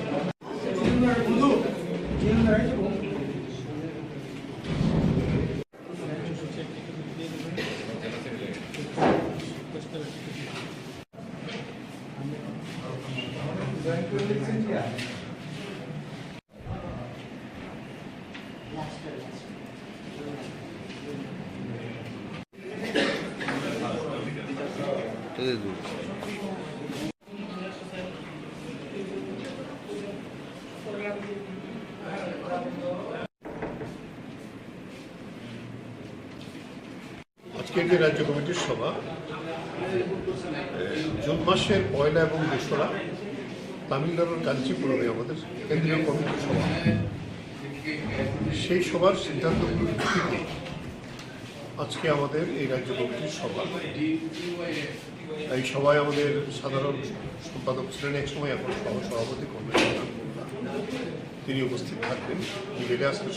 আজকের যে রাজ্য কমিটির সভা জুন মাসের 1 এবং 2 তামিলনাড়ুর কাঞ্চিপুরমে আমাদের কেন্দ্রীয় কমিটির সভা, সেই সভার সিদ্ধান্তগুলোর ভিত্তিতে আজকে আমাদের এই রাজ্য কমিটির সভা। এই সভায় আমাদের সাধারণ সম্পাদক ছিলেন একসময়, এখন সভাপতি করবেন, তিনি উপস্থিত থাকবেন। মিলে আজকে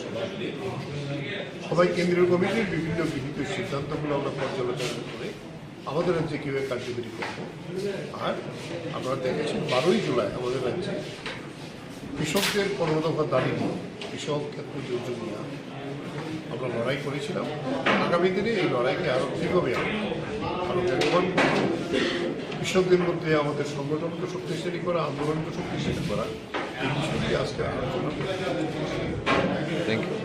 সবাই কেন্দ্রীয় কমিটির বিভিন্ন গৃহীত সিদ্ধান্তগুলো আমরা পর্যালোচনা করে আমাদের রাজ্যে কীভাবে কার্যকরী করব। আর আপনারা দেখেছেন 12ই জুলাই আমাদের রাজ্যে কৃষকদের 15 দফা দাবি নিয়ে, কৃষক ক্ষেত্র যুদ্ধ নিয়ে আমরা লড়াই করেছিলাম। আগামী দিনে এই লড়াইকে আরও কীভাবে আরও বেগবান করব, কৃষকদের মধ্যে আমাদের সংগঠনকে শক্তিশালী করা, আন্দোলনকে শক্তিশালী করা, এই বিষয়টি আজকে আলোচনা থ্যাংক ইউ।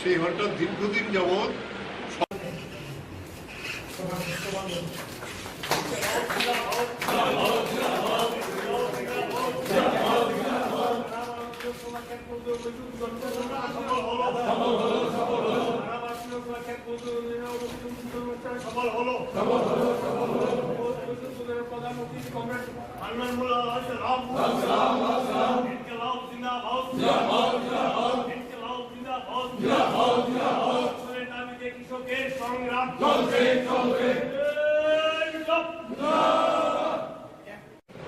সেই হলটা দীর্ঘদিন যাবৎ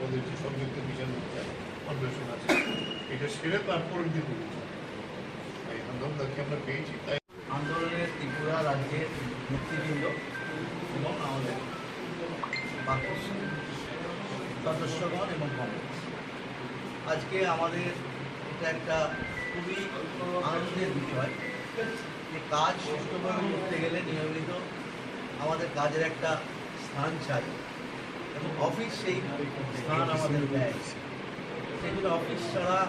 আমাদের যে সংযুক্ত বিচার অন্বেষণ আছে এটা সেরে তারপরে কিন্তু এই আন্দোলনকে আমরা পেয়েছি। তাই আন্দোলনের ত্রিপুরা রাজ্যের নেতৃবৃন্দ এবং আমাদের সদস্যগণ এবং কংগ্রেস, আজকে আমাদের এটা একটা খুবই আনন্দের বিষয় যে কাজ সুষ্ঠুভাবে করতে গেলে নিয়মিত আমাদের কাজের একটা স্থান চাই এবং অফিস সেই স্থান আমাদের দেয়। সেগুলো অফিস ছাড়া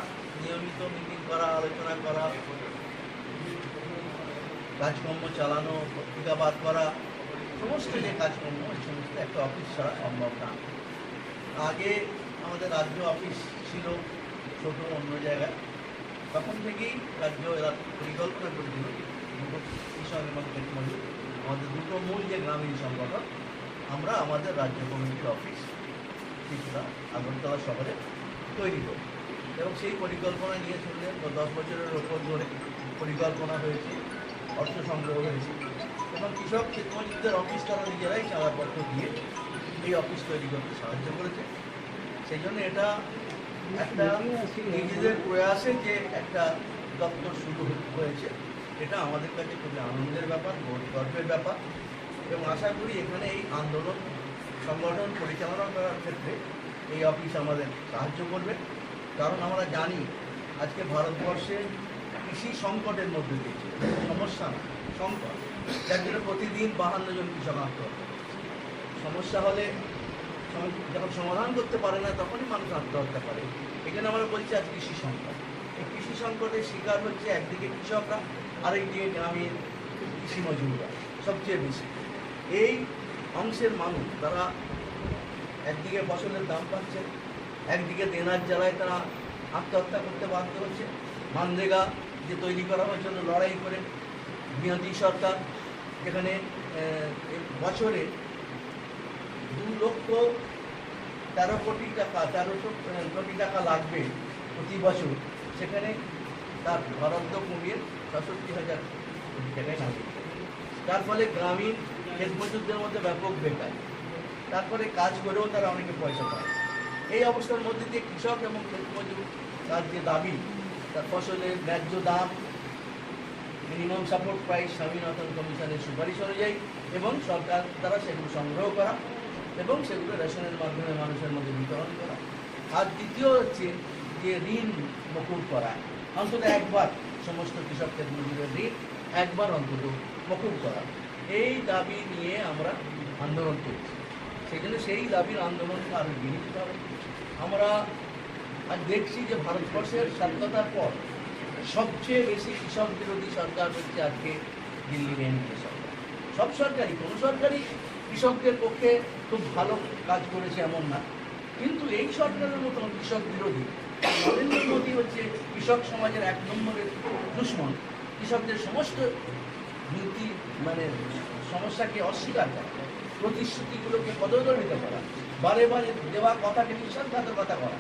নিয়মিত মিটিং করা, আলোচনা করা, কাজকর্ম চালানো, পত্রিকা বার করা, সমস্ত যে কাজকর্ম এই সমস্ত একটা অফিস ছাড়া সম্ভব না। আগে আমাদের রাজ্য অফিস ছিল ছোট অন্য জায়গায়, তখন থেকেই রাজ্য এরা পরিকল্পনা করেছিল কৃষক এবং ক্ষেতমজুর আমাদের দুটো মূল যে গ্রামীণ সংগঠন, আমরা আমাদের রাজ্য কমিটির অফিস ত্রিপুরা আগরতলা শহরে তৈরি করি এবং সেই পরিকল্পনা নিয়ে চললে 10 বছরের ওপর ধরে পরিকল্পনা হয়েছে, অর্থ সংগ্রহ হয়েছে এবং কৃষক ক্ষেতমজুরদের অফিস তারা নিজেরাই চাঁদাপত্র দিয়ে এই অফিস তৈরি করতে সাহায্য করেছে। সেই জন্য এটা একটা নিজেদের প্রয়াসে যে একটা দপ্তর শুরু হয়েছে, এটা আমাদের কাছে খুবই আনন্দের ব্যাপার, গর্বের ব্যাপার এবং আশা করি এখানে এই আন্দোলন সংগঠন পরিচালনা করার ক্ষেত্রে এই অফিস আমাদের সাহায্য করবে। কারণ আমরা জানি আজকে ভারতবর্ষে কৃষি সংকটের মধ্যে দিয়েছে, সমস্যা না সংকট, যার জন্য প্রতিদিন 52 জন কৃষক আত্মহত্যা করছে। সমস্যা হলে যখন সমাধান করতে পারে না তখনই মানুষ আত্মহত্যা করে। এখানে আমরা বলছি আজ কৃষি সংকট, এই কৃষি সংকটের শিকার হচ্ছে একদিকে কৃষকরা, আরেকদিকে গ্রামের কৃষি মজুররা সবচেয়ে বেশি। এই অংশের মানুষ তারা একদিকে ফসলের দাম পাচ্ছে, একদিকে দেনার জ্বালায় তারা আত্মহত্যা করতে বাধ্য হচ্ছে। মানরেগা যে তৈরি করা হওয়ার জন্য লড়াই করে বিরোধী সরকার, যেখানে বছরে 2,13 কোটি টাকা 1300 কোটি টাকা লাগবে প্রতি বছর, সেখানে তার বরাদ্দ কমিয়ে 66,000 কোটি টাকায় নামবে। তার ফলে গ্রামীণ ক্ষেতমজুরদের মধ্যে ব্যাপক বেকার, তারপরে কাজ করেও তারা অনেকে পয়সা পায়। এই অবস্থার মধ্যে দিয়ে কৃষক এবং ক্ষেতমজুর তার যে দাবি, তার ফসলের ন্যায্য দাম, মিনিমাম সাপোর্ট প্রাইস স্বামীনাথন কমিশনের সুপারিশ অনুযায়ী এবং সরকার দ্বারা সেগুলো সংগ্রহ করা এবং সেগুলো রেশনের মাধ্যমে মানুষের মধ্যে বিতরণ করা। আর দ্বিতীয় হচ্ছে যে ঋণ মকুব করা, অন্তত একবার সমস্ত কৃষক ক্ষেতমজুরের ঋণ একবার অন্তত মকুব করা। এই দাবি নিয়ে আমরা আন্দোলন করছি। সেই জন্য সেই দাবির আন্দোলনকে আরও এগিয়ে নিতে হবে। আমরা আজ দেখছি যে ভারতবর্ষের স্বাধীনতার পর সবচেয়ে বেশি কৃষক বিরোধী সরকার হচ্ছে আজকে দিল্লির এনডিএ সরকার। সব সরকারই, কোনো সরকারই কৃষকদের পক্ষে খুব ভালো কাজ করেছে এমন না, কিন্তু এই সরকারের মতন কৃষক বিরোধী নরেন্দ্র মোদী হচ্ছে কৃষক সমাজের 1 নম্বরের দুশ্মন। কৃষকদের সমস্ত নীতি সমস্যাকে অস্বীকার করা, প্রতিশ্রুতিগুলোকে পদদলিত করা, বারে বারে দেওয়া কথাকে বিশ্বাসঘাতকতা করা,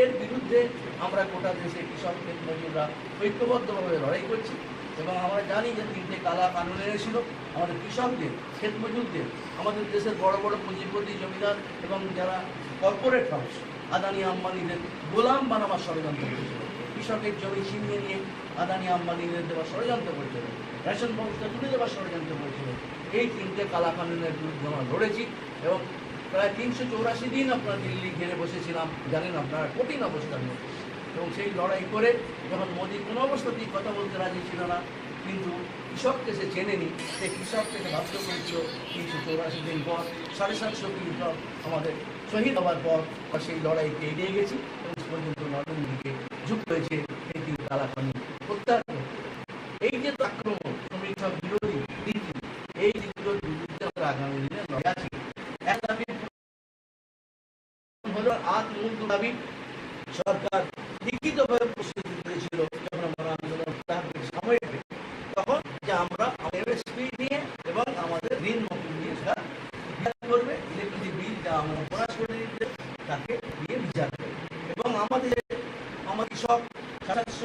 এর বিরুদ্ধে আমরা গোটা দেশে কৃষক ক্ষেতমজুররা ঐক্যবদ্ধভাবে লড়াই করছি এবং আমরা জানি যে 3টে কালা কানুন এনেছিল আমাদের কৃষকদের, ক্ষেতমজুরদের, আমাদের দেশের বড় বড় পুঁজিপতি জমিদার এবং যারা কর্পোরেট হাউস আদানি আম্বানিদের গোলাম বানাবার ষড়যন্ত্র করেছিল, কৃষকের জমি ছিনিয়ে নিয়ে আদানি আম্বানিদের দেওয়ার ষড়যন্ত্র করেছিল, রেশন ব্যবস্থা তুলে দেওয়ার ষড়যন্ত্র করেছিল। এই 3টে কালা কানুনের বিরুদ্ধে আমরা লড়েছি এবং প্রায় 384 দিন আপনারা দিল্লি ঘিরে বসেছিলাম, জানেন আপনারা, কঠিন অবস্থার মধ্যে। এবং সেই লড়াই করে যখন মোদী কোনো অবস্থাতেই কথা বলতে রাজি ছিল না, কিন্তু কৃষককে সে চেনেনি, সে কৃষক থেকে বাধ্য করেছিল 384 দিন পর 750 কৃষক আমাদের শহীদ হওয়ার পর সেই লড়াইকে এগিয়ে গেছি এবং পর্যন্ত নরেন্দ্র মোদীকে যুক্ত হয়েছে এই 3 কালা কানুন প্রত্যাহার। এই যে আক্রমণ আজ মূল দাবি সরকার লিখিতভাবে প্রস্তুতি করেছিল যখন আমরা আন্দোলন সাময়িক তখন যে আমরা এমএসপি নিয়ে এবং আমাদের ঋণ মন্ত্রী নিয়ে বিচার করবে, ইলেকট্রিসিটি বিল যা আমরা প্রকাশ করে দিতে তাকে দিয়ে বিচার করবে এবং আমাদের সব সদস্য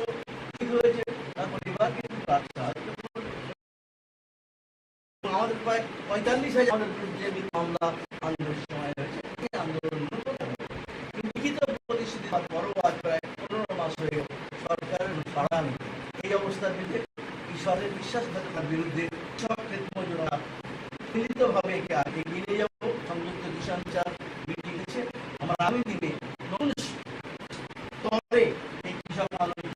ঠিক হয়েছে তার পরিবার কিন্তু আমাদের প্রায় 45,000 আমাদের বিরুদ্ধে মামলা আন্দোলনের সময় হয়েছে। এই আন্দোলন লিখিত প্রতিশ্রুতি পরও আজ প্রায় 15 মাস হয়ে সরকারের পাড়া নেই। এই অবস্থার মধ্যে ঈশ্বরের বিশ্বাসঘাতকতার বিরুদ্ধে সব ক্ষেত্রে মিলিতভাবে এগিয়ে নিয়ে যাব। সংযুক্ত দিশাঞ্চার লিখেছে আমরা আগামী দিনে নতুন স্তরে এই কৃষক আন্দোলন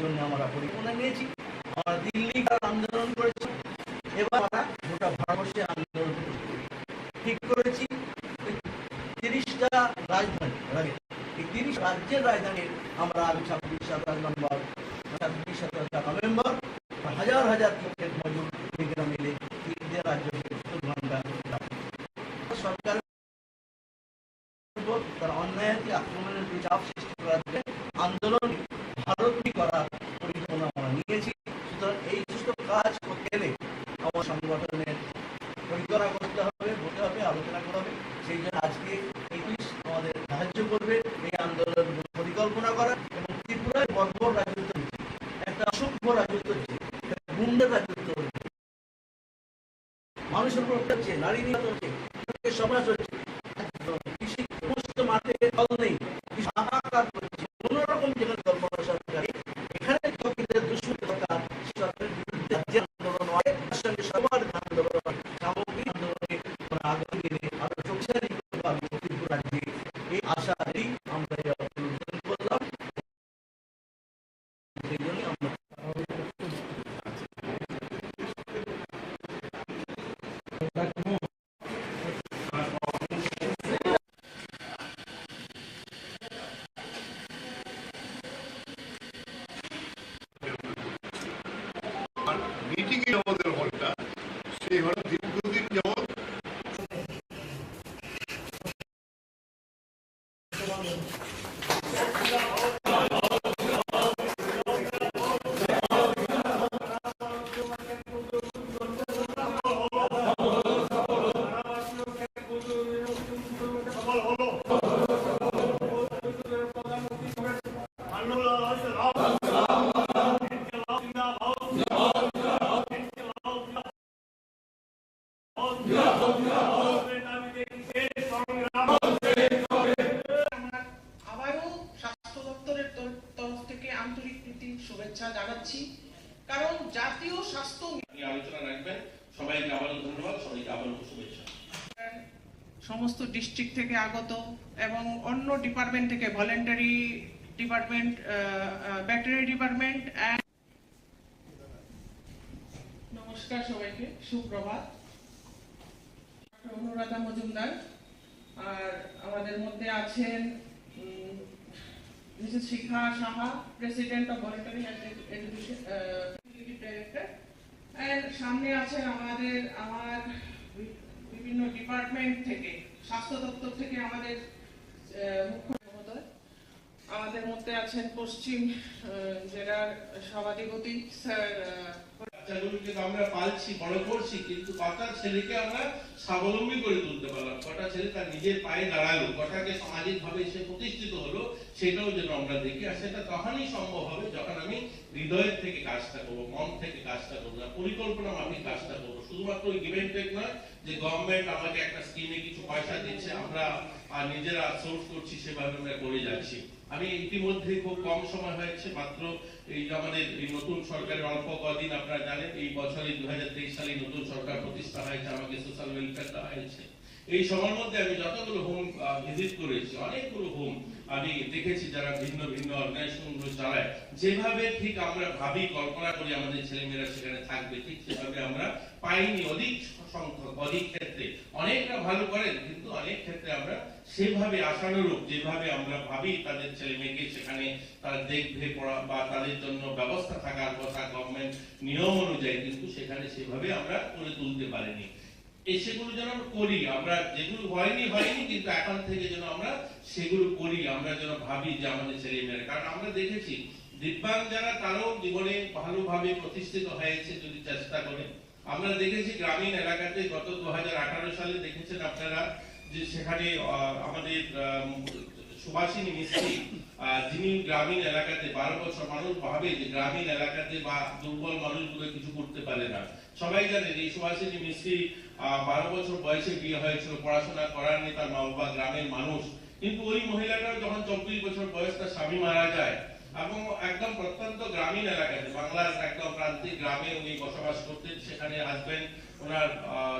জন্য আমরা পরিকল্পনা নিয়েছি। আমরা দিল্লি আন্দোলন করেছি, এবার আমরা গোটা ভারতবর্ষে আন্দোলন ঠিক করেছি। 30টা রাজধানী, এই 30 রাজ্যের রাজধানী আমরা 26-27 নভেম্বর হাজার হাজার ক্ষেত মজুর মিলে 3 রাজ্যকে সরকার তার অন্যায় আক্রমণের চাপ সৃষ্টি করার জন্য আন্দোলন ভারতী করার পরিকল্পনা আমরা নিয়েছি। সুতরাং এই সমস্ত কাজ করতে গেলে আমার সংগঠনের পরিকল্পনা করতে হবে, বলতে হবে, আলোচনা করতে হবে। সেই জন্য আজকে এই আমাদের সাহায্য করবে এই আন্দোলন পরিকল্পনা করা এবং ত্রিপুরায় বর্বর রাজত্ব হচ্ছে, একটা অসভ্য রাজত্ব হচ্ছে, গুন্ডার রাজত্ব হচ্ছে, মানুষের উপর হচ্ছে, নারী নির্যাতন হচ্ছে, সমাজ হচ্ছে, কৃষি সমস্ত মাঠে ফল নেই, হাহাকার করছে, কোনোরকম যেখানে কল্পনা সরকারি এখানে দুষ্কৃত সরকারের বিরুদ্ধে রাজ্যের আন্দোলন হয়, তার সঙ্গে সবার আন্দোলন সামগ্রিক আন্দোলনে আগামী দিনে আরো শক্তিশালী করতে ত্রিপুরা রাজ্যে এই আশা আমরা করলাম। সেই জন্য আমরা মিটিং এর আমাদের হলটা সেই হল দীর্ঘদিন যাবৎ আবারও স্বাস্থ্য দপ্তরের তরফ থেকে আন্তরিক প্রীতি শুভেচ্ছা জানাচ্ছি, কারণ জাতীয় স্বাস্থ্য আলোচনা রাখবেন। সবাইকে আবারও ধন্যবাদ, সবাইকে আবারও শুভেচ্ছা। সমস্ত ডিস্ট্রিক্ট থেকে আগত এবং অন্য ডিপার্টমেন্ট থেকে ভলেন্টারি ডিপার্টমেন্ট, ভেটেরিনারি ডিপার্টমেন্ট। নমস্কার সবাইকে, সুপ্রভাত। অনুরাধা মজুমদার, আর আমাদের মধ্যে আছেন Mrs Shikha Saha, president of voluntary education director, আর সামনে আছেন আমার বিভিন্ন ডিপার্টমেন্ট থেকে, স্বাস্থ্য দপ্তর থেকে আমাদের মুখ্য মহোদয়। আমাদের মধ্যে আছেন পশ্চিম জেলার সভাধিপতি স্যার। বাচ্চাগুলোকে তো আমরা পালছি, বড় করছি, কিন্তু কটা ছেলেকে আমরা স্বাবলম্বী করে তুলতে পারলাম, কটা ছেলে তার নিজের পায়ে দাঁড়ালো, কটাকে সামাজিক ভাবে সে প্রতিষ্ঠিত হলো, সেটাও যেন আমরা দেখি। আর সেটা তখনই সম্ভব হবে যখন আমি হৃদয়ের থেকে কাজটা করবো, মন থেকে কাজটা করবো, পরিকল্পনা মাফিক কাজটা করবো। শুধুমাত্র ওই গিভ এন্ড টেক নয় যে গভর্নমেন্ট আমাকে একটা স্কিমে কিছু পয়সা দিচ্ছে, আমরা নিজেরা সোর্স করছি, সেভাবে আমরা করে যাচ্ছি। আমি ইতিমধ্যে খুব কম সময় হয়েছে, মাত্র এই আমাদের এই নতুন সরকারের অল্প কদিন, আপনারা জানেন এই বছরে 2023 সালে নতুন সরকার প্রতিষ্ঠা হয়েছে, আমাকে সোশ্যাল ওয়েলফেয়ার দেওয়া হয়েছে। এই সময়ের মধ্যে আমি যতগুলো হোম ভিজিট করেছি, অনেকগুলো হোম আমি দেখেছি যারা ভিন্ন ভিন্ন অর্গানাইজেশনগুলো চালায়, যেভাবে ঠিক আমরা ভাবি, কল্পনা করি আমাদের ছেলেমেয়েরা সেখানে থাকবে, ঠিক সেভাবে আমরা পাইনি। অধিক সংখ্যক, অধিক ক্ষেত্রে অনেকটা ভালো করেন, কিন্তু অনেক ক্ষেত্রে আমরা সেভাবে আশানুরূপ যেভাবে আমরা ভাবি তাদের ছেলে মেয়েকে সেখানে তারা দেখবে পড়া বা তাদের জন্য ব্যবস্থা থাকার কথা গভর্নমেন্ট নিয়ম অনুযায়ী, কিন্তু সেখানে সেভাবে আমরা করে তুলতে পারিনি। সেগুলো যেন আমরা করি, আমরা যেগুলো হয়নি কিন্তু এখন থেকে যেন আমরা সেগুলো করি, আমরা যেন ভাবি যে আমাদের ছেলে মেয়েরা, কারণ আমরা দেখেছি দিব্যাঙ্গ যারা তারাও জীবনে ভালোভাবে প্রতিষ্ঠিত হয়েছে যদি চেষ্টা করে। আমরা দেখেছি গ্রামীণ এলাকাতে গত 2018 সালে দেখেছেন আপনারা যে সেখানে আমাদের সুভাষিনী মিস্ত্রি, যিনি গ্রামীণ এলাকাতে 12 বছর, মানুষ ভাবে যে গ্রামীণ এলাকাতে বা দুর্বল মানুষগুলো কিছু করতে পারে না। সবাই জানেন এই সুভাষিনী মিস্ত্রি 12 বছর বয়সে বিয়ে হয়েছিল, পড়াশোনা করার নেই তার মা বাবা, গ্রামের মানুষ। কিন্তু ওই মহিলাটা যখন 24 বছর বয়স তার স্বামী মারা যায় এবং একদম প্রত্যন্ত গ্রামীণ এলাকাতে, বাংলার একদম প্রান্তিক গ্রামে উনি বসবাস করতেন। সেখানে হাজবেন্ড ওনার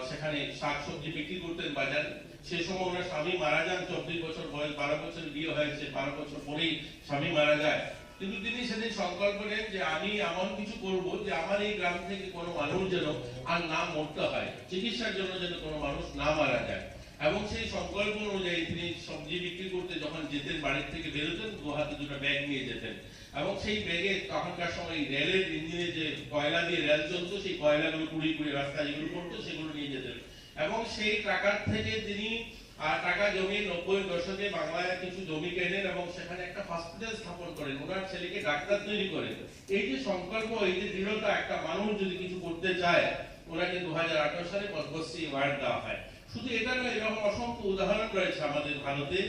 সেখানে শাকসবজি বিক্রি করতেন বাজারে। সেই সময় ওনার স্বামী মারা যান, 24 বছর বয়স, 12 বছর বিয়ে হয়েছে, 12 বছর পরেই স্বামী মারা যায়। কিন্তু তিনি সেদিন সংকল্প নেন যে আমি এমন কিছু করব যে আমার এই গ্রাম থেকে কোনো মানুষ যেন আর না মরতে হয়, চিকিৎসার জন্য যেন কোনো মানুষ না মারা যায়। এবং সেই সংকল্প অনুযায়ী তিনি সবজি বিক্রি করতে যখন যেতেন, বাড়ির থেকে বেরোতেন, দু হাতে দুটো ব্যাগ নিয়ে যেতেন এবং সেই ব্যাগে তখনকার সময় রেলের ইঞ্জিনে যে কয়লা দিয়ে রেল চলতো, সেই কয়লাগুলো কুড়ি রাস্তায় যেগুলো পড়তো সেগুলো নিয়ে যেতেন। এবং সেই টাকার থেকে তিনি টাকা জমিয়ে 90 দশকে বাংলায় কিছু জমি কেনেন এবং সেখানে একটা হসপিটাল স্থাপন করেন, ওনার ছেলেকে ডাক্তার তৈরি করেন। এই যে সংকল্প, এই যে দৃঢ়তা, একটা মানুষ যদি কিছু করতে চায় ওনাকে 2018 সালে পদ্মশ্রী অ্যাওয়ার্ড দেওয়া হয়। শুধু এটা নয়, এরকম অসংখ্য উদাহরণ রয়েছে আমাদের ভারতে।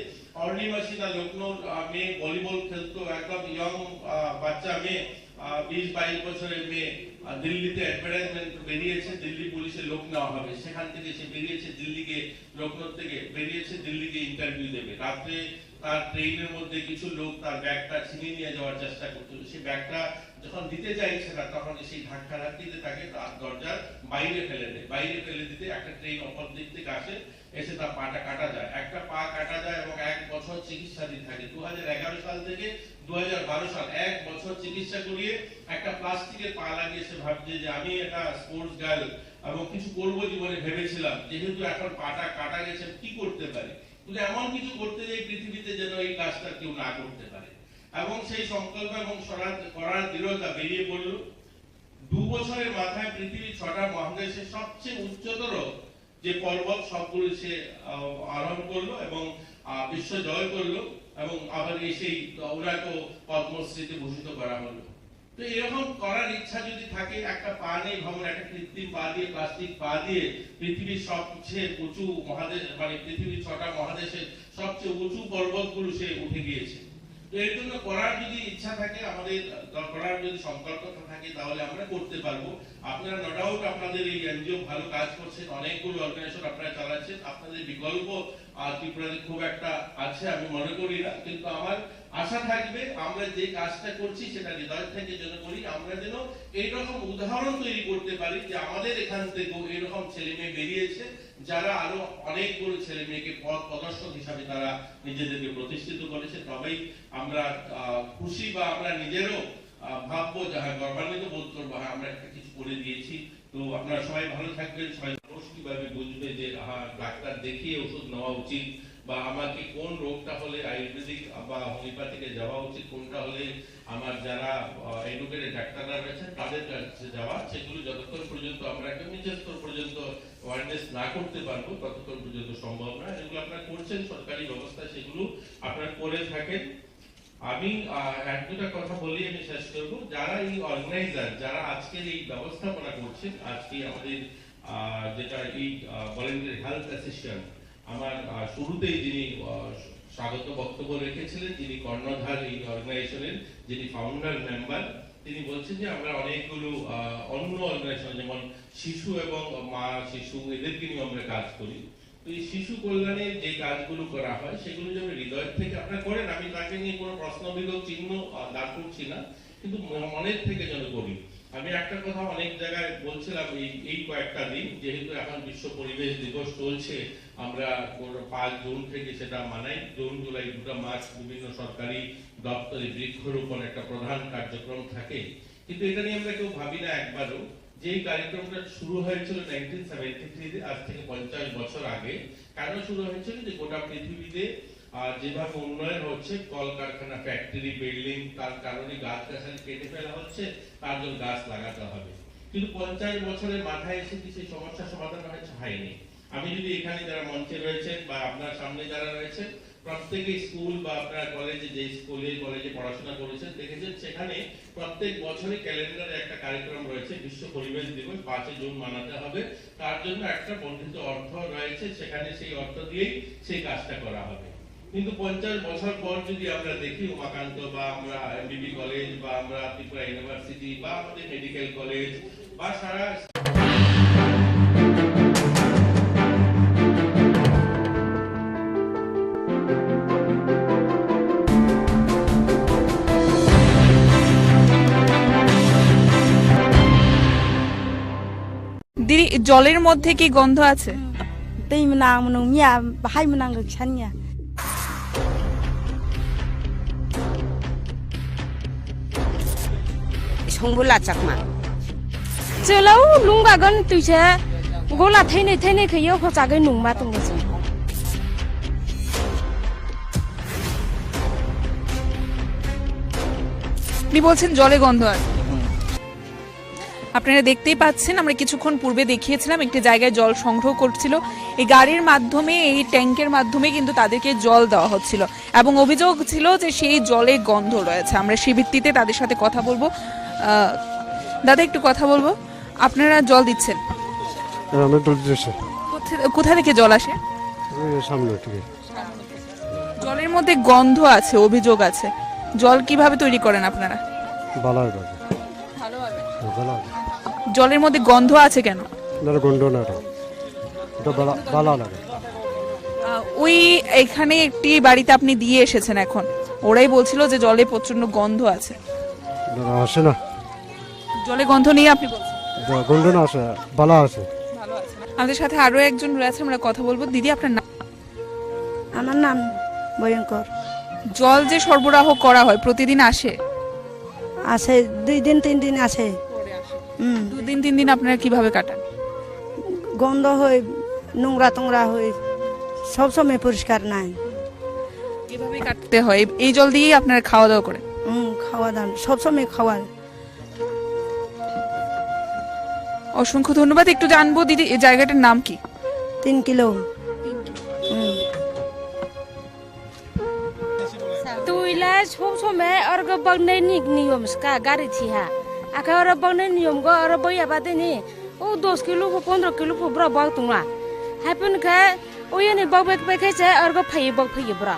অর্ণিমা সিনহা লখনৌর মেয়ে, ভলিবল খেলতো, একদম ইয়ং বাচ্চা মেয়ে, 20-22 বছরের মেয়ে, দিল্লিতে অ্যাডভার্টাইজমেন্ট বেরিয়েছে, দিল্লি পুলিশের লোক নেওয়া হবে, সেখান থেকে সে বেরিয়েছে দিল্লিকে, লখনৌ থেকে বেরিয়েছে দিল্লিকে ইন্টারভিউ দেবে। রাত্রে তার ট্রেনের মধ্যে কিছু লোক তার ব্যাগটা ছিনিয়ে নিয়ে যাওয়ার চেষ্টা করছিল। সেই ব্যাগটা যখন দিতে চাইছে না তখন সেই ধাক্কা ধাক্কিতে তাকে তার দরজার বাইরে ফেলে দেয়। বাইরে ফেলে দিতে একটা ট্রেন অপর দিক থেকে আসে, এসে তার পাটা কাটা যায়, একটা পা কাটা যায় এবং 1 বছর চিকিৎসাধীন থাকে। 2011 সাল থেকে 2012 সাল 1 বছর চিকিৎসা করিয়ে একটা প্লাস্টিকের পা লাগিয়ে সে ভাবছে যে আমি একটা স্পোর্টস গার্ল এবং কিছু করবো জীবনে ভেবেছিলাম, যেহেতু এখন পাটা কাটা গেছে কি করতে পারে, কিন্তু এমন কিছু করতে যাই পৃথিবীতে যেন এই কাজটা কেউ না করতে পারে। এবং সেই সংকল্প এবং করার দৃঢ়তা বেরিয়ে পড়লো। 2 বছরের মাথায় পৃথিবীর 6টা মহাদেশের সবচেয়ে উচ্চতর যে পর্বত সবগুলো সে আরোহণ করলো এবং বিশ্ব জয় করলো এবং আবার সেই ওনাকে পদ্মশ্রীতে ভূষিত করা হলো। তো এরকম করার ইচ্ছা যদি থাকে, একটা পা নেই ভাবুন, একটা কৃত্রিম পা দিয়ে, প্লাস্টিক পা দিয়ে পৃথিবীর সবচেয়ে উঁচু মহাদেশ, মানে পৃথিবীর 6টা মহাদেশের সবচেয়ে উঁচু পর্বতগুলো সে উঠে গিয়েছে। তো এর জন্য করার যদি ইচ্ছা থাকে, আমাদের করার যদি সংকল্প থাকে, তাহলে আমরা করতে পারবো। আপনারা নো ডাউট আপনাদের এই এনজিও ভালো কাজ করছেন, অনেকগুলো অর্গানাইজেশন আপনারা চালাচ্ছেন, আপনাদের বিকল্প ত্রিপুরাতে খুব একটা আছে আমি মনে করি না, কিন্তু আমার আশা থাকবে আমরা যে কাজটা করছি সেটা হৃদয় থেকে যেন করি, আমরা যেন এইরকম উদাহরণ তৈরি করতে পারি যে আমাদের এখান থেকেও এরকম ছেলে মেয়ে বেরিয়েছে যারা আরো অনেকগুলো ছেলে মেয়েকে পথ প্রদর্শক হিসাবে তারা নিজেদেরকে প্রতিষ্ঠিত করেছে। তবেই আমরা খুশি বা আমরা নিজেরও ভাববো যে হ্যাঁ, গর্বান্বিত বোধ করবো, হ্যাঁ আমরা একটা কিছু করে দিয়েছি। তো আপনারা সবাই ভালো থাকবেন। সবাই মানুষ কিভাবে বুঝবে যে হ্যাঁ ডাক্তার দেখিয়ে ওষুধ নেওয়া উচিত, বা আমাকে কোন রোগটা হলে আয়ুর্বেদিক বা হোমিওপ্যাথিকে যাওয়া উচিত, কোনটা হলে আমার যারা এডুকেটেড ডাক্তাররা রয়েছেন তাদের কাছে যাওয়া, সেগুলো যতক্ষণ পর্যন্ত আমরা একটা নিচের স্তর পর্যন্ত অ্যাওয়ারনেস না করতে পারবো ততক্ষণ পর্যন্ত সম্ভব না। এগুলো আপনারা করছেন সরকারি ব্যবস্থায়, সেগুলো আপনারা করে থাকেন। আমি এক দুটা কথা বলি আমি শেষ করবো। যারা এই অর্গানাইজার, যারা আজকের এই ব্যবস্থাপনা করছেন, আজকে আমাদের যেটা এই ভলেন্টারি হেলথ অ্যাসিস্ট্যান্ট, আমার শুরুতেই যিনি স্বাগত বক্তব্য রেখেছিলেন, যিনি কর্ণধার এই অর্গানাইজেশনের, যিনি ফাউন্ডার মেম্বার, তিনি বলছেন যে আমরা অনেকগুলো অন্য অর্গানাইজেশন যেমন শিশু এবং মা শিশু এদেরকে নিয়ে আমরা কাজ করি। তো এই শিশু কল্যাণে যে কাজগুলো করা হয় সেগুলো যেন হৃদয় থেকে আপনারা করেন, আমি তাকে নিয়ে কোনো প্রশ্নবিদ্ধ চিহ্ন দাঁড় করছি না, কিন্তু মনের থেকে যেন করি। আমি একটা কথা অনেক জায়গায় বলছিলাম এই কয়েকটা দিন, যেহেতু এখন বিশ্ব পরিবেশ দিবস চলছে, আমরা 5 জুন থেকে সেটা মানাই। জুন জুলাই 2 মাস বিভিন্ন সরকারি দপ্তরে বৃক্ষরোপণ একটা প্রধান কার্যক্রম থাকে, কিন্তু এটা নিয়ে আমরা কেউ ভাবি না একবারও। যে কার্যক্রমটা শুরু হয়েছিল 1973 আজ থেকে 50 বছর আগে। কেন শুরু হয়েছিল? যে গোটা পৃথিবীতে যেভাবে উন্নয়ন হচ্ছে, কলকারখানা, ফ্যাক্টরি, বিল্ডিং, তার কারণে গাছ গাছালি কেটে ফেলা হচ্ছে, তার জন্য গাছ লাগাতে হবে। কিন্তু 50 বছরের মাথায় এসে কি সেই সমস্যার সমাধান হয়নি। আমি যদি এখানে যারা মঞ্চে রয়েছেন বা আপনার সামনে যারা রয়েছেন প্রত্যেকে স্কুল বা আপনার কলেজে যে কলেজে পড়াশোনা করেছেন দেখেছেন সেখানে প্রত্যেক বছরে ক্যালেন্ডারে একটা কার্যক্রম রয়েছে বিশ্ব পরিবেশ দিবস 5 জুন মানাতে হবে, তার জন্য একটা বর্ধিত অর্থ রয়েছে, সেখানে সেই অর্থ দিয়েই সেই কাজটা করা হবে। কিন্তু 50 বছর পর যদি আমরা দেখি উমাকান্ত বা আমরা এমবিবি কলেজ বা আমরা ত্রিপুরা ইউনিভার্সিটি বা আমাদের মেডিকেল কলেজ বা সারা দিদি জলের মধ্যে কি গন্ধ আছে? दै मोनां मोनमिया बाहाय मोनांगो खिसानिया संबुला चकमा चलौ लुंगागन तुइसे गला थैनै थैनै खैयो खचागै नुंमा तुंगो আপনি বলছেন জলে গন্ধ আছে। আপনারা দেখতেই পাচ্ছেন আমরা কিছুক্ষণ পূর্বে দেখিয়েছিলাম একটি জায়গায় জল সংগ্রহ করছিল, এই গাড়ির মাধ্যমে এই ট্যাঙ্কের মাধ্যমে কিন্তু তাদেরকে জল দেওয়া হচ্ছিল এবং অভিযোগ ছিল যে সেই জলে গন্ধ রয়েছে। আমরা সেই ভিত্তিতে তাদের সাথে কথা বলবো। দাদা একটু কথা বলবো, আপনারা জল দিচ্ছেন? কোথা থেকে জল আসে? জলের মধ্যে গন্ধ আছে, অভিযোগ আছে, জল কিভাবে তৈরি করেন আপনারা? জলের মধ্যে গন্ধ আছে কেন? ওই এখানে একটি বাড়িতে আপনি দিয়ে এসেছেন, এখন ওরাই বলছিল যে জলে প্রচন্ড গন্ধ আছে। জলে গন্ধ নিয়ে আপনি বলছেন ভালো আছে। আমাদের সাথে আরো একজন রয়েছে, আমরা কথা বলবো। দিদি আপনার নাম? আমার নাম ভয়ঙ্কর। জল যে সরবরাহ করা হয় প্রতিদিন আসে? আসে 2 দিন 3 দিন আসে। 2 দিন 3 দিন আপনারা কিভাবে কাটান? গন্ধ হয়, নোংরা টোংরা হয়, সব সময় পরিষ্কার নাই, এভাবে কাটতে হয়। এই জল দিয়ে আপনারা খাওয়া দাওয়া করেন? খাওয়া দাওয়া সব সময় খাওয়া। অসংখ্য ধন্যবাদ। একটু জানবো দিদি এই জায়গাটার নাম কি? 3 কিলো। তুইলা সব সময় আর গবনে নিয়ম ska গাড়ি থিহা আকা আর বনে নিয়ম গো আর বইয়া বাদেনি ও 10 কিলো 15 কিলো ব্রা বাগ তুমা হাপন কা ওয়নি বাগ বাগ বেখাইছে আর গো ফাই বাগ ফাই ব্রা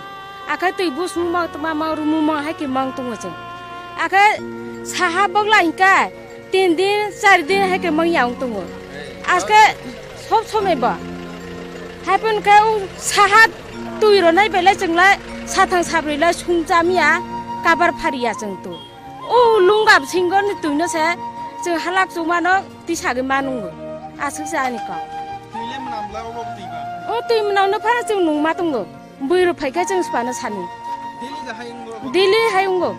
আকা তুই বুস মুমা তমা মা রুমু মা হাকি মাং তুমছে আকা সাহা বগলা ইনকা 3 দিন 4 দিন হাকি মাং ইয়াং তুমো আজকে সব সময় বা হাপন কা সাহা তুই রনাই বেলে জংলা साथां साब्रैला सुंजामिया काबार फारिया जोंतो ओ लुंगाब सिंगन तुइनो से जों हालाक जुमानो दिसागे मानुंगो आसो जानिका तुइले मनामला अबब दिबा ओ तुइ मनावनो फारा जों नुंमा दंगो बैरो फाइका जों स्पानो सानि दिल्ली हायंगो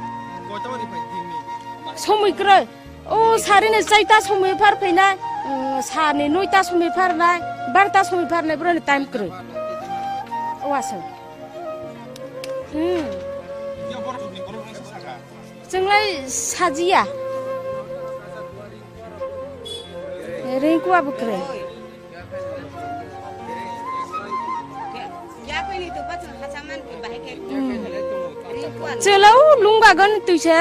गयतावरि फाइ दिनि समयग्र ओ सारिने जायता समय फार फैना सानि 9ता समय फारना 12ता समय फारना ब्रने टाइम ग्रो ओ आसो जोंलाय साजिया रेंकु आबुक्रे चलौ लुंगागन तुइसे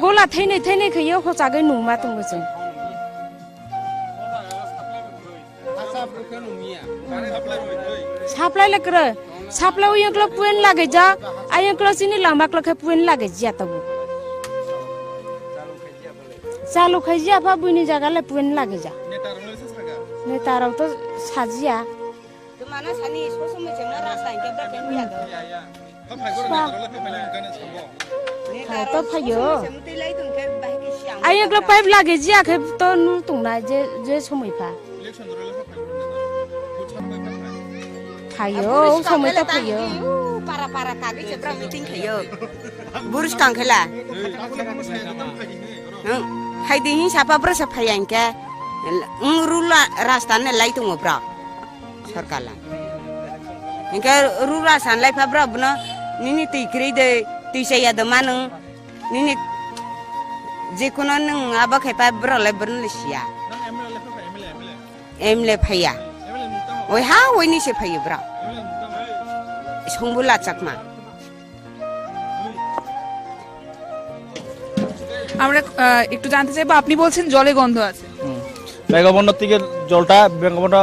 गला थैनै थैनै खैयो खचागै नुमा दंगो जों साप्लाय लग्रो साप्लाय यंक्लो पुन लागे जा आयंक्लो सिनि लामाक्लो खे पुन लागे जिया तबु चालू खैजिया फा बुनि जागाले पुन लागे जा नेताराव तो साजिया तो माना सानि ससमे जेंना रासायनिक बेके बिया दो तो फायो आयंक्लो पाइप लागे जिया खे तो नु तुंना जे समयफा फायो समय त फायो पारा पारा कागै जेब्रा मिटिं खायो बुरुस कांखेला फाइदिनि साफा ब्रसा फायांके रुला रास्ताने लाई दङ ब्रा सरकारला इनके रुला सानलाय फाब्रा बन निनि तैख्रै दे तैसाया द मान निनि जेखुन नों आबा खायफा ब्रालाय ब्रनलिसिया एमले फाया ওই হা ওই নিচে ফাইয়ে ব্রা সংবুলা চাকমা আমরা একটু জানতে চাইবো, আপনি বলছেন জলে গন্ধ আছে। বেঙ্গবন্ডর থেকে জলটা বেঙ্গবন্ড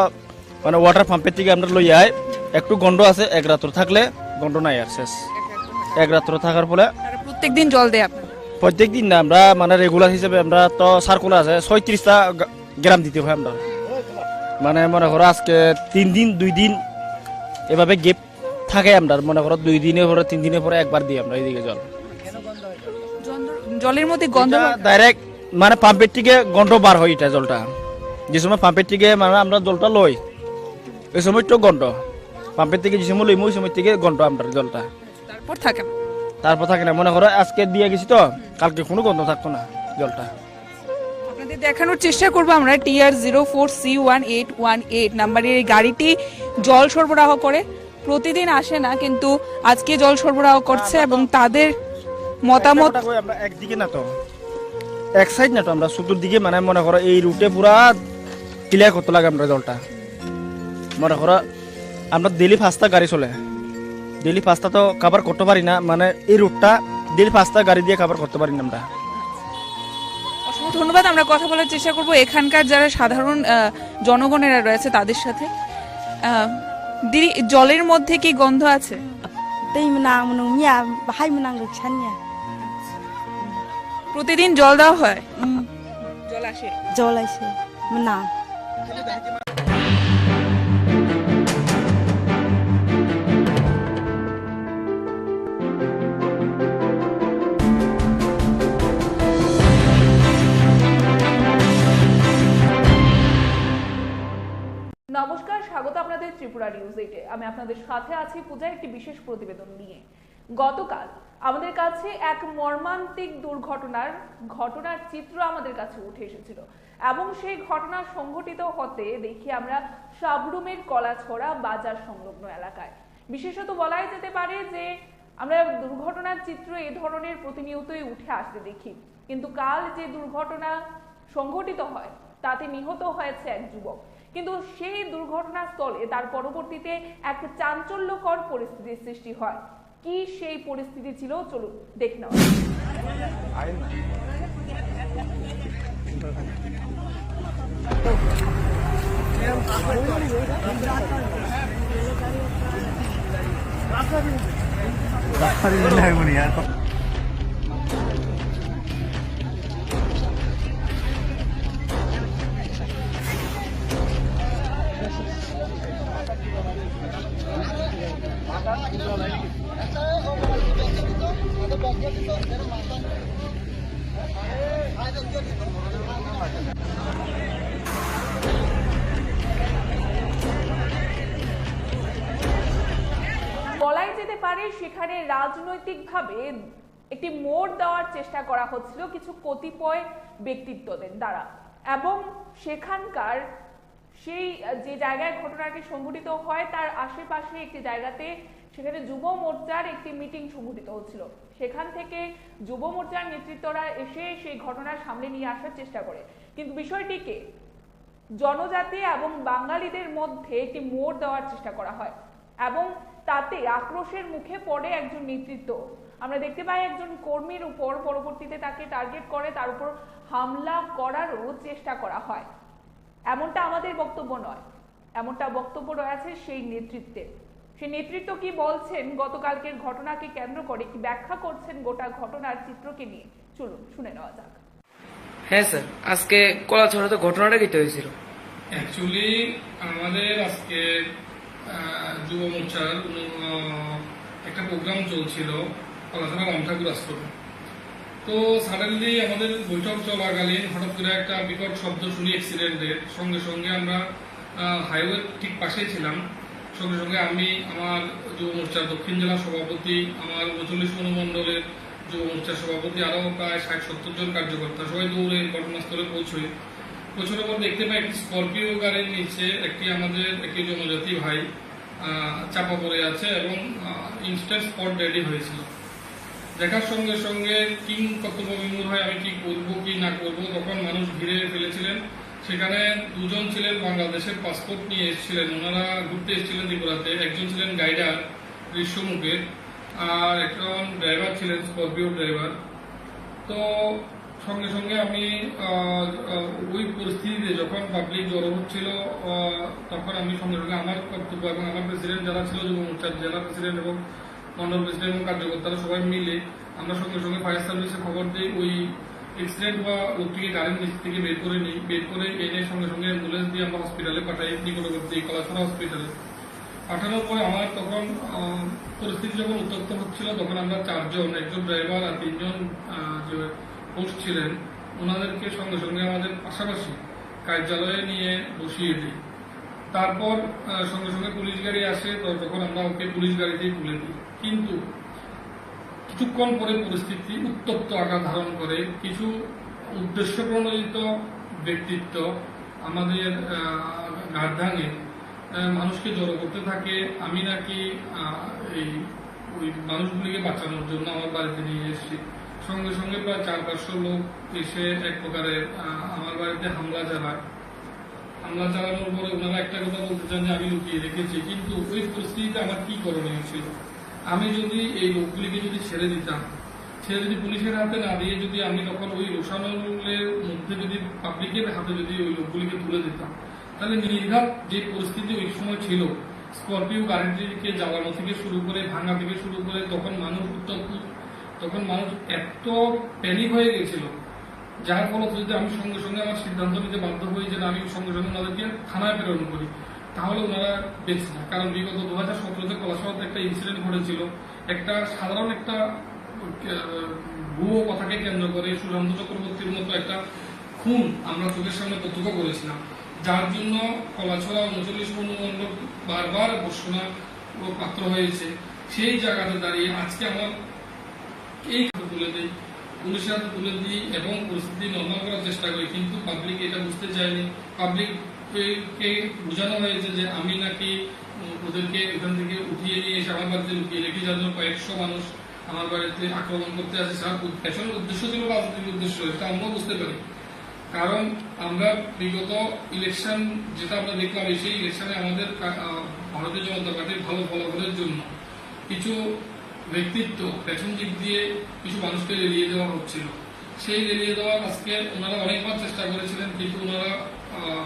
মানে ওয়াটার পাম্পের থেকে আমরা লই আয়, একটু গন্ধ আছে, এক রাত্র থাকলে গন্ধ নাই আর শেষ। এক রাত্র থাকার ফলে প্রত্যেকদিন জল দেয় আপনার? প্রত্যেক দিন না, আমরা মানে রেগুলার হিসেবে আমরা তো সার্কুলার আছে 36টা গ্রাম দিতে হয় আমরা। মানে মনে করো আজকে 3 দিন 2 দিন এভাবে গেপ থাকে আমরা, মনে করো 2 দিনের পরে 3 দিনের পরে একবার দিই আমরা এইদিকে জল। জলের মধ্যে গন্ধ ডাইরেক্ট মানে পাম্পের থেকে গন্ধ বার হয় এটা জলটা। যে সময় পাম্পের থেকে মানে আমরা জলটা লই ওই সময় তো গন্ধ, পাম্পের থেকে যে সময় লইম ওই সময় থেকে গন্ধ আমরা জলটা। তারপর থাকে না? তারপর থাকে না, মনে করো আজকে দিয়ে গেছি তো কালকে কোনো গন্ধ থাকতো না জলটা। আপনাদের দেখানোর চেষ্টা করবো আমরা TR04C1818 নাম্বারের এই গাড়িটি জল সরবরাহ করে, প্রতিদিন আসে না কিন্তু আজকে জল সরবরাহ করছে এবং তাদের মতামত আমরা একদিকে না তো এক সাইড না তো আমরা চতুর্দিকে মানে মনে করো এই রুটে পুরা ক্লিয়ার করতে লাগে আমরা জলটা। মনে করো আমরা ডেলি 5টা গাড়ি চলে, ডেলি 5টা তো কভার করতে পারি না, মানে এই রুটটা ডেলি 5টা গাড়ি দিয়ে কভার করতে পারি না আমরা। অসংখ্য ধন্যবাদ। আমরা কথা বলার চেষ্টা করব এখানকার যারা সাধারণ জনগণেরা রয়েছে তাদের সাথে। দিদি, জলের মধ্যে কি গন্ধ আছে? প্রতিদিন জল দেওয়া হয়? জল আসে? জল আসে না। নমস্কার, স্বাগত আপনাদের ত্রিপুরা নিউজ 8-এ। আমি আপনাদের সাথে আছি পূজা, একটি বিশেষ প্রতিবেদন নিয়ে। গতকাল আমাদের কাছে এক মর্মান্তিক ঘটনার চিত্র আমাদের কাছে উঠে এসেছিল এবং সেই ঘটনা সংঘটিত হতে দেখি আমরা সাবরুমের কলাছড়া বাজার সংলগ্ন এলাকায়। বিশেষত বলাই যেতে পারে যে আমরা দুর্ঘটনার চিত্র এ ধরনের প্রতিনিয়তই উঠে আসতে দেখি, কিন্তু কাল যে দুর্ঘটনা সংঘটিত হয় তাতে নিহত হয়েছে এক যুবক। কিন্তু সেই দুর্ঘটনাস্থলে তার পরবর্তীতে এক চাঞ্চল্যকর পরিস্থিতির সৃষ্টি হয়। কি সেই পরিস্থিতি ছিল চলুন দেখে নেওয়া। বলাই যেতে পারে সেখানে রাজনৈতিকভাবে একটি মোড় দেওয়ার চেষ্টা করা হচ্ছিল কিছু কতিপয় ব্যক্তিত্বদের দ্বারা, এবং সেখানকার সেই যে জায়গায় ঘটনাটি সংঘটিত হয় তার আশেপাশে একটি জায়গাতে সেখানে যুব মোর্চার একটি মিটিং সংঘটিত হচ্ছিল। সেখান থেকে যুব মোর্চার নেতৃত্বরা এসে সেই ঘটনার সামনে নিয়ে আসার চেষ্টা করে, কিন্তু বিষয়টিকে জনজাতি এবং বাঙালিদের মধ্যে একটি মোড় দেওয়ার চেষ্টা করা হয় এবং তাতে আক্রোশের মুখে পড়ে একজন নেতৃত্ব। আমরা দেখতে পাই একজন কর্মীর উপর পরবর্তীতে তাকে টার্গেট করে তার উপর হামলা করারও চেষ্টা করা হয়। এমনটা আমাদের বক্তব্য নয়, এমনটা বক্তব্য রয়েছে সেই নেতৃত্বের। সেই নেতৃত্ব কি বলছেন গতকালকের ঘটনাকে কেন্দ্র করে, কি ব্যাখ্যা করছেন গোটা ঘটনার চিত্রকে নিয়ে, চলুন শুনে নেওয়া যাক। হ্যাঁ স্যার, আজকে কলাছড়াতে ঘটনাটা কি হয়েছিল? অ্যাকচুয়ালি আমাদের আজকে যুব মোর্চার একটা প্রোগ্রাম চলছিল কলাছড়া রামঠাকুর আশ্রমে। তো সাডেনলি আমাদের বৈঠক চলাকালীন হঠাৎ করে একটা বিকট শব্দ শুনি অ্যাক্সিডেন্টের। সঙ্গে সঙ্গে আমরা হাইওয়ে ঠিক পাশেই ছিলাম। সঙ্গে সঙ্গে আমি আমার যুব মোর্চার দক্ষিণ জেলা সভাপতি, আমার 39 অনুমণ্ডলের যুব মোর্চার সভাপতি, আরও প্রায় 60-70 জন কার্যকর্তা সবাই দৌড়ে ঘটনাস্থলে পৌঁছানোর পর দেখতে পাই একটি স্করপিও গাড়ির নিচে আমাদের একটি জনজাতি ভাই চাপা পড়ে আছে এবং ইনস্ট্যান্ট স্পট ডেডি হয়েছিল। দেখার সঙ্গে সঙ্গে কিং কর্তব্য বিমূঢ় হয় আমি কি করবো কি না করবো, তখন মানুষ ঘিরে ফেলেছিলেন। সেখানে দুজন ছিলেন বাংলাদেশের পাসপোর্ট নিয়ে এসেছিলেন, ওনারা ঘুরতে এসেছিলেন ত্রিপুরাতে। একজন ছিলেন গাইডার গ্রীষ্মমুখের, আর একজন ড্রাইভার ছিলেন স্করপিও ড্রাইভার। তো সঙ্গে সঙ্গে আমি ওই পরিস্থিতিতে যখন পাবলিক জড়ো হচ্ছিল তখন আমি সঙ্গে সঙ্গে আমার কর্তব্য এবং আমার প্রেসিডেন্ট যারা ছিল যুব মোর্চার জেলা প্রেসিডেন্ট এবং মন্ডল প্রেসিডেন্ট এবং কার্যকর্তারা সবাই মিলে আমরা সঙ্গে সঙ্গে ফায়ার সার্ভিসে খবর দিই। ওই এক্সিডেন্ট হওয়া লোকটিকে গাড়ির নিচ থেকে বের করে নিই, বের করে এনে সঙ্গে সঙ্গে অ্যাম্বুলেন্স দিয়ে আমরা হসপিটালে পাঠাই, নিকটবর্তী কলাছড়া হসপিটালে পাঠানোর পরে আমার তখন পরিস্থিতি যখন উত্তপ্ত হচ্ছিল তখন আমরা 4 জন, একজন ড্রাইভার আর 3 জন যে পোস্ট ছিলেন ওনাদেরকে সঙ্গে সঙ্গে আমাদের পাশাপাশি কার্যালয়ে নিয়ে বসিয়ে দিই। তারপর সঙ্গে সঙ্গে পুলিশ গাড়ি আসে, তখন আমরা ওকে পুলিশ গাড়িতেই তুলে দিই। কিন্তু কিছুক্ষণ পরে পরিস্থিতি উত্তপ্ত আকার ধারণ করে। কিছু উদ্দেশ্য প্রণোদিত ব্যক্তিত্ব আমাদের ঘাট ভাঙে মানুষকে জড়ো করতে থাকে। আমি নাকি এই ওই মানুষগুলিকে বাঁচানোর জন্য আমার বাড়িতে নিয়ে এসেছি। সঙ্গে সঙ্গে প্রায় 400-500 লোক এসে এক প্রকারে আমার বাড়িতে হামলা চালায়। হামলা চালানোর পরে ওনারা একটা কথা বলতে চান যে আমি লুকিয়ে রেখেছি, কিন্তু ওই পরিস্থিতিতে আমার কি করণীয় ছিল? আমি যদি এই লোকগুলিকে যদি ছেড়ে দিতাম, ছেড়ে যদি পুলিশের হাতে না দিয়ে যদি আমি তখন ওই রোশানলের মধ্যে যদি পাবলিকের হাতে যদি ওই লোকগুলিকে তুলে দিতাম, তাহলে নির্ঘাত যে পরিস্থিতি ওই সময় ছিল, স্করপিও গাড়িটিকে জ্বালানো থেকে শুরু করে ভাঙা থেকে শুরু করে তখন মানুষ এত প্যানিক হয়ে গেছিল, যার ফলত যদি আমি সঙ্গে সঙ্গে আমার সিদ্ধান্ত নিতে বাধ্য হই যে আমি সঙ্গে সঙ্গে ওনাদেরকে থানায় প্রেরণ করি, তাহলে ওনারা বেঁচে না। কারণ বিগত 2017-তে কলাছড়াতে একটা ইনসিডেন্ট ঘটেছিল, একটা সাধারণ একটা ভুয়ো কথাকে কেন্দ্র করে সুশান্ত চক্রবর্তীর মতো একটা খুন আমরা চোখের সামনে প্রত্যক্ষ করেছিলাম, যার জন্য কলাছড়া 39 অনুমণ্ডল বারবার ঘোষণা পাত্র হয়েছে। সেই জায়গাতে দাঁড়িয়ে আজকে আমার এই তুলে দিই, পুলিশের হাতে তুলে দিই এবং পরিস্থিতি নর্মাল করার চেষ্টা করি, কিন্তু পাবলিক এটা বুঝতে চায়নি। পাবলিককে বোঝানো হয়েছে যে আমি নাকি ওদেরকে এখান থেকে উঠিয়ে নিয়ে এসে আমার বাড়িতে লুকিয়ে রেখে যাওয়ার জন্য কয়েকশো মানুষ আমার বাড়িতে আক্রমণ করতে আসে। তার পেছনের উদ্দেশ্য ছিল রাজনৈতিক উদ্দেশ্য, এটা আমরা বুঝতে পারি। কারণ আমরা বিগত ইলেকশন যেটা আমরা দেখলাম, সেই ইলেকশনে আমাদের ভারতীয় জনতা পার্টির ভালো ফলাফলের জন্য কিছু ব্যক্তিত্ব পেছন দিক দিয়ে কিছু মানুষকে লেলিয়ে দেওয়া হচ্ছিল। সেই লেলিয়ে দেওয়ার আজকে ওনারা অনেকবার চেষ্টা করেছিলেন, কিন্তু ওনারা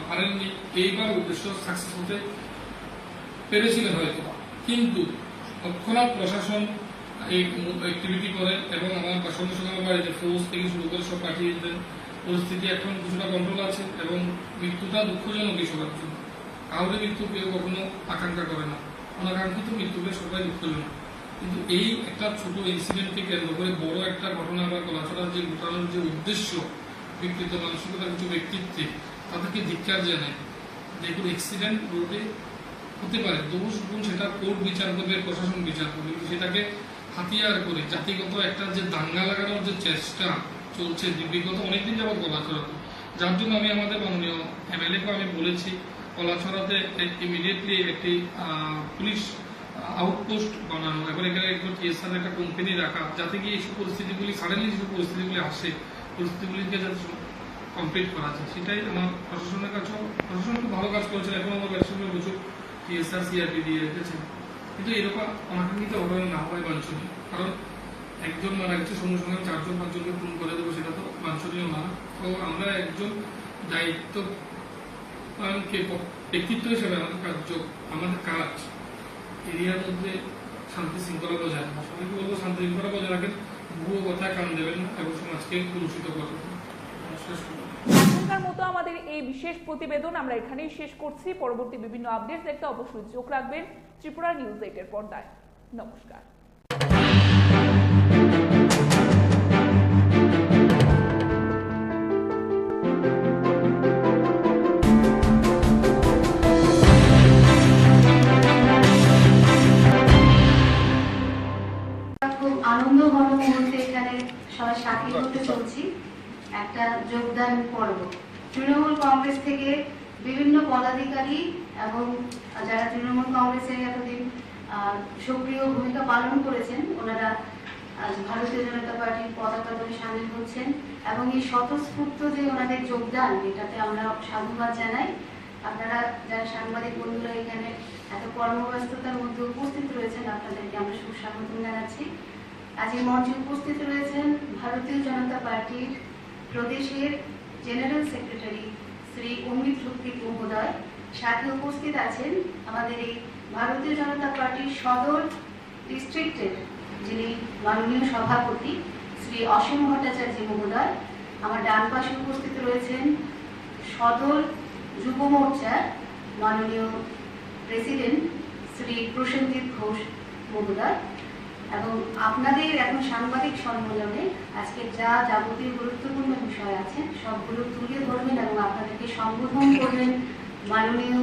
পারেননি। এইবার উদ্দেশ্য সাকসেস হতে পেরেছিলেন হয়তো, কিন্তু তৎক্ষণাৎ প্রশাসন এই অ্যাক্টিভিটি করে এবং আমার সঙ্গে সঙ্গে আমার বাড়িতে ফৌজ থেকে শুরু করে সব পাঠিয়ে দেন। পরিস্থিতি এখন কিছুটা কন্ট্রোল আছে এবং মৃত্যুটা দুঃখজনক বিষয়ের জন্য। কাউরে মৃত্যু কেউ কখনো আকাঙ্ক্ষা করে না, অনাকাঙ্ক্ষিত মৃত্যুকে সবাই দুঃখজনক। কিন্তু এই একটা ছোট ইনসিডেন্টকে কেন্দ্র করে বড় একটা ঘটনা বা কলাছড়ার যে ঘটানোর যে উদ্দেশ্য, ব্যক্তিত্ব মানসিকতা কিছু ব্যক্তিত্বে তাদেরকে ধিক্কার জানায়। দেখুন, অ্যাক্সিডেন্ট রোডে হতে পারে, দোষ গুণ সেটা কোর্ট বিচার করবে, প্রশাসন বিচার করবে, সেটাকে হাতিয়ার করে জাতিগত একটা যে দাঙ্গা লাগানোর যে চেষ্টা চলছে বিগত অনেকদিন যাবৎ কলাছড়াতে, যার জন্য আমি আমাদের মাননীয় এমএলএকে আমি বলেছি কলাছড়াতে ইমিডিয়েটলি একটি পুলিশ আউটপোস্ট বানানো এবং এখানে একজন টিএসআর একটা কোম্পানি রাখা, যাতে কি এইসব পরিস্থিতিগুলি সাডেনলি যেসব পরিস্থিতিগুলি আসে, পরিস্থিতিগুলিকে যাতে কমপ্লিট করা যায়। সেটাই আমার প্রশাসনের কাছেও, প্রশাসন খুব ভালো কাজ করেছেন। এখন আমার ব্যবসায় প্রচুর টিএসআর সিআরপি দিয়ে রেখেছেন, কিন্তু এরকম অনাকাঙ্ক্ষিত ঘটনা না হয় বাঞ্ছনীয়। কারণ একজন মারা গেছে, সঙ্গে সঙ্গে 4-5 জনকে খুন করে দেবো, সেটা তো বাঞ্ছনীয় না। তো আমরা একজন দায়িত্ব ব্যক্তিত্ব হিসেবে আমাদের কাজ এরিয়ার মধ্যে শান্তি শৃঙ্খলা বজায় রাখা। সবাইকে বলবো শান্তি শৃঙ্খলা বজায় রাখেন, ভুয়ো কথায় কান দেবেন না এবং সমাজকে কলুষিত করবেন। এখনকার মতো আমাদের এই বিশেষ প্রতিবেদন আমরা এখানেই শেষ করছি। পরবর্তী বিভিন্ন আপডেট দেখতে অবশ্যই চোখ রাখবেন ত্রিপুরা নিউজ 8 এর পর্দায়। নমস্কার। আনন্দঘন মুহূর্তে এখানে সবাই সাক্ষী হতে চলছি একটা যোগদান পর্ব। তৃণমূল কংগ্রেস থেকে বিভিন্ন পদাধিকারী এবং যারা তৃণমূল কংগ্রেসের এতদিন সক্রিয় ভূমিকা পালন করেছেন, ওনারা আজ ভারতীয় জনতা পার্টির পতাকা দলে সামিল হচ্ছেন এবং এই স্বতঃস্ফূর্ত যে ওনাদের যোগদান এটাতে আমরা সাধুবাদ জানাই। আপনারা যারা সাংবাদিক বন্ধুরা এখানে এত কর্মব্যস্ততার মধ্যে উপস্থিত রয়েছেন আপনাদেরকে আমরা সুস্বাগত জানাচ্ছি। আজ এই মঞ্চে উপস্থিত রয়েছেন ভারতীয় জনতা পার্টির প্রদেশের জেনারেল সেক্রেটারি শ্রী অমিত রক্ষিত মহোদয়, সাথে উপস্থিত আছেন আমাদের এই ভারতীয় জনতা পার্টির সদর ডিস্ট্রিক্টের যিনি মাননীয় সভাপতি শ্রী অসীম ভট্টাচার্য মহোদয়। আমার ডান পাশে উপস্থিত রয়েছেন সদর যুব মোর্চার মাননীয় প্রেসিডেন্ট শ্রী প্রসেনজিৎ ঘোষ মহোদয়। এবং আপনাদের এখন সাংবাদিক সম্মেলনে আজকে যা যাবতীয় গুরুত্বপূর্ণ বিষয় আছে সবগুলো তুলে ধরবেন এবং আপনাদেরকে সম্বোধন করবেন মাননীয়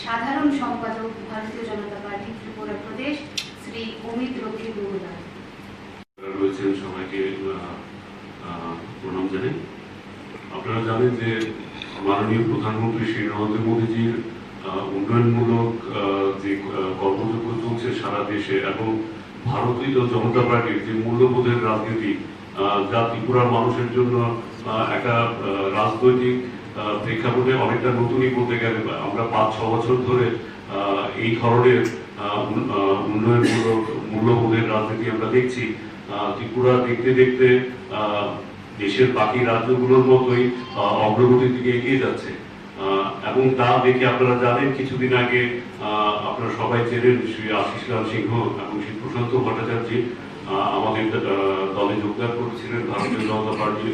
সাধারণ সম্পাদক ভারতীয় জনতা পার্টি ত্রিপুরা প্রদেশ শ্রী অমিত রক্ষিত মহোদয়। রয়েছেন সবাইকে প্রণাম জানাই। আপনারা জানেন যে মাননীয় প্রধানমন্ত্রী শ্রী নরেন্দ্র মোদীজির উন্নয়নমূলক যে কর্মযজ্ঞ চলছে সারা দেশে এবং ভারতীয় জনতা পার্টির যে মূল্যবোধের রাজনীতি যা ত্রিপুরার মানুষের জন্য একটা রাজনৈতিক প্রেক্ষাপটে অনেকটা নতুনই বলতে গেলে আমরা 5-6 বছর ধরে এই ধরনের উন্নয়নমূলক মূল্যবোধের রাজনীতি আমরা দেখছি। ত্রিপুরা দেখতে দেখতে দেশের বাকি রাজ্যগুলোর মতোই অগ্রগতির দিকে এগিয়ে যাচ্ছে এবং তা দেখে আপনারা জানেন কিছুদিন আগে আপনারা সবাই চেনেন শ্রী আশিস লাল সিংহ এবং শ্রী প্রশান্ত ভট্টাচার্য আমাদের দলে যোগদান করেছিলেন, ভারতীয় জনতা পার্টির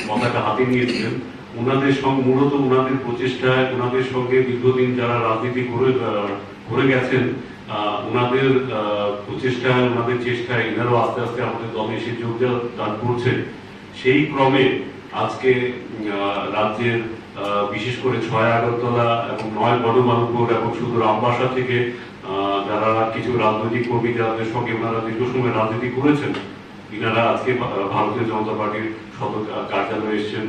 পতাকা হাতে নিয়েছিলেন। ওনাদের সঙ্গে মূলত ওনাদের প্রচেষ্টায় ওনাদের সঙ্গে দীর্ঘদিন যারা রাজনীতি করে গেছেন ওনাদের প্রচেষ্টায় ওনাদের চেষ্টায় এনারাও আস্তে আস্তে আমাদের দলে এসে যোগদান করছেন। সেই ক্রমে আজকে রাজ্যের বিশেষ করে 6 আগরতলা এবং 9 বনমালপুর এবং সুদূর আমবাসা থেকে যারা কিছু রাজনৈতিক কর্মী যাদের সঙ্গে ওনারা দীর্ঘ সময় রাজনীতি করেছেন এনারা আজকে ভারতীয় জনতা পার্টির সদর কার্যালয়ে এসেছেন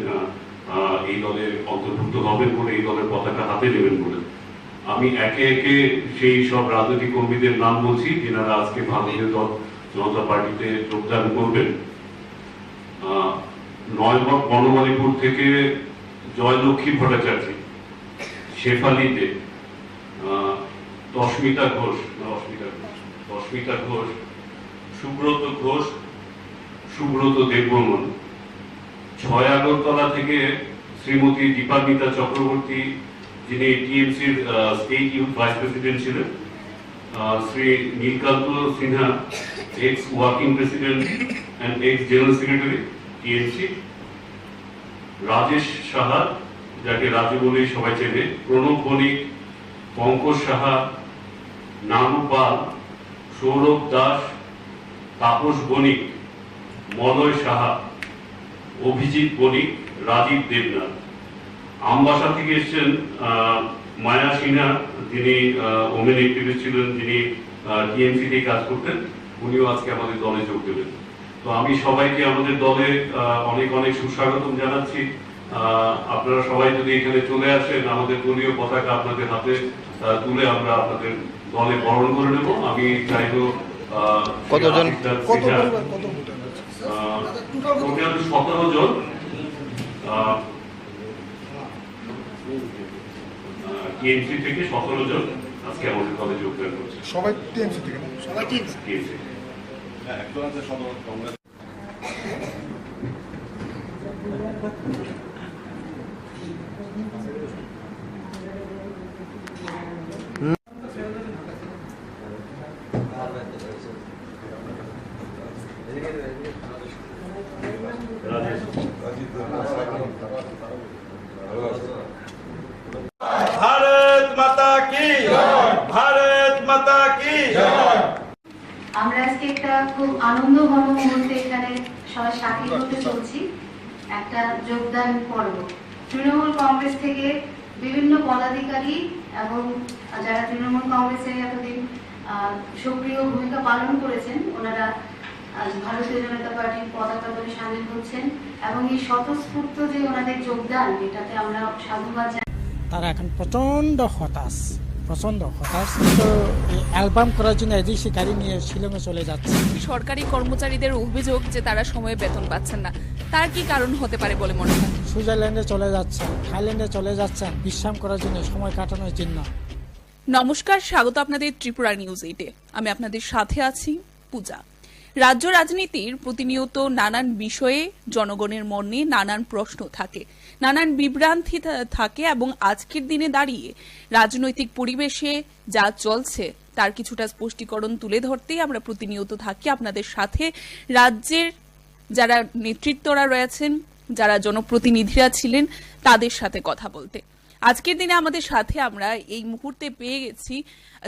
এই দলে অন্তর্ভুক্ত হবেন বলে, এই দলের পতাকা হাতে নেবেন বলে। আমি একে একে সেই সব রাজনৈতিক কর্মীদের নাম বলছি যেনারা আজকে ভারতীয় জনতা পার্টিতে যোগদান করবেন। 9 বনমালীপুর থেকে জয়লক্ষ্মী ভট্টাচার্য, শেফালিতে দশমিতা ঘোষ, সুব্রত ঘোষ, সুব্রত দেববর্মন। 6 আগরতলা থেকে শ্রীমতী দীপান্বিতা চক্রবর্তী যিনি টিএমসির স্টেট ইউথ ভাইস প্রেসিডেন্ট ছিলেন, Shri Nilkanta Sinha ex working president and ex general secretary TMC, Rajesh Saha যাকে রাজু বলেই সবাই চেনে, প্রণব বণিক, পঙ্কজ সাহা, নানু পাল, সৌরভ দাস, তাপস বণিক, মলয় সাহা, অভিজিৎ বণিক, রাজীব দেবনাথ। আমবাসা থেকে এসছেন মায়া সিনহা যিনি ওমেন অ্যাক্টিভিস্ট ছিলেন, যিনি টিএমসি তে কাজ করতেন, উনিও আজকে আমাদের দলে যোগ দেবেন। তো আমি সবাইকে আমাদের দলে অনেক অনেক সুস্বাগতম জানাচ্ছি। আপনারা সবাই যদি এখানে চলে আসেন আমাদের দলীয় পতাকা আপনাদের হাতে তুলে আমরা আপনাদের দলে বরণ করে নেব। আমি চাইবো কতজন 17 জন টিএমসি থেকে 17 জন আজকে আমাদের দলে যোগদান করছে। সবাই টিএমসি থেকে, সবাই টিএমসি। भारत माता की भारत माता की আমরা আজকে একটা খুব আনন্দঘন মুহূর্তে এখানে সবাই সাক্ষী হতে চলছি, একটা যোগদান পর্ব। তৃণমূল কংগ্রেস থেকে বিভিন্ন পদাধিকারী এবং যারা তৃণমূল কংগ্রেসে এতদিন সক্রিয় ভূমিকা পালন করেছেন ওনারা আজ ভারতীয় জনতা পার্টির পতাকা দলে সামিল হচ্ছেন এবং এই স্বতঃস্ফূর্ত যে ওনাদের যোগদান এটাতে আমরা সাধুবাদ জানাই। তারা এখন প্রচণ্ড হতাশ, প্রচন্ড হতাশ। তো অ্যালবাম করার জন্য এডিসি গাড়ি নিয়ে শিলংয়ে চলে যাচ্ছে। সরকারি কর্মচারীদের অভিযোগ যে তারা সময়ে বেতন পাচ্ছেন না, তার কি কারণ হতে পারে বলে মনে হয়? সুইজারল্যান্ডে চলে যাচ্ছেন, থাইল্যান্ডে চলে যাচ্ছেন বিশ্রাম করার জন্য, সময় কাটানোর জন্য। নমস্কার, স্বাগত আপনাদের ত্রিপুরা নিউজ 8-এ। আমি আপনাদের সাথে আছি পূজা। রাজ্য রাজনীতির প্রতিনিয়ত নানান বিষয়ে জনগণের মনে নানান প্রশ্ন থাকে, নানান বিভ্রান্তি থাকে, এবং আজকের দিনে দাঁড়িয়ে রাজনৈতিক পরিবেশে যা চলছে তার কিছুটা স্পষ্টীকরণ তুলে ধরতেই আমরা প্রতিনিয়ত থাকি আপনাদের সাথে। রাজ্যের যারা নেতৃত্বরা রয়েছেন, যারা জনপ্রতিনিধিরা ছিলেন, তাদের সাথে কথা বলতে আজকের দিনে আমাদের সাথে আমরা এই মুহূর্তে পেয়ে গেছি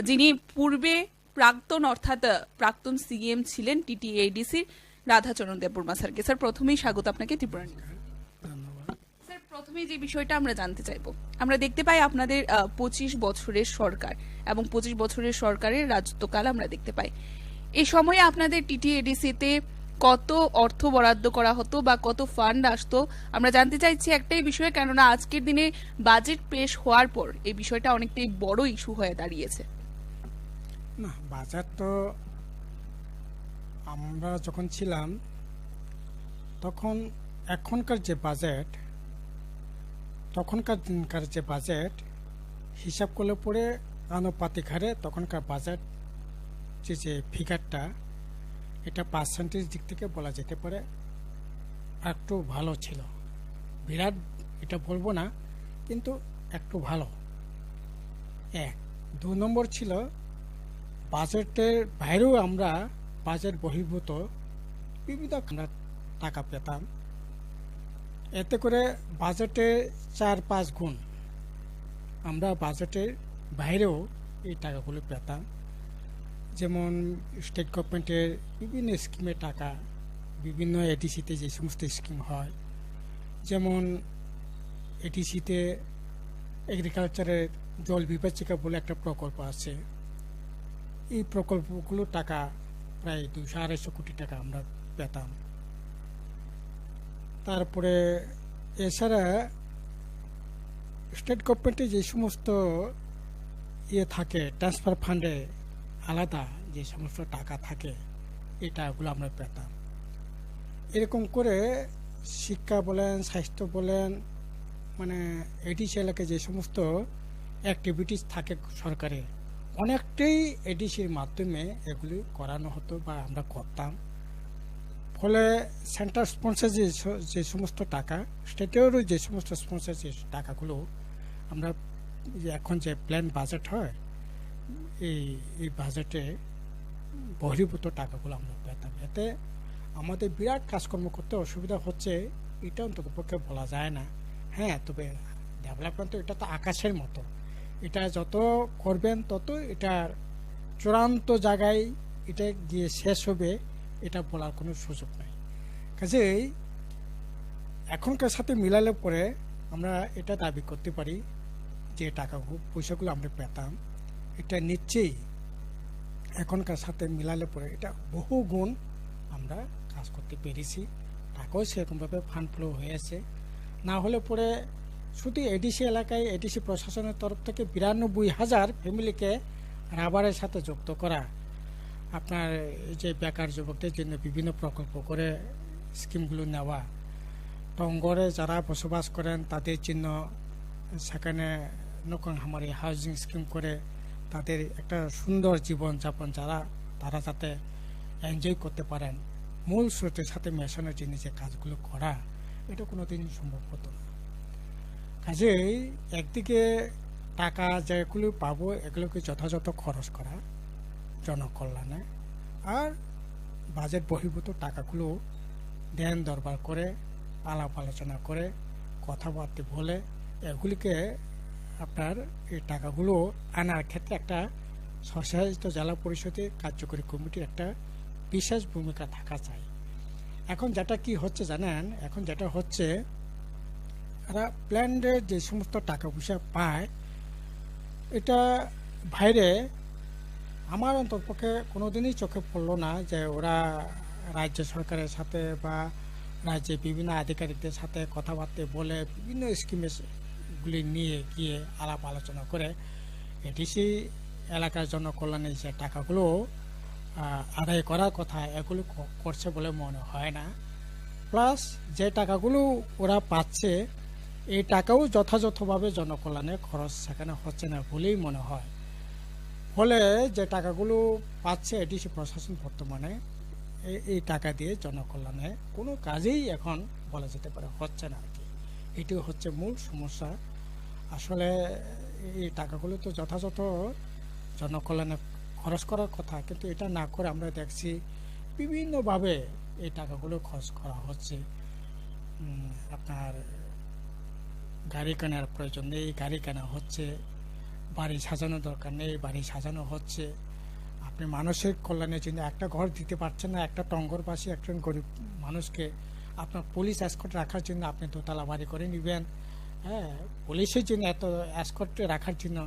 যিনি পূর্বে প্রাক্তন সিএম ছিলেন, টিটিএডিসির রাধাচরণ দেববর্মা স্যারকে। স্যার, প্রথমেই স্বাগত আপনাকে ত্রিপুরা। স্যার, প্রথমেই যে বিষয়টা আমরা জানতে চাইবো, আমরা দেখতে পাই আপনাদের 25 বছরের সরকার এবং 25 বছরের সরকারের রাজত্বকাল আমরা দেখতে পাই। এই সময়ে আপনাদের টিটিএডিসিতে কত অর্থ বরাদ্দ করা হতো বা কত ফান্ড আসতো আমরা জানতে চাইছি একটাই বিষয়ে, কেননা আজকের দিনে বাজেট পেশ হওয়ার পর এই বিষয়টা অনেকটাই বড় ইস্যু হয়ে দাঁড়িয়েছে। না, বাজার তো আমরা যখন ছিলাম তখন এখনকার যে বাজেট, তখনকার দিনকার যে বাজেট হিসাব করলে পরে আনুপাতিক হারে তখনকার বাজেট যে ফিগারটা, এটা পার্সেন্টেজ দিক থেকে বলা যেতে পারে একটু ভালো ছিল। বিরাট এটা বলবো না, কিন্তু একটু ভালো। 2 নম্বর ছিল বাজেটের বাইরেও আমরা বাজেট বহির্ভূত বিভিন্ন আমরা টাকা পেতাম। এতে করে বাজেটে 4-5 গুণ আমরা বাজেটের বাইরেও এই টাকাগুলো পেতাম। যেমন স্টেট গভর্নমেন্টের বিভিন্ন স্কিমের টাকা, বিভিন্ন এডিসিতে যে সমস্ত স্কিম হয়, যেমন এডিসিতে এগ্রিকালচারের জল বিভাজিকা বলে একটা প্রকল্প আছে। এই প্রকল্পগুলোর টাকা প্রায় 200-250 কোটি টাকা আমরা পেতাম। তারপরে এছাড়া স্টেট গভর্নমেন্টে যে সমস্ত থাকে ট্রান্সফার ফান্ডে আলাদা যে সমস্ত টাকা থাকে, এই টাকাগুলো আমরা পেতাম। এরকম করে শিক্ষা বলেন, স্বাস্থ্য বলেন, মানে এডিসি এলাকায় যে সমস্ত অ্যাক্টিভিটিস থাকে সরকারের, অনেকটাই এডিসির মাধ্যমে এগুলি করানো হতো বা আমরা করতাম। ফলে সেন্টার স্পন্সর যে সমস্ত টাকা, স্টেটেরও যে সমস্ত স্পন্সর যে টাকাগুলো আমরা এখন যে প্ল্যান বাজেট হয়, এই বাজেটে বহির্ভূত টাকাগুলো আমরা পেতাম। এতে আমাদের বিরাট কাজকর্ম করতে অসুবিধা হচ্ছে এটা অন্তত পক্ষে বলা যায় না। হ্যাঁ, তবে ডেভেলপমেন্ট তো এটা তো আকাশের মতো, এটা যত করবেন তত এটার চূড়ান্ত জায়গায় এটা গিয়ে শেষ হবে, এটা বলার কোনো সুযোগ নাই। কাজেই এখনকার সাথে মিলালে পরে আমরা এটা দাবি করতে পারি যে পয়সাগুলো আমরা পেতাম, এটা নিশ্চয়ই এখনকার সাথে মিলালে পরে এটা বহু গুণ আমরা কাজ করতে পেরেছি। টাকাও সেরকমভাবে ফান্ড ফ্লো হয়েছে। না হলে পরে শুধু এডিসি এলাকায় এডিসি প্রশাসনের তরফ থেকে 92,000 ফ্যামিলিকে রাবারের সাথে যুক্ত করা, আপনার যে বেকার যুবকদের জন্য বিভিন্ন প্রকল্প করে স্কিমগুলো নেওয়া, টঙ্গরে যারা বসবাস করেন তাদের জন্য সেখানে নকন হামারি হাউজিং স্কিম করে তাদের একটা সুন্দর জীবনযাপন তারা যাতে এনজয় করতে পারেন, মূল স্রোতের সাথে মেশানোর জন্য যে কাজগুলো করা, এটা কোনোদিন সম্ভব হতো না। কাজেই একদিকে টাকা যেগুলো পাবো এগুলোকে যথাযথ খরচ করা জনকল্যাণে, আর বাজেট বহির্ভূত টাকাগুলো ধ্যান দরবার করে আলাপ আলোচনা করে কথাবার্তা বলে এগুলিকে আপনার এই টাকাগুলো আনার ক্ষেত্রে একটা স্বশাসিত জেলা পরিষদের কার্যকরী কমিটির একটা বিশেষ ভূমিকা থাকা চাই। এখন যেটা কি হচ্ছে জানেন, এখন যেটা হচ্ছে এরা প্ল্যান্ডের যে সমস্ত টাকা পয়সা পায়, এটা বাইরে আমার অন্তপক্ষে কোনোদিনই চোখে পড়লো না যে ওরা রাজ্য সরকারের সাথে বা রাজ্যে বিভিন্ন আধিকারিকদের সাথে কথাবার্তা বলে বিভিন্ন স্কিমেগুলি নিয়ে গিয়ে আলাপ আলোচনা করে এডিসি এলাকার জনকল্যাণে যে টাকাগুলো আদায় করার কথা এগুলো করছে বলে মনে হয় না। প্লাস যে টাকাগুলো ওরা পাচ্ছে এই টাকাও যথাযথভাবে জনকল্যাণে খরচ সেখানে হচ্ছে না বলেই মনে হয়। ফলে যে টাকাগুলো পাচ্ছে এডিসি প্রশাসন বর্তমানে এই টাকা দিয়ে জনকল্যাণে কোনো কাজেই এখন বলা যেতে পারে হচ্ছে না আর কি। এটি হচ্ছে মূল সমস্যা। আসলে এই টাকাগুলো তো যথাযথ জনকল্যাণে খরচ করার কথা, কিন্তু এটা না করে আমরা দেখছি বিভিন্নভাবে এই টাকাগুলো খরচ করা হচ্ছে। আপনার গাড়ি কেনার প্রয়োজন নেই, গাড়ি কেনা হচ্ছে, বাড়ি সাজানো দরকার নেই, বাড়ি সাজানো হচ্ছে। আপনি মানুষের কল্যাণের জন্য একটা ঘর দিতে পারছেন না, একটা টঙ্গরবাসী একজন গরিব মানুষকে আপনার পুলিশ এসকর্ট রাখার জন্য আপনি দোতলা বাড়ি করে নেবেন। হ্যাঁ, পুলিশের জন্য এত এসকর্ট রাখার জন্য,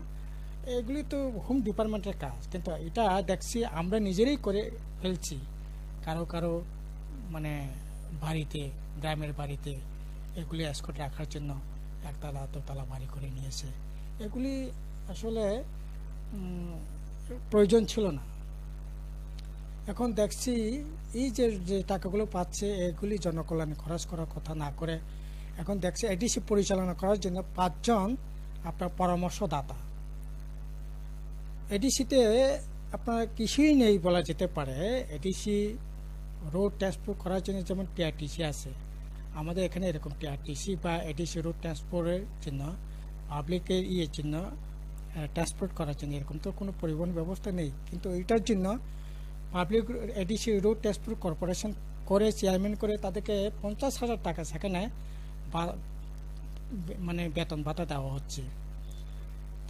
এগুলি তো হোম ডিপার্টমেন্টের কাজ, কিন্তু এটা দেখছি আমরা নিজেরাই করে ফেলছি। কারো কারো মানে বাড়িতে, গ্রামের বাড়িতে এগুলি এসকর্ট রাখার জন্য একতলা দোতলা বাড়ি করে নিয়েছে। এগুলি আসলে প্রয়োজন ছিল না। এখন দেখছি এই যে টাকাগুলো পাচ্ছে এগুলি জনকল্যাণে খরচ করার কথা না করে এখন দেখছি এডিসি পরিচালনা করার জন্য 5 জন আপনার পরামর্শদাতা। এডিসিতে আপনার কিছুই নেই বলা যেতে পারে। এডিসি রোড ট্রান্সপোর্ট করার জন্য যেমন টিআরটিসি আছে, আমাদের এখানে এরকম টিআরটিসি বা এডিসি রোড ট্রান্সপোর্টের জন্য পাবলিকের জন্য ট্রান্সপোর্ট করার জন্য এরকম তো কোনো পরিবহন ব্যবস্থা নেই। কিন্তু এইটার জন্য public ADC road transport corporation করে চেয়ারম্যান করে তাদেরকে 50,000 টাকা সেখানে মানে বেতন ভাতা দেওয়া হচ্ছে।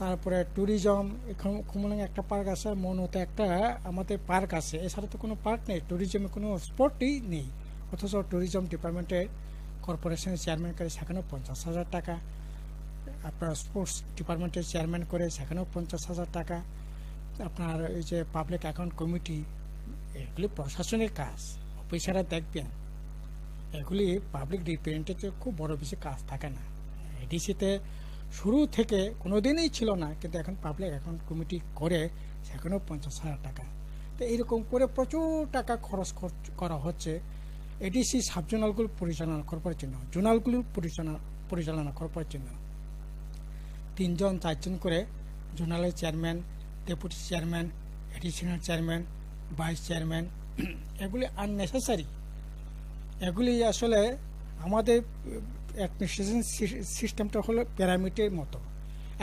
তারপরে ট্যুরিজম, এখানে কুমলাং একটা পার্ক আছে, মনতে একটা আমাদের পার্ক আছে, এছাড়া তো কোনো পার্ক নেই, ট্যুরিজমে কোনো স্পটই নেই। অথচ ট্যুরিজম ডিপার্টমেন্টের কর্পোরেশনের চেয়ারম্যান করে সেখানেও 50,000 টাকা, আপনার স্পোর্টস ডিপার্টমেন্টের চেয়ারম্যান করে সেখানেও 50,000 টাকা। আপনার এই যে পাবলিক অ্যাকাউন্ট কমিটি, এগুলি প্রশাসনের কাজ, অফিসাররা দেখবেন। এগুলি পাবলিক রিপ্রেজেন্টেটিভ খুব বড় বেশি কাজ থাকে না। এডিসিতে শুরু থেকে কোনো দিনই ছিল না, কিন্তু এখন পাবলিক অ্যাকাউন্ট কমিটি করে সেখানেও 50,000 টাকা। তো এইরকম করে প্রচুর টাকা খরচ করা হচ্ছে এডিসি সাবজোনালগুলো পরিচালনা করবার জন্য, জোনালগুলো পরিচালনা করবার জন্য। 3 জন 4 জন করে জোনালের chairman, deputy chairman, additional chairman, vice chairman, এগুলি আননেসেসারি। এগুলি আসলে আমাদের অ্যাডমিনিস্ট্রেশন সিস্টেমটা হলো প্যারামিডের মতো।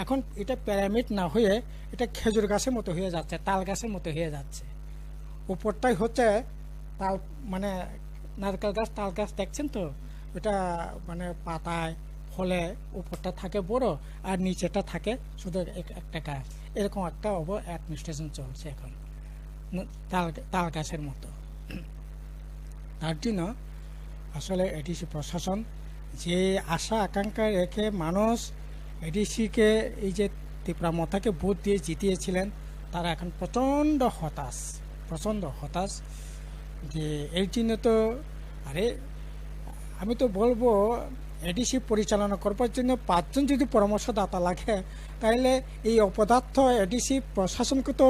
এখন এটা প্যারামিড না হয়ে এটা খেজুর গাছের মতো হয়ে যাচ্ছে, তাল গাছের মতো হয়ে যাচ্ছে। উপরটাই হচ্ছে তাল, মানে নারকেল গাছ, তাল গাছ দেখছেন তো, ওটা মানে পাতায় ফলে উপরটা থাকে বড় আর নিচেটা থাকে শুধু একটা গাছ। এরকম একটা অ্যাডমিনিস্ট্রেশন চলছে এখন তাল গাছের মতো। তার জন্য আসলে এডিসি প্রশাসন যে আশা আকাঙ্ক্ষা রেখে মানুষ এডিসিকে এই যে ত্রিপুরা মতাকে ভোট দিয়ে জিতিয়েছিলেন, তারা এখন প্রচণ্ড হতাশ। যে এর জন্য তো আমি তো বলবো এডিসি পরিচালনা করবার জন্য 5 জন যদি পরামর্শদাতা লাগে, তাহলে এই অপদার্থ এডিসি প্রশাসনকে তো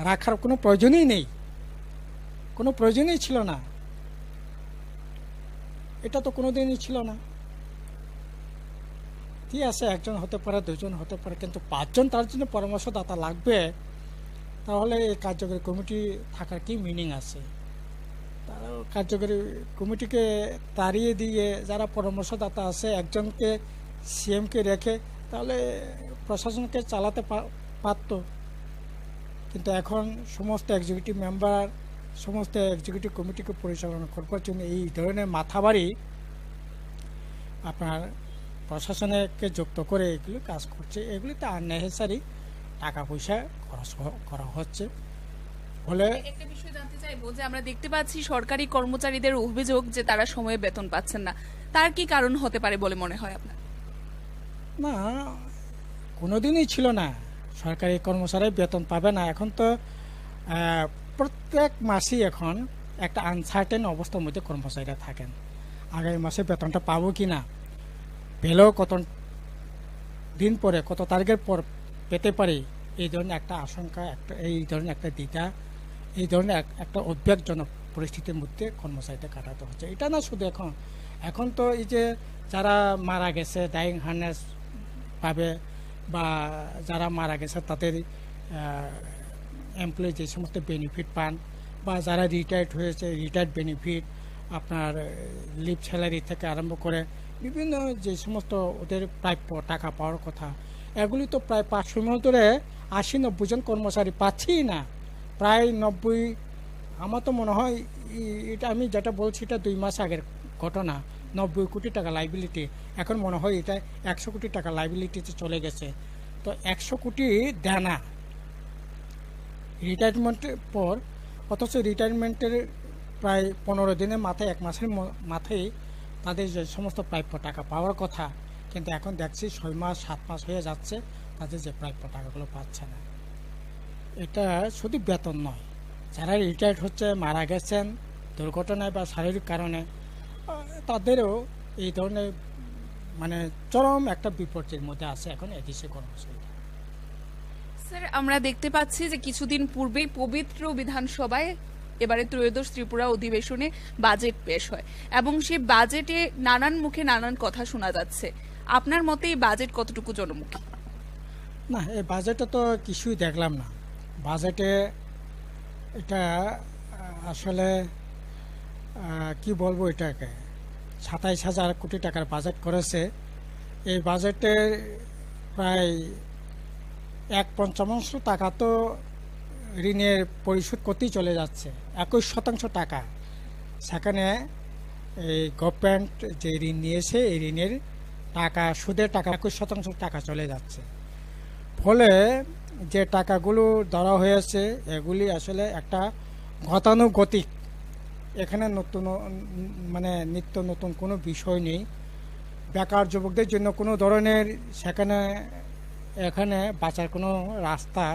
রাখার কোনো প্রয়োজনই নেই, কোনো প্রয়োজনই ছিল না। এটা তো কোনো দিনই ছিল না। ঠিক আছে, 1 জন হতে পারে, 2 জন হতে পারে, কিন্তু 5 জন তার জন্য পরামর্শদাতা লাগবে, তাহলে এই কার্যকরী কমিটি থাকার কি মিনিং আছে? তারা কার্যকরী কমিটিকে তাড়িয়ে দিয়ে যারা পরামর্শদাতা আছে, একজনকে সিএমকে রেখে তাহলে প্রশাসনকে চালাতে পারত। কিন্তু এখন সমস্ত এক্সিকিউটিভ মেম্বার, সমস্ত এক্সিকিউটিভ কমিটিকে পরিচালনা করবার জন্য এই ধরনের মাথাবাড়ি আপনার প্রশাসনকে যুক্ত করে এগুলো কাজ করছে। এগুলিতে আননেসেসারি টাকা পয়সা খরচ করা হচ্ছে। ফলে একটা বিষয় জানতে চাইবো যে আমরা দেখতে পাচ্ছি সরকারি কর্মচারীদের অভিযোগ যে তারা সময়ে বেতন পাচ্ছেন না, তার কি কারণ হতে পারে বলে মনে হয় আপনার? না, কোনোদিনই ছিল না সরকারি কর্মচারী বেতন পাবে না। এখন তো প্রত্যেক মাসেই এখন একটা আনসার্টেন অবস্থার মধ্যে কর্মচারীরা থাকেন, আগামী মাসে বেতনটা পাবো কি না, পেলেও কত দিন পরে, কত তারিখের পর পেতে পারি, এই ধরনের একটা আশঙ্কা, এই ধরনের একটা দ্বিধা, এই ধরনের একটা উদ্বেগজনক পরিস্থিতির মধ্যে কর্মচারীদের কাটাতে হচ্ছে। এটা না শুধু এখন তো এই যে যারা মারা গেছে ডাইং হার্নেস পাবে, বা যারা মারা গেছে তাদের এমপ্লয়ি যে সমস্ত বেনিফিট পান, বা যারা রিটায়ার্ড হয়েছে রিটায়ার্ড বেনিফিট, আপনার লিভ স্যালারি থেকে আরম্ভ করে বিভিন্ন যে সমস্ত ওদের প্রাপ্য টাকা পাওয়ার কথা, এগুলি তো প্রায় 500 ধরে 80-90 জন কর্মচারী পাচ্ছেই না। প্রায় 90, আমার তো মনে হয় এটা আমি যেটা বলছি এটা 2 মাস আগের ঘটনা, 90 কোটি টাকা লাইবিলিটি, এখন মনে হয় এটা 100 কোটি টাকা লাইবিলিটিতে চলে গেছে। তো 100 কোটি দেনা রিটায়ারমেন্টের পর, অথচ রিটায়ারমেন্টের প্রায় 15 দিনের মাথায়, 1 মাসের মাথায় তাদের যে সমস্ত প্রাপ্য টাকা পাওয়ার কথা, কিন্তু এখন দেখছি 6 মাস 7 মাস হয়ে যাচ্ছে তাদের যে প্রাপ্য টাকাগুলো পাচ্ছে না। এটা শুধু বেতন নয়, যারা রিটায়ার্ড হচ্ছে, মারা গেছেন দুর্ঘটনায় বা শারীরিক কারণে, তাদেরও এই ধরনের মানে চরম একটা বিপর্যয়ের মধ্যে আছে এখন এদেশে কর্মচারী। স্যার, আমরা দেখতে পাচ্ছি যে কিছুদিন পূর্বেই পবিত্র বিধানসভায় এবারে ত্রয়োদশ ত্রিপুরা অধিবেশনে বাজেট পেশ হয় এবং সেই বাজেটে নানান মুখে নানান কথা শোনা যাচ্ছে। আপনার মতে এই বাজেট কতটুকু জনমুখী? না, এই বাজেটে তো কিছুই দেখলাম না। বাজেটে এটা আসলে কি বলবো, এটাকে 27,000 কোটি টাকার বাজেট করেছে। এই বাজেটে প্রায় 1/5 টাকা তো ঋণের পরিশোধ করতেই চলে যাচ্ছে, 21% টাকা। সেখানে এই গভর্নমেন্ট যে ঋণ নিয়েছে এই ঋণের টাকা, সুদের টাকা 21% টাকা চলে যাচ্ছে। ফলে যে টাকাগুলো ধরা হয়েছে এগুলি আসলে একটা গতানুগতিক, এখানে নতুন মানে নিত্য নতুন কোনো বিষয় নেই। বেকার যুবকদের জন্য কোনো ধরনের এখানে বাঁচার কোনো রাস্তা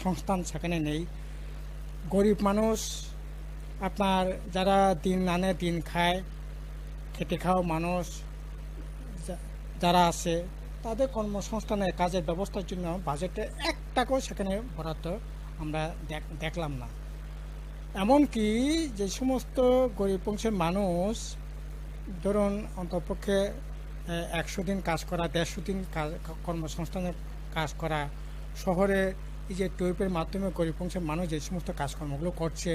সংস্থান সেখানে নেই। গরিব মানুষ, আপনার যারা দিন আনে দিন খায়, খেটে খাওয়া মানুষ যারা আছে, তাদের কর্মসংস্থানের কাজের ব্যবস্থার জন্য বাজেটে 1 টাকাও সেখানে বরাদ্দ আমরা দেখলাম না। এমনকি যে সমস্ত গরিব অংশের মানুষ, ধরুন অন্তপক্ষে 100 দিন কাজ করা, 150 দিন কর্মসংস্থানের কাজ করা, শহরে এই যে টুইপের মাধ্যমে গরিব অংশের মানুষ যে সমস্ত কাজকর্মগুলো করছে,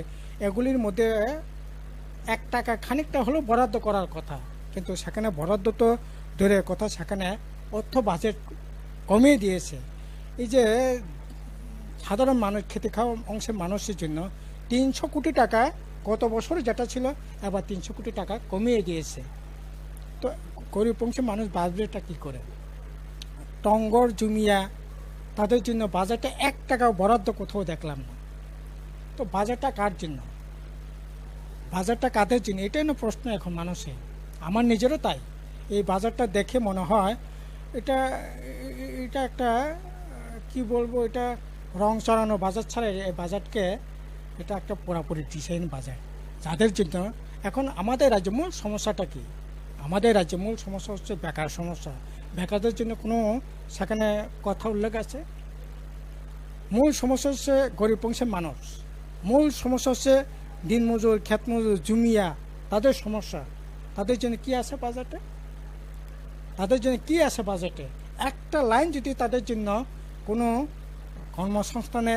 এগুলির মধ্যে 1 টাকা খানিকটা হলেও বরাদ্দ করার কথা, কিন্তু সেখানে বরাদ্দ তো দূরের কথা, সেখানে অর্থ বাজেট কমিয়ে দিয়েছে। এই যে সাধারণ মানুষ, খেতে খাওয়া অংশের মানুষের জন্য 300 কোটি টাকা গত বছর যেটা ছিল, এবার 300 কোটি টাকা কমিয়ে দিয়েছে। তো গরিব অংশের মানুষ বাজেটটা কী করে? টঙ্গর জুমিয়া, তাদের জন্য বাজেটে 1 টাকাও বরাদ্দ কোথাও দেখলাম না। তো বাজেটটা কার জন্য? বাজেটটা কাদের জন্য? এটাই না প্রশ্ন এখন মানুষের, আমার নিজেরও তাই। এই বাজেটটা দেখে মনে হয় এটা একটা কি বলবো, এটা রং চড়ানো বাজেট ছাড়া এই বাজেটকে এটা একটা পুরোপুরি ডিজাইন বাজেট, যাদের জন্য এখন আমাদের রাজ্যে মূল সমস্যাটা কি? আমাদের রাজ্যে মূল সমস্যা হচ্ছে বেকার সমস্যা। বেকারদের জন্য কোনো সেখানে কথা উল্লেখ আছে? মূল সমস্যা হচ্ছে গরিব অংশের মানুষ, মূল সমস্যা হচ্ছে দিনমজুর, ক্ষেতমজুর, জুমিয়া, তাদের সমস্যা। তাদের জন্য কি আছে বাজেটে? তাদের জন্য কি আছে বাজেটে? একটা লাইন যদি তাদের জন্য কোনো কর্মসংস্থানে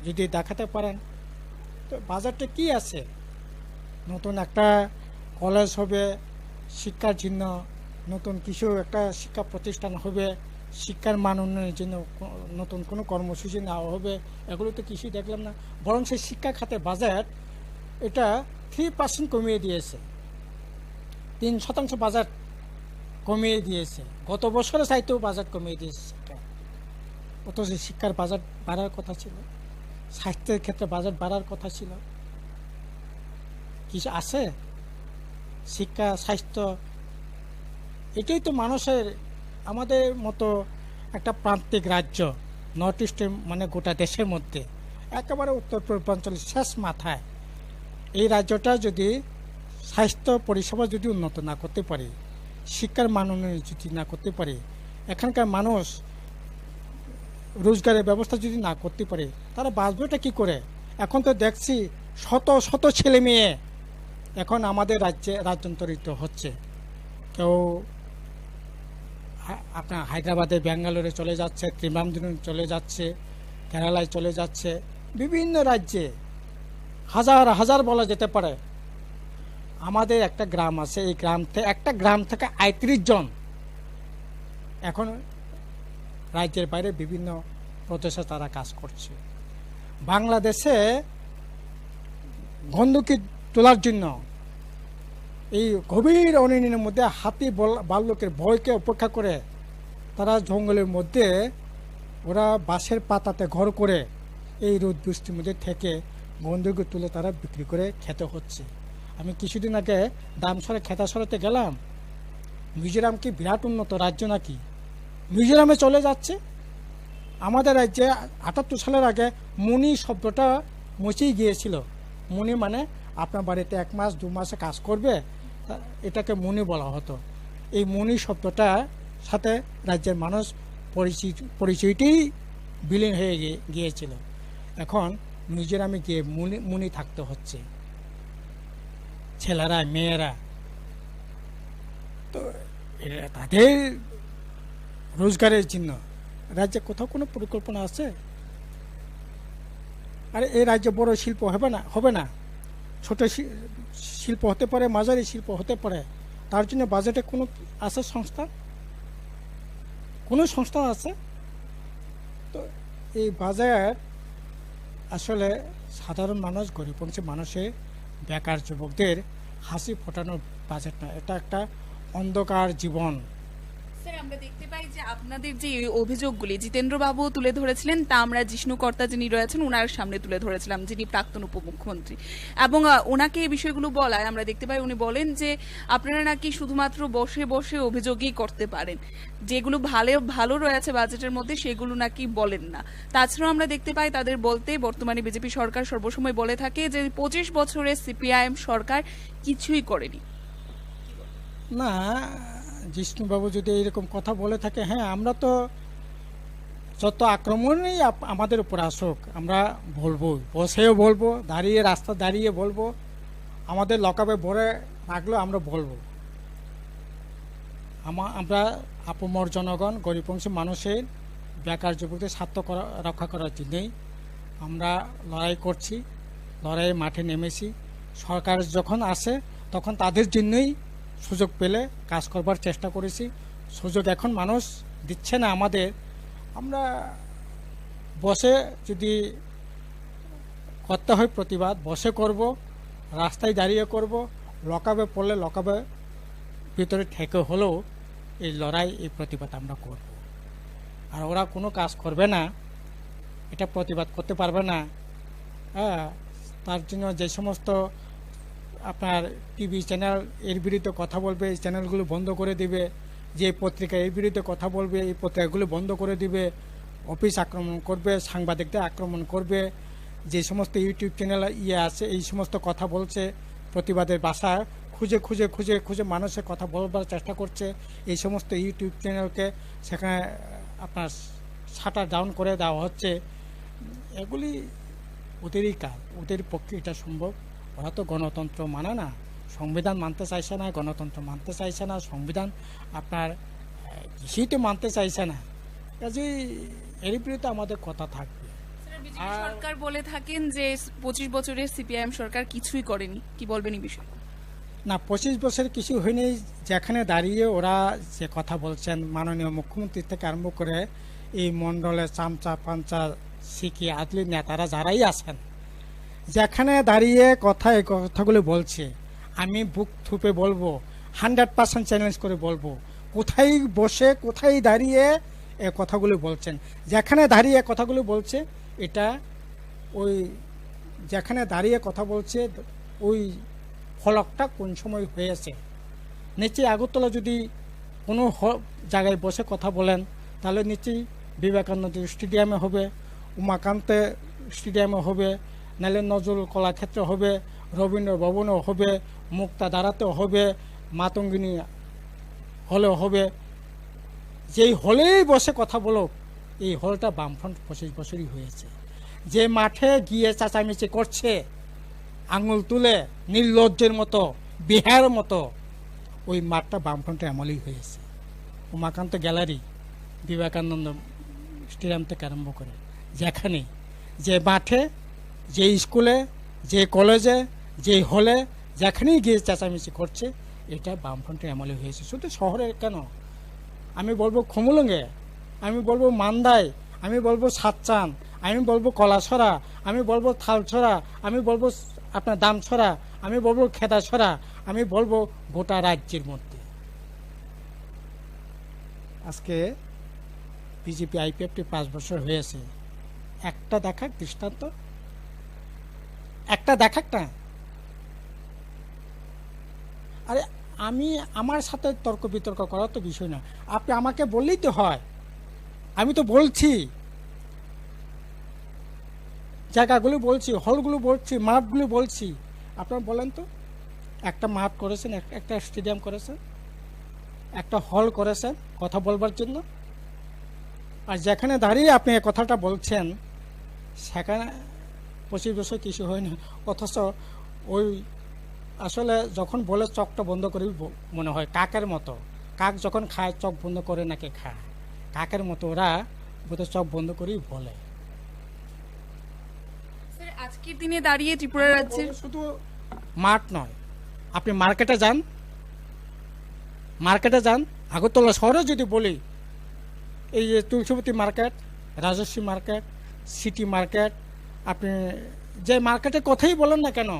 যদি দেখাতে পারেন, তো বাজেটে কি আছে? নতুন একটা কলেজ হবে শিক্ষার জন্য, নতুন কিছু একটা শিক্ষা প্রতিষ্ঠান হবে, শিক্ষার মান উন্নয়নের জন্য নতুন কোনো কর্মসূচি নেওয়া হবে, এগুলো তো কিছুই দেখলাম না। বরং সেই শিক্ষা খাতে বাজেট এটা 3% কমিয়ে দিয়েছে, 3% বাজেট কমিয়ে দিয়েছে। গত বছরে চাইতেও বাজেট কমিয়ে দিয়েছে। অথচ শিক্ষার বাজেট বাড়ার কথা ছিল, স্বাস্থ্যের ক্ষেত্রে বাজেট বাড়ার কথা ছিল। কিছু আছে? শিক্ষা, স্বাস্থ্য, এটাই তো মানুষের, আমাদের মতো একটা প্রান্তিক রাজ্য, নর্থ ইস্টের মানে গোটা দেশের মধ্যে একেবারে উত্তর পূর্বাঞ্চলের শেষ মাথায়, এই রাজ্যটা যদি স্বাস্থ্য পরিষেবা যদি উন্নত না করতে পারে, শিক্ষার মান উন্নয়ন যদি না করতে পারে, এখানকার মানুষ রোজগারের ব্যবস্থা যদি না করতে পারে তারা বাঁচবেটা কি করে? এখন তো দেখছি শত শত ছেলে মেয়ে এখন আমাদের রাজ্যে রাজ্যান্তরিত হচ্ছে। কেউ আপনার হায়দ্রাবাদে, ব্যাঙ্গালোরে চলে যাচ্ছে, ত্রিমামদ্রুম চলে যাচ্ছে, কেরালায় চলে যাচ্ছে, বিভিন্ন রাজ্যে হাজার হাজার বলা যেতে পারে। আমাদের একটা গ্রাম আছে, এই একটা গ্রাম থেকে ৩৫ জন এখন রাজ্যের বাইরে বিভিন্ন প্রদেশে তারা কাজ করছে। বাংলাদেশে গন্ধকি তোলার জন্য এই গভীর অরণ্যের মধ্যে হাতি ভাল্লুকের ভয়কে উপেক্ষা করে তারা জঙ্গলের মধ্যে ওরা বাঁশের পাতাতে ঘর করে এই রোদ বৃষ্টির মধ্যে থেকে গন্ধকি তুলে তারা বিক্রি করে খেতে হচ্ছে। আমি কিছুদিন আগে দামসরে খেতাসরাতে গেলাম। মিজোরাম কি বিরাট উন্নত রাজ্য নাকি? মিজোরামে চলে যাচ্ছে। আমাদের রাজ্যে ৭৮ সালের আগে মুনি শব্দটা মুছেই গিয়েছিল। মুনি মানে আপনার বাড়িতে ১ মাস ২ মাসে কাজ করবে, এটাকে মুনি বলা হতো। এই মুনি শব্দটা সাথে রাজ্যের মানুষ পরিচয়টাই বিলীন হয়ে গিয়েছিল। এখন মিজোরামে গিয়ে মুনি থাকতে হচ্ছে, ছেলেরা মেয়েরা। তো তাদের রোজগারের জন্য রাজ্যে কোথাও কোনো পরিকল্পনা আছে? আরে এই রাজ্যে বড় শিল্প হবে না, ছোট শিল্প হতে পারে, মাঝারি শিল্প হতে পারে। তার জন্য বাজেটে কোনো আছে সংস্থা? কোনো সংস্থা আছে? তো এই বাজার আসলে সাধারণ মানুষ, গরিব অংশের মানুষের, বেকার যুবকদের হাসি ফোটানোর বাজেট না, এটা একটা অন্ধকার জীবন। স্যার, আমরা দেখতে পাই যে আপনাদের যে অভিযোগগুলি জিতেন্দ্রবাবু তুলে ধরেছিলেন তা আমরা জিষ্ণুকর্তা যিনি রয়েছেন ওনার সামনে তুলে ধরেছিলাম, যিনি প্রাক্তন উপমুখ্যমন্ত্রী, এবং ওনাকে এই বিষয়গুলো বলায় আমরা দেখতে পাই উনি বলেন যে আপনারা নাকি শুধুমাত্র বসে বসে অভিযোগই করতে পারেন, যেগুলো ভালো রয়েছে বাজেটের মধ্যে সেগুলো নাকি বলেন না। তাছাড়াও আমরা দেখতে পাই তাদের বলতে বর্তমানে বিজেপি সরকার সর্বসময় বলে থাকে যে ২৫ বছরের সিপিআইএম সরকার কিছুই করেনি। না, জিষ্ণুবাবু যদি এরকম কথা বলে থাকে, হ্যাঁ, আমরা তো যত আক্রমণই আমাদের উপর আসুক আমরা বলবো, বসেও বলবো, রাস্তা দাঁড়িয়ে বলবো, আমাদের লকআপে ভরে রাখলেও আমরা বলবো। আমরা আপমর জনগণ, গরিব অংশের মানুষের, বেকার যুবকদের স্বার্থ রক্ষা করার জন্যই আমরা লড়াই করছি, লড়াইয়ের মাঠে নেমেছি। সরকার যখন আসে তখন তাদের জন্যই সুযোগ পেলে কাজ করবার চেষ্টা করেছি। সুযোগ এখন মানুষ দিচ্ছে না আমাদের। আমরা বসে যদি করতে হয় প্রতিবাদ, বসে করব, রাস্তায় দাঁড়িয়ে করব, লকআপে পড়লে লকআপে ভিতরে ঠেকে হলেও এই লড়াই, এই প্রতিবাদ আমরা করব। আর ওরা কোনো কাজ করবে না, এটা প্রতিবাদ করতে পারবে না। হ্যাঁ, তার জন্য যে সমস্ত আপনার টিভি চ্যানেল এর বিরুদ্ধে কথা বলবে, এই চ্যানেলগুলো বন্ধ করে দিবে। যে পত্রিকা এর বিরুদ্ধে কথা বলবে, এই পত্রিকাগুলো বন্ধ করে দিবে। অফিস আক্রমণ করবে, সাংবাদিকদের আক্রমণ করবে। যে সমস্ত ইউটিউব চ্যানেল আছে এই সমস্ত কথা বলছে, প্রতিবাদের ভাষা খুঁজে খুঁজে খুঁজে খুঁজে মানুষের কথা বলবার চেষ্টা করছে, এই সমস্ত ইউটিউব চ্যানেলকে সেখানে আপনার শাটার ডাউন করে দেওয়া হচ্ছে। এগুলি ওদেরই কাজ, ওদের পক্ষে এটা সম্ভব। ওরা তো গণতন্ত্র মানে না, সংবিধান মানতে চাইছে না, গণতন্ত্র মানতে চাইছে না, সংবিধান আপনার কিছুই তো মানতে চাইছে না। কাজেই এর বিরুদ্ধে আমাদের কথা থাকবে। সরকার বলে থাকেন যে 25 বছরের সিপিআইএম সরকার কিছুই করেনি, কি বলবেন এই বিষয়ে? না, 25 বছর কিছু হয়নি। যেখানে দাঁড়িয়ে ওরা যে কথা বলছেন, মাননীয় মুখ্যমন্ত্রী থেকে আরম্ভ করে এই মণ্ডলের চামচা পাঞ্চা শিখি আদলি নেতারা যারাই আছেন, যেখানে দাঁড়িয়ে এই কথাগুলো বলছে, আমি বুক থুপে বলবো, 100% চ্যালেঞ্জ করে বলবো, কোথায় বসে কোথায় দাঁড়িয়ে এ কথাগুলো বলছেন। যেখানে দাঁড়িয়ে কথাগুলো বলছে, এটা ওই যেখানে দাঁড়িয়ে কথা বলছে ওই ফলকটা কোন সময় হয়েছে। নিচে আগরতলা যদি কোনো জায়গায় বসে কথা বলেন, তাহলে নিচেই বিবেকানন্দ স্টেডিয়ামে হবে, উমাকান্তে স্টেডিয়ামে হবে, নাহলে নজরুল কলাক্ষেত্রে হবে, রবীন্দ্র ভবনেও হবে, মুক্তাধারাতেও হবে, মাতঙ্গিনী হলেও হবে। যেই হলেই বসে কথা বলো, এই হলটা বামফ্রন্ট 25 বছরই হয়েছে। যে মাঠে গিয়ে চেঁচামেচি করছে আঙুল তুলে নির্লজ্জের মতো, বিহারের মতো, ওই মাঠটা বামফ্রন্টের আমলেই হয়েছে। উমাকান্ত গ্যালারি, বিবেকানন্দ স্টেডিয়াম থেকে আরম্ভ করে যেখানে, যে মাঠে, যে স্কুলে, যে কলেজে, যে হলে, যেখানেই গিয়ে চেঁচামেচি করছে, এটা বামফ্রন্টের আমলে হয়েছে। শুধু শহরে কেন, আমি বলবো খুমুলুঙে, আমি বলবো মান্দায়, আমি বলবো সাতচান, আমি বলবো কলাছড়া, আমি বলবো থালছড়া, আমি বলবো আপনার দামছড়া, আমি বলবো খেদাছড়া, আমি বলবো গোটা রাজ্যের মধ্যে। আজকে বিজেপি আইপিএফটি 5 বছর হয়েছে, একটা দেখাক দৃষ্টান্ত, একটা দেখাক না। আরে আমি, আমার সাথে তর্ক বিতর্ক করার তো বিষয় না, আপনি আমাকে বললেই তো হয়। আমি তো বলছি, জায়গাগুলো বলছি, হলগুলো বলছি, মাঠগুলো বলছি। আপনারা বলেন তো, একটা মাঠ করেছেন, একটা স্টেডিয়াম করেছেন, একটা হল করেছেন কথা বলবার জন্য, আর যেখানে দাঁড়িয়ে আপনি এই কথাটা বলছেন সেখানে 25 বছর কিছু হয়নি। অথচ ওই আসলে যখন বলে চোখটা বন্ধ করে মনে হয় কাকের মতো, কাক যখন খায় চোখ বন্ধ করে নাকি খায়, কাকের মতো ওরা বোধহয় চোখ বন্ধ করেই বলে। আজকের দিনে দাঁড়িয়ে ত্রিপুরা রাজ্যের শুধু মাঠ নয়, আপনি মার্কেটে যান, মার্কেটে যান, আগরতলা শহরে যদি বলি, এই যে Tulsibati market, Rajasvi market, city market, আপনি যে মার্কেটের কথাই বলেন না কেন,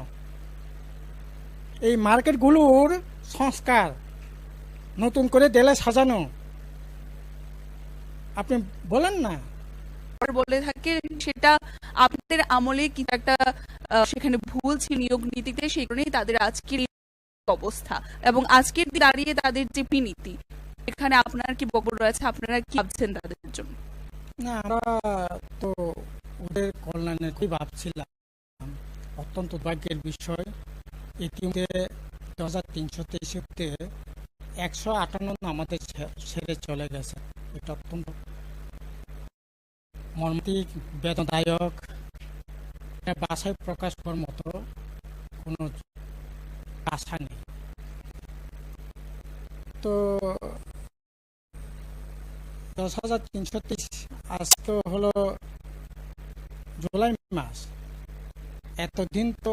এই মার্কেটগুলোর সংস্কার, নতুন করে দেলে সাজানো, আপনি বলেন না, বলে থাকে সেটা আপনাদের আমলে কি একটা সেখানে ভুল ছিল নিয়োগ নীতিতে, সেই কারণেই তাদের আজকের অবস্থা এবং আজকের দাঁড়িয়ে তাদের যে নীতি, এখানে আপনার কি বক্তব্য রয়েছে, আপনারা কি ভাবছেন তাদের জন্য? না, আমরা তো ওদের কল্যাণের খুবই ভাবছিলাম। অত্যন্ত দুর্ভাগ্যের বিষয়, ইতিমধ্যে 2323-তে 158 আমাদের ছেড়ে চলে গেছে। এটা অত্যন্ত মর্মান্তিক, বেদনাদায়ক, ভাষায় প্রকাশ করার মতো কোনো ভাষা নেই। তো 10,330 আজ তো হলো জুলাই মাস, এতদিন তো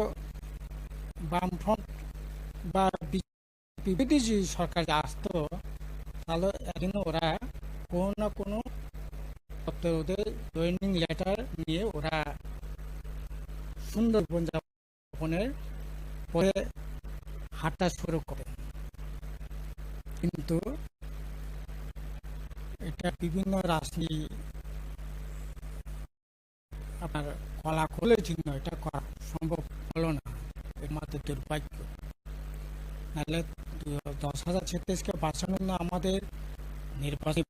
বামফ্রন্ট বা বিজেপি যে সরকার আসতো, তাহলে একদিন ওরা কোনো না কোনো ওদের জয়েনিং লেটার নিয়ে ওরা সুন্দর জীবনযাপনের পরে হাঁটা শুরু করে। কিন্তু এটা বিভিন্ন রাজনীতি আপনার কলাকলের জন্য এটা করা সম্ভব হলো না, এর মধ্যে দুর্ভাগ্য। নাহলে 10,036-কে বাঁচানোর জন্য আমাদের নির্বাচন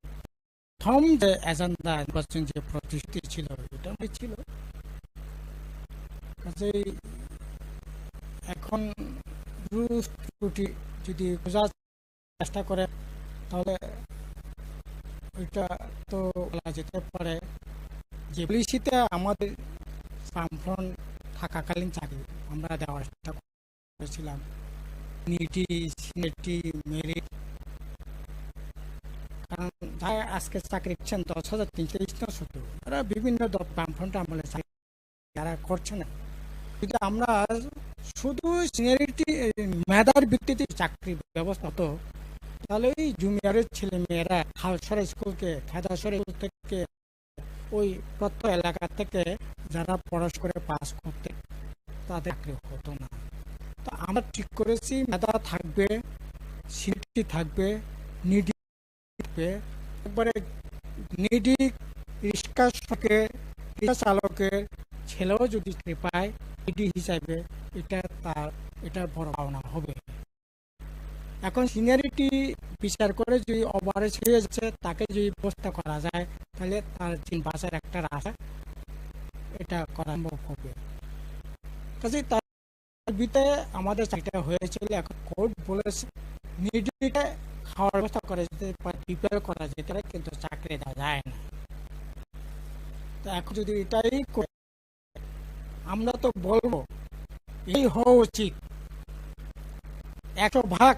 প্রথম যে এজেন্ডা, নির্বাচন যে প্রতিশ্রুতি ছিল, এটা ছিল। কাজেই এখন ত্রুটি যদি খোঁজার চেষ্টা করে, তাহলে ওইটা তো বলা যেতে পারে যে পলিসিতে আমাদের বামফ্রন্ট থাকাকালীন চাকরি আমরা দেওয়ার চেষ্টা করেছিলাম, নিটি, সিনেটি, মেরিট। কারণ যারা আজকে চাকরি করছেন 10,330 শুধু, ওরা বিভিন্ন বামফ্রন্ট আমলে যারা করছে না। কিন্তু আমরা শুধু সিনিয়রিটি, মেধার ভিত্তিতে চাকরি ব্যবস্থা হতো, তাহলে ওই জুনিয়রের ছেলে মেয়েরা খালসরা স্কুলকে, খেদাসরা স্কুল থেকে, ওই প্রত্যেক এলাকা থেকে যারা পড়াশোনা করে পাস করতে, তাদের চাকরি হতো না। তো আমরা ঠিক করেছি মেধা থাকবে, সিটি থাকবে, নিডি থাকবে। একবারে নিডি রিক্সা চালকের ছেলেও যদি চাকরি পায় নিডি হিসাবে, এটা বড় পাওনা হবে। এখন সিনিয়রিটি বিচার করে যদি ওভারেজ হয়ে যাচ্ছে, তাকে যদি ব্যবস্থা করা যায়, তাহলে তার বাঁচার একটা রাস্তা এটা করা সম্ভব হবে। কাজে তার ভিতরে আমাদের চাকরিটা হয়েছিল। এখন কোর্ট বলেছে নিডিকে খাওয়ার ব্যবস্থা করা যেতে পারে, প্রিপেয়ার করা যেতে পারে, কিন্তু চাকরি দেওয়া যায় না। তো এখন যদি এটাই করে, আমরা তো বলবো এই হওয়া উচিত 100%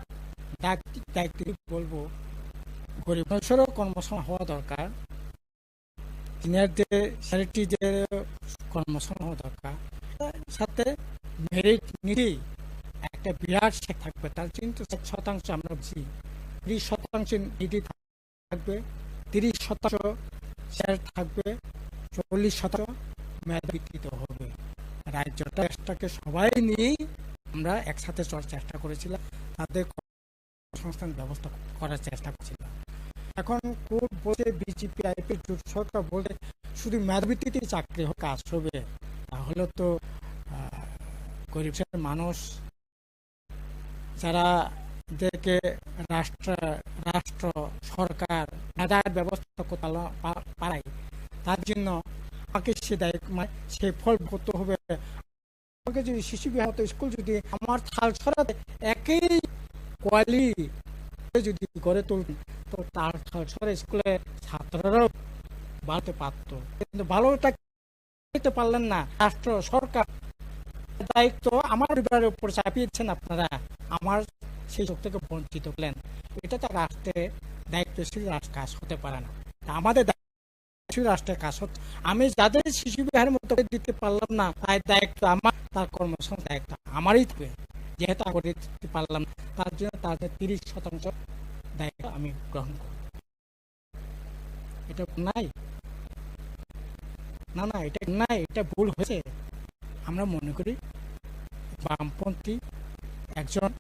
দায়িত্ব বলবো গরিব মানুষেরও কর্মসংস্থান হওয়া দরকার, সিনিয়রদের চ্যারিটিদের কর্মসংস্থান হওয়া দরকার, সাথে মেরিট নীতি একটা বিরাট শেখ থাকবে। তার কিন্তু 60% আমরা বুঝি, 30% নীতি থাকবে, 30% শেয়ার থাকবে, 40% মেধাভিত্তিক হবে। রাজ্যটাকে সবাই নিয়েই আমরা একসাথে চলার চেষ্টা করেছিলাম, তাদের কর্মসংস্থান ব্যবস্থা করার চেষ্টা করেছিলাম। এখন কোর্ট বলছে, বিজেপি আইপি জোট সরকার বলছে শুধু মেধাভিত্তিতে চাকরি কাজ হবে, তাহলে তো গরিব মানুষ যারা এদেরকে রাষ্ট্র সরকার মেধার ব্যবস্থা পারায়, তার জন্য আমাকে সে দায়িত্ব সে ফল ভোগ হবে। আমাকে যদি শিশু বিহার স্কুল যদি আমার থাল ছড়াতে একই কোয়ালিটি যদি গড়ে তুলতেন, তো তার থাল ছড়া স্কুলের ছাত্ররাও বাড়তে পারত, কিন্তু ভালোটা দিতে পারলেন না। রাষ্ট্র সরকার দায়িত্ব আমার পরিবারের উপর চাপিয়েছেন আপনারা, আমার সেই যোগ থেকে বঞ্চিত হলেন। এটা তো রাষ্ট্রের দায়িত্বশীল কাজ হতে পারে না, আমাদের রাষ্ট্রের কাজ হচ্ছে। আমি যাদের শিশু বিহারের মতো দিতে পারলাম না, তার দায়িত্ব আমার, তার কর্মসংস্থান দায়িত্ব আমারই থাকবে, যেহেতু করে দিতে পারলাম না, তার জন্য তাদের 30% দায়িত্ব আমি গ্রহণ করব। এটা নাই, না এটা নাই, এটা ভুল হয়েছে। আমরা মনে করি বামপন্থী একজন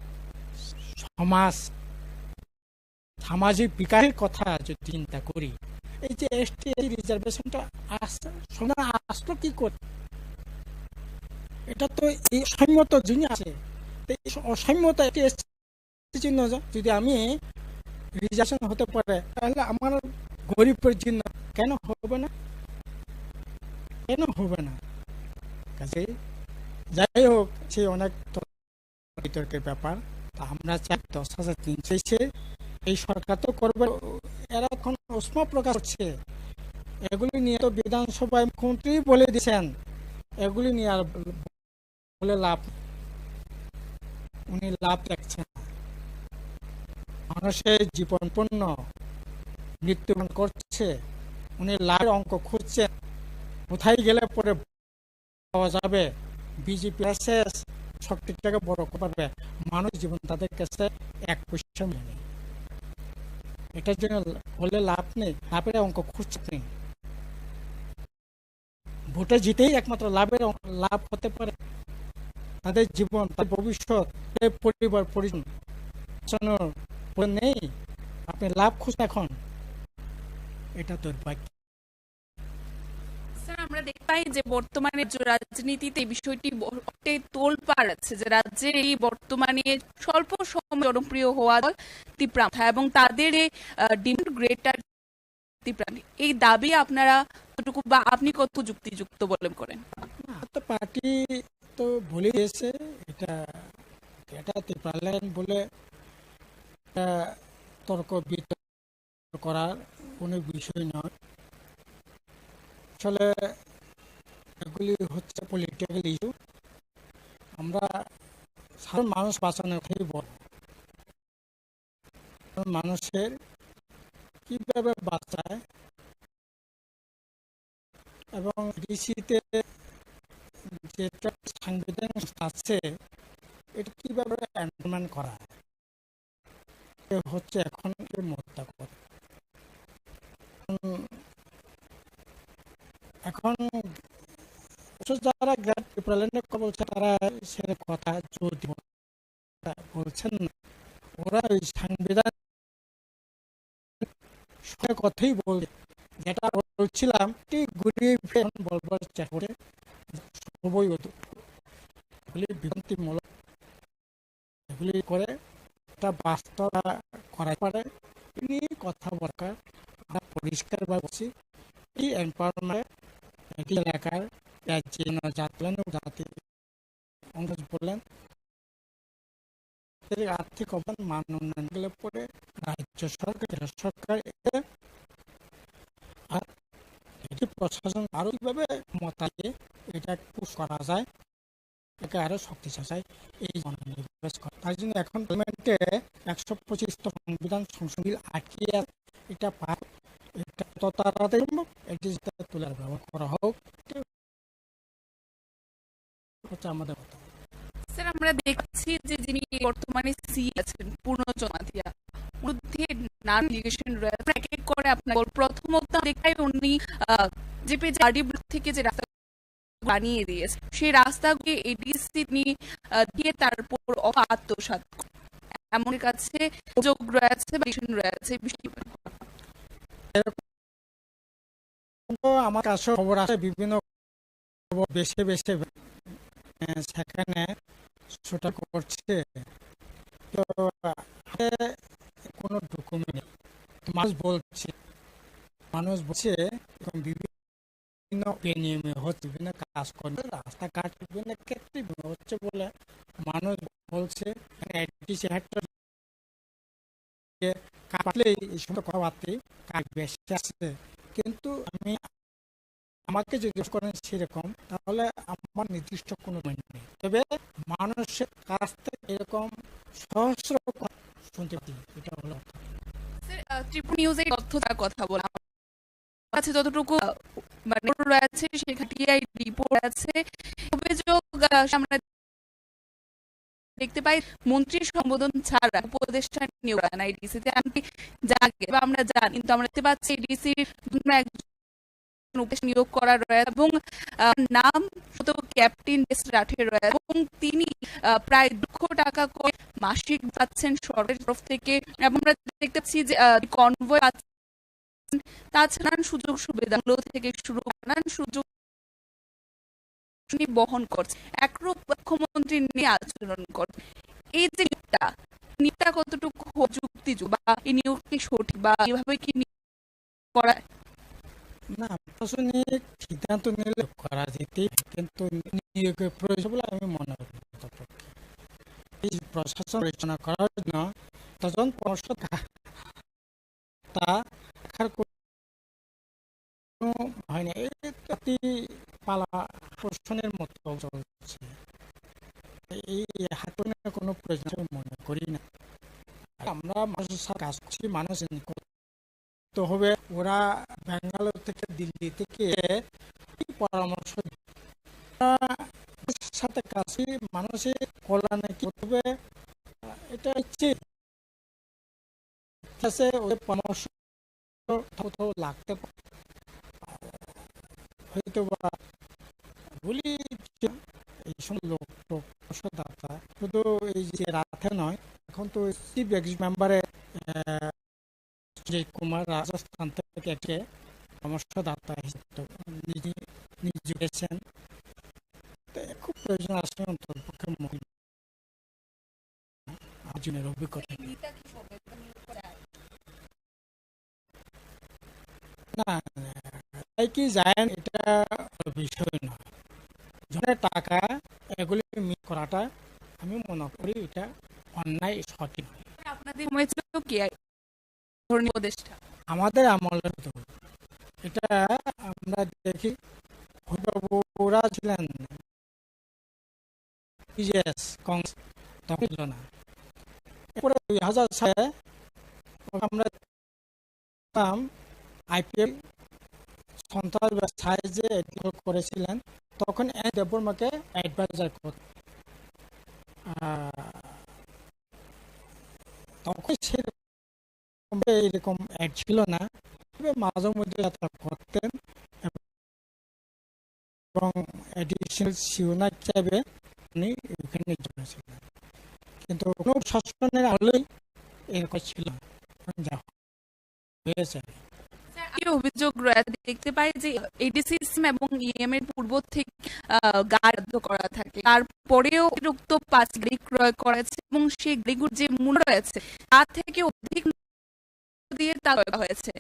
সামাজিক বিকাশের কথা যদি চিন্তা করি, এই যে এসটি রিজার্ভেশনটা আসলো কি করে? এটা তো এই অসম্মত জিনিস আছে, অসম্মত জন্য যদি আমি রিজার্ভেশন হতে পারে, তাহলে আমার গরিবের জন্য কেন হবে না? কাজে যাই হোক, সে অনেক বিতর্কের ব্যাপার। তা আমরা চাই 10,300 এই সরকার তো করবে, এরা এখন উষ্মা প্রকাশ করছে। এগুলি নিয়ে তো বিধানসভায় মুখ্যমন্ত্রী বলে দিচ্ছেন, এগুলি নিয়ে আর বলে উনি লাভ দেখছেন। মানুষের জীবনপূর্ণ মৃত্যুবরণ করছে, উনি লাভের অঙ্ক খুঁজছেন, কোথায় গেলে পরে পাওয়া যাবে। বিজেপি শক্তিটাকে বড় করবে, মানুষ জীবন তাদের কাছে 1 পয়সা নেই। এটার জন্য হলে লাভ নেই, লাভের অঙ্ক খুঁজছে নেই। ভোটে জিতেই একমাত্র লাভ হতে পারে। তাদের জীবন, তাদের ভবিষ্যৎ, পরিবার পরিজন নেই, আপনি লাভ খুঁজছেন এখন, এটা দুর্ভাগ্য। স্যার, আমরা দেখতে পাই যে বর্তমানে রাজনীতিতে এই বিষয়টি তোলপাড় আছে, যে রাজ্যের এই বর্তমানে স্বল্প সময় জনপ্রিয় হওয়া দল ত্রিপুরা, এবং তাদের ডিমান্ড গ্রেটার ত্রিপুরা, এই দাবি আপনারা কতটুকু বা আপনি কত যুক্তিযুক্ত বলে করেন? পার্টি তো বলে দিয়েছে এটা ত্রিপুরা বলে তর্ক বিতর্ক করার কোনো বিষয় নয়। আসলে এগুলি হচ্ছে পলিটিক্যাল ইস্যু। আমরা সাধারণ মানুষ বাঁচানোর কথাই বল, মানুষের কিভাবে বাঁচায় এবং কৃষিতে যেটা সাংবিধানিক আছে এটা কিভাবে অ্যামেন্ডমেন্ট করা হচ্ছে এখন মোদ্দা কথা। এখন যারা ত্রিপুরাল্যান্ডের কথা বলছে, তারা সে কথা জোর দিব বলছেন না, ওরা ওই সাংবিধান কথাই বলছে। যেটা বলছিলাম ঘুরিয়ে বলবার চেষ্টা করে সবই এগুলি বিভ্রান্তিমূলক, এগুলি করে একটা বাস্তব করা পারে কথা দরকার। আমরা পরিষ্কার বলছি, এই এম্পাওয়ারমেন্ট এলাকার জাতি বললেন আর্থিক অবদান মান উন্নয়ন গেলে পরে রাজ্য সরকার সরকার এটি প্রশাসন আরো কিভাবে ক্ষমতা দিয়ে এটা পুশ করা যায়, এটাকে আরো শক্তিশালী যায়, এই মনোনিবেশ করে। তার জন্য এখন গভর্নমেন্টে 125 সংবিধান সংশোধন বিল আটকিয়ে আছে। এটা পার এটা তত তাড়াতাড়ি সম্ভব এটি তুলে ব্যবহার করা হোক, হচ্ছে আমাদের কথা। স্যার, আমরা দেখছি যে যিনি বর্তমানে সি আছেন পূর্ণচন্দ্র মাধিয়া, বিরুদ্ধে নানান লিগেশন রয়েছে। এক এক করে আপনার প্রথমত দেখায় উনি জেপিজি ব্লক থেকে যে রাস্তা বানিয়ে দিয়েছে, সেই রাস্তাগুলি এডিসি দিয়ে তারপর আত্মসাৎ এমন কাছে যোগ রয়েছে বা রয়েছে। আমার কাছে খবর আছে বিভিন্ন বেশি বেশি সেখানে সেটা করছে, তো কোনো ডকুমেন্ট মানুষ বলছে বিভিন্ন নিয়মে হচ্ছে, বিভিন্ন কাজ করে রাস্তাঘাট বিভিন্ন ক্ষেত্রে হচ্ছে বলে মানুষ বলছে। কাটলে এই সময় কথাবার্তা কাজ বেশি আসছে, কিন্তু আমাকে যদি করেন সেরকম, তাহলে আমার নির্দিষ্ট কোনো নেই। তবে মানুষের কাছ থেকে এরকম সহস্র শুনতে পাই, এটা হলো ত্রিপুরা নিউজে তথ্যটার কথা বলা আছে, যতটুকু মানে রয়েছে সেখানে রিপোর্ট আছে। অভিযোগ আমরা দেখতে পাই মন্ত্রীর সম্বোধন ছাড়া উপদেষ্টা নিয়োগ হয় না এডিসিতে, আমরা জানি, কিন্তু আমরা দেখতে পাচ্ছি এডিসির নিয়োগ করা রয়েছে এবং নাম ক্যাপ্টেন রাঠে রয়েছে এবং তিনি প্রায় 2 লক্ষ টাকা করে মাসিক পাচ্ছেন সরকারের তরফ থেকে, এবং আমরা দেখতে পাচ্ছি যে কনভয় তাছাড়া সুযোগ সুবিধা থেকে শুরু নানান সুযোগ বহন করছে, একরূপ মুখ্যমন্ত্রী নিয়ে আচরণ করছে। এই যে নিয়োগটা কতটুকু যুক্তিযুক্ত বা এই নিয়োগটি সঠিক বা এইভাবে কি করা না, প্রশাসনিক সিদ্ধান্ত নিলে করা যেতে, কিন্তু নিয়োগের প্রয়োজন বলে আমি মনে করি। এই প্রশাসন রচনা করার জন্য তখন পরামর্শ তা হয়নি, এই পালা প্রশ্নের মতো চলছে। এই হাতের কোনো প্রয়োজন মনে করি না। আমরা মানুষের সাথে কাজ করছি, মানুষ তো হবে, ওরা ব্যাঙ্গালোর থেকে দিল্লি থেকে পরামর্শ সাথে কাছে মানুষের কল্যাণে কি হবে এটা ইচ্ছে ওদের পরামর্শ লাগতে হয়তো বা বলি এই সময় লোকদাতা শুধু এই যে রাতে নয়, এখন তো চিফ মেম্বারের কুমার রাজস্থান থেকে একে পরামর্শদাতা হিসেবে নিযুক্ত, খুব প্রয়োজন আছে অন্তর্পক্ষে মহিলার অভিজ্ঞতা। না, কি যায় এটা বিষয় নয়, জনের টাকা এগুলি মিট করাটা আমি মনে করি এটা অন্যায়, সঠিক। আপনাদের হয়েছিল কি ধর্মীয় উপদেষ্টা আমাদের আমলের এটা আমরা দেখি ওরা ছিলেন তখন না, এরপরে 2000 সালে আমরা আইপিএল সন্ত্রাস সাইজে করেছিলেন, তখন দেববর্মাকে অ্যাডভাইজার করত, তখন সেরকম এরকম অ্যাড ছিল না, মাঝে মধ্যে যাত্রা করতেন এবং এডিশনাল সিওনা হিসাবে উনি এখানে ছিলেন, কিন্তু কোনো শাসনের আলোই এরকম ছিল যা হয়েছে। অভিযোগ দেখতে পাই যে এডিসি এবং ইএম এর পূর্ব থেকে গাড়ি করা থাকে, তারপরেও উক্ত 5 গাড়ি ক্রয় করেছে এবং সেই গাড়িগুলোর যে মূল্য রয়েছে তার থেকে অধিক দিয়ে তা হয়েছে।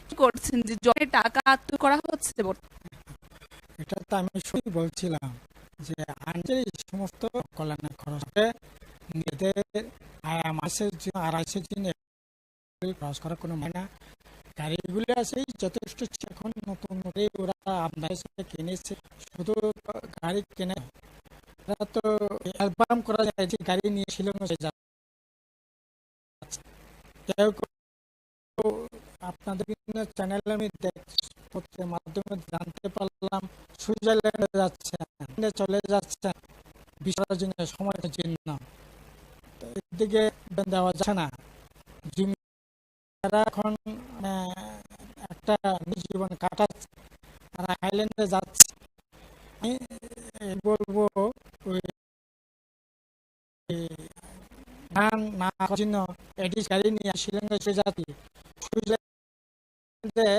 কি করছেন যে জনের টাকা আত্ম করা হচ্ছে? এটা তো আমি শুধু বলছিলাম যে আইনের এই সমস্ত কল্যাণের খরচ নিজেদের মাসের জন্য 250 দিন খরচ করা কোনো মানে না, গাড়িগুলো আছে যথেষ্ট, এখন নতুন করে ওরা আমদানি করে কিনেছে। শুধু গাড়ি কেনে ওরা তো অ্যালবাম করা যায় যে গাড়ি নিয়েছিল কেউ কেউ আপনাদের বিভিন্ন চ্যানেলে আমি পত্রের মাধ্যমে জানতে পারলাম সুইজারল্যান্ডে যাচ্ছেন, চলে যাচ্ছেন বিষয়ের জন্য, সময়ের জন্য। তো এদিকে দেওয়া যাচ্ছে না জমি, তারা এখন একটা জীবন কাটাচ্ছে আর আইল্যান্ডে যাচ্ছে। আমি বলবো ওই ধান না করার জন্য এডিস গাড়ি নিয়ে শিলংয়ে জাতি সুইজারল্যান্ডে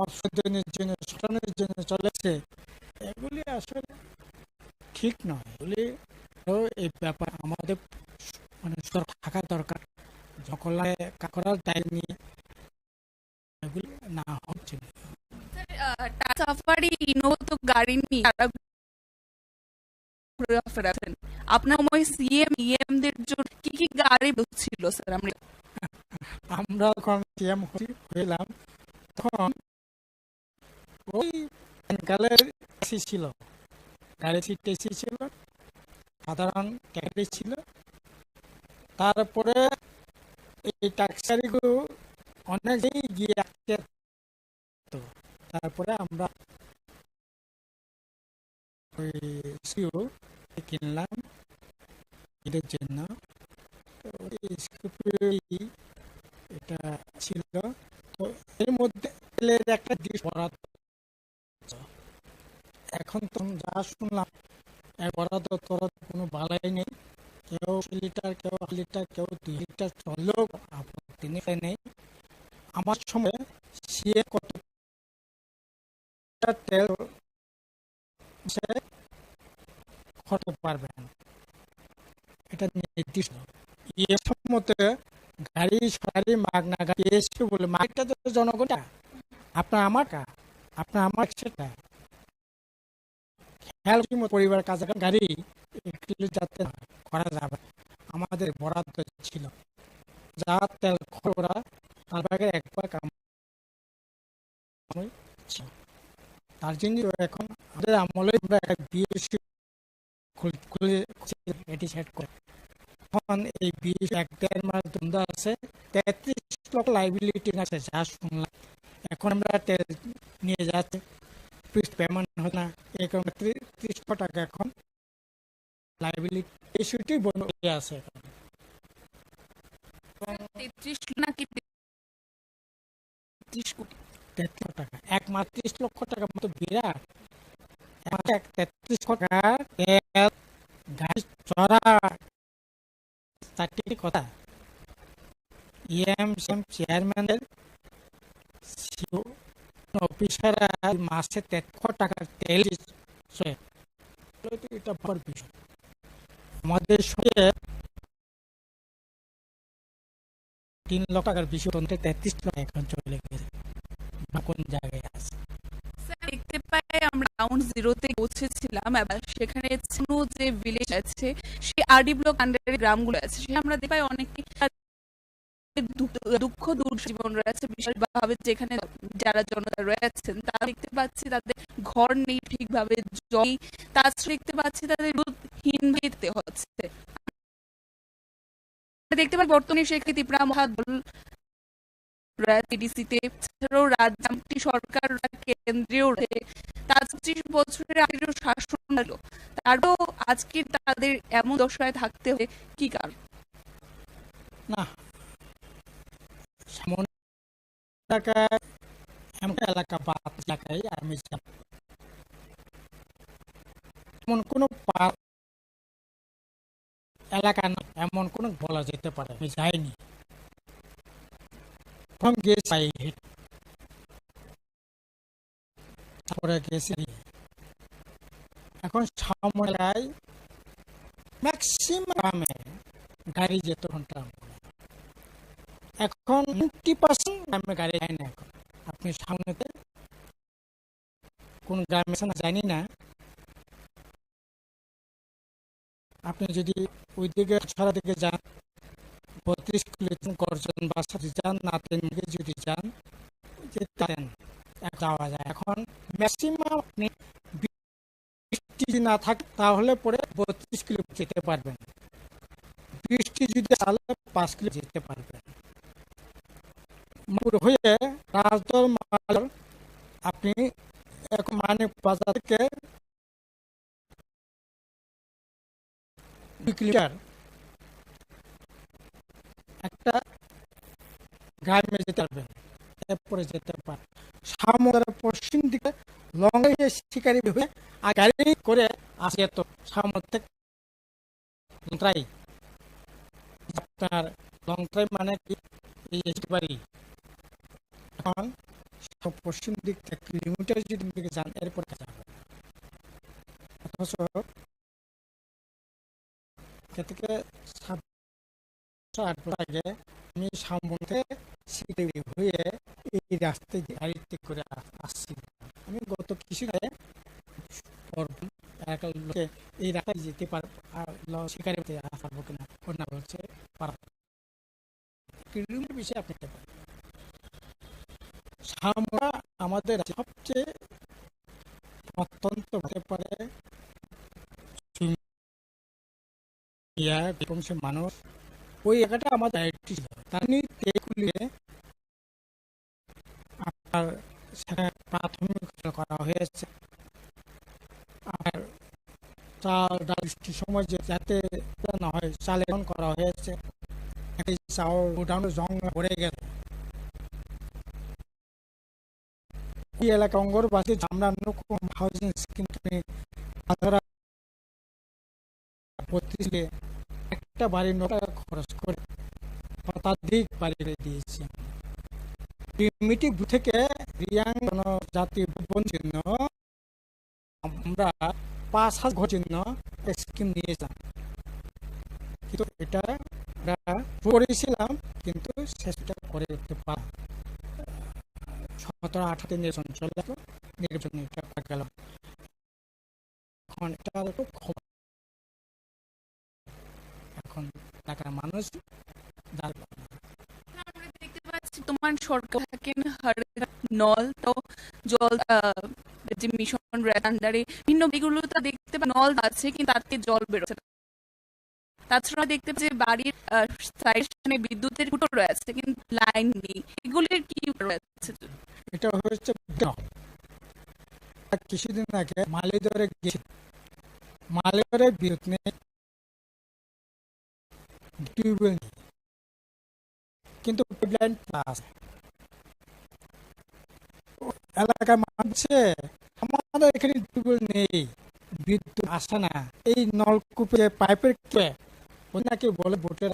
অবসরের জন্য শোষণের জন্য চলেছে, এগুলি আসলে ঠিক নয়। এগুলি এই ব্যাপার আমাদের মানে থাকা দরকার, সকলে করার টাইম নিয়ে এগুলি না হচ্ছে। সাফারি ইনোভা তো গাড়ি নিয়ে আপনার সময় সিএম ইএমদের জন্য কি কি গাড়ি ছিল স্যার? আমরা যখন সিএম হইলাম তখন ওই কালের এসি ছিল, গাড়ি সিট এসি ছিল, সাধারণ ট্যাক্সি ছিল। তারপরে এই ট্যাক্সিগুলো অনেক গিয়ে আসতে, তারপরে আমরা ওই কিনলাম এদের জন্য। এটা ছিল, তো এর মধ্যে তেলের একটা ডিশ বরাদ্দ। এখন তো যা শুনলাম বরাদ্দ তরাদ্দ কোনো বালাই নেই, কেউ লিটার, কেউ 1 লিটার, কেউ 2 লিটার চললেও আপত্তি নেই। আমার সময় সে কত তেল খরচ পারবেন এটা নির্দিষ্ট। এর সম্মতে গাড়ি সরারি মাগনা গাড়ি এসে বলে মাগটা তো জনগণটা, আপনার আমারটা, আপনার আমার সেটা খেয়াল পরিবার কাছে গাড়ি যাতে করা যাবে। আমাদের বরাদ্দ ছিল যা তেল খোরা তার আগে একবার তার জন্য এখন আমাদের আমলে আমরা বিএসসি খুলে এটি সেট করে এখন এই 1.5 মাস ধন্দা আছে, 33 লক্ষ লাইবিলিটি আছে যা শুনলাম। এখন আমরা তেল নিয়ে যাচ্ছি, পেমেন্ট হয় না, এরকম 30 লক্ষ টাকা এখন লাইবিলিটি ইস্যুটি বন্ধ হয়ে আছে। 33 নাকি 30 কোটি? 33 টাকা, এক মাস 30 লক্ষ টাকা মতো বিরাট। 33 টাকা গাড়ি চড়া কথা। চেয়ারম্যানের অফিসাররা মাসে 33 টাকা তেল, এটা বড় বিষয়। আমাদের সঙ্গে 3 লক্ষ টাকার বিষয় 33 লাখ এখন চলে গেছে, কোন জায়গায় আছে। দেখতে পাই আমরা গ্রাউন্ড জিরোতে পৌঁছেছিলাম, এবার সেখানে যে ভিলেজ আছে সেই আরডি ব্লক আন্ডারে গ্রামগুলো আছে, সেখানে আমরা দেখতে পাই অনেকে দুঃখ দুর্জীবন রয়েছে বিশেষভাবে, যেখানে যারা জনতা রয়েছেন তারা দেখতে পাচ্ছি তাদের ঘর নেই ঠিকভাবে, জল, তাছাড়া দেখতে পাচ্ছি তাদের হীন হতে হচ্ছে। দেখতে পাই বর্তমানে শেখ ত্রিপুরা মহাদল টিডিসিতে, এছাড়াও রাজ্যটি সরকার কেন্দ্রীয় 25 বছরের আগের শাসন হলো, তারও আজকে তাদের এমন দশায় থাকতে হবে কি কারণ? না, এলাকা বা এলাকায় আমি এমন কোন এলাকা না, এমন কোন বলা যেতে পারে আমি যাইনি। তারপরে গেছি, এখন সময় ম্যাক্সিমামে গাড়ি যেত ঘন্টা, এখন 90% গাড়ি যায় না। এখন আপনি সামনেতে কোন গ্রামে জানি না, আপনি যদি ওই দিকে ছড়া দিকে যান 32 কিলোমিটার গর্জন বাসা যান, না 3 দিকে যদি যান যাওয়া যায়। এখন ম্যাক্সিমাম আপনি বৃষ্টি যদি না থাকে তাহলে পরে 32 কিলো যেতে পারবেন, বৃষ্টি যদি চালে 5 কিলো যেতে পারবেন। হয়ে রাজদর মাল আপনি মানে বাজার থেকে 2 কিলোমিটার একটা গ্রামে যেতে পারবেন, এরপরে যেতে পারেন। সমুদ্রের পশ্চিম দিকে লঙ্কায় শিকারি হয়ে গাড়ি করে আসে, তো সমুদ্র থেকে লঙ্কাই, আপনার লঙ্কাই মানে কি বাড়ি। এখন পশ্চিম দিক থেকে কিলোমিটার যদি দিকে যান এরপরে যাবে, অথচ থেকে 7-8 বছর আগে আমি সামনে শিকারি হয়ে এই রাস্তায় গাড়িতে করে আসছি। আমি গত কিছু এই রাস্তায় যেতে পারবো, শিকারি পারবো কিনা না বলছে কিলোমিটার বেশি আপনি সামরা আমাদের সবচেয়ে অত্যন্ত হতে পারে মানুষ, ওই জায়গাটা আমাদের আপনার সেখানে প্রাথমিক করা হয়েছে। আর চাল ডাল বৃষ্টির সময় যাতে না হয় চালে করা হয়েছে, জঙ্গল ভরে গেছে। এই এলাকা অঙ্গরবাসী আমরা হাউজিং স্কিম একটা বাড়ি 9 টাকা খরচ করে শতাধিক বাড়ি দিয়েছি। মিটি থেকে রিয়াং জাতি ভবন জন্য আমরা 5,000 ঘর জন্য স্কিম নিয়েছিলাম, কিন্তু এটা করেছিলাম কিন্তু শেষটা করে উঠতে পার 17-18 নির্বাচন চলে গেল, নির্বাচন এটা করে গেল। এখন এটা খবর, এখন টাকার মানুষ দেখতে পাচ্ছি তোমার সরকার থাকেন নল তো জল যে মিশন আন্ডারে ভিন্ন এগুলো তো দেখতে পাই নল আছে কিন্তু তাতে জল বেরোচ্ছে। তাছাড়া দেখতে পাচ্ছি বাড়ির সাইডে বিদ্যুতের খুঁটো রয়েছে কিন্তু লাইন নেই, এগুলির কি রয়েছে? এটা হচ্ছে কিছুদিন আগে মালিদরে গেছি, মালিদরে বিদ্যুৎ নেই, টিউবওয়েল নেই, কিন্তু পাইপলাইন আছে। এলাকায় মানছে আমাদের এখানে টিউবওয়েল নেই, বিদ্যুৎ আসে না, এই নলকূপে পাইপের নাকি বলে ভোটের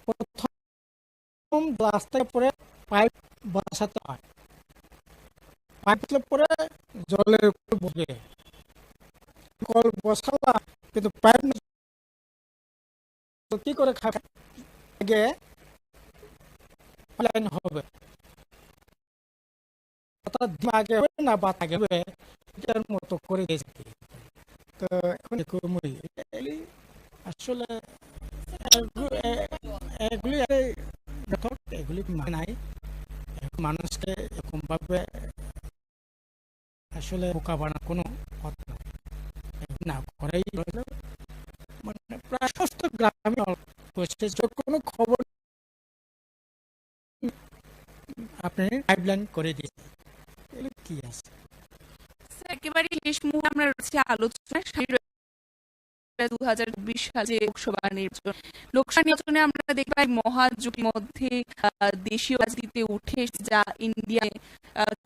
প্রথম রাস্তায় পরে পাইপ বসাতে হয়, পাইপ পরে জলের উপর বসবে, কল বসালাম কিন্তু পাইপ কি করে খাবে, আগে লাইন হবে আগে হবে না বাত আগে হবে, এটার মতো করে দিয়েছে। তো এখন আসলে এগুলি নাই, মানুষকে এরকম ভাবে আসলে বোকা বানা কোনো কথা না করেই মানে প্রায় সমস্ত গ্রামে কোনো খবর আপনি পাইপলাইন করে দিয়েছেন, কি আছে একেবারে শেষ মুহূর্তে আমরা রয়েছে আলোচনা 2024 সালে লোকসভা নির্বাচনে আমরা দেখতে পাই মহাযুগের মধ্যে দেশীয় রাজনীতিতে উঠে যা ইন্ডিয়ায়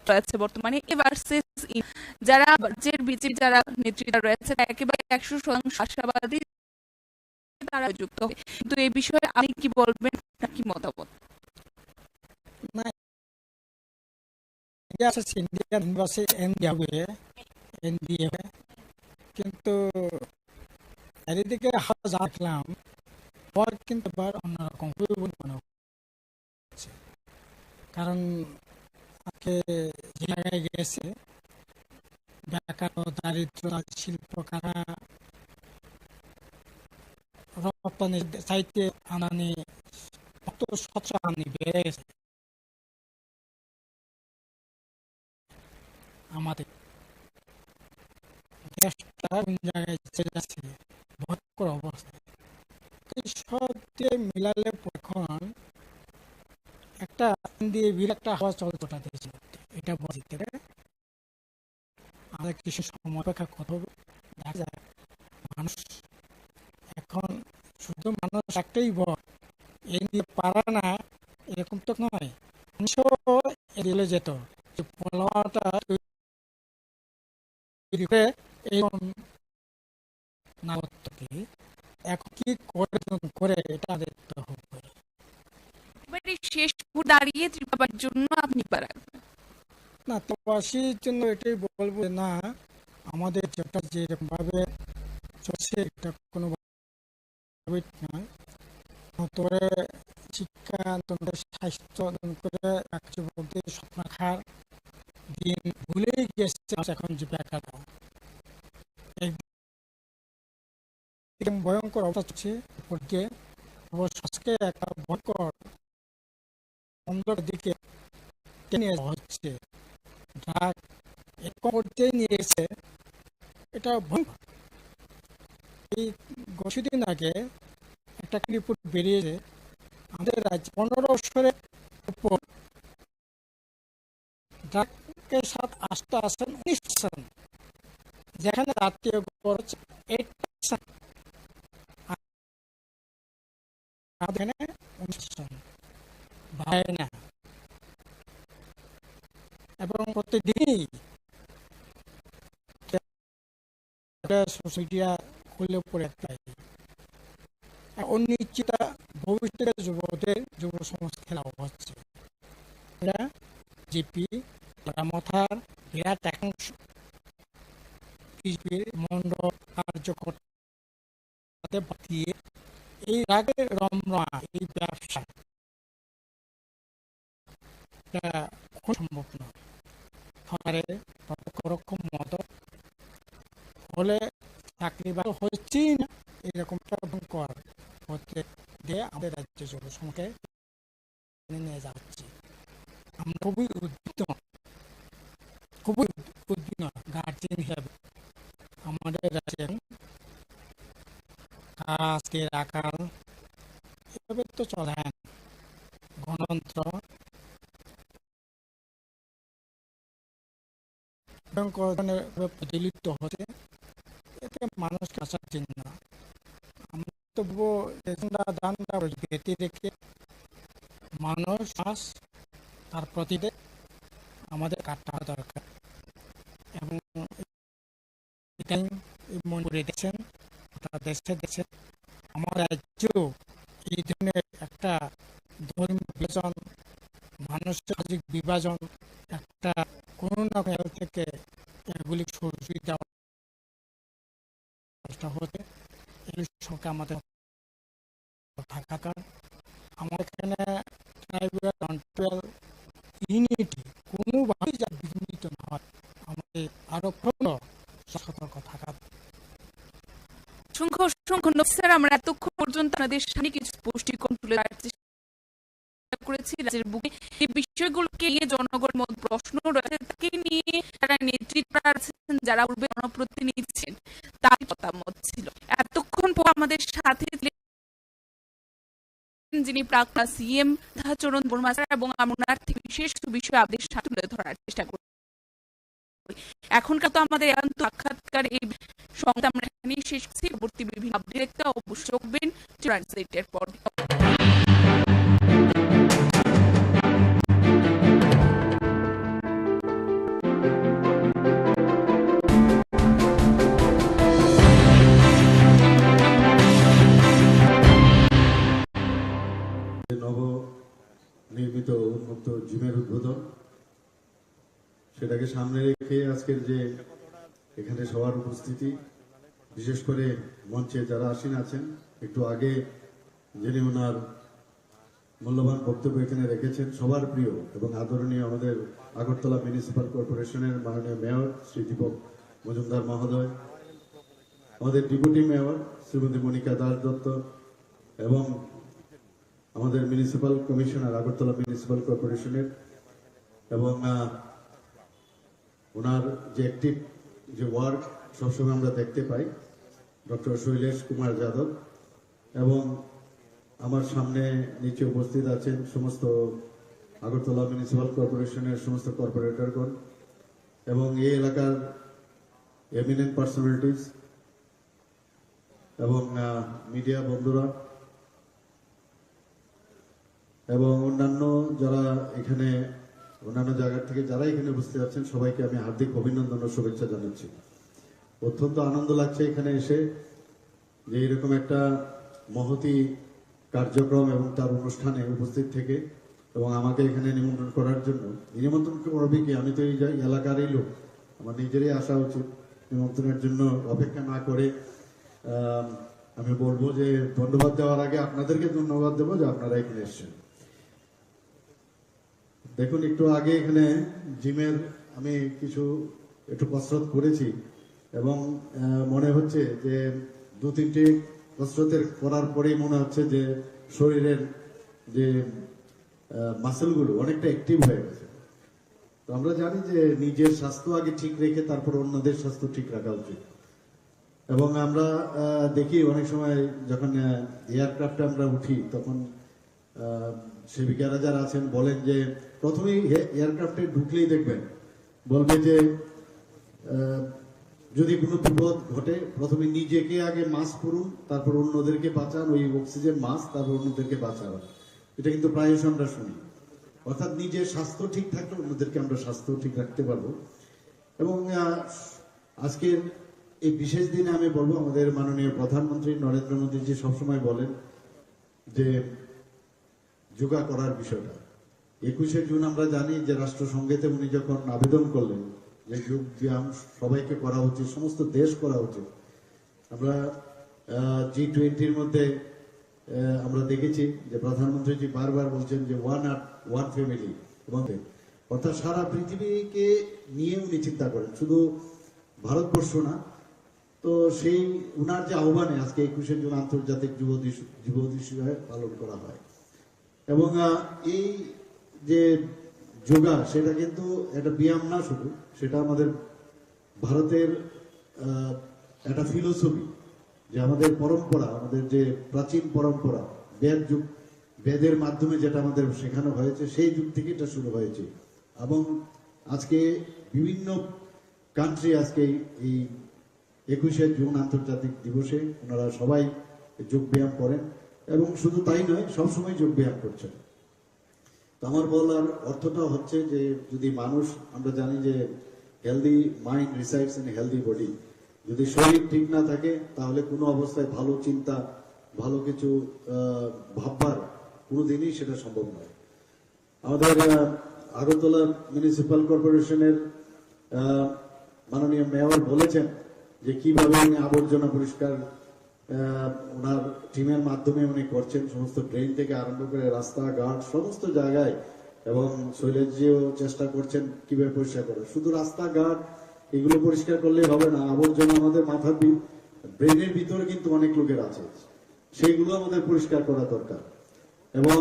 রয়েছে বর্তমানে ভার্সেস যারা বিজেপি যারা নেতৃত্ব রয়েছে একেবারে 100% আশাবাদী তারা যুক্ত হবে। কিন্তু এই বিষয়ে আপনি কি বলবেন, কি মতামত? কিন্তু চারিদিকে দেখলাম কিন্তু এবার অন্যরকম মনে হচ্ছে, কারণ আজকে জায়গায় গেছে বেকার দারিদ্র শিল্প কারা রপ্তানি চাইতে আমদানি বেড়ে গেছে। আমাদের দেশটা কোন জায়গায় চলে যাচ্ছে, ভয়ঙ্কর অবস্থা। এই সব দিয়ে মিলালে এখন একটা দিয়ে একটা হাওয়া চলছে ওটা দেশের মধ্যে, এটা বলতে আমাদের কিছু সময় অপেক্ষা করতে হবে। দেখা যায় মানুষ এখন শুধু মানুষ একটাই ভয়, এই নিয়ে পারা না এরকম তো নয়। দিলে যেত যে পোলাওয়াটা না এখন কি করে এটা দেখতে হবে। এবারে শেষ দাঁড়িয়ে ত্রিপুরার জন্য আপনি পারেন না, প্রবাসীর জন্য এটাই বলবো না, আমাদের যেটা যেরকম ভাবে চলছে এটা কোনো নয়। তবে শিক্ষা, স্বাস্থ্য করে যুবকদের স্বপ্ন খার দিন ভুলেই গেছে এখন যে বেকার ভয়ঙ্কর অবস্থা চলছে। সমাজকে একটা ভয়ঙ্কর অন্ধকার দিকে টেনে হচ্ছে, যা এরকম করতে নিয়ে এসে এটা ভয়ঙ্কর। এই কিছুদিন আগে একটা রিপোর্ট বেরিয়েছে, আমাদের রাজ্য 15 বছরের উপর ড্রাগের সাথে আসতে আসেন 19%, যেখানে জাতীয় খরচ 8%, এখানে 19% ভাই না। এবং প্রতিদিনই সোসাইটিয়া খুলে পড়ে একটাই অনিশ্চিত ভবিষ্যতের যুব সমাজ খেলা হচ্ছে। এরা জিপি মাথার বিরাট একাংশ বিজেপির মন্ডল কার্যকর্তাতে বাতিয়ে এই রাগের রমরা, এই ব্যবসা খুব সম্ভব নয়। ফলে রকম মদত হলে চাকরি বাকরি হচ্ছেই না, এরকমটা কর হতে দিয়ে আমাদের রাজ্য জনসংখ্যা নিয়ে যাচ্ছে। আমরা খুবই উদ্বিগ্ন গার্জিয়ান হিসাবে। আমাদের রাজ্যের আজকের আকাল এভাবে তো চলে গণতন্ত্র প্রচলিত হচ্ছে, এতে মানুষ আসার চিহ্ন না। আমরা তবুও দানটা বেঁধে রেখে মানুষ তার প্রতিতে আমাদের কাটতে দরকার। এবং মনে করে দেখছেন দেশে আমার রাজ্য এই ধরনের একটা ধর্মীয় বিভাজন, মানুষের সামাজিক বিভাজন, একটা কোনো না কোনো থেকে এগুলি সরিয়ে দেওয়া হতে এই সঙ্গে আমাদের থাকার আমার এখানে ট্রাইবাল ইউনিটি কোনোভাবেই যা বিঘ্নিত না হয়, আমাদের আরো সতর্ক থাকা। অসংখ্য স্যার, আমরা এতক্ষণ পর্যন্ত আপনাদের সামনে কিছু স্পষ্টীকরণ তুলে ধরার চেষ্টা করেছি। রাজ্যের বুকে এই বিষয়গুলোকে নিয়ে জনগণের মধ্যে প্রশ্ন রয়েছে, তাকে নিয়ে যারা নেতৃত্ব আছেন, যারা পূর্বে জনপ্রতিনিধি ছিলেন, তার মতামত ছিল। এতক্ষণ পর আমাদের সাথে যিনি প্রাক্তন সিএম চরণ বর্মা স্যার, এবং আমরা বিশেষ বিষয় আপনাদের সাথে তুলে ধরার চেষ্টা করি। এখনকার তো আমাদের একান্ত সাক্ষাৎকার এই সংবাদ আমরা এখানেই শেষ করছি। পরবর্তী বিভিন্ন আপডেট দেখতে অবশ্যই রাখবেন ট্রান্সলেটের পর। নবনির্মিত উন্মুক্ত জিমের উদ্বোধন, সেটাকে সামনে রেখে আজকের যে এখানে সবার উপস্থিতি, বিশেষ করে মঞ্চে যারা আসীন আছেন, একটু আগে যিনি ওনার মূল্যবান বক্তব্য এখানে রেখেছেন, সবার প্রিয় এবং আদরণীয় আমাদের আগরতলা মিউনিসিপাল কর্পোরেশনের মাননীয় মেয়র শ্রী দীপক মজুমদার মহোদয়, আমাদের ডেপুটি মেয়র শ্রীমতী মনিকা দাস দত্ত, এবং আমাদের মিউনিসিপাল কমিশনার আগরতলা মিউনিসিপাল কর্পোরেশনের, এবং ওনার যে অ্যাক্টিভ যে ওয়ার্ক সবসময় আমরা দেখতে পাই, ডক্টর শৈলেশ কুমার যাদব, এবং আমার সামনে নিচে উপস্থিত আছেন সমস্ত আগরতলা মিউনিসিপাল কর্পোরেশনের সমস্ত কর্পোরেটরগণ এবং এই এলাকার এমিনেন্ট পার্সোনালিটিস এবং মিডিয়া বন্ধুরা এবং অন্যান্য যারা এখানে অন্যান্য জায়গা থেকে যারা এখানে উপস্থিত আছেন সবাইকে আমি হার্দিক অভিনন্দন ও শুভেচ্ছা জানাচ্ছি। অত্যন্ত আনন্দ লাগছে এখানে এসে যে এরকম একটা মহতি কার্যক্রম এবং তার অনুষ্ঠানে উপস্থিত থেকে এবং আমাকে এখানে নিমন্ত্রণ করার জন্য। নিমন্ত্রণ করবে কি, আমি তো এই এলাকারই লোক, আমার নিজেরই আসা উচিত। নিমন্ত্রণের জন্য অপেক্ষা না করে আমি বলবো যে ধন্যবাদ দেওয়ার আগে আপনাদেরকে ধন্যবাদ দেবো যে আপনারা এখানে এসেছেন। দেখুন, একটু আগে এখানে জিমের আমি একটু কসরত করেছি এবং মনে হচ্ছে যে 2-3টি কসরতের করার পরেই মনে হচ্ছে যে শরীরের যে মাসেলগুলো অনেকটা অ্যাক্টিভ হয়ে গেছে। তো আমরা জানি যে নিজের স্বাস্থ্য আগে ঠিক রেখে তারপর অন্যদের স্বাস্থ্য ঠিক রাখা উচিত। এবং আমরা দেখি অনেক সময় যখন এয়ারক্রাফটে আমরা উঠি তখন সেবিকারা যারা আছেন বলেন যে প্রথমেই এয়ারক্রাফটে ঢুকলেই দেখবেন বলবে যে যদি কোনো বিপদ ঘটে প্রথমে নিজেকে আগে মাস্ক পরুন, তারপর অন্যদেরকে বাঁচান, ওই অক্সিজেন মাস্ক, তারপর অন্যদেরকে বাঁচান। এটা কিন্তু প্রায়শ আমরা শুনি। অর্থাৎ নিজের স্বাস্থ্য ঠিক থাকলে অন্যদেরকে আমরা স্বাস্থ্য ঠিক রাখতে পারবো। এবং আজকের এই বিশেষ দিনে আমি বলবো আমাদের মাননীয় প্রধানমন্ত্রী নরেন্দ্র মোদীজি সবসময় বলেন যে যোগা করার বিষয়টা। 21শে জুন আমরা জানি যে রাষ্ট্রসংঘেতে উনি যখন আবেদন করলেন যে যোগ ব্যায়াম সবাইকে করা উচিত, সমস্ত দেশ করা উচিত। আমরা G20-র মধ্যে আমরা দেখেছি যে প্রধানমন্ত্রীজি বারবার বলছেন যে ওয়ান ফ্যামিলি, এবং অর্থাৎ সারা পৃথিবীকে নিয়ে উনি চিন্তা করেন, শুধু ভারতবর্ষ না। তো সেই উনার যে আহ্বানে আজকে 21শে জুন আন্তর্জাতিক যুব দিবস পালন করা হয়। এবং এই যে যোগা সেটা কিন্তু একটা ব্যায়াম না শুধু, সেটা আমাদের ভারতের একটা ফিলোসফি, যে আমাদের পরম্পরা, আমাদের যে প্রাচীন পরম্পরা, বেদের মাধ্যমে যেটা আমাদের শেখানো হয়েছে সেই যুগ থেকে এটা শুরু হয়েছে। এবং আজকে বিভিন্ন কান্ট্রি আজকে এই 21শে জুন আন্তর্জাতিক দিবসে ওনারা সবাই যোগ ব্যায়াম করেন এবং শুধু তাই নয়, সবসময় যোগ ব্যায়াম করছেন। তো আমার বলার অর্থটা হচ্ছে যে যদি মানুষ, আমরা জানি যে healthy mind resides in healthy body, যদি শরীর ঠিক না থাকে তাহলে কোনো অবস্থায় ভালো চিন্তা, ভালো কিছু ভাববার কোনোদিনই সেটা সম্ভব নয়। আমাদের আগরতলা মিউনিসিপাল কর্পোরেশনের মাননীয় মেয়র বলেছেন যে কিভাবে উনি আবর্জনা পরিষ্কার ওনার টিমের মাধ্যমে উনি করছেন, সমস্ত ড্রেন থেকে আরম্ভ করে রাস্তাঘাট সমস্ত জায়গায়। এবং শৈলেশজিও চেষ্টা করছেন কিভাবে পরিষ্কার করে। শুধু রাস্তাঘাট এগুলো পরিষ্কার করলে হবে না, আবর্জনা আমাদের মাথার ব্রেনের ভিতরে কিন্তু অনেক লোকের আছে, সেইগুলো আমাদের পরিষ্কার করা দরকার। এবং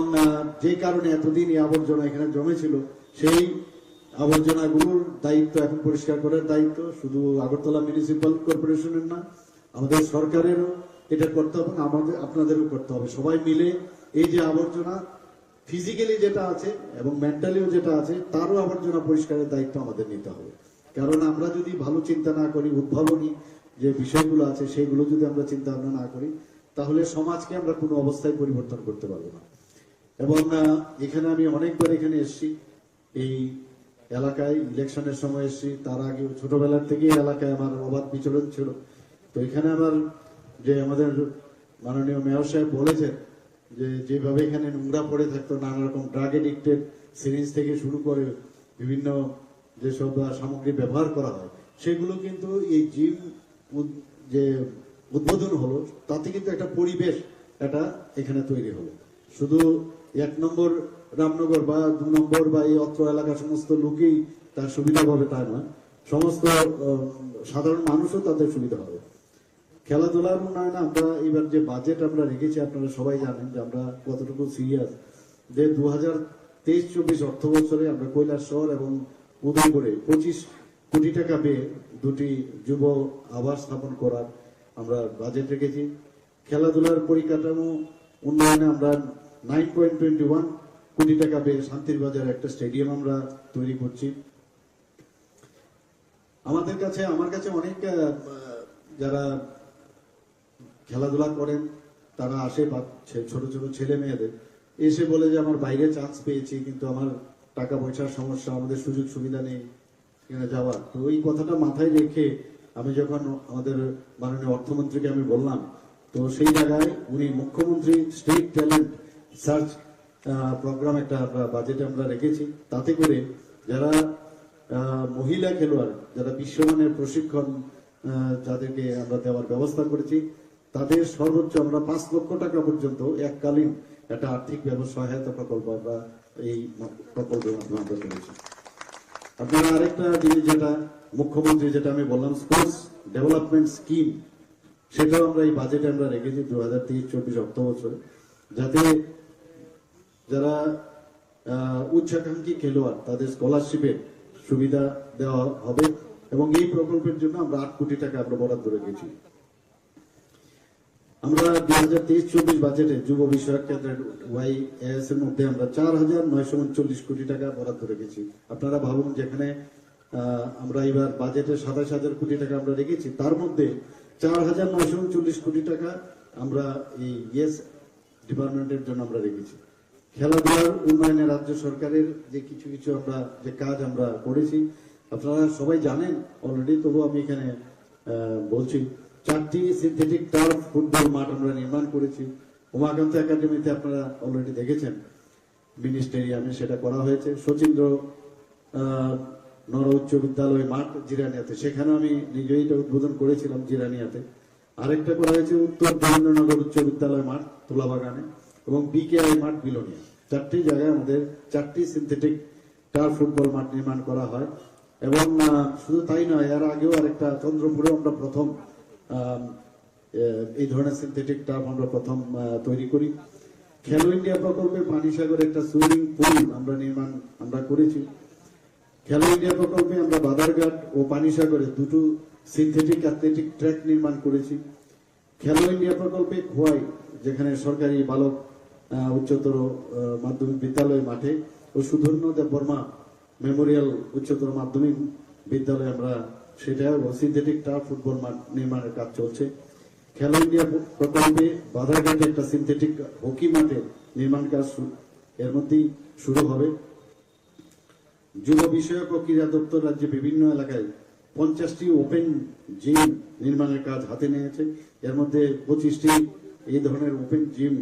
যে কারণে এতদিন এই আবর্জনা এখানে জমেছিল, সেই আবর্জনাগুলোর দায়িত্ব এখন পরিষ্কার করার দায়িত্ব শুধু আগরতলা মিউনিসিপাল কর্পোরেশনের না, আমাদের সরকারেরও এটা করতে হবে, আমাদের আপনাদেরও করতে হবে। সবাই মিলে এই যে আবর্জনা ফিজিক্যালি যেটা আছে এবং মেন্টালিও যেটা আছে, তারও আবর্জনা পরিষ্কারের দায়িত্ব আমাদের নিতে হবে। কারণ আমরা যদি ভালো চিন্তা না করি, উদ্ভাবনী যে বিষয়গুলো আছে সেগুলো যদি আমরা চিন্তা ভাবনা না করি, তাহলে সমাজকে আমরা কোনো অবস্থায় পরিবর্তন করতে পারবো না। এবং এখানে আমি অনেকবার এখানে এসেছি, এই এলাকায় ইলেকশনের সময় এসেছি, তার আগে ছোটবেলার থেকেই এলাকায় আমার অবাধ বিচরণ ছিল। তো এখানে আমার যে আমাদের মাননীয় মেয়র সাহেব বলেছেন যে যেভাবে এখানে নোংরা পড়ে থাকতো, নানা রকম ড্রাগ এডিক্টেড সিরিঞ্জ থেকে শুরু করে বিভিন্ন যেসব সামগ্রী ব্যবহার করা হয়, সেগুলো কিন্তু এই জিম যে উদ্বোধন হলো তাতে কিন্তু একটা পরিবেশ এটা এখানে তৈরি হলো। শুধু 1 নম্বর রামনগর বা 2 নম্বর বা এই অত্র এলাকার সমস্ত লোকেই তার সুবিধা পাবে তা নয়, সমস্ত সাধারণ মানুষও তাদের সুবিধা হবে। খেলাধুলার উন্নয়নে আমরা এবার যে বাজেট আমরা রেখেছি, আপনারা সবাই জানেন যে আমরা কতটুকু সিরিয়াস, যে 2023-24 অর্থ বছরে আমরা কৈলাসহর এবং উদয়পুরে 25 কোটি টাকা পেয়ে 2টি যুব আবাস স্থাপন করার আমরা বাজেট রেখেছি। খেলাধুলার পরিকাঠামো উন্নয়নে আমরা 9.21 কোটি টাকা পেয়ে শান্তির বাজারে একটা স্টেডিয়াম আমরা তৈরি করছি। আমার কাছে অনেক যারা খেলাধুলা করেন তারা আসে, ছোট ছোট ছেলে মেয়েদের এসে বলে যে আমার বাইরে চান্স পেয়েছি, কিন্তু আমার টাকা পয়সার সমস্যা, আমাদের সুযোগ সুবিধা নেই এখানে যাওয়ার। তো ওই কথাটা মাথায় রেখে আমি যখন আমাদের মাননীয় অর্থমন্ত্রীকে আমি বললাম, তো সেই জায়গায় উনি মুখ্যমন্ত্রী স্টেট ট্যালেন্ট সার্চ প্রোগ্রাম একটা বাজেটে আমরা রেখেছি। তাতে করে যারা মহিলা খেলোয়াড়, যারা বিশ্বমানের প্রশিক্ষণ যাদেরকে আমরা দেওয়ার ব্যবস্থা করেছি, তাদের সর্বোচ্চ আমরা 5 লক্ষ টাকা পর্যন্ত এককালীন একটা আর্থিক সহায়তা প্রকল্প আমরা এই প্রকল্পের মাধ্যমে আমরা করেছি। আপনারা আরেকটা জিনিস যেটা মুখ্যমন্ত্রী যেটা আমি বললাম স্পোর্টস ডেভেলপমেন্ট স্কিম, সেটাও আমরা এই বাজেটে আমরা রেখেছি 2023-24 অর্থ বছরে, যাতে যারা উচ্চাকাঙ্ক্ষী খেলোয়াড় তাদের স্কলারশিপের সুবিধা দেওয়া হবে, এবং এই প্রকল্পের জন্য আমরা 8 কোটি টাকা আমরা বরাদ্দ রেখেছি। আমরা 2023-24 বাজেটে যুব বিষয়ক কেন্দ্রের YAS এর মধ্যে আমরা 4,939 কোটি টাকা বরাদ্দ রেখেছি। আপনারা ভাবুন, যেখানে আমরা এবার বাজেটে 27,000 কোটি টাকা আমরা রেখেছি, তার মধ্যে 4,939 কোটি টাকা আমরা এই ইয়েস ডিপার্টমেন্টের জন্য আমরা রেখেছি। খেলাধুলার উন্নয়নে রাজ্য সরকারের যে কিছু কিছু আমরা যে কাজ আমরা করেছি আপনারা সবাই জানেন অলরেডি, তবু আমি এখানে বলছি। 4টি সিনথেটিক টার্ফ ফুটবল মাঠ আমরা নির্মাণ করেছি। উমাকান্ত একাডেমিতে আপনারা অলরেডি দেখেছেন, মিনি স্টেডিয়ামে সেটা করা হয়েছে। শচীন্দ্র নর উচ্চ বিদ্যালয় মাঠ জিরানিয়াতে, সেখানে আমি নিজেই এটা উদ্বোধন করেছিলাম জিরানিয়াতে। আরেকটা করা হয়েছে উত্তর দেবেন্দ্রনগর উচ্চ বিদ্যালয় মাঠ তুলাবাগানে, এবং BKI মাঠ বিলোনিয়া। 4টি জায়গায় আমাদের 4টি সিনথেটিক টার্ফ ফুটবল মাঠ নির্মাণ করা হয়। এবং শুধু তাই নয়, এর আগেও আরেকটা চন্দ্রপুরে আমরা প্রথম এই ধরনের সিনথেটিক টার্ফ আমরা প্রথম তৈরি করি। খেলো ইন্ডিয়া প্রকল্পে পানিসাগরে একটা সুইমিং পুল আমরা করেছি। খেলো ইন্ডিয়া প্রকল্পে আমরা বাদারঘাট ও পানিসাগরে 2টো সিনথেটিক অ্যাথলেটিক ট্র্যাক নির্মাণ করেছি। খেলো ইন্ডিয়া প্রকল্পে খোয়াই, যেখানে সরকারি বালক উচ্চতর মাধ্যমিক বিদ্যালয় মাঠে, ও সুধর্ণ দেববর্মা মেমোরিয়াল উচ্চতর মাধ্যমিক বিদ্যালয়ে আমরা সেটা সিনথেটিক টার্ফ ফুটবল মাঠ নির্মাণের কাজ চলছে। খেলো ইন্ডিয়া প্রকল্পে বাধারঘাটে একটা সিনথেটিক হকি মাঠে নির্মাণ কাজ এর মধ্যেই শুরু হবে। যুব বিষয়ক ও ক্রীড়া দপ্তর রাজ্যে বিভিন্ন এলাকায় 50টি ওপেন জিম নির্মাণের কাজ হাতে নিয়েছে। এর মধ্যে 25টি এই ধরনের ওপেন জিম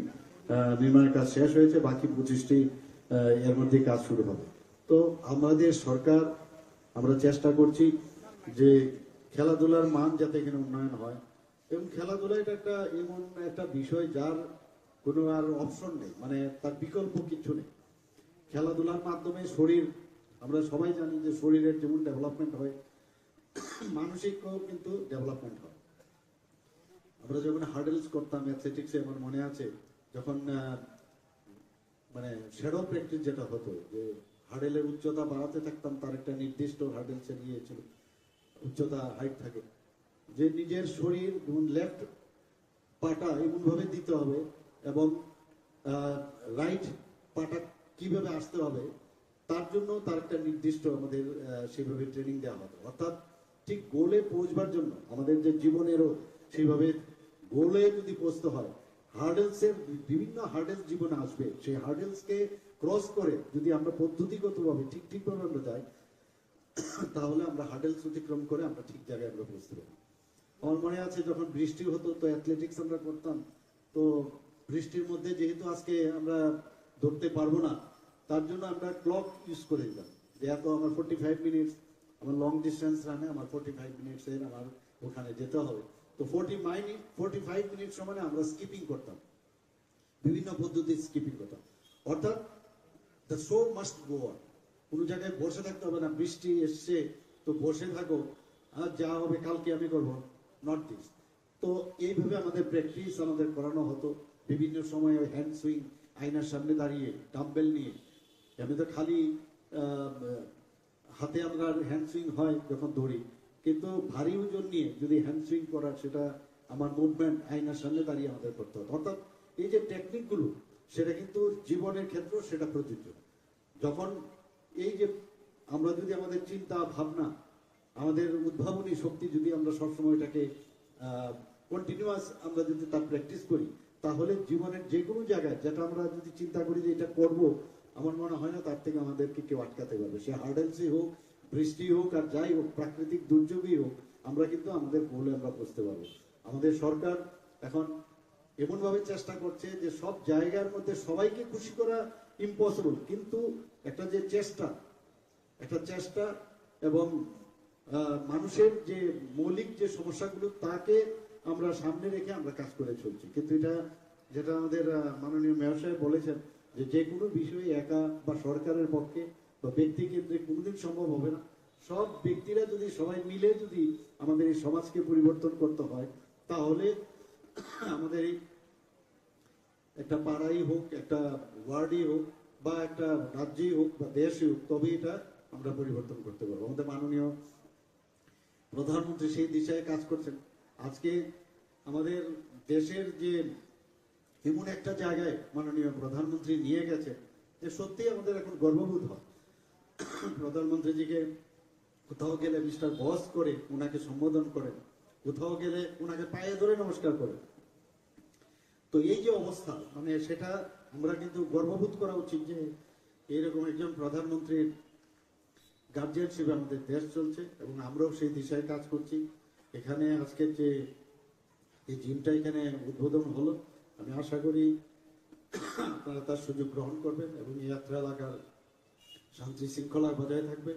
নির্মাণের কাজ শেষ হয়েছে, বাকি 25টি এর মধ্যে কাজ শুরু হবে। তো আমাদের সরকার আমরা চেষ্টা করছি যে খেলাধুলার মান যাতে এখানে উন্নয়ন হয়, এবং খেলাধুলা এটা একটা এমন একটা বিষয় যার কোনো আর অপশন নেই, মানে তার বিকল্প কিছু নেই। খেলাধুলার মাধ্যমে শরীর, আমরা সবাই জানি যে শরীরের যেমন ডেভেলপমেন্ট হয়, মানসিকও কিন্তু ডেভেলপমেন্ট হয়। আমরা যখন হার্ডেলস করতাম অ্যাথলেটিক্সে, আমার মনে আছে যখন মানে শ্যাডো প্র্যাকটিস যেটা হতো, যে হার্ডেলের উচ্চতা বাড়াতে থাকতাম, তার একটা নির্দিষ্ট হার্ডেলসে নিয়েছিল উচ্চতা হাইট থাকে, যে নিজের শরীর লেফট পাটা এমন ভাবে দিতে হবে এবং রাইট পাটা কিভাবে আসতে হবে, তার জন্য তার একটা নির্দিষ্ট আমাদের সেভাবে ট্রেনিং দেওয়া হতো। অর্থাৎ ঠিক গোলে পৌঁছবার জন্য আমাদের যে জীবনেরও সেইভাবে গোলে যদি পৌঁছতে হয়, হার্ডেলসের বিভিন্ন হার্ডেলস জীবনে আসবে, সেই হার্ডেলসকে ক্রস করে যদি আমরা পদ্ধতিগতভাবে ঠিকভাবে আমরা যাই, তাহলে আমরা হার্ডেলস অতিক্রম করে আমরা ঠিক জায়গায় আমরা পৌঁছতে পারি। আমার মনে আছে যখন বৃষ্টি হতো, তো অ্যাথলেটিক্স আমরা করতাম, তো বৃষ্টির মধ্যে যেহেতু আজকে আমরা দৌড়তে পারবো না, তার জন্য আমরা ক্লক ইউজ করে দিতাম, যে এত আমার 45 মিনিটস, আমার লং ডিস্টেন্স রানে আমার 45 মিনিটসের আমার ওখানে যেতে হবে। তো 45 মিনিট সময় আমরা স্কিপিং করতাম, বিভিন্ন পদ্ধতির স্কিপিং করতাম। অর্থাৎ the show must go on, কোনো জায়গায় বসে থাকতে হবে না, বৃষ্টি এসছে তো বসে থাকো, আর যা হবে কালকে আমি করবো, নট দিস। তো এইভাবে আমাদের প্র্যাকটিস আমাদের করানো হতো। বিভিন্ন সময় হ্যান্ড সুইং, আয়নার সামনে দাঁড়িয়ে ডাম্বেল নিয়ে, আমি তো খালি হাতে আমরা হ্যান্ডসুইং হয় যখন দৌড়ি, কিন্তু ভারী ওজন নিয়ে যদি হ্যান্ডসুইং করার, সেটা আমার মুভমেন্ট আয়নার সামনে দাঁড়িয়ে আমাদের করতে হবে। অর্থাৎ এই যে টেকনিকগুলো, সেটা কিন্তু জীবনের ক্ষেত্রেও সেটা প্রযোজ্য। যখন এই যে আমরা যদি আমাদের চিন্তা ভাবনা, আমাদের উদ্ভাবনী শক্তি যদি আমরা সবসময় এটাকে কন্টিনিউয়াস আমরা যদি তার প্র্যাকটিস করি, তাহলে জীবনের যে কোনো জায়গায় যেটা আমরা যদি চিন্তা করি যে এটা করব, আমার মনে হয় না তার থেকে আমাদেরকে কেউ আটকাতে পারবে। সে হার্ডেলসই হোক, বৃষ্টি হোক, আর যাই হোক, প্রাকৃতিক দুর্যোগই হোক, আমরা কিন্তু আমাদের গোলে আমরা বুঝতে পারবো। আমাদের সরকার এখন এমনভাবে চেষ্টা করছে যে সব জায়গার মধ্যে সবাইকে খুশি করা ইম্পসিবল, কিন্তু একটা যে চেষ্টা এবং মানুষের যে মৌলিক যে সমস্যাগুলো, তাকে আমরা সামনে রেখে আমরা কাজ করে চলছি। কিন্তু এটা যেটা আমাদের মাননীয় মেয়র সাহেব বলেছেন, যে কোনো বিষয়ে একা বা সরকারের পক্ষে বা ব্যক্তি কেন্দ্রে কোনোদিন সম্ভব হবে না। সব ব্যক্তিরা যদি সবাই মিলে যদি আমাদের এই সমাজকে পরিবর্তন করতে হয়, তাহলে আমাদের এই একটা পাড়াই হোক, একটা ওয়ার্ডই হোক, বা একটা রাজ্যই হোক, বা দেশই হোক, তবে এটা আমরা পরিবর্তন করতে পারবো। আমাদের মাননীয় প্রধানমন্ত্রী সেই দিশায় কাজ করছেন। আজকে আমাদের দেশের যে এমন একটা জায়গায় মাননীয় প্রধানমন্ত্রী নিয়ে গেছে, যে সত্যি আমাদের এখন গর্ববোধ হয়। প্রধানমন্ত্রীজিকে কোথাও গেলে মিস্টার বস করে ওনাকে সম্বোধন করেন, কোথাও গেলে ওনাকে পায়ে ধরে নমস্কার করেন। তো এই যে অবস্থা, মানে সেটা আমরা কিন্তু গর্ববোধ করা উচিত যে এইরকম একজন প্রধানমন্ত্রীর গার্জিয়ানশিপে আমাদের দেশ চলছে, এবং আমরাও সেই দিশায় কাজ করছি। এখানে আজকের যে এই জিমটা এখানে উদ্বোধন হলো, আমি আশা করি আপনারা তার সুযোগ গ্রহণ করবেন, এবং এই যাত্রা এলাকার শান্তি শৃঙ্খলা বজায় থাকবে,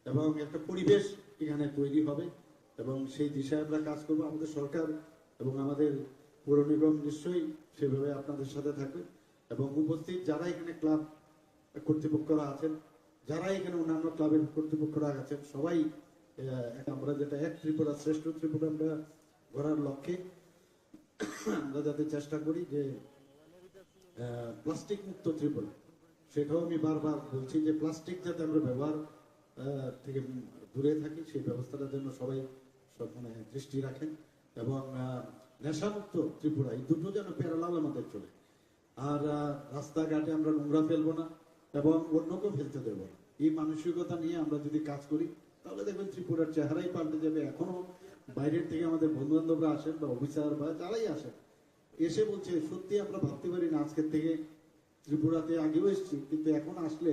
এবং একটা পরিবেশ এখানে তৈরি হবে, এবং সেই দিশায় আমরা কাজ করবো। আমাদের সরকার এবং আমাদের পৌর নিগম নিশ্চয়ই সেভাবে আপনাদের সাথে থাকবে, এবং উপস্থিত যারা এখানে ক্লাব কর্তৃপক্ষরা আছেন, যারা এখানে অন্যান্য ক্লাবের কর্তৃপক্ষরা আছেন, সবাই আমরা যেটা এক ত্রিপুরা শ্রেষ্ঠ ত্রিপুরা আমরা গড়ার লক্ষ্যে আমরা যাতে চেষ্টা করি যে প্লাস্টিক মুক্ত ত্রিপুরা, সেটাও আমি বারবার বলছি যে প্লাস্টিক যাতে আমরা ব্যবহার থেকে দূরে থাকি, সেই ব্যবস্থাটার জন্য সবাই মানে দৃষ্টি রাখেন, এবং নেশামুক্ত ত্রিপুরা, এই দুটো যেন প্যারালাল আমাদের চলে। আর রাস্তাঘাটে আমরা নোংরা ফেলবো না, এবং অন্যকেও ফেলতে দেবো না। এই মানসিকতা নিয়ে আমরা যদি কাজ করি, তাহলে দেখবেন ত্রিপুরার চেহারাই পাল্টে যাবে। এখনো বাইরের থেকে আমাদের বন্ধু বান্ধবরা আসেন, বা অফিসার বা যারাই আসেন, এসে বলছে সত্যি আমরা ভাবতে পারি না আজকের থেকে ত্রিপুরাতে আগেও এসেছি, কিন্তু এখন আসলে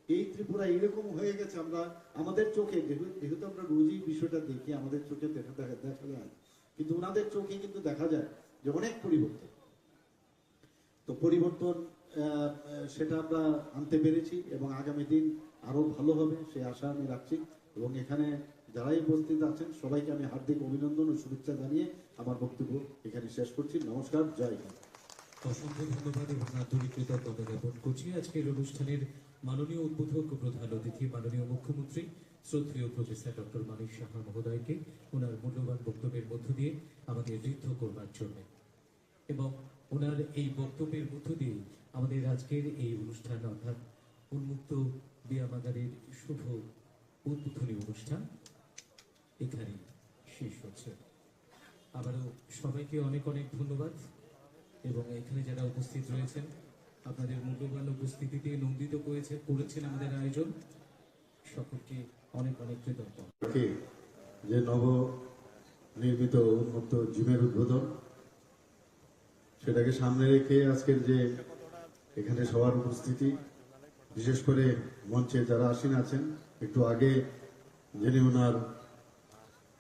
এই ত্রিপুরা এরকম হয়ে গেছে। আমরা আমাদের চোখে যেহেতু আমরা রোজই বিষয়টা দেখি, আমাদের চোখে দেখা যায়, কিন্তু ওনাদের চোখে কিন্তু দেখা যায় যে অনেক পরিবর্তন। তো পরিবর্তন সেটা আমরা আনতে পেরেছি, এবং আগামী দিন আরো ভালো হবে সে আশা আমি রাখছি। এবং এখানে যারাই উপস্থিত আছেন সবাইকে আমি হার্দিক অভিনন্দন ও শুভেচ্ছা জানিয়ে আমার বক্তব্য এখানে শেষ করছি। নমস্কার, জয় হিন্দ। অসংখ্য ধন্যবাদ এবং আন্তরিক কৃতজ্ঞতা জ্ঞাপন করছি আজকের অনুষ্ঠানের মাননীয় উদ্বোধক ও প্রধান অতিথি মাননীয় মুখ্যমন্ত্রী শ্রদ্ধেয় প্রফেসর ডক্টর মানিক সাহা মহোদয়কে ওনার মূল্যবান বক্তব্যের মধ্য দিয়ে আমাদের ঋদ্ধ করবার জন্য, এবং ওনার এই বক্তব্যের মধ্য দিয়ে আমাদের আজকের এই অনুষ্ঠান অর্থাৎ উন্মুক্ত ব্যায়ামাগারের শুভ উদ্বোধনী অনুষ্ঠান এখানে শেষ হচ্ছে। আবারও সবাইকে অনেক অনেক ধন্যবাদ, এবং এখানে যারা উপস্থিত রয়েছেন আপনাদের মূল্যবান উপস্থিতিতে নন্দিত করেছেন আমাদের আয়োজন, সকলকে অনেক অনেক কৃতজ্ঞ। যে নব নির্মিত উন্মুক্ত জিমের উদ্বোধন, সেটাকে সামনে রেখে আজকের যে এখানে সবার উপস্থিতি, বিশেষ করে মঞ্চে যারা আসীন আছেন, একটু আগে যিনি ওনার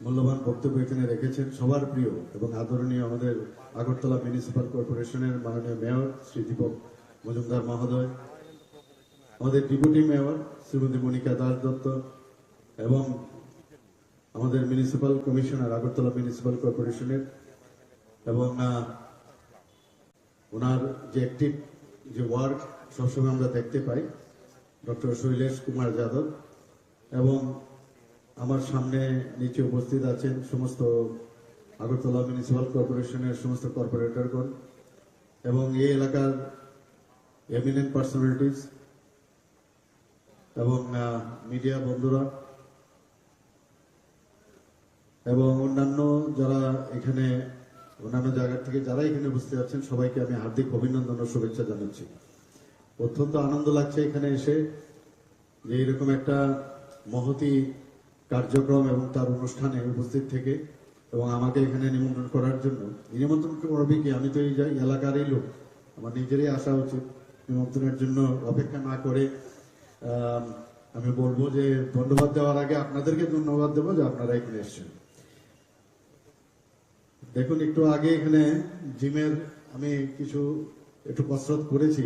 মূল্যবান বক্তব্য এখানে রেখেছেন, সবার প্রিয় এবং আদরণীয় আমাদের আগরতলা মিউনিসিপাল কর্পোরেশনের মাননীয় মেয়র শ্রী দীপক মজুমদার মহোদয়, আমাদের ডেপুটি মেয়র শ্রীমতী মনিকা দাস দত্ত, এবং আমাদের মিউনিসিপাল কমিশনার আগরতলা মিউনিসিপাল কর্পোরেশনের, এবং ওনার যে অ্যাক্টিভ যে ওয়ার্ক সবসময় আমরা দেখতে পাই, ডক্টর শৈলেশ কুমার যাদব, এবং আমার সামনে নিচে উপস্থিত আছেন সমস্ত আগরতলা মিউনিসিপাল কর্পোরেশনের সমস্ত কর্পোরেটরগণ, এবং এই এলাকার এমিনেন্ট পার্সোনালিটিস এবং মিডিয়া বন্ধুরা, এবং অন্যান্য যারা এখানে অন্যান্য জায়গা থেকে যারা এখানে উপস্থিত আছেন সবাইকে আমি হার্দিক অভিনন্দন ও শুভেচ্ছা জানাচ্ছি। অত্যন্ত আনন্দ লাগছে এখানে এসে যে এরকম একটা মহতি কার্যক্রম এবং তার অনুষ্ঠানে উপস্থিত থেকে এবং আমাকে এখানে নিমন্ত্রণ করার জন্য। নিমন্ত্রণ করবে কি, আমি তো এই এলাকারই লোক, আমার নিজেরই আসা উচিত। নিমন্ত্রণের জন্য অপেক্ষা না করে আমি বলবো যে ধন্যবাদ দেওয়ার আগে আপনাদেরকে ধন্যবাদ দেবো যে আপনারা এখানে এসেছেন। দেখুন, একটু আগে এখানে জিমের আমি একটু কসরত করেছি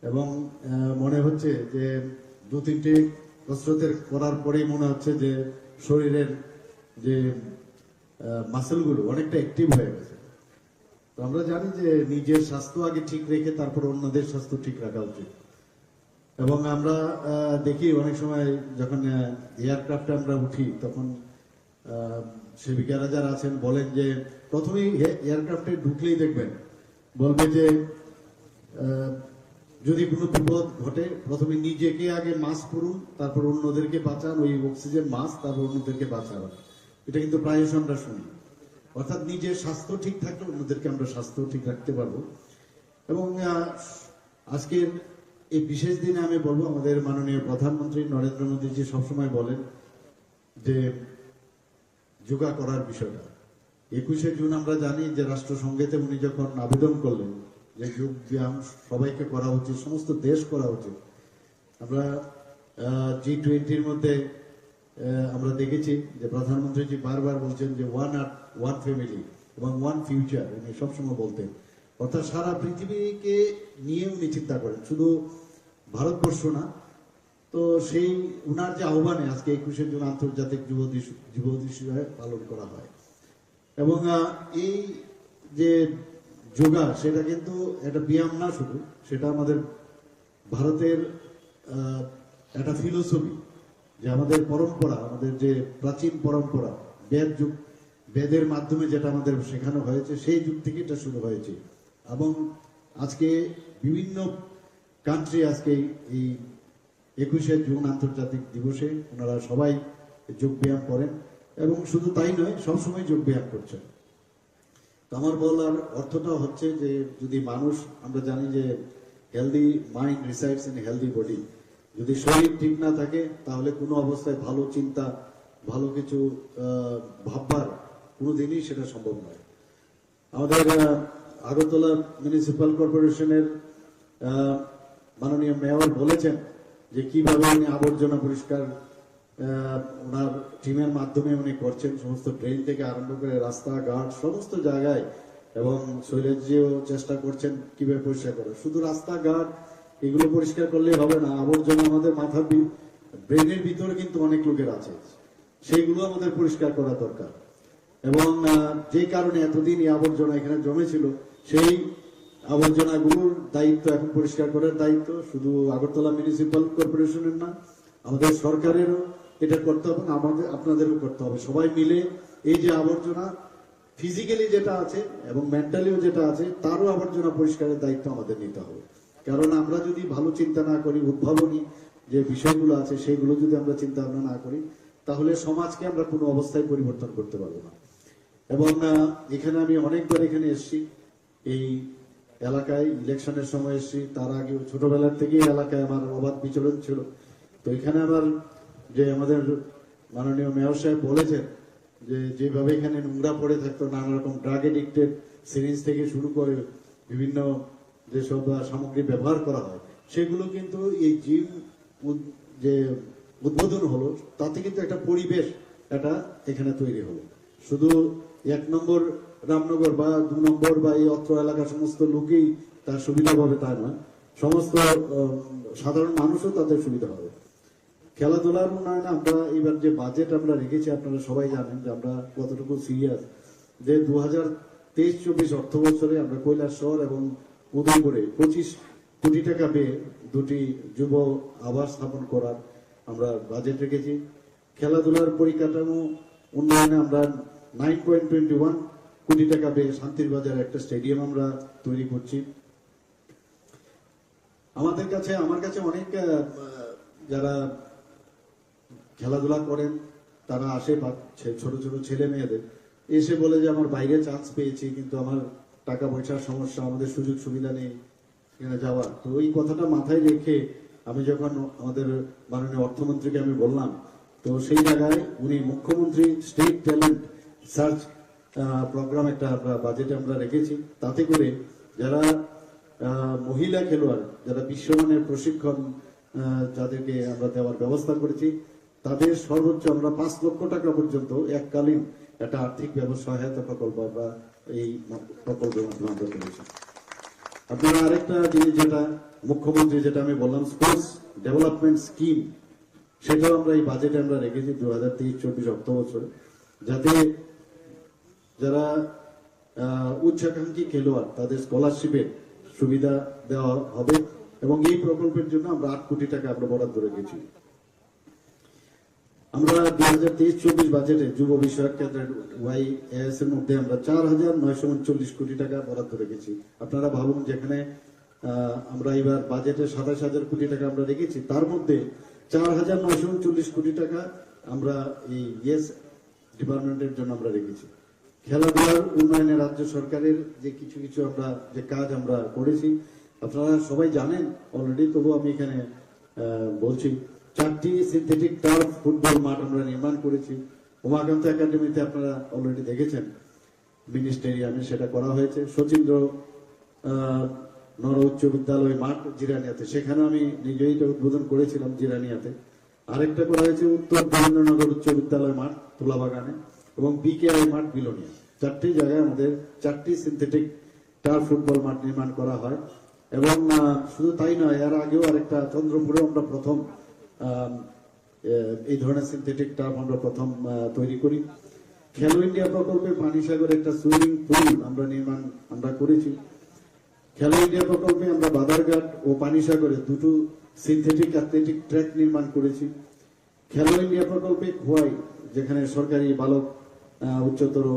এবং মনে হচ্ছে যে 2-3টি কসরতের করার পরেই মনে হচ্ছে যে শরীরের যে মাসেলগুলো অনেকটা অ্যাক্টিভ হয়ে গেছে। তো আমরা জানি যে নিজের স্বাস্থ্য আগে ঠিক রেখে তারপর অন্যদের স্বাস্থ্য ঠিক রাখা উচিত। এবং আমরা দেখি অনেক সময় যখন এয়ারক্রাফটে আমরা উঠি তখন সেবিকারা যারা আছেন বলেন যে প্রথমেই এয়ারক্রাফটে ঢুকলেই দেখবেন বলবে যে যদি কোনো বিপদ ঘটে প্রথমে নিজেকে আগে মাস্ক পরুন, তারপর অন্যদেরকে বাঁচান, ওই অক্সিজেন মাস্ক, তারপর অন্যদেরকে বাঁচান। এটা কিন্তু প্রায়শ আমরা শুনি। অর্থাৎ নিজের স্বাস্থ্য ঠিক থাকলে অন্যদেরকে আমরা স্বাস্থ্য ঠিক রাখতে পারবো। এবং আজকের এই বিশেষ দিনে আমি বলবো, আমাদের মাননীয় প্রধানমন্ত্রী নরেন্দ্র মোদীজি সবসময় বলেন যে যোগা করার বিষয়টা। 21শে জুন আমরা জানি যে রাষ্ট্রসংঘেতে উনি যখন আবেদন করলেন যে যোগ ব্যায়াম সবাইকে করা উচিত, সমস্ত দেশ করা উচিত। আমরা G20-র মধ্যে আমরা দেখেছি যে প্রধানমন্ত্রীজি বারবার বলছেন যে ওয়ান আর্থ, ওয়ান ফ্যামিলি এবং ওয়ান ফিউচার, উনি সবসময় বলতেন। অর্থাৎ সারা পৃথিবীকে নিয়ে উনি চিন্তা করেন, শুধু ভারতবর্ষ না। তো সেই উনার যে আহ্বানে আজকে 21শে জুন আন্তর্জাতিক যুব দিবস হিসেবে পালন করা হয়। এবং এই যে যোগা সেটা কিন্তু একটা ব্যায়াম না শুধু, সেটা আমাদের ভারতের একটা ফিলোসফি, যে আমাদের পরম্পরা, আমাদের যে প্রাচীন পরম্পরা, বেদের মাধ্যমে যেটা আমাদের শেখানো হয়েছে, সেই যুগ থেকে এটা শুরু হয়েছে। এবং আজকে বিভিন্ন কান্ট্রি আজকে এই 21শে জুন আন্তর্জাতিক দিবসে ওনারা সবাই যোগ ব্যায়াম করেন এবং শুধু তাই নয়, সবসময় যোগ ব্যায়াম করছেন। তো আমার বলার অর্থটা হচ্ছে যে যদি মানুষ, আমরা জানি যে healthy mind resides in healthy body, যদি শরীর ঠিক না থাকে তাহলে কোনো অবস্থায় ভালো চিন্তা, ভালো কিছু ভাববার কোনোদিনই সেটা সম্ভব নয়। আমাদের আগরতলা মিউনিসিপ্যাল কর্পোরেশনের মাননীয় মেয়র বলেছেন যে কিভাবে উনি আবর্জনা পরিষ্কার ওনার টিমের মাধ্যমে উনি করছেন, সমস্ত ড্রেন থেকে আরম্ভ করে রাস্তাঘাট সমস্ত জায়গায়। এবং শৈলেশজিও চেষ্টা করছেন কিভাবে পরিষ্কার করা। শুধু রাস্তাঘাট এগুলো পরিষ্কার করলে হবে না, আবর্জনা আমাদের মাথার ব্রেনের ভিতরে কিন্তু অনেক লোকের আছে, সেইগুলো আমাদের পরিষ্কার করা দরকার। এবং যে কারণে এতদিন এই আবর্জনা এখানে জমেছিল, সেই আবর্জনাগুলোর দায়িত্ব এখন পরিষ্কার করার দায়িত্ব শুধু আগরতলা মিউনিসিপ্যাল কর্পোরেশনের না, আমাদের সরকারেরও এটা করতে হবে, আমাদের আপনাদেরও করতে হবে। সবাই মিলে এই যে আবর্জনা ফিজিক্যালি যেটা আছে এবং মেন্টালিও যেটা আছে, তারও আবর্জনা পরিষ্কারের দায়িত্ব আমাদের নিতে হবে। কারণ আমরা যদি ভালো চিন্তা না করি, উদ্ভাবনী যে বিষয়গুলো আছে সেগুলো যদি আমরা চিন্তা ভাবনা না করি, তাহলে সমাজকে আমরা কোনো অবস্থায় পরিবর্তন করতে পারবো না। এবং এখানে আমি অনেকবার এখানে এসেছি, এই এলাকায় ইলেকশনের সময় এসেছি, তার আগে ছোটবেলার থেকেই এলাকায় আমার অবাধ বিচরণ ছিল। তো এখানে আমার যে আমাদের মাননীয় মেয়র সাহেব বলেছেন যে যেভাবে এখানে নোংরা পড়ে থাকতো, নানা রকম ড্রাগ এডিক্টেড সিরিঞ্জ থেকে শুরু করে বিভিন্ন যেসব সামগ্রী ব্যবহার করা হয়, সেগুলো কিন্তু এই জিম যে উদ্বোধন হলো তাতে কিন্তু একটা পরিবেশ এটা এখানে তৈরি হলো। শুধু 1 নম্বর রামনগর বা 2 নম্বর বা এই অত্র এলাকার সমস্ত লোকেই তার সুবিধা পাবে তা নয়, সমস্ত সাধারণ মানুষও তাদের সুবিধা হবে। খেলাধুলার উন্নয়নে আমরা এবার যে বাজেট আমরা রেখেছি, আপনারা সবাই জানেন যে আমরা কতটুকু সিরিয়াস, যে 2023-24 অর্থ বছরে আমরা কৈলাসহর এবং উদয়পুরে 25 কোটি টাকা পেয়ে 2টি যুব আবাস স্থাপন করার আমরা বাজেট রেখেছি। খেলাধুলার পরিকাঠামো উন্নয়নে আমরা 9.21 কোটি টাকা পেয়ে শান্তির বাজারে একটা স্টেডিয়াম আমরা তৈরি করছি। আমার কাছে অনেক যারা খেলাধুলা করেন তারা আসে ছোট ছোট ছেলে মেয়েদের, এসে বলে যে আমার বাইরে চান্স পেয়েছি কিন্তু আমার টাকা পয়সার সমস্যা, আমাদের সুযোগ সুবিধা নেই এখানে যাওয়ার। তো ওই কথাটা মাথায় রেখে আমি যখন আমাদের মাননীয় অর্থমন্ত্রীকে আমি বললাম, তো সেই জায়গায় উনি মুখ্যমন্ত্রী স্টেট ট্যালেন্ট সার্চ প্রোগ্রাম একটা আমরা বাজেটে আমরা রেখেছি, তাতে করে যারা মহিলা খেলোয়াড়, যারা বিশ্বমানের প্রশিক্ষণ যাদেরকে আমরা দেওয়ার ব্যবস্থা করেছি, তাদের সর্বোচ্চ আমরা 5 লক্ষ টাকা পর্যন্ত এককালীন একটা আর্থিক সহায়তা প্রকল্প আমরা এই প্রকল্পের মাধ্যমে আমরা করেছি। আপনারা আরেকটা জিনিস যেটা মুখ্যমন্ত্রী যেটা আমি বললাম স্পোর্টস ডেভেলপমেন্ট স্কিম, সেটাও আমরা এই বাজেটে আমরা রেখেছি 2023-24 অর্থ বছরে, যাতে যারা উচ্চাকাঙ্ক্ষী খেলোয়াড় তাদের স্কলারশিপের সুবিধা দেওয়া হবে, এবং এই প্রকল্পের জন্য আমরা 8 কোটি টাকা আমরা বরাদ্দ রেখেছি। আমরা 2023-24 বাজেটে যুব বিষয়ক কেন্দ্রের YAS এর মধ্যে আমরা 4,939 কোটি টাকা বরাদ্দ রেখেছি। আপনারা ভাবুন, যেখানে আমরা এবার বাজেটে 27,000 কোটি টাকা আমরা রেখেছি, তার মধ্যে 4,939 কোটি টাকা আমরা এই ইয়েস ডিপার্টমেন্টের জন্য আমরা রেখেছি। খেলাধুলার উন্নয়নে রাজ্য সরকারের যে কিছু কিছু আমরা যে কাজ আমরা করেছি আপনারা সবাই জানেন অলরেডি, তবু আমি এখানে বলছি, 4টি সিনথেটিক টার্ফ ফুটবল মাঠ আমরা নির্মাণ করেছি। উমাকান্ত একাডেমিতে আপনারা অলরেডি দেখেছেন, মিনি স্টেডিয়ামে সেটা করা হয়েছে। শচীন্দ্র নর উচ্চ বিদ্যালয় মাঠ জিরানিয়াতে, সেখানে আমি নিজেই এটা উদ্বোধন করেছিলাম জিরানিয়াতে। আরেকটা করা হয়েছে উত্তর বীরেন্দ্রনগর উচ্চ বিদ্যালয় মাঠ তুলাবাগানে, এবং BKI মাঠ বিলোনিয়া। 4টি জায়গায় আমাদের 4টি সিনথেটিক টার্ফ ফুটবল মাঠ নির্মাণ করা হয়। এবং শুধু তাই নয়, এর আগেও আরেকটা চন্দ্রপুরে আমরা প্রথম এই ধরনের সিনথেটিক টার্ফ আমরা প্রথম তৈরি করি। খেলো ইন্ডিয়া প্রকল্পে পানিসাগরে একটা সুইমিং পুল আমরা করেছি। খেলো ইন্ডিয়া প্রকল্পে আমরা বাদারঘাট ও পানিসাগরে 2টো সিনথেটিক অ্যাথলেটিক ট্র্যাক নির্মাণ করেছি। খেলো ইন্ডিয়া প্রকল্পে খোয়াই, যেখানে সরকারি বালক উচ্চতর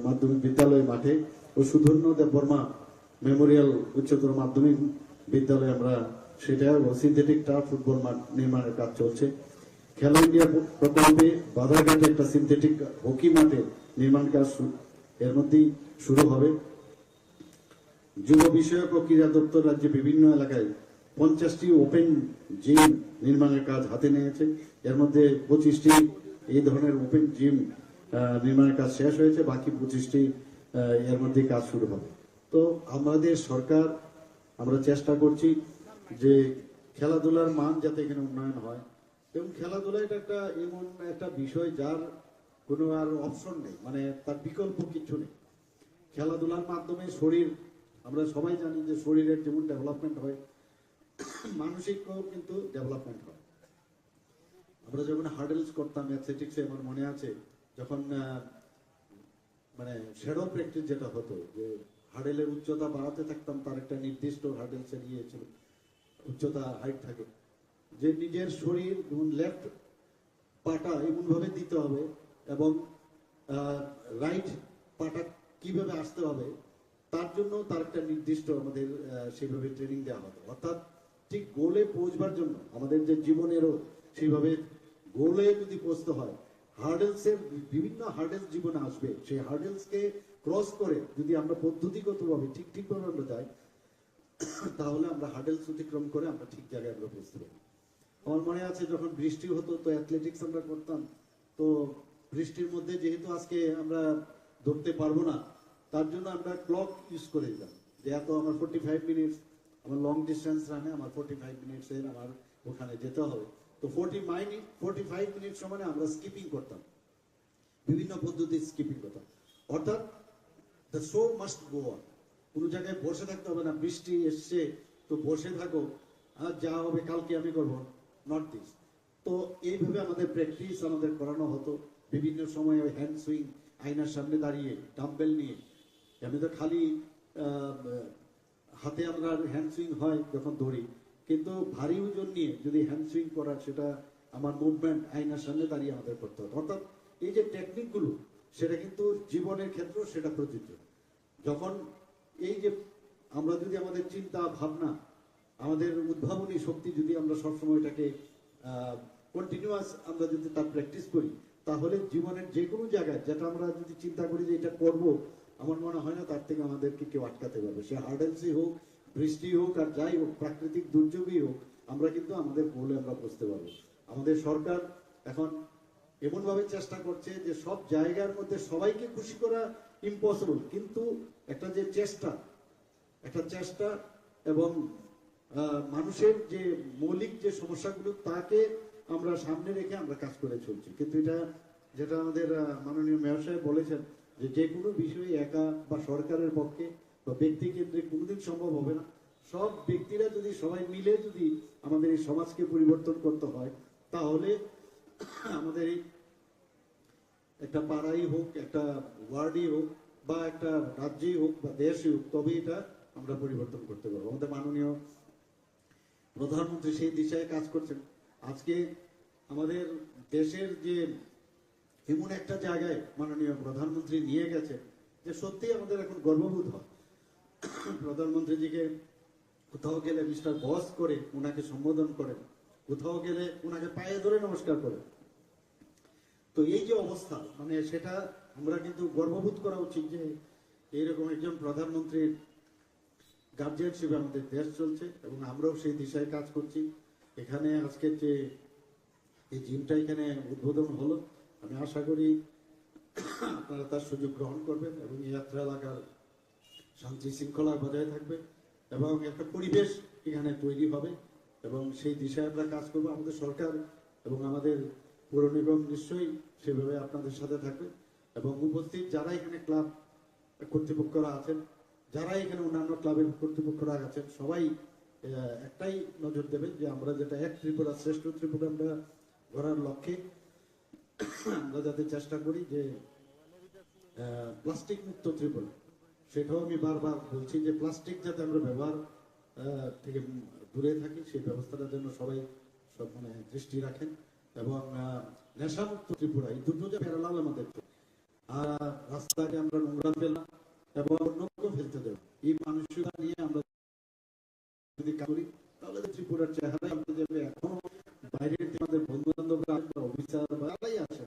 মাধ্যমিক বিদ্যালয় মাঠে, ও সুধন্য দেববর্মা মেমোরিয়াল উচ্চতর মাধ্যমিক বিদ্যালয়ে আমরা সেটা সিনথেটিক টার্ফ ফুটবল মাঠ নির্মাণের কাজ চলছে। খেলো ইন্ডিয়া প্রকল্পে বাধারঘাটে একটা সিনথেটিক হকি মাঠে নির্মাণ কাজ এর মধ্যেই শুরু হবে। যুব বিষয়ক ও ক্রীড়া দপ্তর রাজ্যে বিভিন্ন এলাকায় 50টি ওপেন জিম নির্মাণের কাজ হাতে নিয়েছে। এর মধ্যে 25টি এই ধরনের ওপেন জিম নির্মাণের কাজ শেষ হয়েছে, বাকি 25টি এর মধ্যে কাজ শুরু হবে। তো আমাদের সরকার আমরা চেষ্টা করছি যে খেলাধুলার মান যাতে এখানে উন্নয়ন হয়, এবং খেলাধুলা এটা একটা এমন একটা বিষয় যার কোনো আর অপশন নেই, মানে তার বিকল্প কিছু নেই। খেলাধুলার মাধ্যমে শরীর, আমরা সবাই জানি যে শরীরের যেমন ডেভেলপমেন্ট হয়, মানসিকও কিন্তু ডেভেলপমেন্ট হয়। আমরা যখন হার্ডেলস করতাম অ্যাথলেটিক্সে, আমার মনে আছে যখন মানে শ্যাডো প্র্যাকটিস যেটা হতো, যে হার্ডেলের উচ্চতা বাড়াতে থাকতাম, তার একটা নির্দিষ্ট হার্ডেলসের ইয়ে ছিল, উচ্চতা হাইট থাকে, যে নিজের শরীর যেমন লেফট পাটা এমন ভাবে দিতে হবে এবং রাইট পাটা কিভাবে আসতে হবে, তার জন্য তার একটা নির্দিষ্ট আমাদের সেইভাবে ট্রেনিং দেওয়া হতো। অর্থাৎ ঠিক গোলে পৌঁছবার জন্য আমাদের যে জীবনেরও সেইভাবে গোলে যদি পৌঁছতে হয়, হার্ডেলসের বিভিন্ন হার্ডেলস জীবনে আসবে, সেই হার্ডেলসকে ক্রস করে যদি আমরা পদ্ধতিগতভাবে ঠিকভাবে আমরা যাই, তাহলে আমরা হার্ডেলস অতিক্রম করে আমরা ঠিক জায়গায় আমরা পৌঁছতে পারি। আমার মনে আছে যখন বৃষ্টি হতো, তো অ্যাথলেটিক্স আমরা করতাম, তো বৃষ্টির মধ্যে যেহেতু আজকে আমরা ধরতে পারবো না, তার জন্য আমরা ক্লক ইউজ করে দিতাম, যে এত আমার 45 মিনিটস, আমার লং ডিস্টেন্স রানে আমার 45 মিনিটসের আমার ওখানে যেতে হবে। তো 45 মিনিট সময় আমরা স্কিপিং করতাম, বিভিন্ন পদ্ধতির স্কিপিং করতাম। অর্থাৎ the show must go on, কোনো জায়গায় বসে থাকতে হবে না, বৃষ্টি এসছে তো বসে থাকো, আর যা হবে কালকে আমি করবো, নট দিস। তো এইভাবে আমাদের প্র্যাকটিস আমাদের করানো হতো। বিভিন্ন সময় হ্যান্ড সুইং, আয়নার সামনে দাঁড়িয়ে ডাম্বেল নিয়ে, আমি তো খালি হাতে আমরা হ্যান্ড সুইং হয় যখন দৌড়ি, কিন্তু ভারী ওজন নিয়ে যদি হ্যান্ড সুইং করার, সেটা আমার মুভমেন্ট আয়নার সামনে দাঁড়িয়ে আমাদের করতে হতো। অর্থাৎ এই যে টেকনিকগুলো, সেটা কিন্তু জীবনের ক্ষেত্রেও সেটা প্রযোজ্য। যখন এই যে আমরা যদি আমাদের চিন্তা ভাবনা, আমাদের উদ্ভাবনী শক্তি যদি আমরা সবসময় এটাকে কন্টিনিউয়াস আমরা যদি তার প্র্যাকটিস করি, তাহলে জীবনের যে কোনো জায়গায় যেটা আমরা যদি চিন্তা করি যে এটা করব, আমার মনে হয় না তার থেকে আমাদেরকে কেউ আটকাতে পারবে। সে হার্ডেলসই হোক, বৃষ্টি হোক, আর যাই হোক, প্রাকৃতিক দুর্যোগই হোক, আমরা কিন্তু আমাদের গোলে আমরা পৌঁছতে পারবো। আমাদের সরকার এখন এমন ভাবে চেষ্টা করছে যে সব জায়গার মধ্যে সবাইকে খুশি করা ইম্পসিবল, কিন্তু একটা যে চেষ্টা এবং মানুষের যে মৌলিক যে সমস্যাগুলো তাকে আমরা সামনে রেখে আমরা কাজ করে চলছি। কিন্তু এটা যেটা আমাদের মাননীয় মেয়র সাহেব বলেছেন যে কোনো বিষয়ে একা বা সরকারের পক্ষে বা ব্যক্তি কেন্দ্রিক কোনোদিন সম্ভব হবে না। সব ব্যক্তিরা যদি সবাই মিলে যদি আমাদের এই সমাজকে পরিবর্তন করতে হয়, তাহলে আমাদের এই একটা পাড়াই হোক, একটা ওয়ার্ডই হোক, বা একটা রাজ্যই হোক, বা দেশই হোক, তবে এটা আমরা পরিবর্তন করতে পারবো। আমাদের মাননীয় প্রধানমন্ত্রী সেই দিশায় কাজ করছেন। আজকে আমাদের দেশের যে এমন একটা জায়গায় মাননীয় প্রধানমন্ত্রী নিয়ে গেছে যে সত্যি আমাদের এখন গর্ববোধ হয়। প্রধানমন্ত্রীজিকে কোথাও গেলে মিস্টার বস করে ওনাকে সম্বোধন করেন, কোথাও গেলে ওনাকে পায়ে ধরে নমস্কার করেন। তো এই যে অবস্থা, মানে সেটা আমরা কিন্তু গর্ববোধ করা উচিত যে এইরকম একজন প্রধানমন্ত্রীর গার্জিয়ানশিপে আমাদের দেশ চলছে, এবং আমরাও সেই দিশায় কাজ করছি। এখানে আজকে যে এই জিমটা এখানে উদ্বোধন হলো, আমি আশা করি আপনারা তার সুযোগ গ্রহণ করবেন এবং এই যাত্রা এলাকার শান্তি শৃঙ্খলা বজায় থাকবে এবং একটা পরিবেশ এখানে তৈরি হবে, এবং সেই দিশায় আমরা কাজ করবো। আমাদের সরকার এবং আমাদের পৌর নিগম নিশ্চয়ই সেভাবে আপনাদের সাথে থাকবে, এবং উপস্থিত যারা এখানে ক্লাব কর্তৃপক্ষরা আছেন, যারা এখানে অন্যান্য ক্লাবের কর্তৃপক্ষরা আছেন, সবাই একটাই নজর দেবেন যে আমরা যেটা এক ত্রিপুরা শ্রেষ্ঠ ত্রিপুরা আমরা গড়ার লক্ষ্যে আমরা যাতে চেষ্টা করি যে প্লাস্টিক মুক্ত ত্রিপুরা, সেটাও আমি বারবার বলছি যে প্লাস্টিক যাতে আমরা ব্যবহার থেকে দূরে থাকি, সেই ব্যবস্থাটার জন্য সবাই সব মানে দৃষ্টি রাখেন, এবং নেশামুক্ত ত্রিপুরা, এই দুটো যে প্যারালাল আমাদের, আর রাস্তাকে আমরা নোংরা ফেললাম এবং অন্যকে ফেলতে দেব, এই মানসিকতা নিয়ে আমরা যদি কাজ করি তাহলে ত্রিপুরার চেহারা আমাদের যাবে। এখনো বাইরের আমাদের বন্ধু বান্ধবরা অফিসার বা যারাই আছে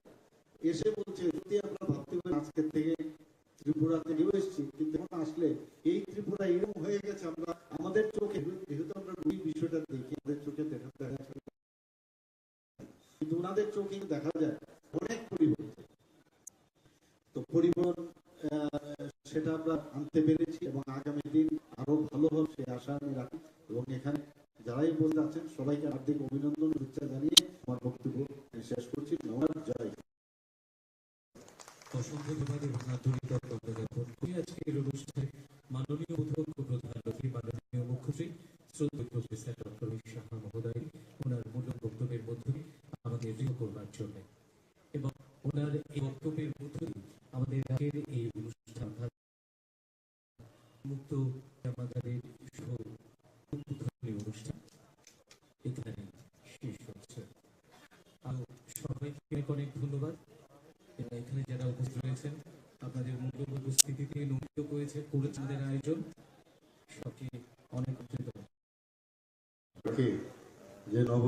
এসে বলছে যদি আমরা ভাবতে পারি আজকের থেকে ত্রিপুরা থেকেও এসেছি, কিন্তু এখন আসলে এই ত্রিপুরা এরকম হয়ে গেছে, আমরা আমাদের চোখে যেহেতু আমরা ওই বিষয়টা দেখি, আমাদের চোখে দেখা যায়, কিন্তু ওনাদের চোখে দেখা যায় অনেক পরিবর্তন। তো পরিবর্তন সেটা আমরা আনতে পেরেছি, এবং আগামী দিন আরো ভালো হবে সেই আশা আমি রাখি, এবং এখানে যারাই বলতে আছেন সবাইকে হার্দিক অভিনন্দন শুভেচ্ছা জানিয়ে আমার বক্তব্য শেষ করছি। নমস্কার, জয়। অসংখ্য ধন্যবাদ এবং আন্তরিক জ্ঞাপন করি আজকের অনুষ্ঠানে মাননীয় অধ্যক্ষ প্রধান অতিথি মাননীয় মুখ্যমন্ত্রী শ্রদ্ধেয় প্রফেসর ডক্টর সাহা মহোদয় ওনার মূল্য বক্তব্যের মধ্যে আমাদের ঋণ করবার জন্য, এবং ওনার এই বক্তব্যের মধ্যে আমাদের রাজ্যের এই অনুষ্ঠান মুক্ত আমাদের উদ্বোধনী অনুষ্ঠান এখানে শেষ হচ্ছে। আর সবাইকে অনেক ধন্যবাদ। এখানে যারা উপস্থিত রয়েছেন আপনাদের মূল্যবান উপস্থিতিতে নমিত করেছে আমাদের আয়োজন, সবকে অনেক ধন্যবাদ। যে নব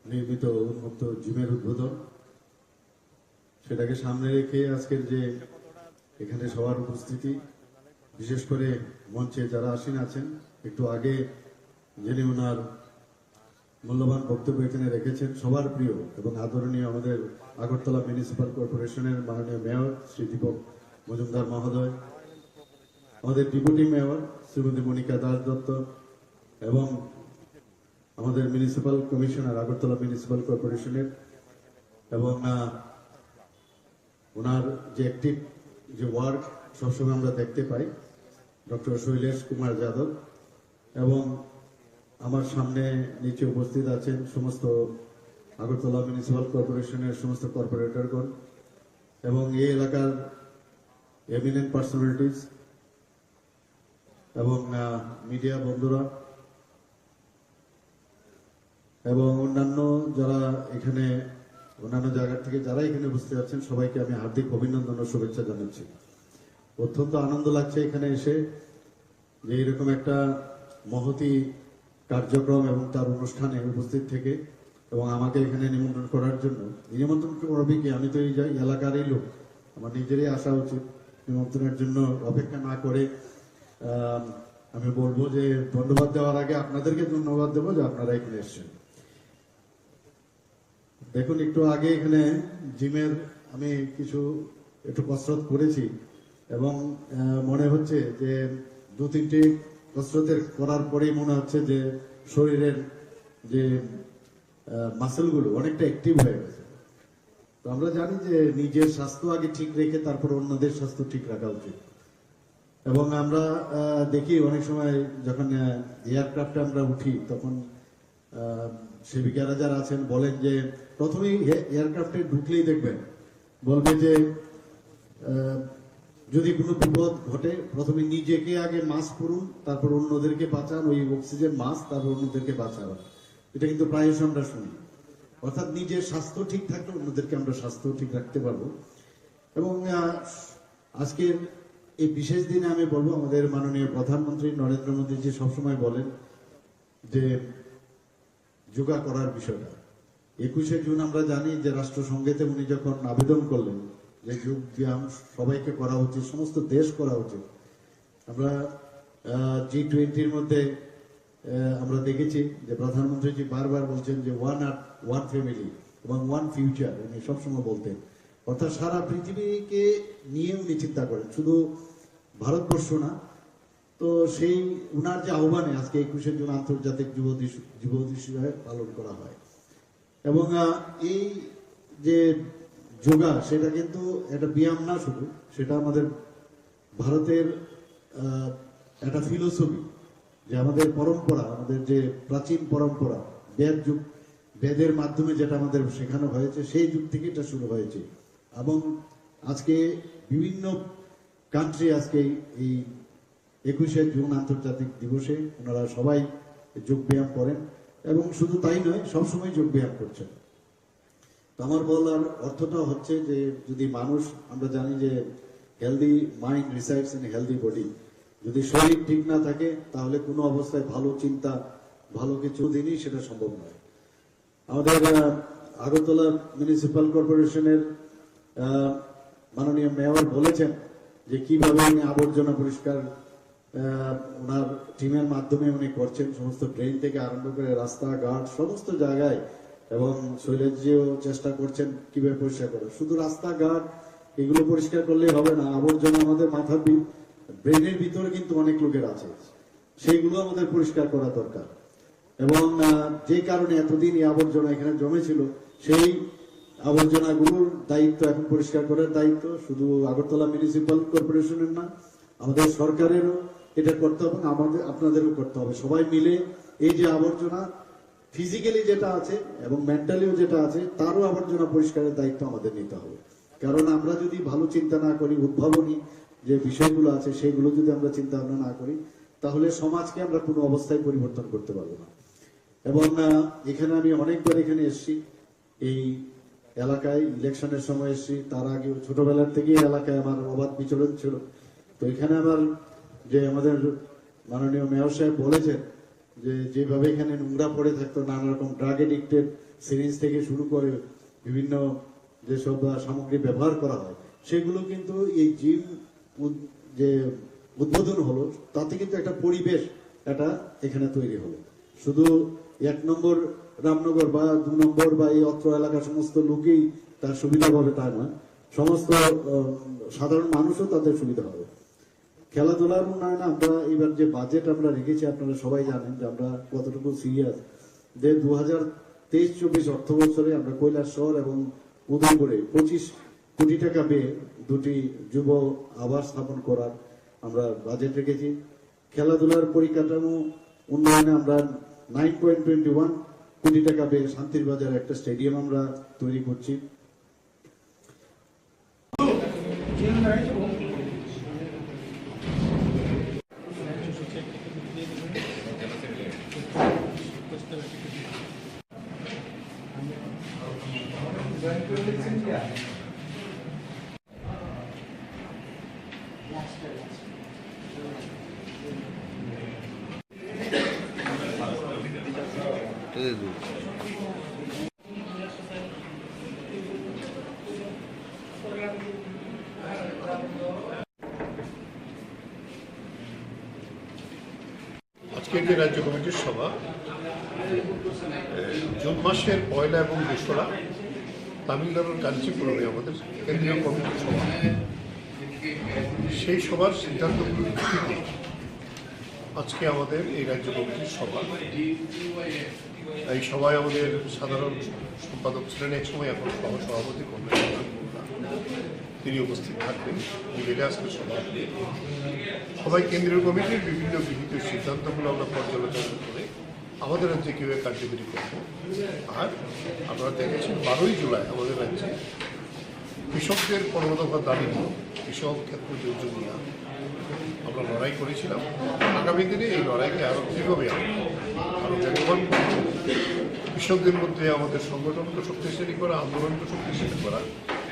নির্মিত উন্মুক্ত জিমের উদ্বোধন, সেটাকে সামনে রেখে আজকের যে এখানে সবার উপস্থিতি, বিশেষ করে মঞ্চে যারা আসীন আছেন, একটু আগে যিনি ওনার মূল্যবান বক্তব্য এখানে রেখেছেন, সবার প্রিয় এবং আদরণীয় আমাদের আগরতলা মিউনিসিপাল কর্পোরেশনের মাননীয় মেয়র শ্রী দীপক মজুমদার মহোদয়, আমাদের ডেপুটি মেয়র শ্রীমতী মনিকা দাস দত্ত, এবং আমাদের মিউনিসিপাল কমিশনার আগরতলা মিউনিসিপাল কর্পোরেশনের, এবং ওনার যে অ্যাক্টিভ যে ওয়ার্ক সবসময় আমরা দেখতে পাই ডক্টর শৈলেশ কুমার যাদব, এবং আমার সামনে নিচে উপস্থিত আছেন সমস্ত আগরতলা মিউনিসিপাল কর্পোরেশনের সমস্ত কর্পোরেটরগণ এবং এই এলাকার এমিনেন্ট পার্সোনালিটিস এবং মিডিয়া বন্ধুরা এবং অন্যান্য যারা এখানে অন্যান্য জায়গা থেকে যারা এখানে উপস্থিত আছেন, সবাইকে আমি হার্দিক অভিনন্দন ও শুভেচ্ছা জানাচ্ছি। অত্যন্ত আনন্দ লাগছে এখানে এসে যে এরকম একটা মহতি কার্যক্রম এবং তার অনুষ্ঠানে উপস্থিত থেকে, এবং আমাকে এখানে নিমন্ত্রণ করার জন্য। নিমন্ত্রণ করবে কি, আমি তো এই এলাকারই লোক, আমার নিজেরই আসা উচিত। নিমন্ত্রণের জন্য অপেক্ষা না করে আমি বলবো যে ধন্যবাদ দেওয়ার আগে আপনাদেরকে ধন্যবাদ দেবো যে আপনারা এখানে এসেছেন। দেখুন, একটু আগে এখানে জিমের আমি একটু কসরত করেছি এবং মনে হচ্ছে যে 2-3টি কসরতের করার পরেই মনে হচ্ছে যে শরীরের যে মাসেলগুলো অনেকটা অ্যাক্টিভ হয়ে গেছে। তো আমরা জানি যে নিজের স্বাস্থ্য আগে ঠিক রেখে তারপর অন্যদের স্বাস্থ্য ঠিক রাখা উচিত। এবং আমরা দেখি অনেক সময় যখন এয়ারক্রাফটে আমরা উঠি তখন সেবিকারা যারা আছেন বলেন যে প্রথমেই এয়ারক্রাফটে ঢুকলেই দেখবেন বলবে যে যদি কোনো বিপদ ঘটে প্রথমে নিজেকে আগে মাস্ক পরুন, তারপর অন্যদেরকে বাঁচান, ওই অক্সিজেন মাস্ক, তারপর অন্যদেরকে বাঁচান। এটা কিন্তু প্রায়শ আমরা শুনি। অর্থাৎ নিজের স্বাস্থ্য ঠিক থাকলে অন্যদেরকে আমরা স্বাস্থ্য ঠিক রাখতে পারবো। এবং আজকের এই বিশেষ দিনে আমি বলবো, আমাদের মাননীয় প্রধানমন্ত্রী নরেন্দ্র মোদীজি সবসময় বলেন যে যোগা করার বিষয়টা। 21শে জুন আমরা জানি যে রাষ্ট্রসংঘেতে উনি যখন আবেদন করলেন যে যোগ ব্যায়াম সবাইকে করা উচিত, সমস্ত দেশ করা উচিত। আমরা G20-র মধ্যে আমরা দেখেছি যে প্রধানমন্ত্রীজি বারবার বলছেন যে ওয়ান আর্থ, ওয়ান ফ্যামিলি এবং ওয়ান ফিউচার, উনি সবসময় বলতেন। অর্থাৎ সারা পৃথিবীকে নিয়ে উনি চিন্তা করেন, শুধু ভারতবর্ষ না। তো সেই উনার যে আহ্বানে আজকে 21শে জুন আন্তর্জাতিক যুব দিবস হিসেবে পালন করা হয়। এবং এই যে যোগা, সেটা কিন্তু একটা ব্যায়াম না শুধু, সেটা আমাদের ভারতের একটা ফিলোসফি, যে আমাদের পরম্পরা, আমাদের যে প্রাচীন পরম্পরা, বেদের মাধ্যমে যেটা আমাদের শেখানো হয়েছে, সেই যুগ থেকে এটা শুরু হয়েছে। এবং আজকে বিভিন্ন কান্ট্রি আজকে এই 21শে জুন আন্তর্জাতিক দিবসে ওনারা সবাই যোগ ব্যায়াম করেন এবং শুধু তাই নয়, সবসময় যোগ ব্যায়াম করছেন। তো আমার বলার অর্থটা হচ্ছে যে যদি মানুষ, আমরা জানি যে healthy mind resides in healthy body, যদি শরীর ঠিক না থাকে তাহলে কোনো অবস্থায় ভালো চিন্তা, ভালো কিছু দিনই সেটা সম্ভব নয়। আমাদের আগরতলা মিউনিসিপ্যাল কর্পোরেশনের মাননীয় মেয়র বলেছেন যে কিভাবে উনি আবর্জনা পরিষ্কার ওনার টিমের মাধ্যমে উনি করছেন, সমস্ত ড্রেন থেকে আরম্ভ করে রাস্তাঘাট সমস্ত জায়গায়। এবং শৈলেশজিও চেষ্টা করছেন কিভাবে পরিষ্কার করে। শুধু রাস্তাঘাট এগুলো পরিষ্কার করলেই হবে না, আবর্জনা আমাদের মাথার ব্রেনের ভিতরে কিন্তু অনেক লোকের আছে, সেইগুলো আমাদের পরিষ্কার করা দরকার। এবং যে কারণে এতদিন এই আবর্জনা এখানে জমেছিল, সেই আবর্জনাগুলোর দায়িত্ব এখন পরিষ্কার করার দায়িত্ব শুধু আগরতলা মিউনিসিপ্যাল কর্পোরেশনের না, আমাদের সরকারেরও এটা করতে হবে, আমাদের আপনাদেরও করতে হবে। সবাই মিলে এই যে আবর্জনা ফিজিক্যালি যেটা আছে এবং মেন্টালিও যেটা আছে, তারও আবর্জনা পরিষ্কারের দায়িত্ব আমাদের নিতে হবে। কারণ আমরা যদি ভালো চিন্তা না করি, উদ্ভাবনী যে বিষয়গুলো আছে সেগুলো যদি আমরা চিন্তা ভাবনা না করি, তাহলে সমাজকে আমরা কোনো অবস্থায় পরিবর্তন করতে পারবো না। এবং এখানে আমি অনেকবার এখানে এসেছি, এই এলাকায় ইলেকশনের সময় এসেছি, তার আগে ছোটবেলার থেকেই এলাকায় আমার অবাধ বিচরণ ছিল। তো এখানে আমার যে আমাদের মাননীয় মেয়র সাহেব বলেছেন যে যেভাবে এখানে নোংরা পড়ে থাকতো, নানা রকম ড্রাগ এডিক্টেড সিরিজ থেকে শুরু করে বিভিন্ন যেসব সামগ্রী ব্যবহার করা হয়, সেগুলো কিন্তু এই জিম যে উদ্বোধন হলো তাতে কিন্তু একটা পরিবেশ এটা এখানে তৈরি হলো। শুধু 1 নম্বর রামনগর বা 2 নম্বর বা এই অত্র এলাকার সমস্ত লোকেই তার সুবিধা পাবে তা নয়, সমস্ত সাধারণ মানুষও তাদের সুবিধা হবে। খেলাধুলার উন্নয়নে আমরা এবার যে বাজেট আমরা রেখেছি, আপনারা সবাই জানেন যে আমরা কতটুকু সিরিয়াস, যে 2023-24 অর্থ বছরে আমরা কৈলাসহর এবং উদয়পুরে 25 কোটি টাকা পেয়ে 2টি যুব আবাস স্থাপন করার আমরা বাজেট রেখেছি। খেলাধুলার পরিকাঠামো উন্নয়নে আমরা 9.21 কোটি টাকা পেয়ে শান্তির বাজারে একটা স্টেডিয়াম আমরা তৈরি করছি। Tudo. আজকের যে রাজ্য কমিটির সভা জুন মাসের 1 এবং 2 তামিলনাড়ুর কাঞ্চিপুরমে আমাদের কেন্দ্রীয় কমিটির সভা, সেই সভার সিদ্ধান্তগুলোর ভিত্তিতে আজকে আমাদের এই রাজ্য কমিটির সভা। এই সভায় আমাদের সাধারণ সম্পাদক ছিলেন এক সময়, এখন সভাপতি করবেন, তিনি উপস্থিত থাকবেন। মিলে আজকে সবাই কেন্দ্রীয় কমিটির বিভিন্ন গৃহীত সিদ্ধান্তগুলো আমরা পর্যালোচনা করে আমাদের রাজ্যে কীভাবে কার্যকরী করব। আর আপনারা দেখেছেন 12ই জুলাই আমাদের রাজ্যে কৃষকদের 15 দফা দাবি নিয়ে, কৃষক ক্ষেত্র যোজনা নিয়ে আমরা লড়াই করেছিলাম। আগামী দিনে এই লড়াইকে আরও কীভাবে আরও বেগবান করব, কৃষকদের মধ্যে আমাদের সংগঠনকে শক্তিশালী করা, আন্দোলনকে শক্তিশালী করা,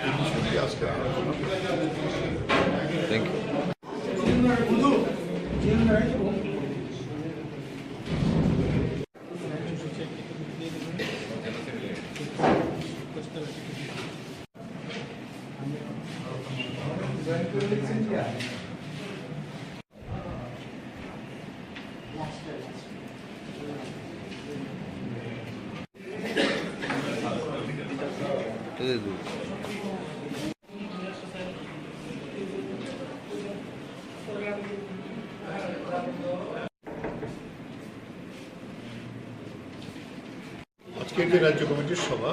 এই বিষয়টি আজকে আলোচনা করি। Thank you. আজকের যে রাজ্য কমিটির সভা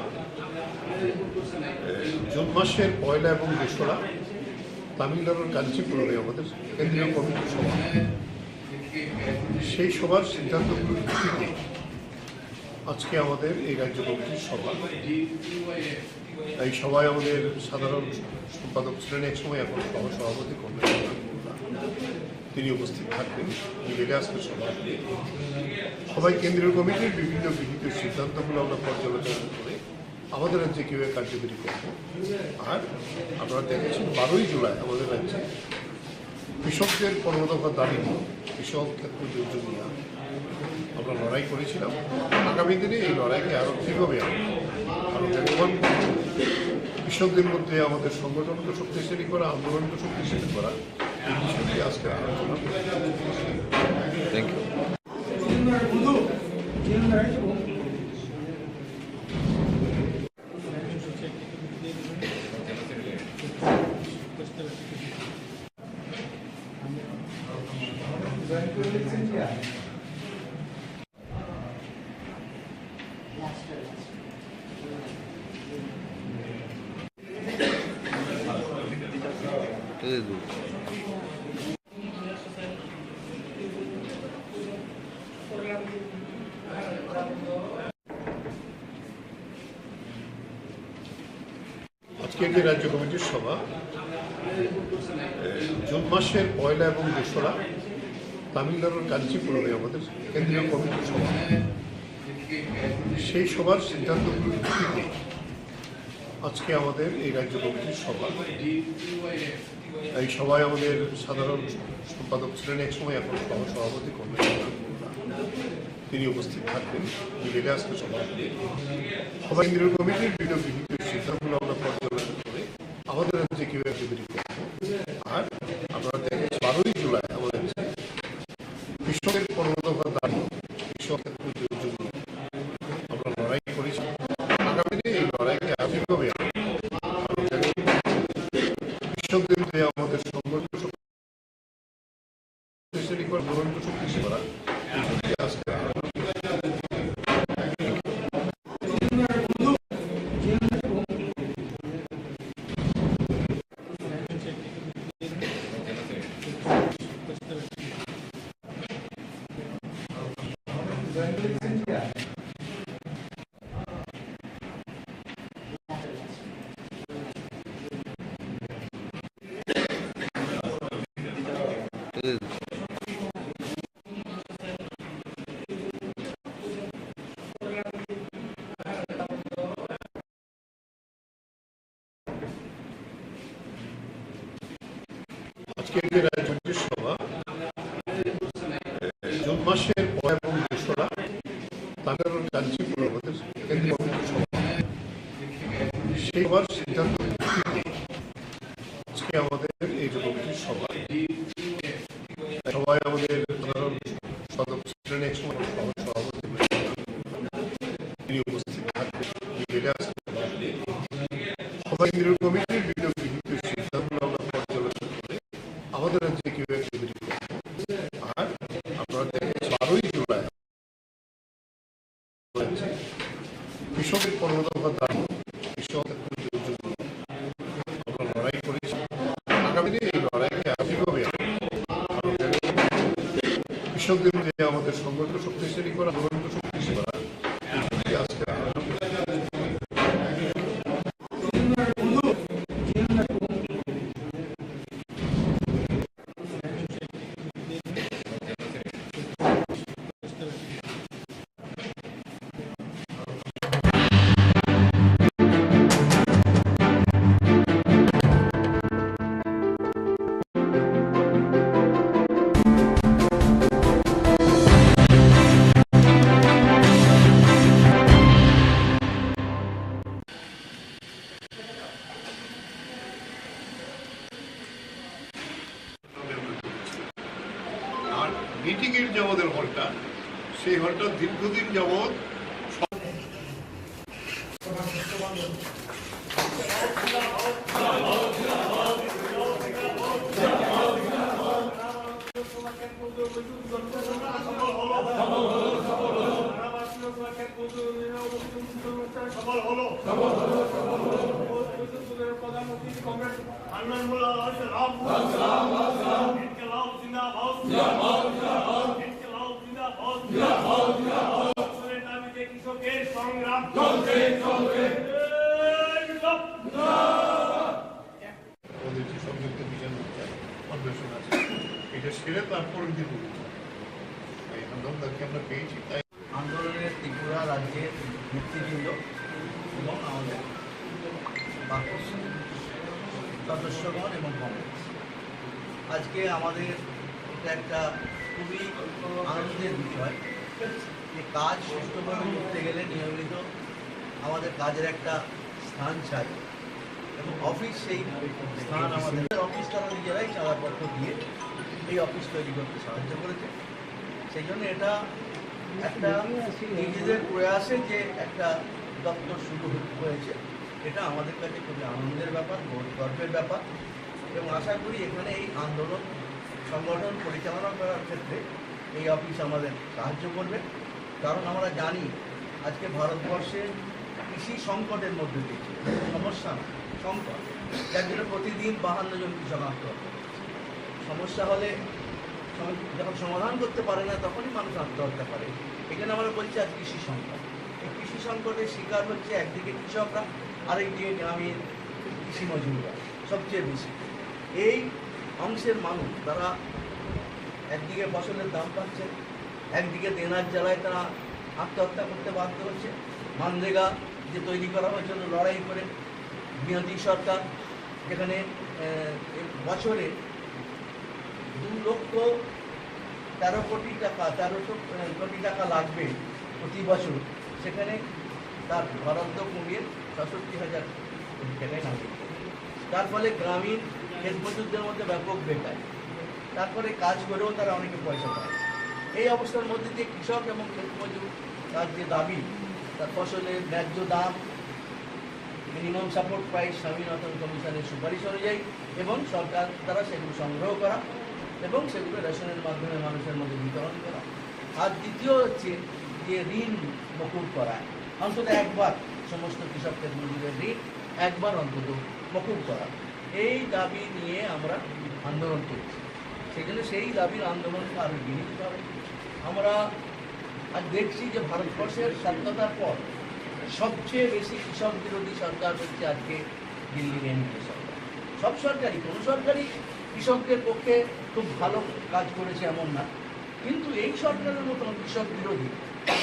জুন মাসের 1 এবং 2 তামিলনাড়ুর কাঞ্চিপুরমে আমাদের কেন্দ্রীয় কমিটির সভা, সেই সভার সিদ্ধান্তগুলোর ভিত্তিতে আজকে আমাদের এই রাজ্য কমিটির সভা। এই সভায় আমাদের সাধারণ সম্পাদক ছিলেন এক সময়, এখন সভাপতি করবেন, তিনি উপস্থিত থাকবেন। মিলে আজকে সবাই কেন্দ্রীয় কমিটির বিভিন্ন গৃহীত সিদ্ধান্তগুলো আমরা পর্যালোচনা করে আমাদের রাজ্যে কীভাবে কার্যকরী করব। আর আপনারা দেখেছেন 12ই জুলাই আমাদের রাজ্যে কৃষকদের 15 দফা দাবি নিয়ে, কৃষক ক্ষেত্র যোজনা নিয়ে আমরা লড়াই করেছিলাম। আগামী দিনে এই লড়াইকে আরও কীভাবে আরও বেগবান করব, কৃষকদের মধ্যে আমাদের সংগঠনকে শক্তিশালী করা, আন্দোলনকে শক্তিশালী করা, এই বিষয়টি আজকে আলোচনা করি। Thank you. আজকের যে রাজ্য কমিটির সভা জুন মাসের 1 এবং 2 তামিলনাড়ুর কাঞ্চিপুরমে আমাদের কেন্দ্রীয় কমিটির সভা, সেই সভার সিদ্ধান্তগুলোর ভিত্তিতে আজকে আমাদের এই রাজ্য কমিটির সভা। এই সভায় আমাদের সাধারণ সম্পাদক ছিলেন এক সময়, এখন সভাপতি করবেন, তিনি উপস্থিত থাকবেন। মিলে আজকে সবাই কেন্দ্রীয় কমিটির বিভিন্ন গৃহীত সিদ্ধান্তগুলো আমরা পর্যালোচনা করে আমাদের রাজ্যে কীভাবে কার্যকরী করব। আর আপনারা দেখেছেন 12ই জুলাই আমাদের কৃষকের 15 দফা দাবি, কৃষক ক্ষেত্র যোজনা আমরা লড়াই করেছি। আগামী দিনে এই লড়াইকে আরও কীভাবে কৃষকদের মধ্যে আমাদের সংগঠন শক্তিশালী করা, আন্দোলনকে শক্তিশালী করা, এই বিষয়টি আজকে আজকের যে রাজ্য কমিটির সভা জুন মাসের 1 এবং 2 তামিলনাড়ুর কাঞ্চিপুর আমাদের কেন্দ্রীয় কমিটির সভা, সেই সভার সিদ্ধান্ত আজকে আমাদের এই আমাদের রাজ্যে কিউ অ্যাক্টিভিটি করবো। আর আপনারা দেখেন 12ই জুলাই কৃষকের 15 দফা দাবি কৃষকের জন্য আমরা লড়াই করেছি। আগামী দিনে এই লড়াইকে আর্থিকভাবে কৃষকদের যে আমাদের সংগঠন শক্তিশালী করা, আন্দোলনকে শক্তিশালী করা, আজকে মিটিং এর যে আমাদের হলটা, সেই হলটা দীর্ঘদিন যাবৎ এটা সেরে তারপরের দিন এই আন্দোলনকে আমরা পেয়েছি। তাই আন্দোলনের ত্রিপুরা রাজ্যের নেতৃবৃন্দ এবং আমাদের সদস্যগণ এবং কংগ্রেস, আজকে আমাদের এটা একটা খুবই আনন্দের বিষয় যে কাজ সুষ্ঠুভাবে করতে গেলে নিয়মিত আমাদের কাজের একটা স্থান চাই এবং অফিস সেই স্থান আমাদের অফিস তারা নিজেরাই চাঁদাপত্র দিয়ে এই অফিস তৈরি করতে সাহায্য করেছে। সেই জন্য এটা একটা নিজেদের প্রয়াসে যে একটা দপ্তর শুরু হয়েছে, এটা আমাদের কাছে খুবই আনন্দের ব্যাপার, গর্বের ব্যাপার এবং আশা করি এখানে এই আন্দোলন সংগঠন পরিচালনা করার ক্ষেত্রে এই অফিস আমাদের সাহায্য করবে। কারণ আমরা জানি আজকে ভারতবর্ষের কৃষি সংকটের মধ্যে দিয়ে সমস্যা সংকট, যার জন্য প্রতিদিন 52 জন কৃষক আত্মহত্যা করছে। সমস্যা হলে যখন সমাধান করতে পারে না তখনই মানুষ আত্মহত্যা করে। এখানে আমরা বলছি আজ কৃষি সংকট, এই কৃষি সংকটের শিকার হচ্ছে একদিকে কৃষকরা, আরেকদিকে গ্রামীণ কৃষি মজুররা সবচেয়ে বেশি। এই অংশের মানুষ তারা একদিকে ফসলের দাম পাচ্ছে, একদিকে দেনার জ্বালায় তারা আত্মহত্যা করতে বাধ্য হচ্ছে। মানরেগা যে তৈরি করা হয়েছিল লড়াই করে বিরোধী সরকার, যেখানে বছরে 2,13 কোটি টাকা 1300 কোটি টাকা লাগবে প্রতি বছর, সেখানে তার বরাদ্দ কমিয়ে 66,000 কোটি টাকায় নামবে। তার ফলে গ্রামীণ ক্ষেত মজুরদের মধ্যে ব্যাপক বেকার, তারপরে কাজ করেও তারা অনেকে পয়সা পায়। এই অবস্থার মধ্যে দিয়ে কৃষক এবং ক্ষেত মজুর তার যে দাবি, তার ফসলের ন্যায্য দাম, মিনিমাম সাপোর্ট প্রাইস স্বামীনাথন কমিশনের সুপারিশ অনুযায়ী এবং সরকার দ্বারা সেগুলো সংগ্রহ করা এবং সেগুলো রেশনের মাধ্যমে মানুষের মধ্যে বিতরণ করা। আর দ্বিতীয় হচ্ছে যে ঋণ মকুব করা, অন্তত একবার সমস্ত কৃষকদের মজুরের ঋণ একবার অন্তত মকুব করা। এই দাবি নিয়ে আমরা আন্দোলন করছি। সেই জন্য সেই দাবির আন্দোলনকে আরও এগিয়ে নিতে হবে। আমরা আজ দেখছি যে ভারতবর্ষের স্বাধীনতার পর সবচেয়ে বেশি কৃষক বিরোধী সরকার হচ্ছে আজকে দিল্লির এনডিএ সরকার। সব সরকারই, কোনো সরকারই কৃষকদের পক্ষে খুব ভালো কাজ করেছে এমন না, কিন্তু এই সরকারের মতন কৃষক বিরোধী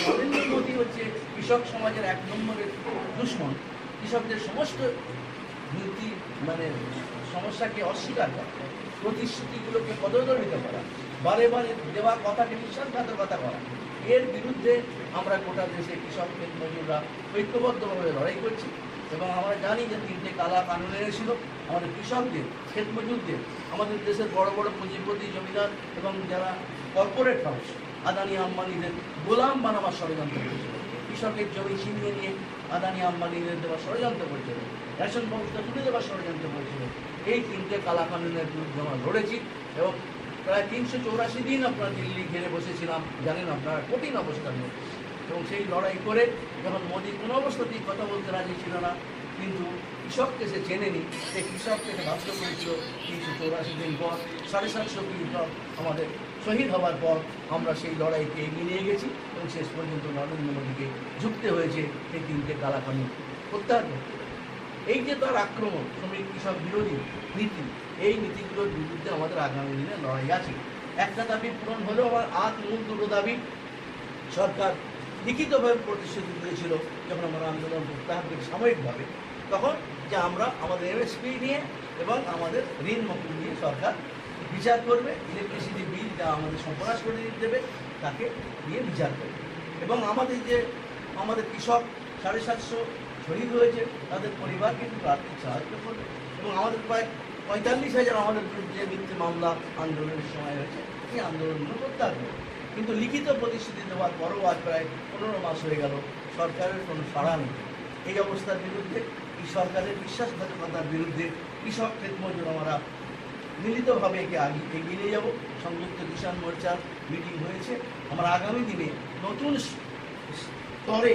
নরেন্দ্র মোদী হচ্ছে কৃষক সমাজের 1 নম্বরের দুশ্মন। কৃষকদের সমস্ত নীতি সমস্যাকে অস্বীকার করা, প্রতিশ্রুতিগুলোকে পদদলিত করা, বারে বারে দেওয়া কথাকে বিশ্বাসঘাতকতা করা, এর বিরুদ্ধে আমরা গোটা দেশে কৃষক ক্ষেত মজুররা ঐক্যবদ্ধভাবে লড়াই করছি। এবং আমরা জানি যে 3টে কালা কানুন এনেছিল আমাদের কৃষকদের, ক্ষেত মজুরদের, আমাদের দেশের বড় বড় পুঁজিপতি জমিদার এবং যারা কর্পোরেট হাউস আদানি আম্বানিদের গোলাম বানাবার ষড়যন্ত্র করেছিল। কৃষকের জমি ছিনিয়ে নিয়ে আদানি আম্বানিদের দেওয়ার ষড়যন্ত্র করেছিল। রেশন ব্যবস্থা তুলে দেওয়ার ষড়যন্ত্র করেছিল। এই 3টে কালাকানুনের বিরুদ্ধে আমরা লড়েছি এবং প্রায় 384 দিন আপনারা দিল্লি ঘিরে বসেছিলাম, জানেন আপনারা, কঠিন অবস্থার মধ্যে। এবং সেই লড়াই করে যখন মোদী কোনো অবস্থাতেই কথা বলতে রাজি ছিল না, কিন্তু কৃষককে সে চেনেনি, সে কৃষককে বাধ্য করেছিল 384 দিন পর 750 কৃষক আমাদের শহীদ হওয়ার পর আমরা সেই লড়াইকে এগিয়ে নিয়ে গেছি এবং শেষ পর্যন্ত নরেন্দ্র মোদীকে ঝুঁকতে হয়েছে এই 3টে কালাকানুন প্রত্যাহার করতে। এই যে তার আক্রমণ, শ্রমিক কৃষক বিরোধী নীতি, এই নীতিগুলোর বিরুদ্ধে আমাদের আগামী দিনে লড়াই আছে। একটা দাবি পূরণ হলেও আমার মূল দুটো দাবি সরকার লিখিতভাবে প্রতিশ্রুতি দিয়েছিল যখন আমরা আন্দোলন প্রত্যাহার করি সাময়িকভাবে, তখন যে আমরা আমাদের এমএসপি নিয়ে এবং আমাদের ঋণ মুক্তি নিয়ে সরকার বিচার করবে, ইলেকট্রিসিটি বিল যা আমাদের সর্বনাশ করে দেবে তাকে নিয়ে বিচার করবে। এবং আমাদের কৃষক 750 শহীদ হয়েছে, তাদের পরিবারকে কিন্তু আর্থিক সাহায্য করবে এবং আমাদের প্রায় 45,000 আমাদের বিরুদ্ধে মিথ্যে মামলা আন্দোলনের সময় হয়েছে, এই আন্দোলনগুলো প্রত্যাহার করবে। কিন্তু লিখিত প্রতিশ্রুতি দেওয়ার পরও আজ প্রায় 15 মাস হয়ে গেল, সরকারের কোনো সাড়া নেই। এই অবস্থার বিরুদ্ধে, এই সরকারের বিশ্বাসঘাতকতার বিরুদ্ধে কৃষক ক্ষেতমজুর আমরা মিলিতভাবে এগিয়ে নিয়ে যাব। সংযুক্ত কিষাণ মোর্চার মিটিং হয়েছে, আমরা আগামী দিনে নতুন স্তরে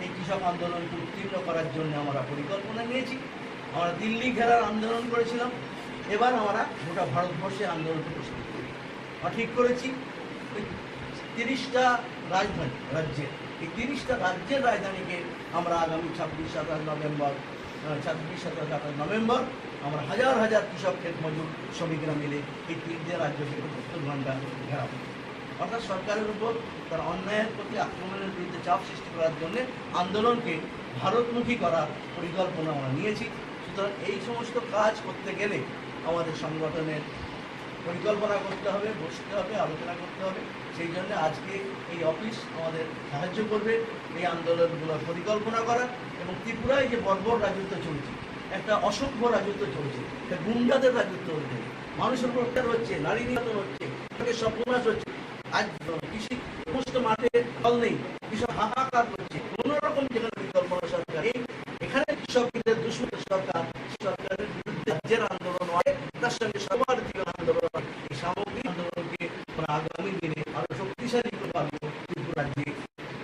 এই কৃষক আন্দোলনকে উত্তীর্ণ করার জন্য আমরা পরিকল্পনা নিয়েছি। আমরা দিল্লি ঘেরার আন্দোলন করেছিলাম, এবার আমরা গোটা ভারতবর্ষের আন্দোলন প্রস্তুত করি। আমরা ঠিক করেছি 30টা রাজধানী রাজ্যের, এই 30টা রাজ্যের রাজধানীকে আমরা আগামী 26-27 নভেম্বর আমরা হাজার হাজার কৃষক ক্ষেত মজুর শ্রমিকরা মিলে এই 3টে রাজ্যকে 72 ঘন্টা ঘেরাবো। অর্থাৎ সরকারের উপর তার অন্যায়ের প্রতি আক্রমণের বিরুদ্ধে চাপ সৃষ্টি করার জন্য আন্দোলনকে ভারতমুখী করার পরিকল্পনা আমরা নিয়েছি। সুতরাং এই সমস্ত কাজ করতে গেলে আমাদের সংগঠনের পরিকল্পনা করতে হবে, বসতে হবে, আলোচনা করতে হবে। সেই জন্য আজকে এই অফিস আমাদের সাহায্য করবে এই আন্দোলনগুলোর পরিকল্পনা করা। এবং ত্রিপুরায় যে বর্বর রাজত্ব চলছে, একটা অসভ্য রাজত্ব চলছে, একটা গুন্ডাদের রাজত্ব হচ্ছে, মানুষের উপর অত্যাচার হচ্ছে, নারী নির্যাতন হচ্ছে, সর্বনাশ হচ্ছে। আজ কৃষি সমস্ত মাঠে ফল নেই, কৃষক হাহাকার করছে। কোন রকম যেখানে পরিকল্পনা সরকার, এখানে কৃষকদের দুশ্মন সরকার, সরকারের বিরুদ্ধে রাজ্যের আন্দোলন হয়, তার সঙ্গে সবার জীবন আন্দোলন হয়। এই সামগ্রিক আন্দোলনকে আমরা আগামী দিনে আরো শক্তিশালী করতে পারবো ত্রিপুরা রাজ্যে,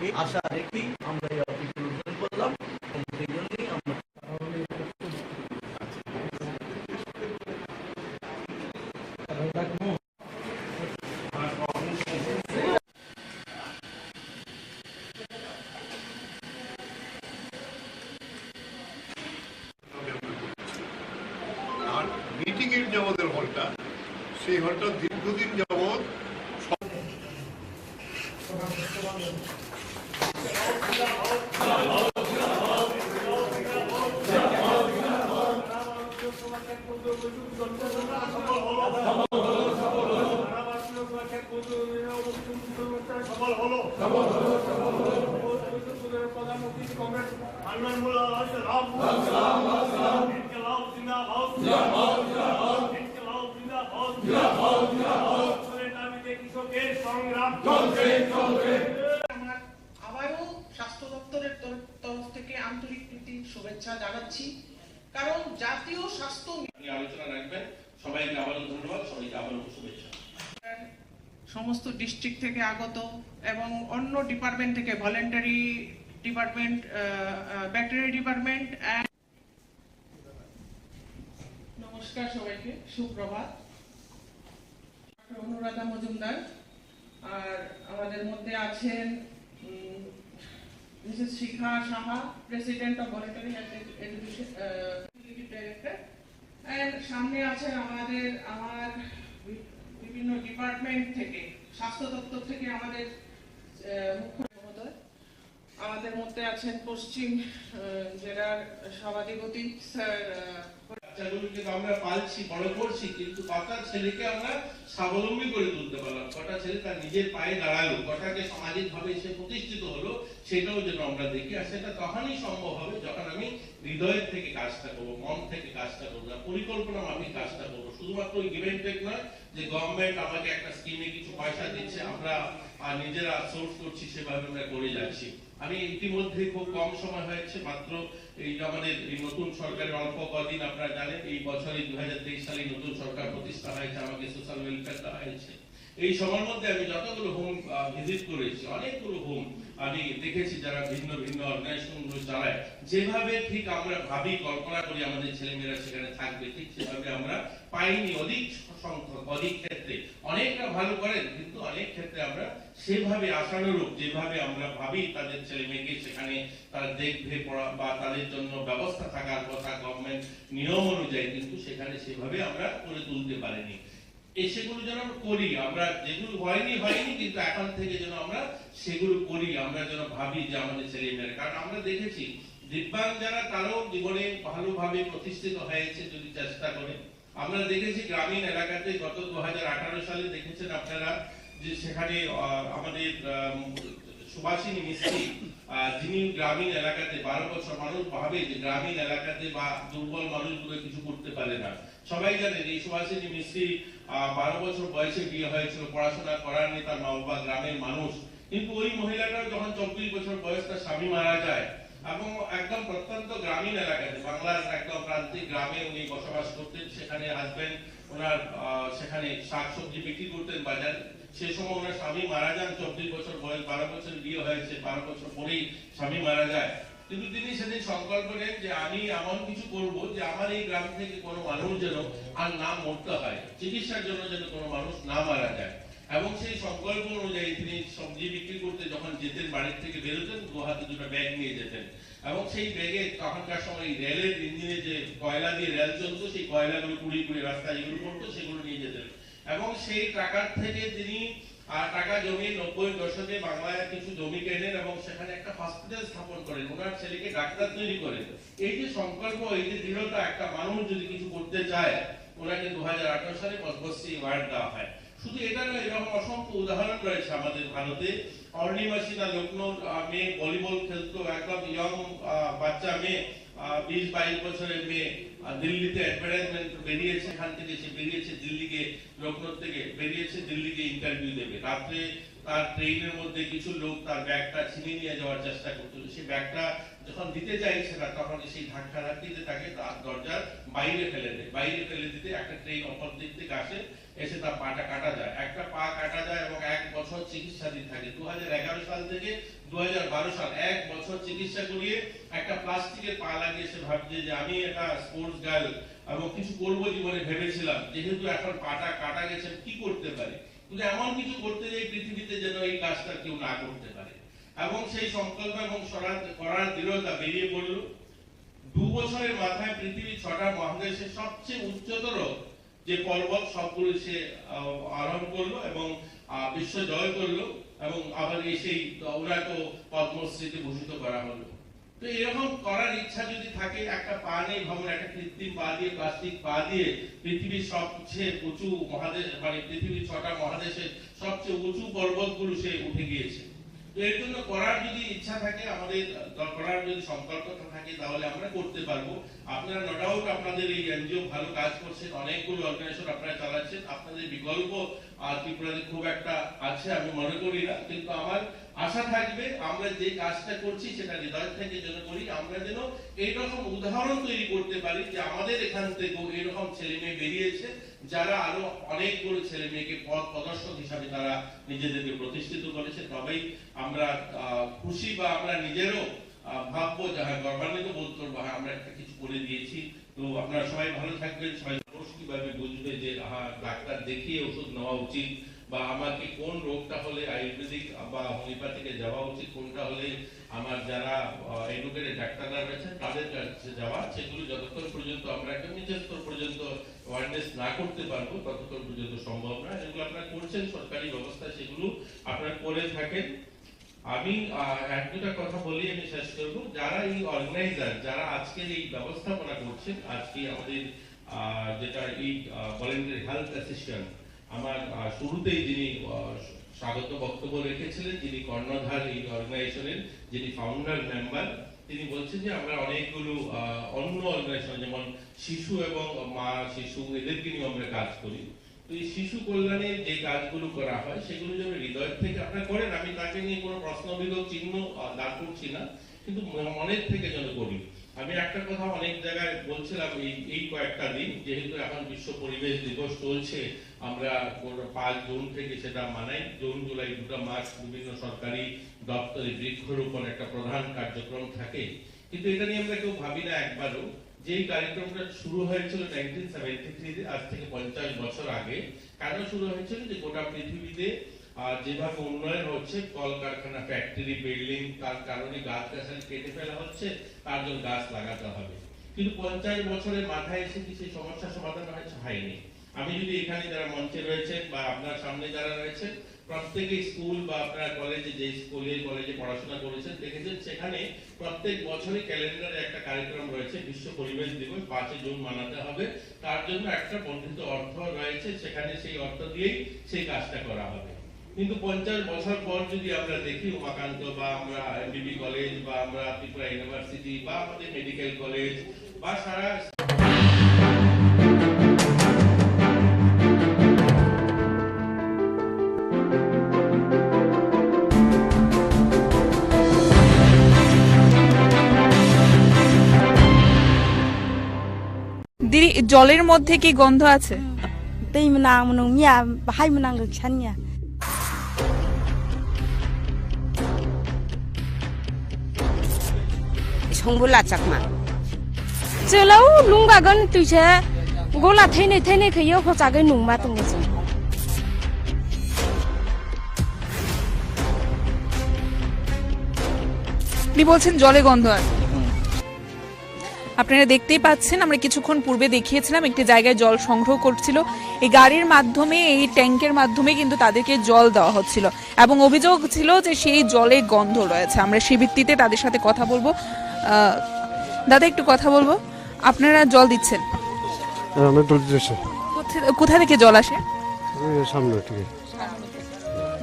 এই আশা রেখেই আমরা এই অফিসে উদ্বোধন করলাম এবং সেই জন্যই আমরা মিটিংয়ের যে আমাদের হলটা, সেই হলটা দীর্ঘদিন যাবৎ আবারও স্বাস্থ্য দপ্তরের তরফ থেকে আন্তরিক প্রীতি শুভেচ্ছা জানাচ্ছি, কারণ জাতীয় স্বাস্থ্য আলোচনা রাখবেন। সবাইকে আবারও ধন্যবাদ, সবাইকে আবারও শুভেচ্ছা। সমস্ত ডিস্ট্রিক্ট থেকে আগত এবং অন্য ডিপার্টমেন্ট থেকে, ভলেন্টারি ডিপার্টমেন্ট, ব্যাকটেরিয়া ডিপার্টমেন্ট। নমস্কার সবাইকে, সুপ্রভাত। অনুরাধা মজুমদার, আর আমাদের মধ্যে আছেন Mrs Shikha Saha, president of voluntary education director, and সামনে আছেন আমার বিভিন্ন ডিপার্টমেন্ট থেকে, স্বাস্থ্য দপ্তর থেকে আমাদের মুখ্য মহোদয়। আমাদের মধ্যে আছেন পশ্চিম জেলার সভাধিপতি স্যার। বাচ্চাগুলোকে আমরা পালছি, বড় করছি, কিন্তু কটা ছেলেকে আমরা স্বাবলম্বী করে তুলতে পারলাম, কটা ছেলে তার নিজের পায়ে দাঁড়ালো, কটাকে সামাজিক ভাবে সে প্রতিষ্ঠিত হলো, সেটাও যেন আমরা দেখি। আর সেটা তখনই সম্ভব হবে যখন আমি হৃদয়ের থেকে কাজটা করবো, মন থেকে কাজটা করবো, পরিকল্পনা মাফিক কাজটা করবো। শুধুমাত্র গিভ এন্ড টেক নয়, যে গভর্নমেন্ট আমাকে একটা স্কিমে কিছু পয়সা দিচ্ছে, আমরা নিজেরা সোর্স করছি, সেভাবে আমরা করে যাচ্ছি। আমি ইতিমধ্যে খুব কম সময় হয়েছে, মাত্র এই আমাদের এই নতুন সরকারের অল্প কদিন, আপনারা জানেন এই বছরে 2023 সালে নতুন সরকার প্রতিষ্ঠা হয়েছে, আমাকে সোশ্যাল ওয়েলফেয়ার দেওয়া হয়েছে। এই সময়ের মধ্যে আমি যতগুলো হোম ভিজিট করেছি, অনেকগুলো হোম আমি দেখেছি যারা ভিন্ন ভিন্ন অর্গানাইজেশনগুলো চালায়, যেভাবে ঠিক আমরা ভাবি কল্পনা করি আমাদের ছেলেমেয়েরা সেখানে থাকবে, ঠিক সেভাবে আমরা পাইনি। অধিক সংখ্যক, অধিক ক্ষেত্রে অনেকটা ভালো করেন, কিন্তু অনেক ক্ষেত্রে আমরা সেভাবে আশানুরূপ যেভাবে আমরা ভাবি তাদের ছেলে মেয়েকে সেখানে তারা দেখবে পড়া বা তাদের জন্য ব্যবস্থা থাকার কথা গভর্নমেন্ট নিয়ম অনুযায়ী, কিন্তু সেখানে সেভাবে আমরা করে তুলতে পারিনি। সেগুলো যেন করি আমরা, যেগুলো হয়নি কিন্তু এখন থেকে যেন আমরা সেগুলো করি, আমরা যেন ভাবি যে আমাদের ছেলে মেয়েরা, কারণ আমরা দেখেছি দিব্যাঙ্গ যারা তারাও জীবনে ভালোভাবে প্রতিষ্ঠিত হয়েছে যদি চেষ্টা করে। আমরা দেখেছি গ্রামীণ এলাকাতে গত 2018 সালে দেখেছেন আপনারা যে সেখানে আমাদের সুভাষিনী মিস্ত্রি, যিনি গ্রামীণ এলাকাতে 12 বছর, মানুষ ভাবে যে গ্রামীণ এলাকাতে বা দুর্বল মানুষগুলো কিছু করতে পারে না। সবাই জানেন এই সুভাষিনী মিস্ত্রি 12 বছর বয়সে বিয়ে হয়েছিল, পড়াশোনা করার নেই তার মা বাবা, গ্রামের মানুষ। কিন্তু ওই মহিলাটার যখন 24 বছর বয়স তার স্বামী মারা যায়, এবং একদম প্রত্যন্ত গ্রামীণ এলাকাতে, বাংলার একদম প্রান্তিক গ্রামে উনি বসবাস করতেন। সেখানে হাজবেন্ড ওনার সেখানে শাকসবজি বিক্রি করতেন বাজার। সেই সময় ওনার স্বামী মারা যান, 24 বছর বয়স, 12 বছর বিয়ে হয়েছে, 12 বছর পরেই স্বামী মারা যায়। কিন্তু তিনি সেদিন সংকল্প নেন যে আমি এমন কিছু করব যে আমার এই গ্রাম থেকে কোনো মানুষ যেন আর না মরতে হয়, চিকিৎসার জন্য যেন কোনো মানুষ না মারা যায়। এবং সেই সংকল্প অনুযায়ী তিনি সবজি বিক্রি করতে যখন যেতেন, বাড়ির থেকে বেরোতেন, দু হাতে দুটো ব্যাগ নিয়ে যেতেন, এবং সেই ব্যাগে তখনকার সময় রেলের ইঞ্জিনে যে কয়লা দিয়ে রেল চলতো, সেই কয়লাগুলো কুড়ি রাস্তায় যেগুলো পড়তো সেগুলো নিয়ে যেতেন। এবং সেই টাকার থেকে তিনি টাকা জমিয়ে 90 দশকে বাংলায় কিছু জমি কেনেন এবং সেখানে একটা হসপিটাল স্থাপন করেন, ওনার ছেলেকে ডাক্তার তৈরি করেন। এই যে সংকল্প, এই যে দৃঢ়তা, একটা মানুষ যদি কিছু করতে চায়, ওনাকে 2018 সালে পদ্মশ্রী অ্যাওয়ার্ড দেওয়া হয়। শুধু এটা নয়, এরকম অসংখ্য উদাহরণ রয়েছে আমাদের ভারতে। অর্ণিমা সিনহা, লখনৌর মেয়ে, ভলিবল খেলতো, একদম ইয়ং বাচ্চা মেয়ে, 20-22 বছরের মেয়ে, দিল্লিতে অ্যাডভার্টাইজমেন্ট বেরিয়েছে, এখান থেকে সে বেরিয়েছে দিল্লিকে, লখনৌ থেকে বেরিয়েছে দিল্লিকে ইন্টারভিউ দেবে। রাত্রে তার ট্রেনের মধ্যে কিছু লোক তার ব্যাগটা ছিনিয়ে নিয়ে যাওয়ার চেষ্টা করছিল। সেই ব্যাগটা যখন দিতে চাইছে না, তখন সেই ধাক্কা ধাক্কিতে তাকে তার দরজার বাইরে ফেলে দেয়। বাইরে ফেলে দিতে একটা ট্রেন অপর দিক থেকে আসে, এসে তার পাটা কাটা যায়, একটা পা কাটা যায় এবং 1 বছর চিকিৎসাধীন থাকে। 2011 সাল থেকে 2012 সাল 1 বছর চিকিৎসা করিয়ে একটা প্লাস্টিকের পা লাগিয়ে সে ভাবছে যে আমি একটা স্পোর্টস গার্ল এবং কিছু করবো জীবনে ভেবেছিলাম, যেহেতু এখন পাটা কাটা গেছে কি করতে পারি, কিন্তু এমন কিছু করতে যাই পৃথিবীতে যেন এই কাজটা কেউ না করতে পারে। এবং সেই সংকল্প এবং করার দৃঢ়তা বেরিয়ে পড়ল। 2 বছরের মাথায় পৃথিবীর 6টা মহাদেশের সবচেয়ে উচ্চতর যে পর্বত সবগুলো সে আরোহণ করলো এবং বিশ্ব জয় করলো, এবং আবার সেই ওনাকে পদ্মশ্রীতে ভূষিত করা হলো। তো এরকম করার ইচ্ছা যদি থাকে, একটা পা নেই ভাবুন, একটা কৃত্রিম পা দিয়ে, প্লাস্টিক পা দিয়ে পৃথিবীর সবচেয়ে উঁচু মহাদেশ, মানে পৃথিবীর 6টা মহাদেশের সবচেয়ে উঁচু পর্বতগুলো সে উঠে গিয়েছে। তো এর জন্য করার যদি ইচ্ছা থাকে, আমাদের করার যদি সংকল্প থাকে, তাহলে আমরা করতে পারবো। আপনারা নো ডাউট আপনাদের এই এনজিও ভালো কাজ করছেন, অনেকগুলো অর্গানাইজেশন আপনারা চালাচ্ছেন, আপনাদের বিকল্প ত্রিপুরাতে খুব একটা আছে আমি মনে করি না, কিন্তু আমার আশা থাকবে আমরা যে কাজটা করছি সেটা হৃদয় থেকে যেন করি, আমরা যেন এইরকম উদাহরণ তৈরি করতে পারি যে আমাদের এখান থেকেও এরকম ছেলে মেয়ে বেরিয়েছে, যারা আরো অনেকগুলো ছেলে মেয়েকে পথ প্রদর্শক হিসাবে তারা নিজেদেরকে প্রতিষ্ঠিত করেছে। তবেই আমরা খুশি বা আমরা নিজেরও ভাববো যে হ্যাঁ, গর্বান্বিত বোধ করবো, হ্যাঁ আমরা একটা কিছু করে দিয়েছি। তো আপনারা সবাই ভালো থাকবেন। সবাই মানুষ কিভাবে বুঝবে যে হ্যাঁ ডাক্তার দেখিয়ে ওষুধ নেওয়া উচিত, বা আমাকে কোন রোগটা হলে আয়ুর্বেদিক বা হোমিওপ্যাথিকে যাওয়া উচিত, কোনটা হলে আমার যারা এডুকেটেড ডাক্তাররা রয়েছেন তাদের কাছে যাওয়া, সেগুলো যতক্ষণ পর্যন্ত আমরা একটা নিচের স্তর পর্যন্ত অ্যাওয়ারনেস না করতে পারবো ততক্ষণ পর্যন্ত সম্ভব না। এগুলো আপনারা করছেন সরকারি ব্যবস্থায়, সেগুলো আপনারা করে থাকেন। আমি এক দুটা কথা বলি, আমি শেষ করবো। যারা এই অর্গানাইজার, যারা আজকের এই ব্যবস্থাপনা করছেন, আজকে আমাদের যেটা এই ভলেন্টারি হেলথ অ্যাসিস্ট্যান্ট, আমার শুরুতেই যিনি স্বাগত বক্তব্য রেখেছিলেন, যিনি কর্ণধার এই অর্গানাইজেশনের, যিনি ফাউন্ডার মেম্বার, তিনি বলছেন যে আমরা অনেকগুলো অন্য অর্গানাইজেশন, যেমন শিশু এবং মা শিশু, এদেরকে নিয়ে আমরা কাজ করি। তো তো এই শিশু কল্যাণের যে কাজগুলো করা হয় সেগুলো যেন হৃদয় থেকে আপনারা করেন, আমি তাকে নিয়ে কোনো প্রশ্নবিদ্ধ চিহ্ন দাঁড় করছি না, কিন্তু মনের থেকে যেন করি। আমি একটা কথা অনেক জায়গায় বলছিলাম এই কয়েকটা দিন, যেহেতু এখন বিশ্ব পরিবেশ দিবস চলছে, আমরা 5 জুন থেকে সেটা মানাই। জুন জুলাই 2 মাস বিভিন্ন সরকারি দপ্তরে বৃক্ষরোপণ একটা প্রধান কার্যক্রম থাকে, কিন্তু এটা নিয়ে আমরা কেউ ভাবি না একবারও যে এই কার্যক্রমটা শুরু হয়েছিল 1973 আজ থেকে 50 বছর আগে। কেন শুরু হয়েছিল? যে গোটা পৃথিবীতে যেভাবে উন্নয়ন হচ্ছে, কলকারখানা, ফ্যাক্টরি, বিল্ডিং, তার কারণে গাছ গাছালি কেটে ফেলা হচ্ছে, তার জন্য গাছ লাগাতে হবে। কিন্তু 50 বছরের মাথায় এসে কি সেই সমস্যা সমাধান হয়নি। আমি যদি এখানে যারা মঞ্চে রয়েছেন বা আপনার সামনে যারা রয়েছেন, প্রত্যেকে স্কুল বা আপনার কলেজে, যে কলেজে পড়াশোনা করেছেন, দেখেছেন সেখানে প্রত্যেক বছরে ক্যালেন্ডারে একটা কার্যক্রম রয়েছে, বিশ্ব পরিবেশ দিবস 5 জুন মানাতে হবে। তার জন্য একটা বর্ধিত অর্থ রয়েছে, সেখানে সেই অর্থ দিয়েই সেই কাজটা করা হবে। কিন্তু 50 বছর পর যদি আমরা দেখি উমাকান্ত বা আমরা এমবিবি কলেজ বা আমরা ত্রিপুরা ইউনিভার্সিটি বা আমাদের মেডিকেল কলেজ বা সারা দিদি, জলের মধ্যে কি গন্ধ আছে? दै मोनां मिया बाहाय मोनांगो खिसानिया संबोला चाकमा जोलाव लुंगागन तुइसे गला थैनै खैयो हजागै नुमा दंगो जों আপনি বলছেন জলে গন্ধ আছে। আপনারা দেখতেই পাচ্ছেন, আমরা কিছুক্ষণ পূর্বে দেখিয়েছিলাম একটি জায়গায় জল সংগ্রহ করছিল, এই গাড়ির মাধ্যমে, এই ট্যাঙ্কের মাধ্যমে কিন্তু তাদেরকে জল দেওয়া হচ্ছিল এবং অভিযোগ ছিল যে সেই জলে গন্ধ রয়েছে। আমরা সেই ভিত্তিতে তাদের সাথে কথা বলবো। দাদা, একটু কথা বলবো, আপনারা জল দিচ্ছেন? কোথা থেকে জল আসে?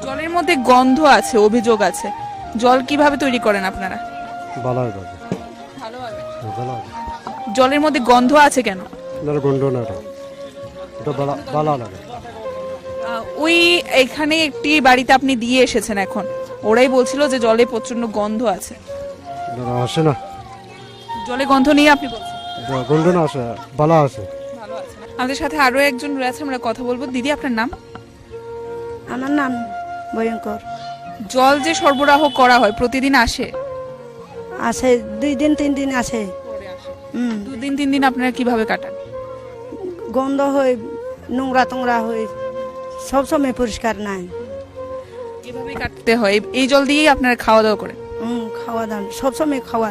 জলের মধ্যে গন্ধ আছে, অভিযোগ আছে, জল কিভাবে তৈরি করেন আপনারা? জলের মধ্যে গন্ধ আছে কেন? ওই এখানে একটি বাড়িতে আপনি দিয়ে এসেছেন, এখন ওরাই বলছিল যে জলে প্রচন্ড গন্ধ আছে। জলে গন্ধ নিয়ে আপনি বলছেন? আমাদের সাথে আরো একজন রয়েছে, আমরা কথা বলবো। দিদি, আপনার নাম? আমার নাম ভয়ঙ্কর। জল যে সরবরাহ করা হয় প্রতিদিন আসে? আসে, 2 দিন 3 দিন আসে। 2 দিন 3 দিন আপনারা কিভাবে কাটান? গন্ধ হয়, নোংরা হয়, সব সময় পরিষ্কার নাই, কিভাবে কাটতে হয়? এই জল দিয়েই আপনারা খাওয়া দাওয়া করেন? খাওয়া দাওয়া সব সময় খাওয়া।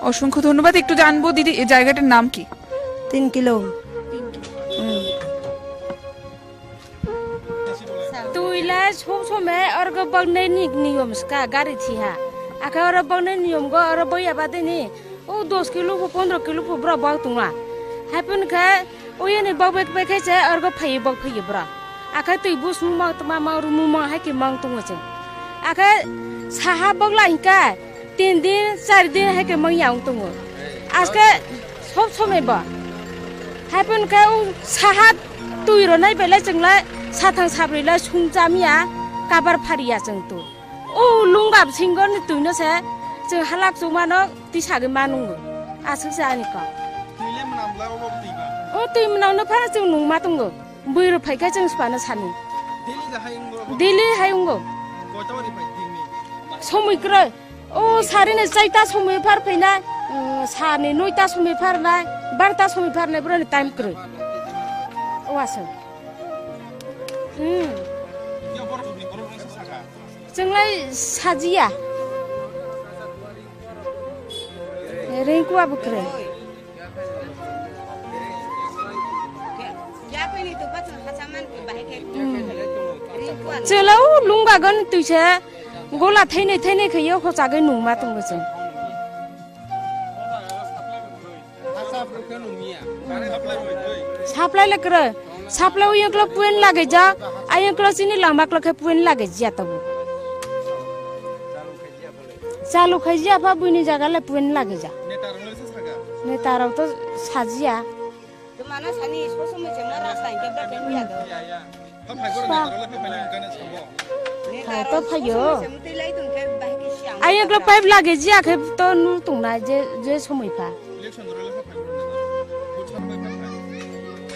অসংখ্য ধন্যবাদ। একটু জানবো দিদি, এই জায়গাটার নাম কি? 3 কিলো। তুইলা সব সময় অর্গ বগনে নিয়ম স্কা গাড়ি থিহা আকা অর বগনে নিয়ম গো অর বইয়া বাদেনি ও 10 কিলো 15 কিলো ব্রা বগ তুঙা হাইপন খা ওয়েনে বগ বেক খাইছে অর্গ ফাই বগ ফাই ব্রা আকা তুই বুস মুমা তমা मा रुमु मा हाकि मांग तुङो आका साहा बगला हिका 3 दिन 4 दिन हाकि मंयाव तुङो आजके सब समय बा हाइपन खा साहा तुइरो नाय बेला जोंला साथां साब्रैला सुंजामिया काबार फारिया जोंतो ओ लुंगाब सिंगन तुइनो से जों हालाक जमानो दिसागे मानुङो आसो जानिका तुइले मनामला ओबतिबा ओ तुइ मनावनो फारा जों नुमा दङो बैरो फाइका जों सपानो सानो दिल्ली हायंगो गयतावरि फाइ दिननि समयग्र ओ सारिने जायता समय फार फैना साने 9ता समय फारना 12ता समय फारना ब्रने टाइम ग्र ओ आसो जोंलाय साजिया रेंकुआ बक्रे जोलाव लुंगागन तुइसे गला थैनै खैयो हजागै नुमा दंगो जों साप्लाय लग्र साप्लाय यंक्लो पुएन लागे जा आयंक्लो सिनि लामाक्लो के पुएन लागे जिया तबो चालू खैजिया फा बुइनि जागाले पुएन लागे जा नेताराव तो Sajiya Mana sani sosum cuma rasa yang kita punya tu. Apa payo? Ayah kalau pipe lagi je, aku tu nu tungna je semua pa.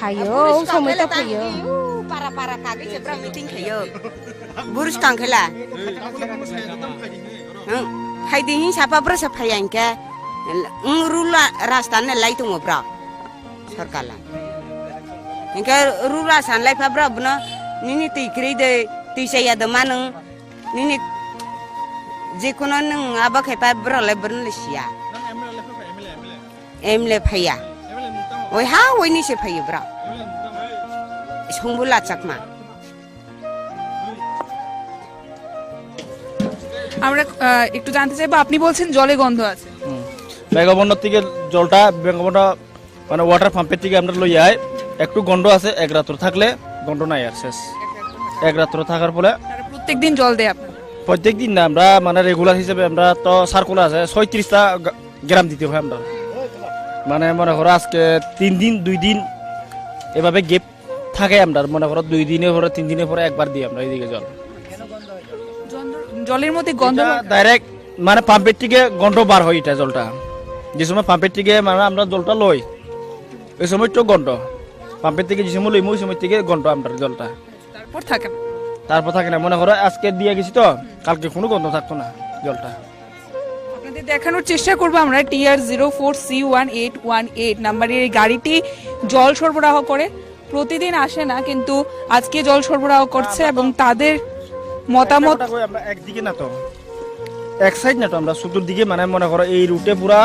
Payo, semua tu payo. Para kaki sebab meeting payo. Burus tangkela. Hai dihin siapa berasa payang ke? Rula rastanya lain tu ngobrak. Sarkalan. Ingka rula san lai fabra bna nini ti kride ti saya de manang nini je kono nang aba khe fabra le bern le sia emle phaya oi ha oi ni se phaya bra songbula chakma আমরা একটু জানতে চাইবো আপনি বলছেন জলে গন্ধ আছে বেঙ্গবন্ধ থেকে জলটা বেঙ্গবন্ধ মানে ওয়াটার পাম্পের থেকে আমরা লই যাই একটু গন্ধ আছে এক রাত্র থাকলে গন্ধ নাই আর শেষ এক রাত্র থাকার ফলে প্রত্যেকদিন জল দেয় আপনারা প্রত্যেকদিন না আমরা মানে রেগুলার হিসেবে আমরা তো সার্কুলার আছে 36টা গ্রাম দিতে হয় আমরা মানে মনে করো আজকে 3 দিন 2 দিন এভাবে গেপ থাকে আমরা মনে করো 2 দিনের পরে 3 দিনের পরে একবার দিই আমরা এইদিকে জল জলের মধ্যে গন্ধ ডাইরেক্ট মানে পাম্পের থেকে গন্ধ বার হয় এটা জলটা যে সময় পাম্পের থেকে মানে আমরা জলটা লই ওই সময় তো গন্ধ পাম্পের থেকে যে সময় লই ওই সময় থেকে গন্ধ আমরা জলটা তারপর থাকে না মনে করো আজকে দিয়ে গেছি তো কালকে কোনো গন্ধ থাকতো না জলটা আপনাদের দেখানোর চেষ্টা করবো আমরা TR04C1818 নাম্বারের এই গাড়িটি জল সরবরাহ করে প্রতিদিন আসে না কিন্তু আজকে জল সরবরাহ করছে এবং তাদের মতামত আমরা একদিকে না তো এক সাইড না তো আমরা চতুর্দিকে মানে মনে করো এই রুটে পুরা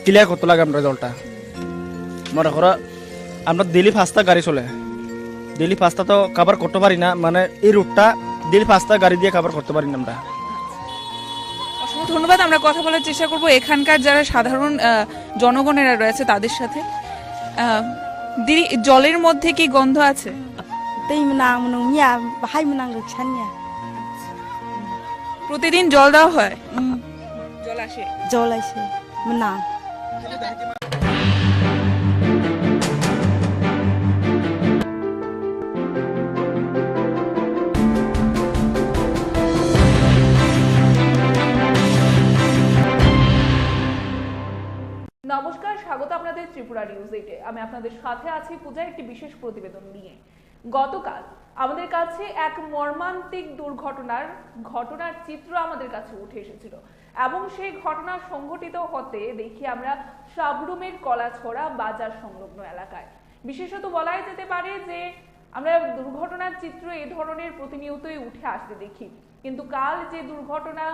ক্লিয়ার করতে লাগে আমরা জলটা মনে করো আমরা ডেলি 5টা গাড়ি চলে ডেলি 5টা তো কভার করতে পারি না মানে এই রুটটা ডেলি 5টা গাড়ি দিয়ে কভার করতে পারি না আমরা অসংখ্য ধন্যবাদ আমরা কথা বলার চেষ্টা করব এখানকার যারা সাধারণ জনগণেরা রয়েছে তাদের সাথে দিদি জলের মধ্যে কি গন্ধ আছে প্রতিদিন জল দেওয়া হয় জল আসে না নমস্কার স্বাগত আপনাদের ত্রিপুরা নিউজ 8-এ আমি আপনাদের সাথে আছি পূজা একটি বিশেষ প্রতিবেদন নিয়ে গতকাল আমাদের কাছে এক মর্মান্তিক ঘটনার চিত্র আমাদের কাছে উঠে এসেছিল এবং সেই ঘটনা সংঘটিত হতে দেখি আমরা সাবরুমের কলাছড়া বাজার সংলগ্ন এলাকায় বিশেষত বলাই যেতে পারে যে আমরা দুর্ঘটনার চিত্র এই ধরনের প্রতিনিয়তই উঠে আসতে দেখি কিন্তু কাল যে দুর্ঘটনা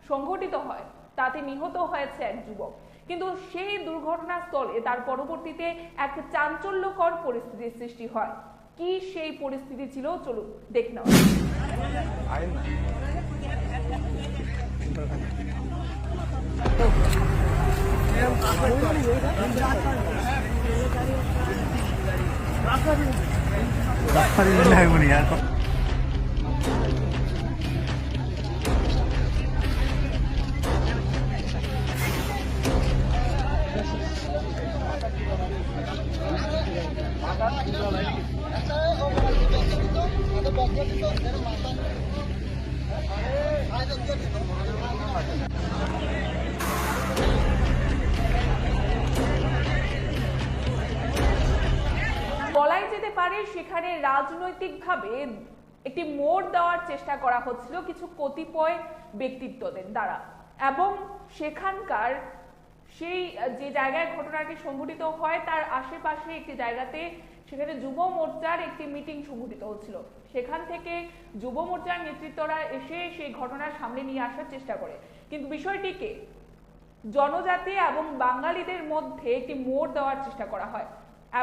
সংঘটিত হয় তাতে নিহত হয়েছে এক যুবক কিন্তু সেই দুর্ঘটনাস্থলে তার পরবর্তীতে এক চাঞ্চল্যকর পরিস্থিতির সৃষ্টি হয় কি সেই পরিস্থিতি ছিল চলুন দেখে নাও বলাই যেতে পারে সেখানে রাজনৈতিকভাবে একটি মোড় দেওয়ার চেষ্টা করা হচ্ছিল কিছু কতিপয় ব্যক্তিত্বদের দ্বারা এবং সেখানকার সেই যে জায়গায় ঘটনাটি সংঘটিত হয় তার আশেপাশে একটি জায়গাতে সেখানে যুব মোর্চার একটি মিটিং সংঘটিত হচ্ছিল সেখান থেকে যুব মোর্চার নেতৃত্বরা এসে সেই ঘটনার সামনে নিয়ে আসার চেষ্টা করে কিন্তু বিষয়টিকে জনজাতি এবং বাঙালিদের মধ্যে একটি মোড় দেওয়ার চেষ্টা করা হয়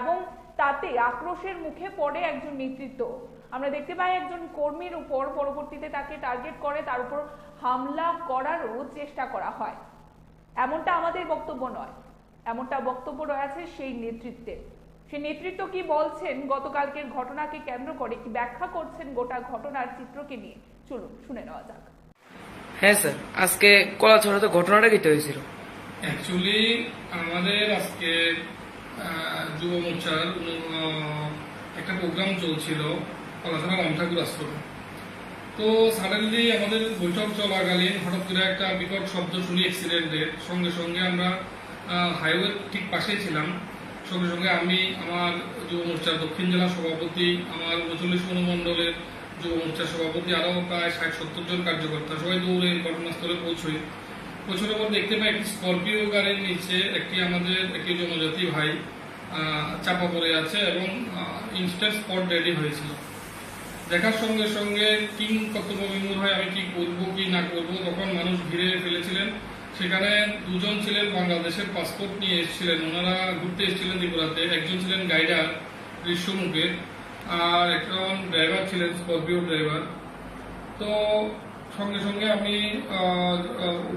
এবং তাতে আক্রোশের মুখে পড়ে একজন নেতৃত্ব আমরা দেখতে পাই একজন কর্মীর উপর পরবর্তীতে তাকে টার্গেট করে তার উপর হামলা করারও চেষ্টা করা হয় এমনটা আমাদের বক্তব্য নয় এমনটা বক্তব্য রয়েছে সেই নেতৃত্বে সেই নেতৃত্ব কি বলছেন গতকালকের ঘটনাকে কেন্দ্র করে কি ব্যাখ্যা করছেন গোটা ঘটনার চিত্রকে নিয়ে চলুন শুনে নেওয়া যাক হ্যাঁ স্যার আজকে কলাছড়াতে ঘটনাটা কি হয়েছিল অ্যাকচুয়ালি আমাদের আজকে যুব মোর্চার একটা প্রোগ্রাম চলছিল কলাছড়া রাম ঠাকুর আশ্রমে। তো সাডেনলি আমাদের বৈঠক চলাকালীন হঠাৎ করে একটা বিকট শব্দ শুনি অ্যাক্সিডেন্টের। সঙ্গে সঙ্গে আমরা হাইওয়ের ঠিক পাশেই ছিলাম। সঙ্গে সঙ্গে আমি, আমার যুব মোর্চার দক্ষিণ জেলা সভাপতি, আমার 39 অনুমণ্ডলের যুব মোর্চার সভাপতি, আরও প্রায় 60-70 জন কার্যকর্তা সবাই দৌড়ে ঘটনাস্থলে পৌঁছানোর পর দেখতে পাই একটি স্করপিও গাড়ির নিচে আমাদের একটি জনজাতি ভাই চাপা পড়ে আছে এবং ইনস্ট্যান্ট স্পট ডেডি হয়েছিল। দেখার সঙ্গে সঙ্গে কিং কর্তব্য বিমূঢ় হয় আমি কি করবো কি না করবো। তখন মানুষ ঘিরে ফেলেছিলেন। সেখানে দুজন ছিলেন বাংলাদেশের পাসপোর্ট নিয়ে এসেছিলেন, ওনারা ঘুরতে এসেছিলেন ত্রিপুরাতে। একজন ছিলেন গাইডার গ্রীষ্মমুখের, আর একজন ড্রাইভার ছিলেন স্করপিও ড্রাইভার। তো সঙ্গে সঙ্গে আমি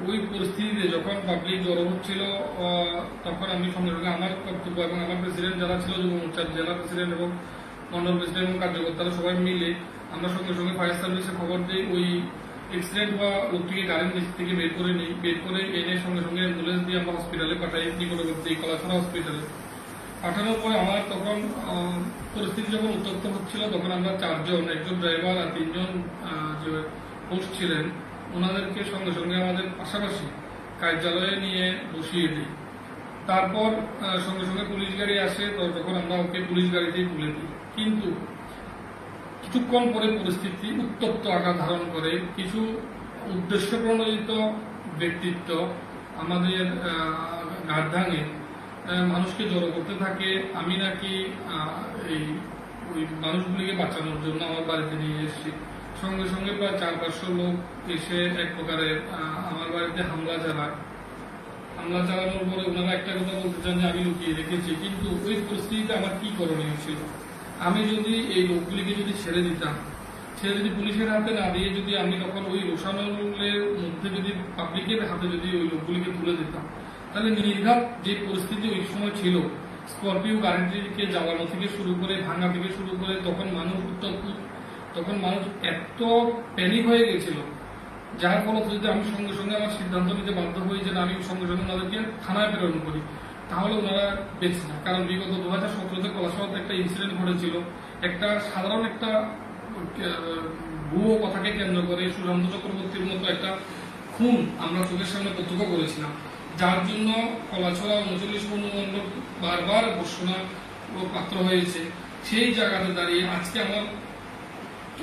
ওই পরিস্থিতিতে যখন পাবলিক জড়ো হচ্ছিল তখন আমি সঙ্গে সঙ্গে আমার কর্তব্য এবং আমার প্রেসিডেন্ট যারা ছিল যুব মোর্চার জেলা প্রেসিডেন্ট এবং মন্ডল প্রেসিডেন্ট এবং কার্যকর্তারা সবাই মিলে আমরা সঙ্গে সঙ্গে ফায়ার সার্ভিসে খবর দিই। ওই অ্যাক্সিডেন্ট বা লোকটিকে গাড়ির নিচ থেকে বের করে নিই, বের করে এনে সঙ্গে সঙ্গে অ্যাম্বুলেন্স দিয়ে আমরা হসপিটালে পাঠাই, নিকটবর্তী কলাছড়া হসপিটালে পাঠানোর পরে আমার তখন পরিস্থিতি যখন উত্তপ্ত হচ্ছিল তখন আমরা 4 জন, একজন ড্রাইভার আর 3 জন যে পোস্ট ছিলেন ওনাদেরকে সঙ্গে সঙ্গে আমাদের পাশাপাশি কার্যালয়ে নিয়ে বসিয়ে দিই। তারপর সঙ্গে সঙ্গে পুলিশ গাড়ি আসে, তো তখন আমরা ওকে পুলিশ গাড়িতেই তুলে দিই। কিন্তু কিছুক্ষণ পরে পরিস্থিতি উত্তপ্ত আকার ধারণ করে। কিছু উদ্দেশ্য প্রণোদিত ব্যক্তিত্ব আমাদের গার্ধাঙে মানুষকে জড়ো করতে থাকে। আমি নাকি ওই মানুষগুলিকে বাঁচানোর জন্য আমার বাড়িতে নিয়ে এসেছি। সঙ্গে সঙ্গে প্রায় 400-500 লোক এসে এক প্রকারের আমার বাড়িতে হামলা চালায়। হামলা চালানোর পরে ওনারা একটা কথা বলতে চান যে আমি লুকিয়ে রেখেছি, কিন্তু ওই পরিস্থিতিতে আমার কি করণীয় ছিল? আমি যদি এই লোকগুলিকে যদি ছেড়ে দিতাম, ছেড়ে যদি পুলিশের হাতে না দিয়ে যদি আমি তখন ওই রোষানলের মধ্যে যদি পাবলিকের হাতে যদি ওই লোকগুলিকে তুলে দিতাম, তাহলে নির্ঘাত যে পরিস্থিতি ওই সময় ছিল, স্করপিও গাড়িটিকে জ্বালানো থেকে শুরু করে ভাঙা থেকে শুরু করে তখন মানুষ এত প্যানিক হয়ে গেছিল, যার ফলশ্রুতিতে আমি সঙ্গে সঙ্গে আমার সিদ্ধান্ত নিতে বাধ্য হই যে আমি সঙ্গে সঙ্গে ওনাদেরকে থানায় প্রেরণ করি। তাহলে ওনারা বেঁচে না। কারণ বিগত 2017-তে কলাছড়াতে একটা ইনসিডেন্ট ঘটেছিল, একটা সাধারণ একটা ভুয়ো কথাকে কেন্দ্র করে সুশান্ত চক্রবর্তীর মতো একটা খুন আমরা চোখের সামনে প্রত্যক্ষ করেছিলাম, যার জন্য কলাছড়া 39 অনুমণ্ডল বারবার ঘোষণা পাত্র হয়েছে। সেই জায়গাতে দাঁড়িয়ে আজকে আমার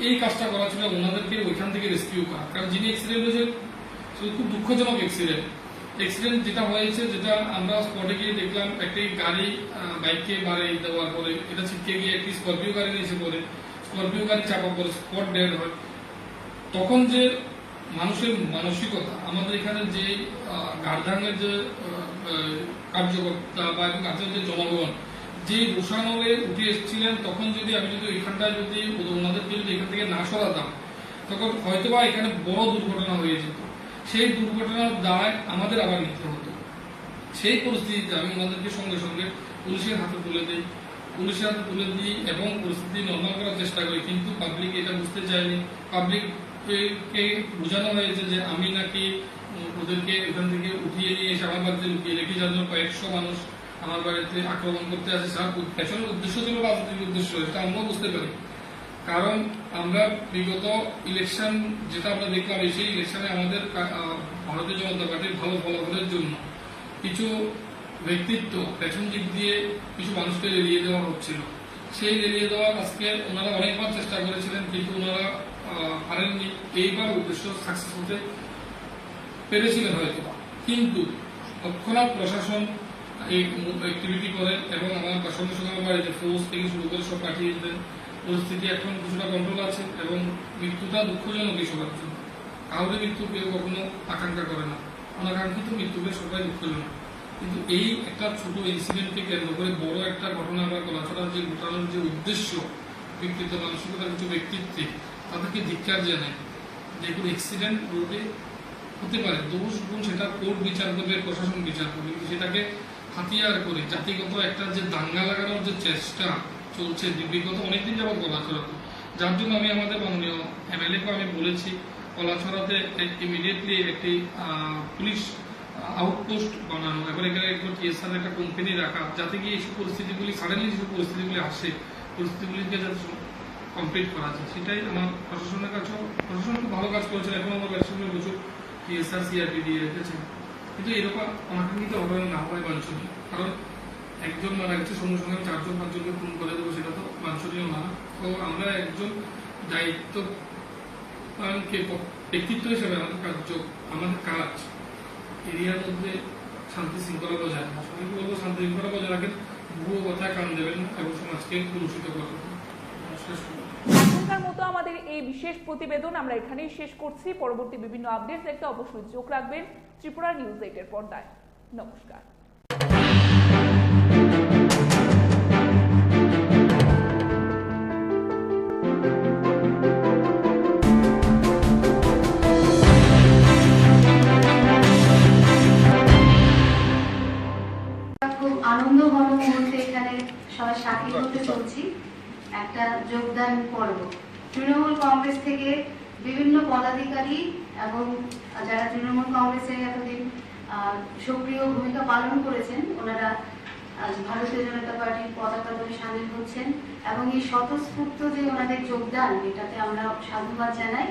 এই কাজটা করা ছিল ওনাদেরকে ওইখান থেকে রেস্কিউ করা। কারণ যিনি অ্যাক্সিডেন্ট হয়েছে খুব দুঃখজনক অ্যাক্সিডেন্ট যেটা হয়েছে, যেটা আমরা স্পটে গিয়ে দেখলাম একটি গাড়ি বাইককে বাড়ি দেওয়ার পরে এটা ছিটকে গিয়ে একটি স্করপিও গাড়ি নিচে পড়ে, স্করপিও গাড়ি চাপা পড়ে স্পট ডেড হয়। তখন যে মানুষের মানসিকতা, আমাদের এখানে যে গার্ধাঙ্গের যে কার্যকর্তা বা গার্ধাঙ্গের যে জনগণ যে রোষানলে উঠে এসেছিলেন, তখন যদি আমি যদি ওইখানটায় যদি ওনাদেরকে যদি এখান থেকে না সরাতাম, তখন হয়তোবা এখানে বড় দুর্ঘটনা হয়ে যেত। সেই দুর্ঘটনার দায় আমাদের আবার নিতে হতো। সেই পরিস্থিতিতে আমি ওনাদেরকে সঙ্গে সঙ্গে পুলিশের হাতে তুলে দিই এবং পরিস্থিতি নর্মাল করার চেষ্টা করি। কিন্তু পাবলিক এটা বুঝতে চায়নি। পাবলিককে বোঝানো হয়েছে যে আমি নাকি ওদেরকে এখান থেকে উঠিয়ে নিয়ে এসে আমার বাড়িতে লুকিয়ে রেখে, যার জন্য কয়েকশো মানুষ আমার বাড়িতে আক্রমণ করতে আসে। তার পেছনের উদ্দেশ্য ছিল রাজনৈতিক উদ্দেশ্য, সেটা আমরাও বুঝতে পারি। কারণ আমরা বিগত ইলেকশন যেটা আমরা দেখলাম, সেই ইলেকশনে আমাদের ভারতীয় জনতা পার্টির ভালো ফলাফলের জন্য কিছু ব্যক্তিত্ব পেছন দিক দিয়ে কিছু মানুষকে লেলিয়ে দেওয়া হচ্ছিল। সেই লেলিয়ে দেওয়ার আজকে ওনারা অনেকবার চেষ্টা করেছিলেন, কিন্তু ওনারা পারেননি। এইবার উদ্দেশ্য সাকসেস হতে পেরেছিলেন হয়তো, কিন্তু তৎক্ষণাৎ প্রশাসন এই অ্যাক্টিভিটি করেন এবং আমার সঙ্গে সঙ্গে আমার বাড়িতে ফোর্স থেকে শুরু করে সব পাঠিয়ে দেন। পরিস্থিতি এখন কিছুটা কন্ট্রোল আছে এবং মৃত্যুটা দুঃখজনক এই সবার জন্য। কাউরে মৃত্যু কেউ কখনো আকাঙ্ক্ষা করে না, অনাকাঙ্ক্ষিত মৃত্যুকে সবাই দুঃখজনক। কিন্তু এই একটা ছোট ইনসিডেন্টকে কেন্দ্র করে বড় একটা ঘটনা আমরা কলাছড়ার যে ঘটানোর যে উদ্দেশ্য, ব্যক্তিত্ব মানসিকতার কিছু ব্যক্তিত্বে তাদেরকে ধিক্কার জানায়। যে কোনো অ্যাক্সিডেন্ট রোডে হতে পারে, দোষ গুণ সেটা কোর্ট বিচার করবে, প্রশাসন বিচার করবে, কিন্তু সেটাকে হাতিয়ার করে জাতিগত একটা যে দাঙ্গা লাগানোর যে চেষ্টা চলছে বিগত অনেকদিন যাবৎ কলাছড়াতে, যার জন্য আমি আমাদের মাননীয় MLA কে আমি বলেছি কলাছড়াতে ইমিডিয়েটলি একটি পুলিশ আউটপোস্ট বানানো, এবার এখানে একবার টিএসআর একটা কোম্পানি রাখা, যাতে কি এইসব পরিস্থিতিগুলি সাডেনলি যেসব পরিস্থিতিগুলি আসে, পরিস্থিতিগুলিকে যাতে কমপ্লিট করা যায়, সেটাই আমার প্রশাসনের কাছে। প্রশাসন খুব ভালো কাজ করেছেন, এখন আমার ব্যবসায় প্রচুর টিএসআর সিআরপি দিয়ে রেখেছেন, কিন্তু এরকম অনাকাঙ্ক্ষিত অবদান না হয় বাঞ্ছনীয়। কারণ একজন মারা গেছে, সঙ্গে সঙ্গে 4-5জনকে খুন করে দেবো, সেটা তো বাঞ্ছনীয় না। তো আমরা একজন দায়িত্ব ব্যক্তিত্ব হিসেবে আমাদের কাজ এরিয়ার মধ্যে শান্তি শৃঙ্খলা বজায় রাখা। সবাইকে বলবো শান্তি শৃঙ্খলা বজায় রাখেন, ভুয়ো কথায় কান দেবেন না এবং সমাজকে কলুষিত করবেন। এখনকার মতো আমাদের এই বিশেষ প্রতিবেদন আমরা এখানেই শেষ করছি। পরবর্তী বিভিন্ন আপডেট দেখতে অবশ্যই চোখ রাখবেন ত্রিপুরা নিউজ 8-এর পর্দায়। নমস্কার। খুব আনন্দঘন মুহূর্তে এখানে সবাই সাক্ষী হতে চলছি একটা যোগদান পর্ব। তৃণমূল কংগ্রেস থেকে বিভিন্ন পদাধিকারী এবং যারা তৃণমূল কংগ্রেসে এতদিন সক্রিয় ভূমিকা পালন করেছেন, ওনারা ভারতীয় জনতা পার্টির পতাকা ধরে সামিল হচ্ছেন এবং এই স্বতঃস্ফূর্ত যে ওনাদের যোগদান, এটাতে আমরা সাধুবাদ জানাই।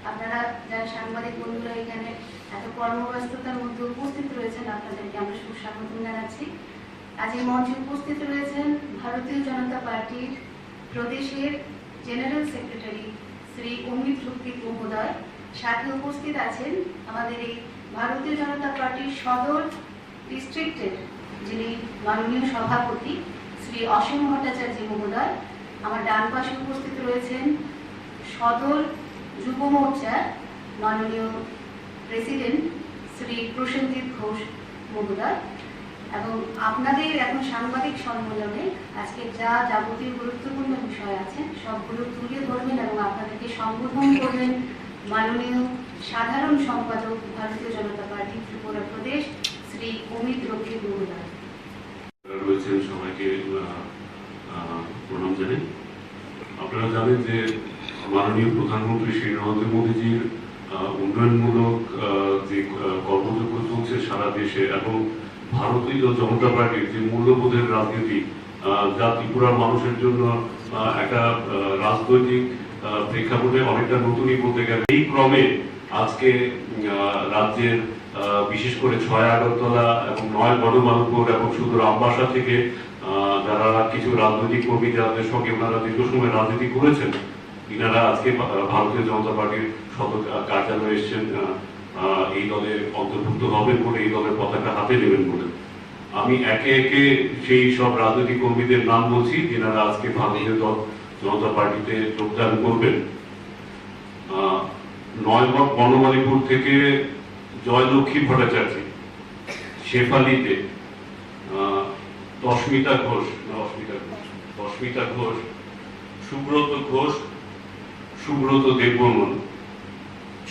আপনারা যারা সাংবাদিক বন্ধুরা এখানে এত কর্মব্যস্ততার মধ্যে উপস্থিত রয়েছেন, আপনাদেরকে আমরা সুস্বাগত জানাচ্ছি। আজ এই মঞ্চে উপস্থিত রয়েছেন ভারতীয় জনতা পার্টির প্রদেশের জেনারেল সেক্রেটারি শ্রী অমিত রক্ষিত মহোদয়। সাথে উপস্থিত আছেন আমাদের এই ভারতীয় জনতা পার্টির সদর ডিস্ট্রিক্টের যিনি মাননীয় সভাপতি শ্রী অসীম ভট্টাচার্য মহোদয়। আমার ডান পাশে উপস্থিত রয়েছেন সদর যুব মোর্চার মাননীয় প্রেসিডেন্ট শ্রী প্রসেনজিৎ ঘোষ মহোদয়। এবং আপনাদের এখন সাংবাদিক সম্মেলনে আজকে যা যাবতীয় গুরুত্বপূর্ণ বিষয় আছে সবগুলো তুলে ধরবেন এবং আপনাদেরকে সম্বোধন করবেন মাননীয় সাধারণ সম্পাদক ভারতীয় জনতা পার্টি ত্রিপুরা প্রদেশ শ্রী অমিত রক্ষিত মহোদয়। রয়েছেন সবাইকে প্রণাম জানাই। আপনারা জানেন যে মাননীয় প্রধানমন্ত্রী শ্রী নরেন্দ্র মোদীজির উন্নয়নমূলক যে কর্মযজ্ঞ চলছে সারা দেশে এবং ভারতীয় জনতা পার্টির যে মূল্যবোধের রাজনীতি, যা ত্রিপুরার মানুষের জন্য একটা রাজনৈতিক প্রেক্ষাপটে অনেকটা নতুনই বলতে গেলে, এই ক্রমে আজকে রাজ্যের বিশেষ করে 6 আগরতলা এবং 9 গণমানবপুর এবং সুদূর আমবাসা থেকে যারা কিছু রাজনৈতিক কর্মী যাদের সঙ্গে ওনারা দীর্ঘ সময় রাজনীতি করেছেন, ইনারা আজকে ভারতীয় জনতা পার্টির সদর কার্যালয়ে এসেছেন এই দলে অন্তর্ভুক্ত হবেন বলে, এই দলের পতাকা হাতে নেবেন বলে। আমি একে একে সেই সব রাজনৈতিক কর্মীদের নাম বলছি যিনারা আজকে ভারতীয় জনতা পার্টিতে যোগদান করবেন। 9 বনমালীপুর থেকে জয়লক্ষ্মী ভট্টাচার্য, শেফালিতে দস্মিতা ঘোষ, সুব্রত ঘোষ, সুব্রত দেববর্মন।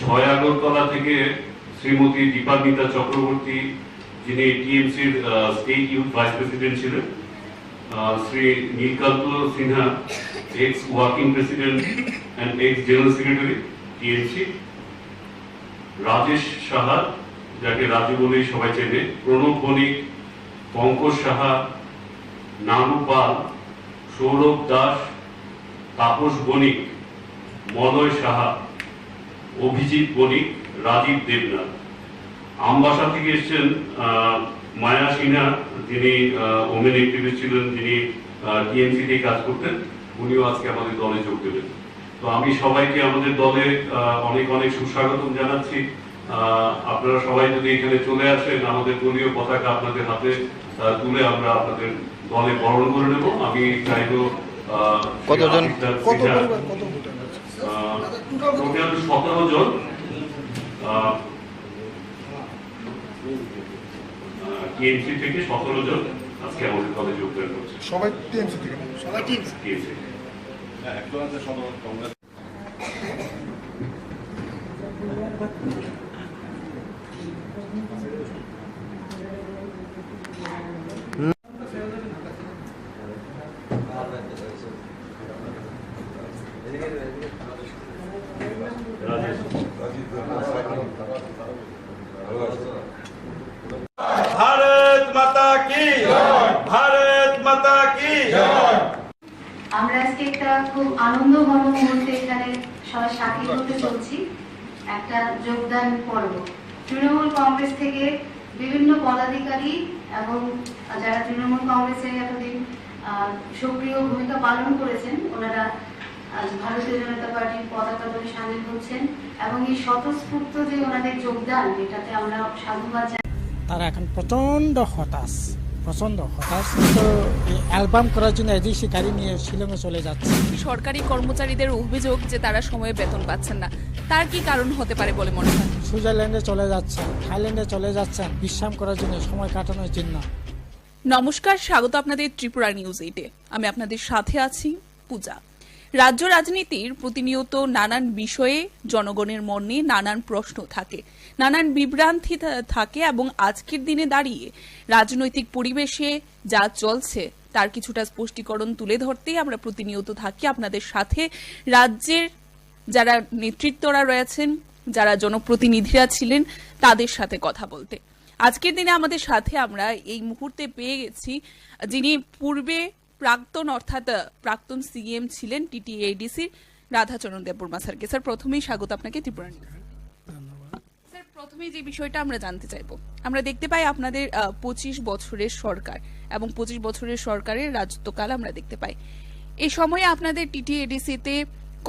6 আগরতলা থেকে শ্রীমতী দীপান্বিতা চক্রবর্তী, যিনি টিএমসির স্টেট ইউথ ভাইস প্রেসিডেন্ট ছিলেন। Shri Nilkanta Sinha, ex working president and ex general secretary TMC. Rajesh Saha, যাকে রাজু বলেই সবাই চেনে, প্রণব বণিক, পঙ্কজ সাহা, নানু পাল, সৌরভ দাস, তাপস বণিক, মলয় সাহা, অভিজিৎ বণিক, রাজীব দেবনাথ। আমবাসা থেকে এসছেন মায়া সিনহা, যিনি ওমেন অ্যাক্টিভিস্ট ছিলেন, যিনি টিএমসি তে কাজ করতেন, উনিও আজকে আমাদের দলে যোগ দেবেন। তো আমি সবাইকে আমাদের দলে অনেক অনেক সুস্বাগতম জানাচ্ছি। আপনারা সবাই যদি এখানে চলে আসেন, আমাদের দলীয় পতাকা আপনাদের হাতে তুলে আমরা আপনাদের দলে বরণ করে নেব। আমি চাইব কতজন, টোটাল 17 জন টিএমসি থেকে 17 জন আজকে আমাদের দলে যোগদান করছে। সবাই টিএমসি থেকে, সবাই টিএমসি। একজন আছে সদর কংগ্রেস। আমরা আজকে একটা খুব আনন্দ ঘন মুহূর্তে এখানে সবাই সাথী হতে চলছি, একটা যোগদান পর্ব। তৃণমূল কংগ্রেস থেকে বিভিন্ন পদাধিকারী এবং যারা তৃণমূল কংগ্রেসের এতদিন সক্রিয় ভূমিকা পালন করেছেন, ওনারা ভারতীয় জনতা পার্টির পতাকা ধরে সামিল হচ্ছেন এবং এই স্বতঃস্ফূর্ত যে ওনাদের যোগদান, এটাতে আমরা সাধুবাদ জানাই। তারা এখন প্রচন্ড হতাশ তো অ্যালবাম করার জন্য এডিসি গাড়ি নিয়ে শিলংয়ে চলে যাচ্ছে। সরকারি কর্মচারীদের অভিযোগ যে তারা সময়ে বেতন পাচ্ছেন না, তার কি কারণ হতে পারে বলে মনে হয়? সুইজারল্যান্ডে চলে যাচ্ছেন, থাইল্যান্ডে চলে যাচ্ছেন বিশ্রাম করার জন্য, সময় কাটানোর জন্য। নমস্কার, স্বাগত আপনাদের ত্রিপুরা নিউজ 8-এ। আমি আপনাদের সাথে আছি পূজা। রাজ্য রাজনীতির প্রতিনিয়ত নানান বিষয়ে জনগণের মনে নানান প্রশ্ন থাকে, নানান বিভ্রান্তি থাকে এবং আজকের দিনে দাঁড়িয়ে রাজনৈতিক পরিবেশে যা চলছে তার কিছুটা স্পষ্টীকরণ তুলে ধরতেই আমরা প্রতিনিয়ত থাকি আপনাদের সাথে। রাজ্যের যারা নেতৃত্বরা রয়েছেন, যারা জনপ্রতিনিধিরা ছিলেন, তাদের সাথে কথা বলতে। আজকের দিনে আমাদের সাথে আমরা এই মুহূর্তে পেয়ে গেছি যিনি পূর্বে প্রাক্তন সিএম ছিলেন, টিটিএডিসি রাধাচরণ দেববর্মা স্যারকে। স্যার, প্রথমেই স্বাগত আপনাকে ত্রিপুরা নিউজে। স্যার, প্রথমেই যে বিষয়টা আমরা জানতে চাইবো, আমরা দেখতে পাই আপনাদের 25 বছরের সরকার এবং 25 বছরের সরকারের রাজত্বকাল আমরা দেখতে পাই। এই সময়ে আপনাদের টিটিএডিসিতে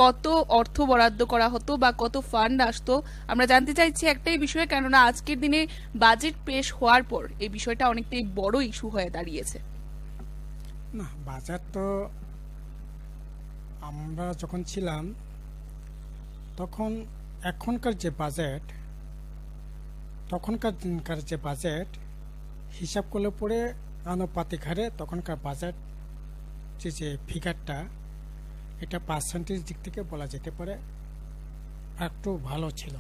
কত অর্থ বরাদ্দ করা হতো বা কত ফান্ড আসতো, আমরা জানতে চাইছি একটাই বিষয়, কেননা আজকের দিনে বাজেট পেশ হওয়ার পর এই বিষয়টা অনেকটাই বড় ইস্যু হয়ে দাঁড়িয়েছে। না, বাজার তো আমরা যখন ছিলাম তখন এখনকার যে বাজেট, তখনকার দিনকার যে বাজেট হিসাব করলে পরে আনুপাতিক হারে তখনকার বাজেট যে ফিগারটা, এটা পার্সেন্টেজ দিক থেকে বলা যেতে পারে একটু ভালো ছিল।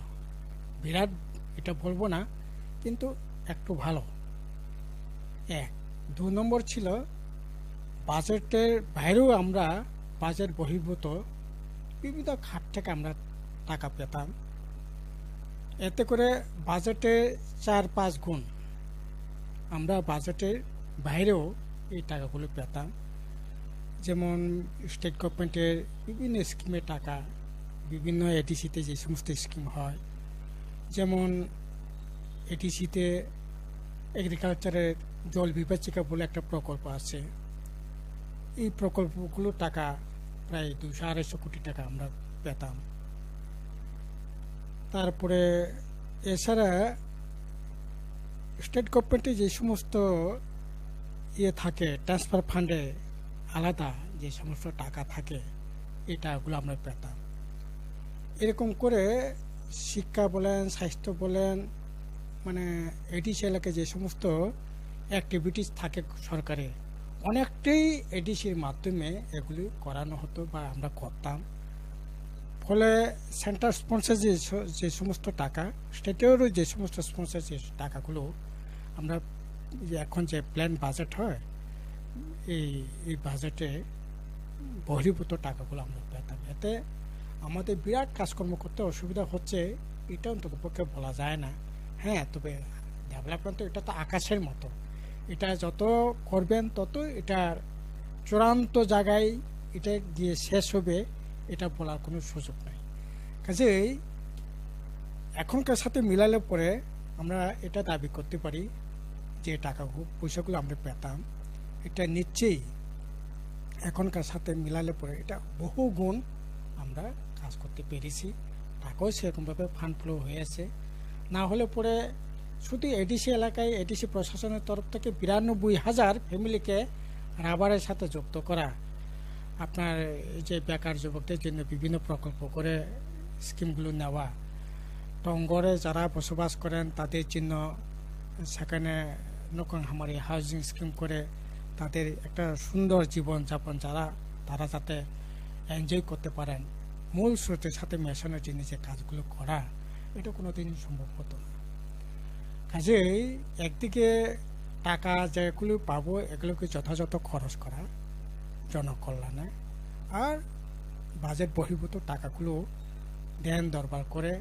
বিরাট এটা বলবো না, কিন্তু একটু ভালো। 2 নম্বর ছিল বাজেটের বাইরেও আমরা বাজেট বহির্ভূত বিভিন্ন খাত থেকে আমরা টাকা পেতাম। এতে করে বাজেটে 4-5 গুণ আমরা বাজেটের বাইরেও এই টাকাগুলো পেতাম। যেমন স্টেট গভর্নমেন্টের বিভিন্ন স্কিমের টাকা, বিভিন্ন এডিসিতে যে সমস্ত স্কিম হয়, যেমন এডিসিতে এগ্রিকালচারের জল বিভাজিকা বলে একটা প্রকল্প আছে। এই প্রকল্পগুলো টাকা প্রায় 200-250 কোটি টাকা আমরা পেতাম। তারপরে এছাড়া স্টেট গভর্নমেন্টে যে সমস্ত থাকে, ট্রান্সফার ফান্ডে আলাদা যে সমস্ত টাকা থাকে, এই টাকাগুলো আমরা পেতাম। এরকম করে শিক্ষা বলেন, স্বাস্থ্য বলেন, মানে এডিসি এলাকায় যে সমস্ত অ্যাক্টিভিটিস থাকে সরকারের, অনেকটাই এডিসির মাধ্যমে এগুলি করানো হতো বা আমরা করতাম। ফলে সেন্টার স্পন্সর যে সমস্ত টাকা, স্টেটেরও যে সমস্ত স্পন্সর যে টাকাগুলো আমরা এখন যে প্ল্যান বাজেট হয়, এই বাজেটে বহির্ভূত টাকাগুলো আমরা পেতাম। এতে আমাদের বিরাট কাজকর্ম করতে অসুবিধা হচ্ছে, এটা অন্ততপক্ষে বলা যায় না। হ্যাঁ, তবে ডেভেলপমেন্ট তো এটা তো আকাশের মতো, এটা যত করবেন তত এটার চূড়ান্ত জায়গায় এটা গিয়ে শেষ হবে, এটা বলার কোনো সুযোগ নেই। কাজেই এখনকার সাথে মিলালে পরে আমরা এটা দাবি করতে পারি যে পয়সাগুলো আমরা পেতাম, এটা নিশ্চয়ই এখনকার সাথে মিলালে পরে এটা বহু গুণ আমরা কাজ করতে পেরেছি। টাকাও সেরকমভাবে ফান্ড ফ্লো হয়েছে। না হলে পরে শুধু এডিসি এলাকায় এডিসি প্রশাসনের তরফ থেকে 92,000 ফ্যামিলিকে রাবারের সাথে যুক্ত করা, আপনার এই যে বেকার যুবকদের জন্য বিভিন্ন প্রকল্প করে স্কিমগুলো নেওয়া, টঙ্গরে যারা বসবাস করেন তাদের জন্য সেখানে নকন হামারি হাউজিং স্কিম করে তাদের একটা সুন্দর জীবনযাপন তারা যাতে এনজয় করতে পারেন, মূল স্রোতের সাথে মেশানোর জন্য যে কাজগুলো করা, এটা কোনোদিনই সম্ভব হতো না। কাজেই একদিকে টাকা যেগুলো পাবো এগুলোকে যথাযথ খরচ করা জনকল্যাণে, আর বাজেট বহির্ভূত টাকাগুলো ধ্যান দরবার করে,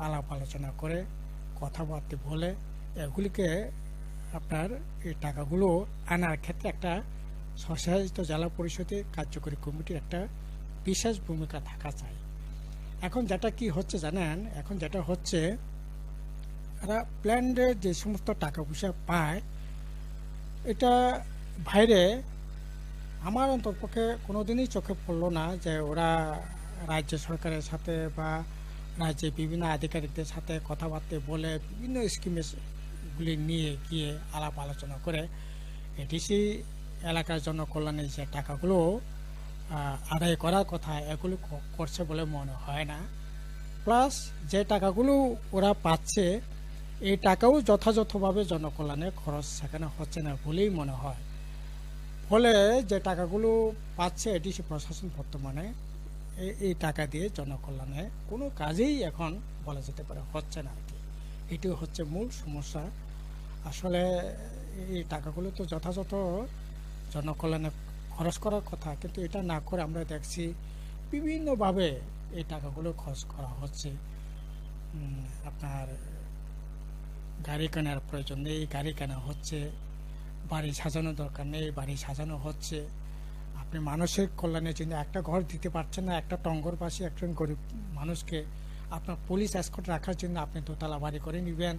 আলাপ আলোচনা করে, কথাবার্তা বলে এগুলিকে আপনার এই টাকাগুলো আনার ক্ষেত্রে একটা স্বশাসিত জেলা পরিষদে কার্যকরী কমিটির একটা বিশেষ ভূমিকা থাকা চাই। এখন যেটা কি হচ্ছে জানেন, এখন যেটা হচ্ছে এরা প্ল্যান্ডে যে সমস্ত টাকা পয়সা পায়, এটা বাইরে আমার অন্ততপক্ষে কোনোদিনই চোখে পড়লো না যে ওরা রাজ্য সরকারের সাথে বা রাজ্যে বিভিন্ন আধিকারিকদের সাথে কথাবার্তা বলে বিভিন্ন স্কিমগুলি নিয়ে গিয়ে আলাপ আলোচনা করে এডিসি এলাকার জনকল্যাণে যে টাকাগুলো আদায় করার কথা এগুলো করছে বলে মনে হয় না। প্লাস যে টাকাগুলো ওরা পাচ্ছে এই টাকাও যথাযথভাবে জনকল্যাণে খরচ সেখানে হচ্ছে না বলেই মনে হয়। ফলে যে টাকাগুলো পাচ্ছে এডিসি প্রশাসন বর্তমানে এই টাকা দিয়ে জনকল্যাণে কোনো কাজেই এখন বলা যেতে পারে হচ্ছে না আর কি। এটি হচ্ছে মূল সমস্যা। আসলে এই টাকাগুলো তো যথাযথ জনকল্যাণে খরচ করার কথা, কিন্তু এটা না করে আমরা দেখছি বিভিন্নভাবে এই টাকাগুলো খরচ করা হচ্ছে। আপনার গাড়ি কেনার প্রয়োজন নেই, গাড়ি কেনা হচ্ছে, বাড়ি সাজানো দরকার নেই, বাড়ি সাজানো হচ্ছে। আপনি মানুষের কল্যাণের জন্য একটা ঘর দিতে পারছেন না, একটা টঙ্গরবাসী একজন গরিব মানুষকে আপনার পুলিশ এসকর্ট রাখার জন্য আপনি দোতলা বাড়ি করে নেবেন।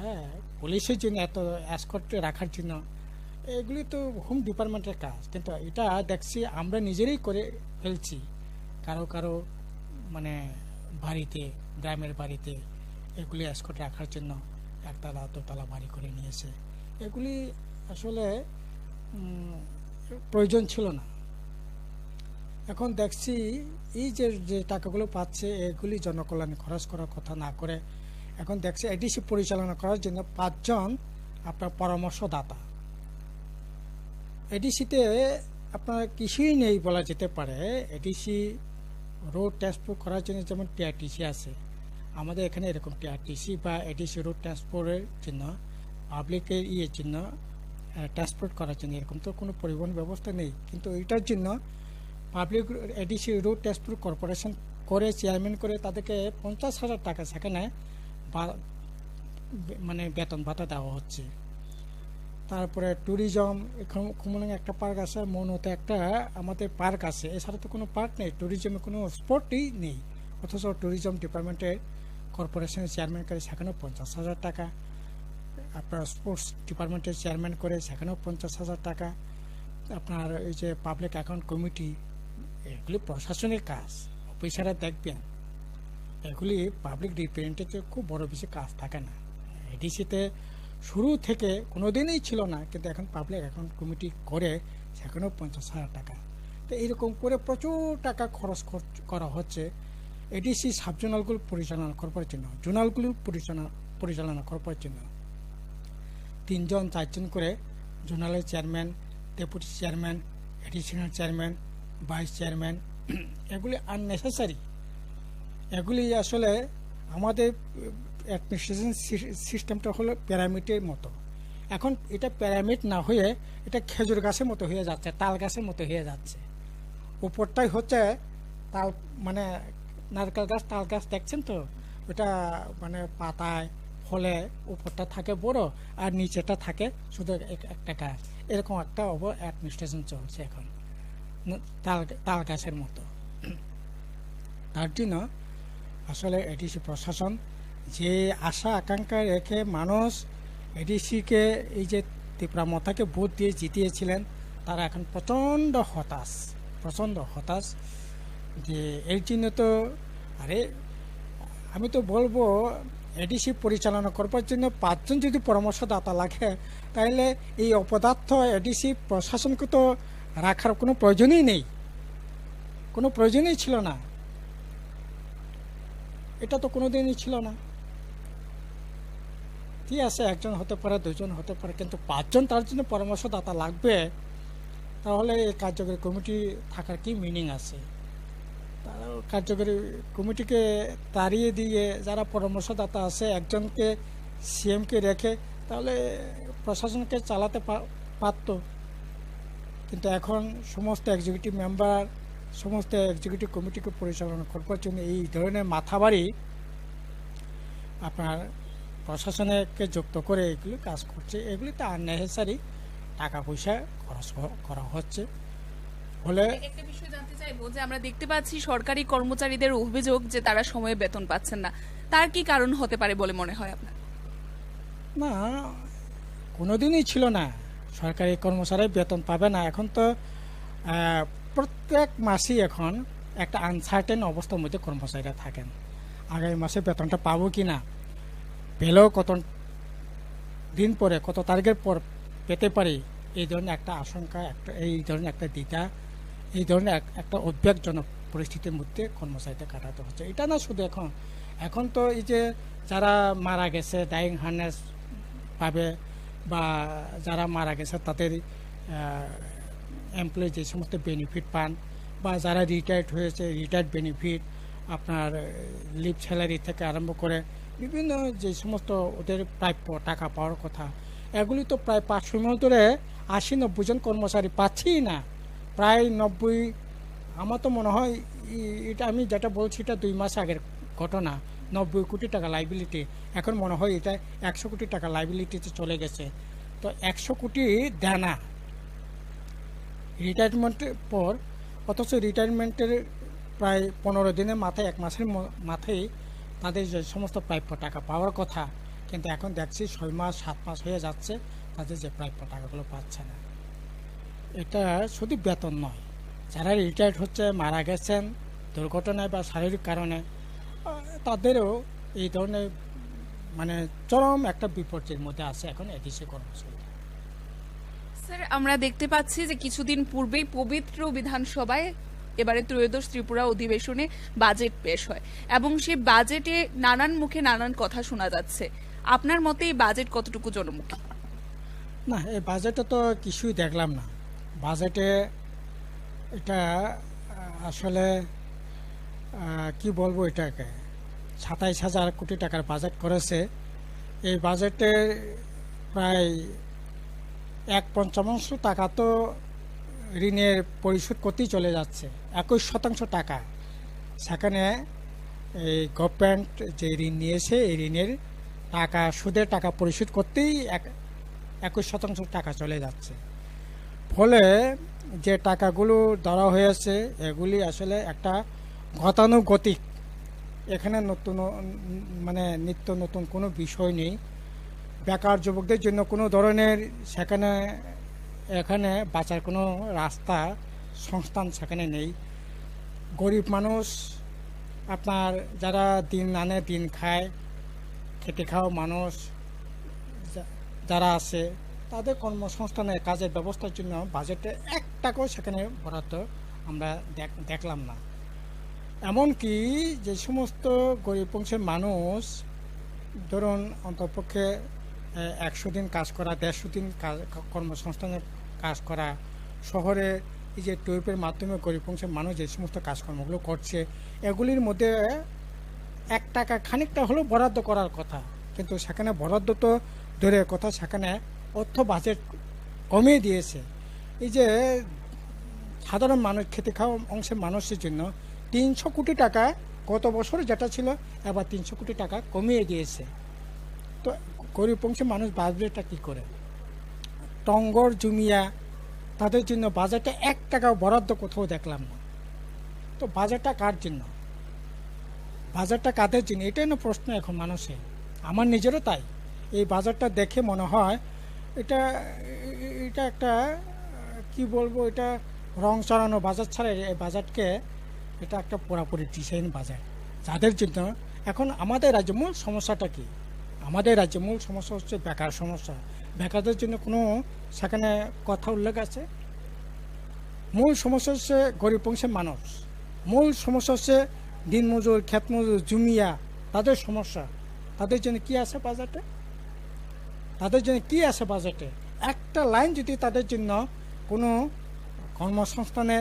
হ্যাঁ, পুলিশের জন্য এত এসকর্ট রাখার জন্য, এগুলি তো হোম ডিপার্টমেন্টের কাজ, কিন্তু এটা দেখছি আমরা নিজেরাই করে ফেলছি। কারো কারো মানে বাড়িতে, গ্রামের বাড়িতে এগুলি এসকর্ট রাখার জন্য একতলা দোতলা বাড়ি করে নিয়েছে। এগুলি আসলে প্রয়োজন ছিল না। এখন দেখছি এই যে টাকাগুলো পাচ্ছে এগুলি জনকল্যাণে খরচ করার কথা না করে এখন দেখছি এডিসি পরিচালনা করার জন্য 5 জন আপনার পরামর্শদাতা। এডিসিতে আপনার কিছুই নেই বলা যেতে পারে। এডিসি রোড ট্রান্সপোর্ট করার জন্য যেমন টিআরটিসি আছে, আমাদের এখানে এরকম টিআরটিসি বা এডিসি রোড ট্রান্সপোর্টের জন্য পাবলিকের জন্য ট্রান্সপোর্ট করার জন্য এরকম তো কোনো পরিবহন ব্যবস্থা নেই। কিন্তু এটার জন্য public ADC road transport corporation করে চেয়ারম্যান করে তাদেরকে 50,000 টাকা সেখানে মানে বেতন ভাতা দেওয়া হচ্ছে। তারপরে ট্যুরিজম, খুমুলুঙে একটা পার্ক আছে, মৌনতে একটা আমাদের পার্ক আছে, এছাড়া তো কোনো পার্ক নেই, ট্যুরিজমে কোনো স্পটই নেই। অথচ ট্যুরিজম ডিপার্টমেন্টের কর্পোরেশনের চেয়ারম্যান করে সেখানেও 50,000 টাকা, আপনার স্পোর্টস ডিপার্টমেন্টের চেয়ারম্যান করে সেখানেও 50,000 টাকা। আপনার এই যে পাবলিক অ্যাকাউন্ট কমিটি, এগুলি প্রশাসনের কাজ, অফিসাররা দেখবেন। এগুলি পাবলিক রিপ্রেজেন্টেটিভ খুব বড় বেশি কাজ থাকে না। এডিসিতে শুরু থেকে কোনোদিনই ছিল না, কিন্তু এখন পাবলিক অ্যাকাউন্ট কমিটি করে সেখানেও 50,000 টাকা। তো এইরকম করে প্রচুর টাকা খরচ করা হচ্ছে এডিসি সাবজোনালগুলো পরিচালনা করবার জন্য, জোনালগুলো পরিচালনা করবার জন্য। 3 জন 4 জন করে জোনালের chairman, deputy chairman, additional chairman, vice chairman, এগুলি আননেসেসারি। এগুলি আসলে আমাদের অ্যাডমিনিস্ট্রেশন সিস্টেমটা হলো প্যারামিডের মতো। এখন এটা প্যারামিড না হয়ে এটা খেজুর গাছের মতো হয়ে যাচ্ছে, তাল গাছের মতো হয়ে যাচ্ছে। উপরটাই হচ্ছে তাল, মানে নারকেল গাছ, তাল গাছ দেখছেন তো, ওটা মানে পাতায় ফলে উপরটা থাকে বড় আর নিচেটা থাকে শুধু একটা গাছ। এরকম একটা অ্যাডমিনিস্ট্রেশন চলছে এখন তাল গাছের মতো। তার জন্য আসলে এডিসি প্রশাসন যে আশা আকাঙ্ক্ষা রেখে মানুষ এডিসিকে এই যে ত্রিপুরা মতাকে ভোট দিয়ে জিতিয়েছিলেন, তারা এখন প্রচণ্ড হতাশ। যে এর জন্য তো আমি তো বলবো এডিসি পরিচালনা করবার জন্য 5 জন যদি পরামর্শদাতা লাগে, তাহলে এই অপদার্থ এডিসি প্রশাসনকে তো রাখার কোনো প্রয়োজনই নেই, কোনো প্রয়োজনই ছিল না। এটা তো কোনোদিনই ছিল না। ঠিক আছে, 1 জন হতে পারে, 2 জন হতে পারে, কিন্তু 5 জন তার জন্য পরামর্শদাতা লাগবে, তাহলে এই কার্যকরী কমিটি থাকার কি মিনিং আছে? তারা কার্যকরী কমিটিকে তাড়িয়ে দিয়ে যারা পরামর্শদাতা আছে, একজনকে সিএমকে রেখে তাহলে প্রশাসনকে চালাতে পারত। কিন্তু এখন সমস্ত এক্সিকিউটিভ মেম্বার, সমস্ত এক্সিকিউটিভ কমিটিকে পরিচালনা করবার জন্য এই ধরনের মাথাবাড়ি আপনার প্রশাসনকে যুক্ত করে এগুলো কাজ করছে। এগুলি তো আননেসেসারি টাকা পয়সা খরচ করা হচ্ছে। ফলে একটা বিষয় জানতে চাইবো যে আমরা দেখতে পাচ্ছি সরকারি কর্মচারীদের অভিযোগ যে তারা সময়ে বেতন পাচ্ছেন না, তার কি কারণ হতে পারে বলে মনে হয় আপনার? না, কোনোদিনই ছিল না সরকারি কর্মচারী বেতন পাবে না। এখন তো প্রত্যেক মাসেই এখন একটা আনসার্টেন অবস্থার মধ্যে কর্মচারীরা থাকেন, আগামী মাসে বেতনটা পাবো কি না, পেলেও কত দিন পরে কত তারিখের পর পেতে পারি, এই ধরনের একটা আশঙ্কা, একটা এই ধরনের একটা দ্বিধা, এই ধরনের একটা উদ্বেগজনক পরিস্থিতির মধ্যে কর্মচারীদের কাটাতে হচ্ছে। এটা না শুধু এখন তো এই যে যারা মারা গেছে ডাইং হার্নেস পাবে, বা যারা মারা গেছে তাদের এমপ্লয়ি যে সমস্ত বেনিফিট পান, বা যারা রিটায়ার্ড হয়েছে রিটায়ার্ড বেনিফিট, আপনার লিভ স্যালারি থেকে আরম্ভ করে বিভিন্ন যে সমস্ত ওদের প্রাপ্য টাকা পাওয়ার কথা, এগুলি তো প্রায় 500 ধরে 80-90 জন কর্মচারী পাচ্ছেই না। প্রায় 90, আমার তো মনে হয় এটা আমি যেটা বলছি এটা 2 মাস আগের ঘটনা, 90 কোটি টাকা লাইবিলিটি, এখন মনে হয় এটা 100 কোটি টাকা লাইবিলিটিতে চলে গেছে। তো 100 কোটি দেনা রিটায়ারমেন্টের পর, অথচ রিটায়ারমেন্টের প্রায় 15 দিনের মাথায়, 1 মাসের মাথায় তাদের যে সমস্ত প্রাপ্য টাকা পাওয়ার কথা, কিন্তু এখন দেখছি 6 মাস 7 মাস হয়ে যাচ্ছে তাদের যে প্রাপ্য টাকাগুলো পাচ্ছে না। এটা শুধু বেতন নয়, যারা রিটায়ার্ড হচ্ছে, মারা গেছেন দুর্ঘটনায় বা শারীরিক কারণে, তাদেরও এই ধরনের মানে চরম একটা বিপর্যয়ের মধ্যে আছে এখন এদেশে কর্মচারী। স্যার, আমরা দেখতে পাচ্ছি যে কিছুদিন পূর্বেই পবিত্র বিধানসভায় এবারে ত্রয়োদশ ত্রিপুরা অধিবেশনে বাজেট পেশ হয় এবং সেই বাজেটে নানান মুখে নানান কথা শোনা যাচ্ছে। আপনার মতে এই বাজেট কতটুকু জনমুখী? না, এই বাজেটে তো কিছুই দেখলাম না। বাজেটে এটা আসলে কি বলবো, এটাকে 27,000 কোটি টাকার বাজেট করেছে। এই বাজেটে প্রায় 1/5 টাকা তো ঋণের পরিশোধ করতেই চলে যাচ্ছে, 21% টাকা। সেখানে এই গভর্নমেন্ট যে ঋণ নিয়েছে এই ঋণের টাকা, সুদের টাকা পরিশোধ করতেই 21% টাকা চলে যাচ্ছে। ফলে যে টাকাগুলো ধরা হয়েছে এগুলি আসলে একটা গতানুগতিক, এখানে নিত্য নতুন কোনো বিষয় নেই। বেকার যুবকদের জন্য কোনো ধরনের এখানে বাঁচার কোনো রাস্তা, সংস্থান সেখানে নেই। গরিব মানুষ, আপনার যারা দিন আনে দিন খায়, খেটে খাওয়া মানুষ যারা আছে, তাদের কর্মসংস্থানের কাজের ব্যবস্থার জন্য বাজেটে 1 টাকাও সেখানে বরাদ্দ আমরা দেখলাম না। এমনকি যে সমস্ত গরিব অংশের মানুষ, ধরুন অন্তপক্ষে 100 দিন কাজ করা, 150 দিন কর্মসংস্থানের কাজ করা, শহরে এই যে টুইপের মাধ্যমে গরিব অংশের মানুষ যে সমস্ত কাজকর্মগুলো করছে, এগুলির মধ্যে 1 টাকা খানিকটা হলেও বরাদ্দ করার কথা, কিন্তু সেখানে বরাদ্দ তো দূরের কথা, সেখানে অর্থ বাজেট কমিয়ে দিয়েছে। এই যে সাধারণ মানুষ, খেতে খাওয়া অংশের মানুষের জন্য 300 কোটি টাকা গত বছর যেটা ছিল, এবার 300 কোটি টাকা কমিয়ে দিয়েছে। তো গরিব অংশের মানুষ বাজেটটা কী করে? টঙ্গর জুমিয়া, তাদের জন্য বাজেটে 1 টাকাও বরাদ্দ কোথাও দেখলাম না। তো বাজেটটা কার জন্য? বাজেটটা কাদের জন্য? এটাই না প্রশ্ন এখন মানুষের, আমার নিজেরও তাই। এই বাজেটটা দেখে মনে হয় এটা একটা কি বলবো, এটা রং চড়ানো বাজেট ছাড়া এই বাজেটকে এটা একটা পুরাপুরি ডিজাইন বাজেট, যাদের জন্য এখন আমাদের রাজ্যে মূল সমস্যাটা কি? আমাদের রাজ্যে মূল সমস্যা হচ্ছে বেকার সমস্যা। বেকারদের জন্য কোনো সেখানে কথা উল্লেখ আছে? মূল সমস্যা হচ্ছে গরিব অংশের মানুষ, মূল সমস্যা হচ্ছে দিনমজুর, ক্ষেতমজুর, জুমিয়া, তাদের সমস্যা। তাদের জন্য কি আছে বাজেটে? তাদের জন্য কি আছে বাজেটে? একটা লাইন যদি তাদের জন্য কোনো কর্মসংস্থানে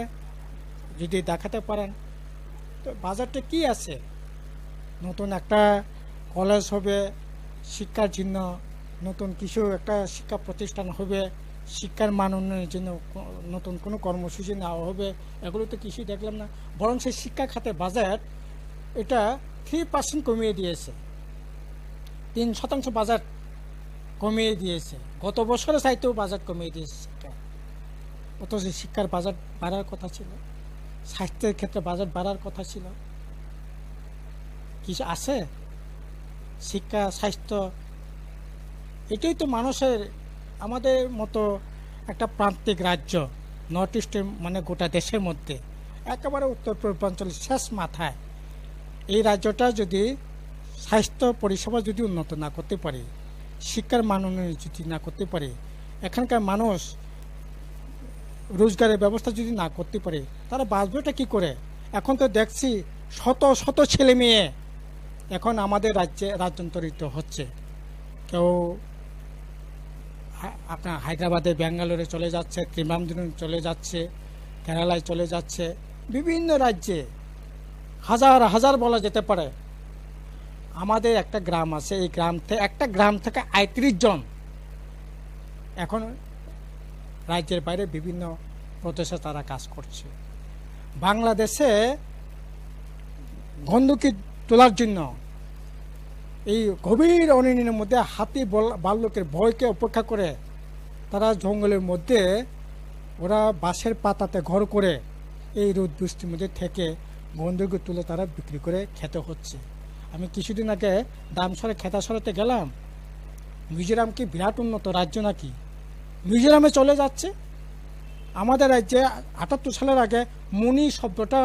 যদি দেখাতে পারেন, তো বাজেটে কি আছে? নতুন একটা কলেজ হবে শিক্ষার জন্য, নতুন কিছু একটা শিক্ষা প্রতিষ্ঠান হবে শিক্ষার মান উন্নয়নের জন্য, নতুন কোনো কর্মসূচি নেওয়া হবে, এগুলো তো কিছুই দেখলাম না। বরং সেই শিক্ষা খাতে বাজেট এটা 3% কমিয়ে দিয়েছে, 3% বাজেট কমিয়ে দিয়েছে। গত বছরের চাইতেও বাজেট কমিয়ে দিয়েছে। অথচ শিক্ষার বাজেট বাড়ার কথা ছিল, স্বাস্থ্যের ক্ষেত্রে বাজেট বাড়ার কথা ছিল, কিছু আছে? শিক্ষা, স্বাস্থ্য, এটাই তো মানুষের, আমাদের মতো একটা প্রান্তিক রাজ্য, নর্থ ইস্টের মানে গোটা দেশের মধ্যে একেবারে উত্তর পূর্বাঞ্চলের শেষ মাথায় এই রাজ্যটা যদি স্বাস্থ্য পরিষেবা যদি উন্নত না করতে পারে, শিক্ষার মান উন্নয়ন যদি না করতে পারে, এখানকার মানুষ রোজগারের ব্যবস্থা যদি না করতে পারে, তারা বাঁচবেটা কী করে? এখন তো দেখছি শত শত ছেলে মেয়ে এখন আমাদের রাজ্যে রাজ্যান্তরিত হচ্ছে। কেউ আপনার হায়দ্রাবাদে, ব্যাঙ্গালোরে চলে যাচ্ছে, ত্রিমামদুরে চলে যাচ্ছে, কেরালায় চলে যাচ্ছে, বিভিন্ন রাজ্যে হাজার হাজার বলা যেতে পারে। আমাদের একটা গ্রাম আছে, এই একটা গ্রাম থেকে ৩৫ জন এখন রাজ্যের বাইরে বিভিন্ন প্রদেশে তারা কাজ করছে। বাংলাদেশে বন্দুকি তোলার জন্য এই গভীর অরণ্যের মধ্যে হাতি ভাল্লুকের ভয়কে উপেক্ষা করে তারা জঙ্গলের মধ্যে ওরা বাঁশের পাতাতে ঘর করে এই রোদ বৃষ্টির মধ্যে থেকে বন্দুকি তুলে তারা বিক্রি করে খেতে হচ্ছে। আমি কিছুদিন আগে দামসরে খেতাসরাতে গেলাম। মিজোরাম কি বিরাট উন্নত রাজ্য নাকি? মিজোরামে চলে যাচ্ছে। আমাদের রাজ্যে ৭৮ সালের আগে মুনি শব্দটা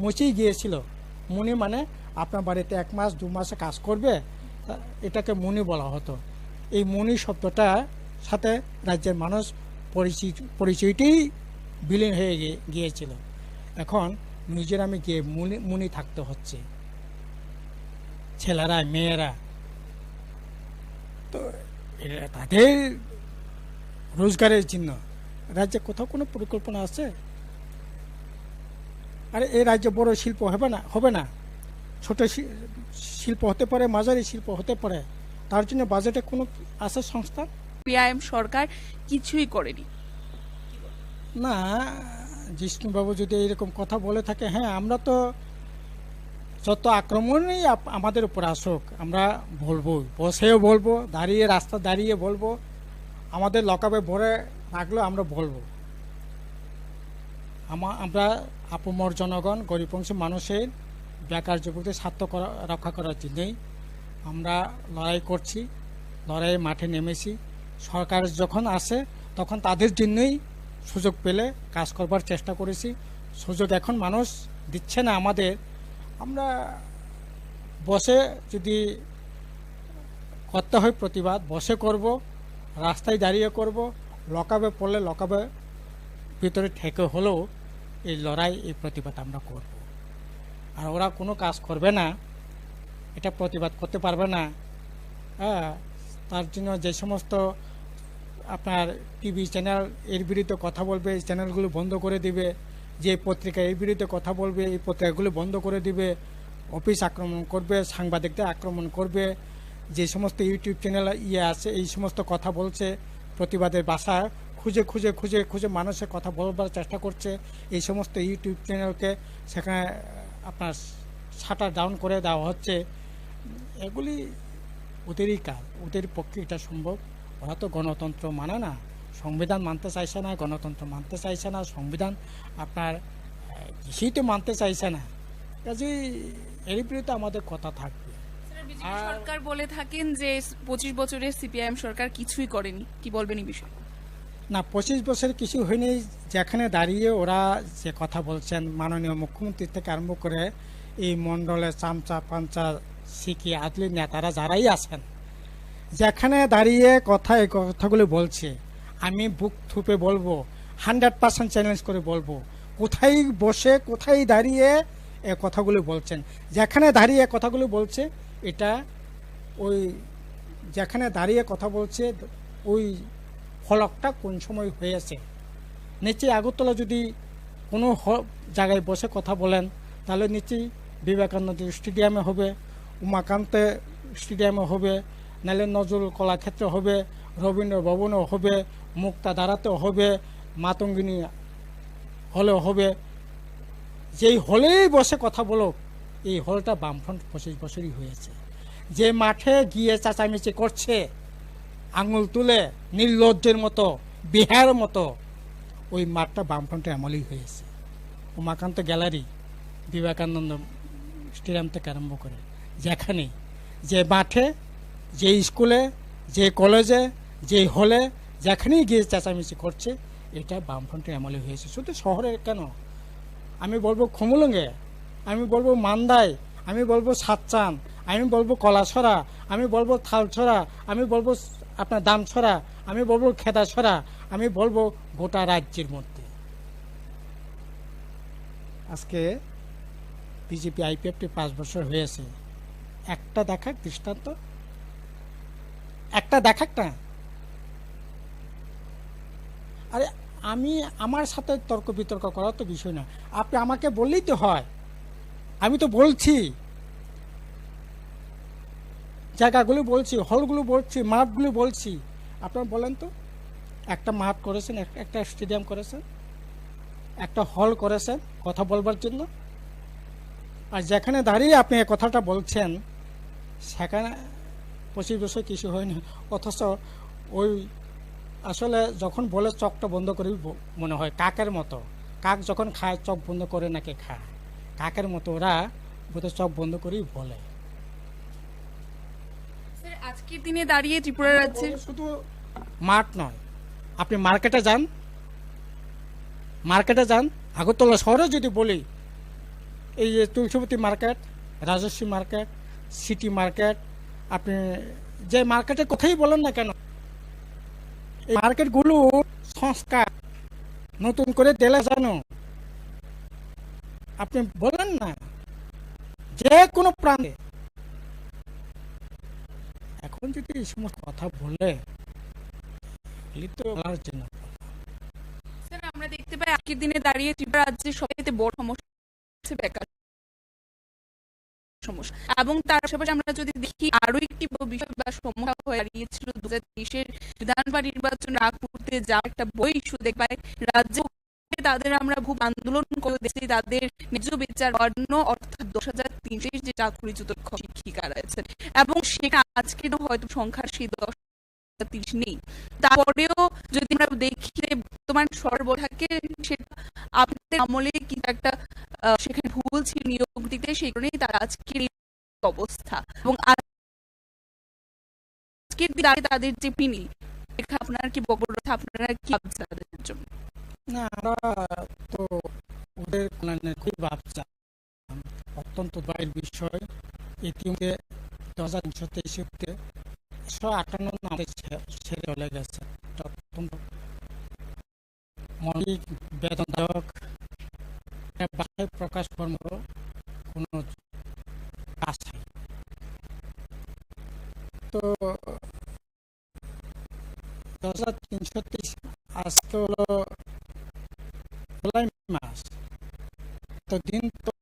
মুছেই গিয়েছিল। মুনি মানে আপনার বাড়িতে ১ মাস ২ মাসে কাজ করবে, এটাকে মুনি বলা হতো। এই মুনি শব্দটা সাথে রাজ্যের মানুষ পরিচয়টি বিলীন হয়ে গিয়েছিল। এখন মিজোরামে গিয়ে মুনি থাকতে হচ্ছে, ছেলেরা মেয়েরা। তো তাদের রোজগারের জন্য রাজ্যে কোথাও কোনো পরিকল্পনা আছে? আর এই রাজ্যে বড় শিল্প হবে না, ছোট শিল্প হতে পারে, মাঝারি শিল্প হতে পারে, তার জন্য বাজেটে কোনো আছে সংস্থা? সিপিআইএম সরকার কিছুই করেনি না। জিষ্ণুবাবু যদি এরকম কথা বলে থাকে, হ্যাঁ, আমরা তো যত আক্রমণই আমাদের উপর আসুক আমরা বলবো, বসেও বলবো, দাঁড়িয়ে রাস্তা দাঁড়িয়ে বলবো, আমাদের লকআপে ভরে রাখলেও আমরা বলবো। আমরা আপমর জনগণ, গরিব অংশের মানুষের, বেকার যুবকদের স্বার্থ রক্ষা করার জন্যই আমরা লড়াই করছি, লড়াইয়ের মাঠে নেমেছি। সরকার যখন আসে তখন তাদের জন্যই সুযোগ পেলে কাজ করবার চেষ্টা করেছি। সুযোগ এখন মানুষ দিচ্ছে না আমাদের। আমরা বসে যদি করতে হয় প্রতিবাদ, বসে করব, রাস্তায় দাঁড়িয়ে করব, লকআপে পড়লে লকআপে ভিতরে ঠেকে হলেও এই লড়াই, এই প্রতিবাদ আমরা করব। আর ওরা কোনো কাজ করবে না, এটা প্রতিবাদ করতে পারবে না। হ্যাঁ, তার জন্য যে সমস্ত আপনার টিভি চ্যানেল এর বিরুদ্ধে কথা বলবে, এই চ্যানেলগুলো বন্ধ করে দিবে। যে পত্রিকা এর বিরুদ্ধে কথা বলবে, এই পত্রিকাগুলো বন্ধ করে দিবে। অফিস আক্রমণ করবে, সাংবাদিকদের আক্রমণ করবে। যে সমস্ত ইউটিউব চ্যানেল আছে, এই সমস্ত কথা বলছে, প্রতিবাদের ভাষা খুঁজে খুঁজে খুঁজে খুঁজে মানুষের কথা বলবার চেষ্টা করছে, এই সমস্ত ইউটিউব চ্যানেলকে সেখানে আপনার শাটার ডাউন করে দেওয়া হচ্ছে। এগুলি ওদেরই কাজ, ওদের পক্ষে এটা সম্ভব। ওরা তো গণতন্ত্র মানে না, সংবিধান মানতে চাইছে না, গণতন্ত্র মানতে চাইছে না, সংবিধান আপনার কিছুই তো মানতে চাইছে না। কাজেই এর বিরুদ্ধে আমাদের কথা থাকবে। সরকার বলে থাকেন যে 25 বছরের সিপিআইএম সরকার কিছুই করেনি, কি বলবেন এই বিষয়ে? না, 25 বছর কিছু হয়নি। যেখানে দাঁড়িয়ে ওরা যে কথা বলছেন, মাননীয় মুখ্যমন্ত্রী থেকে আরম্ভ করে এই মণ্ডলের চামচা পাঞ্চা শিখি আদলি নেতারা যারাই আছেন, যেখানে দাঁড়িয়ে এই কথাগুলো বলছে, আমি বুক থুপে বলবো, 100% চ্যালেঞ্জ করে বলবো, কোথায় বসে কোথায় দাঁড়িয়ে এ কথাগুলো বলছেন। যেখানে দাঁড়িয়ে কথাগুলো বলছে, এটা ওই যেখানে দাঁড়িয়ে কথা বলছে ওই ফলকটা কোন সময় হয়েছে। নিচে আগরতলা যদি কোনো জায়গায় বসে কথা বলেন, তাহলে নিচেই বিবেকানন্দ স্টেডিয়ামে হবে, উমাকান্তে স্টেডিয়ামে হবে, নাহলে নজরুল কলাক্ষেত্রে হবে, রবীন্দ্র ভবনেও হবে, মুক্তাধারাতেও হবে, মাতঙ্গিনী হলেও হবে। যেই হলেই বসে কথা বলো, এই হলটা বামফ্রন্ট 25 বছরই হয়েছে। যে মাঠে গিয়ে চেঁচামেচি করছে আঙুল তুলে নির্লজ্জের মতো, বিহার মতো, ওই মাঠটা বামফ্রন্টের আমলেই হয়েছে। উমাকান্ত গ্যালারি, বিবেকানন্দ স্টেডিয়াম থেকে আরম্ভ করে যেখানে, যে মাঠে, যে স্কুলে, যে কলেজে, যে হলে, যেখানেই গিয়ে চেঁচামেচি করছে, এটা বামফ্রন্টের আমলে হয়েছে। শুধু শহরে কেন, আমি বলবো খুমুলুঙ্গে, আমি বলবো মান্দায়, আমি বলবো সাতচান, আমি বলবো কলাছড়া, আমি বলবো থালছড়া, আমি বলবো আপনার দামছড়া, আমি বলবো খেদাছড়া, আমি বলবো গোটা রাজ্যের মধ্যে। আজকে বিজেপি আইপিএফটি 5 বছর হয়েছে, একটা দেখাক দৃষ্টান্ত, একটা দেখাক না। আরে আমি, আমার সাথে তর্ক বিতর্ক করার তো বিষয় না, আপনি আমাকে বললেই তো হয়। আমি তো বলছি, জায়গাগুলো বলছি, হলগুলো বলছি, মাঠগুলো বলছি। আপনারা বলেন তো, একটা মাঠ করেছেন, একটা স্টেডিয়াম করেছেন, একটা হল করেছেন কথা বলবার জন্য, আর যেখানে দাঁড়িয়ে আপনি এই কথাটা বলছেন সেখানে 25 বছর কিছু হয়নি। অথচ ওই আসলে যখন বলে চোখটা বন্ধ করে মনে হয় কাকের মতো, কাক যখন খায় চোখ বন্ধ করে নাকি খায়, কাকের মতো ওরা বোধহয় চোখ বন্ধ করেই বলে। আজকের দিনে দাঁড়িয়ে ত্রিপুরা রাজ্যের শুধু মাঠ নয়, আপনি মার্কেটে যান, মার্কেটে যান, আগরতলা শহরে যদি বলি, এই যে Tulsibati market, Rajasvi market, city market, আপনি যে মার্কেটের কথাই বলেন না কেন, এই মার্কেটগুলো সংস্কার নতুন করে দিলে জানো, আপনি বলেন না যে কোনো প্রান্তে। এখন যদি এই সমস্ত কথা বলে তো বলার জন্য, স্যার আমরা দেখতে পাই আজকের দিনে দাঁড়িয়ে ত্রিপুরা রাজ্যের সবচেয়ে বড় সমস্যা হচ্ছে বেকার সমস্যা, এবং তার পাশাপাশি আমরা যদি দেখি আরো একটি বিষয় বা সমস্যা হয়ে দাঁড়িয়েছিল 2023-এর বিধানসভা নির্বাচন আগ মুহূর্তে যা একটা বই ইস্যু দেখবাই রাজ্য তাদের আমরা খুব আন্দোলন করে দেখছি তাদের ন্যায্য বিচার জন্য, অর্থাৎ 10,300 যে চাকরিচ্যুত শিক্ষিকা রয়েছেন, এবং সেটা আজকে হয়তো সংখ্যার সেই 10,30 নেই। তারপরেও যদি আমরা দেখি বর্তমান সরবরাহ থাকে, সেটা আপনাদের আমলে কি একটা সেখানে ভুল ছিল নিয়োগ দিতে, সেই কারণেই তারা আজকের এই অবস্থা, এবং আজকের দিনে তাদের যে পিনি, আপনার কি বক্তব্য, আপনারা কি ভাবছেন তাদের জন্য? না, আমরা তো ওদের কল্যাণের খুবই ভাবছি, অত্যন্ত দায়ের বিষয়। ইতিমধ্যে 2023-তে 158 আমাদের ছেড়ে চলে গেছে, অত্যন্ত মৌলিক বেদনাদায়ক। বাসায় প্রকাশ কর্ম কোনো কাজ নেই। তো 2330 আজকে হলো জুলাই মাস, তো দিন তো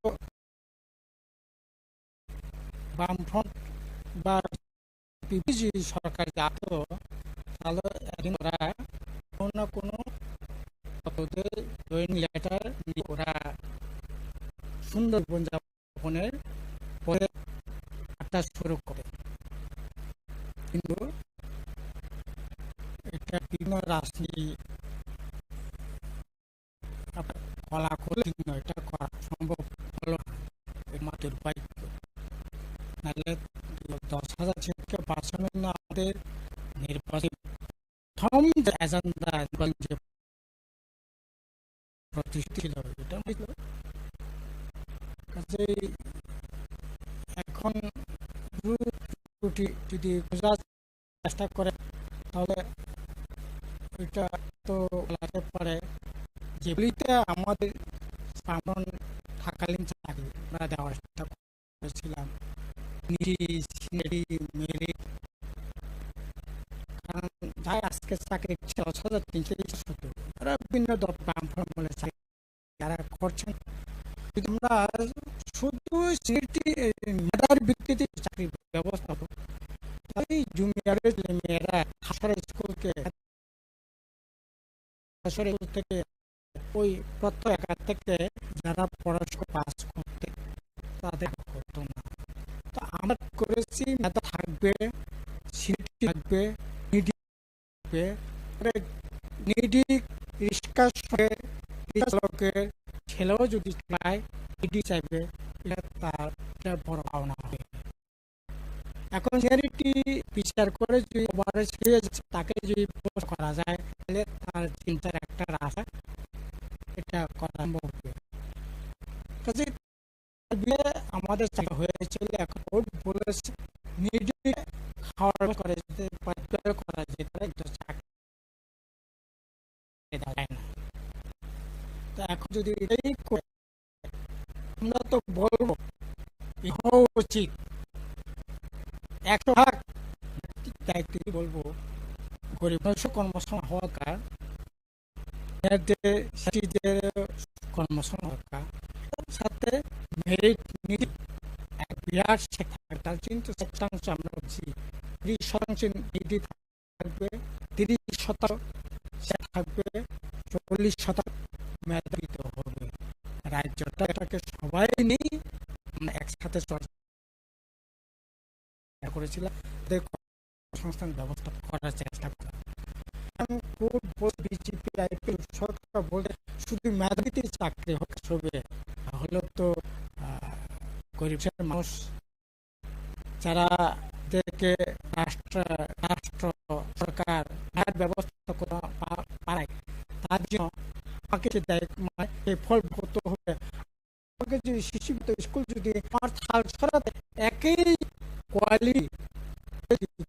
বামফ্রন্ট বা পিপিজি সরকার যাত, তাহলে একদিন ওরা কোনো না কোনো জয়েন্ট লেটার নিয়ে ওরা সুন্দর জীবনযাপনের পরে একটা শুরু করে। কিন্তু এটা বিভিন্ন রাজনীতি কলা করে এটা করা সম্ভব হলো না, একমাত্র উপায়। নাহলে 10,000 ছেলেকে বাঁচানোর জন্য আমাদের নির্বাচন প্রথম যে এজেন্ডা যে প্রতিষ্ঠিত ছিল, এটা বুঝলো। কাজেই এখন ত্রুটি যদি বোঝার চেষ্টা করে, তাহলে ওইটা তো বলাতে পারে যেগুলিতে আমাদের সামন থাকালীন চাকরি আমরা দেওয়ার চেষ্টা করেছিলাম, মেরিট, কারণ যাই আজকে চাকরি 10,300 ওরা বিভিন্ন বলে যারা করছেন, আমরা শুধু মেধার ভিত্তিতে চাকরির ব্যবস্থা হোক, তাই জুনিয়রের মেয়েরা স্কুলকে থেকে ওই প্রত্যেক একা থেকে যারা পড়াশোনা পাস করতে তাদের হতো না। তো আমরা করেছি মেধা থাকবে, সিটি থাকবে, নিডি থাকবে, নিডি শিক্ষার সঙ্গে চালকের ছেলেও যদি চায় এটি চাইবে, এটা তার বড় পাওনা হবে। এখন সিনিয়রিটি বিচার করে যদি ওভারেজ হয়ে যাচ্ছে তাকে যদি পোস্ট করা যায় তাহলে তার চিন্তার একটা রাস্তা এটা করা সম্ভব হবে। কাজে আমাদের চাকরি হয়েছিল, এখন বলেছে নিজে খাওয়ার করে যেতে করা যেতে পারে, চাকরি দেয় না। তো এখন যদি এটাই করে আমরা তো বলবো হওয়া উচিত 100% দায়িত্ব বলবো গরিব কর্মসংস্থান হওয়া কার কর্মসংস্থান দরকার, সাথে মেরিট নীতি এক বিরাট সেক্টর, তার 3% আমরা বলছি 30% নীতি থাকবে, 30% সে থাকবে, 40% মেধাবিত হবে। রাজ্যটা এটাকে সবাই নিয়ে আমরা একসাথে চর্চা করেছিলাম, সংস্থান ব্যবস্থা করার চেষ্টা করা। বিজেপি আইপিএল সরকার বলে শুধু মেধাবীতে চাকরি হবে, তাহলে তো গরিব মানুষ যারা দেখে রাষ্ট্র সরকার ব্যবস্থা করা পারে তার জন্য আমাকে ফল ভোগ হবে। আমাকে যদি শিশুবিত স্কুল যদি একই কোয়ালিটি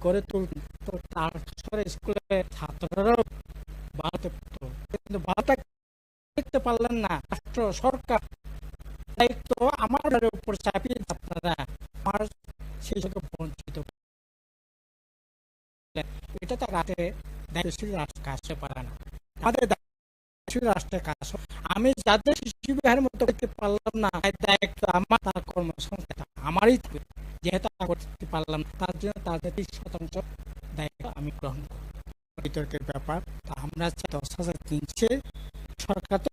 করে তুলতো তার স্কুলের ছাত্ররাও বাড়তে পারতো, কিন্তু বাড়তে দেখতে পারলেন না। রাষ্ট্র সরকার দায়িত্ব আমার উপর চাপিয়ে আপনারা আমার সেই সঙ্গে বঞ্চিত, এটা তো রাষ্ট্রের দায়িত্বশীল রাষ্ট্র কাজে পারে না। আমাদের দায়িত্বশীল রাষ্ট্রের কাজ আমি যাদের শিশু বিহারের মতো করতে পারলাম না, দায়িত্ব আমার, তার কর্মসংস্থান আমারই থাকবে। যেহেতু করতে পারলাম না তার জন্য তাদের 30% দায়িত্ব আমি গ্রহণ করব। বিতর্কের ব্যাপার আমরা 10,000 কিনছে, সরকার তো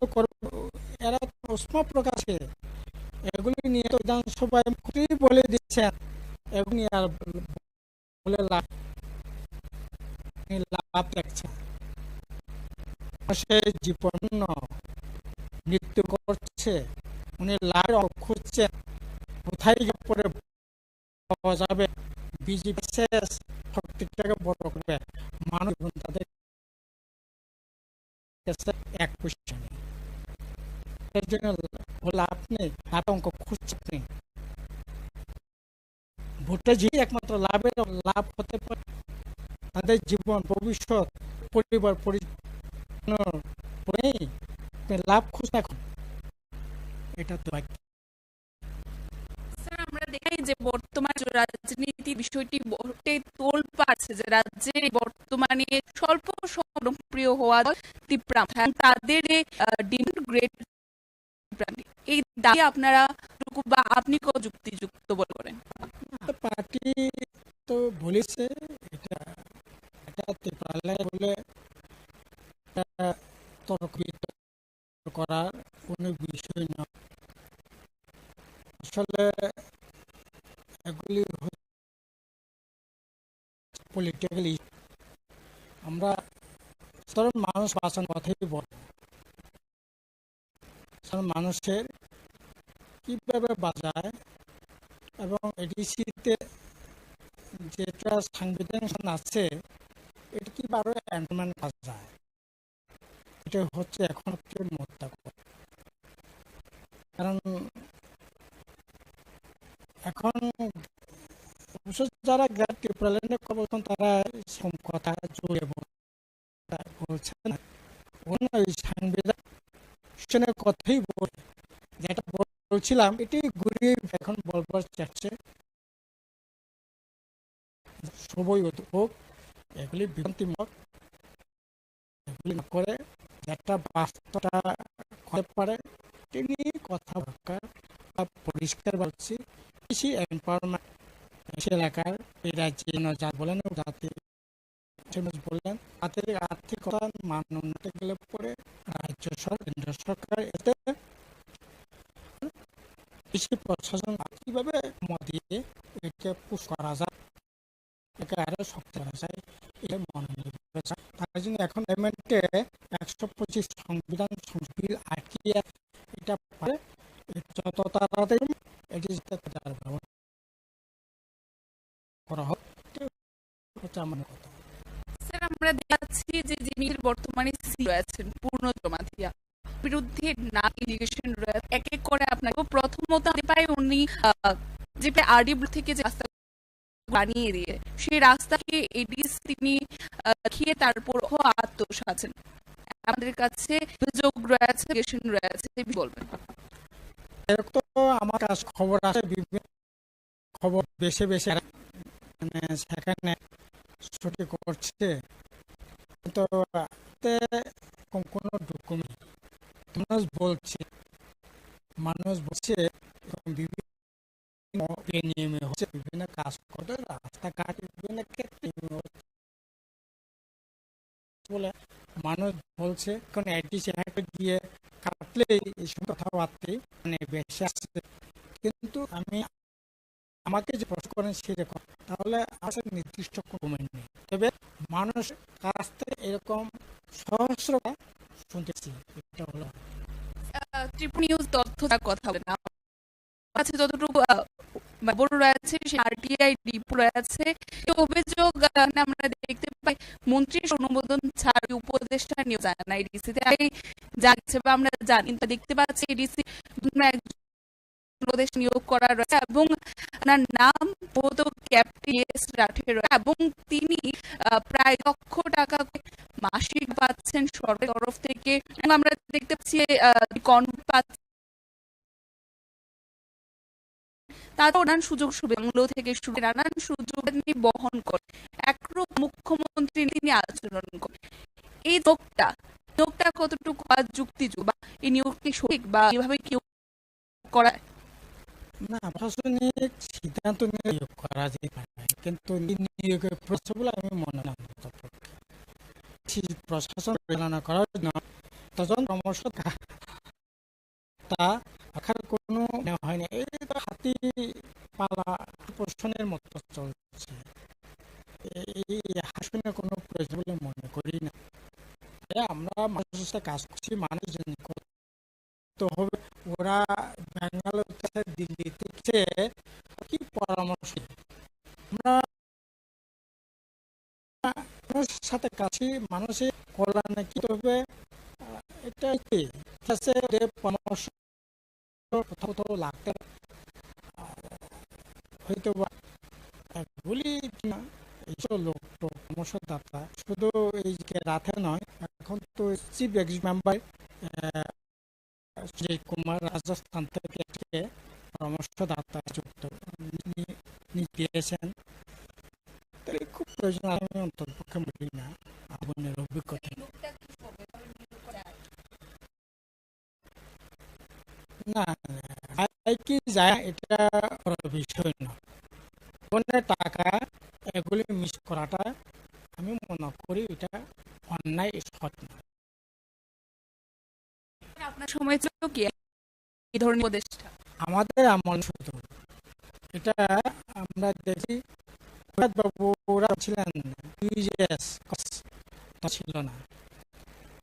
এরা উষ্মা প্রকাশে এগুলি নিয়ে তো বিধানসভায় মন্ত্রী বলে দিচ্ছেন, এগুলি আর বলে লাভ দেখছেন। সে জীবন মৃত্যু করছে, উনি লাভ খুঁজছেন কোথায় পরে পাওয়া যাবে। বিজেপি শেষ শক্তিটাকে বড় করবে, মানুষ তাদের এক পয়সা নেই, এর জন্য লাভ নেই, আতঙ্ক খুঁজছে। ভোটে যে একমাত্র লাভ হতে পারে তাদের জীবন ভবিষ্যৎ পরিবার লাভ খুঁজছে এখন, এটা তো আমরা দেখাই যে বর্তমান রাজনীতি বিষয়টি তোল পাচ্ছে যে রাজ্যে বর্তমানে স্বল্প জনপ্রিয় হওয়া ত্রিপুরা তাদের ডিমান্ড গ্রেড এই দাবি আপনারা বা আপনি কত যুক্তিযুক্ত বলে করেন? পার্টি তো বলেছে এটা ত্রিপুরা বলে তর্ক করার কোনো বিষয় নয়। আসলে এগুলি পলিটিক্যাল ইস্যু। আমরা সাধারণ মানুষ বাঁচানোর কথাই বলব, সাধারণ মানুষের কিভাবে বাঁচায় এবং এডিসিতে যেটা সাংবিধানিক আছে এটা কিভাবে এন্ট্রিমেন্ট করা যায়, এটা হচ্ছে এখন মোদ্দা কথা। কারণ এখন যারা ত্রিপুরা ল্যান্ডের করছেন তারা সব কথা জুড়ে বলছে না, ওই সাংবিধানিক কথাই বলে যেটা বলছিলাম এটি ঘুরিয়ে এখন বলবার চাচ্ছে সবই হোক, এগুলি বিভ্রান্তিমূলক, এগুলি না করে যেটা বাস্তবটা হতে পারে তিনি কথা দরকার। পরিষ্কার বলছি কৃষি এম্পাওয়ারমেন্ট এলাকার এই রাজ্যে যা বলেন জাতি বললেন তাদের আর্থিকতা মান উন্নত গেলে পরে রাজ্য সরকার কেন্দ্র সরকার এতে কৃষি প্রশাসন কিভাবে দিয়ে একে পুশ করা যায়, একে আরো শক্তি করা যায়, এটা মনোনিবেশ। তার জন্য এখন গভর্নমেন্টে 125 সংবিধান সংশোধন আটকিয়ে এটা পারে যত তাড়াতাড়ি এটি ব্যবহার করা হোক, হচ্ছে আমার কথা। স্যার, আমরা দেখাচ্ছি যে যিনি বর্তমানে সি রয়েছেন পূর্ণ জমাতিয়া বিরুদ্ধে না ইলিগেশন রয়েছে, এক এক করে আপনাকে প্রথমত পাই উনি যে আরডি থেকে যে রাস্তা বানিয়ে দিয়ে সেই রাস্তাকে এডিস তিনি খেয়ে তারপর আত্মোষ আছেন, আমাদের কাছে অভিযোগ রয়েছে বলবেন। তো আমার কাছে খবর আছে, বিভিন্ন খবর বেশি বেশি মানে সেখানে ছুটি করছে, কিন্তু কোনো ডকুমেন্ট মানুষ বলছে বিভিন্ন নিয়মে হচ্ছে, বিভিন্ন কাজ করতে রাস্তাঘাট বিভিন্ন ক্ষেত্রে বলে মানুষ বলছে, কোন দিয়ে কাটলেই এইসব কথাবার্তা মানে বেশি আসছে। কিন্তু আমাকে যে প্রশ্ন করেন সেরকম, তাহলে আসলে নির্দিষ্ট ডকুমেন্ট নেই, তবে মানুষ কাছ থেকে এরকম সহস্র শুনতেছি। এটা হলো ত্রিপুরা নিউজ তথ্য কথা বলেন, কাছে যতটুকু বড় রয়েছে সেই আরটিআই ডিপ রয়েছে, অভিযোগ আমরা দেখতে পাই মন্ত্রীর অনুমোদন ছাড়া উপদেষ্টা নিয়োগ যায় না এডিসিতে যাচ্ছে, বা আমরা জানি দেখতে পাচ্ছি এডিসি উপদেশ নিয়োগ করা রয়েছে এবং ওনার নাম ক্যাপ্টেন এবং তিনি প্রায় লক্ষ টাকা মাসিক পাচ্ছেন সরকারের তরফ থেকে, এবং আমরা দেখতে পাচ্ছি তারপর নানান সুযোগ সুবিধা থেকে নানান সুযোগ তিনি বহন করেন, একরূপ মুখ্যমন্ত্রী তিনি আচরণ করেন। এই নিয়োগটা কতটুকু যুক্তিযুক্ত বা এই নিয়োগটি সঠিক বা এইভাবে কেউ করা না, প্রশাসনিক সিদ্ধান্ত নিয়োগ করা যেতে পারে, কিন্তু নিয়োগের প্রশ্নগুলো আমি মনে না প্রশাসন পরিচালনা করার জন্য তখন ক্রমশ তা রাখার কোনো হয়নি। এই হাতি পালা প্রশ্নের মতো চলছে, এই হাসনের কোনো প্রয়োজন বলে মনে করি না। আমরা মানুষের সাথে কাজ করছি, মানুষ করতে হবে, ওরা ব্যাঙ্গালোর থেকে দিল্লি থেকে কি পরামর্শ, আমরা মানুষের সাথে কাছে মানুষের কল্যাণে কি হবে, এটাই কি পরামর্শ কোথাও কোথাও লাগতে হয়তো বলি না। এইসব লোক পরামর্শদাতা শুধু এই রাতে নয়, এখন তো chief executive member Shri Kumar Rajasthan থেকে পরামর্শদাতা যুক্ত দিয়েছেন, খুব প্রয়োজন। আমি অন্তর্পক্ষে বলি না আপনার অভিজ্ঞতা না কি যায়, এটা বিষয় না। টাকা এগুলি মিস করাটা আমি মনে করি এটা অন্যায়, সৎ না। আপনার সময় কি এই ধরনের উপদেষ্টা আমাদের আমল শুধু এটা আমরা দেখি বাবুরা ছিলেন ছিল না,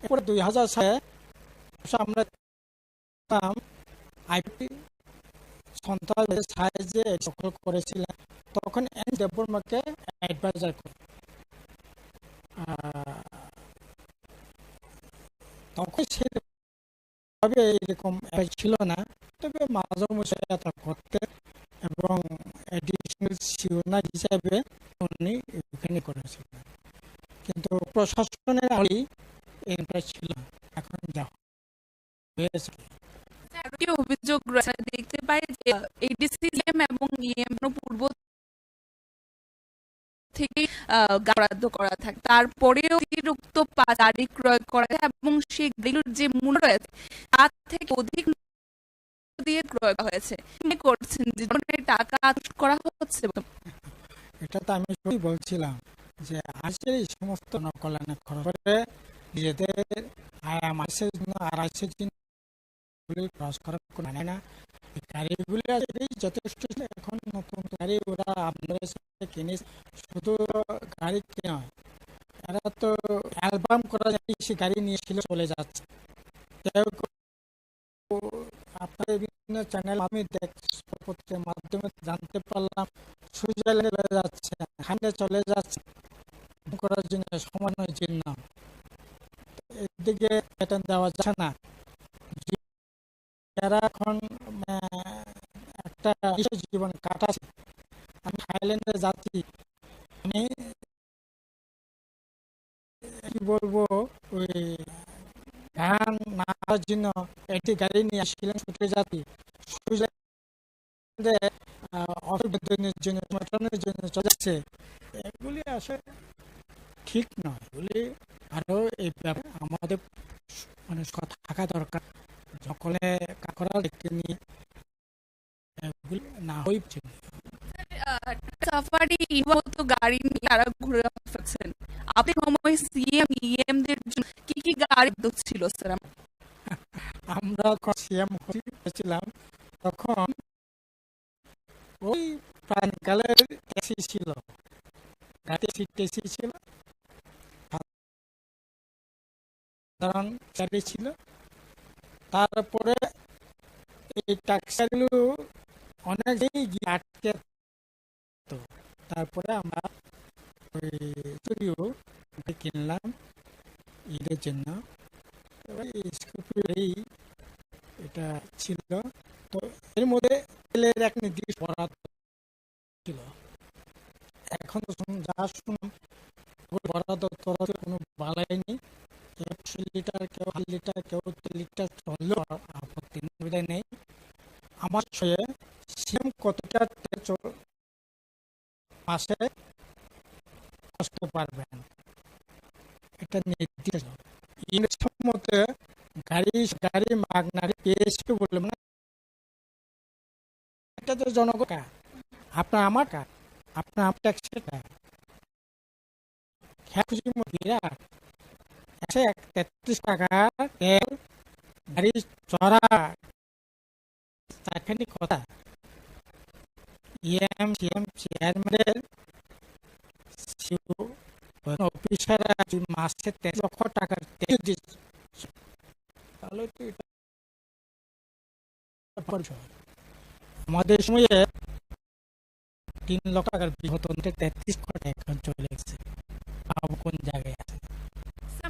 এরপরে 2000 সালে আমরা আইপি সন্ত্রাস সাহায্যে দখল করেছিলেন, তখন দেববর্মাকে অ্যাডভাইজার করে, তখন সেভাবে এরকম ছিল না, তবে মাঝে মাঝে করতে এবং অ্যাডিশনাল সিওনা হিসাবে উনি এখানে করেছিলেন, কিন্তু প্রশাসনের আগে এটা ছিল। এখন যা হয়েছে অভিযোগ দেখতে পাই যে এডিসিএম এবং ইএম পূর্ব থেকে বরাদ্দ করা থাকে, তারপরেও অতিরিক্ত গাড়ি ক্রয় করা যায় এবং সেই গাড়ির যে মূল্য রয়েছে তার থেকে অধিক দিয়ে ক্রয় করা হয়েছে। মনে করছেন যে টাকা করা হচ্ছে? এটা তো আমি বলছিলাম যে আজকের এই সমস্ত কল্যাণে খরচ করে নিজেদের মাসের জন্য আড়াইশের জন্য খরচ করা মানে না। গাড়িগুলি যথেষ্ট, এখন নতুন গাড়ি ওরা আপনাদের সাথে কিনে, শুধু গাড়ি কেনা, এরা তো অ্যালবাম করা যায় এসে গাড়ি নিয়ে ছিল চলে যাচ্ছে। কেউ আপনাদের বিভিন্ন চ্যানেল আমি পত্রের মাধ্যমে জানতে পারলাম সুইজারল্যান্ডে চলে যাচ্ছে, এখানে চলে যাচ্ছে করার জন্য, সমানের জন্য। এদিকে বেতন দেওয়া যাচ্ছে না। যারা এখন একটা জীবন কাটাচ্ছে, আমি থাইল্যান্ডে যাচ্ছি, আমি কি বলবো, ওই ধান না হওয়ার জন্য একটি গাড়ি নিয়ে আসছিলেন, ছুটে যাচ্ছি সুইজারল্যান্ডে অফিসের জন্য, মেটানোর জন্য চলে যাচ্ছে। এগুলি আসলে ঠিক নয়। এগুলি আরো এই ব্যাপারে আমাদের মানে থাকা দরকার। সকলে কাকরা দেখতে নিয়ে এগুলি না হই। সাফারি ইনভো গাড়ি নিয়ে তারা ঘুরে ফেলছেন। আপনি সময় সিএম ইএম দের কি কি গাড়ি ছিল স্যার? আমরা সিএম হয়েছিলাম তখন ওই প্রাণকালের এসি ছিল, রাতে সিট এসি ছিল, সাধারণ গাড়ি ছিল। তারপরে এই ট্যাক্সিগুলো অনেক আটকে, তারপরে আমরা ওই স্টুডিও কিনলাম ঈদের জন্য। এটা ছিল, তো এর মধ্যে তেলের এক নির্দিষ্ট বরাদ্দ ছিল। এখন তো যা শুনুন বরাদ্দ কোনো বালাই নেই। কেউ 100 লিটার, কেউ 1.5 লিটার, কেউ 3 লিটার চললেও আপত্তি নেই। আমার সঙ্গে সিএম কতটা মাসে কষ্ট পারবেন এটা নির্দিষ্ট। মতে গাড়ি মাগনারি পেয়েছি বললাম না, এটা তো জনগণ, আপনার আমার কাজ, আপনার আমার ট্যাক্সের টাকা। 133 টাকা তেল গাড়ি চড়া, চারখানি কথা। ইএম সিএম চেয়ারম্যানের অফিসাররা মাসে 13 লক্ষ টাকার তেল দিচ্ছে, তাহলে তো এটা আমাদের সময়ে 3 লক্ষ টাকার বিহতন 33 কোটি এখন চলে গেছে। কোন জায়গায় আছে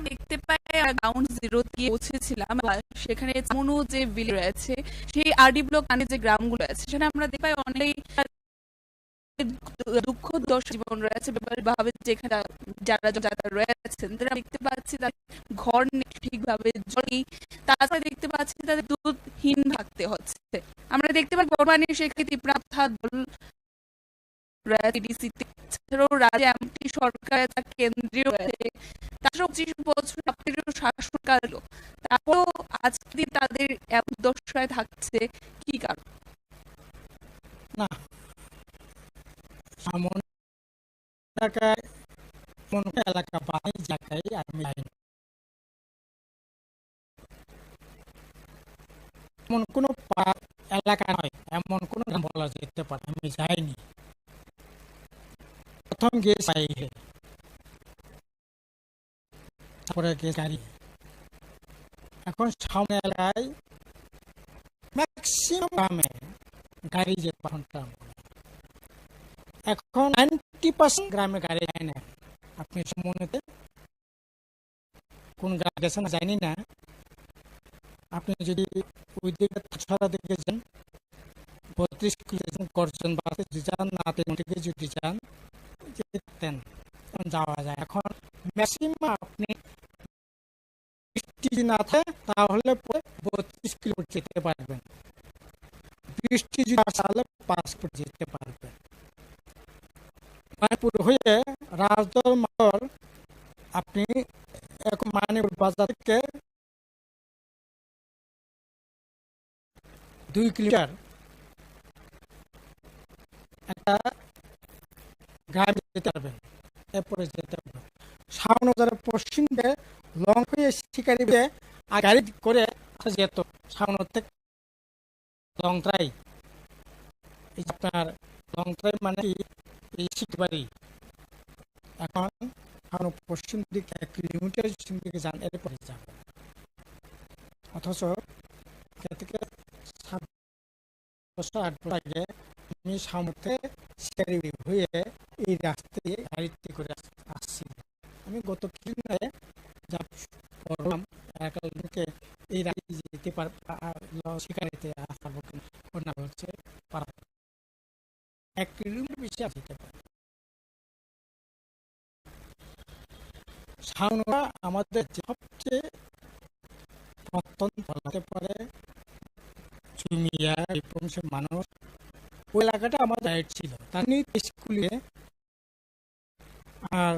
দেখতে পাই গ্রাউন্ড জিরো দিয়ে পৌঁছেছিলাম, সেখানে এমনও যে ভিলেজ রয়েছে, সেই আরডি ব্লক যে গ্রামগুলো আছে, সেখানে আমরা দেখতে পাই অনেক দুঃখ দশ জীবন রয়েছে ভাবে, যেখানে যারা রয়েছেন তারা দেখতে পাচ্ছি তাদের ঘর নেই ঠিকভাবে, জল, তাছাড়া দেখতে পাচ্ছি তাদের দুধহীন থাকতে হচ্ছে। আমরা দেখতে পাই বর্তমানে সেক্ষেত্রে ত্রিপুরা দল রাজ্যে এমনকি সরকার কেন্দ্রীয় রয়েছে, তাছাড়া 25 বছর শাসনকাল, তারপরও আজকে তাদের এমন দশায় থাকছে, কি কারণ? না, এমন এলাকায় এলাকা বাই জায়গায় আমি এমন কোনো এলাকা নয়, এমন কোনো বলা যেতে পারে আমি যাইনি। প্রথম গেছে তারপরে গাড়ি। এখন সামনে এলাকায় ম্যাক্সিমাম গ্রামে গাড়ি যে পাখনটা, এখন 90% গ্রামে গাড়ি যায় না। আপনি মনেতে কোন গ্রাম গেছেন জানি না, আপনি যদি ওই দিকে ছড়া দিকে যান 32 কিলো করছেন, বাসে যান না দিকে যদি যান যেতেন যাওয়া যায়। এখন ম্যাক্সিমাম আপনি বৃষ্টি না থাকে তাহলে 32 কিলো যেতে পারবেন, বৃষ্টি যদি আসলে 5 ফুট যেতে পারবেন। মায়াপুর হয়ে রাজদর মাতর আপনি মায়াপুর বাজার থেকে 2 কিলোমিটার একটা গাড়ি যেতে পারবেন, এরপরে যেতে পারবেন। শাওনবাজারের পশ্চিম দিকে লং হয়ে শিকারি গাড়ি করে যেত শাওন থেকে লংত্রাই। আপনার লংত্রাই মানে এই শিখবাড়ি। এখন কারণ পশ্চিম দিকে 1 কিলোমিটার পশ্চিম দিকে যান, এরপরে যাব। অথচ থেকে 7 বছর 8 বছর আগে আমি সামনে সেরি হয়ে এই রাস্তায় গাড়িতে করে আসছি। আমি গত কিছুদিনে যা পড়লাম এলাকাকে এই রাস্তায় যেতে শিকারিতে আসার ঘটনা হচ্ছে 1 কিলোমিটার বেশি যেতে পারে। সাউন্ডরা আমাদের সবচেয়ে প্রত্যন্ত হতে পারে চুমিয়া বংশের মানুষ, ওই এলাকাটা আমাদের রাইট ছিল। তার স্কুলে আর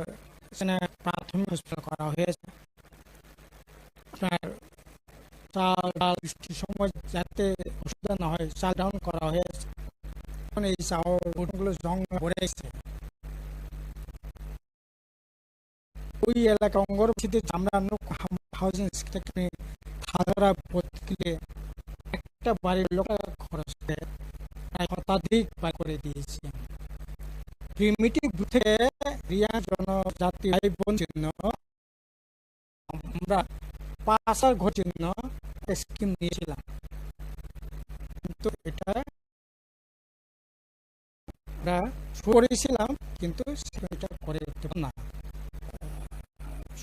সেখানে প্রাথমিক হসপিটাল করা হয়েছে। আপনার চাল ডাল বৃষ্টির সময় যাতে অসুবিধা না হয় চাল ডাউন করা হয়েছে। এখন এই চাউলগুলো জং ভরে এসেছে। ওই এলাকা অঙ্গরক্ষিতে আমরা হাউজিং থেকে হাজারা বদলে একটা বাড়ির লোক খরচ প্রায় শতাধিক বার করে দিয়েছি। প্রিমিটিভ বুথে রিয়া জনজাতি ভাই বোন জন্য আমরা 5,000 ঘর জন্য স্কিম নিয়েছিলাম, কিন্তু এটা আমরা শুরু করেছিলাম কিন্তু সেটা করে উঠতে না।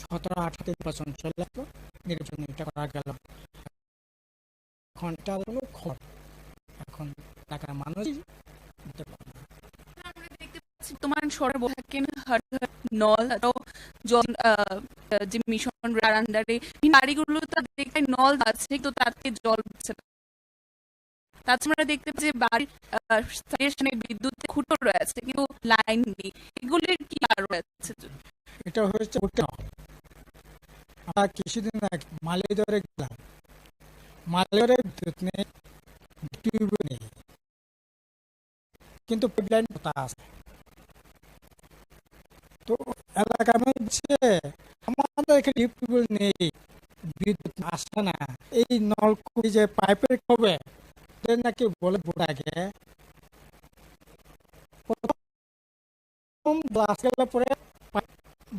17-18 নির্বাচন চলে আসলো, নির্বাচন এটা করা গেল। এখন এটার কোনো খবর এখন এলাকার মানুষ তোমার সরে থাকেন নল জল যে মিশন আন্ডারে বাড়িগুলো দেখতে নল আছে, তো তাতে জল হচ্ছে না। তাছাড়া দেখতে পাচ্ছি বাড়ির বিদ্যুৎ খুঁটো রয়েছে কিন্তু লাইন নেই। এগুলির কি কারণ আছে? এটা হচ্ছে আমরা কিছুদিন আগে মালিদরে গেলাম, মালিদরে বিদ্যুৎ নেই, টিউব নেই, কিন্তু পাইপলাইন আছে। তো এলাকার মধ্যে আমাদের এখানে টিউবওয়েল নেই, বিদ্যুৎ আসে না। এই নলকূপ যে পাইপের হবে নাকি বলে আগে প্রথম গ্লাস গেলে পরে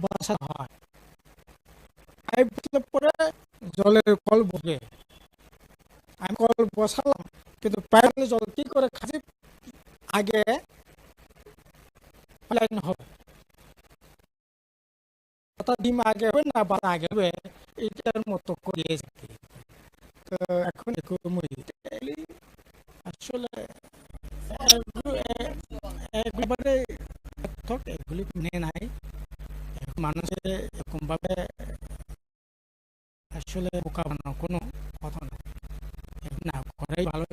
বসা হয়, পাইপ বসলে পরে জলের কল বসবে। আমি কল বসালাম কিন্তু পাইপ জল কি করে খাচ্ছি আগে লাইন হবে, ডিম আগে হবে না বা আগে হবে, এটার মতো করিয়েছে। তো এখন আসলে একবারে এগুলি নেই নাই মানুষের এরকম ভাবে আসলে বোকা বানানো কোনো কথা না করাই ভালো।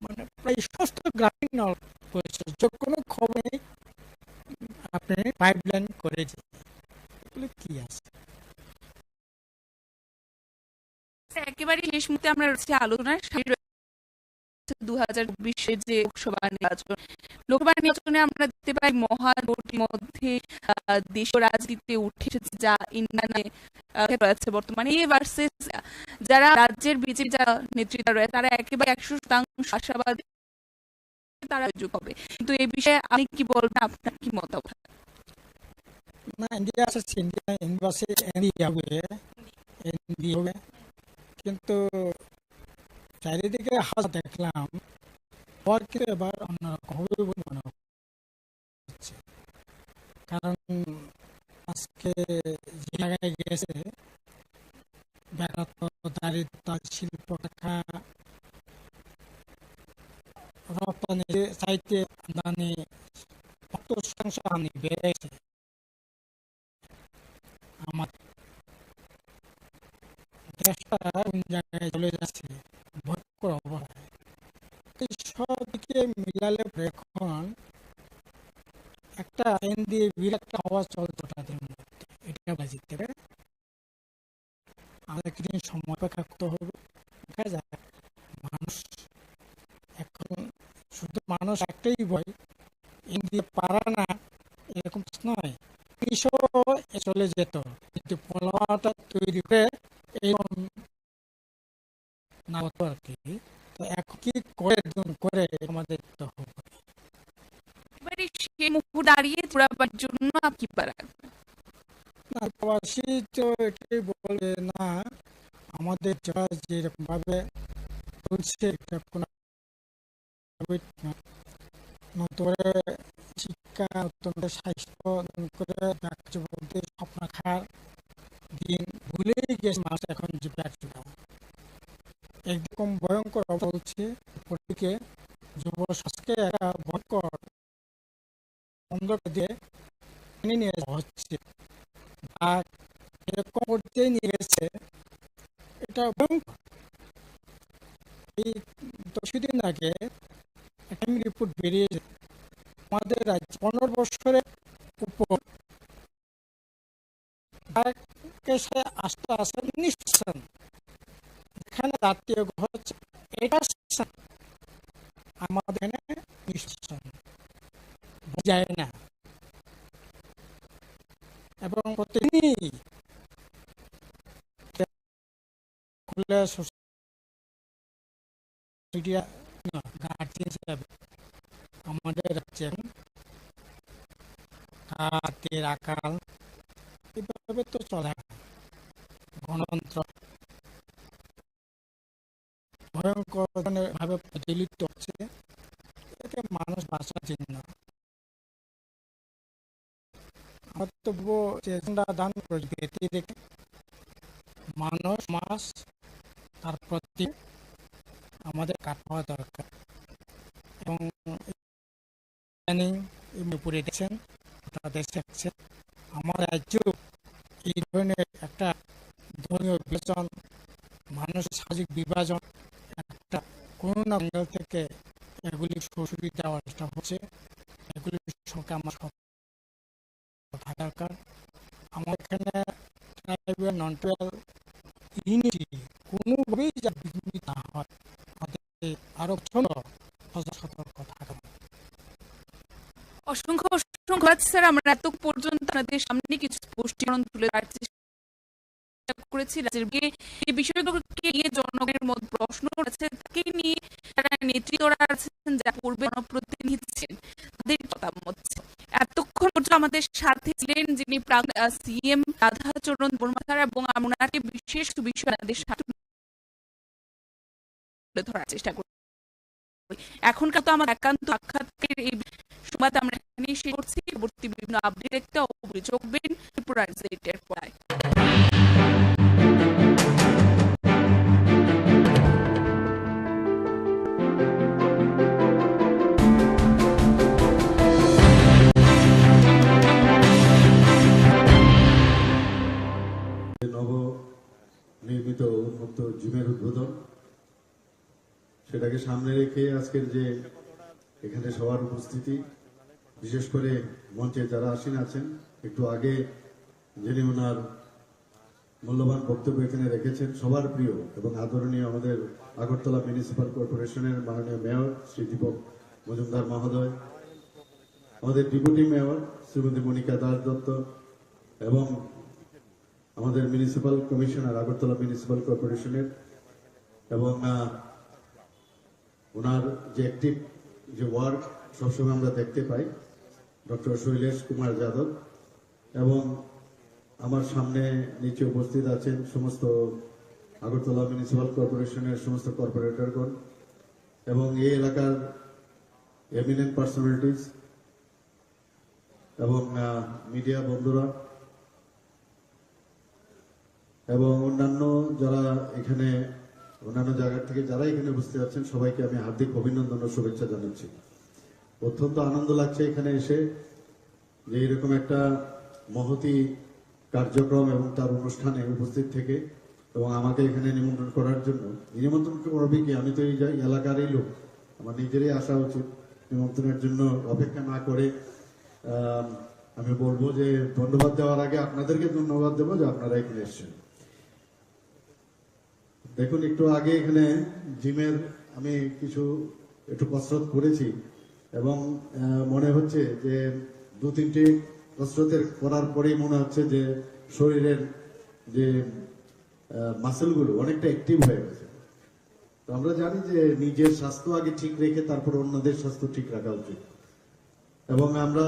মানে প্রায় সমস্ত গ্রামীণ নল করেছে, যে কোনো খবরে আপনি পাইপলাইন করেছে, এগুলো কি আছে। একেবারে শেষ মুহূর্তে আমরা রয়েছে আলোচনায় 2024 যে লোকসভা নির্বাচনে আমরা দেখতে পাই মহাজোটের মধ্যে দেশ রাজনীতিতে উঠে এসেছে যা ইন্ডিয়ানে রয়েছে বর্তমানে ভার্সেস যারা রাজ্যের বিজেপি যারা নেতৃত্ব রয়েছে তারা একেবারে 100% আশাবাদ তারা যোগ হবে। কিন্তু এই বিষয়ে আপনি কি বলবেন, আপনার কি মতামত? না, ইন্ডিয়া হবে, কিন্তু চারিদিকে হাত দেখলাম এবার অন্যরকম হবে বলে মনে হচ্ছে। কারণ আজকে যে জায়গায় গেছে বেকারত্ব, দারিদ্র, শিল্প কারখানা, রপ্তানি চাইতে আমদানি 100% বেড়েছে। আমার দেশটা কোন জায়গায় চলে যাচ্ছে ভয়ঙ্কর অবস্থায়। সবদিকে মিলালে এখন একটা আইন দিয়ে একটা হওয়া চলতো তাদের মধ্যে, এটা বাজিতে আমাদের কিছুদিন সময় অপেক্ষা করতে হবে। দেখা যায় মানুষ এখন শুধু মানুষ একটাই ভয়, আইন দিয়ে পারা না এরকম নয়, চলে যেত, কিন্তু পোলাটা তৈরি করে এরকম না হতো আর কি। তো এখন কি করে আমাদের তো হবে। এবারে সেই মুখ দাঁড়িয়ে জন্য কি পারা তো এটাই বলবে না, আমাদের যারা যেরকম ভাবে চলছে এটা কোনো নতুন করে শিক্ষা, নতুন করে স্বাস্থ্য, নতুন করে যুবকদের স্বপ্ন রাখার দিন ভুলেই গেছে মানুষ এখন যে একদম ভয়ঙ্কর বলছে পরিকে যুব সমাজকে একটা ভয়ঙ্কর অন্ধকার দিয়ে নিয়ে হচ্ছে আর এরকম পর্যায়ে নিয়ে গেছে, এটা ভয়ঙ্কর। এই 10 দিন আগে একটা রিপোর্ট বেরিয়েছে আমাদের রাজ্যে 15 বছরের উপর আসতে 19%, এখানে জাতীয় হচ্ছে এটা আমাদের এখানে 19% যায় না। এবং প্রতিদিনই খুলে গার্জিয়ান হিসাবে আমাদের রাজ্যে হাতের আকাল এভাবে তো চলে না। গণতন্ত্র ভয়ঙ্কর ভাবে প্রচলিত হচ্ছে, এতে মানুষ বাঁচার জন্য বক্তব্য দান করে দেখে মানুষ মাস তার প্রতি আমাদের কাটাওয়া দরকার। এবং উপরে দেখছেন দেশে আমার রাজ্য এই ধরনের একটা ধর্মীয় বিভাজন, মানুষের সামাজিক বিভাজন একটা কোনো না অ্যাঙ্গেল থেকে এগুলি সুবিধা দেওয়ার চেষ্টা হচ্ছে। এগুলির সঙ্গে আমার থাকা দরকার। আমার এখানে ট্রাইবাল নন ট্রাইবাল ইউনিটি কোনোভাবেই যা বিঘ্নিত না হয়, আমাদের আরো সতর্ক থাকা। অসংখ্য অসংখ্য স্যার, আমরা এত পর্যন্ত আপনাদের সামনে কিছু স্পষ্টীকরণ তুলে ধরার চেষ্টা করেছি। এই বিষয়গুলোকে নিয়ে জনগণের মধ্যে প্রশ্ন আছে, তাকে নিয়ে যারা নেতৃত্বরা আছেন, যারা পূর্বে জনপ্রতিনিধি ছিলেন, তাদের মতামত। এতক্ষণ পর্যন্ত আমাদের সাথে ছিলেন যিনি সিএম রাধাচরণ বর্মা স্যার, এবং ওনাকে বিশেষ বিষয় আমাদের সাথে ধরার চেষ্টা করি। এখনকার তো আমার একান্ত সাক্ষাতের এই সময় আমরা এখানেই শেষ করছি। পরবর্তী বিভিন্ন আপডেট দেখতে অবশ্যই চোখ দিন ত্রিপুরা এর পড়ায়। নবনির্মিত উন্মুক্ত জিমের উদ্বোধন, সেটাকে সামনে রেখে আজকের যে এখানে সবার উপস্থিতি, বিশেষ করে মঞ্চে যারা আসীন আছেন, একটু আগে যিনি ওনার মূল্যবান বক্তব্য এখানে রেখেছেন, সবার প্রিয় এবং আদরণীয় আমাদের আগরতলা মিউনিসিপাল কর্পোরেশনের মাননীয় মেয়র শ্রী দীপক মজুমদার মহোদয়, আমাদের ডেপুটি মেয়র শ্রীমতী মনিকা দাস দত্ত, এবং আমাদের মিউনিসিপাল কমিশনার আগরতলা মিউনিসিপাল কর্পোরেশনের, এবং ওনার যে অ্যাক্টিভ যে ওয়ার্ক সবসময় আমরা দেখতে পাই, ডক্টর শৈলেশ কুমার যাদব, এবং আমার সামনে নিচে উপস্থিত আছেন সমস্ত আগরতলা মিউনিসিপাল কর্পোরেশনের সমস্ত কর্পোরেটরগণ এবং এই এলাকার এমিনেন্ট পার্সোনালিটিস এবং মিডিয়া বন্ধুরা এবং অন্যান্য যারা এখানে অন্যান্য জায়গা থেকে যারা এখানে উপস্থিত আছেন, সবাইকে আমি হার্দিক অভিনন্দন ও শুভেচ্ছা জানাচ্ছি। অত্যন্ত আনন্দ লাগছে এখানে এসে যে এরকম একটা মহতি কার্যক্রম এবং তার অনুষ্ঠানে উপস্থিত থেকে, এবং আমাকে এখানে নিমন্ত্রণ করার জন্য। নিমন্ত্রণ করবে কি, আমি তো এই এলাকারই লোক, আমার নিজেরই আসা উচিত। নিমন্ত্রণের জন্য অপেক্ষা না করে আমি বলবো যে ধন্যবাদ দেওয়ার আগে আপনাদেরকে ধন্যবাদ দেবো যে আপনারা এখানে এসেছেন। দেখুন, একটু আগে এখানে জিমের আমি একটু কসরত করেছি এবং মনে হচ্ছে যে 2-3টি কসরতের করার পরেই মনে হচ্ছে যে শরীরের যে মাসেলগুলো অনেকটা অ্যাক্টিভ হয়ে গেছে। তো আমরা জানি যে নিজের স্বাস্থ্য আগে ঠিক রেখে তারপর অন্যদের স্বাস্থ্য ঠিক রাখা উচিত। এবং আমরা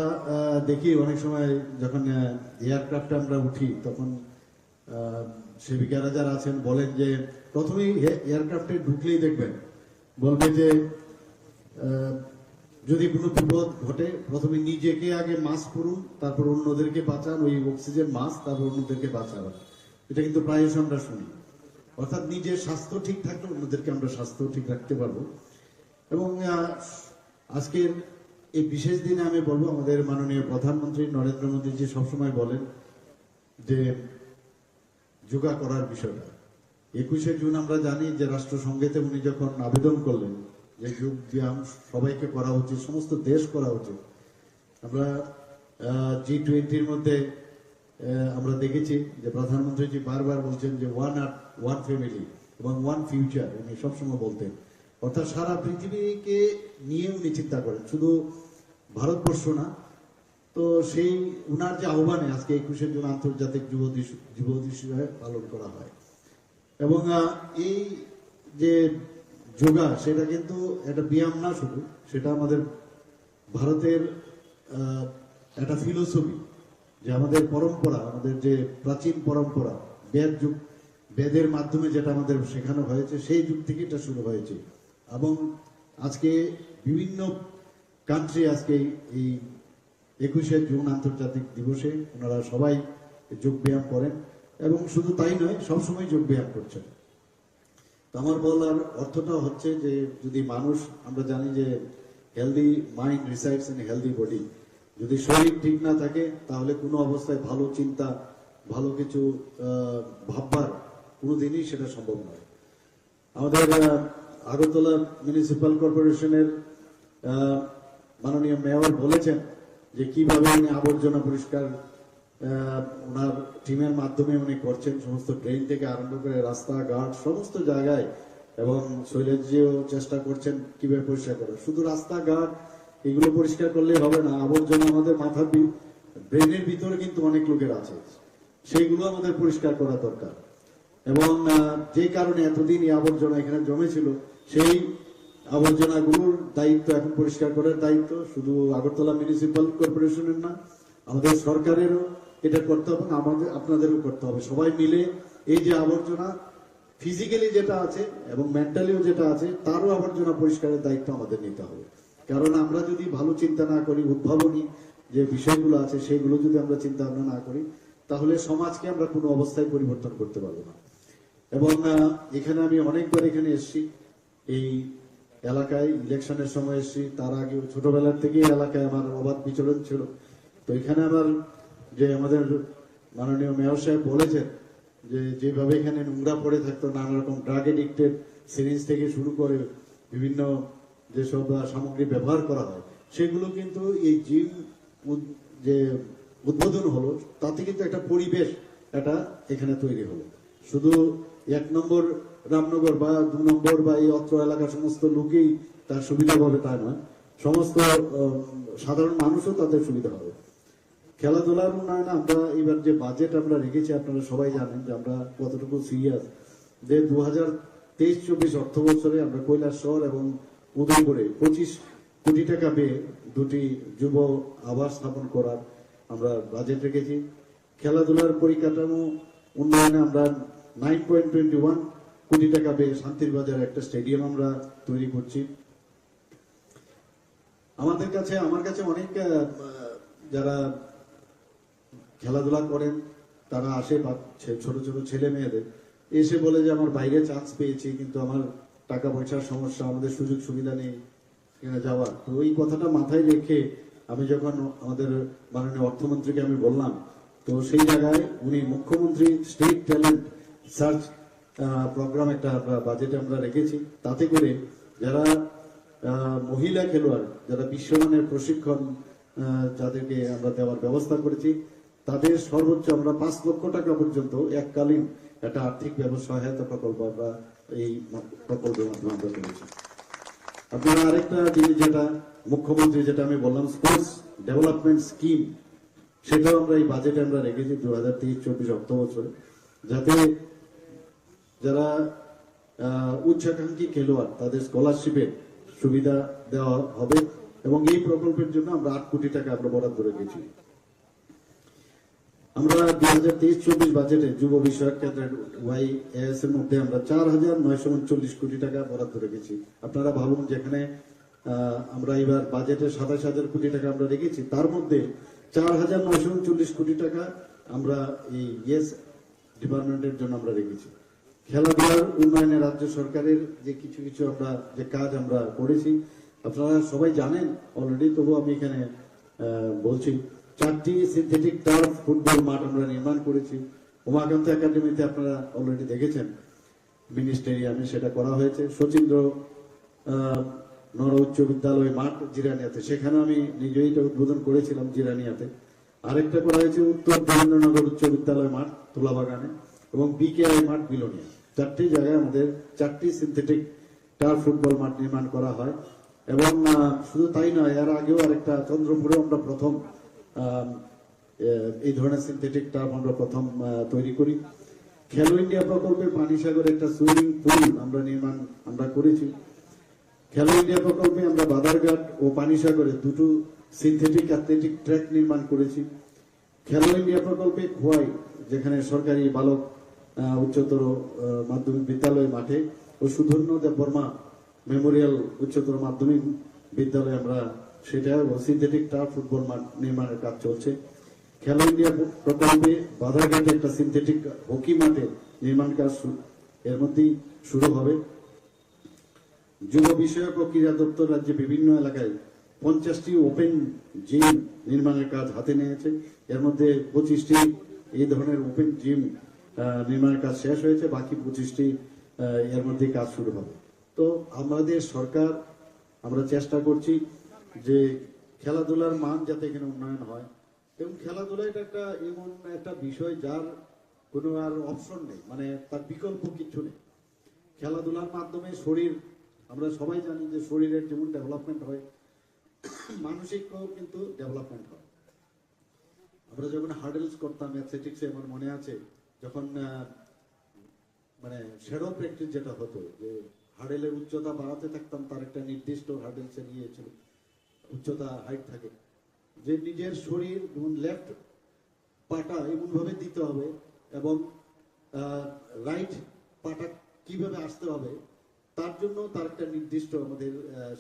দেখি অনেক সময় যখন এয়ারক্রাফটে আমরা উঠি তখন সেবিকারা যারা আছেন বলেন যে প্রথমেই এয়ারক্রাফটে ঢুকলেই দেখবেন বলবে যে যদি কোনো বিপদ ঘটে প্রথমে নিজেকে আগে মাস্ক পরুন, তারপর অন্যদেরকে বাঁচান, ওই অক্সিজেন মাস্ক, তারপর অন্যদেরকে বাঁচান। এটা কিন্তু প্রায়শ আমরা শুনি। অর্থাৎ নিজের স্বাস্থ্য ঠিক থাকলে অন্যদেরকে আমরা স্বাস্থ্য ঠিক রাখতে পারবো। এবং আজকের এই বিশেষ দিনে আমি বলবো আমাদের মাননীয় প্রধানমন্ত্রী নরেন্দ্র মোদীজি সবসময় বলেন যে যোগা করার বিষয়টা। 21শে জুন আমরা জানি যে রাষ্ট্রসংঘেতে উনি যখন আবেদন করলেন যে যোগ ব্যায়াম সবাইকে করা উচিত, সমস্ত দেশ করা উচিত। আমরা G20-র মধ্যে আমরা দেখেছি যে প্রধানমন্ত্রীজি বারবার বলছেন যে ওয়ান আর্থ, ওয়ান ফ্যামিলি এবং ওয়ান ফিউচার, উনি সবসময় বলতেন। অর্থাৎ সারা পৃথিবীকে নিয়ে উনি চিন্তা করেন, শুধু ভারতবর্ষ না। তো সেই উনার যে আহ্বানে আজকে 21শে জুন আন্তর্জাতিক যুব দিবস পালন করা হয়। এবং এই যে যোগা সেটা কিন্তু একটা ব্যায়াম না শুধু, সেটা আমাদের ভারতের একটা ফিলোসফি, যে আমাদের পরম্পরা, আমাদের যে প্রাচীন পরম্পরা, বেদের মাধ্যমে যেটা আমাদের শেখানো হয়েছে সেই যুগ থেকে এটা শুরু হয়েছে। এবং আজকে বিভিন্ন কান্ট্রি আজকে এই 21শে জুন আন্তর্জাতিক দিবসে ওনারা সবাই যোগ ব্যায়াম করেন এবং শুধু তাই নয়, সবসময় যোগ ব্যায়াম করছেন। তো আমার বলার অর্থটা হচ্ছে যে যদি মানুষ, আমরা জানি যে healthy mind resides in healthy body, যদি শরীর ঠিক না থাকে তাহলে কোনো অবস্থায় ভালো চিন্তা, ভালো কিছু ভাববার কোনোদিনই সেটা সম্ভব নয়। আমাদের আগরতলা মিউনিসিপ্যাল কর্পোরেশনের মাননীয় মেয়র বলেছেন যে কিভাবে উনি আবর্জনা পরিষ্কার ওনার টিমের মাধ্যমে উনি করছেন, সমস্ত ড্রেন থেকে আরম্ভ করে রাস্তাঘাট সমস্ত জায়গায়। এবং শৈলেশজিও চেষ্টা করছেন কিভাবে পরিষ্কার করে। শুধু রাস্তাঘাট এগুলো পরিষ্কার করলে হবে না, আবর্জনা আমাদের মাথার ব্রেনের ভিতরে কিন্তু অনেক লোকের আছে, সেইগুলো আমাদের পরিষ্কার করা দরকার। এবং যে কারণে এতদিন এই আবর্জনা এখানে জমেছিল, সেই আবর্জনাগুলোর দায়িত্ব এখন পরিষ্কার করার দায়িত্ব শুধু আগরতলা মিউনিসিপ্যাল কর্পোরেশনের না, আমাদের সরকারেরও এটা করতে হবে, আমাদের আপনাদেরও করতে হবে। সবাই মিলে এই যে আবর্জনা ফিজিক্যালি যেটা আছে এবং মেন্টালিও যেটা আছে, তারও আবর্জনা পরিষ্কারের দায়িত্ব আমাদের নিতে হবে। কারণ আমরা যদি ভালো চিন্তা না করি, উদ্ভাবনী যে বিষয়গুলো আছে সেগুলো যদি আমরা চিন্তা ভাবনা না করি, তাহলে সমাজকে আমরা কোনো অবস্থায় পরিবর্তন করতে পারবো না। এবং এখানে আমি অনেকবার এখানে এসেছি, এই এলাকায় ইলেকশনের সময় এসেছি, তার আগে ছোটবেলার থেকেই এলাকায় আমার অবাধ বিচরণ ছিল। তো এখানে আমার যে আমাদের মাননীয় মেয়র সাহেব বলেছেন যে যেভাবে এখানে নোংরা পড়ে থাকতো, নানা রকম ড্রাগ এডিক্টেড সিরিঞ্জ থেকে শুরু করে বিভিন্ন যেসব সামগ্রী ব্যবহার করা হয়, সেগুলো কিন্তু এই জিম যে উদ্বোধন হলো তাতে কিন্তু একটা পরিবেশ এটা এখানে তৈরি হলো। শুধু 1 নম্বর রামনগর বা 2 নম্বর বা এই অত্র এলাকার সমস্ত লোকেই তার সুবিধা পাবে তা নয়, সমস্ত সাধারণ মানুষও তাদের সুবিধা হবে। খেলাধুলার উন্নয়নে আমরা এবার যে বাজেট আমরা রেখেছি, আপনারা সবাই জানেন যে আমরা কতটুকু সিরিয়াস, যে 2023-24 অর্থ বছরে আমরা কৈলাসহর এবং উদয়পুরে 25 কোটি টাকা পেয়ে 2টি যুব আবাস স্থাপন করার আমরা বাজেট রেখেছি। খেলাধুলার পরিকাঠামো উন্নয়নে আমরা 9.21 কোটি টাকা পেয়ে শান্তির বাজারে একটা স্টেডিয়াম আমরা তৈরি করছি। আমার কাছে অনেক যারা খেলাধুলা করেন তারা আসে, ছোট ছোট ছেলে মেয়েদের এসে বলে যে আমার বাইরে চান্স পেয়েছি, কিন্তু আমার টাকা পয়সার সমস্যা, আমাদের সুযোগ সুবিধা নেই এখানে যাওয়ার। তো ওই কথাটা মাথায় রেখে আমি যখন আমাদের মাননীয় অর্থমন্ত্রীকে আমি বললাম, তো সেই জায়গায় উনি মুখ্যমন্ত্রী স্টেট ট্যালেন্ট সার্চ প্রোগ্রাম একটা বাজেটে আমরা রেখেছি। তাতে করে যারা মহিলা খেলোয়াড়, যারা বিশ্বমানের প্রশিক্ষণ যাদেরকে আমরা দেওয়ার ব্যবস্থা করেছি, তাদের সর্বোচ্চ আমরা 5 লক্ষ টাকা পর্যন্ত এককালীন একটা আর্থিক সহায়তা প্রকল্প আমরা এই প্রকল্পের মাধ্যমে আমরা করেছি। আপনারা আরেকটা জিনিস যেটা মুখ্যমন্ত্রী যেটা আমি বললাম স্পোর্টস ডেভেলপমেন্ট স্কিম, সেটাও আমরা এই বাজেটে আমরা রেখেছি 2023-24 অর্থ বছরে, যাতে যারা উচ্চাকাঙ্ক্ষী খেলোয়াড় তাদের স্কলারশিপের সুবিধা দেওয়া হবে। এবং এই প্রকল্পের জন্য আমরা 8 কোটি টাকা আমরা বরাদ্দ রেখেছি। আমরা 2023-24 বাজেটে যুব বিষয়ক কেন্দ্রের YAS এর মধ্যে আমরা 4,939 কোটি টাকা বরাদ্দ রেখেছি। আপনারা ভাবুন, যেখানে আমরা এবার বাজেটে 27,000 কোটি টাকা আমরা রেখেছি, তার মধ্যে 4,939 কোটি টাকা আমরা এই ইয়েস ডিপার্টমেন্টের জন্য আমরা রেখেছি। খেলাধুলার উন্নয়নে রাজ্য সরকারের যে কিছু আমরা যে কাজ আমরা করেছি আপনারা সবাই জানেন অলরেডি, তবু আমি এখানে বলছি। 4টি সিনথেটিক টার্ফ ফুটবল মাঠ আমরা নির্মাণ করেছি। উমাকান্ত একাডেমিতে আপনারা অলরেডি দেখেছেন, মিনি স্টেডিয়ামে সেটা করা হয়েছে। শচীন্দ্র নর উচ্চ বিদ্যালয় মাঠ জিরানিয়াতে, সেখানে আমি নিজেই এটা উদ্বোধন করেছিলাম জিরানিয়াতে। আরেকটা করা হয়েছে উত্তর দেবেন্দ্রনগর উচ্চ বিদ্যালয় মাঠ তুলাবাগানে, এবং বিকেআই মাঠ বিলোনিয়া। 4টি জায়গায় আমাদের 4টি সিনথেটিক টার্ফ ফুটবল মাঠ নির্মাণ করা হয়। এবং শুধু তাই নয়, এর আগেও আরেকটা চন্দ্রপুরে আমরা প্রথম এই ধরনের সিনথেটিক টার্ফ আমরা প্রথম তৈরি করি। খেলো ইন্ডিয়া প্রকল্পে পানিসাগরে একটা সুইমিং পুল আমরা করেছি। খেলো ইন্ডিয়া প্রকল্পে আমরা বাদারঘাট ও পানিসাগরে 2টো সিনথেটিক অ্যাথলেটিক ট্র্যাক নির্মাণ করেছি। খেলো ইন্ডিয়া প্রকল্পে খোয়াই, যেখানে সরকারি বালক উচ্চতর মাধ্যমিক বিদ্যালয় মাঠে ও সুধন্য দেব বর্মা মেমোরিয়াল উচ্চতর মাধ্যমিক বিদ্যালয়ে আমরা সেটা সিনথেটিক টার্ফ ফুটবল মাঠ নির্মাণের কাজ চলছে। খেলো ইন্ডিয়া প্রকল্পে বাধারঘাটে একটা সিনথেটিক হকি মাঠে নির্মাণ কাজ এর মধ্যেই শুরু হবে। যুব বিষয়ক ও ক্রীড়া দপ্তর রাজ্যে বিভিন্ন এলাকায় 50টি ওপেন জিম নির্মাণের কাজ হাতে নিয়েছে। এর মধ্যে 25টি এই ধরনের ওপেন জিম নির্মাণের কাজ শেষ হয়েছে, বাকি 25টি এর মধ্যে কাজ শুরু হবে। তো আমাদের সরকার আমরা চেষ্টা করছি যে খেলাধুলার মান যাতে এখানে উন্নয়ন হয়, এবং খেলাধুলা এটা একটা এমন একটা বিষয় যার কোনো আর অপশন নেই, মানে তার বিকল্প কিছু নেই। খেলাধুলার মাধ্যমে শরীর, আমরা সবাই জানি যে শরীরের যেমন ডেভেলপমেন্ট হয়, মানসিকও কিন্তু ডেভেলপমেন্ট হয়। আমরা যখন হার্ডেলস করতাম অ্যাথলেটিক্সে, আমার মনে আছে যখন মানে শ্যাডো প্র্যাকটিস যেটা হতো, যে হার্ডেলের উচ্চতা বাড়াতে থাকতাম, তার একটা নির্দিষ্ট হার্ডেলসে নিয়েছিল উচ্চতা হাইট থাকে, যে নিজের শরীর যেমন লেফট পাটা এমনভাবে দিতে হবে এবং রাইট পাটা কিভাবে আসতে হবে, তার জন্য তার একটা নির্দিষ্ট আমাদের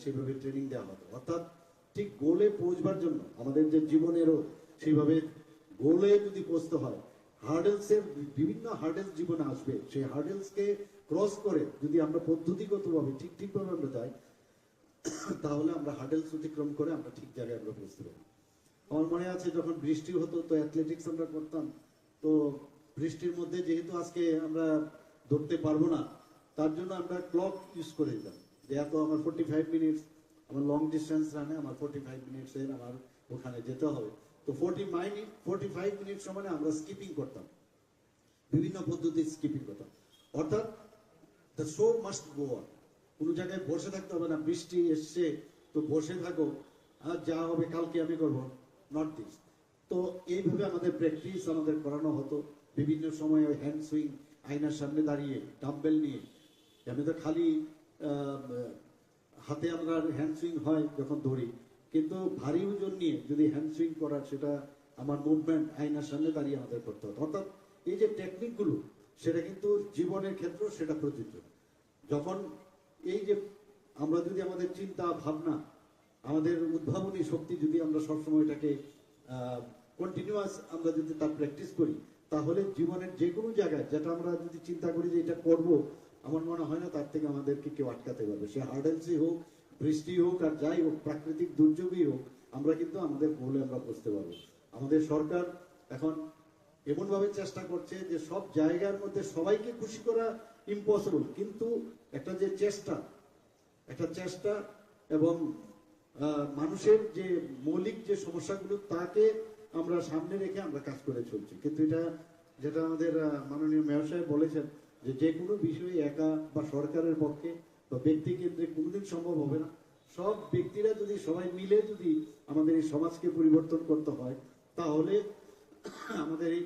সেভাবে ট্রেনিং দেওয়া হতো। অর্থাৎ ঠিক গোলে পৌঁছবার জন্য আমাদের যে জীবনেরও সেইভাবে গোলে যদি পৌঁছতে হয়, হার্ডেলসের বিভিন্ন হার্ডেলস জীবনে আসবে, সেই হার্ডেলসকে ক্রস করে যদি আমরা পদ্ধতিগতভাবে ঠিকভাবে আমরা যাই, তাহলে আমরা হার্ডেলস অতিক্রম করে আমরা ঠিক জায়গায় আমরা পৌঁছতে পারি। আমার মনে আছে যখন বৃষ্টি হতো, তো অ্যাথলেটিক্স আমরা করতাম, তো বৃষ্টির মধ্যে যেহেতু আজকে আমরা দৌড়তে পারবো না, তার জন্য আমরা ক্লক ইউজ করে দিতাম, যে এত আমার 45 মিনিটস, আমার লং ডিস্টেন্স রানে আমার 45 মিনিটসের আমার ওখানে যেতে হবে। তো 45 মিনিট সময় আমরা স্কিপিং করতাম, বিভিন্ন পদ্ধতির স্কিপিং করতাম। অর্থাৎ the show must go on, কোনো জায়গায় বসে থাকতে হবে না, বৃষ্টি এসছে তো বসে থাকো, আর যা হবে কালকে আমি করবো, নট দিস। তো এইভাবে আমাদের প্র্যাকটিস আমাদের করানো হতো। বিভিন্ন সময় ওই হ্যান্ড সুইং, আয়নার সামনে দাঁড়িয়ে ডাম্বেল নিয়ে, আমি তো খালি হাতে আমরা হ্যান্ড সুইং হয় যখন ধরি, কিন্তু ভারী ওজন নিয়ে যদি হ্যান্ড সুইং করার, সেটা আমার মুভমেন্ট আয়নার সামনে দাঁড়িয়ে আমাদের করতে হতো। অর্থাৎ এই যে টেকনিকগুলো, সেটা কিন্তু জীবনের ক্ষেত্রে সেটা প্রযোজ্য। যখন এই যে আমরা যদি আমাদের চিন্তা ভাবনা, আমাদের উদ্ভাবনী শক্তি যদি আমরা সবসময় এটাকে কন্টিনিউয়াস আমরা যদি তার প্র্যাকটিস করি, তাহলে জীবনের যে কোনো জায়গায় যেটা আমরা যদি চিন্তা করি যে এটা করব, আমার মনে হয় না তার থেকে আমাদেরকে কেউ আটকাতে পারবে। সে হার্ডেলসই হোক, বৃষ্টি হোক, আর যাই হোক, প্রাকৃতিক দুর্যোগই হোক, আমরা কিন্তু আমাদের গোলে আমরা পৌঁছতে পারবো। আমাদের সরকার এখন এমনভাবে চেষ্টা করছে যে সব জায়গার মধ্যে সবাইকে খুশি করা ইম্পসিবল, কিন্তু একটা যে চেষ্টা এবং মানুষের যে মৌলিক যে সমস্যাগুলো, তাকে আমরা সামনে রেখে আমরা কাজ করে চলছি। কিন্তু এটা যেটা আমাদের মাননীয় মেয়র সাহেব বলেছেন, যে কোনো বিষয়ে একা বা সরকারের পক্ষে বা ব্যক্তি কেন্দ্রে কোনোদিন সম্ভব হবে না। সব ব্যক্তিরা যদি সবাই মিলে যদি আমাদের এই সমাজকে পরিবর্তন করতে হয়, তাহলে আমাদের এই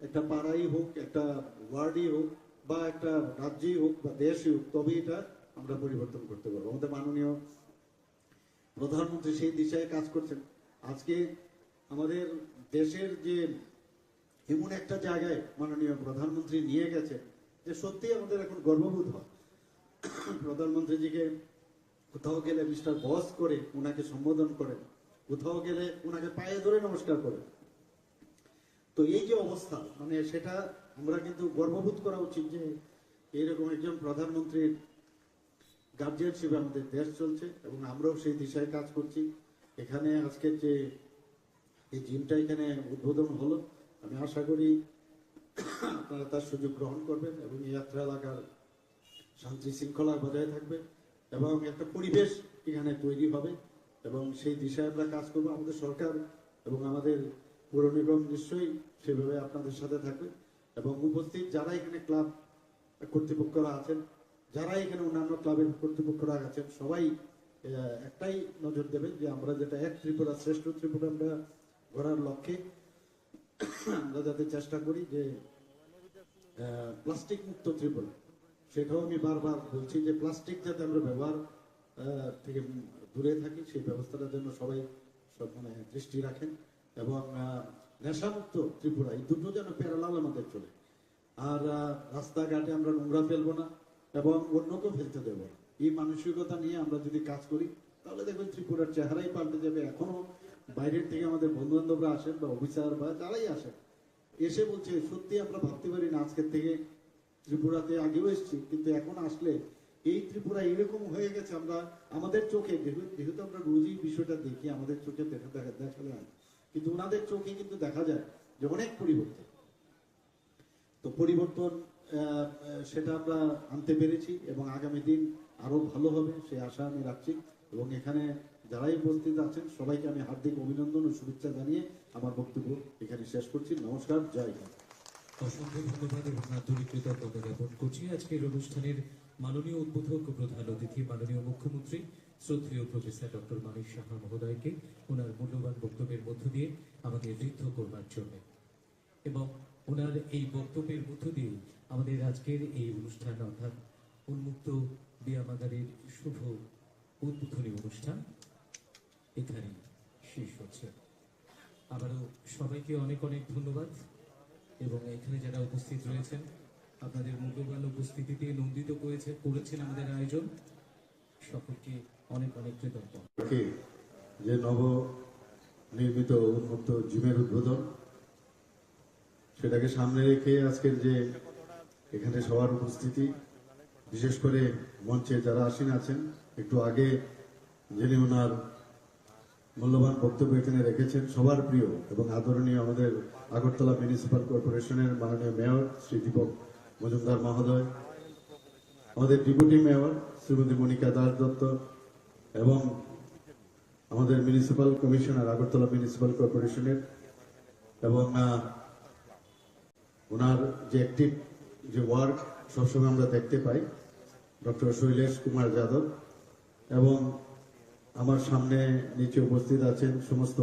একটা পাড়াই হোক, একটা ওয়ার্ডই হোক, বা একটা রাজ্যই হোক, বা দেশই হোক, তবে এটা আমরা পরিবর্তন করতে পারবো। আমাদের মাননীয় প্রধানমন্ত্রী সেই দিশায় কাজ করছেন। আজকে আমাদের দেশের যে এমন একটা জায়গায় মাননীয় প্রধানমন্ত্রী নিয়ে গেছে যে সত্যি আমাদের এখন গর্ববোধ হয়। প্রধানমন্ত্রীজিকে কোথাও গেলে মিস্টার বস করে ওনাকে সম্বোধন করেন, কোথাও গেলে ওনাকে পায়ে ধরে নমস্কার করেন। তো এই যে অবস্থা, মানে সেটা আমরা কিন্তু গর্ববোধ করা উচিত যে এইরকম একজন প্রধানমন্ত্রীর গার্জিয়ানশিপে আমাদের দেশ চলছে এবং আমরাও সেই দিশায় কাজ করছি। এখানে আজকের যে এই জিমটা এখানে উদ্বোধন হলো, আমি আশা করি আপনারা তার সুযোগ গ্রহণ করবেন এবং এই যাত্রা এলাকার শান্তি শৃঙ্খলা বজায় থাকবে এবং একটা পরিবেশ এখানে তৈরি হবে এবং সেই দিশায় আমরা কাজ করবো। আমাদের সরকার এবং আমাদের পৌর নিগম নিশ্চয়ই সেভাবে আপনাদের সাথে থাকবে এবং উপস্থিত যারা এখানে ক্লাব কর্তৃপক্ষরা আছেন, যারা এখানে অন্যান্য ক্লাবের কর্তৃপক্ষরা আছেন, সবাই একটাই নজর দেবেন যে আমরা যেটা এক ত্রিপুরা শ্রেষ্ঠ ত্রিপুরা আমরা গড়ার লক্ষ্যে আমরা যাতে চেষ্টা করি যে প্লাস্টিক মুক্ত ত্রিপুরা, সেটাও আমি বারবার বলছি যে প্লাস্টিক যাতে আমরা ব্যবহার থেকে দূরে থাকি, সেই ব্যবস্থাটার জন্য সবাই সব মানে দৃষ্টি রাখেন এবং নেশামুক্ত ত্রিপুরা, এই দুটো যেন প্যারালাল আমাদের চলে। আর রাস্তাঘাটে আমরা নোংরা ফেলবো না এবং অন্যকেও ফেলতে দেবো না। এই মানসিকতা নিয়ে আমরা যদি কাজ করি তাহলে দেখবেন ত্রিপুরার চেহারাই পাল্টে যাবে। এখনো বাইরের থেকে আমাদের বন্ধু বান্ধবরা আসেন বা অফিসার বা যারাই আসেন, এসে বলছে সত্যি আমরা ভাবতে পারি না আজকের থেকে ত্রিপুরাতে আগেও এসেছি, কিন্তু এখন আসলে এই ত্রিপুরা এরকম হয়ে গেছে আমরা আমাদের চোখে, যেহেতু আমরা রোজই বিষয়টা দেখি, আমাদের চোখে দেখা যায়, কিন্তু ওনাদের চোখে কিন্তু দেখা যায় যে অনেক পরিবর্তন। তো পরিবর্তন সেটা আমরা আনতে পেরেছি এবং আগামী দিন আরো ভালো হবে সেই আশা আমি রাখছি এবং এখানে যারাই উপস্থিত আছেন সবাইকে আমি হার্দিক অভিনন্দন ও শুভেচ্ছা জানিয়ে আমার বক্তব্য এখানে শেষ করছি। নমস্কার, জয় হিন্দ। অসংখ্য ধন্যবাদ এবং আন্তরিক কৃতজ্ঞতা জ্ঞাপন করছি আজকের অনুষ্ঠানের মাননীয় উদ্বোধক ও প্রধান অতিথি মাননীয় মুখ্যমন্ত্রী শ্রদ্ধেয় প্রফেসর ডক্টর মানিক সাহা মহোদয়কে ওনার মূল্যবান বক্তব্যের মধ্য দিয়ে আমাদের ঋদ্ধ করবার জন্য এবং ওনার এই বক্তব্যের মধ্য দিয়ে আমাদের আজকের এই অনুষ্ঠান অর্থাৎ উন্মুক্ত ব্যায়ামাগারের শুভ উদ্বোধনী অনুষ্ঠান এখানে শেষ হচ্ছে। আবারও সবাইকে অনেক অনেক ধন্যবাদ এবং এখানে যারা উপস্থিত রয়েছেন আপনাদের মূল্যবান উপস্থিতিতে নন্দিত করেছেন আমাদের আয়োজন, সকলকে অনেক অনেক কৃতজ্ঞ। যে নব নির্মিত উন্মুক্ত জিমের উদ্বোধন, সেটাকে সামনে রেখে আজকের যে এখানে সবার উপস্থিতি, বিশেষ করে মঞ্চে যারা আসীন আছেন, একটু আগে যিনি ওনার মূল্যবান বক্তব্য এখানে রেখেছেন, সবার প্রিয় এবং আদরণীয় আমাদের আগরতলা মিউনিসিপাল কর্পোরেশনের মাননীয় মেয়র শ্রী দীপক মজুমদার মহোদয়, আমাদের ডেপুটি মেয়র শ্রীমতী মনিকা দাস দত্ত এবং আমাদের মিউনিসিপাল কমিশনার আগরতলা মিউনিসিপাল কর্পোরেশনের এবং ওনার যে অ্যাক্টিভ যে ওয়ার্ক সবসময় আমরা দেখতে পাই ডক্টর শৈলেশ কুমার যাদব এবং আমার সামনে নিচে উপস্থিত আছেন সমস্ত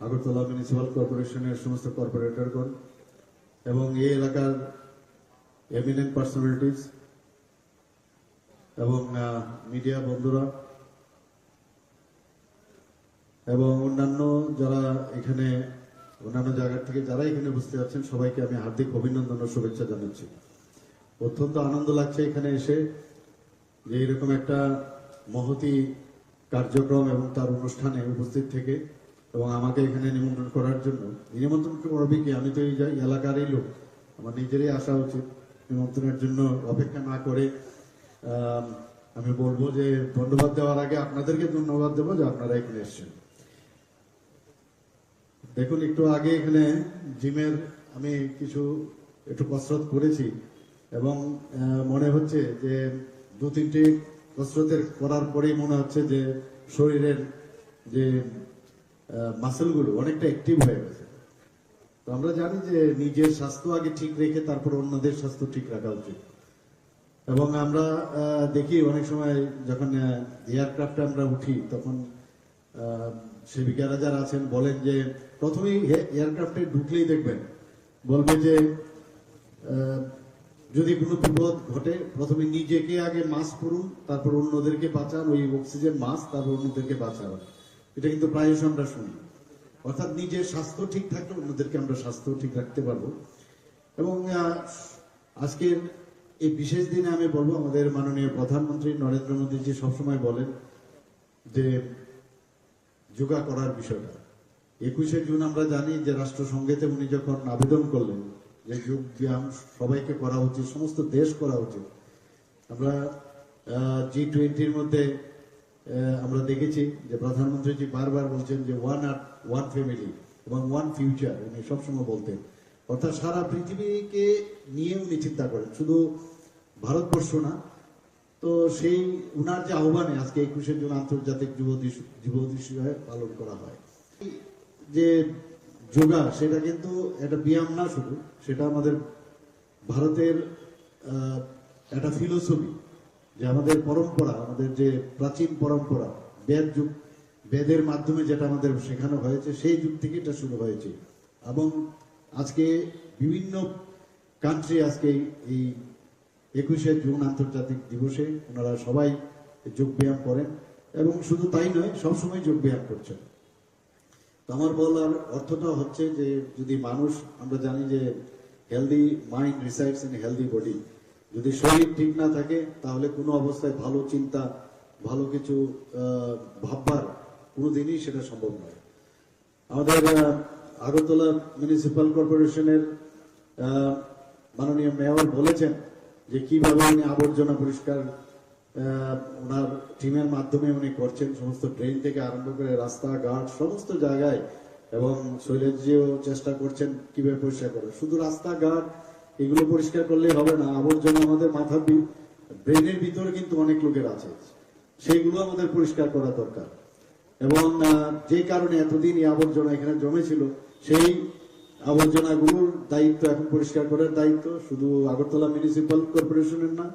আগরতলা মিউনিসিপাল কর্পোরেশনের সমস্ত কর্পোরেটরগণ এবং এই এলাকার এমিনেন্ট পার্সোনালিটিস এবং মিডিয়া বন্ধুরা এবং অন্যান্য যারা এখানে অন্যান্য জায়গা থেকে যারা এখানে উপস্থিত আছেন সবাইকে আমি হার্দিক অভিনন্দন ও শুভেচ্ছা জানাচ্ছি। অত্যন্ত আনন্দ লাগছে এখানে এসে যে এরকম একটা মহতি কার্যক্রম এবং তার অনুষ্ঠানে উপস্থিত থেকে এবং আমাকে এখানে নিমন্ত্রণ করার জন্য। নিমন্ত্রণ করবে কি, আমি তো এই এলাকারই লোক, আমার নিজেরই আসা উচিত। নিমন্ত্রণের জন্য অপেক্ষা না করে আমি বলবো যে ধন্যবাদ দেওয়ার আগে আপনাদেরকে ধন্যবাদ দেবো যে আপনারা এখানে এসেছেন। দেখুন, একটু আগে এখানে জিমের আমি কিছু একটু কসরত করেছি এবং মনে হচ্ছে যে 2-3টি কসরতের করার পরেই মনে হচ্ছে যে শরীরের যে মাসেলগুলো অনেকটা অ্যাক্টিভ হয়ে গেছে। তো আমরা জানি যে নিজের স্বাস্থ্য আগে ঠিক রেখে তারপর অন্যদের স্বাস্থ্য ঠিক রাখা উচিত এবং আমরা দেখি অনেক সময় যখন এয়ারক্রাফটে আমরা উঠি তখন সেবিকারা যারা আছেন বলেন যে প্রথমেই এয়ারক্রাফটে ঢুকলেই দেখবেন বলবে যে যদি কোনো বিপদ ঘটে প্রথমে নিজেকে আগে মাস্ক পরুন, তারপর অন্যদেরকে বাঁচান, ওই অক্সিজেন মাস্ক, তারপর অন্যদেরকে বাঁচান। এটা কিন্তু প্রায়শ আমরা শুনি। অর্থাৎ নিজের স্বাস্থ্য ঠিক থাকলে অন্যদেরকে আমরা স্বাস্থ্য ঠিক রাখতে পারবো। এবং আজকের এই বিশেষ দিনে আমি বলবো, আমাদের মাননীয় প্রধানমন্ত্রী নরেন্দ্র মোদীজি সবসময় বলেন যে যোগা করার বিষয়টা। 21শে জুন আমরা জানি যে রাষ্ট্রসংঘেতে উনি যখন আবেদন করলেন যে যোগ ব্যায়াম সবাইকে করা উচিত, সমস্ত দেশ করা উচিত। আমরা G20-র মধ্যে আমরা দেখেছি যে প্রধানমন্ত্রীজি বারবার বলছেন যে ওয়ান আর্থ, ওয়ান ফ্যামিলি এবং ওয়ান ফিউচার, উনি সবসময় বলতেন। অর্থাৎ সারা পৃথিবীকে নিয়ে উনি চিন্তা করেন, শুধু ভারতবর্ষ না। তো সেই উনার যে আহ্বানে আজকে 21শে জুন আন্তর্জাতিক যুব দিবস পালন করা হয়। যে যোগা সেটা কিন্তু একটা ব্যায়াম না শুধু, সেটা আমাদের ভারতের একটা ফিলোসফি, যে আমাদের পরম্পরা, আমাদের যে প্রাচীন পরম্পরা, বেদের মাধ্যমে যেটা আমাদের শেখানো হয়েছে, সেই যুগ থেকে এটা শুরু হয়েছে। এবং আজকে বিভিন্ন কান্ট্রি আজকে এই 21শে জুন আন্তর্জাতিক দিবসে ওনারা সবাই যোগ ব্যায়াম করেন, এবং শুধু তাই নয়, সবসময় যোগ ব্যায়াম করছেন। তো আমার বলার অর্থটা হচ্ছে যে যদি মানুষ, আমরা জানি যে healthy mind resides in healthy body, যদি শরীর ঠিক না থাকে তাহলে কোনো অবস্থায় ভালো চিন্তা, ভালো কিছু ভাববার কোনোদিনই সেটা সম্ভব নয়। আমাদের আগরতলা মিউনিসিপ্যাল কর্পোরেশনের মাননীয় মেয়র বলেছেন যে কিভাবে উনি আবর্জনা পরিষ্কার ওনার টিমের মাধ্যমে উনি করছেন, সমস্ত ড্রেন থেকে আরম্ভ করে রাস্তাঘাট সমস্ত জায়গায়। এবং শৈলেশজিও চেষ্টা করছেন কিভাবে পরিষ্কার করে। শুধু রাস্তাঘাট এগুলো পরিষ্কার করলেই হবে না, আবর্জনা আমাদের মাথার ব্রেনের ভিতরে কিন্তু অনেক লোকের আছে, সেইগুলো আমাদের পরিষ্কার করা দরকার। এবং যে কারণে এতদিন এই আবর্জনা এখানে জমেছিল, সেই আবর্জনাগুলোর দায়িত্ব এখন পরিষ্কার করার দায়িত্ব শুধু আগরতলা মিউনিসিপ্যাল কর্পোরেশনের না,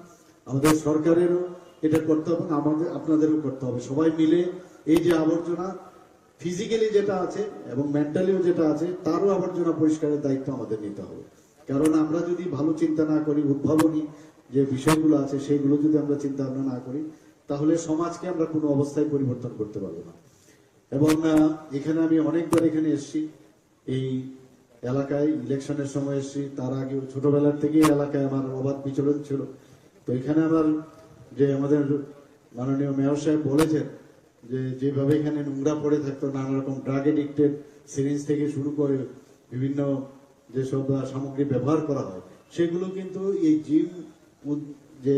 আমাদের সরকারেরও এটা করতে হবে, আমাদের আপনাদেরও করতে হবে। সবাই মিলে এই যে আবর্জনা ফিজিক্যালি যেটা আছে এবং মেন্টালিও যেটা আছে, তারও আবর্জনা পরিষ্কারের দায়িত্ব আমাদের নিতে হবে। কারণ আমরা যদি ভালো চিন্তা না করি, উদ্ভাবনী যে বিষয়গুলো আছে সেগুলো যদি আমরা চিন্তা ভাবনা না করি, তাহলে সমাজকে আমরা কোনো অবস্থায় পরিবর্তন করতে পারবো না। এবং এখানে আমি অনেকবার এখানে এসেছি, এই এলাকায় ইলেকশনের সময় এসেছি, তার আগে ছোটবেলার থেকেই এলাকায় আমার অবাধ বিচরণ ছিল। তো এখানে আমার যে আমাদের মাননীয় মেয়র সাহেব বলেছেন যে যেভাবে এখানে নোংরা পড়ে থাকতো, নানা রকম ড্রাগ এডিক্টেড সিরিঞ্জ থেকে শুরু করে বিভিন্ন যেসব সামগ্রী ব্যবহার করা হয়, সেগুলো কিন্তু এই জিম যে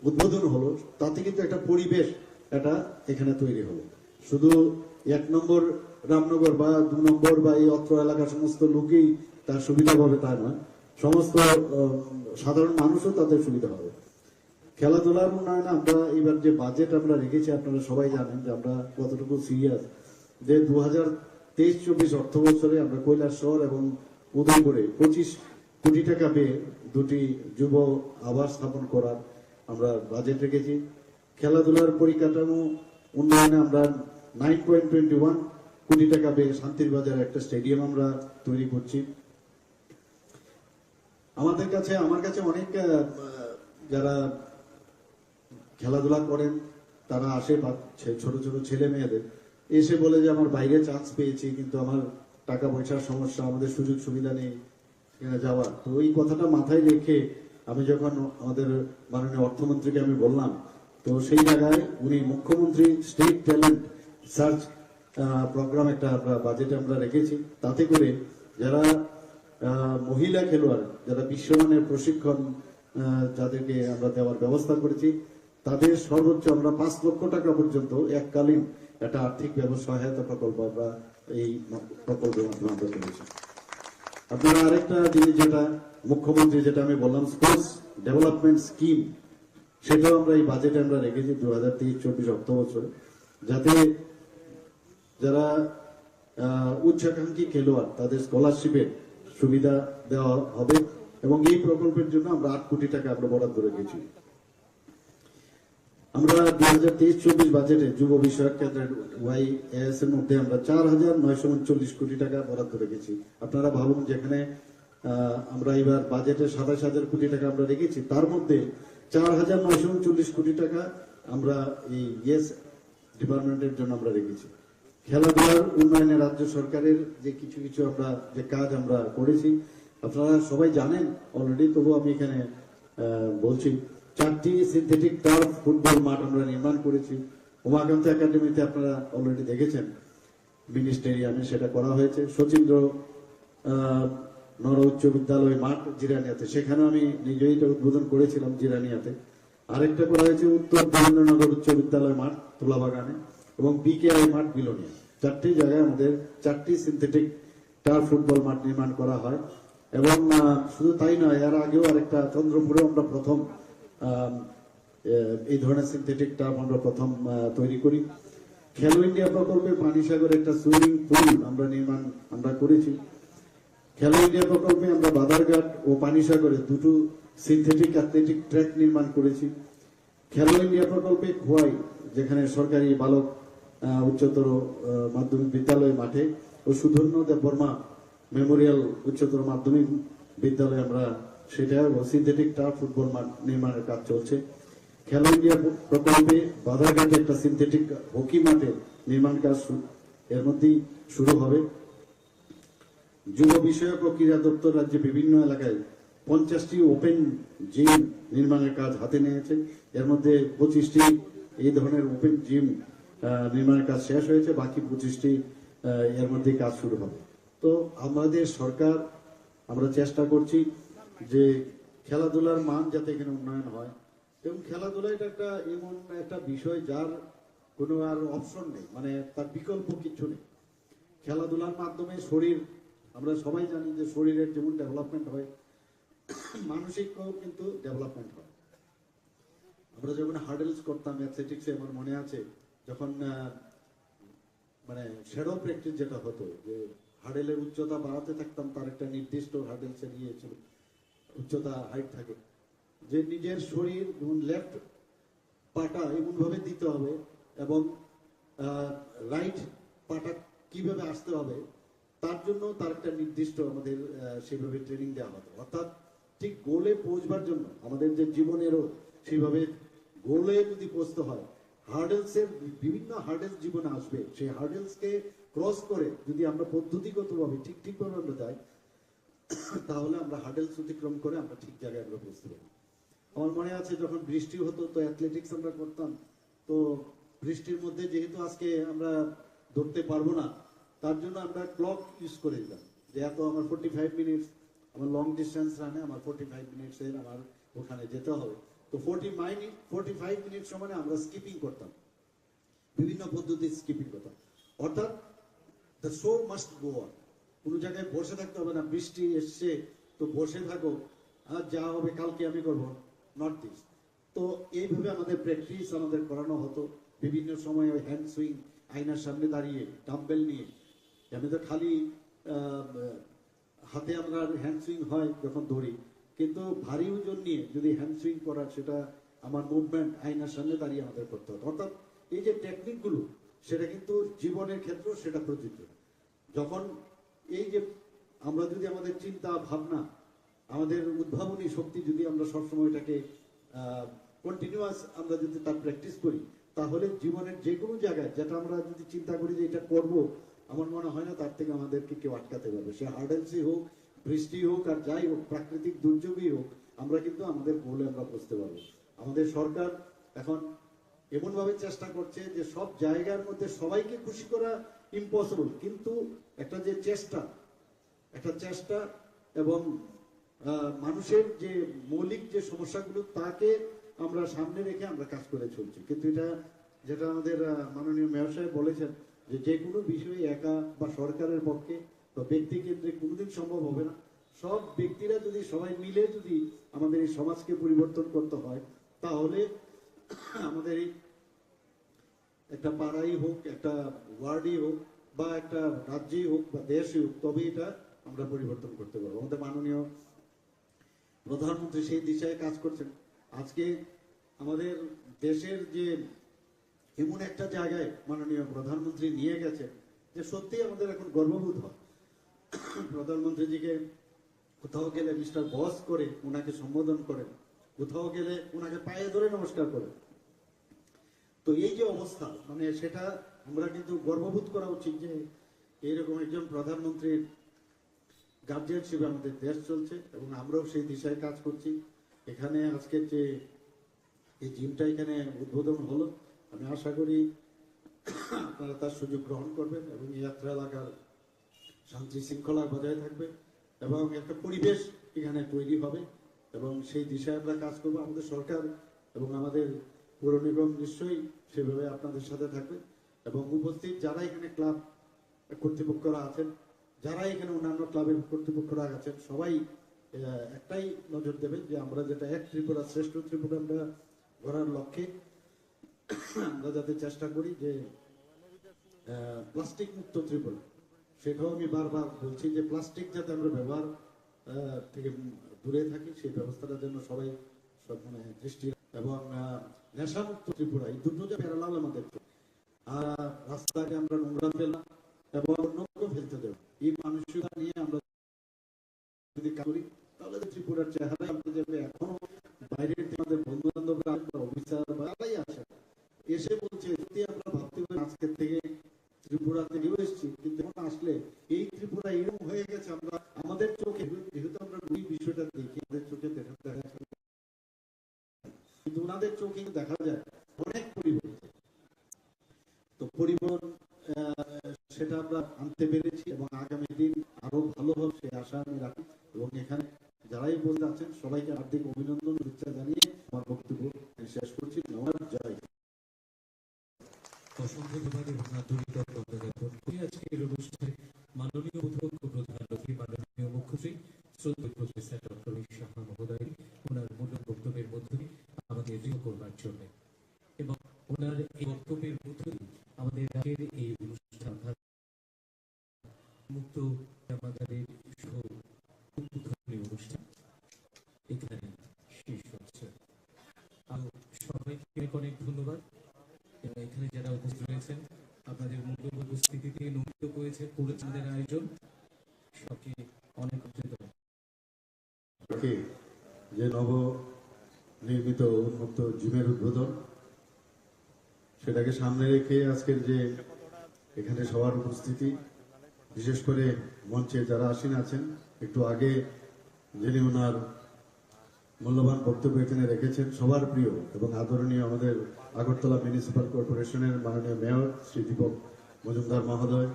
উদ্বোধন হলো তাতে কিন্তু একটা পরিবেশ এটা এখানে তৈরি হলো। শুধু 1 নম্বর রামনগর বা 2 নম্বর বা এই অত্র এলাকার সমস্ত লোকেই তার সুবিধা পাবে তা নয়, সমস্ত সাধারণ মানুষও তাদের সুবিধা হবে। খেলাধুলার উন্নয়নে আমরা এবার যে বাজেট আমরা রেখেছি, আপনারা সবাই জানেন যে আমরা কতটুকু সিরিয়াস, যে 2023-24 অর্থ বছরে আমরা কৈলাসহর এবং উদয়পুরে 25 কোটি টাকা পেয়ে 2টি যুব আবাস স্থাপন করার আমরা বাজেট রেখেছি। খেলাধুলার পরিকাঠামো উন্নয়নে আমরা 9.21 কোটি টাকা পেয়ে শান্তির বাজারে একটা স্টেডিয়াম আমরা তৈরি করছি। আমার কাছে অনেক যারা খেলাধুলা করেন তারা আসে, ছোট ছোট ছেলে মেয়েদের এসে বলে যে আমার বাইরে চান্স পেয়েছি, কিন্তু আমার টাকা পয়সার সমস্যা, আমাদের সুযোগ সুবিধা নেই যাওয়ার। তো এই কথাটা মাথায় রেখে আমি যখন আমাদের মাননীয় অর্থমন্ত্রীকে আমি বললাম, তো সেই জায়গায় উনি মুখ্যমন্ত্রী স্টেট ট্যালেন্ট সার্চ প্রোগ্রাম একটা আমরা বাজেটে আমরা রেখেছি। তাতে করে যারা মহিলা খেলোয়াড়, যারা বিশ্বমানের প্রশিক্ষণ যাদেরকে আমরা দেওয়ার ব্যবস্থা করেছি, তাদের সর্বোচ্চ আমরা 5 লক্ষ টাকা পর্যন্ত এককালীন একটা আর্থিক সহায়তা প্রকল্প আমরা এই প্রকল্পের মাধ্যমে আমরা করেছি। আপনারা আরেকটা জিনিস যেটা মুখ্যমন্ত্রী যেটা আমি বললাম স্পোর্টস ডেভেলপমেন্ট স্কিম, সেটাও আমরা এই বাজেটে আমরা রেখেছি 2023-24 অর্থ বছরে, যাতে যারা উচ্চাকাঙ্ক্ষী খেলোয়াড় তাদের স্কলারশিপের সুবিধা দেওয়া হবে। এবং এই প্রকল্পের জন্য আমরা 8 কোটি টাকা আমরা বরাদ্দ রেখেছি। আমরা 2023-24 বাজেটে যুব বিষয়ক কেন্দ্রের YAS এর মধ্যে আমরা 4,939 কোটি টাকা বরাদ্দ রেখেছি। আপনারা ভাবুন, যেখানে আমরা এবার বাজেটে 27,000 কোটি টাকা আমরা রেখেছি, তার মধ্যে 4,939 কোটি টাকা আমরা এই YES ডিপার্টমেন্টের জন্য আমরা রেখেছি। খেলাধুলার উন্নয়নে রাজ্য সরকারের যে কিছু কিছু আমরা যে কাজ আমরা করেছি আপনারা সবাই জানেন অলরেডি, তবু আমি এখানে বলছি। 4টি সিনথেটিক টার্ফ ফুটবল মাঠ আমরা নির্মাণ করেছি। উমাকান্ত একাডেমিতে আপনারা অলরেডি দেখেছেন, মিনি স্টেডিয়ামে সেটা করা হয়েছে। শচীন্দ্র নর উচ্চ বিদ্যালয় মাঠ জিরানিয়াতে, সেখানে আমি নিজেই এটা উদ্বোধন করেছিলাম জিরানিয়াতে। আরেকটা করা হয়েছে উত্তর দেবেন্দ্রনগর উচ্চ বিদ্যালয় মাঠ তুলাবাগানে এবং বিকেআই মাঠ বিলোনিয়া। 4টি জায়গায় আমাদের 4টি সিনথেটিক টার্ফ ফুটবল মাঠ নির্মাণ করা হয়। এবং শুধু তাই নয়, এর আগেও আরেকটা চন্দ্রপুরে আমরা প্রথম এই ধরনের সিনথেটিক টার্ফ আমরা প্রথম তৈরি করি। খেলো ইন্ডিয়া প্রকল্পে পানিসাগরে একটা সুইমিং পুল আমরা করেছি। খেলো ইন্ডিয়া প্রকল্পে আমরা বাদারঘাট ও পানিসাগরে 2টো সিনথেটিক অ্যাথলেটিক ট্র্যাক নির্মাণ করেছি। খেলো ইন্ডিয়া প্রকল্পে খোয়াই, যেখানে সরকারি বালক উচ্চতর মাধ্যমিক বিদ্যালয় মাঠে ও সুধন্য দেববর্মা মেমোরিয়াল উচ্চতর মাধ্যমিক বিদ্যালয়ে আমরা সেটা সিনথেটিক টার্ফ ফুটবল মাঠ নির্মাণের কাজ চলছে। খেলো ইন্ডিয়া প্রকল্পে বাধারঘাটে একটা সিনথেটিক হকি মাঠে নির্মাণ কাজ এর মধ্যেই শুরু হবে। যুব বিষয়ক ও ক্রীড়া দপ্তর রাজ্যে বিভিন্ন এলাকায় 50টি ওপেন জিম নির্মাণের কাজ হাতে নিয়েছে। এর মধ্যে 25টি এই ধরনের ওপেন জিম নির্মাণের কাজ শেষ হয়েছে, বাকি 25টি এর মধ্যে কাজ শুরু হবে। তো আমাদের সরকার আমরা চেষ্টা করছি যে খেলাধুলার মান যাতে এখানে উন্নয়ন হয়, এবং খেলাধুলা এটা একটা এমন একটা বিষয় যার কোনো আর অপশন নেই, মানে তার বিকল্প কিছু নেই। খেলাধুলার মাধ্যমে শরীর, আমরা সবাই জানি যে শরীরের যেমন ডেভেলপমেন্ট হয়, মানসিকও কিন্তু ডেভেলপমেন্ট হয়। আমরা যখন হার্ডেলস করতাম অ্যাথলেটিক্সে, আমার মনে আছে যখন মানে শ্যাডো প্র্যাকটিস যেটা হতো, যে হার্ডেলের উচ্চতা বাড়াতে থাকতাম, তার একটা নির্দিষ্ট হার্ডেলসে নিয়েছিল উচ্চতা হাইট থাকে, যে নিজের শরীর যেমন লেফট পাটা এমন ভাবে দিতে হবে এবং রাইট পাটা কিভাবে আসতে হবে, তার জন্য তার একটা নির্দিষ্ট আমাদের সেভাবে ট্রেনিং দেওয়া হতো। অর্থাৎ ঠিক গোলে পৌঁছবার জন্য আমাদের যে জীবনেরও সেইভাবে গোলে যদি পৌঁছতে হয়, হার্ডেলসের বিভিন্ন হার্ডেলস জীবনে আসবে, সেই হার্ডেলসকে ক্রস করে যদি আমরা পদ্ধতিগতভাবে ঠিকভাবে আমরা যাই, তাহলে আমরা হার্ডেলস অতিক্রম করে আমরা ঠিক জায়গায় আমরা পৌঁছতে পারি। আমার মনে আছে যখন বৃষ্টি হতো, তো অ্যাথলেটিক্স আমরা করতাম, তো বৃষ্টির মধ্যে যেহেতু আজকে আমরা দৌড়তে পারবো না, তার জন্য আমরা ক্লক ইউজ করে দিতাম, যে এত আমার 45 মিনিটস, আমার লং ডিস্টেন্স রানে আমার 45 মিনিটসের আমার ওখানে যেতে হবে। তো 45 মিনিট সময় আমরা স্কিপিং করতাম, বিভিন্ন পদ্ধতির স্কিপিং করতাম। অর্থাৎ the show must go on, কোনো জায়গায় বসে থাকতে হবে না, বৃষ্টি এসছে তো বসে থাকো, আর যা হবে কালকে আমি করবো, নট দিস। তো এইভাবে আমাদের প্র্যাকটিস আমাদের করানো হতো। বিভিন্ন সময় ওই হ্যান্ড সুইং, আয়নার সামনে দাঁড়িয়ে ডাম্বেল নিয়ে, আমি তো খালি হাতে আমরা হ্যান্ড সুইং হয় যখন দৌড়ি, কিন্তু ভারী ওজন নিয়ে যদি হ্যান্ড সুইং করার, সেটা আমার মুভমেন্ট আয়নার সামনে দাঁড়িয়ে আমাদের করতে হতো। অর্থাৎ এই যে টেকনিকগুলো, সেটা কিন্তু জীবনের ক্ষেত্রেও সেটা প্রযোজ্য। যখন এই যে আমরা যদি আমাদের চিন্তা ভাবনা, আমাদের উদ্ভাবনী শক্তি যদি আমরা সবসময় এটাকে কন্টিনিউয়াস আমরা যদি তার প্র্যাকটিস করি, তাহলে জীবনের যে কোনো জায়গায় যেটা আমরা যদি চিন্তা করি যে এটা করব, আমার মনে হয় না তার থেকে আমাদেরকে কেউ আটকাতে পারবে। সে হার্ডেলসই হোক, বৃষ্টি হোক, আর যাই হোক, প্রাকৃতিক দুর্যোগই হোক, আমরা কিন্তু আমাদের গোলে আমরা পৌঁছতে পারবো। আমাদের সরকার এখন এমন ভাবে চেষ্টা করছে যে সব জায়গার মধ্যে সবাইকে খুশি করা ইম্পসিবল, কিন্তু একটা চেষ্টা এবং মানুষের যে মৌলিক যে সমস্যাগুলো, তাকে আমরা সামনে রেখে আমরা কাজ করে চলছি। কিন্তু এটা যেটা আমাদের মাননীয় মেয়র সাহেব বলেছেন, যে কোনো বিষয়ে একা বা সরকারের পক্ষে বা ব্যক্তি কেন্দ্রে কোনোদিন সম্ভব হবে না। সব ব্যক্তিরা যদি সবাই মিলে যদি আমাদের এই সমাজকে পরিবর্তন করতে হয়, তাহলে আমাদের এই একটা পাড়াই হোক, একটা ওয়ার্ডই হোক, বা একটা রাজ্যেই হোক, বা দেশই হোক, তবে এটা আমরা পরিবর্তন করতে পারবো। আমাদের মাননীয় প্রধানমন্ত্রী সেই দিশায় কাজ করছেন। আজকে আমাদের দেশের যে এমন একটা জায়গায় মাননীয় প্রধানমন্ত্রী নিয়ে গেছে, যে সত্যি আমাদের এখন গর্ববোধ হয়। প্রধানমন্ত্রীজিকে কোথাও গেলে মিস্টার বস করে ওনাকে সম্বোধন করেন, কোথাও গেলে ওনাকে পায়ে ধরে নমস্কার করেন। তো এই যে অবস্থা, মানে সেটা আমরা কিন্তু গর্ববোধ করা উচিত যে এইরকম একজন প্রধানমন্ত্রীর গার্জিয়ানশিপে আমাদের দেশ চলছে এবং আমরাও সেই দিশায় কাজ করছি। এখানে আজকের যে এই জিমটা এখানে উদ্বোধন হলো, আমি আশা করি আপনারা তার সুযোগ গ্রহণ করবেন এবং এই যাত্রা এলাকার শান্তি শৃঙ্খলা বজায় থাকবে এবং একটা পরিবেশ এখানে তৈরি হবে এবং সেই দিশায় আমরা কাজ করবো। আমাদের সরকার এবং আমাদের পৌর নিগম নিশ্চয়ই সেভাবে আপনাদের সাথে থাকবে এবং উপস্থিত যারা এখানে ক্লাব কর্তৃপক্ষরা আছেন, যারা এখানে অন্যান্য ক্লাবের কর্তৃপক্ষরা আছেন, সবাই একটাই নজর দেবেন যে আমরা যেটা এক ত্রিপুরা শ্রেষ্ঠ ত্রিপুরা আমরা গড়ার লক্ষ্যে আমরা যাতে চেষ্টা করি যে প্লাস্টিক মুক্ত ত্রিপুরা, সেটাও আমি বারবার বলছি যে প্লাস্টিক যাতে আমরা ব্যবহার থেকে দূরে থাকি, সেই ব্যবস্থাটার জন্য সবাই মানে দৃষ্টি এবং নেশামুক্ত ত্রিপুরা, এই দুটো যে প্যারালাল আমাদের। আর রাস্তাকে আমরা নোংরা ফেললাম এবং অন্যকেও ফেলতে দেব, এই মানসিকতা নিয়ে আমরা যদি কাজ করি তাহলে ত্রিপুরার চেহারা আমরা যাবে। এখনো বাইরের আমাদের বন্ধু বান্ধবরা অফিসার বাই আসে এসে বলছে যদি আমরা ভাবতে পারি আজকের থেকে ত্রিপুরা থেকেও এসেছি, কিন্তু এখন আসলে এই ত্রিপুরা এরকম হয়ে গেছে আমরা আমাদের চোখে, যেহেতু আমরা ওই বিষয়টা দেখি আমাদের চোখে দেখা কিন্তু ওনাদের চোখে দেখা যায় অনেক পরিবর্তন। তো পরিবর্তন সেটা আমরা আনতে পেরেছি এবং আগামী দিন আরো ভালো হবে সেই আশা আমি রাখি এবং এখানে যারাই বলতে আছেন সবাইকে হার্দিক অভিনন্দন শুভেচ্ছা জানিয়ে আমার বক্তব্য শেষ করছি। জয়। অসংখ্য ধন্যবাদ এবং আন্তরিক ধন্যবাদ জ্ঞাপন করি। আজকের অনুষ্ঠানে মাননীয় অধ্যক্ষ প্রধান অতিথি মাননীয় মুখ্যমন্ত্রী শ্রদ্ধেয় প্রফেসর ডক্টর মানিক সাহা মহোদয় ওনার মূল্য বক্তব্যের মধ্যে আমাদের রিও করবার জন্য এবং ওনার এই বক্তব্যের মধ্যেই আমাদের রাজ্যের এই অনুষ্ঠান মুক্ত আমাদের উদ্বোধনী অনুষ্ঠান এখানে শেষ হচ্ছে। সবাইকে অনেক ধন্যবাদ এবং এখানে যারা উপস্থিত রয়েছেন আপনাদের মূল্যবান উপস্থিতিতে নমিত করেছে আমাদের আয়োজন, সবকে অনেক ধন্যবাদ। যে নব নির্মিত উন্মুক্ত জিমের উদ্বোধন, সেটাকে সামনে রেখে আজকের যে এখানে সবার উপস্থিতি, বিশেষ করে মঞ্চে যারা আসীন আছেন, একটু আগে যিনি ওনার মূল্যবান বক্তব্য এখানে রেখেছেন, সবার প্রিয় এবং আদরণীয় আমাদের আগরতলা মিউনিসিপাল কর্পোরেশনের মাননীয় মেয়র শ্রী দীপক মজুমদার মহোদয়,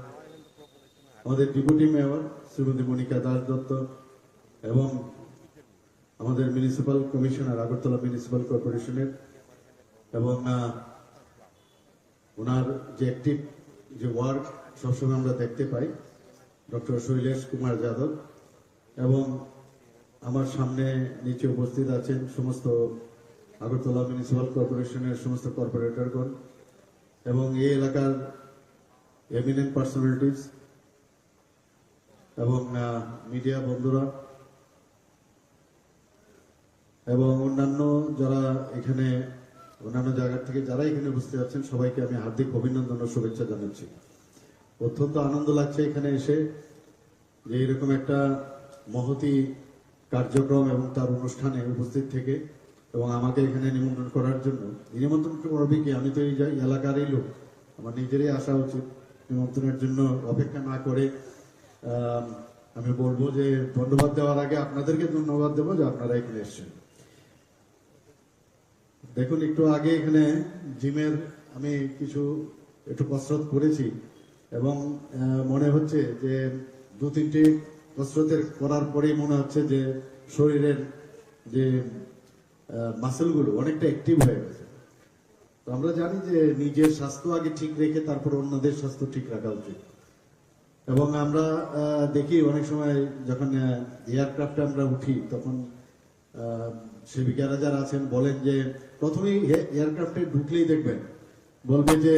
আমাদের ডেপুটি মেয়র শ্রীমতী মনিকা দাস দত্ত এবং আমাদের মিউনিসিপাল কমিশনার আগরতলা মিউনিসিপাল কর্পোরেশনের এবং ওনার যে অ্যাক্টিভ যে ওয়ার্ক সবসময় আমরা দেখতে পাই ডক্টর শৈলেশ কুমার যাদব এবং আমার সামনে নিচে উপস্থিত আছেন সমস্ত আগরতলা মিউনিসিপাল কর্পোরেশনের সমস্ত কর্পোরেটরগণ এবং এই এলাকার এমিনেন্ট পার্সোনালিটিস এবং মিডিয়া বন্ধুরা এবং অন্যান্য যারা এখানে অন্যান্য জায়গা থেকে যারা এখানে উপস্থিত আছেন, সবাইকে আমি হার্দিক অভিনন্দন ও শুভেচ্ছা জানাচ্ছি। অত্যন্ত আনন্দ লাগছে এখানে এসে যে এরকম একটা মহতি কার্যক্রম এবং তার অনুষ্ঠানে উপস্থিত থেকে এবং আমাকে এখানে নিমন্ত্রণ করার জন্য। নিমন্ত্রণ করবে কি, আমি তো এই এলাকারই লোক, আমার নিজেরই আসা উচিত। নিমন্ত্রণের জন্য অপেক্ষা না করে আমি বলবো যে ধন্যবাদ দেওয়ার আগে আপনাদেরকে ধন্যবাদ দেবো যে আপনারা এখানে এসেছেন। দেখুন, একটু আগে এখানে জিমের আমি কিছু একটু কসরত করেছি এবং মনে হচ্ছে যে 2-3টি কসরতের করার পরেই মনে হচ্ছে যে শরীরের যে মাসেলগুলো অনেকটা অ্যাক্টিভ হয়ে গেছে। তো আমরা জানি যে নিজের স্বাস্থ্য আগে ঠিক রেখে তারপর অন্যদের স্বাস্থ্য ঠিক রাখা উচিত এবং আমরা দেখি অনেক সময় যখন এয়ারক্রাফটে আমরা উঠি তখন সেবিকারা যারা আছেন বলেন যে প্রথমেই এয়ারক্রাফটে ঢুকলেই দেখবেন বলবে যে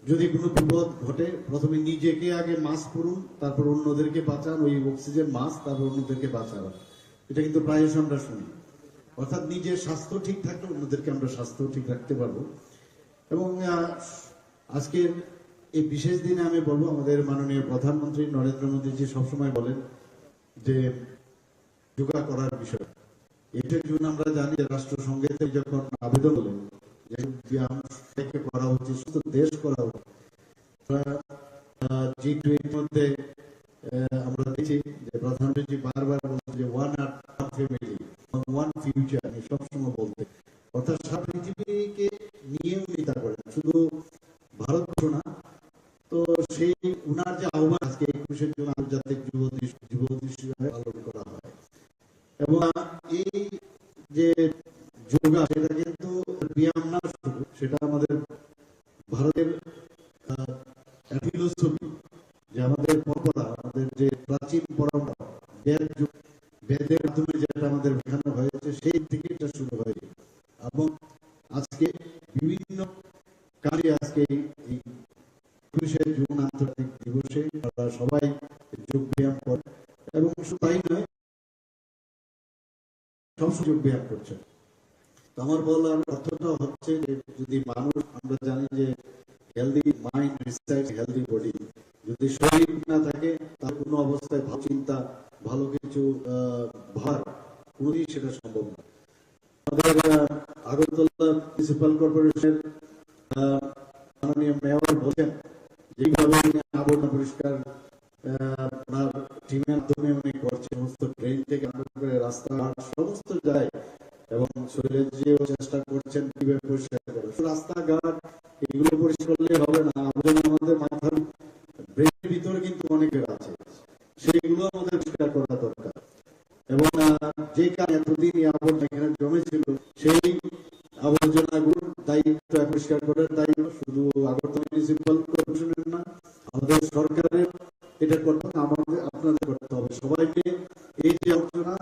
যদি কোনো বিপদ ঘটে প্রথমে নিজেকে আগে মাস্ক পরুন, তারপর অন্যদেরকে বাঁচান, ওই অক্সিজেন মাস্ক, তারপর অন্যদেরকে বাঁচান। এটা কিন্তু প্রায়শ আমরা শুনি। অর্থাৎ নিজের স্বাস্থ্য ঠিক থাকলে অন্যদেরকে আমরা স্বাস্থ্য ঠিক রাখতে পারবো। এবং আজকের এই বিশেষ দিনে আমি বলবো আমাদের মাননীয় প্রধানমন্ত্রী নরেন্দ্র মোদীজি সবসময় বলেন যে যোগা করার বিষয়। এটার জন্য আমরা জানি রাষ্ট্রসংঘে যখন আবেদন করলেন ব্যায়াম থেকে করা উচিত, শুধু দেশ করা উচিত। G20 মধ্যে আমরা দেখি যে প্রধানমন্ত্রী বারবার বলছে যে ওয়ান ফ্যামিলি ওয়ান ফিউচার, সবসময় বলতে, অর্থাৎ সারা পৃথিবীকে নিয়ে উনি তা করেন, শুধু ভারতবর্ষ না। তো সেই উনার যে আহ্বান আজকে 21শে জুন আন্তর্জাতিক যুব দিবস হিসেবে পালন করা হয়, এবং এই যে যোগা সেটা কিন্তু ব্যায়াম না, শুধু সেটা আমাদের ভারতের ফিলোসফি, যে আমাদের পরম্পরা, আমাদের যে প্রাচীন পরম্পরা, বেদের মাধ্যমে যেটা আমাদের শেখানো হয়েছে, সেই থেকে এটা শুরু হয়েছে। এবং আজকে বিভিন্ন কাজে আজকে এই 21শে জুন আন্তর্জাতিক দিবসে আমরা সবাই যোগ ব্যায়াম করে, এবং তাই নয়, সব যোগ ব্যায়াম করছে। আমার বলার অর্থটা হচ্ছে যে যদি মানুষ, আমরা জানি যে healthy mind resides healthy body, যদি শরীর না থাকে তার কোনো অবস্থায় ভালো চিন্তা, ভালো কিছু ভার কোনোদিন সেটা সম্ভব না। আমাদের আগরতলা মিউনিসিপাল কর্পোরেশনের মাননীয় মেয়র বলেন যেভাবে আবর্জনা পরিষ্কার ওনার টিমের মাধ্যমে উনি করছেন, সমস্ত ড্রেন থেকে করে রাস্তাঘাট সমস্ত যায়, এবং শৈলেন্দ্রজিও চেষ্টা করছেন কিভাবে পরিষ্কার করে রাস্তাঘাট। এগুলো পরিষ্কার করলে হবে না, আবর্জনা আমাদের মাথার ব্রেনের ভিতরে কিন্তু অনেকের আছে, সেইগুলো আমাদের পরিষ্কার করা দরকার। এবং যে কারণে এতদিন আবর্জনা এখানে জমেছিল, সেই আবর্জনাগুলোর দায়িত্ব পরিষ্কার করার দায়িত্ব শুধু আগরতলা মিউনিসিপাল কর্পোরেশনের না, আমাদের সরকারের এটা করতে হবে, আমাদের আপনাদের করতে হবে। সবাই মিলে এই যে আবর্জনা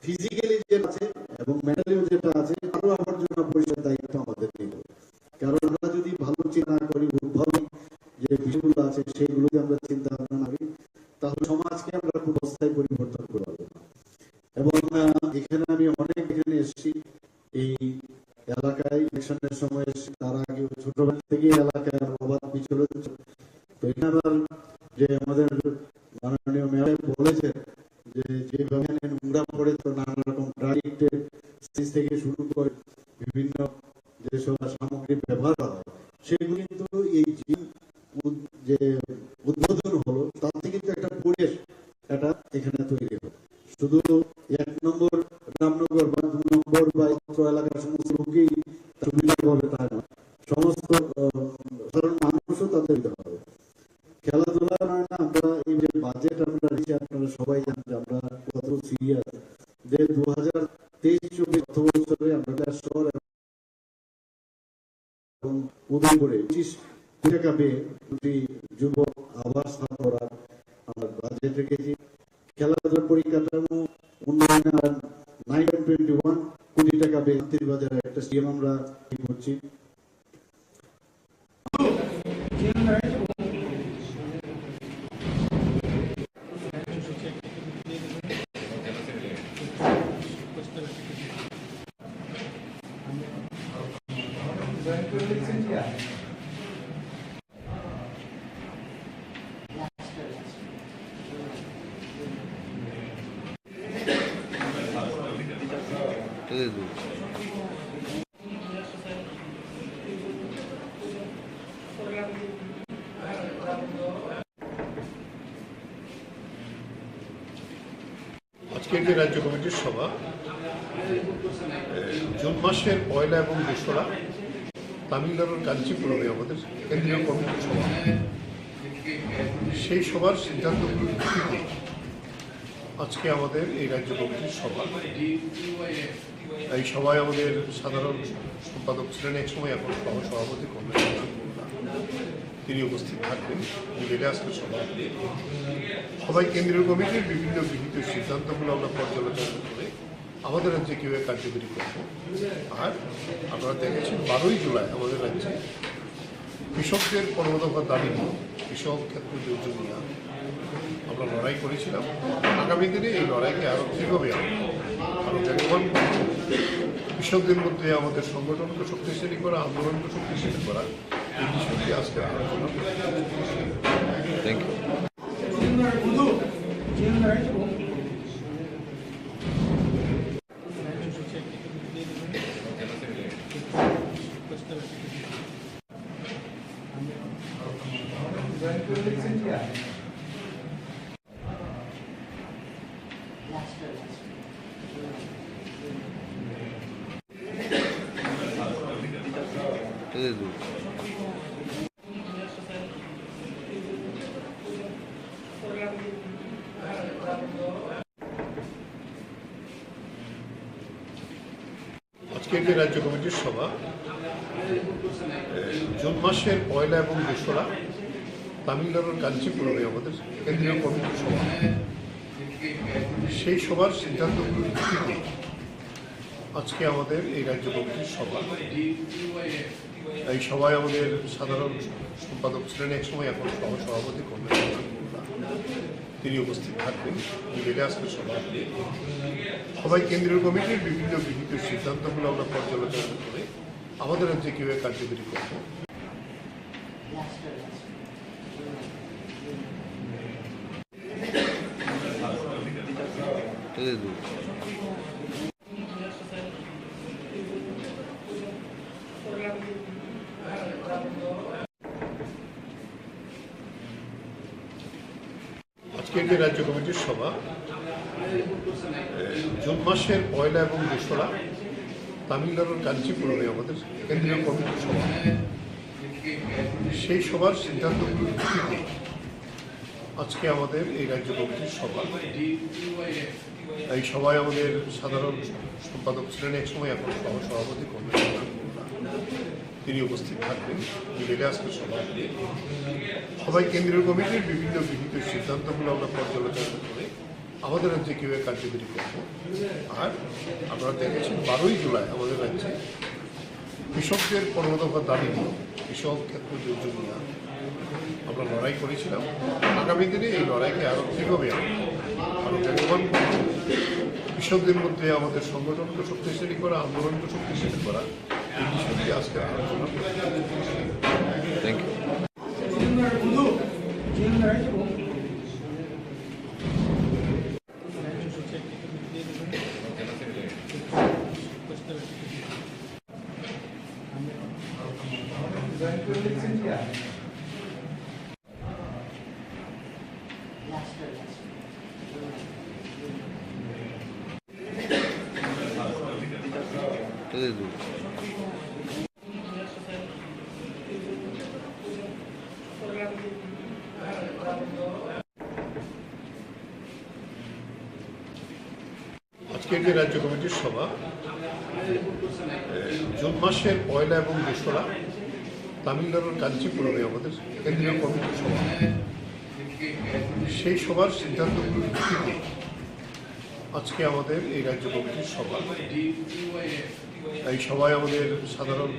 ফিজিক্যালি যেটা আছে এবং মেন্টালিও যেটা আছে, আরো আবর্জনা পরিষ্কার দায়িত্ব আমাদের নিতে হবে। কারণ আমরা যদি ভালো চিন্তা করি, উদ্ভাবনী যে বিষয়গুলো আছে সেগুলো আমরা চিন্তা ভাবনা করি, তাহলে সমাজকে আমরা খুব অবস্থায় পরিবর্তন করে পারবো। এবং এখানে আমি অনেক এখানে এসেছি, এই এলাকায় ইলেকশনের সময় এসেছি, তার আগে ছোটবেলা থেকে এলাকায় অবাধ বিচরণ। তো এখানে যে আমাদের মাননীয় মেয়র বলেছেন যে যেভাবে নোংরা পড়ে, তো নানা রকম ড্রাইভের থেকে শুরু করে বিভিন্ন যেসব সামগ্রী ব্যবহার হয়, সেগুলো কিন্তু এই যে উদ্বোধন হলো তার থেকে কিন্তু একটা পরিবেশ এটা এখানে তৈরি হলো। শুধু 1 নম্বর রামনগর বা 2 নম্বর বা এলাকার সমস্ত লোকেই সুবিধা পাবে তা না, সমস্ত সাধারণ মানুষও তাদের দিতে হবে। খেলাধুলা নয় না, আমরা এই যে বাজেট আমরা দিচ্ছি, আপনারা সবাই জানেন আমরা কত সিরিয়াস, যে 2023-24 অর্থ বছরে আমরা শহর এবং উদয়পুরে 25 কোটি টাকা পেয়ে দুটি যুবক আবাস করার আমরা বাজেট রেখেছি। খেলাধুলার পরিকাঠামো উন্নয়নে 921 কোটি টাকা পেয়ে বাজারে একটা স্কিম আমরা করছি। আজকের যে রাজ্য কমিটির সভা, জুন মাসের 1 এবং 2 তামিলনাড়ুর কাঞ্চিপুরমে আমাদের কেন্দ্রীয় কমিটির সভা, সেই সভার সিদ্ধান্তগুলোর ভিত্তিতে আজকে আমাদের এই রাজ্য কমিটির সভা। এই সভায় আমাদের সাধারণ সম্পাদক ছিলেন এক সময়, এখন সভাপতি তিনি উপস্থিত থাকবেন। আজকে সবাই কেন্দ্রীয় কমিটির বিভিন্ন গৃহীত সিদ্ধান্তগুলো আমরা পর্যালোচনা করে আমাদের রাজ্যে কীভাবে কার্যকরী করব। আর আপনারা দেখেছেন 12ই জুলাই আমাদের রাজ্যে কৃষকদের 15 দফা দাবি নিয়ে, কৃষক ক্ষেত্র যোজন নিয়ে আমরা লড়াই করেছিলাম। আগামী দিনে এই লড়াইকে আরও কীভাবে আরও বেগবান কৃষকদের মধ্যে আমাদের সংগঠনকে শক্তিশালী করা, আন্দোলনকে শক্তিশালী করা, এই বিষয়টি আজকে আলোচনা করছি। আজকের যে রাজ্য কমিটির সভা জুন মাসের 1 এবং 2 তামিলনাড়ুর কাঞ্চিপুরমে আমাদের কেন্দ্রীয় কমিটির সভা, সেই সভার সিদ্ধান্তগুলোর ভিত্তিতে আজকে আমাদের এই রাজ্য কমিটির সভা। এই সভায় আমাদের সাধারণ সম্পাদক ছিলেন একসময়, এখন সভাপতি করবেন, তিনি উপস্থিত থাকবেন। মিলে আজকের সভা সবাই কেন্দ্রীয় কমিটির বিভিন্ন গৃহীত সিদ্ধান্তগুলো আমরা পর্যালোচনা করে আমাদের রাজ্যে কীভাবে কার্যকরী করব। আজকের যে রাজ্য কমিটির সভা জুন মাসের 1 এবং 2 তামিলনাড়ুর কাঞ্চিপুরমে আমাদের কেন্দ্রীয় কমিটির সভা, সেই সভার সিদ্ধান্তগুলোর ভিত্তিতে আজকে আমাদের এই রাজ্য কমিটির সভা। এই সভায় আমাদের সাধারণ সম্পাদক ছিলেন একসময়, এখন সভাপতি করবেন, তিনি উপস্থিত থাকবেন। মিলে আজকের সভা সবাই কেন্দ্রীয় কমিটির বিভিন্ন গৃহীত সিদ্ধান্তগুলো আমরা পর্যালোচনা করে আমাদের রাজ্যে কীভাবে কার্যকরী করব। আর আপনারা দেখেছেন 12ই জুলাই আমাদের রাজ্যে কৃষকদের 15 দফা দাবি নিয়ে, কৃষক ক্ষেত্র দুর্যোগ নিয়ে আমরা লড়াই করেছিলাম। আগামী দিনে এই লড়াইকে আরও কীভাবে আরও বেগবান করব, কৃষকদের মধ্যে আমাদের সংগঠনকে শক্তিশালী করা, আন্দোলনকে শক্তিশালী করা, এই বিষয়টি আজকে আলোচনা করতে। Thank you. আজকের যে রাজ্য কমিটির সভা জুন মাসের 1 এবং 2 তামিলনাড়ুর কাঞ্চিপুরমে আমাদের কেন্দ্রীয় কমিটির সভা, সেই সভার সিদ্ধান্তগুলোর ভিত্তিতে আজকে আমাদের এই রাজ্য কমিটির সভা। এই সভায় আমাদের সাধারণ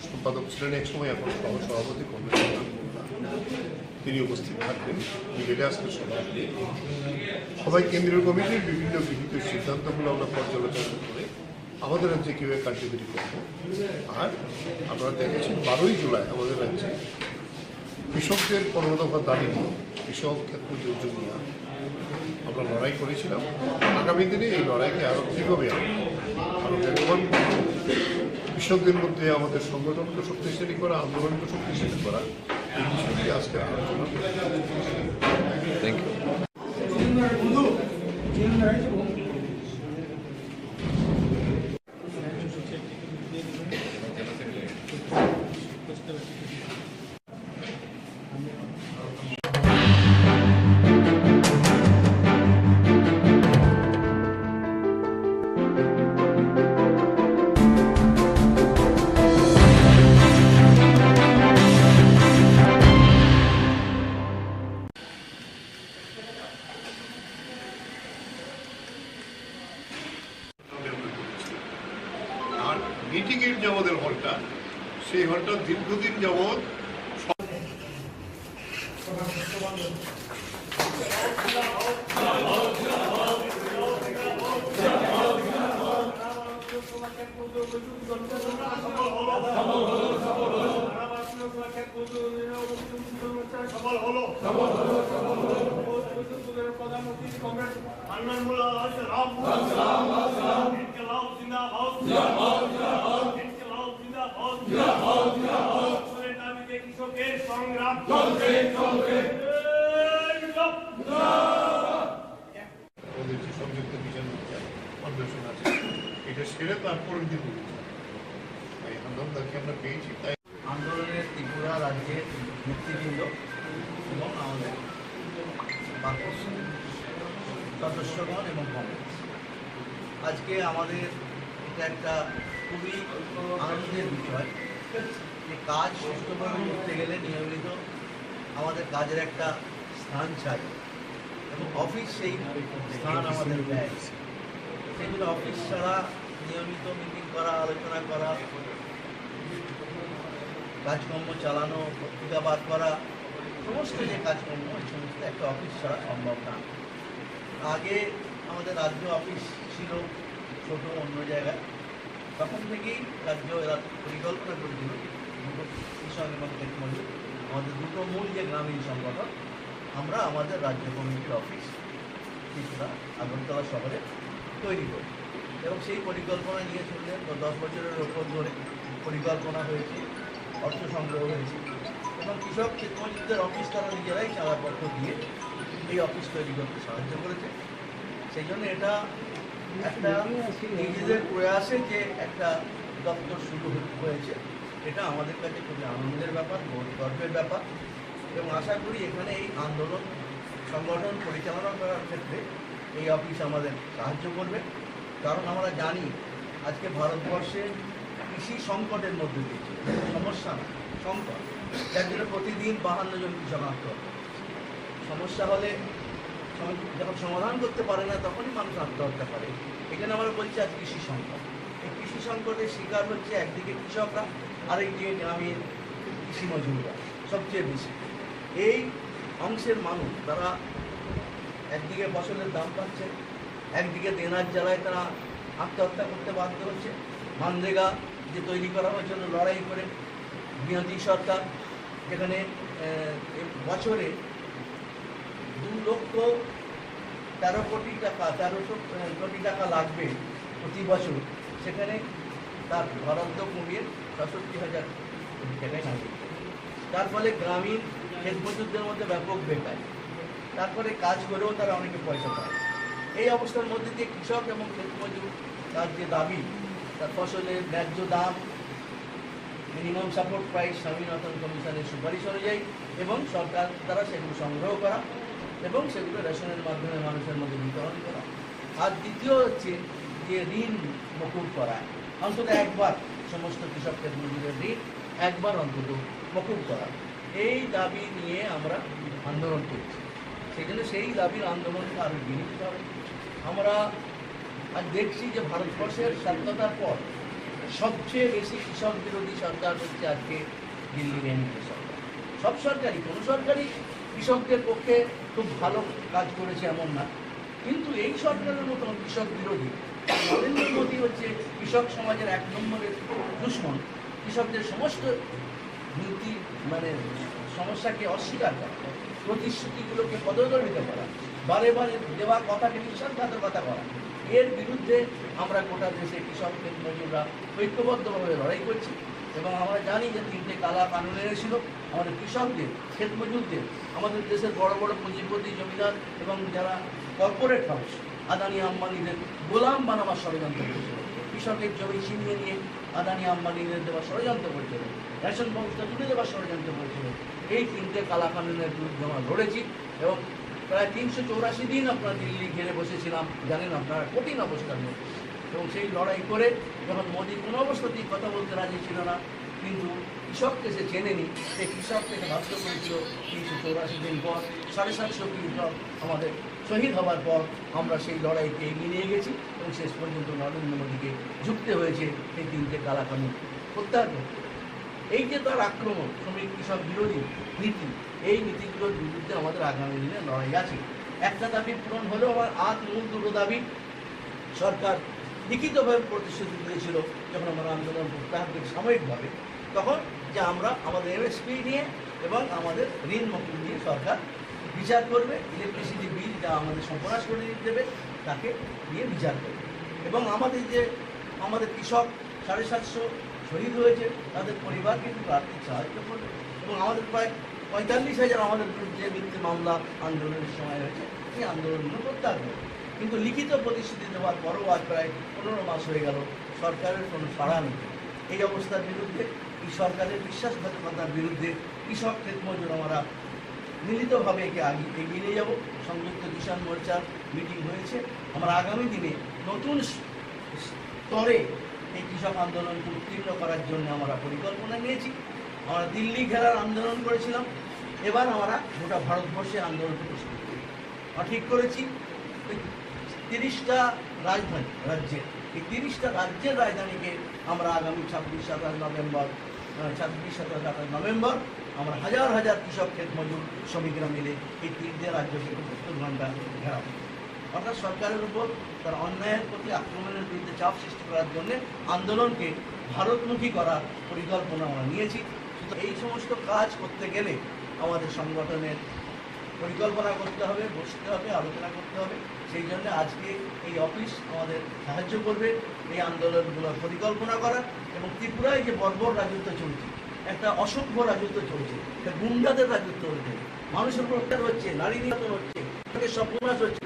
সম্পাদক ছিলেন একসময়, এখন সভাপতি করবেন, তিনি উপস্থিত থাকবেন। মিলে আজকের সভা সবাই কেন্দ্রীয় কমিটির বিভিন্ন গৃহীত সিদ্ধান্তগুলো আমরা পর্যালোচনা করে আমাদের রাজ্যে কীভাবে কার্যকরী করব। আর আপনারা দেখেছেন 12ই জুলাই আমাদের রাজ্যে কৃষকদের 15 দফা দাবি নিয়ে, কৃষক ক্ষেত্র দুর্যোগ নিয়ে আমরা লড়াই করেছিলাম। আগামী দিনে এই লড়াইকে আরও কীভাবে আরও বেগবান করব, কৃষকদের মধ্যে আমাদের সংগঠনকে শক্তিশালী করা, আন্দোলনকে শক্তিশালী করা, এই বিষয়টি আজকে আলোচনা করতে। Thank you. আর মিটিংয়ের যে আমাদের হলটা, সেই হলটা দীর্ঘদিন যাবৎ কৃষকের সংগ্রাম চলবে চলবে। আমাদের যে সংযুক্ত বিচার অন্বেষণ আছে এটা সেরে তারপর দিব এই আন্দোলনকে আমরা পেয়েছি। তাই আন্দোলনের ত্রিপুরা রাজ্যের নেতৃবৃন্দ এবং আমাদের সদস্যগণ এবং কংগ্রেস, আজকে আমাদের এটা একটা খুবই আনন্দের বিষয় যে কাজ সুষ্ঠুভাবে করতে গেলে নিয়মিত আমাদের কাজের একটা স্থান চাই এবং অফিস সেই স্থান আমাদের দেয়। সেগুলো অফিস ছাড়া নিয়মিত মিটিং করা, আলোচনা করা, কাজকর্ম চালানো, পত্রিকা বার করা, সমস্ত যে কাজকর্ম এই সমস্ত একটা অফিস ছাড়া সম্ভব না। আগে আমাদের রাজ্য অফিস ছিল ছোট অন্য জায়গায়, তখন থেকেই রাজ্য এরা পরিকল্পনা করেছিল দুটো কৃষক এবং টেকনোলজি আমাদের দুটো মূল যে গ্রামীণ সংগঠন আমরা আমাদের রাজ্য কমিটির অফিস ত্রিপুরা আগরতলা শহরে তৈরি করি এবং সেই পরিকল্পনা নিয়ে চললে 10 বছরের ওপর ধরে পরিকল্পনা হয়েছে, অর্থ সংগ্রহ হয়েছে এবং কৃষক টেকনোলজিদের অফিস তারা নিজেরাই চাঁদাপত্র দিয়ে এই অফিস তৈরি করতে সাহায্য করেছে। সেই জন্য এটা একটা নিজেদের প্রয়াসে যে একটা দপ্তর শুরু হয়েছে, এটা আমাদের কাছে খুবই আনন্দের ব্যাপার, গর্বের ব্যাপার এবং আশা করি এখানে এই আন্দোলন সংগঠন পরিচালনা করার ক্ষেত্রে এই অফিস আমাদের সাহায্য করবে। কারণ আমরা জানি আজকে ভারতবর্ষে কৃষি সংকটের মধ্যে দিয়েছে, সমস্যা না সংকট, যার জন্য প্রতিদিন 52 জন কৃষক আত্মহত্যা। সমস্যা হলে যখন সমাধান করতে পারে না তখনই মানুষ আত্মহত্যা করে। এখানে আমরা বলছি আজ কৃষি সংকট, এই কৃষি সংকটের শিকার হচ্ছে একদিকে কৃষকরা, আরেকদিকে গ্রামীণ কৃষি মজুররা সবচেয়ে বেশি। এই অংশের মানুষ তারা একদিকে ফসলের দাম পাচ্ছে, একদিকে দেনার জ্বালায় তারা আত্মহত্যা করতে বাধ্য হচ্ছে। মানরেগা যে তৈরি করা হয়েছিল লড়াই করে বিরোধী সরকার, যেখানে বছরে 2,13 কোটি টাকা 1300 কোটি টাকা লাগবে প্রতি বছর, সেখানে তার বরাদ্দ কমিয়ে 67,000 কোটি টাকায় নামিয়ে। তার ফলে গ্রামীণ ক্ষেত মজুরদের মধ্যে ব্যাপক বেকার, তারপরে কাজ করেও তারা অনেকে পয়সা পায়। এই অবস্থার মধ্যে দিয়ে কৃষক এবং ক্ষেত মজুর তার যে দাবি, তার ফসলের ন্যায্য দাম, মিনিমাম সাপোর্ট প্রাইস স্বামীনাথন কমিশনের সুপারিশ অনুযায়ী এবং সরকার দ্বারা সেগুলো সংগ্রহ করা এবং সেগুলো রেশনের মাধ্যমে মানুষের মধ্যে বিতরণ করা। আর দ্বিতীয় হচ্ছে যে ঋণ মকুব করা, অন্তত একবার সমস্ত কৃষক ক্ষেত মজুরের ঋণ একবার অন্তত মকুব করা। এই দাবি নিয়ে আমরা আন্দোলন করছি। সেই জন্য সেই দাবির আন্দোলনকে আরও এগিয়ে নিতে হবে। আমরা আজ দেখছি যে ভারতবর্ষের স্বাধীনতার পর সবচেয়ে বেশি কৃষক বিরোধী সরকার হচ্ছে আজকে দিল্লির এনডিএ সরকার। সব সরকারই, কোনো সরকারই কৃষকদের পক্ষে খুব ভালো কাজ করেছে এমন না, কিন্তু এই সরকারের মতন কৃষক বিরোধী নরেন্দ্র মোদী হচ্ছে কৃষক সমাজের 1 নম্বরের দুশ্মন। কৃষকদের সমস্ত নীতি সমস্যাকে অস্বীকার করা, প্রতিশ্রুতিগুলোকে পদদলিত করা, বারে বারে দেওয়া কথাকে বিশ্বাসঘাতকতা করা, এর বিরুদ্ধে আমরা গোটা দেশে কৃষক ক্ষেত মজুররা ঐক্যবদ্ধভাবে লড়াই করছি। এবং আমরা জানি যে 3টে কালা কানুন এনেছিল আমাদের কৃষকদের, ক্ষেত মজুরদের, আমাদের দেশের বড় বড় পুঁজিপতি জমিদার এবং যারা কর্পোরেট হাউস আদানি আম্বানিদের গোলাম বানাবার ষড়যন্ত্র করেছিল, কৃষকের জমি ছিনিয়ে নিয়ে আদানি আম্বানিদের দেওয়ার ষড়যন্ত্র করেছিল, রেশন ব্যবস্থা তুলে দেওয়ার ষড়যন্ত্র করেছিল। এই 3টে কালা কানুনের বিরুদ্ধে আমরা লড়েছি এবং প্রায় 384 দিন আপনারা দিল্লি ঘিরে বসেছিলাম, জানেন আপনারা, কঠিন অবস্থার মধ্যে। এবং সেই লড়াই করে যখন মোদী কোনো অবস্থাতেই কথা বলতে রাজি ছিল না, কিন্তু কৃষককে সে চেনেনি, সেই কৃষককে বাধ্য করেছিল 384 দিন পর 750 কৃষক আমাদের শহীদ হওয়ার পর আমরা সেই লড়াইকে এগিয়ে নিয়ে গেছি এবং শেষ পর্যন্ত নরেন্দ্র মোদীকে ঝুঁকতে হয়েছে এই 3টে কালা কানুন প্রত্যাহার করতে। এই যে তার আক্রমণ, শ্রমিক কৃষক বিরোধী নীতি, এই নীতিগুলোর বিরুদ্ধে আমাদের আগামী দিনে লড়াই আছে। একটা দাবি পূরণ হলেও আমার মূল দুটো দাবি সরকার লিখিতভাবে প্রতিশ্রুতি দিয়েছিল যখন আমরা আন্দোলন প্রত্যাহার করি সাময়িকভাবে, তখন যে আমরা আমাদের এমএসপি নিয়ে এবং আমাদের ঋণ মকুব নিয়ে সরকার বিচার করবে, ইলেকট্রিসিটি বিল যা আমাদের সর্বনাশ করে দেবে তাকে নিয়ে বিচার করবে। এবং আমাদের কৃষক 750 শহীদ হয়েছে, তাদের পরিবারকে কিন্তু আর্থিক সাহায্য করবে। এবং আমাদের প্রায় 45,000 আমাদের বিরুদ্ধে মিথ্যে মামলা আন্দোলনের সময় হয়েছে, এই আন্দোলনগুলো প্রত্যাহার করে। কিন্তু লিখিত প্রতিশ্রুতি দেওয়ার পরও আজ প্রায় 15 মাস হয়ে গেল, সরকারের কোনো সাড়া নেই। এই অবস্থার বিরুদ্ধে, এই সরকারের বিশ্বাসঘাতকতার বিরুদ্ধে কৃষক ক্ষেত মজুর আমরা মিলিতভাবে এগিয়ে নিয়ে যাব। সংযুক্ত কিষাণ মোর্চার মিটিং হয়েছে, আমরা আগামী দিনে নতুন স্তরে এই কৃষক আন্দোলনকে উত্তীর্ণ করার জন্য আমরা পরিকল্পনা নিয়েছি। আমরা দিল্লি ঘেরার আন্দোলন করেছিলাম, এবার আমরা গোটা ভারতবর্ষে আন্দোলনকে প্রস্তুত করি। আমরা ঠিক করেছি 30টা রাজধানী রাজ্যের, এই 30টা রাজ্যের রাজধানীকে আমরা আগামী 26-27 নভেম্বর আমরা হাজার হাজার কৃষক ক্ষেত মজুর শ্রমিকরা মিলে এই 3টে রাজ্যকে 72 ঘন্টা ঘেরাবো। অর্থাৎ সরকারের উপর তার অন্যায়ের প্রতি আক্রমণের বিরুদ্ধে চাপ সৃষ্টি করার জন্য আন্দোলনকে ভারতমুখী করার পরিকল্পনা আমরা নিয়েছি। শুধু এই সমস্ত কাজ করতে গেলে আমাদের সংগঠনের পরিকল্পনা করতে হবে, বসতে হবে, আলোচনা করতে হবে। সেই জন্য আজকে এই অফিস আমাদের সাহায্য করবে এই আন্দোলনগুলোর পরিকল্পনা করা। এবং ত্রিপুরায় যে বর্বর রাজত্ব চলছে, একটা অসভ্য রাজত্ব চলছে, একটা গুন্ডাদের রাজত্ব হচ্ছে, মানুষের উপর অত্যাচার হচ্ছে, নারী নির্যাতন হচ্ছে, সর্বনাশ হচ্ছে।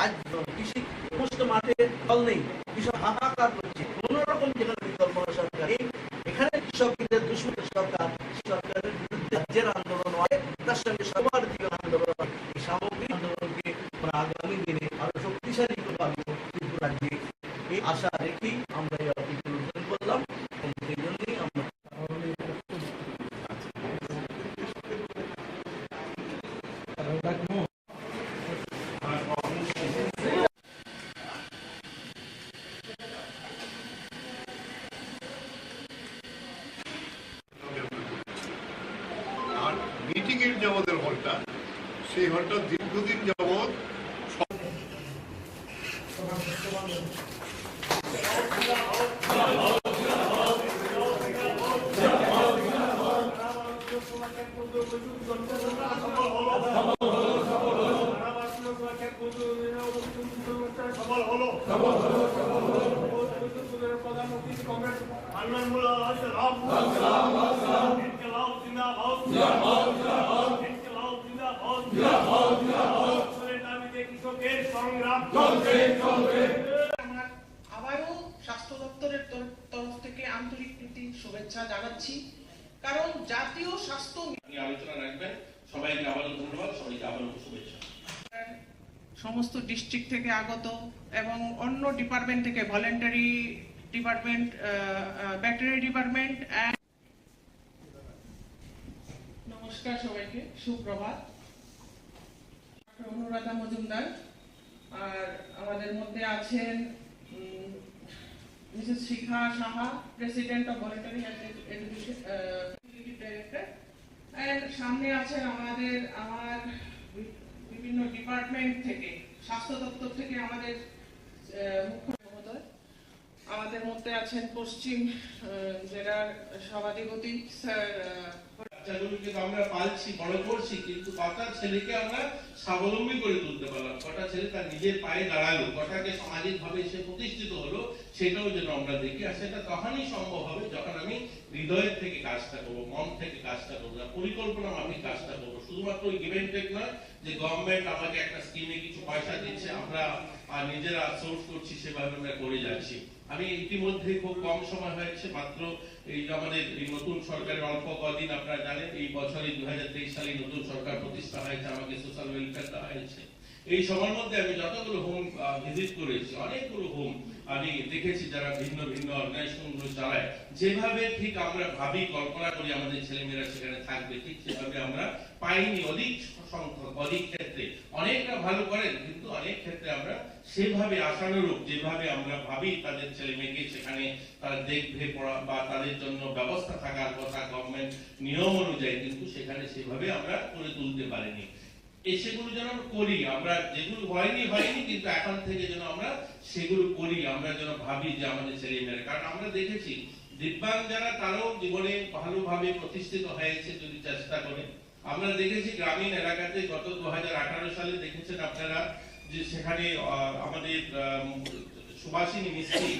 আজ কৃষি সমস্ত মাঠে ফল নেই, কৃষক হাহাকার করছে। কোন রকম যেখানে পরিকল্পনা সরকার, এখানে কৃষকদের দুশ্মন সরকার, সরকারের বিরুদ্ধে রাজ্যের আন্দোলন হয়, তার সঙ্গে সবার জীবন আন্দোলন হয়। এই সামগ্রিক আন্দোলনকে আমরা আগামী দিনে আরো শক্তিশালী করতে পারবো ত্রিপুরা রাজ্যে, এই আশা রেখেই আমরা এই অফিসের উদ্বোধন করলাম। এবং সেই জন্যই আমরা মিটিং এর যে আমাদের হলটা, সেই হলটা দীর্ঘদিন যাবৎ আবারও স্বাস্থ্য দপ্তরের তরফ থেকে আন্তরিক প্রীতি শুভেচ্ছা জানাচ্ছি, কারণ জাতীয় স্বাস্থ্য আলোচনা রাখবেন। সবাইকে আবারও ধন্যবাদ, সবাইকে আবারও শুভেচ্ছা। সমস্ত ডিস্ট্রিক্ট থেকে আগত এবং অন্য ডিপার্টমেন্ট থেকে, ভলেন্টারি ডিপার্টমেন্ট, ভেটেরিনারি ডিপার্টমেন্ট। নমস্কার সবাইকে, সুপ্রভাত। অনুরাধা মজুমদার, আর আমাদের মধ্যে আছেন Mrs Shikha Saha, president of voluntary education director. এর সামনে আছেন আমার বিভিন্ন ডিপার্টমেন্ট থেকে, স্বাস্থ্য দপ্তর থেকে আমাদের মুখ্য মহোদয়। আমাদের মধ্যে আছেন পশ্চিম জেলার সভাধিপতি স্যার। বাচ্চাগুলোকে আমরা পালছি, বড় করছি, কিন্তু কটা ছেলেকে আমরা স্বাবলম্বী করে তুলতে পারলাম, কটা ছেলে তার নিজের পায়ে দাঁড়ালো, কটাকে সামাজিক ভাবে সে প্রতিষ্ঠিত হলো, সেটাও যেন আমরা দেখি। আর সেটা তখনই সম্ভব হবে যখন আমি হৃদয়ের থেকে কাজটা করবো, মন থেকে কাজটা করবো, পরিকল্পনা মাফিক কাজটা করবো। শুধুমাত্র ওই গিভ এন্ড টেক নয় যে গভর্নমেন্ট আমাকে একটা স্কিমে কিছু পয়সা দিচ্ছে, আমরা নিজেরা সোর্স করছি, সেভাবে আমরা করে যাচ্ছি। আমি ইতিমধ্যে খুব কম সময় হয়েছে, মাত্র এই আমাদের এই নতুন সরকারের অল্প কদিন, আপনারা জানেন এই বছরই 2023 সালে নতুন সরকার প্রতিষ্ঠা হয়েছে, আমাকে সোশ্যাল ওয়েলফেয়ার দেওয়া হয়েছে। এই সময়ের মধ্যে আমি যতগুলো হোম ভিজিট করেছি, অনেকগুলো হোম আমি দেখেছি যারা ভিন্ন ভিন্ন অর্গানাইজেশন গুলো চালায়। যেভাবে ঠিক আমরা ভাবি, কল্পনা করি আমাদের ছেলেমেয়েরা সেখানে থাকবে, ঠিক সেভাবে আমরা পাইনি। অধিক সংখ্যক, অধিক ক্ষেত্রে অনেকটা ভালো করেন, কিন্তু অনেক ক্ষেত্রে আমরা সেভাবে আশানুরূপ যেভাবে আমরা ভাবি তাদের ছেলে মেয়েকে সেখানে তারা দেখবে পড়া বা তাদের জন্য ব্যবস্থা থাকার কথা গভর্নমেন্ট নিয়ম অনুযায়ী, কিন্তু সেখানে সেভাবে আমরা করে তুলতে পারিনি। সেগুলো যেন করি আমরা, যেগুলো হয়নি কিন্তু এখন থেকে যেন আমরা সেগুলো করি, আমরা যেন ভাবি যে আমাদের ছেলে মেয়েরা। কারণ আমরা দেখেছি দিব্যাঙ্গ যারা, তারাও জীবনে ভালোভাবে প্রতিষ্ঠিত হয়েছে যদি চেষ্টা করে। আমরা দেখেছি গ্রামীণ এলাকাতে গত 2018 সালে দেখেছেন আপনারা যে সেখানে আমাদের সুভাষিনী মিস্ত্রি,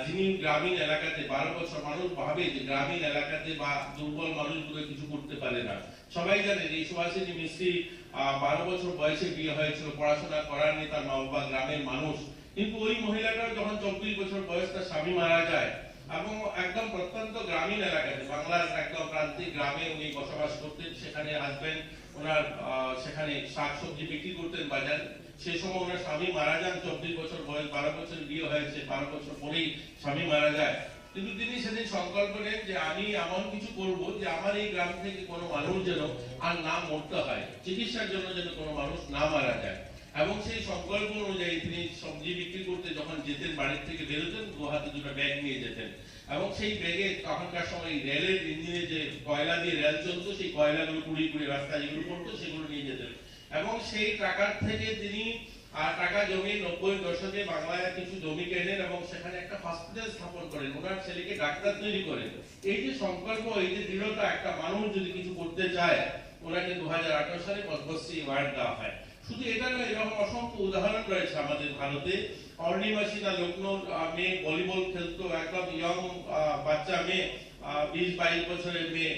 যিনি গ্রামীণ এলাকাতে 12 বছর, মানুষ ভাবে যে গ্রামীণ এলাকাতে বা দুর্বল মানুষগুলো কিছু করতে পারে না। সবাই জানেন এই সুভাষিনী মিস্ত্রি 12 বছর বয়সে বিয়ে হয়েছিল, পড়াশোনা করার নেই তার মা বাবা, গ্রামের মানুষ। কিন্তু ওই মহিলাটা যখন 24 বছর বয়স তার স্বামী মারা যায়, এবং একদম প্রত্যন্ত গ্রামীণ এলাকাতে, বাংলার একদম প্রান্তিক গ্রামে উনি বসবাস করতেন। সেখানে হাজবেন্ড ওনার সেখানে শাকসবজি বিক্রি করতেন বাজার। সেই সময় ওনার স্বামী মারা যান, 24 বছর বয়স, 12 বছর বিয়ে হয়েছে, 12 বছর পরেই স্বামী মারা যায়। কিন্তু তিনি সেদিন সংকল্প নেন যে আমি এমন কিছু করব যে আমার এই গ্রাম থেকে কোনো মানুষ যেন আর না মরতে হয়, চিকিৎসার জন্য যেন কোনো মানুষ না মারা যায়। এবং সেই সংকল্প অনুযায়ী তিনি সবজি বিক্রি করতে যখন যেতেন, বাড়ির থেকে বেরোতেন, 2 হাতে 2টা ব্যাগ নিয়ে যেতেন। এবং সেই ব্যাগে তখনকার সময় রেলের ইঞ্জিনে যে কয়লা দিয়ে রেল চলতো, সেই কয়লাগুলো কুড়িয়ে কুড়িয়ে রাস্তায় যেগুলো পড়তো সেগুলো নিয়ে যেতেন। এবং সেই টাকার থেকে তিনি টাকা জমি 90-এর দশকে বাংলায় কিছু জমি কেনেন এবং সেখানে একটা হসপিটাল স্থাপন করেন, ওনার ছেলেকে ডাক্তার তৈরি করেন। এই যে সংকল্প, এই যে দৃঢ়তা, একটা মানুষ যদি কিছু করতে চায়, ওনাকে 2018 সালে পদ্মশ্রী অ্যাওয়ার্ড দেওয়া হয়। শুধু এটা নয়, এরকম অসংখ্য উদাহরণ রয়েছে আমাদের ভারতে। অর্ণিমাসিনা লখনৌ মেয়ে ভলিবল খেলতো, একদম ইয়ং বাচ্চা মেয়ে, 20-22 বছরের মেয়ে,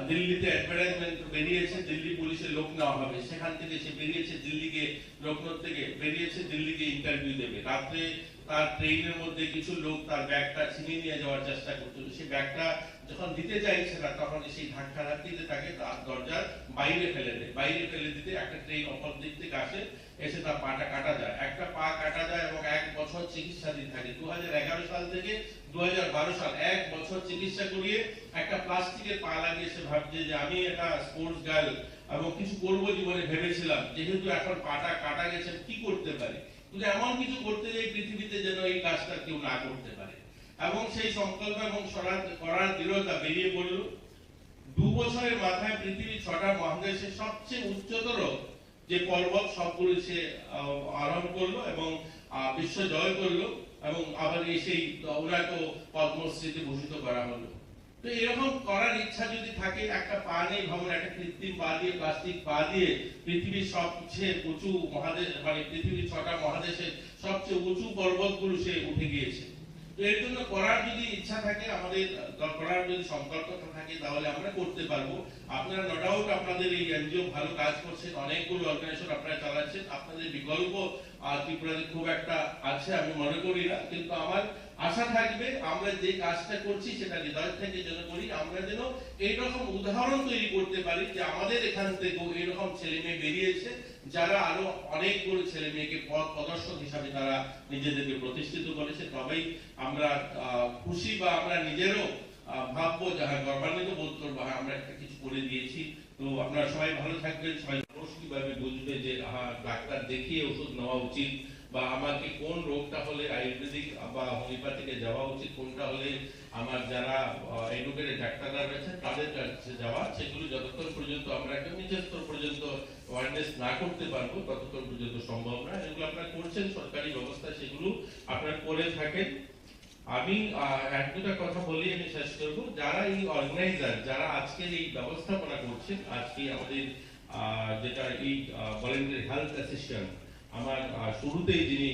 দিল্লিতে অ্যাডভার্টাইজমেন্ট বেরিয়েছে, দিল্লি পুলিশের লোক নেওয়া হবে। সেখান থেকে সে বেরিয়েছে দিল্লিকে, লখনৌ থেকে বেরিয়েছে দিল্লিকে ইন্টারভিউ দেবে। রাত্রে তার ট্রেনের মধ্যে কিছু লোক তার ব্যাগটা ছিনিয়ে নিয়ে যাওয়ার চেষ্টা করছিল। সেই ব্যাগটা যখন দিতে চাইছে না, তখন সেই ধাক্কা ধাক্কিতে তাকে দরজার বাইরে ফেলে দেয়। বাইরে ফেলে দিতে একটা ট্রেন অপর দিক থেকে আসে, এসে তার পাটা কাটা যায়, একটা পা কাটা যায় এবং 1 বছর চিকিৎসাধীন থাকে। 2011 সাল থেকে 2012 সাল 1 বছর চিকিৎসা করিয়ে একটা প্লাস্টিকের পা লাগিয়ে সে ভাবছে যে আমি একটা স্পোর্টস গার্ল এবং কিছু করবো জীবনে ভেবেছিলাম, যেহেতু এখন পাটা কাটা গেছে কি করতে পারি, কিন্তু এমন কিছু করতে যাই পৃথিবীতে যেন এই কাজটা কেউ না করতে পারে। এবং সেই সংকল্প এবং করার দৃঢ়তা বেরিয়ে পড়ল। 2 বছরের মাথায় পৃথিবীর 6টা মহাদেশের সবচেয়ে উচ্চতর যে পর্বত সবগুলো সে আরোহণ করলো এবং বিশ্ব জয় করলো। এবং আবার সেই ওনাকে পদ্মশ্রীতে ভূষিত করা হলো। তো এরকম করার ইচ্ছা যদি থাকে, একটা পা নেই ভবন, একটা কৃত্রিম পা দিয়ে, প্লাস্টিক পা দিয়ে পৃথিবীর সবচেয়ে উঁচু মহাদেশ, মানে পৃথিবীর 6টা মহাদেশের সবচেয়ে উঁচু পর্বতগুলো সে উঠে গিয়েছে। তো এর জন্য করার যদি ইচ্ছা থাকে, আমাদের করার যদি সংকল্প থাকে, তাহলে আমরা করতে পারবো। আপনারা নো ডাউট আপনাদের এই এনজিও ভালো কাজ করছেন, অনেকগুলো অর্গানাইজেশন আপনারা চালাচ্ছেন, আপনাদের বিকল্প ত্রিপুরাতে খুব একটা আছে আমি মনে করি না। কিন্তু আমার আশা থাকবে আমরা যে কাজটা করছি সেটা হৃদয় থেকে যেন করি, আমরা যেন এইরকম উদাহরণ তৈরি করতে পারি যে আমাদের এখান থেকেও এরকম ছেলে মেয়ে বেরিয়েছে, যারা আরো অনেকগুলো ছেলে মেয়েকে পথ প্রদর্শক হিসাবে তারা নিজেদেরকে প্রতিষ্ঠিত করেছে। তবেই আমরা খুশি বা আমরা নিজেরও ভাববো, যাহা গর্বান্বিত বোধ করবো, আমরা একটা কিছু করে দিয়েছি। তো আপনারা সবাই ভালো থাকবেন। সবাই কিভাবে বুঝবে যে ডাক্তার দেখিয়ে ওষুধ নেওয়া উচিত, বা আমাকে কোন রোগটা হলে আয়ুর্বেদিক বা হোমিওপ্যাথিকে যাওয়া উচিত, কোনটা হলে আমার যারা এডুকেটেড ডাক্তাররা রয়েছে তাদের কাছে যাওয়া, সেগুলো যতক্ষণ পর্যন্ত আমরা একটা নিজের স্তর পর্যন্ত অ্যাওয়ারনেস না করতে পারবো ততক্ষণ পর্যন্ত সম্ভব না। এগুলো আপনারা করছেন সরকারি ব্যবস্থা, সেগুলো আপনারা করে থাকেন। আমি 1-2টা কথা বলি, আমি শেষ করবো। যারা এই অর্গানাইজার, যারা আজকের এই ব্যবস্থাপনা করছেন, আজকে আমাদের যেটা এই ভলেন্টারি হেলথ অ্যাসিস্ট্যান্ট, আমার শুরুতেই যিনি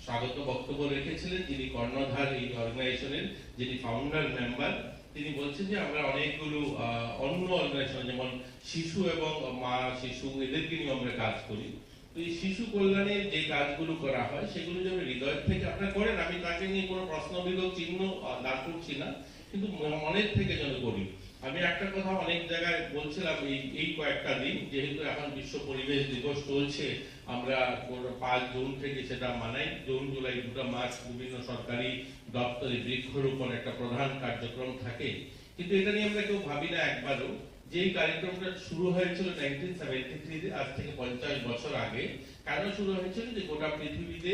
স্বাগত বক্তব্য রেখেছিলেন, যিনি কর্ণধার এই অর্গানাইজেশনের, যিনি ফাউন্ডার মেম্বার, তিনি বলছেন যে আমরা অনেকগুলো অন্য অর্গানাইজেশন, যেমন শিশু এবং মা শিশু, এদেরকে নিয়ে আমরা কাজ করি। তো এই শিশু কল্যাণে যে কাজগুলো করা হয় সেগুলো যেন হৃদয় থেকে আপনারা করেন। আমি তাকে নিয়ে কোনো প্রশ্নবিদ্ধ চিহ্ন দাঁড় করছি না, কিন্তু মনের থেকে যেন করি। আমি একটা কথা অনেক জায়গায় বলছিলাম, এই কয়েকটা দিন, যেহেতু এখন বিশ্ব পরিবেশ দিবস চলছে, আমরা 5 জুন থেকে সেটা মানাই। জুন জুলাই 2টা মাস বিভিন্ন সরকারি দপ্তরে বৃক্ষরোপণ একটা প্রধান কার্যক্রম থাকে, কিন্তু এটা নিয়ে আমরা কেউ ভাবি না একবারও। যে কার্যক্রমটা শুরু হয়েছিল 1973, আজ থেকে 50 বছর আগে। কেন শুরু হয়েছিল? যে গোটা পৃথিবীতে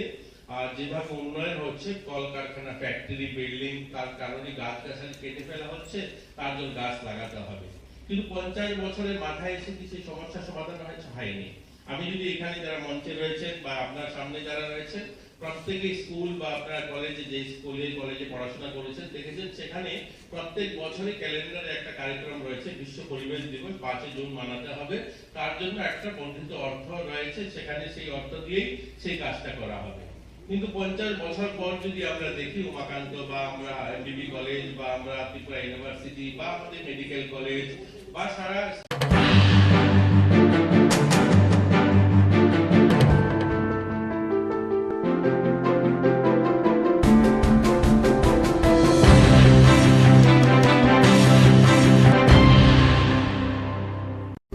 যেভাবে উন্নয়ন হচ্ছে, কলকারখানা, ফ্যাক্টরি, বিল্ডিং, তার কারণে গাছ গাছালি কেটে ফেলা হচ্ছে, তার জন্য গাছ লাগাতে হবে। কিন্তু 50 বছরের মাথায় এসে কি সেই সমস্যা সমাধান হয়নি। আমি যদি এখানে যারা মঞ্চে রয়েছেন বা আপনার সামনে যারা রয়েছেন, প্রত্যেকে স্কুল বা আপনার কলেজে, যে কলেজে পড়াশোনা করেছেন, দেখেছেন সেখানে প্রত্যেক বছরই ক্যালেন্ডারে একটা কার্যক্রম রয়েছে, বিশ্ব পরিবেশ দিবস 5 জুন মানাতে হবে। তার জন্য একটা বর্ধিত অর্থ রয়েছে, সেখানে সেই অর্থ দিয়েই সেই কাজটা করা হবে। কিন্তু 50 বছর পর যদি আমরা দেখি উমাকান্ত বা আমরা ডিবি কলেজ বা আমরা ত্রিপুরা ইউনিভার্সিটি বা আমাদের মেডিকেল কলেজ বা সারা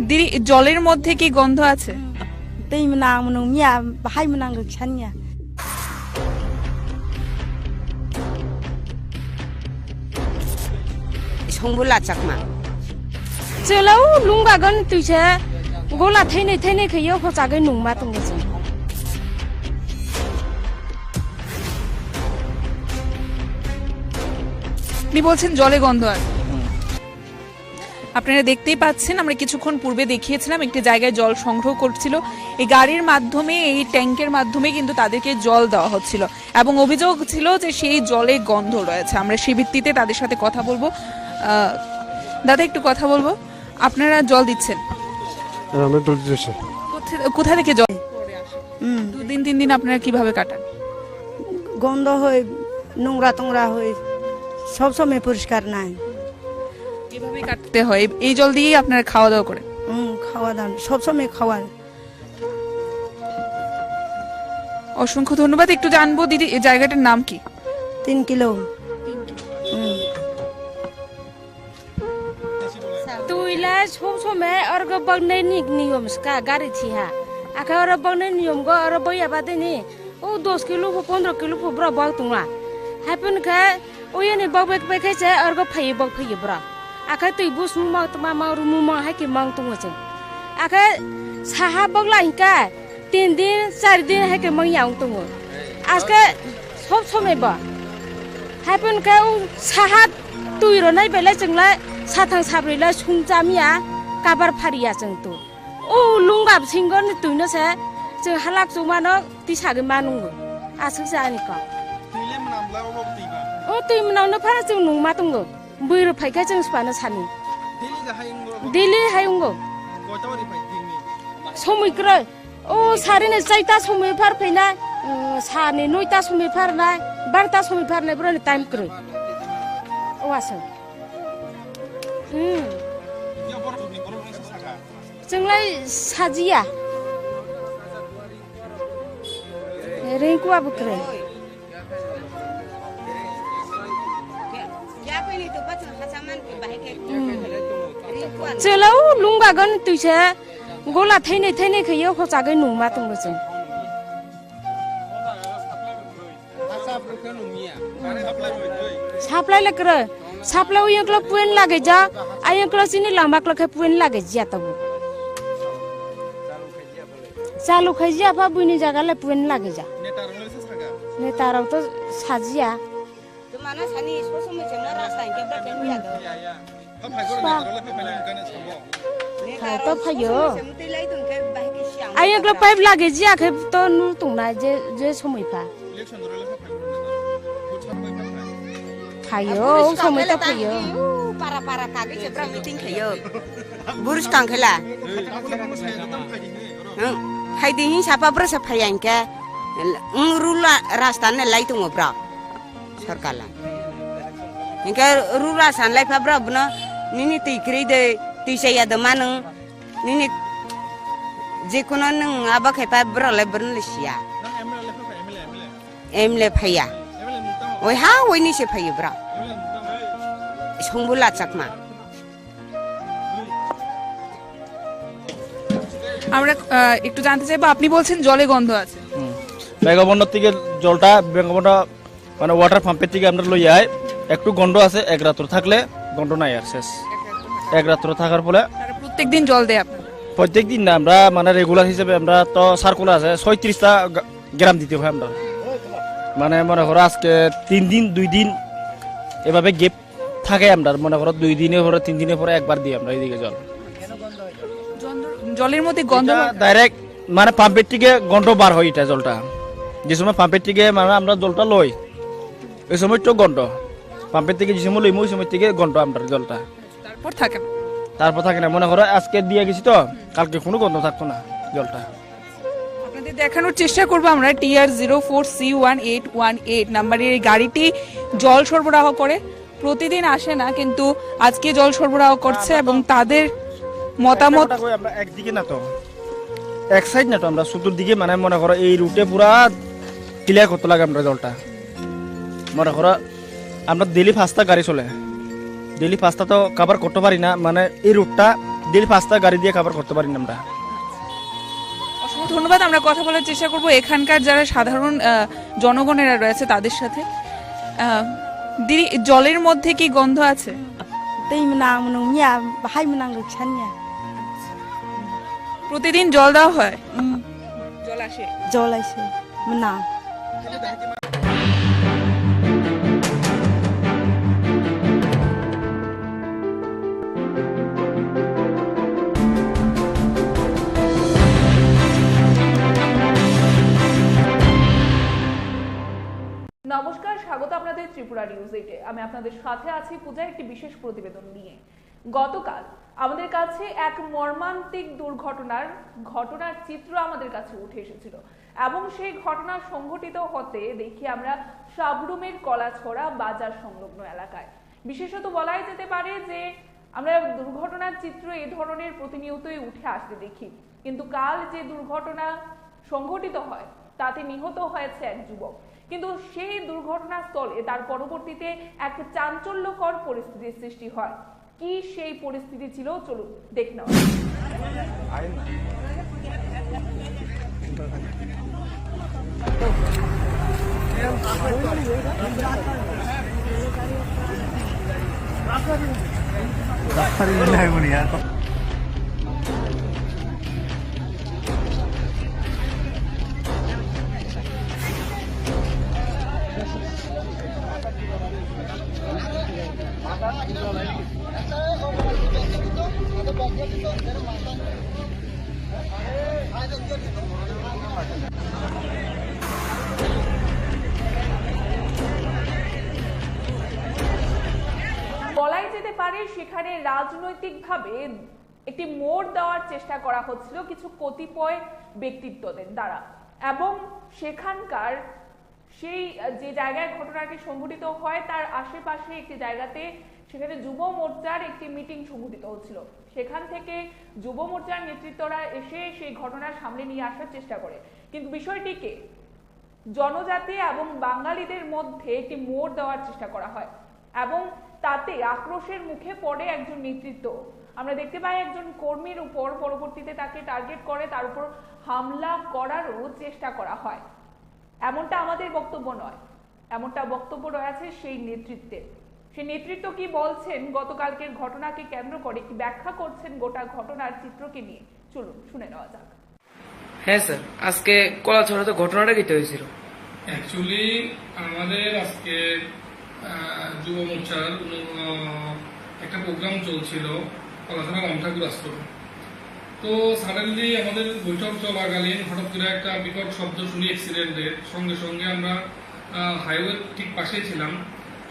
দিদি জলের মধ্যে কি গন্ধ আছে? दै मोनां मोनों मिया बाहाय मोनांगो खिसानिया संबुला चकमा जोलाव लुंगागन तुइसे गला थैनै थैनै खैयो हजागै नुंमा दंगोजों আপনি বলছেন জলে গন্ধ আছে। আপনারা দেখতেই পাচ্ছেন, আমরা কিছুক্ষণ পূর্বে দেখিয়েছিলাম একটি জায়গায় জল সংগ্রহ করছিল, এই গাড়ির মাধ্যমে, এই ট্যাঙ্কের মাধ্যমে কিন্তু তাদেরকে জল দেওয়া হচ্ছিল এবং অভিযোগ ছিল যে সেই জলে গন্ধ রয়েছে। আমরা সেই ভিত্তিতে তাদের সাথে কথা বলবো। দাদা একটু কথা বলবো, আপনারা জল দিচ্ছেন, কোথা থেকে জল? 2 দিন 3 দিন আপনারা কিভাবে কাটান? গন্ধ হয়, নোংরা টোংরা হয়, সব সময় পরিষ্কার নাই, কিভাবে কাটতে হয়? এই জল দিয়েই আপনারা খাওয়া দাওয়া করেন? খাওয়া দাওয়া সব সময় খাওয়া। অসংখ্য ধন্যবাদ। একটু জানবো দিদি, এই জায়গাটার নাম কি? 3 কিলো। তুইলা সব সময় অর্গ বগনে নিয়ম স্কা গাড়ি থিহা আখা অর বগনে নিয়ম গো অর বইয়া বাদেনি ও 10 কিলো 15 কিলো ব্রা বগ তুংলা হাইপন খা ওয়নি বগ বেক বেখাইছে অর্গ ফাই বগ ফাই ব্রা আখা তুই বুস মুমা তমা मा रुमु मा हाकि मांग तुंगो आखा साहा बगला हिका 3 दिन 4 दिन हाकि मांग यां तुंगो आजके सब समय बा हाइपन खा साहा तुइ र नाय बेला जोंला साथां साब्रैला सुंजामिया काबार फारिया जों तो ओ लुंगाब सिंगन तुइनो से जों हालाक जमानो दिसागे मानुंगो आसो जानिका तुइले मनामला ओ तुइ मनावनो फारा जों नुमा तुंगो बैरो फाइका जों सपानो सानि दिल्ली हायंगो समयग्र ओ सारिने जायता समय फार फैना सानि 9ता समय फारना 12ता समय फारनाय ब्रने टाइम ग्रो ओ आसो जोंलाय साजिया रेंकु आबुक्रे जोलाव लुंगागन तुइसे गला थैनै थैनै खैयो हजागै नुमा दंगो जों साप्लाय लग्रो साप्लाय यंकला पुएन लागे जा आयंकला सिनि लामाकला के पुएन लागे जिया तबो चालू खैजिया फा बुइनि जागाले पुएन लागे जा नेताराव तो साजिया तो माना सानि ससमै जोंना रास्ता इंकेब्रा केनया तो फायो आयंकला पाइप लागे जिया के तो नु तुंना जे समयफा फायो समय तो फायो para para kage sebra meeting khayo burus tangkhela hai dihi sapa bra sa phayan ke rula rasta ne lai tu bra sarkar la inka rula san lai fa bra bna nini tikri de tisaya de manung nini je kono nang aba khai pa bra lai bran le sia emle phaya oi ha oi ni se phayo bra সংবুলা Chakma. আমরা একটু জানতে চাইবো, আপনি বলছেন জলে গন্ধ আছে, বেঙ্গবন্ধর থেকে জলটা বেঙ্গবন্ধ মানে ওয়াটার পাম্পের থেকে আমরা লই যাই, একটু গন্ধ আছে, এক রাত্র থাকলে গন্ধ নাই আর শেষ। এক রাত্র থাকার ফলে প্রত্যেক দিন জল দেয় আপনারা? প্রত্যেক দিন না, আমরা মানে রেগুলার হিসেবে আমরা তো সার্কুলার আছে 36টা গ্রাম দিতে হয় আমরা, মানে মনে করো আজকে 3 দিন 2 দিন এভাবে গেপ থাকে আমরা, মনে করো 2 দিনের পরে 3 দিনের পরে একবার দিই আমরা এইদিকে জল। জলের মধ্যে গন্ধ ডাইরেক্ট মানে পাম্পের থেকে গন্ধ বার হয়, এটা জলটা যে সময় পাম্পের থেকে মানে আমরা জলটা লই ওই সময় তো গন্ধ, পাম্পের থেকে যে সময় লই ওই সময় থেকে গন্ধ আমরা জলটা, তারপর থাকে না। মনে করো আজকে দিয়ে গেছি তো কালকে কোনো গন্ধ থাকতো না জলটা। আপনার আপনাদের দেখানোর চেষ্টা করব আমরা TR04C1818 নাম্বারের এই গাড়িটি জল সরবরাহ করে, প্রতিদিন আসে না কিন্তু আজকে জল সরবরাহ করছে এবং তাদের মতামত আমরা একদিকে না তো এক সাইড না তো আমরা চতুর্দিকে মানে মনে করো এই রুটে পুরা ক্লিয়ার করতে লাগে আমরা জলটা। মনে করো আমরা ডেলি 5টা গাড়ি চলে, ডেলি 5টা তো কভার করতে পারি না, মানে এই রুটটা ডেলি 5টা গাড়ি দিয়ে কভার করতে পারি না আমরা। অসংখ্য ধন্যবাদ। আমরা কথা বলার চেষ্টা করব এখানকার যারা সাধারণ জনগণেরা রয়েছে তাদের সাথে। দিদি, জলের মধ্যে কি গন্ধ আছে? প্রতিদিন জল দেওয়া হয়? জল আসে? জল আসে না। নমস্কার, স্বাগত আপনাদের ত্রিপুরা নিউজ 8-এ। আমি আপনাদের সাথে আছি পূজা, একটি বিশেষ প্রতিবেদন নিয়ে। গতকাল আমাদের কাছে এক মর্মান্তিক ঘটনার চিত্র আমাদের কাছে উঠে এসেছিল এবং সেই ঘটনা সংঘটিত হতে দেখি আমরা সাবরুমের কলাছড়া বাজার সংলগ্ন এলাকায়। বিশেষত বলাই যেতে পারে যে আমরা দুর্ঘটনার চিত্র এই ধরনের প্রতিনিয়তই উঠে আসতে দেখি, কিন্তু কাল যে দুর্ঘটনা সংঘটিত হয় তাতে নিহত হয়েছে এক যুবক। কিন্তু সেই দুর্ঘটনাস্থলে তার পরবর্তীতে এক চাঞ্চল্যকর পরিস্থিতির সৃষ্টি হয়। কি সেই পরিস্থিতি ছিল চলুন দেখে নেওয়া। বলাই যেতে পারে সেখানে রাজনৈতিকভাবে একটি মোড় দেওয়ার চেষ্টা করা হচ্ছিল কিছু কতিপয় ব্যক্তিত্বদের দ্বারা, এবং সেখানকার সেই যে জায়গায় ঘটনাটি সংঘটিত হয় তার আশেপাশে একটি জায়গাতে সেখানে যুব মোর্চার একটি মিটিং সংঘটিত হচ্ছিল। সেখান থেকে যুব মোর্চার নেতৃত্বরা এসে সেই ঘটনার সামনে নিয়ে আসার চেষ্টা করে, কিন্তু বিষয়টিকে জনজাতি এবং বাঙালিদের মধ্যে একটি মোড় দেওয়ার চেষ্টা করা হয় এবং তাতে আক্রোশের মুখে পড়ে একজন নেতৃত্ব। আমরা দেখতে পাই একজন কর্মীর উপর পরবর্তীতে তাকে টার্গেট করে তার উপর হামলা করারও চেষ্টা করা হয়। এমনটা আমাদের বক্তব্য নয়, এমনটা বক্তব্য রয়েছে সেই নেতৃত্বের। সেই নেতৃত্ব কি বলছেন গতকালকের ঘটনাকে কেন্দ্র করে, কি ব্যাখ্যা করছেন গোটা ঘটনার চিত্রকে নিয়ে, চলুন শুনে নেওয়া যাক। হ্যাঁ স্যার, আজকে কলাছড়াতে ঘটনাটা কি হয়েছিল? অ্যাকচুয়ালি আমাদের আজকে যুব মোর্চার একটা প্রোগ্রাম চলছিল কলাছড়া রামঠাকুর আশ্রমে। তো সাডেনলি আমাদের বৈঠক চলাকালীন হঠাৎ করে একটা বিকট শব্দ শুনি অ্যাক্সিডেন্টের। সঙ্গে সঙ্গে আমরা হাইওয়ে ঠিক পাশেই ছিলাম।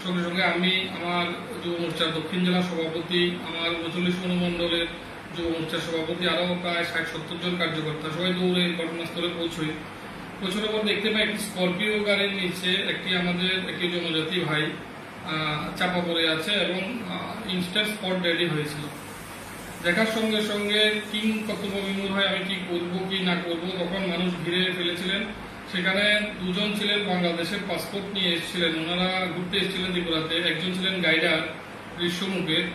সঙ্গে সঙ্গে আমি, আমার যুব মোর্চার দক্ষিণ জেলা সভাপতি, আমার 39 অনুমণ্ডলের যুব মোর্চার সভাপতি, আরও প্রায় 60-70 জন কার্যকর্তা সবাই দৌড়ে ঘটনাস্থলে পৌঁছানোর পর দেখতে পাই একটি স্করপিও গাড়ির নিচে একটি জনজাতি ভাই চাপা পড়ে আছে এবং ইনস্ট্যান্ট স্পট ডেডি হয়েছিল। দেখার সঙ্গে সঙ্গে কিং কর্তব্য বিমূঢ় হয় আমি কি করবো কি না করবো, তখন মানুষ ঘিরে ফেলেছিলেন। সেখানে দুজন ছিলেন বাংলাদেশের পাসপোর্ট নিয়ে এসেছিলেন, ওনারা ঘুরতে এসেছিলেন ত্রিপুরাতে। একজন ছিলেন গাইডার গ্রীষ্মমুখের,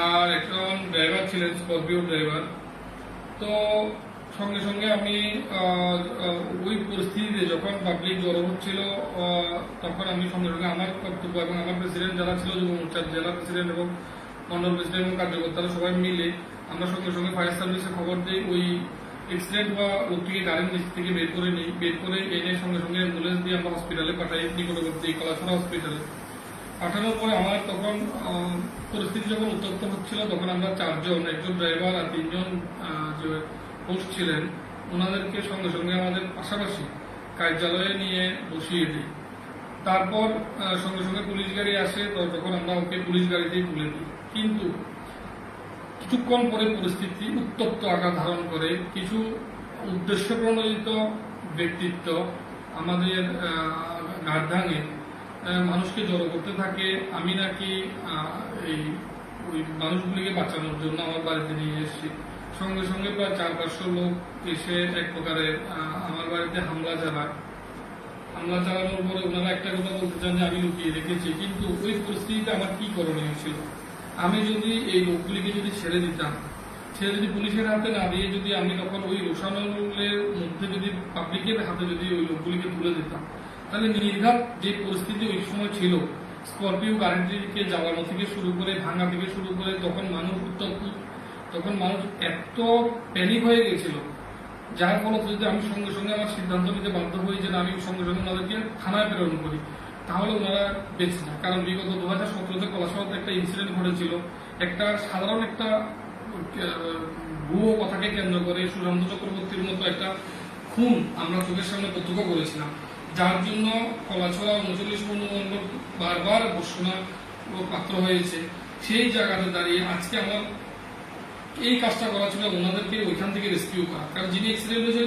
আর একজন ড্রাইভার ছিলেন স্করপিও ড্রাইভার। তো সঙ্গে সঙ্গে আমি ওই পরিস্থিতিতে যখন পাবলিক জড়ো হচ্ছিল তখন আমি সঙ্গে সঙ্গে আমার কর্তব্য এবং আমার প্রেসিডেন্ট যারা ছিল যুব মোর্চার জেলা প্রেসিডেন্ট এবং মন্ডল প্রেসিডেন্ট এবং কার্যকর্তারা সবাই মিলে আমরা সঙ্গে সঙ্গে ফায়ার সার্ভিসে খবর দিই। ওই অ্যাক্সিডেন্ট বা লোকটিকে গাড়ির নিচ থেকে বের করে এনে সঙ্গে সঙ্গে অ্যাম্বুলেন্স দিয়ে আমরা হসপিটালে পাঠাই, নিকটবর্তী কলাছড়া হসপিটালে। পাঠানোর পরে আমার তখন পরিস্থিতি যখন উত্তপ্ত হচ্ছিল তখন আমরা 4 জন, একজন ড্রাইভার আর 3 জন যে হোস্ট ছিলেন, ওনাদেরকে সঙ্গে সঙ্গে আমাদের পাশাপাশি কার্যালয়ে নিয়ে বসিয়ে দিই। তারপর সঙ্গে সঙ্গে পুলিশ গাড়ি আসে, তো তখন আমরা ওকে পুলিশ গাড়িতেই তুলে দিই। কিন্তু কিছুক্ষণ পরে পরিস্থিতি উত্তপ্ত আকার ধারণ করে। কিছু উদ্দেশ্য প্রণোদিত ব্যক্তিত্ব আমাদের গার্ধাঙে মানুষকে জড়ো করতে থাকে। আমি নাকি এই ওই মানুষগুলিকে বাঁচানোর জন্য আমার বাড়িতে নিয়ে এসেছি। সঙ্গে সঙ্গে প্রায় 400-500 লোক এসে এক প্রকারের আমার বাড়িতে হামলা চালায়। হামলা চালানোর পরে ওনারা একটা কথা বলতে চান যে আমি লুকিয়ে রেখেছি, কিন্তু ওই পরিস্থিতিতে আমার কি করণীয় ছিল? আমি যদি এই লোকগুলিকে যদি ছেড়ে দিতাম, ছেড়ে যদি পুলিশের হাতে না দিয়ে যদি আমি তখন ওই রোশানলের মধ্যে যদি পাবলিকের হাতে যদি ওই লোকগুলিকে তুলে দিতাম, তাহলে নির্ঘাত যে পরিস্থিতি ওই সময় ছিল, স্করপিও গাড়িটিকে জ্বালানো থেকে শুরু করে ভাঙা থেকে শুরু করে তখন মানুষ তখন মানুষ এত প্যানিক হয়ে গেছিল, যার ফলত যদি আমি সঙ্গে সঙ্গে আমার সিদ্ধান্ত নিতে বাধ্য হই যে আমি সঙ্গে সঙ্গে ওনাদেরকে থানায় প্রেরণ করি, তাহলে ওনারা বেঁচে যায়। কারণ বিগত 2017-তে কলাশহরে একটা ইনসিডেন্ট ঘটেছিল, একটা সাধারণ একটা ভুয়ো কথাকে কেন্দ্র করে সুশান্ত চক্রবর্তীর মতো একটা খুন আমরা চোখের সামনে প্রত্যক্ষ করেছিলাম, যার জন্য কলাছড়া 39 বন্ধুবান্ধব বারবার ঘোষণা পাত্র হয়েছে। সেই জায়গাতে দাঁড়িয়ে আজকে আমার এই কাজটা করা ছিল ওনাদেরকে ওইখান থেকে রেস্কিউ করা। কারণ যিনি অ্যাক্সিডেন্ট হয়েছে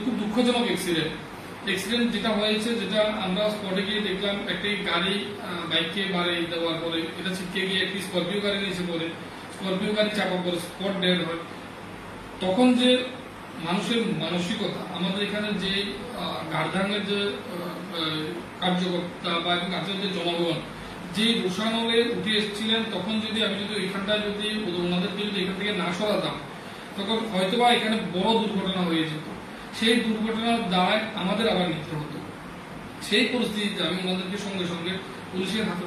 খুব দুঃখজনক অ্যাক্সিডেন্ট যেটা হয়েছে, যেটা আমরা স্পটে গিয়ে দেখলাম একটি গাড়ি বাইককে বাড়ি দেওয়ার পরে এটা ছিটকে গিয়ে একটি স্করপিও গাড়ি নিচে পড়ে, স্করপিও গাড়ি চাপা পড়ে স্পট ডেড হয়। তখন যে মানুষের মানসিকতা, আমাদের এখানে যে গার্ধাঙ্গের যে কার্যকর্তা বা গার্ধাঙ্গের যে জনগণ যে রোশানলে উঠে এসেছিলেন, তখন যদি আমি যদি ওইখানটায় যদি ওনাদেরকে যদি এখান থেকে না সরাতাম, তখন হয়তোবা এখানে বড় দুর্ঘটনা হয়ে যেত। সেই দুর্ঘটনার দায় আমাদের আবার নিতে হতো। সেই পরিস্থিতিতে আমি ওনাদেরকে সঙ্গে সঙ্গে পুলিশের হাতে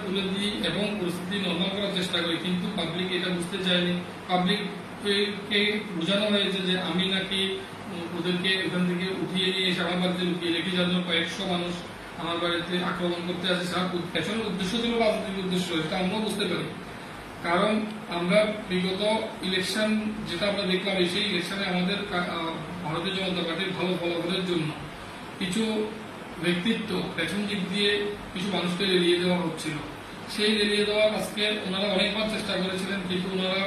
তুলে দিই এবং পরিস্থিতি নর্মাল করার চেষ্টা করি, কিন্তু পাবলিক এটা বুঝতে চায়নি। পাবলিককে বোঝানো হয়েছে যে আমি নাকি ওদেরকে এখান থেকে উঠিয়ে নিয়ে এসে আমার বাড়িতে লুকিয়ে রেখে যাওয়ার জন্য কয়েকশো মানুষ আমার বাড়িতে আক্রমণ করতে আসে। তার পেছনের উদ্দেশ্য ছিল রাজনৈতিক উদ্দেশ্য, সেটা আমরাও বুঝতে পারি। কারণ আমরা বিগত ইলেকশন যেটা আমরা দেখলাম, সেই ইলেকশনে আমাদের ভারতীয় জনতা পার্টির ভালো ফলাফলের জন্য কিছু ব্যক্তিত্ব পেছন দিক দিয়ে কিছু মানুষকে রেলিয়ে দেওয়া হচ্ছিল। সেই রেলিয়ে দেওয়ার আজকে ওনারা অনেকবার চেষ্টা করেছিলেন, কিন্তু ওনারা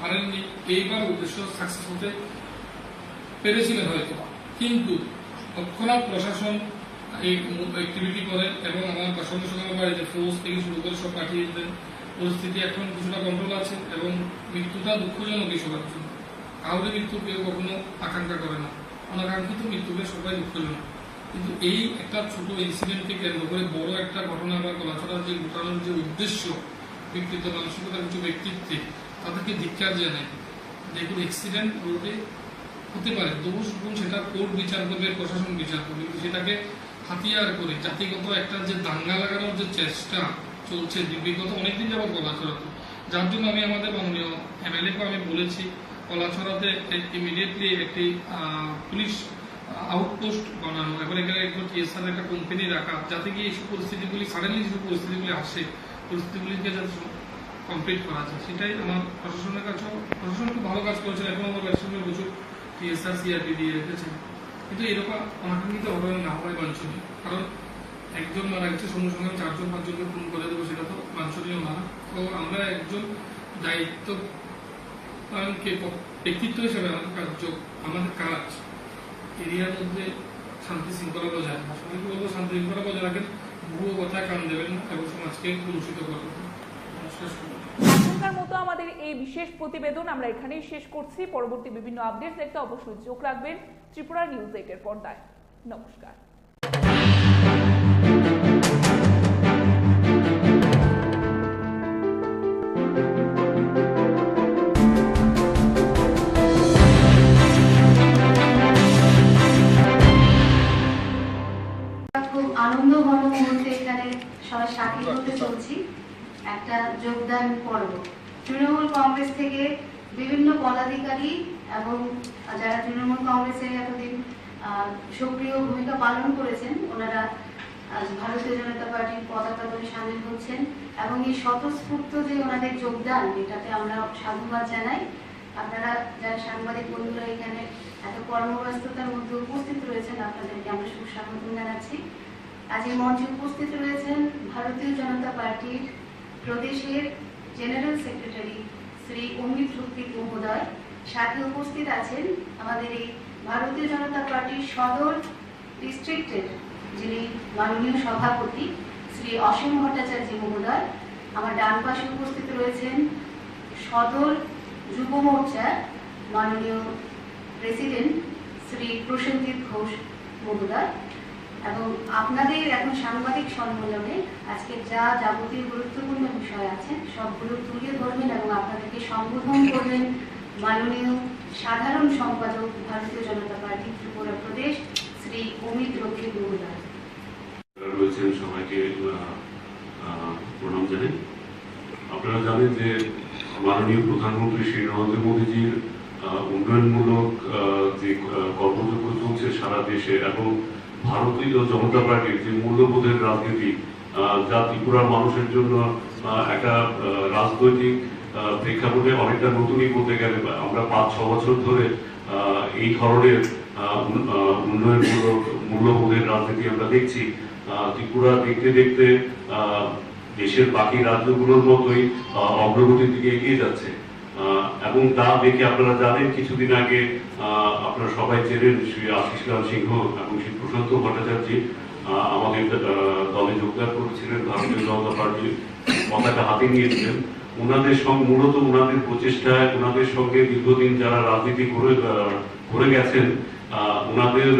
পারেননি। এইবার উদ্দেশ্য সাকসেস হতে পেরেছিলেন হয়তো, কিন্তু তৎক্ষণাৎ প্রশাসন এই অ্যাক্টিভিটি করে এবং আমার সঙ্গে সঙ্গে আমার বাড়িতে ফোর্স থেকে শুরু করে সব পাঠিয়ে দেন। পরিস্থিতি এখন কিছুটা কন্ট্রোল আছে এবং মৃত্যুটা দুঃখজনক এই সবার জন্য। কাউরে মৃত্যু কেউ কখনো আকাঙ্ক্ষা করে না, অনাকাঙ্ক্ষিত মৃত্যুকে সবাই দুঃখজনক। কিন্তু এই একটা ছোট ইনসিডেন্টকে কেন্দ্র করে বড় একটা ঘটনা বা কলাছড়ার যে ঘটানোর যে উদ্দেশ্য, ব্যক্তিত্ব মানসিকতার কিছু ব্যক্তিত্বে তাদেরকে ধিক্কার জানায়। দেখুন, অ্যাক্সিডেন্ট রোডে হতে পারে, দোষ গুণ সেটা কোর্ট বিচার করবে, প্রশাসন বিচার করবে, সেটাকে হাতিয়ার করে জাতিগত একটা যে দাঙ্গা লাগানোর যে চেষ্টা চলছে বিগত অনেকদিন যাবত কলাছড়াতে, যার জন্য আমি আমাদের মাননীয় এমএলএকে আমি বলেছি কলাছড়াতে ইমিডিয়েটলি একটি পুলিশ আউটপোস্ট বানানো এবং এখানে একটু টিএসআর একটা কোম্পানি রাখা, যাতে কি এইসব পরিস্থিতিগুলি সাডেনলি যেসব পরিস্থিতিগুলি আসে, পরিস্থিতিগুলিকে যাতে কমপ্লিট করা যায়। সেটাই আমার প্রশাসনের কাছেও, প্রশাসন খুব ভালো কাজ করেছেন এবং আমার ব্যবসায় প্রচুর টিএসআর সিআরপি দিয়ে রেখেছেন। কিন্তু এরকম অনাকাঙ্ক্ষিত ঘটনা না হয় বাঞ্ছনীয়, কারণ একজন মারা গেছে সঙ্গে সঙ্গে 4-5জনকে খুন করে দেবো, সেটা তো বাঞ্ছনীয় না। তো আমরা একজন দায়িত্ব ব্যক্তিত্ব হিসেবে আমাদের কাজ এরিয়ার মধ্যে শান্তি শৃঙ্খলা বজায় রাখা। সবাইকে বলবো শান্তি শৃঙ্খলা বজায় রাখেন, ভুয়ো কথায় কান দেবেন না এবং সমাজকে কলুষিত করবেন। এখনকার মতো আমাদের এই বিশেষ প্রতিবেদন আমরা এখানেই শেষ করছি। পরবর্তী বিভিন্ন আপডেট দেখতে অবশ্যই চোখ রাখবেন ত্রিপুরা নিউজ 8-এর পর্দায়। নমস্কার। খুব আনন্দঘন মুহূর্তে এখানে সবাই সাক্ষী হতে চলছি, একটা যোগদান পর্ব। তৃণমূল কংগ্রেস থেকে বিভিন্ন পদাধিকারী এবং যারা তৃণমূল কংগ্রেসে এতদিন সক্রিয় ভূমিকা পালন করেছেন, ওনারা আজ ভারতীয় জনতা পার্টির পতাকা ধরে সামিল হচ্ছেন এবং এই স্বতঃস্ফূর্ত যে ওনাদের যোগদান, এটাতে আমরা সাধুবাদ জানাই। আপনারা যারা সাংবাদিক বন্ধুরা এখানে এত কর্মব্যস্ততার মধ্যে উপস্থিত রয়েছেন, আপনাদেরকে আমরা সুস্বাগত জানাচ্ছি। আজ এই মঞ্চে উপস্থিত রয়েছেন ভারতীয় জনতা পার্টির প্রদেশের জেনারেল সেক্রেটারি শ্রী অমিত রুত্তিক মহোদয়, সাথে উপস্থিত আছেন আমাদের এই ভারতীয় জনতা পার্টির সদর ডিস্ট্রিক্টের যিনি মাননীয় সভাপতি শ্রী অসীম ভট্টাচার্য মহোদয়, আমার ডান পাশে উপস্থিত রয়েছেন সদর যুব মোর্চার মাননীয় প্রেসিডেন্ট শ্রী প্রসেনজিৎ ঘোষ মহোদয়, এবং আপনাদের এখন সাংবাদিক সম্মেলনে আজকে যা যাবতীয় গুরুত্বপূর্ণ বিষয় আছে সবগুলো তুলে ধরবেন এবং আপনাদেরকে সম্বোধন করবেন মাননীয় সাধারণ সম্পাদক ভারতীয় জনতা পার্টি ত্রিপুরা প্রদেশ শ্রী অমিত রক্ষিত মহোদয়। রয়েছেন সবাইকে প্রণাম জানাই। আপনারা জানেন যে মাননীয় প্রধানমন্ত্রী শ্রী নরেন্দ্র মোদীজির উন্নয়নমূলক যে কর্মযজ্ঞ চলছে সারা দেশে এবং ভারতীয় জনতা পার্টির যে মূল্যবোধের রাজনীতি যা ত্রিপুরার মানুষের জন্য একটা রাজনৈতিক প্রেক্ষাপটে অনেকটা নতুনই বলতে গেলে আমরা 5-6 বছর ধরে এই ধরনের উন্নয়নমূলক মূল্যবোধের রাজনীতি আমরা দেখছি। ত্রিপুরা দেখতে দেখতে দেশের বাকি রাজ্যগুলোর মতোই অগ্রগতির দিকে এগিয়ে যাচ্ছে এবং তা দেখে আপনারা জানেন কিছুদিন আগে আপনারা সবাই চেনেন শ্রী আশিস লাল সিংহ এবং শ্রী প্রশান্ত ভট্টাচার্য আমাদের দলে যোগদান করেছিলেন, ভারতীয় জনতা পার্টির পতাকা হাতে নিয়েছিলেন। ওনাদের সঙ্গে মূলত ওনাদের প্রচেষ্টায় ওনাদের সঙ্গে দীর্ঘদিন যারা রাজনীতি করে গেছেন ওনাদের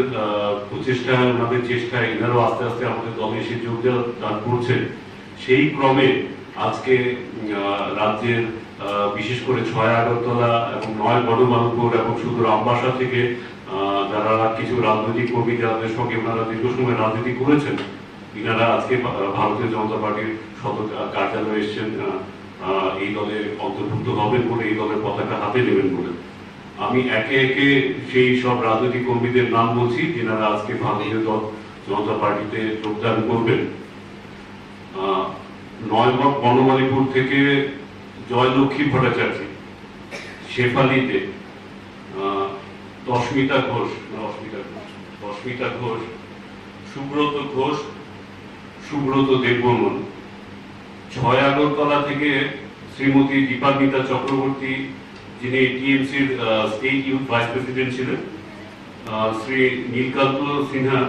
প্রচেষ্টায় ওনাদের চেষ্টায় এনারাও আস্তে আস্তে আমাদের দলে এসে যোগদান করছেন। সেই ক্রমে আজকে রাজ্যের বিশেষ করে 6 আগরতলা এবং 9 গণমানুপুর এবং সুদূর আমবাসা থেকে যারা কিছু রাজনৈতিক কর্মী যাদের সঙ্গে ওনারা দীর্ঘ সময় রাজনীতি করেছেন এনারা আজকে ভারতীয় জনতা পার্টির সদর কার্যালয়ে এসেছেন এই দলে অন্তর্ভুক্ত হবেন বলে, এই দলের পতাকা হাতে নেবেন বলে। আমি একে একে সেই সব রাজনৈতিক কর্মীদের নাম বলছি যেনারা আজকে ভারতীয় জনতা পার্টিতে যোগদান করবেন। 9 বনমালীপুর থেকে জয়লক্ষ্মী ভট্টাচার্য, শেফালিতে দশমিতা ঘোষ, সুব্রত ঘোষ, সুব্রত দেববর্মন। 6 আগরতলা থেকে শ্রীমতী দীপান্বিতা চক্রবর্তী যিনি টিএমসির স্টেট ইউথ ভাইস প্রেসিডেন্ট ছিলেন, Shri Nilkanta Sinha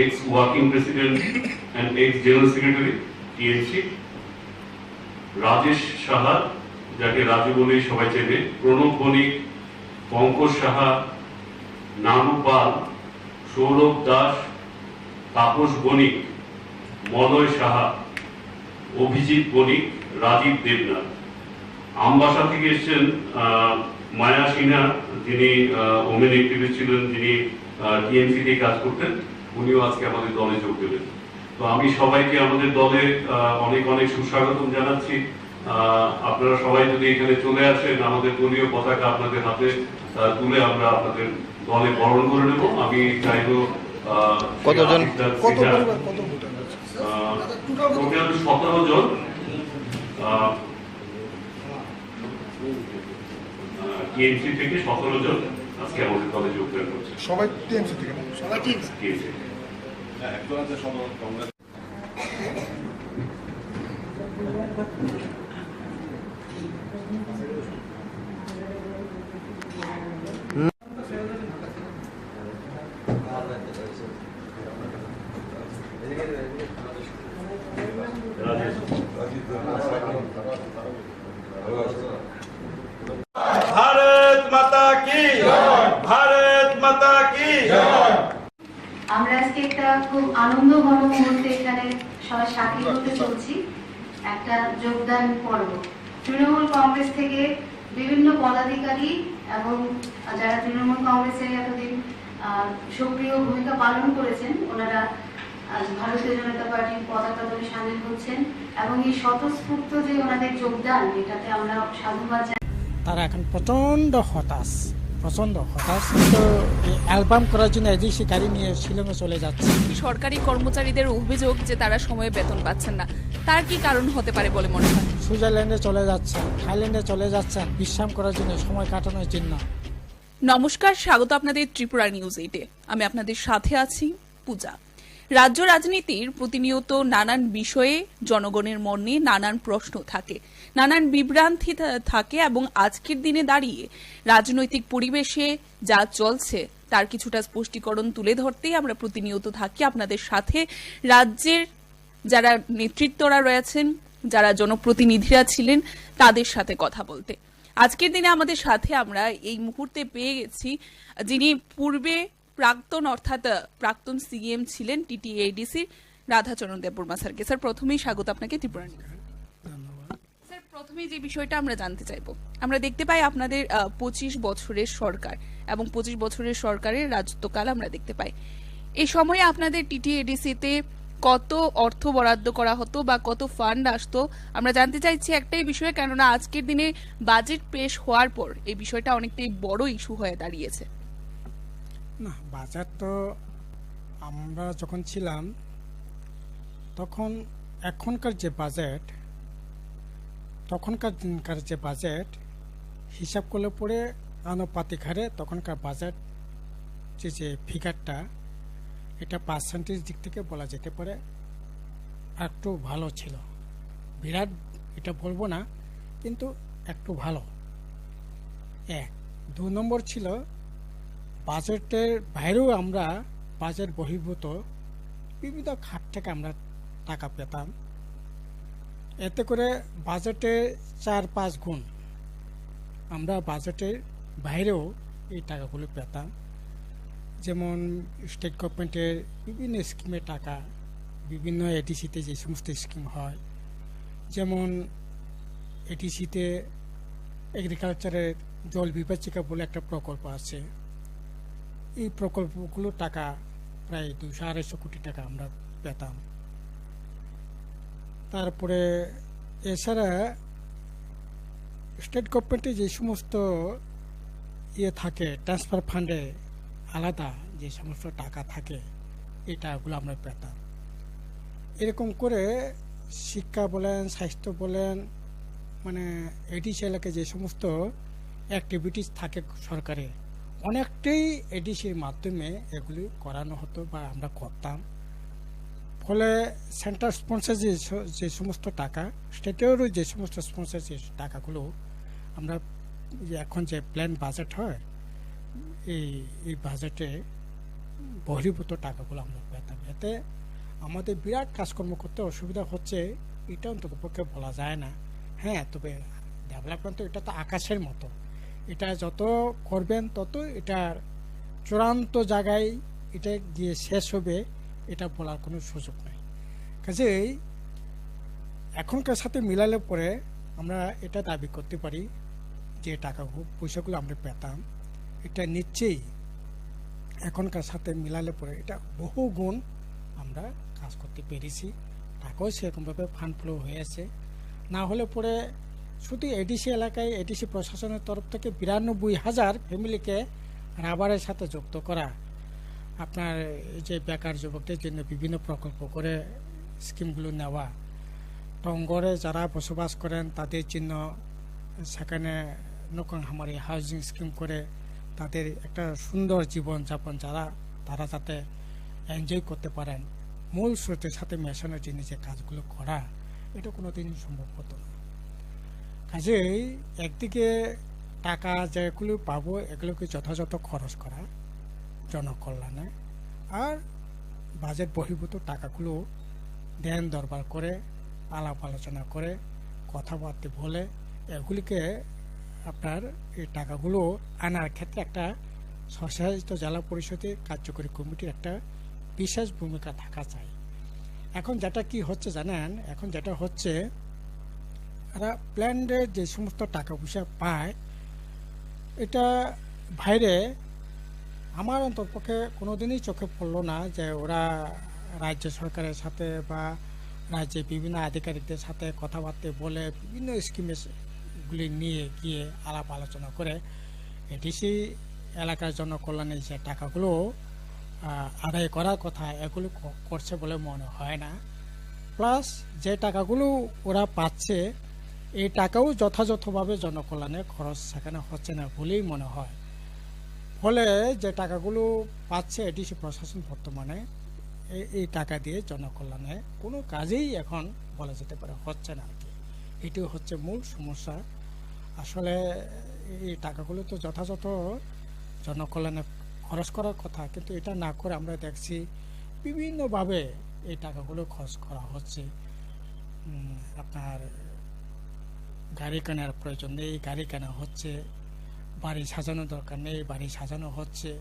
ex working president and ex general secretary TMC, Rajesh Saha যাকে রাজু বলেই সবাই চেনে, প্রণব বণিক, পঙ্কজ সাহা, নানু পাল, সৌরভ দাস, তাপস বণিক, মলয় সাহা, অভিজিৎ বণিক, রাজীব দেবনাথ। আমবাসা থেকে এসছেন মায়া সিনহা যিনি ওমেন অ্যাক্টিভিস্ট ছিলেন, যিনি টিএমসি তে কাজ করতেন, উনিও আজকে আমাদের দলে যোগ দেবেন। তো আমি সবাইকে আমাদের দলে অনেক অনেক সুস্বাগতম জানাচ্ছি। আপনারা সবাই যদি এখানে চলে আসেন আমাদের দলীয় পতাকা আপনাদের হাতে তুলে আমরা আপনাদের দলে বরণ করে নেব। আমি চাইবো কতজন টোটাল 17 জন টিএমসি থেকে 17 জন আজকে আমাদের দলে যোগদান করছে। সবাই টিএমসি থেকে, সবাই টিএমসি। একজন আছে কংগ্রেস। भारत माता की भारत माता की আমরা আজকে একটা খুব আনন্দঘন মুহূর্তে এখানে সবাই সাক্ষী হতে চলছি, একটা যোগদান পর্ব। তৃণমূল কংগ্রেস থেকে বিভিন্ন পদাধিকারী এবং যারা তৃণমূল কংগ্রেসের এতদিন সক্রিয় ভূমিকা পালন করেছেন ওনারা ভারতীয় জনতা পার্টির পতাকা দলে সামিল হচ্ছেন এবং এই স্বতঃস্ফূর্ত যে ওনাদের যোগদান এটাতে আমরা সাধুবাদ জানাই। তারা এখন প্রচন্ড হতাশ তো অ্যালবাম করার জন্য এজেন্সি গাড়ি নিয়ে শিলংয়ে চলে যাচ্ছে। সরকারি কর্মচারীদের অভিযোগ যে তারা সময়ে বেতন পাচ্ছেন না, তার কি কারণ হতে পারে বলে মনে হয়? সুইজারল্যান্ডে চলে যাচ্ছে, থাইল্যান্ডে চলে যাচ্ছেন বিশ্রাম করার জন্য, সময় কাটানোর জন্য। নমস্কার, স্বাগত আপনাদের ত্রিপুরা নিউজ 8-এ। আমি আপনাদের সাথে আছি পূজা। রাজ্য রাজনীতির প্রতিনিয়ত নানান বিষয়ে জনগণের মনে নানান প্রশ্ন থাকে। নানান বিভ্রান্তি থাকে এবং আজকের দিনে দাঁড়িয়ে রাজনৈতিক পরিবেশে যা চলছে তার কিছুটা স্পষ্টীকরণ তুলে ধরতেই আমরা প্রতিনিয়ত থাকি আপনাদের সাথে। রাজ্যের যারা নেতৃত্বরা রয়েছেন, যারা জনপ্রতিনিধিরা ছিলেন, তাদের সাথে কথা বলতে আজকের দিনে আমাদের সাথে আমরা এই মুহূর্তে পেয়ে গেছি যিনি পূর্বে প্রাক্তন সিএম ছিলেন টিটিএডিসি রাধাচরণ দেববর্মা স্যারকে। স্যার, প্রথমেই স্বাগত আপনাকে ত্রিপুরা নিউজে। স্যার, প্রথমেই যে বিষয়টা আমরা জানতে চাইবো, আমরা দেখতে পাই আপনাদের 25 বছরের সরকার এবং 25 বছরের সরকারের রাজত্বকাল আমরা দেখতে পাই। এই সময়ে আপনাদের টিটিএডিসিতে কত অর্থ বরাদ্দ করা হতো বা কত ফান্ড আসতো আমরা জানতে চাইছি একটাই বিষয়ে, কেননা আজকের দিনে বাজেট পেশ হওয়ার পর এই বিষয়টা অনেকটাই বড় ইস্যু হয়ে দাঁড়িয়েছে। না, বাজার তো আমরা যখন ছিলাম তখন এখনকার যে বাজেট, তখনকার দিনকার যে বাজেট হিসাব করলে পরে আনুপাতিক হারে তখনকার বাজেট যে ফিগারটা, এটা পার্সেন্টেজ দিক থেকে বলা যেতে পারে একটু ভালো ছিল। বিরাট এটা বলবো না, কিন্তু একটু ভালো। 1, 2 নম্বর ছিল বাজেটের বাইরেও আমরা বাজেট বহির্ভূত বিভিন্ন খাত থেকে আমরা টাকা পেতাম। এতে করে বাজেটে 4-5 গুণ আমরা বাজেটের বাইরেও এই টাকাগুলো পেতাম। যেমন স্টেট গভর্নমেন্টের বিভিন্ন স্কিমের টাকা, বিভিন্ন এডিসিতে যে সমস্ত স্কিম হয়, যেমন এডিসিতে এগ্রিকালচারের জল বিভাজিকা বলে একটা প্রকল্প আছে। এই প্রকল্পগুলো টাকা প্রায় 200-250 কোটি টাকা আমরা পেতাম। তারপরে এছাড়া স্টেট গভর্নমেন্টে যে সমস্ত থাকে ট্রান্সফার ফান্ডে আলাদা যে সমস্ত টাকা থাকে, এই টাকাগুলো আমরা পেতাম। এরকম করে শিক্ষা বলেন, স্বাস্থ্য বলেন, মানে এডিসি এলাকায় যে সমস্ত অ্যাক্টিভিটিস থাকে সরকারের, অনেকটাই এডিসির মাধ্যমে এগুলি করানো হতো বা আমরা করতাম। ফলে সেন্টার স্পন্সর যে সমস্ত টাকা, স্টেটেরও যে সমস্ত স্পন্সর যে টাকাগুলো আমরা এখন যে প্ল্যান বাজেট হয়, এই বাজেটে বহির্ভূত টাকাগুলো আমরা পেতাম। এতে আমাদের বিরাট কাজকর্ম করতে অসুবিধা হচ্ছে এটা অন্তত পক্ষে বলা যায় না। হ্যাঁ, তবে ডেভেলপমেন্ট তো এটা তো আকাশের মতো, এটা যত করবেন তত এটার চূড়ান্ত জায়গায় এটা গিয়ে শেষ হবে, এটা বলার কোনো সুযোগ নেই। কাজেই এখনকার সাথে মিলালে পরে আমরা এটা দাবি করতে পারি যে টাকা পয়সাগুলো আমরা পেতাম, এটা নিশ্চয়ই এখনকার সাথে মিলালে পরে এটা বহু গুণ আমরা কাজ করতে পেরেছি। টাকাও সেরকমভাবে ফান্ড ফ্লো হয়েছে। না হলে পরে শুধু এডিসি এলাকায় এডিসি প্রশাসনের তরফ থেকে 92,000 ফ্যামিলিকে রাবারের সাথে যুক্ত করা, আপনার যে বেকার যুবকদের জন্য বিভিন্ন প্রকল্প করে স্কিমগুলো নেওয়া, টঙ্গরে যারা বসবাস করেন তাদের জন্য সেখানে নকং হামারি হাউজিং স্কিম করে তাদের একটা সুন্দর জীবনযাপন তারা যাতে এনজয় করতে পারেন, মূল স্রোতের সাথে মেশানোর জন্য যে কাজগুলো করা, এটা কোনোদিন সম্ভব হতো না। কাজেই একদিকে টাকা যেগুলো পাবো এগুলোকে যথাযথ খরচ করা জনকল্যাণে, আর বাজেট বহির্ভূত টাকাগুলো ধ্যান দরবার করে আলাপ আলোচনা করে কথাবার্তা বলে এগুলিকে আপনার এই টাকাগুলো আনার ক্ষেত্রে একটা স্বশাসিত জেলা পরিষদের কার্যকরী কমিটির একটা বিশেষ ভূমিকা থাকা চাই। এখন যেটা কি হচ্ছে জানেন, এখন যেটা হচ্ছে এরা প্ল্যান্ডে যে সমস্ত টাকা পয়সা পায়, এটা বাইরে আমার অন্ততপক্ষে কোনোদিনই চোখে পড়লো না যে ওরা রাজ্য সরকারের সাথে বা রাজ্যে বিভিন্ন আধিকারিকদের সাথে কথাবার্তা বলে বিভিন্ন স্কিমগুলি নিয়ে গিয়ে আলাপ আলোচনা করে এডিসি এলাকার জনকল্যাণের যে টাকাগুলো আদায় করার কথা এগুলো করছে বলে মনে হয় না। প্লাস যে টাকাগুলো ওরা পাচ্ছে এই টাকাও যথাযথভাবে জনকল্যাণে খরচ সেখানে হচ্ছে না বলেই মনে হয়। ফলে যে টাকাগুলো পাচ্ছে এডিসি প্রশাসন বর্তমানে এই টাকা দিয়ে জনকল্যাণে কোনো কাজেই এখন বলা যেতে পারে হচ্ছে না আর কি। এটি হচ্ছে মূল সমস্যা। আসলে এই টাকাগুলো তো যথাযথ জনকল্যাণে খরচ করার কথা, কিন্তু এটা না করে আমরা দেখছি বিভিন্নভাবে এই টাকাগুলো খরচ করা হচ্ছে। আপনার গাড়ি কেনার প্রয়োজন নেই, গাড়ি কেনা হচ্ছে, বাড়ি সাজানো দরকার নেই, বাড়ি সাজানো হচ্ছে।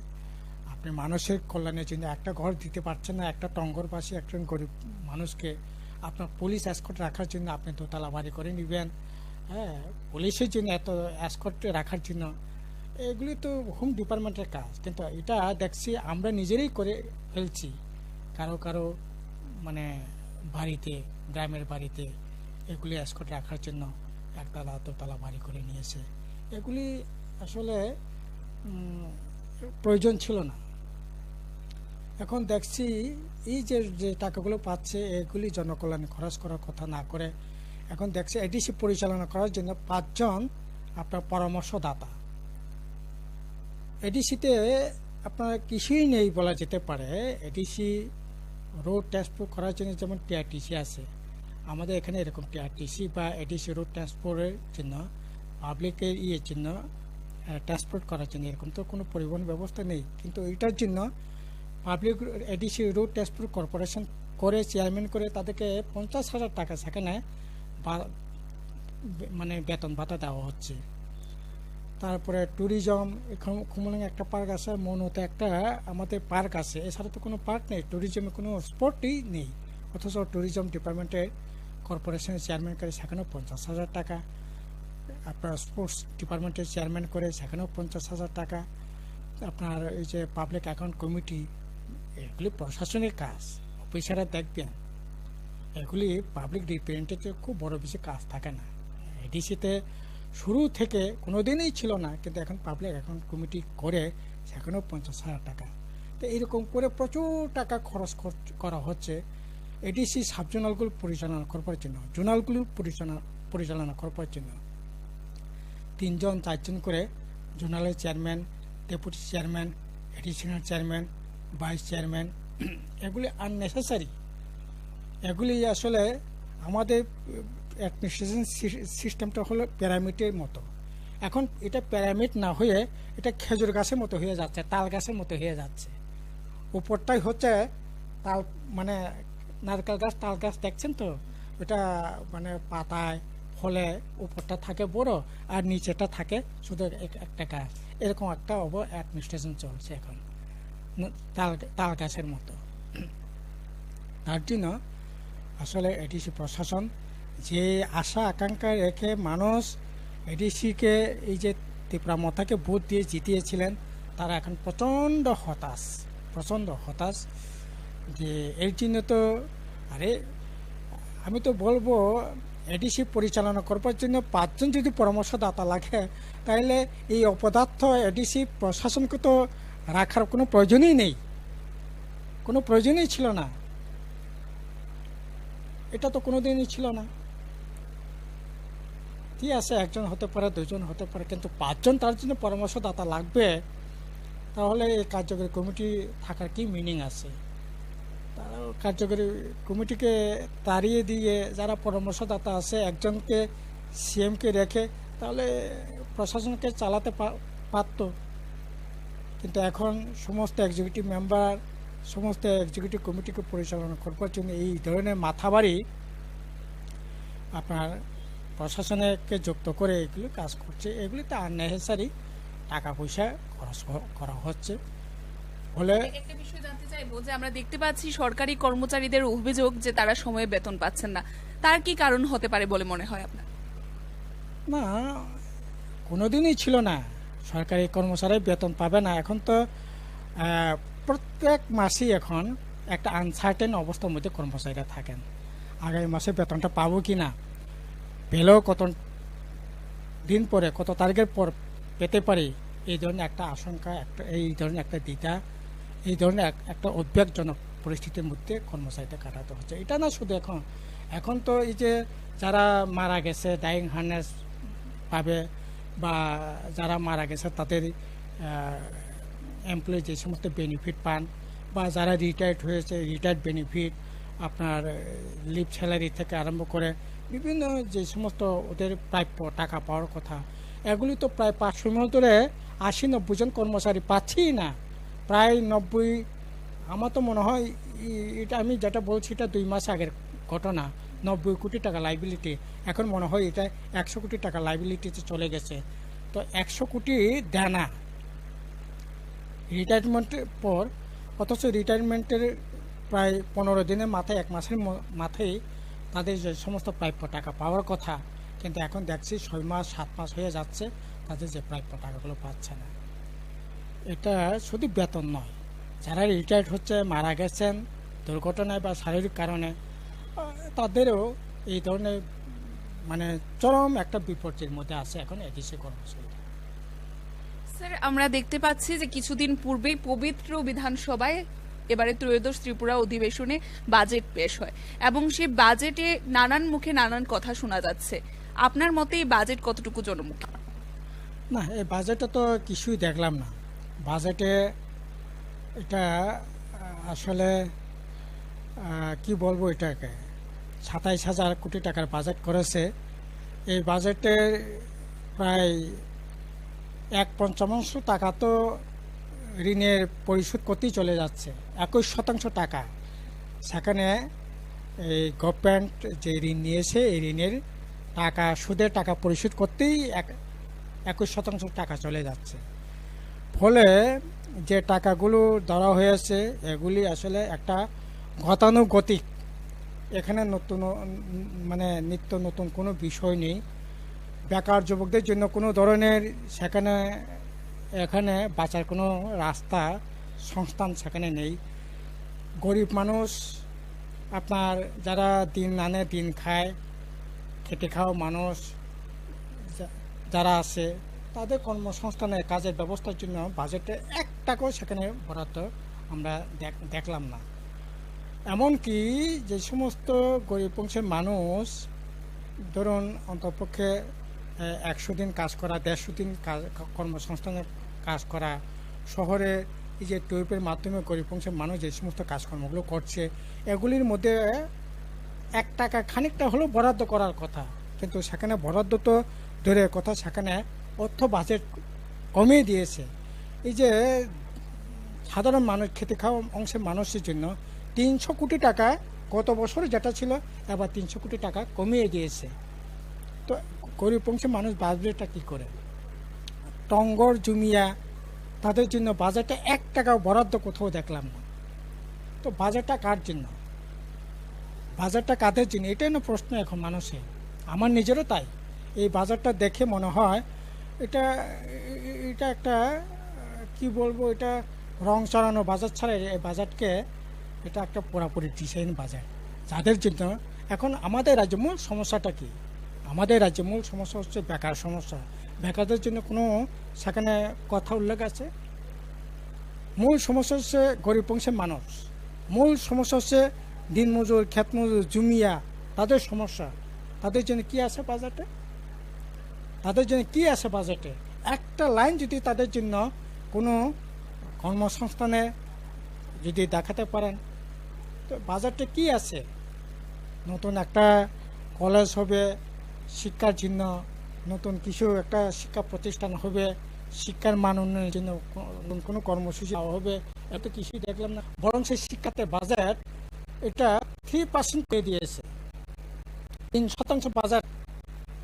আপনি মানুষের কল্যাণের জন্য একটা ঘর দিতে পারছেন না, একটা টঙ্গরবাসী একজন গরিব মানুষকে আপনার পুলিশ এসকর্ট রাখার জন্য আপনি দোতলা বাড়ি করে নেবেন। হ্যাঁ, পুলিশের জন্য এত এসকর্ট রাখার জন্য, এগুলি তো হোম ডিপার্টমেন্টের কাজ, কিন্তু এটা দেখছি আমরা নিজেরাই করে ফেলছি। কারো কারো মানে বাড়িতে, গ্রামের বাড়িতে এগুলি এসকর্ট রাখার জন্য একতলা দোতলা বাড়ি করে নিয়েছে। এগুলি আসলে প্রয়োজন ছিল না। এখন দেখছি এই যে টাকাগুলো পাচ্ছে এগুলি জনকল্যাণে খরচ করার কথা না করে এখন দেখছি এডিসি পরিচালনা করার জন্য 5 জন আপনার পরামর্শদাতা। এডিসিতে আপনার কিছুই নেই বলা যেতে পারে। এডিসি রোড ট্রান্সপোর্ট করার জন্য যেমন টিআরটিসি আছে, আমাদের এখানে এরকম টিআরটিসি বা এডিসি রোড ট্রান্সপোর্টের জন্য পাবলিকের জন্য ট্রান্সপোর্ট করার জন্য এরকম তো কোনো পরিবহন ব্যবস্থা নেই। কিন্তু এটার জন্য public ADC road transport corporation করে চেয়ারম্যান করে তাদেরকে 50,000 টাকা সেখানে মানে বেতন ভাতা দেওয়া হচ্ছে। তারপরে ট্যুরিজম, এখন খুমলিং একটা পার্ক আছে, মনোতে একটা আমাদের পার্ক আছে, এছাড়া তো কোনো পার্ক নেই, ট্যুরিজমে কোনো স্পটই নেই। অথচ ট্যুরিজম ডিপার্টমেন্টের কর্পোরেশনের চেয়ারম্যান করে সেখানেও 50,000 টাকা, আপনার স্পোর্টস ডিপার্টমেন্টের চেয়ারম্যান করে সেখানেও 50,000 টাকা। আপনার এই যে পাবলিক অ্যাকাউন্ট কমিটি, এগুলি প্রশাসনের কাজ, অফিসাররা দেখবেন। এগুলি পাবলিক রিপ্রেজেন্টেটিভ খুব বড় বেশি কাজ থাকে না। এডিসিতে শুরু থেকে কোনো দিনই ছিল না, কিন্তু এখন পাবলিক অ্যাকাউন্ট কমিটি করে সেখানেও 50,000 টাকা। তো এইরকম করে প্রচুর টাকা খরচ করা হচ্ছে এডিসি সাবজোনালগুলো পরিচালনা করবার জন্য, জোনালগুলো পরিচালনা করবার জন্য। 3 জন 4 জন করে জোনালের chairman, deputy chairman, additional chairman, vice chairman, এগুলি আননেসেসারি। এগুলি আসলে আমাদের অ্যাডমিনিস্ট্রেশন সিস্টেমটা হলো প্যারামিডের মতো। এখন এটা প্যারামিড না হয়ে এটা খেজুর গাছের মতো হয়ে যাচ্ছে, তাল গাছের মতো হয়ে যাচ্ছে। উপরটাই হচ্ছে তাল, মানে নারকেল গাছ, তাল গাছ দেখছেন তো, ওটা মানে পাতায় ফলে উপরটা থাকে বড় আর নিচেটা থাকে শুধু একটা গাছ। এরকম একটা অ্যাডমিনিস্ট্রেশন চলছে এখন তাল গাছের মতো। তার জন্য আসলে এডিসি প্রশাসন যে আশা আকাঙ্ক্ষা রেখে মানুষ এডিসিকে এই যে ত্রিপুরা মতাকে ভোট দিয়ে জিতিয়েছিলেন, তারা এখন প্রচণ্ড হতাশ। যে এর জন্য তো আমি তো বলবো এডিসি পরিচালনা করবার জন্য 5 জন যদি পরামর্শদাতা লাগে, তাহলে এই অপদার্থ এডিসি প্রশাসনকে তো রাখার কোনো প্রয়োজনই নেই, কোনো প্রয়োজনই ছিল না। এটা তো কোনো দিনই ছিল না। ঠিক আছে, 1 জন হতে পারে, 2 জন হতে পারে, কিন্তু 5 জন তার জন্য পরামর্শদাতা লাগবে, তাহলে এই কার্যকরী কমিটি থাকার কি মিনিং আছে? তারা কার্যকরী কমিটিকে তাড়িয়ে দিয়ে যারা পরামর্শদাতা আছে, একজনকে সিএমকে রেখে তাহলে প্রশাসনকে চালাতে পারত। কিন্তু এখন সমস্ত এক্সিকিউটিভ মেম্বার, সমস্ত এক্সিকিউটিভ কমিটিকে পরিচালনা করবার জন্য এই ধরনের মাথাবাড়ি আপনার প্রশাসনকে যুক্ত করে এগুলি কাজ করছে। এগুলিতে আননেসেসারি টাকা পয়সা খরচ করা হচ্ছে বলে। একটা বিষয় জানতে চাইবো যে আমরা দেখতে পাচ্ছি সরকারি কর্মচারীদের অভিযোগ যে তারা সময়ে বেতন পাচ্ছেন না, তার কি কারণ হতে পারে বলে মনে হয় আপনার? না, কোনোদিনই ছিল না সরকারি কর্মচারী বেতন পাবে না। এখন তো প্রত্যেক মাসেই এখন একটা আনসার্টেন অবস্থার মধ্যে কর্মচারীরা থাকেন, আগামী মাসে বেতনটা পাবো কি না, পেলেও কত দিন পরে, কত তারিখের পর পেতে পারি, এই ধরনের একটা আশঙ্কা, এই ধরনের একটা দ্বিধা, এই ধরনের একটা উদ্বেগজনক পরিস্থিতির মধ্যে কর্মচারীদের কাটাতে হচ্ছে। এটা না শুধু এখন তো এই যে যারা মারা গেছে ডাইং হার্নেস পাবে, বা যারা মারা গেছে তাদের এমপ্লয়ি যে সমস্ত বেনিফিট পান, বা যারা রিটায়ার্ড হয়েছে রিটায়ার্ড বেনিফিট, আপনার লিভ স্যালারি থেকে আরম্ভ করে বিভিন্ন যে সমস্ত ওদের প্রাপ্য টাকা পাওয়ার কথা, এগুলি তো প্রায় 500 মাস ধরে 80-90 জন কর্মচারী পাচ্ছি না। প্রায় 90, আমার তো মনে হয় এটা আমি যেটা বলছি এটা 2 মাস আগের ঘটনা, 90 কোটি টাকা লাইবিলিটি, এখন মনে হয় এটা 100 কোটি টাকা লাইবিলিটিতে চলে গেছে। তো 100 কোটি দেয় না রিটায়ারমেন্টের পর, অথচ রিটায়ারমেন্টের প্রায় 15 দিনের মাথায়, 1 মাসের মাথায় তাদের যে সমস্ত প্রাপ্য টাকা পাওয়ার কথা, কিন্তু এখন দেখছি 6 মাস 7 মাস হয়ে যাচ্ছে তাদের যে প্রাপ্য টাকাগুলো পাচ্ছে না। এটা শুধু বেতন নয়, যারা রিটায়ার্ড হচ্ছে, মারা গেছেন দুর্ঘটনায় বা শারীরিক কারণে, তাদেরও এই ধরনের মানে চরম একটা বিপর্যয়ের মধ্যে আছে এখন এদেশে কর্মচারী। স্যার, আমরা দেখতে পাচ্ছি যে কিছুদিন পূর্বেই পবিত্র বিধানসভায় এবারে ত্রয়োদশ ত্রিপুরা অধিবেশনে বাজেট পেশ হয় এবং সেই বাজেটে নানান মুখে নানান কথা শোনা যাচ্ছে। আপনার মতে এই বাজেট কতটুকু জনমুখী? না, এই বাজেটে তো কিছুই দেখলাম না। বাজেটে এটা আসলে কি বলবো, এটাকে 27,000 কোটি টাকার বাজেট করেছে। এই বাজেটে প্রায় 1/5 টাকা তো ঋণের পরিশোধ করতেই চলে যাচ্ছে, 21% টাকা। সেখানে এই গভর্নমেন্ট যে ঋণ নিয়েছে এই ঋণের টাকা, সুদের টাকা পরিশোধ করতেই 21% টাকা চলে যাচ্ছে। ফলে যে টাকাগুলো ধরা হয়েছে এগুলি আসলে একটা গতানুগতিক, এখানে নতুন মানে নিত্য নতুন কোনো বিষয় নেই। বেকার যুবকদের জন্য কোনো ধরনের এখানে বাঁচার কোনো রাস্তা, সংস্থান সেখানে নেই। গরিব মানুষ, আপনার যারা দিন আনে দিন খায়, খেটে খাওয়া মানুষ যারা আছে, তাদের কর্মসংস্থানের কাজের ব্যবস্থার জন্য বাজেটে 1 টাকাও সেখানে বরাদ্দ আমরা দেখলাম না। এমনকি যে সমস্ত গরিব অংশের মানুষ, ধরুন অন্তপক্ষে 100 দিন কাজ করা, 150 দিন কর্মসংস্থানের কাজ করা, শহরে এই যে টুইপের মাধ্যমে গরিব অংশের মানুষ যে সমস্ত কাজকর্মগুলো করছে, এগুলির মধ্যে 1 টাকা খানিকটা হলেও বরাদ্দ করার কথা, কিন্তু সেখানে বরাদ্দ তো দূরের কথা, সেখানে অর্থ বাজেট কমিয়ে দিয়েছে। এই যে সাধারণ মানুষ, খেতে খাওয়া অংশের মানুষের জন্য 300 কোটি টাকা গত বছর যেটা ছিল, এবার 300 কোটি টাকা কমিয়ে দিয়েছে। তো গরিব অংশের মানুষ বাজেটটা কী করে? টঙ্গর জুমিয়া, তাদের জন্য বাজেটে 1 টাকাও বরাদ্দ কোথাও দেখলাম না। তো বাজেটটা কার জন্য? বাজেটটা কাদের জন্য? এটাই না প্রশ্ন এখন মানুষের, আমার নিজেরও তাই। এই বাজেটটা দেখে মনে হয় এটা একটা কি বলবো, এটা রং চড়ানো বাজেট ছাড়া এই বাজেটকে এটা একটা পুরোপুরি ডিজাইন বাজেট, যাদের জন্য এখন আমাদের রাজ্যে মূল সমস্যাটা কি? আমাদের রাজ্যে মূল সমস্যা হচ্ছে বেকার সমস্যা। বেকারদের জন্য কোনো সেখানে কথা উল্লেখ আছে? মূল সমস্যা হচ্ছে গরিব অংশের মানুষ, মূল সমস্যা হচ্ছে দিনমজুর, ক্ষেতমজুর, জুমিয়া, তাদের সমস্যা। তাদের জন্য কি আছে বাজেটে? তাদের জন্য কি আছে বাজেটে? একটা লাইন যদি তাদের জন্য কোনো কর্মসংস্থানে যদি দেখাতে পারেন, তো বাজেটে কি আছে? নতুন একটা কলেজ হবে শিক্ষার জন্য, নতুন কিছু একটা শিক্ষা প্রতিষ্ঠান হবে, শিক্ষার মান উন্নয়নের জন্য কোনো কর্মসূচি হবে, এত কিছুই দেখলাম না। বরং সেই শিক্ষাতে বাজেট এটা 3% করে দিয়েছে, 3% বাজেট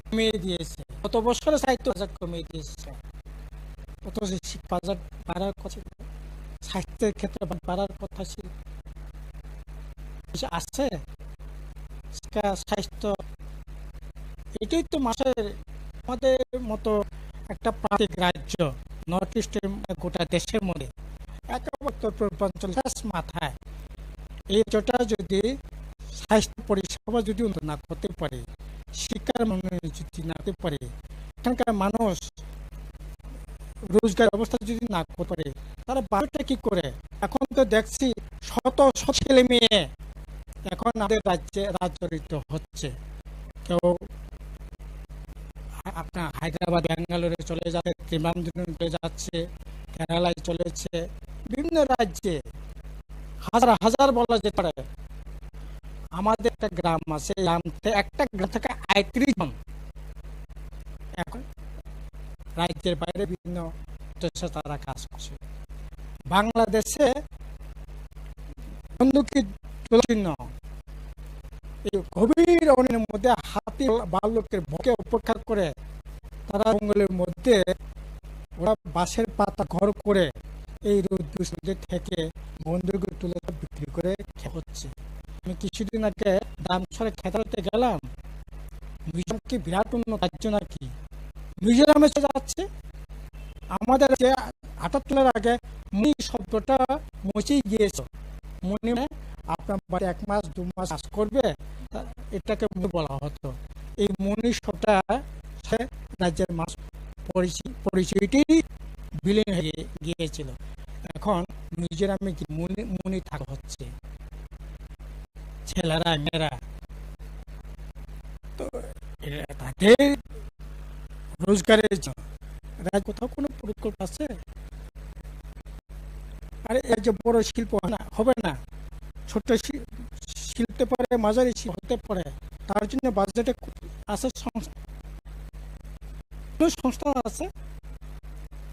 কমিয়ে দিয়েছে। গত বছরে সাহিত্য বাজেট কমিয়ে দিয়েছে, অথচ বাজেট বাড়ার কথা, স্বাস্থ্যের ক্ষেত্রে বাড়ার কথা ছিল, আছে শিক্ষা, স্বাস্থ্য। এটাই তো আমাদের মতো একটা প্রান্তিক রাজ্য, নর্থ ইস্টের গোটা দেশের মধ্যে একেবারে উত্তর পূর্বাঞ্চল মাথায়, এই রাজ্যটা যদি স্বাস্থ্য পরিষেবা যদি উন্নত না করতে পারে, শিক্ষার মান যদি না করতে পারে, এখানকার মানুষ রোজগার ব্যবস্থা যদি না করতে পারে, তারা বাজেটটা কি করে? এখন তো দেখছি শত শত ছেলে মেয়ে এখন আমাদের রাজ্যে রাজচরিত হচ্ছে। কেউ আপনার হায়দ্রাবাদ, ব্যাঙ্গালোরে চলে যাচ্ছে, ত্রিবান্দ্রম চলে যাচ্ছে, কেরালায় চলেছে, বিভিন্ন রাজ্যে হাজার হাজার বলা যেতে পারে আমাদের একটা গ্রাম আছে, একটা গ্রাম থেকে ৩৮ জন এখন রাজ্যের বাইরে বিভিন্ন দেশে তারা কাজ করছে। বাংলাদেশে বন্দুকি চিহ্ন এই গভীর অরণ্যের মধ্যে হাতি বালকের ভোগে উপেক্ষা করে তারা জঙ্গলের মধ্যে ওরা বাঁশের পাতা ঘর করে এই রোদ থেকে বন্দুক তুলে বিক্রি করে হচ্ছে। আমি কিছুদিন আগে দামছড়ে খেতাতে গেলাম, মিজোরাম কি বিরাট উন্নত রাজ্য নাকি, মিজোরামে যাচ্ছে। আমাদের যে ৭৮ আগে মনি শব্দটা মুছেই গিয়েছে। মনি আপনার বাড়ি ১ মাস ২ মাস কাজ করবে, এটাকে মনি বলা হতো। এই মনি শব্দটা রাজ্যের মাস পরিচয়টি বিলীন হয়ে গিয়েছিল। এখন মিজোরামে কি মনি থাকা হচ্ছে, ছেলেরা মেয়েরা তো তাদের রোজগারের জন্য কোথাও কোনো প্রকল্প আছে? আরে এর যে বড় শিল্প হবে না, ছোট শিল্পে পারে, মাঝারি শিল্প হতে পারে, তার জন্য বাজেটে আছে সংস্থা আছে।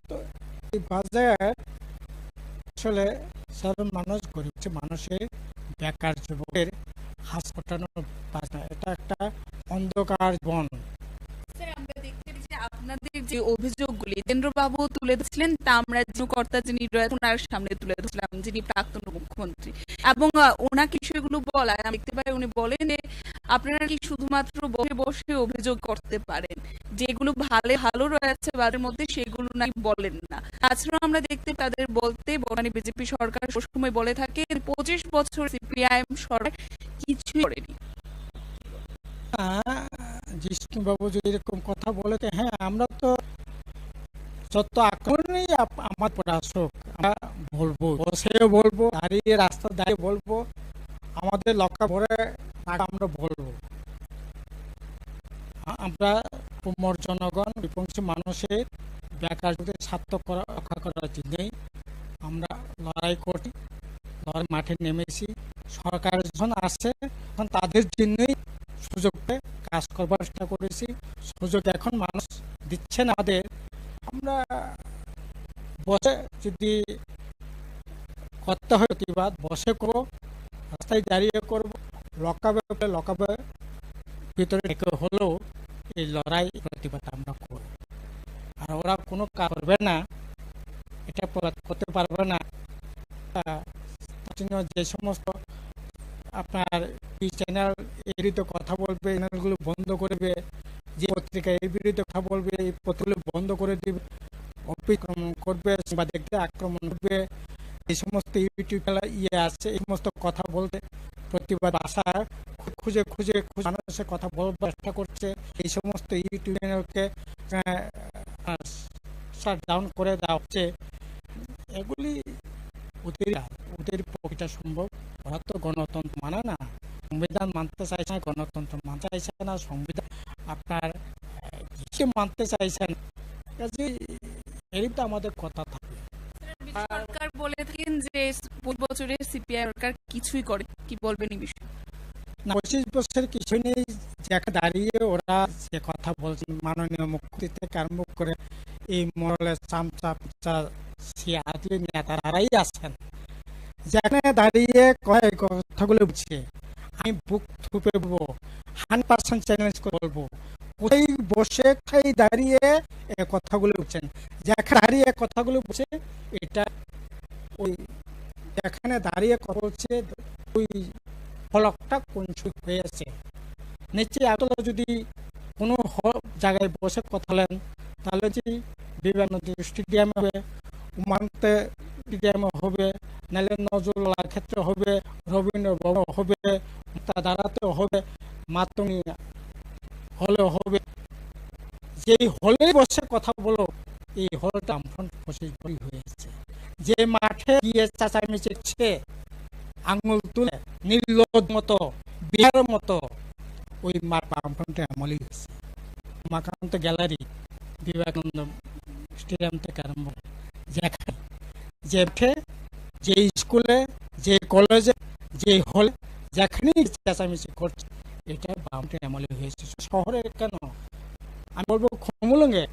তো এই বাজেট আসলে সাধারণ মানুষ, গরিব মানুষের, বেকার যুবকের হাত কাটানোর বাজনা, এটা একটা অন্ধকার বন। আপনাদের যে অভিযোগগুলি কেন্দ্রবাবু তুলে ধরেছিলেন, তা আমরা কর্তা যিনি রয়েছেন ওনার সামনে তুলে ধরেছিলাম, যিনি প্রাক্তন মুখ্যমন্ত্রী, এবং ওনাকে বিষয়গুলো বলায় আমি দেখতে পাই উনি বলেন যে আপনারা কি শুধুমাত্র বসে বসে অভিযোগ করতে পারেন, যেগুলো ভালো রয়েছে তাদের মধ্যে সেগুলো নাকি বলেন না। তাছাড়াও আমরা দেখতে তাদের বলতে মানে বিজেপি সরকার সবসময় বলে থাকে ২৫ বছর সিপিআইএম সরকার কিছুই করেনি। জিষ্ণুবাবু যদি এরকম কথা বলে, হ্যাঁ আমরা তো যত আক্রমণই আমার পর আসুক আমরা বলবো, বসেও বলবো, দাঁড়িয়ে রাস্তা দাঁড়িয়ে বলবো, আমাদের লক্ষ্য ভরে আমরা বলবো। আমরা প্রমর জনগণ, বিপন্নী মানুষের বেকার স্বার্থ রক্ষা করার জন্যই আমরা লড়াই করি, লড়াই মাঠে নেমেছি। সরকার যখন আসে তখন তাদের জন্যই সুযোগ পেয়ে কাজ করবার চেষ্টা করেছি। সুযোগ এখন মানুষ দিচ্ছে না আমাদের। আমরা বসে যদি করতে হয় প্রতিবাদ, বসে করবো, রাস্তায় দাঁড়িয়ে করবো, লকাবে ভিতরে ঢেকে হলেও এই লড়াই প্রতিবাদ আমরা করব। আর ওরা কোনো কাজ করবে না, এটা করতে পারবে না। যে সমস্ত আপনার চ্যানেল এর বিরুদ্ধে কথা বলবে, চ্যানেলগুলো বন্ধ করবে, যে পত্রিকা এর বিরুদ্ধে কথা বলবে এই পত্রিকাগুলো বন্ধ করে দিবে, অতিক্রমণ করবে, সাংবাদিকদের আক্রমণ করবে, এই সমস্ত ইউটিউব আছে, এই সমস্ত কথা বলতে প্রতিবাদ আশা খুঁজে মানুষের কথা বলবার চেষ্টা করছে। এই সমস্ত ইউটিউব চ্যানেলকে শাট ডাউন করে দেওয়া হচ্ছে। এগুলি ওদের পক্ষে সম্ভব। ওরা তো গণতন্ত্র মানে না, সংবিধান মানতে চাইছে না, গণতন্ত্র মানতে চাইছে না, সংবিধান আপনার কিছু মানতে চাইছে না। এরই তো আমাদের কথা থাকে। সরকার বলে থাকেন যে ২৫ বছরের সিপিআই সরকার কিছুই করে, কি বলবেন এই বিষয়ে? না, ২৫ বছর কিছুই নেই। যাকে দাঁড়িয়ে ওরা যে কথা বলছেন, মাননীয় মুখ্যমন্ত্রী থেকে আরম্ভ করে এই মরলের চামচা নেতারাই আছেন, যেখানে দাঁড়িয়ে কথাগুলো বুঝছে। আমি বুক থুপে বলবো, 100% চ্যালেঞ্জ করে বলবো, কোথায় বসে দাঁড়িয়ে কথাগুলো বুঝছেন, যেখানে দাঁড়িয়ে কথাগুলো বুঝছে, এটা ওই যেখানে দাঁড়িয়ে কথা বলছে ওই ফলকটা কোন হয়েছে নিচে। এতটা যদি কোনো জায়গায় বসে কথা বলেন, তাহলে যদি বিভিন্ন স্টেডিয়ামে হবে, উমান্তে স্টেডিয়ামে হবে, নাহলে নজরুল্লার ক্ষেত্রে হবে, রবীন্দ্র ভবন হবে, দাঁড়াতে হবে, মাতঙ্গি হলে হবে। যেই হলে বসে কথা বলো, এই হলটা আমফ্রন্ট ২৫ হয়েছে। যে মাঠে গিয়ে চেঁচামেচি আঙুল তুলে নির্লজ্জ মতো, বিহারের মতো, ওই মাঠ আমফ্রন্টে আমলই হয়েছে। উমাকান্ত গ্যালারি, বিবেকানন্দ স্টেডিয়াম থেকে আরম্ভ, যে স্কুলে, যে কলেজে, যে হলে, যেখানেই চেঁচামেচি করছে, এটা বামটা আমলে হয়েছে। শহরে কেন, আমি বলবো খমুলঙ্গে,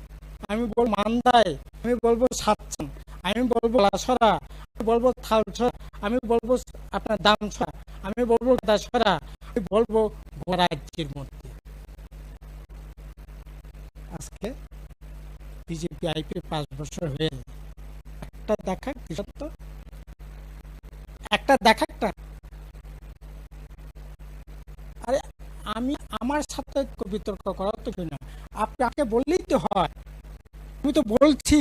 আমি বলবো মান্দায়, আমি বলবো সাতচান, আমি বলবো লাসরা, আমি বলবো থালছড়া, আমি বলবো আপনার দামছড়া, আমি বলবো দাসরা, আমি বলবো রাজ্যের মধ্যে আজকে বিজেপি আইপি 5 বছর হয়ে একটা দেখাক তো, একটা দেখাকটা। আরে আমি আমার সাথে বিতর্ক করার তো না, আপনাকে বললেই তো হয়। আমি তো বলছি,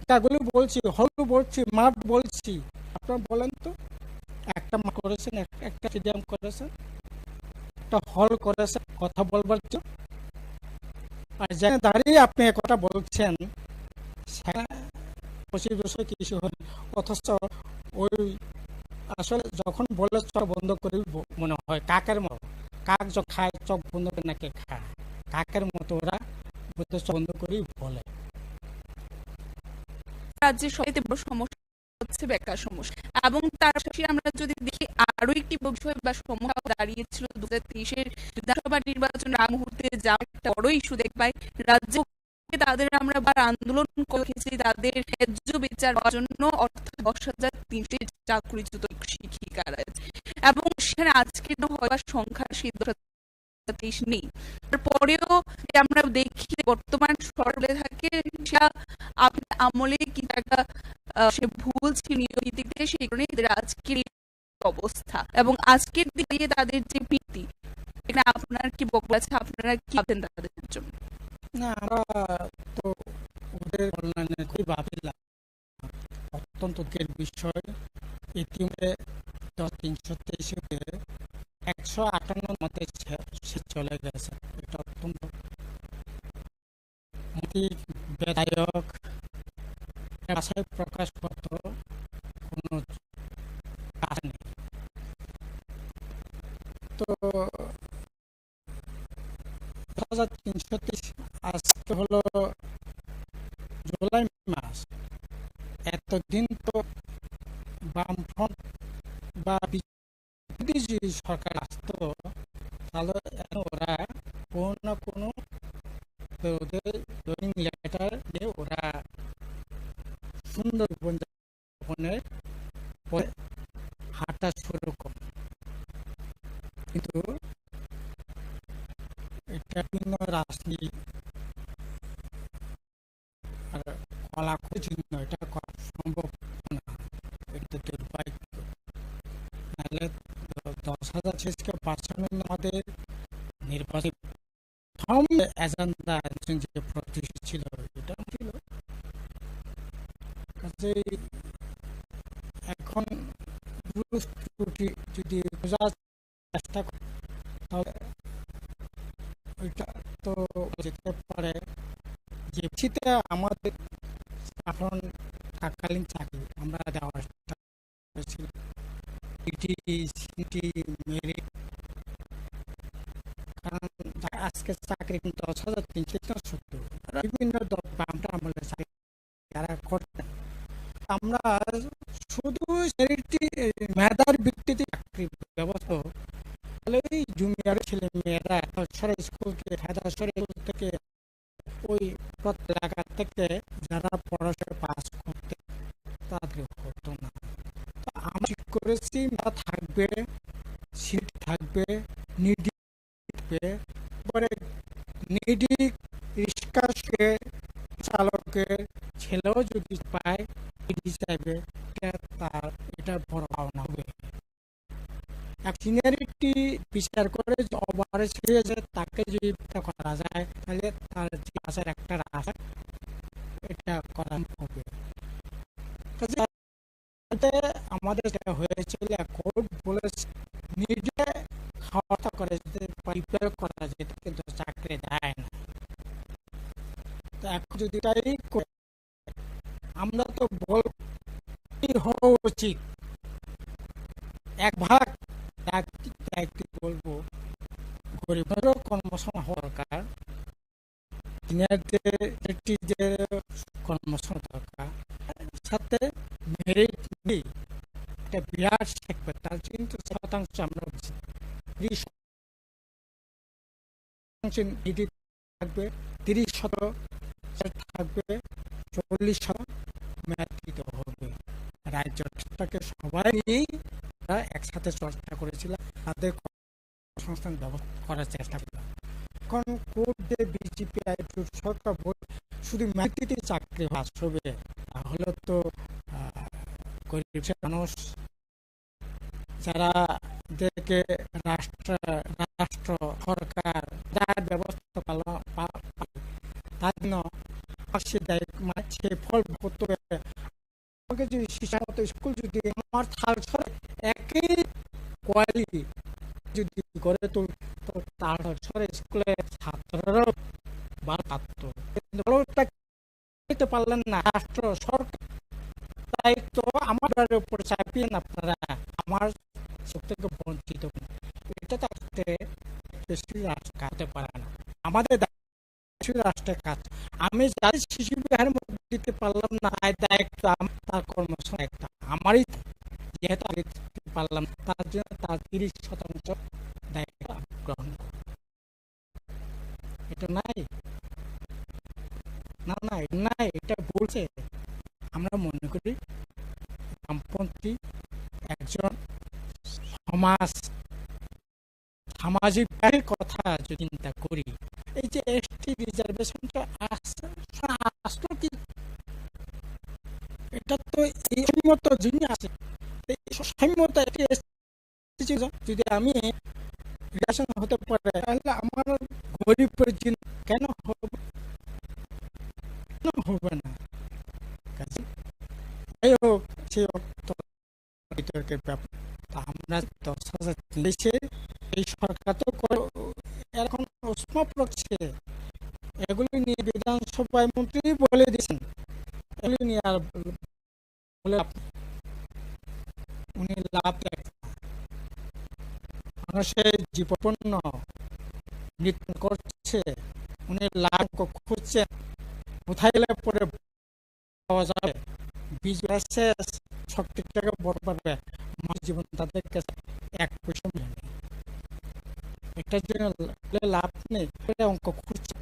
টাগুলো বলছি, হলু বলছি, মাঠ বলছি। আপনারা বলেন তো, একটা মাঠ করেছেন, একটা স্টেডিয়াম করেছেন, একটা হল করেছেন কথা বলবার জন্য। আর যেখানে দাঁড়িয়ে আপনি কথা বলছেন 25 বছর কিছু হয়নি, অথচ ওই আসলে যখন বলে চোখ বন্ধ করি মনে হয় কাকের মতো। কাক যখন খায় চোখ বন্ধ করে নাকি খায়, কাকের মতো ওরা চোখ বন্ধ করেই বলে। রাজ্যের সবচেয়ে বড় সমস্যা হচ্ছে বেকার সমস্যা, এবং তার পাশাপাশি আমরা যদি দেখি আরো একটি বিষয় বা সমস্যা দাঁড়িয়েছিল 2023-এর বিধানসভা নির্বাচন আগ মুহূর্তে যা একটা বড় ইস্যু দেখবাই রাজ্য তাদের আমরা বার আন্দোলন করেছি তাদের ন্যায্য বিচার পাওয়ার জন্য, অর্থাৎ 10,300 চাকরিচ্যুত শিক্ষিকা রয়েছে, এবং সেখানে আজকে হওয়ার সংখ্যা সেই 10,023 নেই। তারপরেও আমরা দেখি বর্তমান সরকারে থাকে সেটা আপনার আমলে কি একটা সে ভুল ছিল নিয়োগীতে, সেই কারণে এদের আজকের অবস্থা এবং আজকের দিকে তাদের যে বৃত্তি, এখানে আপনার কি বক্তব্য আছে, আপনারা কি ভাবেন তাদের জন্য? না, আমরা তো ওদের অনলাইনে খুবই ভাবিলাম, অত্যন্ত দুঃখের বিষয়। ইতিমধ্যে 323-তে 158 মতে সে চলে গেছে। এটা অত্যন্ত বেদায়ক। ভাষায় প্রকাশপত্র কোনো কাজ নেই। তো 2330 আজকে হলো জুলাই মাস। এতদিন তো বামফ্রন্ট বা বিজেপি সরকার আসতো, তাহলে ওরা কোনো না কোনো ওদের জয়নিং লেটার নিয়ে ওরা সুন্দর জীবনযাপনের পরে হাঁটা শুরু করে। কিন্তু এটা বিভিন্ন রাজনীতি আর কলাকুর জন্য এটা করা সম্ভব না, এটা দুর্ভাগ্য। নাহলে 10,000 শেষকে বাঁচানোর আমাদের নির্বাচন প্রথম এজেন্ডা যে প্রতিষ্ঠা ছিল, এটা ছিল। কাজেই এখন ত্রুটি যদি বোঝার চেষ্টা করি তাহলে ওইটা তো যেতে পারে যে শীতে আমাদের এখন থাকালীন চাকরি আমরা দেওয়ার চেষ্টা করেছি, কারণ আজকে চাকরি কিন্তু 10,370 বিভিন্ন বামটা আমলে চাকরি যারা করতেন, আমরা শুধু মেধার ভিত্তিতে চাকরি ব্যবস্থা হলে জুনিয়র ছেলে মেয়েরা স্কুলকে স্কুল থেকে ওই এলাকা থেকে যারা পড়াশোনা পাস করতে তাদের হতো না। তো আমরা ঠিক করেছি থাকবে, সিট থাকবে, নিডি থাকবে, পরে নিডি রিক্সা চালকের ছেলেও যদি পায় নিডি চাইবে, তার এটা বড় পাওনা হবে। সিনিয়রিটি বিচার করে ওভারেজ হয়েছে তাকে যদি করা যায় তাহলে তার আসার একটা আশা এটা করা হবে। আমাদের যেটা হয়েছিল কোর্ট বলেছে নিজে খাওয়া করে প্রিপেয়ার করা যেত কিন্তু চাকরি দেয় না। তো এখন যদি তাই আমরা তো হওয়া উচিত এক ভাগ একটি বলবো গরিবেরও কর্মসংস্থান হওয়া দরকার, সিনিয়রদের কর্মসংস্থান দরকার, সাথে মেরিট একটা বিরাট আমরা 30 থাকবে, 30% থাকবে, 40% মেয়াদ দিতে হবে। রাজ্যটাকে সবাই নিয়েই আমরা একসাথে চর্চা করেছিলাম, তাদের সংস্থান ব্যবস্থা করার চেষ্টা করলাম। এখন কোর্ট যে বিজেপি সরকার শুধু মেয়াদিতে চাকরি আসবে, তাহলে তো গরিব মানুষ যারা দেখে রাষ্ট্র সরকার যার ব্যবস্থা তার জন্য সে ফল করতে হবে। আমাকে যদি শিশু মতো স্কুল যদি আমার একই কোয়ালিটি যদি গড়ে তুলতো, তাহলে স্কুলের ছাত্ররাও ভালো থাকতো। পারলেন না রাষ্ট্র সরকার, তাই তো আমার উপর চাপিয়ে আপনারা আমার থেকে বঞ্চিত। এটা থাকতে বেশি রাষ্ট্র কাটতে পারে না, আমাদের রাষ্ট্রের কাজ। আমি যাদের শিশু বিহারের মধ্যে দিতে পারলাম না, দায়িত্ব তার কর্মসংস্থান একটা আমারই, যেহেতু আমি দিতে পারলাম তার জন্য তার 30% দায়িত্ব গ্রহণ করব। এটা নাই না, এটা বলছে। আমরা মনে করি বামপন্থী একজন সামাজিক কথা যদি চিন্তা করি, এই যে এসটি রিজার্ভেশনটা আসলো কি, এটা তো এই সম্মত যিনি আছে, এই সম্মত যদি আমি রিলেশন হতে পারে, তাহলে আমার গরিব কেন হবে না? যাই হোক, সে বিতর্কের ব্যাপার। আমরা 10,000 দেশে এই সরকার তো এখন উষ্মা করছে, এগুলি নিয়ে বিধানসভায় মন্ত্রী বলে দিয়েছেন, এগুলি নিয়ে আর বলে উনি লাভ মানুষের জীবন নৃত্য করছে, উনি লাভ খুঁজছেন, কোথায় গেলে পরে পাওয়া যাবে, বিজনেস শক্তিটাকে বড় পারবে, মানুষ জীবন তাদের কাছে 1 পয়সা মিলে নেই। এটার জন্য লাভ নেই, অঙ্ক খুঁজছে।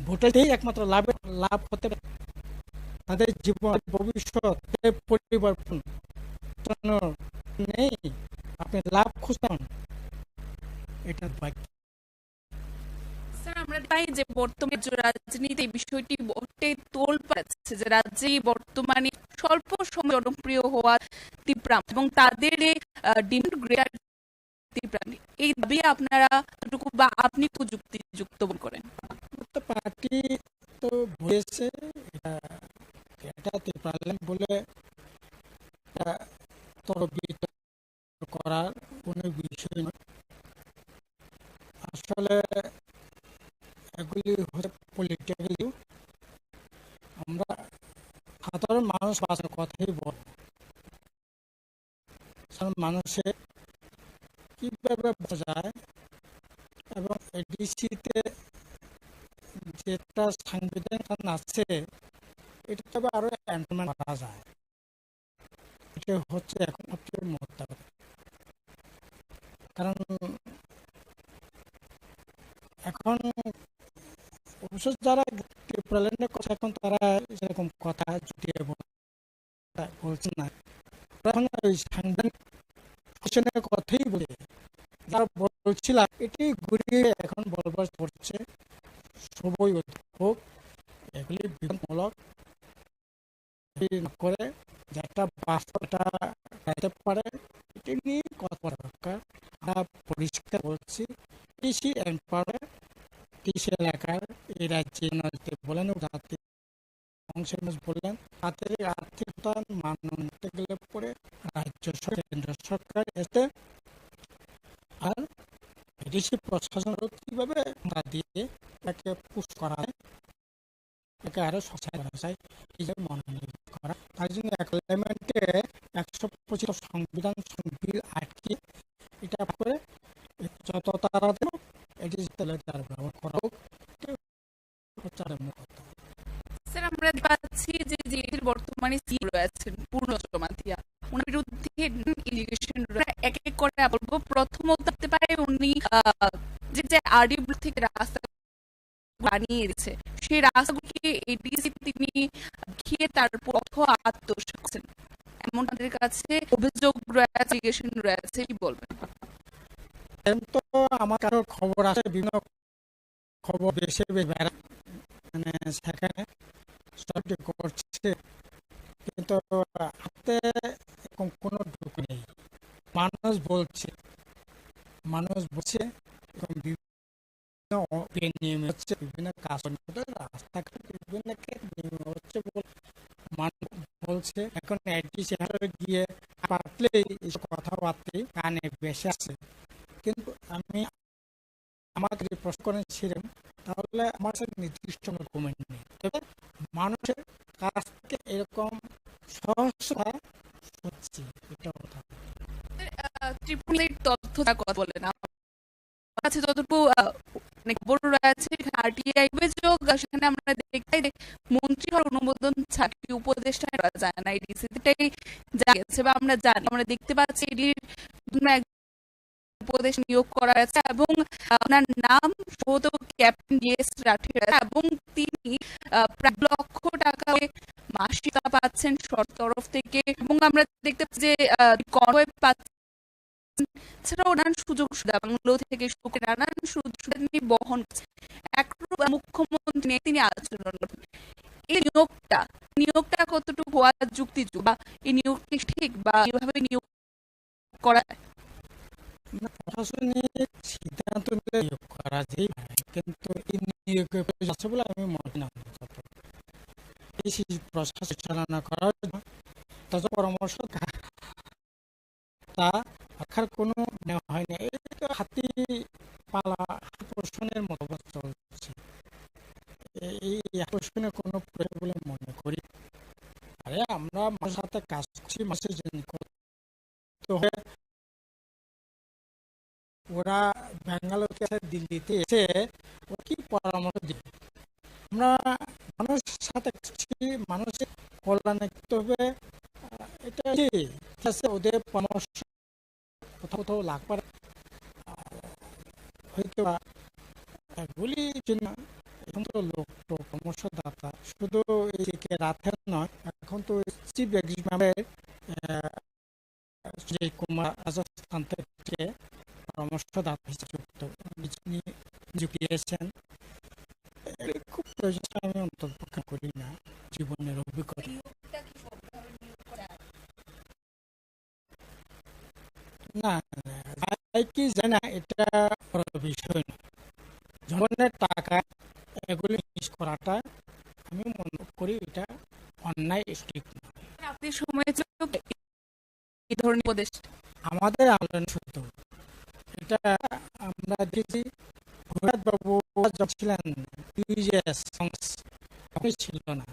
ভোটেই একমাত্র লাভ হতে পারে, তাদের জীবন ভবিষ্যৎ পরিবর্তন নেই, আপনি লাভ খুঁজতেন। এটা স্যার, আমরা পাই যে বর্তমানে রাজনীতি এই বিষয়টি তোল পাচ্ছে, যে রাজ্যে বর্তমানে স্বল্প সময় জনপ্রিয় হওয়া ত্রিপুরা এবং তাদের ডিমান্ড গ্রেটার ত্রিপুরা, এই দাবি আপনারা বা আপনি যুক্ত করেন? পার্টি তো বলেছে এটা ত্রিপুরা বলে করার কোনো বিষয় নয়। আসলে এগুলি হচ্ছে পলিটিক্যাল ইস্যু। আমরা সাধারণ মানুষ বাঁচার কথাই বল, মানুষের কিভাবে বাঁচা যায় এবং এডিসিতে যেটা সাংবিধানিক আছে এটা তবে আরো এমপ্লিমেন্ট করা যায়, এটা হচ্ছে একমাত্র মোদ্দা। কারণ এখন অবশ্য যারা ত্রিপুরাল্যান্ডের কথা এখন তারা সেরকম কথা জুটিয়ে বলছে না, এখন ওই সাংবিধানিক কথাই বলে যারা বলছিলাম এটি ঘুরিয়ে এখন বলবার করছে সবই হোক, এগুলি বিধানমূলক করে যেটা বাস্তবটা গাইতে পারে এটি নিয়ে কথা দরকার। আমরা পরিষ্কার বলছি কৃষি এম্পাওয়ার কৃষি এলাকার এই রাজ্যে বলেন জাতি অংশের বললেন তাদের আর্থিক মান আনতে গেলে পরে রাজ্য সরকার কেন্দ্র সরকার এতে আর বিদেশি প্রশাসন কিভাবে দিয়ে তাকে পুশ করা হয়, তাকে আরো সচেতন করা যায়, এই যে মনোনিবেশ করা। তার জন্য এগ্রিমেন্টে 125 সংবিধান বিল আটকে এটা করে যত তাড়াতাড়ি এটি তার ব্যবহার করা হোক। স্যার, আমরা পাচ্ছি যে বর্তমানে রয়েছেন পূর্ণচন্দ্র যে যে আরডি ব্লক থেকে রাস্তা বানিয়ে দিচ্ছে, সেই রাস্তাগুলিকে এডিসি তিনি খেয়ে তার পথ আত্মসাৎ করছেন, এমন তাদের কাছে অভিযোগ রয়েছে, রয়েছে, কি বলবেন? তো আমার কারো খবর আছে, বিভিন্ন খবর বেশি মানে সেখানে সবটি করছে, কিন্তু হাতে এরকম কোনো ঢুক নেই। মানুষ বলছে বিভিন্ন নিয়মে হচ্ছে, বিভিন্ন কাজ রাস্তাঘাট বিভিন্ন নিয়ম হচ্ছে বলে মানুষ বলছে। এখন গিয়ে পারলেই এইসব কথাবার্তা কানে বেশি আছে, কিন্তু আমি আমাকে প্রশ্ন করেছিলাম, তাহলে আমার সাথে নির্দিষ্ট ডকুমেন্ট নেই, তবে মানুষের কাছ থেকে এরকম সহজতা হচ্ছে, এটা কথা। ত্রিপুরার তথ্য কথা বলেন, আমার কাছে যতটুকু খবর রয়েছে, আরটিআই অভিযোগ, সেখানে আমরা দেখতে মন্ত্রী হওয়ার অনুমোদন ছাড়া উপদেষ্টা করা যায় না, এটাই জানিয়েছে বা আমরা জানি, আমরা দেখতে পাচ্ছি এটির উপদেশ নিয়োগ করা হয়েছে এবং ওনার নাম সম্ভবত ক্যাপ্টেন ডিএস রাঠের, এবং তিনি প্রায় লক্ষ টাকা মাসিক পাচ্ছেন সরকার তরফ থেকে, এবং আমরা দেখতে পাচ্ছি যে কনভয় পাচ্ছেন, এছাড়াও নানান সুযোগ সুবিধা বাংলো থেকে শুরু করে নানান সুযোগ সুবিধা তিনি বহন করছেন। একরূপ মুখ্যমন্ত্রী তিনি আচরণ করবেন। এই নিয়োগটা কতটুকু হওয়া যুক্তিযুক্ত, বা এই নিয়োগটি ঠিক, বা এইভাবে নিয়োগ করা প্রশাসনিক সিদ্ধান্ত নিলে নিয়োগ করা যায়, কিন্তু এই নিয়োগের প্রয়োজন আছে বলে আমি মনে না। এই প্রশাসন চালনা করার জন্য তাদের পরামর্শ তা রাখার কোনো নেওয়া হয়নি। এই তো হাতি পালা আকর্ষণের মতো চলছে, এই আকর্ষণের কোনো প্রয়োজন বলে মনে করি। আরে আমরা মানুষের সাথে কাজ করছি, মানুষের জন্য ওরা ব্যাঙ্গালোরকে দিল্লিতে এসে ও কি পরামর্শ দিবে? আমরা মানুষের সাথে মানুষের কল্যাণে হবে, এটা ওদের পরামর্শ কোথাও লাগবে হয়তো এগুলির জন্য এখন তো লোক পরামর্শদাতা শুধু এই রাতের নয়, এখন তো চিফ এক্সিকিউটিভ সুজয় কুমার রাজস্থান থেকে পরামর্শদাতা হিসেবে নিযুক্ত দিয়েছেন। খুব প্রয়োজন আমি অন্তর্পক্ষ করি না জীবনের অভিজ্ঞতা। না কি জানি না, এটা বড় বিষয় না। জনগণের টাকা এগুলি মিস করাটা আমি মনে করি এটা অন্যায়, ঠিক না। আপনি সময় এই ধরনের উপদেশ আমাদের আন্দোলন শুদ্ধ, এটা আমরা দেখেছি। বাবু ছিলেন ছিল না,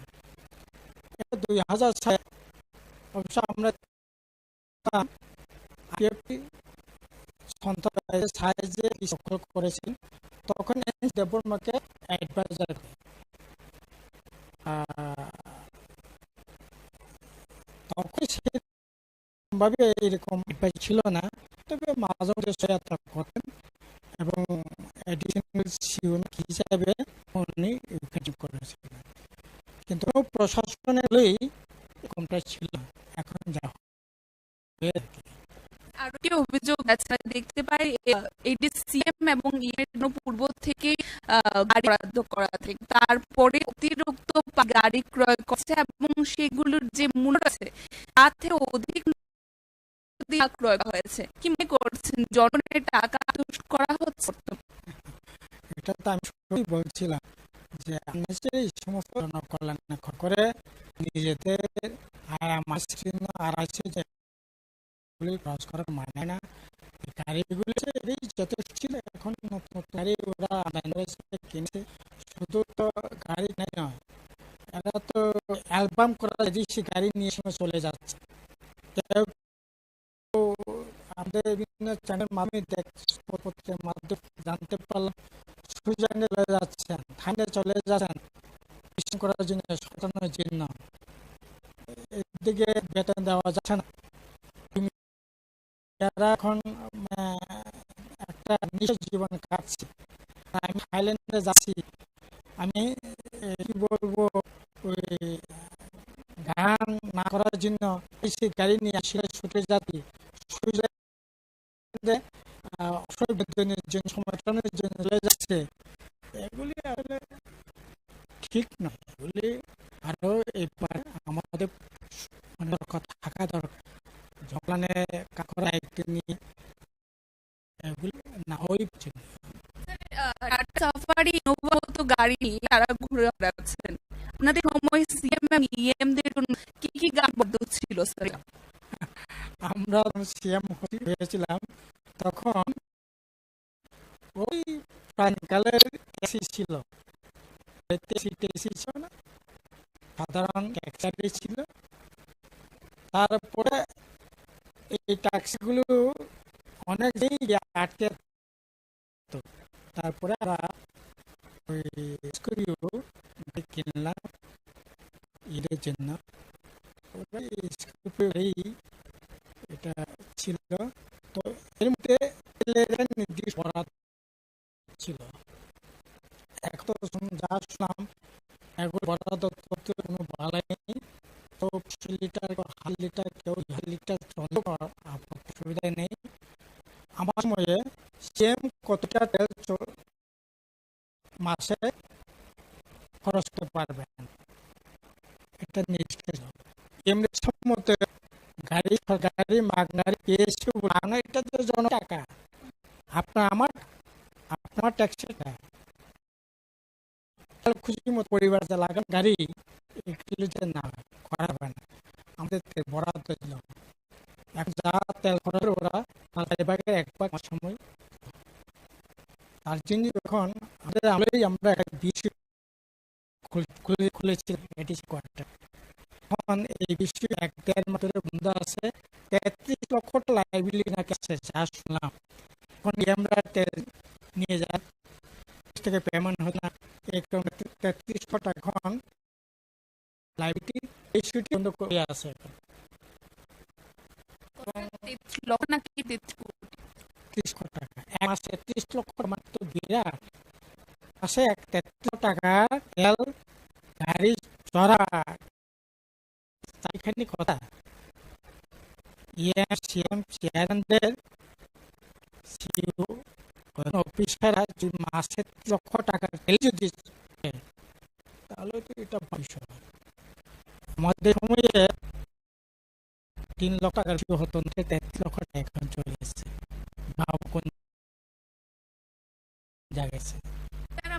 2000 সালে অবশ্য আমরা সাহায্যে সফল করেছেন, তখন দেববর্মাকে অ্যাডভাইজার তখন সেভাবে এরকম অ্যাডভাইস ছিল না, তবে মাঝে মাঝে সহায়তা করতেন এবং অ্যাডিশনাল সিওন হিসাবে উনি করেছিলেন, কিন্তু প্রশাসনেরই এরকমটা ছিল। এখন যা আরো কি অভিযোগ আছে দেখতে পাই, এটি সিএম এবং পূর্ব থেকে গাড়ি বরাদ্দ করা থেকে তারপরে অতিরিক্ত গাড়ি ক্রয় করছে এবং সেগুলোর যে মূল্য আছে তার থেকে অধিক ক্রয় হয়েছে। কি মনে করছেন, জনগণের টাকা করা হচ্ছে? এটা তো আমি সত্যি বলছিলাম যে এই সমস্ত জনকল্যাণ করে নিজেদের আড়াইশে যে খরচ করার মানে না, গাড়িগুলি যথেষ্ট ছিল, এখন নতুন গাড়ি ওরা কিনছে। শুধু তো গাড়ি নাই নয়, এরা তো অ্যালবাম করা গাড়ি নিয়ে চলে যাচ্ছে। আমাদের বিভিন্ন চ্যানেল মাধ্যমে জানতে পারলাম সুইজারল্যান্ডে চলে যাচ্ছেন, থাইল্যান্ডে চলে যাচ্ছেন করার জন্য, সটানোর জন্য। এদিকে বেতন দেওয়া যাচ্ছে না, এরা এখন একটা নিজের জীবন আমি কি বলবো, ওই গান না করার জন্য সেই গাড়ি নিয়ে আসলে ছুটে যাচ্ছি, অসুবিধার জন্য সমর্থনের জন্য চলে যাচ্ছে, এগুলি আসলে ঠিক নয়। এগুলি আরো এবার আমাদের থাকা দরকার, ঝগড়ানে কাকরা একটু নিয়ে এগুলি না হই। সাফারি ইনোভা মতো গাড়ি নিয়ে তারা ঘুরে বেড়াচ্ছেন, আপনাদের সময় সিএম ইএমদের কি কি গান বদ্ধ ছিল স্যার? আমরা সিএম হয়েছিলাম তখন ওই প্রাণকালের এসি ছিল, ছিল না, সাধারণ ট্যাক্সি ছিল। তারপরে এই ট্যাক্সিগুলো অনেক আটকে, তারপরে আমরা ওই কিনলাম ঈদের জন্য, এটা ছিল। তো এর মধ্যে নির্দিষ্ট বরাদ ছিল, এখন যা শুনলাম এগুলো বরাদ করতে কোনো ভালাই নেই। তো 50 লিটার হাফ লিটার কেউ 1.5 লিটার অসুবিধা নেই। আমার সময়ে সেম কতটা তেল মাসে খরচ করতে পারবেন, এটা নির্দিষ্ট। এমনি সম্মতে গাড়ি গাড়ি পেয়েছি, এটা তো জন টাকা, আপনার ট্যাক্সিটা খুশি মতো পরিবার লাগান গাড়ি এগুলো যে না করা হবে না, আমাদের বরাদ্দ দিল। এখন যা তেল খরচ ওরা ভাগের 1 ভাগ সময়, তার জন্য যখন আমরা বিসি খুলেছি কোয়ার্টার, এখন এই বিসি 1-1.5 মাস ধরে বন্ধ আছে। 33 লক্ষ লাইবিলিটি নাকি আছে যা শুনলাম। এখন আমরা তেল নিয়ে যাই থেকে পেমেন্ট হয় না, 33 টাকা এখন লাইবিলিটি এই সিটি বন্ধ করে আছে। 30 টাকা এক মাসে, 30 লক্ষ মানে তো বিরাট। মাসে 33 টাকা তেল গাড়ি চড়া, তাইখানি কথা। চেয়ারম্যানদের অফিসাররা যদি মাসে 30 লক্ষ টাকার তেল যদি তাহলে তো এটা বিষয়। আমাদের সময়ে 3 লক্ষ টাকার হতো, 33 লক্ষ টাকা এখন চলে এসেছে। কোন জায়গায়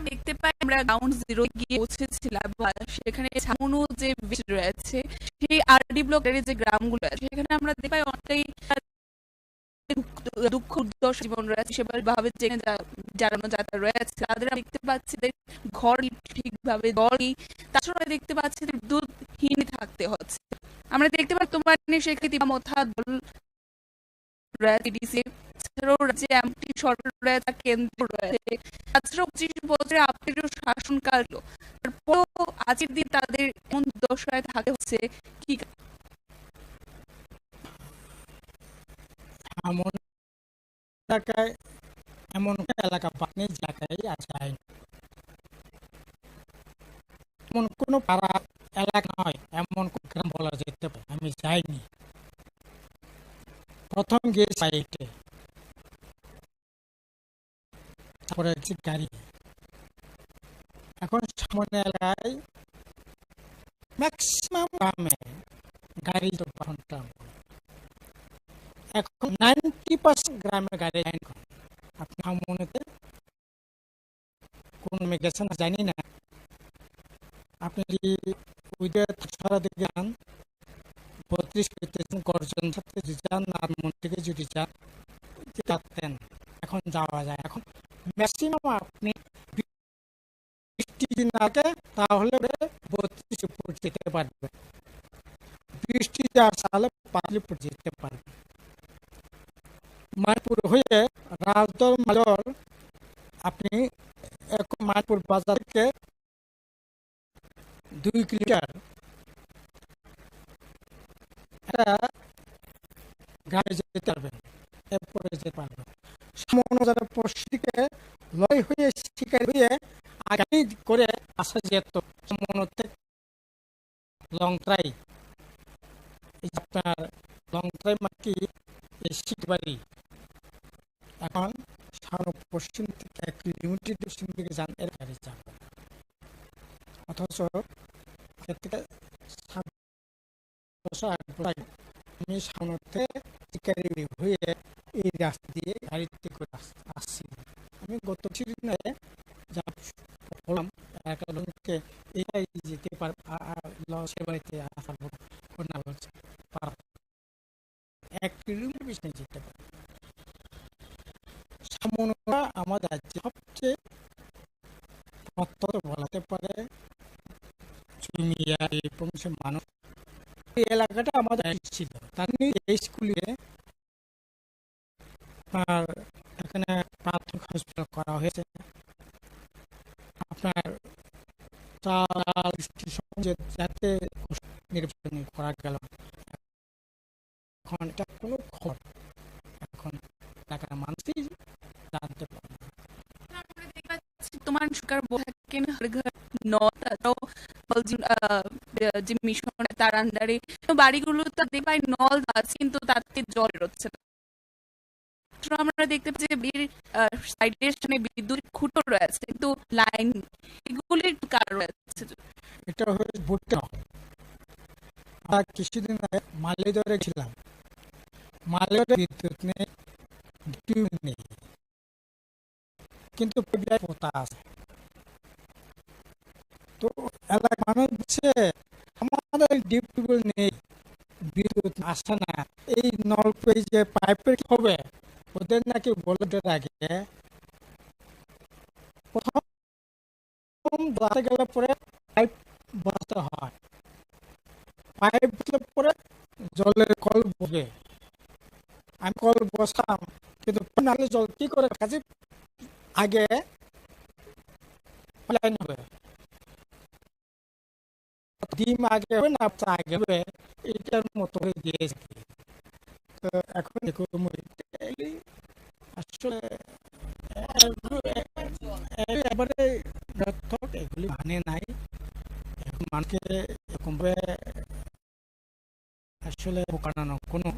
দেখতে পাই আমরা গ্রাউন্ড জিরো গিয়ে পৌঁছেছিলাম, সেখানে ছাউনো যে রয়েছে সেই আরডি ব্লকের যে গ্রামগুলো আছে সেখানে আমরা দেখতে পাই অনেকটাই দুঃখ দুর্দশা জীবন রয়েছে, সেভাবে জানানো যাত্রা রয়েছে, তাদের দেখতে পাচ্ছি ঘর ঠিকভাবে জলই, তাছাড়া দেখতে পাচ্ছি বিদ্যুৎহীন থাকতে হচ্ছে। আমরা দেখতে পাই তোমার সেক্ষেত্রে মথা দল রয়েছে, সরকার রয়েছে, কেন্দ্র রয়েছে, তাছাড়া 25 বছরে আপনারও শাসনকাল, তারপরও আজকের দিন তাদের এমন দশায় থাকতে হচ্ছে কি? এমন এলাকা পানি জায়গায় আছে, এমন কোনো পাড়া এলাকা নয়, এমন কোন গ্রাম বলা যেতে পারে আমি যাইনি। প্রথম গিয়ে সাইটে, তারপরে গাড়ি। এখন সামনে এলাকায় ম্যাক্সিমাম গ্রামে গাড়ি তো ঘন্টা, এখন 90% গ্রামে গাড়ি। আপনি মনেতে কোন গেছেন জানি না, আপনি সারা দিকে যান 32 গর্জন যদি যান, আর মন থেকে যদি যান এখন যাওয়া যায়। এখন ম্যাক্সিমাম আপনি 20 দিন আগে তাহলে 32 উপর যেতে পারবে, 20 সালে 5 উপর যেতে পারবে। মায়াপুর হয়ে রাজদল মালর আপনি মায়াপুর বাজার থেকে 2 কিলোমিটার গাড়ি যেতে পারবেন, এরপরে যেতে পারবেন। সামান্য যারা পশ্চিমে লয় হয়ে শিকার হয়ে আগে করে আসা যেত মনে লং ট্রাই, আপনার লং ট্রাই মাকি শিখবাড়ি এখন পশ্চিম থেকে এক লিমিটেড পশ্চিম দিকে যান এর গাড়ি যাবে, অথচ থেকে আমি সামনে শিকারি হয়ে এই রাস্তা দিয়ে গাড়িতে করে আসছি। আমি গত কিছুদিনে যা বললাম একটা লোককে এটাই যেতে পারবো সে বাড়িতে আসার না বলছে এক কিলোমিটার বেশি যেতে পারে। সামনটা আমাদের রাজ্যে সবচেয়ে বলাতে পারে মানুষ এই এলাকাটা আমাদের ছিল। তার এই স্কুলে আপনার এখানে প্রাথমিক হসপিটাল করা হয়েছে, আপনার যাতে নির্বাচন করা গেল। এখন এটা কোনো খবর এখন এলাকার মানুষই জানতে পারে। তোমার সরকার থাকেন যে মিশন তার আন্ডারে বাড়িগুলো তাদের পায় নল আছে কিন্তু তাতে জল বেরোচ্ছে না। আমরা দেখতে পাচ্ছি সাইডের সামনে বিদ্যুৎ খুঁটো রয়েছে কিন্তু লাইন এগুলির কারণ রয়েছে। এটা হচ্ছে ভুট্টা। কিছুদিন আগে মালিদরে ছিলাম, মালিদরে বিদ্যুৎ নেই, টিউব নেই, কিন্তু পোতা আছে। তো এলাকার মানুষ বলছে আমাদের ডিপ টিউবওয়েল নেই, বিদ্যুৎ আসে না, এই নলকূপে যে পাইপের কি হবে? ওদের নাকি বলে আগে প্রথম বসাতে গেলে পরে পাইপ বসাতে হয়, পাইপ বসলে পরে জলের কল বসবে। আমি কল বসাম কিন্তু নাহলে জল কি করে কাছে আগে লাইন হবে, ডিম আগে হবে না আগে হবে, এটার মতো হয়ে দিয়েছে। তো এখন আসলে এবারে এগুলি মানে নাই, এখন মানুষকে এরকম আসলে কাটানো কোনো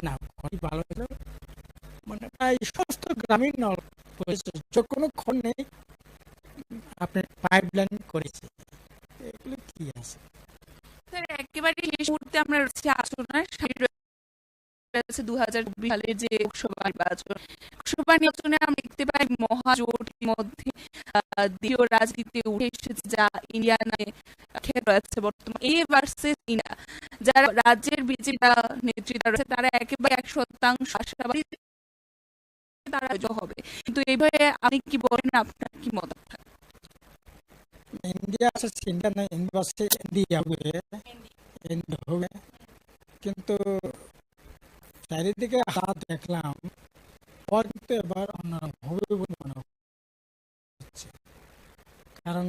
না ভালো হলো। মানে প্রায় সমস্ত গ্রামীণ নল যে কোনো ক্ষণ নেই আপনার পাইপ লাইন করেছে, এগুলো কি আছে। একেবারে শেষ মুহূর্তে আমরা রয়েছে আসনার 2024 সালের যে লোকসভা নির্বাচনে আমরা দেখতে পাই মহাজোটের মধ্যে দ্বিতীয় রাজনীতিতে উঠে এসেছে যা ইন্ডিয়া নামে খ্যাত রয়েছে বর্তমানে। এ ভার্সেস ইন্ডিয়া, যারা রাজ্যের বিজেপি নেতৃত্ব রয়েছে তারা একেবারে 100% আশাবাদী তারা হবে, কিন্তু এইভাবে আপনি কি বলেন, আপনার কি মত? ইন্ডিয়া ইন্ডিয়া না ইন্ডিয়া হবে, কিন্তু চারিদিকে হাত দেখলাম কিন্তু এবার হবে বলে মনে হচ্ছে। কারণ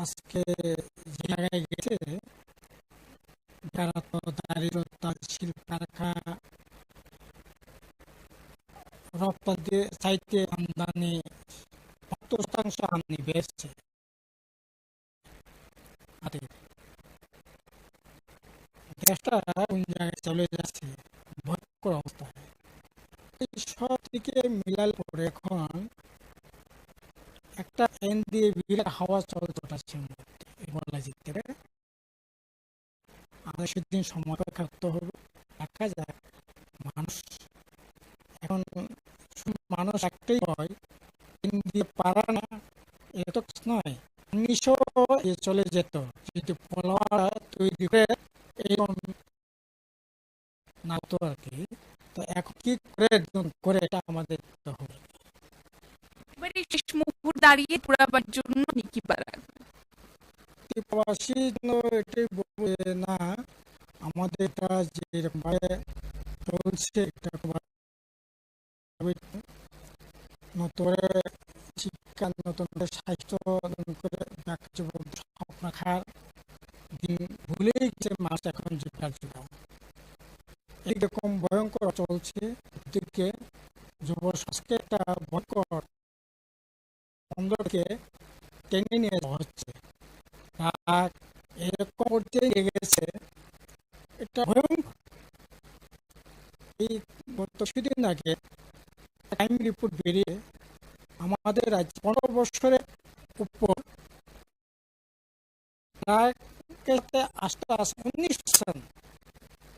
আজকে যে জায়গায় গেছে যারা তো দারিদ্রতা, শিল্প কারখানা, রপ্তানি চাইতে আমদানি 70% আমদানি বেড়েছে। দেশটা কোন জায়গায় চলে যাচ্ছে ভয়ঙ্কর অবস্থায়। এই সব দিকে মিলাল পরে এখন একটা দিয়ে বিরাট হাওয়া চলছে বলা যেতে পারে। আমাদের সেদিন সময় থাকতে হবে, দেখা যায় মানুষ এখন মানুষ একটাই হয় দিয়ে পারা না, এটা তো নয়। 1900 চলে যেত যদি পোলাওয়া তৈরি করে এইরকম না তো আর কি। তো এখন কি করে এটা আমাদের হবে। শেষ মুহূর্তে দাঁড়িয়ে পুরাবার জন্য কি পারা প্রবাসী এটাই বলবো না, আমাদের এটা যেরকম চলছে নতুন শিক্ষা, নতুন স্বাস্থ্য, নতুন করে রাখার দিন ভুলেই গেছে মানুষ এখন জীবিকার জন্য। এইরকম ভয়ঙ্কর চলছে, দিকে যুব সংস্কৃতি একটা ভয়ঙ্কর বন্দরকে টেনে নিয়ে যাওয়া হচ্ছে। আর এরকম পর্যায়ে নিয়ে গেছে, এটা ভয়ঙ্কর। এই গত কিছুদিন আগে টাইম রিপোর্ট বেরিয়ে আমাদের রাজ্যে 15 বছরের উপর প্রায় আস্তে আস্তে 19%,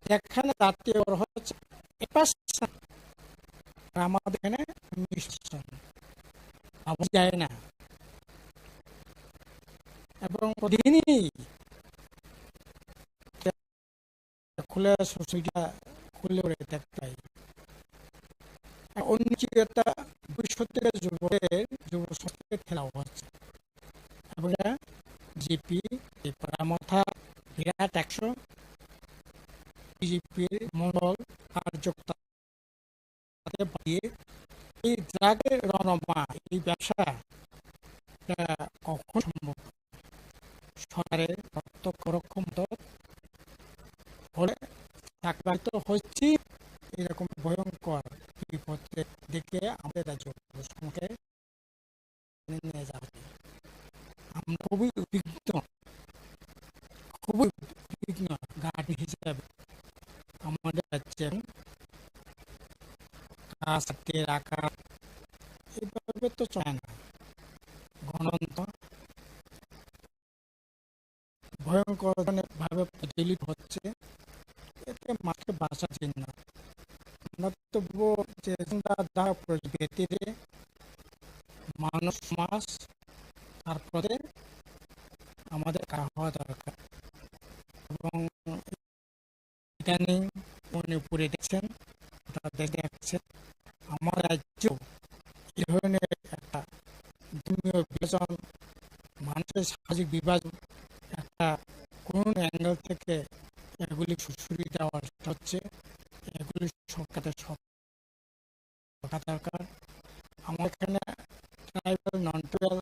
যেখানে জাতীয় হচ্ছে 1%, আমাদের এখানে 19%। আবার যায় না, এবং প্রতিদিনই খুলে সোশ্যাল মিডিয়া খুলে দেখতে পাই। অনিশ্চয়তা ভবিষ্যতের যুব সমাজকে ঠেলা হচ্ছে, এবং জিপি মাথা বিরাট 100 বিজেপির মন্ডল কার্যকর্তা বাড়িয়ে এই ড্রাগের রণমা, এই ব্যবসা কখন সম্ভব? সরকারের রক্ষম হলে চাকরিত হচ্ছে এরকম ভয়ঙ্কর বিপদের দিকে আমাদের রাজ্য নিয়ে যাবে। আমরা খুবই উদ্বিগ্ন গাড়ি হিসাবে আমাদের রাজ্যে কাজকে রাখা এইভাবে তো চলে না। গণতন্ত্র ভয়ঙ্কর ভাবে প্রচলিত হচ্ছে, এতে মাকে বাঁচার জন্য আমরা তবুও যে ব্যক্তিরে মানুষ সমাজ, তারপরে আমাদের হওয়া দরকার। এবং ইদানিং মণিপুরে দেখছেন, দেখছেন আমার রাজ্য এই ধরনের একটা ধর্মীয় বিভাজন, মানুষের সামাজিক বিভাজন একটা কোন অ্যাঙ্গেল থেকে এগুলি সুশ্রী দেওয়া হচ্ছে, এগুলি সরকারের দরকার। আমার এখানে ট্রাইবাল নন ট্রাইবাল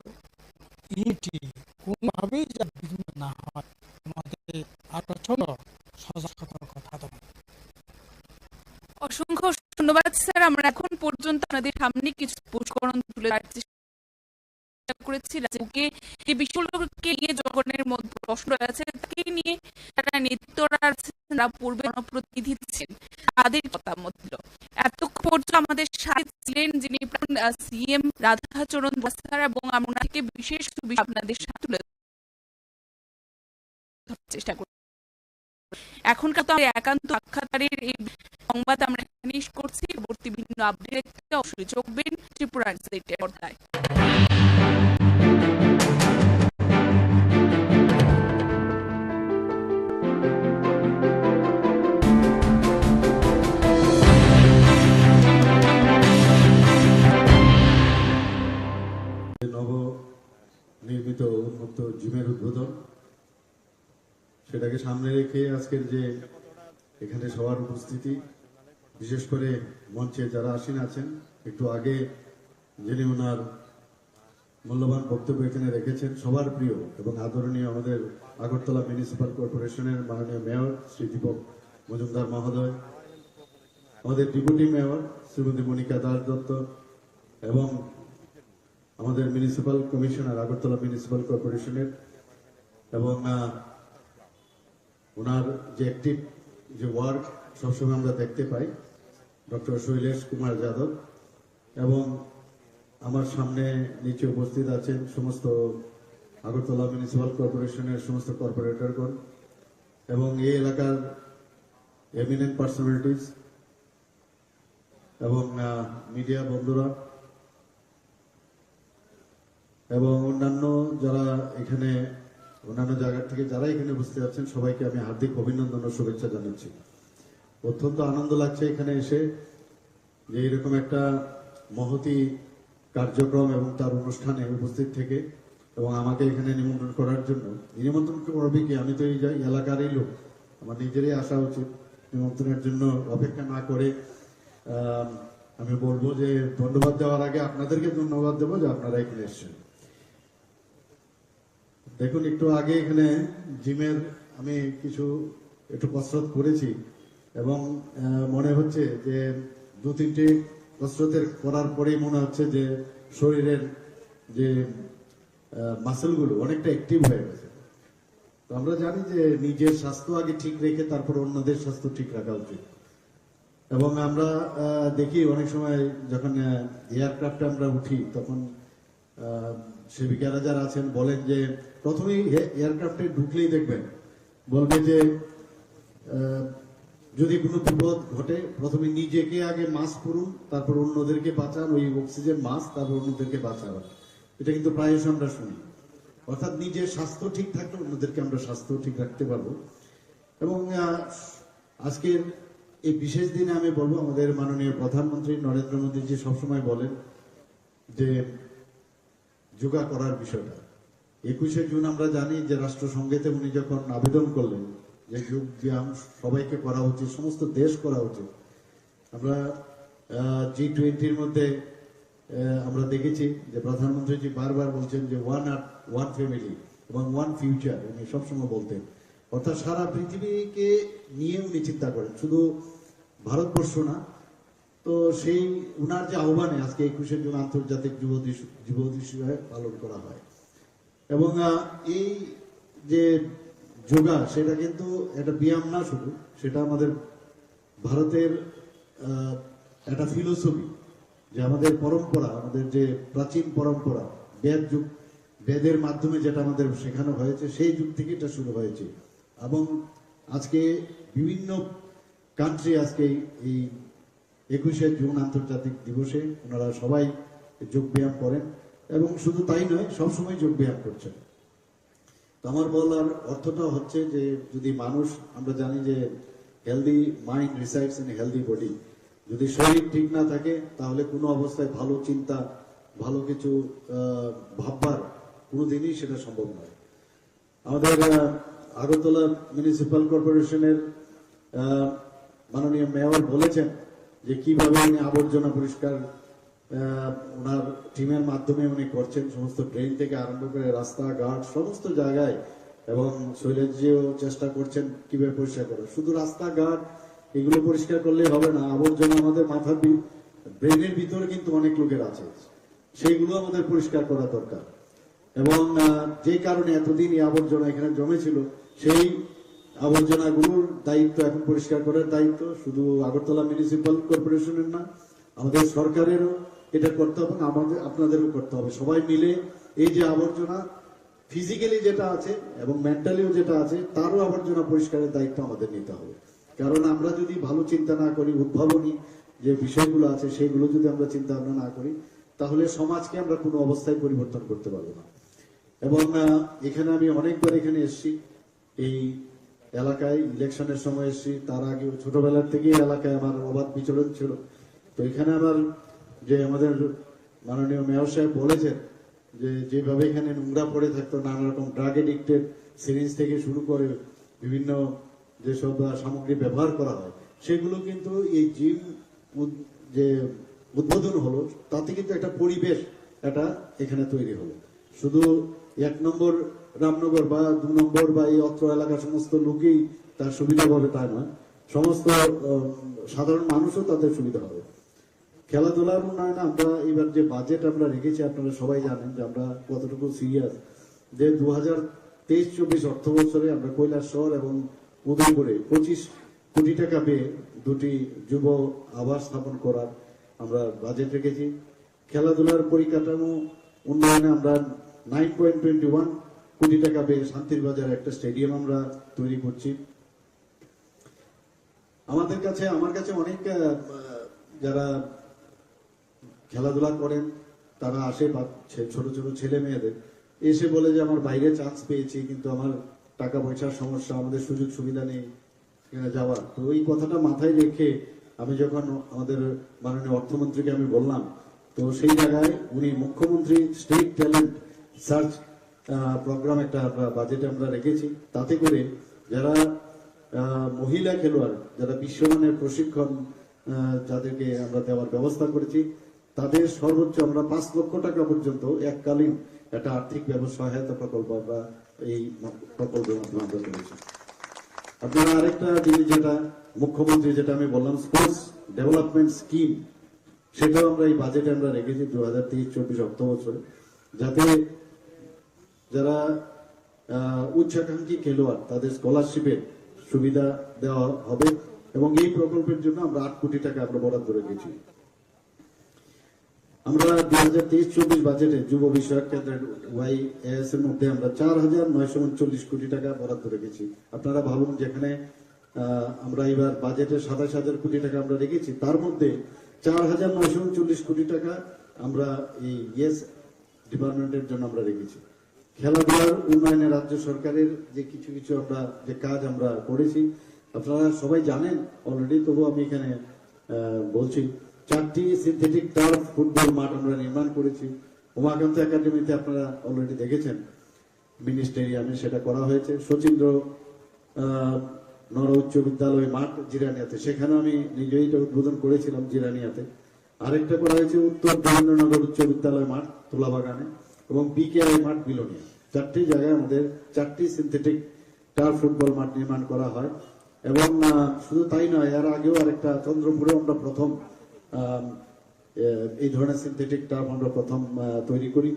ইউনিটি কোনোভাবেই যা বিঘ্ন না হয়, আমাদের আর প্রচন্ড সতর্কতা দেয়। অসংখ্য ধন্যবাদ স্যার। আমরা এখন পর্যন্ত আপনাদের সামনে কিছু পুষ্করণ তুলে ধরার চেষ্টা করেছি। রাজ্যকে যে বিষয়গুলোকে নিয়ে জনগণের মধ্যে প্রশ্ন আছে তাকে নিয়ে যারা নেতৃত্বরা আছেন, যারা পূর্বে জনপ্রতিনিধি ছিলেন, তাদের মতামত দিল। এতক্ষণ পর্যন্ত আমাদের সাথে ছিলেন যিনি সিএম রাধাচরণ স্যার, এবং আমরা থেকে বিশেষ বিষয় আপনাদের সাথে তুলে ধরার চেষ্টা করি। এখনকার তো একান্ত সাক্ষাৎকারের এই সংবাদ আমরা ফিনিশ করছি। পরবর্তী বিভিন্ন আপডেট দেখতে অবশ্যই চোখ দিন ত্রিপুরা নিউজের পর্দায়। নবনির্মিত উন্মুক্ত জিমের উদ্বোধন, সেটাকে সামনে রেখে আজকের যে এখানে সবার উপস্থিতি, বিশেষ করে মঞ্চে যারা আসীন আছেন, একটু আগে যিনি ওনার মূল্যবান বক্তব্য এখানে রেখেছেন, সবার প্রিয় এবং আদরণীয় আমাদের আগরতলা মিউনিসিপাল কর্পোরেশনের মাননীয় মেয়র শ্রী দীপক মজুমদার মহোদয়, আমাদের ডেপুটি মেয়র শ্রীমতী মনিকা দাস দত্ত, এবং আমাদের মিউনিসিপাল কমিশনার আগরতলা মিউনিসিপাল কর্পোরেশনের, এবং ওনার যে অ্যাক্টিভ যে ওয়ার্ক সবসময় আমরা দেখতে পাই, ডক্টর শৈলেশ কুমার যাদব, এবং আমার সামনে নিচে উপস্থিত আছেন সমস্ত আগরতলা মিউনিসিপাল কর্পোরেশনের সমস্ত কর্পোরেটরগণ এবং এই এলাকার এমিনেন্ট পার্সোনালিটিস এবং মিডিয়া বন্ধুরা এবং অন্যান্য যারা এখানে অন্যান্য জায়গা থেকে যারা এখানে উপস্থিত আছেন, সবাইকে আমি হার্দিক অভিনন্দন ও শুভেচ্ছা জানাচ্ছি। অত্যন্ত আনন্দ লাগছে এখানে এসে যে এরকম একটা মহতি কার্যক্রম এবং তার অনুষ্ঠানে উপস্থিত থেকে, এবং আমাকে এখানে নিমন্ত্রণ করার জন্য। নিমন্ত্রণ করবে কি, আমি তো এই এলাকারই লোক, আমার নিজেরই আসা উচিত। নিমন্ত্রণের জন্য অপেক্ষা না করে আমি বলবো যে ধন্যবাদ দেওয়ার আগে আপনাদেরকে ধন্যবাদ দেবো যে আপনারা এখানে এসেছেন। দেখুন, একটু আগে এখানে জিমের আমি কিছু একটু কসরত করেছি এবং মনে হচ্ছে যে 2-3টে কসরতের করার পরেই মনে হচ্ছে যে শরীরের যে মাসেলগুলো অনেকটা অ্যাক্টিভ হয়ে গেছে। তো আমরা জানি যে নিজের স্বাস্থ্য আগে ঠিক রেখে তারপর অন্যদের স্বাস্থ্য ঠিক রাখা উচিত। এবং আমরা দেখি অনেক সময় যখন এয়ারক্রাফটে আমরা উঠি তখন সেবিকারা যারা আছেন বলেন যে প্রথমেই এয়ারক্রাফটে ঢুকলেই দেখবেন বলবে যে যদি কোনো বিপদ ঘটে প্রথমে নিজেকে আগে মাস্ক পরুন, তারপর অন্যদেরকে বাঁচান, ওই অক্সিজেন মাস্ক, তারপর অন্যদেরকে বাঁচান। এটা কিন্তু প্রায়শ আমরা শুনি। অর্থাৎ নিজের স্বাস্থ্য ঠিক থাকলে অন্যদেরকে আমরা স্বাস্থ্য ঠিক রাখতে পারবো। এবং আজকের এই বিশেষ দিনে আমি বলবো আমাদের মাননীয় প্রধানমন্ত্রী নরেন্দ্র মোদীজি সবসময় বলেন যে যোগা করার বিষয়টা। 21শে জুন আমরা জানি যে রাষ্ট্রসংঘেতে উনি যখন আবেদন করলেন যে যোগ ব্যায়াম সবাইকে করা উচিত, সমস্ত দেশ করা উচিত। আমরা G20-র মধ্যে আমরা দেখেছি যে প্রধানমন্ত্রীজি বারবার বলছেন যে ওয়ান আর্থ, ওয়ান ফ্যামিলি এবং ওয়ান ফিউচার, উনি সবসময় বলতেন। অর্থাৎ সারা পৃথিবীকে নিয়ে উনি চিন্তা করেন, শুধু ভারতবর্ষ না। তো সেই উনার যে আহ্বানে আজকে 21শে জুন আন্তর্জাতিক যুব দিবস পালন করা হয়। এবং এই যে যোগা সেটা কিন্তু একটা ব্যায়াম না শুধু, সেটা আমাদের ভারতের একটা ফিলোসফি, যে আমাদের পরম্পরা, আমাদের যে প্রাচীন পরম্পরা, বেদের মাধ্যমে যেটা আমাদের শেখানো হয়েছে সেই যুগ থেকে এটা শুরু হয়েছে। এবং আজকে বিভিন্ন কান্ট্রি আজকে এই 21শে জুন আন্তর্জাতিক দিবসে ওনারা সবাই যোগ ব্যায়াম করেন এবং শুধু তাই নয়, সবসময় যোগ ব্যায়াম করছেন। তো আমার বলার অর্থটা হচ্ছে যে যদি মানুষ, আমরা জানি যে healthy mind resides in healthy body, যদি শরীর ঠিক না থাকে তাহলে কোনো অবস্থায় ভালো চিন্তা, ভালো কিছু ভাববার কোনোদিনই সেটা সম্ভব নয়। আমাদের আগরতলা মিউনিসিপ্যাল কর্পোরেশনের মাননীয় মেয়র বলেছেন যে কিভাবে উনি আবর্জনা পরিষ্কার ওনার টিমের মাধ্যমে উনি করছেন, সমস্ত ড্রেন থেকে আরম্ভ করে রাস্তাঘাট সমস্ত জায়গায়। এবং শৈলেশজিও চেষ্টা করছেন কিভাবে পরিষ্কার করে। শুধু রাস্তাঘাট এগুলো পরিষ্কার করলেই হবে না, আবর্জনা আমাদের মাথার ব্রেনের ভিতরে কিন্তু অনেক লোকের আছে, সেইগুলো আমাদের পরিষ্কার করা দরকার। এবং যে কারণে এতদিন এই আবর্জনা এখানে জমেছিল, সেই আবর্জনাগুলোর দায়িত্ব এখন পরিষ্কার করার দায়িত্ব শুধু আগরতলা মিউনিসিপ্যাল কর্পোরেশনের না, আমাদের সরকারেরও এটা করতে হবে, আমাদের আপনাদেরও করতে হবে। সবাই মিলে এই যে আবর্জনা ফিজিক্যালি যেটা আছে এবং মেন্টালিও যেটা আছে, তারও আবর্জনা পরিষ্কারের দায়িত্ব আমাদের নিতে হবে। কারণ আমরা যদি ভালো চিন্তা না করি, উদ্ভাবনী যে বিষয়গুলো আছে সেইগুলো যদি আমরা চিন্তা ভাবনা না করি, তাহলে সমাজকে আমরা কোনো অবস্থায় পরিবর্তন করতে পারবো না। এবং এখানে আমি অনেকবার এখানে এসেছি, এই এলাকায় ইলেকশনের সময় এসেছি, তার আগে ছোটবেলার থেকেই এলাকায় আমার অবাধ বিচরণ ছিল। তো এখানে আমার যে আমাদের মাননীয় মেয়র সাহেব বলেছেন যে যেভাবে এখানে নোংরা পড়ে থাকতো, নানা রকম ড্রাগ এডিক্টেড সিরিঞ্জ থেকে শুরু করে বিভিন্ন যেসব সামগ্রী ব্যবহার করা হয়, সেগুলো কিন্তু এই জিম যে উদ্বোধন হলো তাতে কিন্তু একটা পরিবেশ এটা এখানে তৈরি হলো। শুধু 1 নম্বর রামনগর বা 2 নম্বর বা এই অত্র এলাকার সমস্ত লোকেই তার সুবিধা পাবে তা নয়, সমস্ত সাধারণ মানুষও তাদের সুবিধা হবে। খেলাধুলার উন্নয়নে আমরা এবার যে বাজেট আমরা রেখেছি, আপনারা সবাই জানেন যে আমরা কতটুকু সিরিয়াস, যে 2023-24 অর্থ বছরে আমরা কৈলাসহর এবং উদয়পুরে 25 কোটি টাকা পেয়ে 2টি যুব আবাস স্থাপন করার আমরা বাজেট রেখেছি। খেলাধুলার পরিকাঠামো উন্নয়নে আমরা 9.21 কোটি টাকা পেয়ে শান্তির বাজারে একটা স্টেডিয়াম আমরা তৈরি করছি। আমার কাছে অনেক যারা খেলাধুলা করেন তারা আসে, ছোট ছোট ছেলে মেয়েদের এসে বলে যে আমার বাইরে চান্স পেয়েছি, কিন্তু আমার টাকা পয়সার সমস্যা, আমাদের সুযোগ সুবিধা নেই এখানে যাওয়ার। তো ওই কথাটা মাথায় রেখে আমি যখন আমাদের মাননীয় অর্থমন্ত্রীকে আমি বললাম, তো সেই জায়গায় উনি মুখ্যমন্ত্রী স্টেট ট্যালেন্ট সার্চ প্রোগ্রাম একটা বাজেটে আমরা রেখেছি। তাতে করে যারা মহিলা খেলোয়াড়, যারা বিশ্বমানের প্রশিক্ষণ যাদেরকে আমরা দেওয়ার ব্যবস্থা করেছি, তাদের সর্বোচ্চ আমরা 5 লক্ষ টাকা পর্যন্ত এককালীন একটা আর্থিক সহায়তা প্রকল্প আমরা এই প্রকল্পের মাধ্যমে আমরা করেছি। আপনারা আরেকটা জিনিস যেটা মুখ্যমন্ত্রী যেটা আমি বললাম স্পোর্টস ডেভেলপমেন্ট স্কিম, সেটাও আমরা এই বাজেটে আমরা রেখেছি 2023-24 অর্থ বছরে। যাতে যারা উচ্চাকাঙ্ক্ষী খেলোয়াড় তাদের স্কলারশিপের সুবিধা দেওয়া হবে, এবং এই প্রকল্পের জন্য আমরা 8 কোটি টাকা আমরা বরাদ্দ রেখেছি। আমরা 2023-24 বাজেটে যুব বিষয়ক কেন্দ্রের YAS এর মধ্যে আমরা 4,939 কোটি টাকা বরাদ্দ রেখেছি। আপনারা ভাবুন, যেখানে আমরা এবার বাজেটে 27,000 কোটি টাকা আমরা রেখেছি, তার মধ্যে 4,939 কোটি টাকা আমরা এই ইয়েস ডিপার্টমেন্টের জন্য আমরা রেখেছি। খেলাধুলার উন্নয়নে রাজ্য সরকারের যে কিছু কিছু আমরা যে কাজ আমরা করেছি আপনারা সবাই জানেন অলরেডি, তবু আমি এখানে বলছি। 4টি সিনথেটিক টার্ফ ফুটবল মাঠ আমরা নির্মাণ করেছি। উমাকান্ত একাডেমিতে আপনারা অলরেডি দেখেছেন, মিনি স্টেডিয়ামে সেটা করা হয়েছে। শচীন্দ্র নর উচ্চ বিদ্যালয় মাঠ জিরানিয়াতে, সেখানে আমি নিজেই এটা উদ্বোধন করেছিলাম জিরানিয়াতে। আরেকটা করা হয়েছে উত্তর দেবেন্দ্রনগর উচ্চ বিদ্যালয় মাঠ তোলাবাগানে, এবং বিকেআই মাঠ বিলোনিয়া। 4টি জায়গায় আমাদের 4টি সিনথেটিক টার্ফ ফুটবল মাঠ নির্মাণ করা হয়। এবং শুধু তাই নয়, এর আগেও আরেকটা চন্দ্রপুরে আমরা প্রথম এই ধরনের সিনথেটিক টার্ফ আমরা প্রথম তৈরি করি।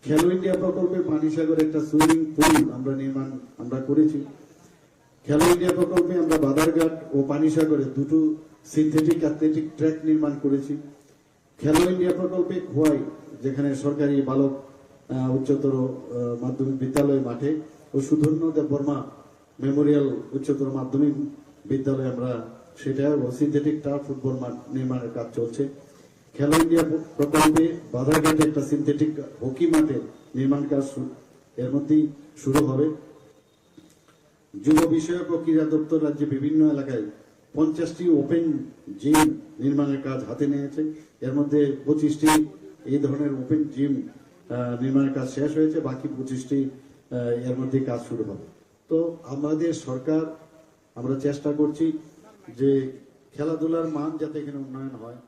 খেলো ইন্ডিয়া প্রকল্পে পানিসাগরে একটা সুইমিং পুল আমরা করেছি। খেলো ইন্ডিয়া প্রকল্পে আমরা বাদারঘাট ও পানিসাগরে 2টো সিনথেটিক অ্যাথলেটিক ট্র্যাক নির্মাণ করেছি। খেলো ইন্ডিয়া প্রকল্পে খোয়াই, যেখানে সরকারি বালক উচ্চতর মাধ্যমিক বিদ্যালয় মাঠে ও সুধন্য দেববর্মা মেমোরিয়াল উচ্চতর মাধ্যমিক বিদ্যালয়ে আমরা সেটা সিনথেটিক টার্ফ ফুটবল মাঠ নির্মাণের কাজ চলছে। খেলো ইন্ডিয়া প্রকল্পে বাধারঘাটে একটা সিনথেটিক হকি মাঠে নির্মাণ কাজ এর মধ্যেই শুরু হবে। যুব বিষয়ক ও ক্রীড়া দপ্তর রাজ্যে বিভিন্ন এলাকায় 50টি ওপেন জিম নির্মাণের কাজ হাতে নিয়েছে। এর মধ্যে 25টি এই ধরনের ওপেন জিম নির্মাণের কাজ শেষ হয়েছে, বাকি 25টি এর মধ্যে কাজ শুরু হবে। তো আমাদের সরকার আমরা চেষ্টা করছি যে খেলাধুলার মান যাতে এখানে উন্নয়ন হয়,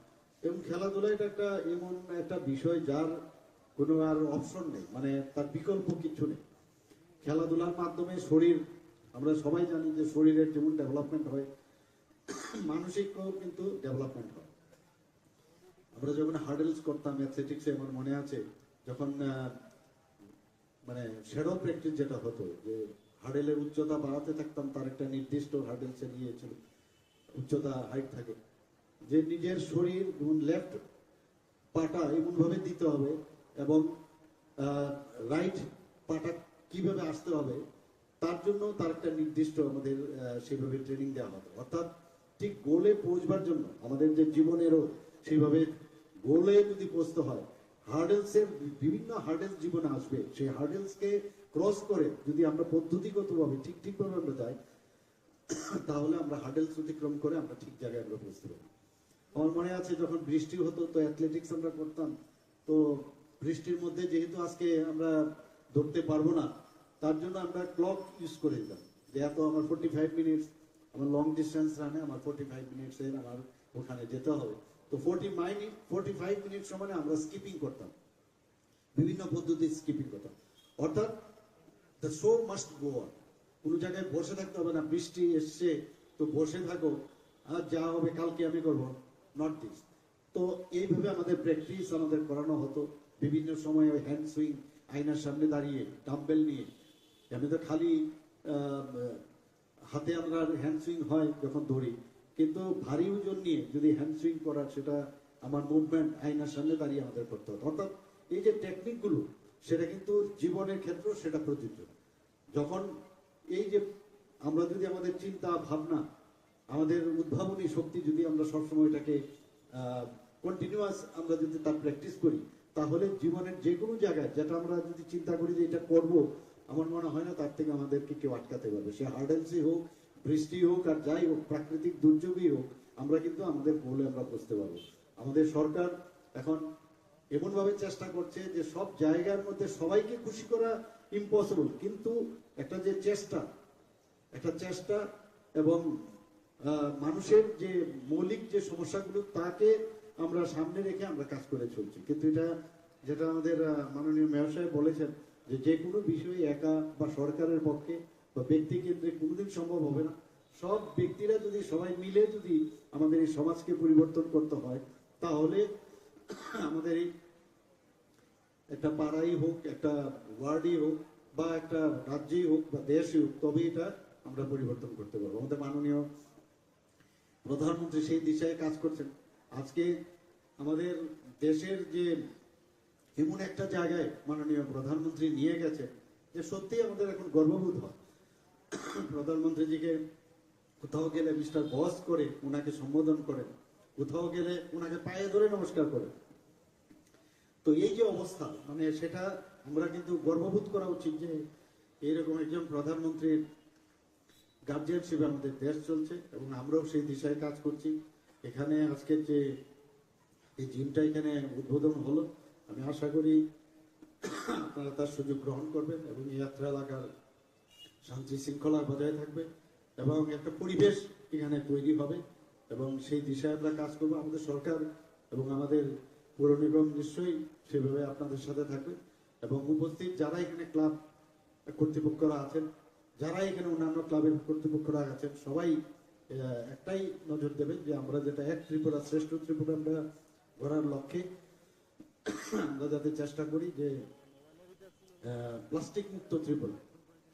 এবং খেলাধুলা এটা একটা এমন একটা বিষয় যার কোনো আর অপশন নেই, মানে তার বিকল্প কিছু নেই। খেলাধুলার মাধ্যমে শরীর, আমরা সবাই জানি যে শরীরের যেমন ডেভেলপমেন্ট হয়, মানসিক কিন্তু ডেভেলপমেন্ট হয়। আমরা যখন হার্ডেলস করতাম অ্যাথলেটিক্সে, আমার মনে আছে যখন মানে শ্যাডো প্র্যাকটিস যেটা হতো, যে হার্ডেলের উচ্চতা বাড়াতে থাকতাম, তার একটা নির্দিষ্ট হার্ডেলসে নিয়েছিল উচ্চতা হাইট থাকে, যে নিজের শরীর লেফট পাটা এমন ভাবে দিতে হবে এবং রাইট পাটা কিভাবে আসতে হবে, তার জন্য তার একটা নির্দিষ্ট আমাদের সেভাবে ট্রেনিং দেওয়া হতো। অর্থাৎ ঠিক গোলে পৌঁছবার জন্য আমাদের যে জীবনেরও সেইভাবে গোলে যদি পৌঁছতে হয়, হার্ডেলসের বিভিন্ন হার্ডেলস জীবনে আসবে, সেই হার্ডেলসকে ক্রস করে যদি আমরা পদ্ধতিগতভাবে ঠিকভাবে আমরা যাই, তাহলে আমরা হার্ডেলস অতিক্রম করে আমরা ঠিক জায়গায় আমরা পৌঁছতে পারি। আমার মনে আছে যখন বৃষ্টি হতো, তো অ্যাথলেটিক্স আমরা করতাম, তো বৃষ্টির মধ্যে যেহেতু আজকে আমরা দৌড়তে পারবো না, তার জন্য আমরা ক্লক ইউজ করে দিতাম, যে এত আমার 45 মিনিটস, আমার লং ডিস্টেন্স রানে আমার 45 মিনিটসের আমার ওখানে যেতে হবে। তো 45 মিনিট সময় আমরা স্কিপিং করতাম, বিভিন্ন পদ্ধতির স্কিপিং করতাম। অর্থাৎ the show must go on, কোনো জায়গায় বসে থাকতে হবে না, বৃষ্টি এসছে তো বসে থাকো, আর যা হবে কালকে আমি করবো, নট দিস। তো এইভাবে আমাদের প্র্যাকটিস আমাদের করানো হতো। বিভিন্ন সময় ওই হ্যান্ড সুইং, আয়নার সামনে দাঁড়িয়ে ডাম্বেল নিয়ে, আমি তো খালি হাতে আমরা হ্যান্ড সুইং হয় যখন দৌড়ি, কিন্তু ভারী ওজন নিয়ে যদি হ্যান্ড সুইং করার, সেটা আমার মুভমেন্ট আয়নার সামনে দাঁড়িয়ে আমাদের করতে হতো। অর্থাৎ এই যে টেকনিকগুলো, সেটা কিন্তু জীবনের ক্ষেত্রেও সেটা প্রযোজ্য। যখন এই যে আমরা যদি আমাদের চিন্তা ভাবনা, আমাদের উদ্ভাবনী শক্তি যদি আমরা সবসময় এটাকে কন্টিনিউয়াস আমরা যদি তার প্র্যাকটিস করি, তাহলে জীবনের যে কোনো জায়গায় যেটা আমরা যদি চিন্তা করি যে এটা করব, আমার মনে হয় না তার থেকে আমাদেরকে কেউ আটকাতে পারবে। সে হার্ডেলসই হোক, বৃষ্টি হোক, আর যাই হোক, প্রাকৃতিক দুর্যোগই হোক, আমরা কিন্তু আমাদের গোলে আমরা পৌঁছতে পারবো। আমাদের সরকার এখন এমন ভাবে চেষ্টা করছে যে সব জায়গার মধ্যে সবাইকে খুশি করা ইম্পসিবল, কিন্তু একটা যে চেষ্টা এবং মানুষের যে মৌলিক যে সমস্যাগুলো, তাকে আমরা সামনে রেখে আমরা কাজ করে চলছি। কিন্তু এটা যেটা আমাদের মাননীয় মেয়র সাহেব বলেছেন, যে কোনো বিষয় একা বা সরকারের পক্ষে বা ব্যক্তি কেন্দ্রে কোনোদিন সম্ভব হবে না। সব ব্যক্তিরা যদি সবাই মিলে যদি আমাদের এই সমাজকে পরিবর্তন করতে হয়, তাহলে আমাদের এই একটা পাড়াই হোক, একটা ওয়ার্ডই হোক, বা একটা রাজ্যই হোক বা দেশই হোক, তবে এটা আমরা পরিবর্তন করতে পারবো। আমাদের মাননীয় প্রধানমন্ত্রী সেই দিশায় কাজ করছেন। আজকে আমাদের দেশের যে এমন একটা জায়গায় মাননীয় প্রধানমন্ত্রী নিয়ে গেছে যে সত্যি আমাদের এখন গর্ববোধ হয়। প্রধানমন্ত্রীজিকে কোথাও গেলে মিস্টার বস করে ওনাকে সম্বোধন করেন, কোথাও গেলে ওনাকে পায়ে ধরে নমস্কার করেন। তো এই যে অবস্থা, মানে সেটা আমরা কিন্তু গর্ববোধ করা উচিত যে এইরকম একজন প্রধানমন্ত্রীর গার্জিয়ানশিপে আমাদের দেশ চলছে এবং আমরাও সেই দিশায় কাজ করছি। এখানে আজকের যে এই জিমটা এখানে উদ্বোধন হলো, আমি আশা করি আপনারা তার সুযোগ গ্রহণ করবেন এবং এই যাত্রা এলাকার শান্তি শৃঙ্খলা বজায় থাকবে এবং একটা পরিবেশ এখানে তৈরি হবে এবং সেই দিশায় আমরা কাজ করবো। আমাদের সরকার এবং আমাদের পৌর নিগম নিশ্চয়ই সেভাবে আপনাদের সাথে থাকবে এবং উপস্থিত যারা এখানে ক্লাব কর্তৃপক্ষরা আছেন, যারা এখানে অন্যান্য ক্লাবের কর্তৃপক্ষরা আছেন, সবাই একটাই নজর দেবেন যে আমরা যেটা এক ত্রিপুরা শ্রেষ্ঠ ত্রিপুরা আমরা গড়ার লক্ষ্যে আমরা যাতে চেষ্টা করি যে প্লাস্টিক মুক্ত ত্রিপুরা,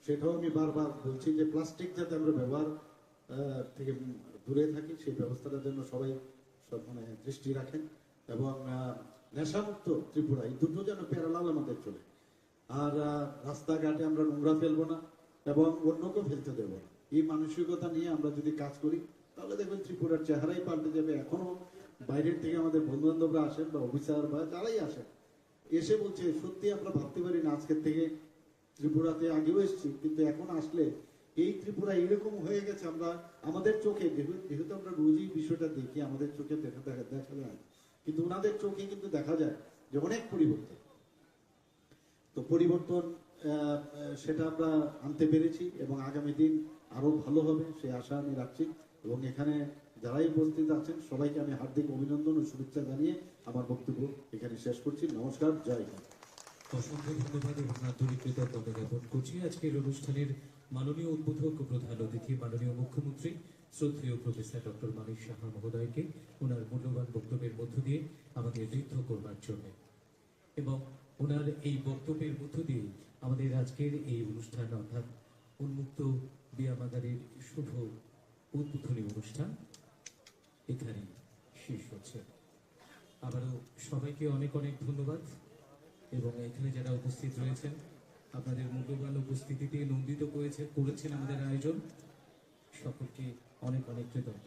সেটাও আমি বারবার বলছি যে প্লাস্টিক যাতে আমরা ব্যবহার থেকে দূরে থাকি, সেই ব্যবস্থাটার জন্য সবাই মানে দৃষ্টি রাখেন এবং নেশামুক্ত ত্রিপুরা, এই দুটো যেন প্যারালাল আমাদের চলে। আর রাস্তাঘাটে আমরা নোংরা ফেলবো না এবং অন্যকে ফেলতে দেবো না। এই মানসিকতা নিয়ে আমরা যদি কাজ করি তাহলে দেখবেন ত্রিপুরার চেহারাই পাল্টে যাবে। এখনো বাইরের থেকে আমাদের বন্ধু বান্ধবরা আসেন বা অফিসার বা যারাই আসেন, এসে বলছে সত্যি আমরা ভাবতে পারি না আজকের থেকে ত্রিপুরাতে আগেও এসেছি, কিন্তু এখন আসলে এই ত্রিপুরা এরকম হয়ে গেছে। আমরা আমাদের চোখে যেহেতু আমরা রোজই বিষয়টা দেখি, আমাদের চোখে দেখা যায়, কিন্তু ওনাদের চোখে কিন্তু দেখা যায় যে অনেক পরিবর্তন। তো পরিবর্তন সেটা আমরা আনতে পেরেছি এবং আগামী দিন আরো ভালো হবে সেই আশা আমি রাখছি এবং এখানে যারাই উপস্থিত আছেন সবাইকে আমি হার্দিক অভিনন্দন ও শুভেচ্ছা জানিয়ে আমার বক্তব্য এখানে শেষ করছি। নমস্কার, জয় হিন্দ। অসংখ্য ধন্যবাদ এবং আন্তরিক কৃতজ্ঞতা জ্ঞাপন করছি আজকের অনুষ্ঠানের মাননীয় উদ্বোধক প্রধান অতিথি মাননীয় মুখ্যমন্ত্রী শ্রদ্ধেয় প্রফেসর ডক্টর মানিক সাহা মহোদয়কে ওনার মূল্যবান বক্তব্যের মধ্য দিয়ে আমাদের ঋদ্ধ করবার জন্য এবং ওনার এই বক্তব্যের মধ্য দিয়ে আমাদের আজকের এই অনুষ্ঠান অর্থাৎ উন্মুক্ত ব্যায়ামাগারের শুভ উদ্বোধনী অনুষ্ঠান এখানে শেষ হচ্ছে। আবারও সবাইকে অনেক অনেক ধন্যবাদ এবং এখানে যারা উপস্থিত রয়েছেন আপনাদের মূল্যবান উপস্থিতিতে নন্দিত করেছেন আমাদের আয়োজন, সকলকে অনেক অনেক কৃতজ্ঞ।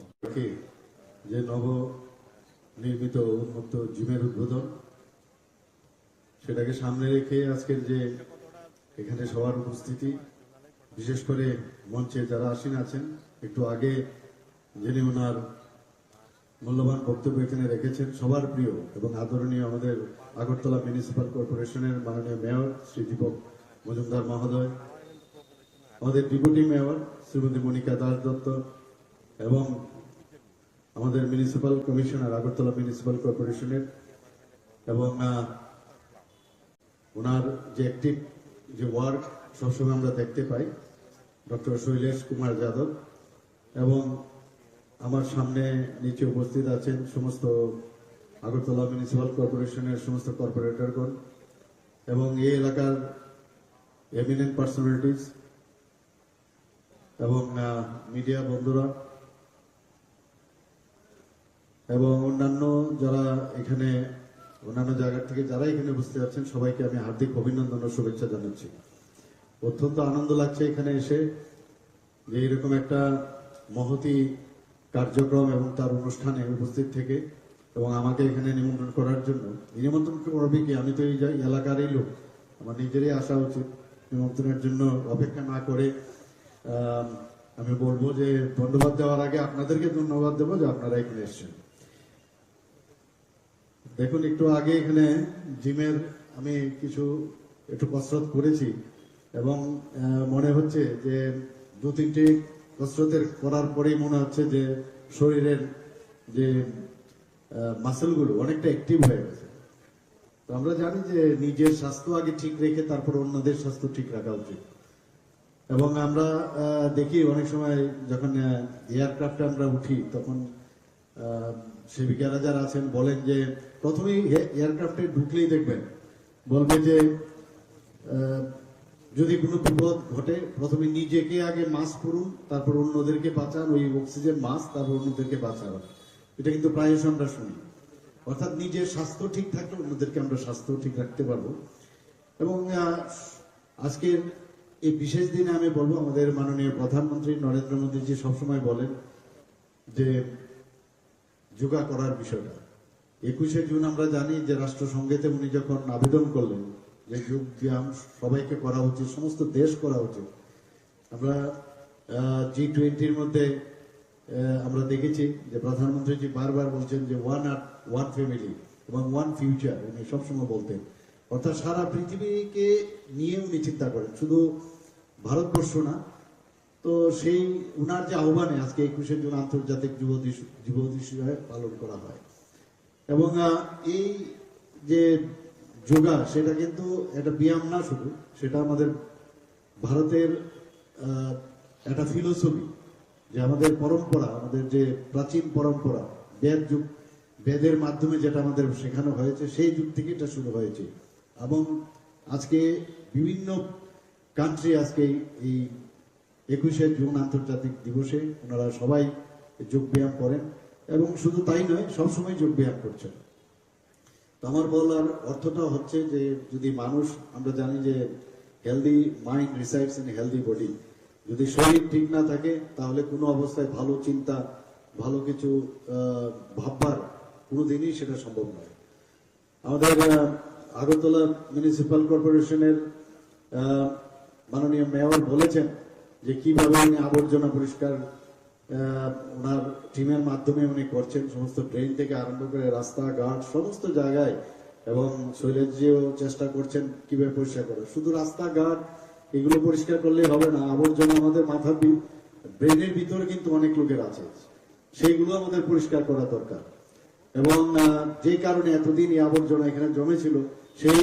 যে নব নির্মিত উন্মুক্ত জিমের উদ্বোধন, সেটাকে সামনে রেখে আজকের যে এখানে সবার উপস্থিতি, বিশেষ করে মঞ্চে যারা আসীন আছেন, একটু আগে যিনি ওনার মূল্যবান বক্তব্য এখানে রেখেছেন, সবার প্রিয় এবং আদরণীয় আমাদের আগরতলা মিউনিসিপাল কর্পোরেশনের মাননীয় মেয়র শ্রী দীপক মজুমদার মহোদয়, আমাদের ডেপুটি মেয়র শ্রীমতী মনিকা দাস দত্ত এবং আমাদের মিউনিসিপাল কমিশনার আগরতলা মিউনিসিপাল কর্পোরেশনের এবং ওনার যে অ্যাক্টিভ যে ওয়ার্ক সবসময় আমরা দেখতে পাই ডক্টর শৈলেশ কুমার যাদব এবং আমার সামনে নিচে উপস্থিত আছেন সমস্ত আগরতলা মিউনিসিপাল কর্পোরেশনের সমস্ত কর্পোরেটরগণ এবং এই এলাকার এমিনেন্ট পার্সোনালিটিস এবং মিডিয়া বন্ধুরা এবং অন্যান্য যারা এখানে অন্যান্য জায়গা থেকে যারা এখানে উপস্থিত আছেন সবাইকে আমি হার্দিক অভিনন্দন ও শুভেচ্ছা জানাচ্ছি। অত্যন্ত আনন্দ লাগছে এখানে এসে যে এরকম একটা মহতি কার্যক্রম এবং তার অনুষ্ঠানে উপস্থিত থেকে এবং আমাকে এখানে নিমন্ত্রণ করার জন্য। নিমন্ত্রণ করবে কি, আমি তো এই এলাকারই লোক, আমার নিজেরই আসা উচিত। নিমন্ত্রণের জন্য অপেক্ষা না করে আমি বলবো যে ধন্যবাদ দেওয়ার আগে আপনাদেরকে ধন্যবাদ দেবো যে আপনারা এখানে এসেছেন। দেখুন, একটু আগে এখানে জিমের আমি একটু কসরত করেছি এবং মনে হচ্ছে যে 2-3টি কসরতের করার পরেই মনে হচ্ছে যে শরীরের যে মাসেলগুলো অনেকটা অ্যাক্টিভ হয়ে গেছে। তো আমরা জানি যে নিজের স্বাস্থ্য আগে ঠিক রেখে তারপর অন্যদের স্বাস্থ্য ঠিক রাখা উচিত এবং আমরা দেখি অনেক সময় যখন এয়ারক্রাফটে আমরা উঠি তখন সেবিকারা যারা আছেন বলেন যে প্রথমেই এয়ারক্রাফটে ঢুকলেই দেখবেন বলবে যে যদি কোনো বিপদ ঘটে প্রথমে নিজেকে আগে মাস্ক পরুন, তারপর অন্যদেরকে বাঁচান, ওই অক্সিজেন মাস্ক, তারপর অন্যদেরকে বাঁচান। এটা কিন্তু প্রায়শ আমরা শুনি। অর্থাৎ নিজের স্বাস্থ্য ঠিক থাকলে অন্যদেরকে আমরা স্বাস্থ্য ঠিক রাখতে পারবো। এবং আজকের এই বিশেষ দিনে আমি বলবো, আমাদের মাননীয় প্রধানমন্ত্রী নরেন্দ্র মোদীজি সবসময় বলেন যে যোগা করার বিষয়টা। 21শে জুন আমরা জানি যে রাষ্ট্রসংঘেতে উনি যখন আবেদন করলেন যে যোগ ব্যায়াম সবাইকে করা উচিত, সমস্ত দেশ করা উচিত। আমরা G20-র মধ্যে আমরা দেখেছি যে প্রধানমন্ত্রীজি বারবার বলছেন যে ওয়ান আর্থ, ওয়ান ফ্যামিলি এবং ওয়ান ফিউচার, উনি সবসময় বলতেন। অর্থাৎ সারা পৃথিবীকে নিয়ে উনি চিন্তা করেন, শুধু ভারতবর্ষ না। তো সেই উনার যে আহ্বানে আজকে 21শে জুন আন্তর্জাতিক যুব দিবস পালন করা হয়। এবং এই যে যোগা, সেটা কিন্তু একটা ব্যায়াম না শুধু, সেটা আমাদের ভারতের একটা ফিলোসফি, যে আমাদের পরম্পরা, আমাদের যে প্রাচীন পরম্পরা, বেদের মাধ্যমে যেটা আমাদের শেখানো হয়েছে, সেই যুগ থেকে এটা শুরু হয়েছে। এবং আজকে বিভিন্ন কান্ট্রি আজকে এই 21শে জুন আন্তর্জাতিক দিবসে ওনারা সবাই যোগ ব্যায়াম করেন, এবং শুধু তাই নয়, সবসময় যোগ ব্যায়াম করছেন। তো আমার বলার অর্থটা হচ্ছে যে যদি মানুষ, আমরা জানি যে healthy mind resides in healthy body, যদি শরীর ঠিক না থাকে তাহলে কোনো অবস্থায় ভালো চিন্তা, ভালো কিছু ভাববার কোনোদিনই সেটা সম্ভব নয়। আমাদের আগরতলা মিউনিসিপ্যাল কর্পোরেশনের মাননীয় মেয়র বলেছেন যে কিভাবে উনি আবর্জনা পরিষ্কার ওনার টিমের মাধ্যমে উনি করছেন, সমস্ত ড্রেন থেকে আরম্ভ করে রাস্তাঘাট সমস্ত জায়গায়। এবং শৈলেশজিও চেষ্টা করছেন কিভাবে পরিষ্কার করা। শুধু রাস্তাঘাট এগুলো পরিষ্কার করলেই হবে না, আবর্জনা আমাদের মাথার ব্রেনের ভিতরে কিন্তু অনেক লোকের আছে, সেইগুলো আমাদের পরিষ্কার করা দরকার। এবং যে কারণে এতদিন এই আবর্জনা এখানে জমেছিল, সেই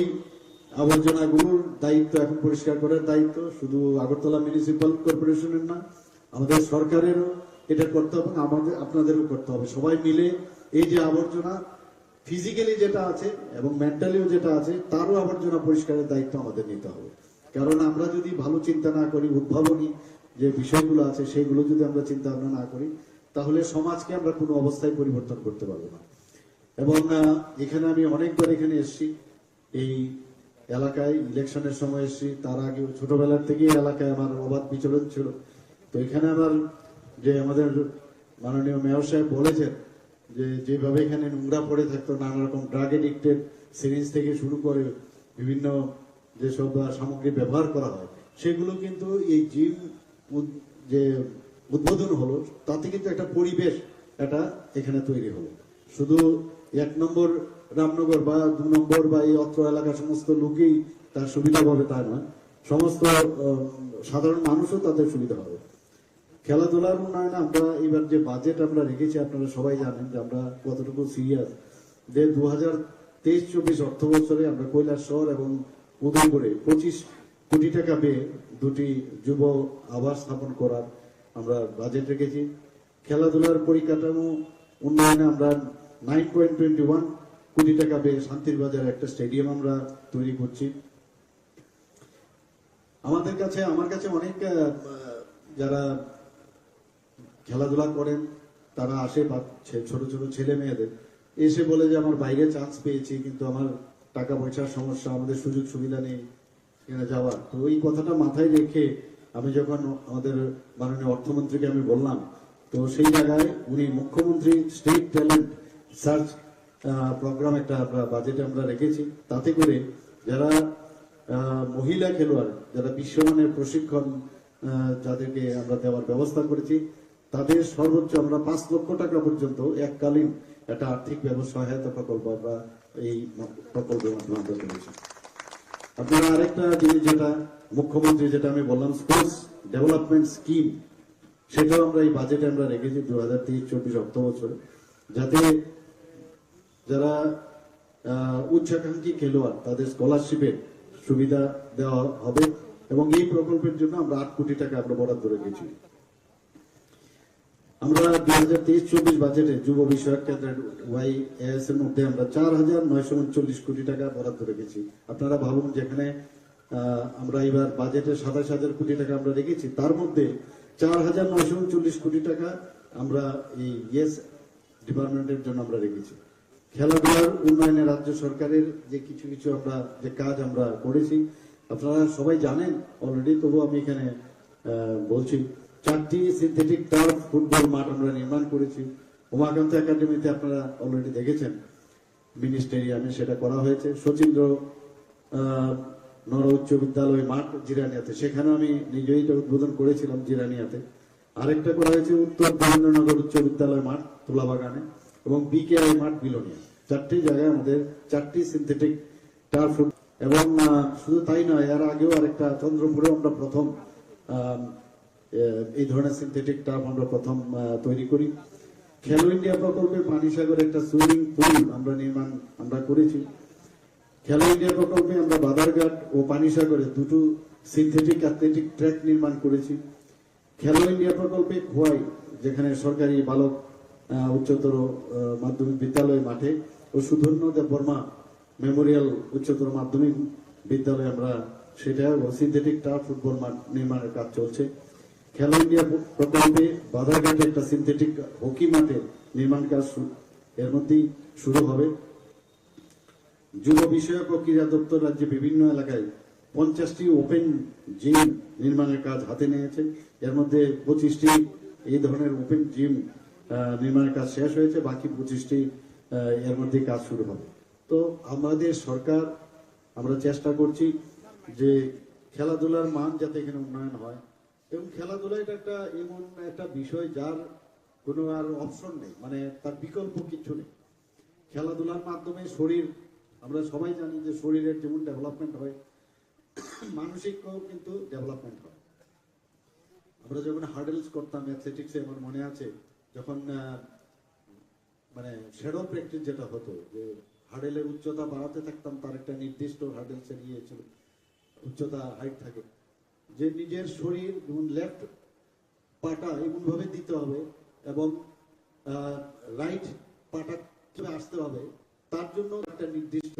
আবর্জনাগুলোর দায়িত্ব এখন পরিষ্কার করার দায়িত্ব শুধু আগরতলা মিউনিসিপ্যাল কর্পোরেশনের না, আমাদের সরকারেরও এটা করতে হবে, আমাদের আপনাদেরও করতে হবে। সবাই মিলে এই যে আবর্জনা ফিজিক্যালি যেটা আছে এবং মেন্টালিও যেটা আছে, তারও আবর্জনা পরিষ্কারের দায়িত্ব আমাদের নিতে হবে। কারণ আমরা যদি ভালো চিন্তা না করি, উদ্ভাবনী যে বিষয়গুলো আছে সেইগুলো যদি আমরা চিন্তা ভাবনা না করি, তাহলে সমাজকে আমরা কোনো অবস্থায় পরিবর্তন করতে পারবো না। এবং এখানে আমি অনেকবার এখানে এসেছি, এই এলাকায় ইলেকশনের সময় এসেছি, তার আগে ছোটবেলার থেকেই এলাকায় আমার অবাধ বিচরণ ছিল। তো এখানে আমার যে আমাদের মাননীয় মেয়র সাহেব বলেছেন যে যেভাবে এখানে নোংরা পড়ে থাকতো, নানা রকম ড্রাগ এডিক্টেড সিরিঞ্জ থেকে শুরু করে বিভিন্ন যেসব সামগ্রী ব্যবহার করা হয়, সেগুলো কিন্তু এই জিম যে উদ্বোধন হলো, তাতে কিন্তু একটা পরিবেশ এটা এখানে তৈরি হলো। শুধু 1 নম্বর রামনগর বা 2 নম্বর বা এই অত্র এলাকার সমস্ত লোকেই তার সুবিধা পাবে তা নয়, সমস্ত সাধারণ মানুষও তাদের সুবিধা হবে। খেলাধুলার উন্নয়নে আমরা এবার যে বাজেট আমরা রেখেছি, আপনারা সবাই জানেন যে আমরা কতটুকু সিরিয়াস। যে 2023-24 অর্থ বছরে আমরা কৈলাসহর এবং উদয়পুরে 25 কোটি টাকা পেয়ে 2টি যুব আবাস স্থাপন করার আমরা বাজেট রেখেছি। খেলাধুলার পরিকাঠামো উন্নয়নে আমরা 9.21 কোটি টাকা পেয়ে শান্তির বাজারে একটা স্টেডিয়াম আমরা তৈরি করছি। আমার কাছে অনেক যারা খেলাধুলা করেন তারা আসে, ছোট ছোট ছেলে মেয়েদের এসে বলে যে আমার বাইরে চান্স পেয়েছি, কিন্তু আমার টাকা পয়সার সমস্যা, আমাদের সুযোগ সুবিধা নেই এখানে যাওয়ার। তো ওই কথাটা মাথায় রেখে আমি যখন আমাদের মাননীয় অর্থমন্ত্রীকে আমি বললাম, তো সেই জায়গায় উনি মুখ্যমন্ত্রী স্টেট ট্যালেন্ট সার্চ প্রোগ্রাম একটা বাজেটে আমরা রেখেছি। তাতে করে যারা মহিলা খেলোয়াড়, যারা বিশ্বমানের প্রশিক্ষণ যাদেরকে আমরা দেওয়ার ব্যবস্থা করেছি, তাদের সর্বোচ্চ আমরা 5 লক্ষ টাকা পর্যন্ত এককালীন একটা আর্থিক সহায়তা প্রকল্প আমরা এই প্রকল্পের মাধ্যমে আমরা করেছি। আপনারা আরেকটা জিনিস যেটা মুখ্যমন্ত্রী যেটা আমি বললাম, স্পোর্টস ডেভেলপমেন্ট স্কিম, সেটাও আমরা এই বাজেটে আমরা রেখেছি 2023-24 অর্থ বছরে, যাতে যারা উচ্চাকাঙ্ক্ষী খেলোয়াড় তাদের স্কলারশিপের সুবিধা দেওয়া হবে। এবং এই প্রকল্পের জন্য আমরা 8 কোটি টাকা আমরা বরাদ্দ রেখেছি। আমরা 2023-24 বাজেটে যুব বিষয়ক কেন্দ্রের YAS এর মধ্যে আমরা 4,939 কোটি টাকা বরাদ্দ রেখেছি। আপনারা ভাবুন, যেখানে আমরা এবার বাজেটে 27,000 কোটি টাকা আমরা রেখেছি, তার মধ্যে 4,939 কোটি টাকা আমরা এই ইয়েস ডিপার্টমেন্টের জন্য আমরা রেখেছি। খেলাধুলার উন্নয়নে রাজ্য সরকারের যে কিছু কিছু আমরা যে কাজ আমরা করেছি আপনারা সবাই জানেন অলরেডি, তবু আমি এখানে বলছি। 4টি সিনথেটিক টার্ফ ফুটবল মাঠ আমরা নির্মাণ করেছি। উমাকান্ত একাডেমিতে আপনারা অলরেডি দেখেছেন, মিনি স্টেডিয়ামে সেটা করা হয়েছে। শচীন্দ্র নর উচ্চ বিদ্যালয় মাঠ জিরানিয়াতে, সেখানে আমি নিজেই এটা উদ্বোধন করেছিলাম জিরানিয়াতে। আরেকটা করা হয়েছে উত্তর দেবেন্দ্রনগর উচ্চ বিদ্যালয় মাঠ তুলাবাগানে এবং BKI মাঠ বিলোনিয়া। 4টি জায়গায় আমাদের 4টি সিনথেটিক টার্ফ, এবং শুধু তাই নয়, এর আগেও আরেকটা চন্দ্রপুরে আমরা প্রথম এই ধরনের সিনথেটিক টার্ফ আমরা প্রথম তৈরি করি। খেলো ইন্ডিয়া প্রকল্পে পানিসাগরে একটা সুইমিং পুল আমরা করেছি। খেলো ইন্ডিয়া প্রকল্পে আমরা বাদারঘাট ও পানিসাগরে 2টো সিনথেটিক অ্যাথলেটিক ট্র্যাক নির্মাণ করেছি। খেলো ইন্ডিয়া প্রকল্পে খোয়াই, যেখানে সরকারি বালক উচ্চতর মাধ্যমিক বিদ্যালয় মাঠে ও সুধন্য দেব বর্মা মেমোরিয়াল উচ্চতর মাধ্যমিক বিদ্যালয়ে আমরা সেটা সিনথেটিক টার্ফ ফুটবল মাঠ নির্মাণের কাজ চলছে। খেলো ইন্ডিয়া প্রকল্পে বাধারঘাটে একটা সিনথেটিক হকি মাঠে নির্মাণ কাজ এর মধ্যেই শুরু হবে। যুব বিষয়ক ও ক্রীড়া দপ্তর রাজ্যে বিভিন্ন এলাকায় 50টি ওপেন জিম নির্মাণের কাজ হাতে নিয়েছে। এর মধ্যে 25টি এই ধরনের ওপেন জিম নির্মাণের কাজ শেষ হয়েছে, বাকি 25টি এর মধ্যে কাজ শুরু হবে। তো আমাদের সরকার আমরা চেষ্টা করছি যে খেলাধুলার মান যাতে এখানে উন্নয়ন হয়, এবং খেলাধুলা এটা একটা এমন একটা বিষয় যার কোনো আর অপশন নেই, মানে তার বিকল্প কিছু নেই। খেলাধুলার মাধ্যমে শরীর, আমরা সবাই জানি যে শরীরের যেমন ডেভেলপমেন্ট হয়, মানসিকও কিন্তু ডেভেলপমেন্ট হয়। আমরা যখন হার্ডেলস করতাম অ্যাথলেটিক্সে, আমার মনে আছে যখন মানে শ্যাডো প্র্যাকটিস যেটা হতো, যে হার্ডেলের উচ্চতা বাড়াতে থাকতাম, তার একটা নির্দিষ্ট হার্ডেলসের ইয়ে ছিল, উচ্চতা হাইট থাকে, যে নিজের শরীর যেমন লেফট পাটা এমনভাবে দিতে হবে এবং রাইট পাটা আসতে হবে, তার জন্য একটা নির্দিষ্ট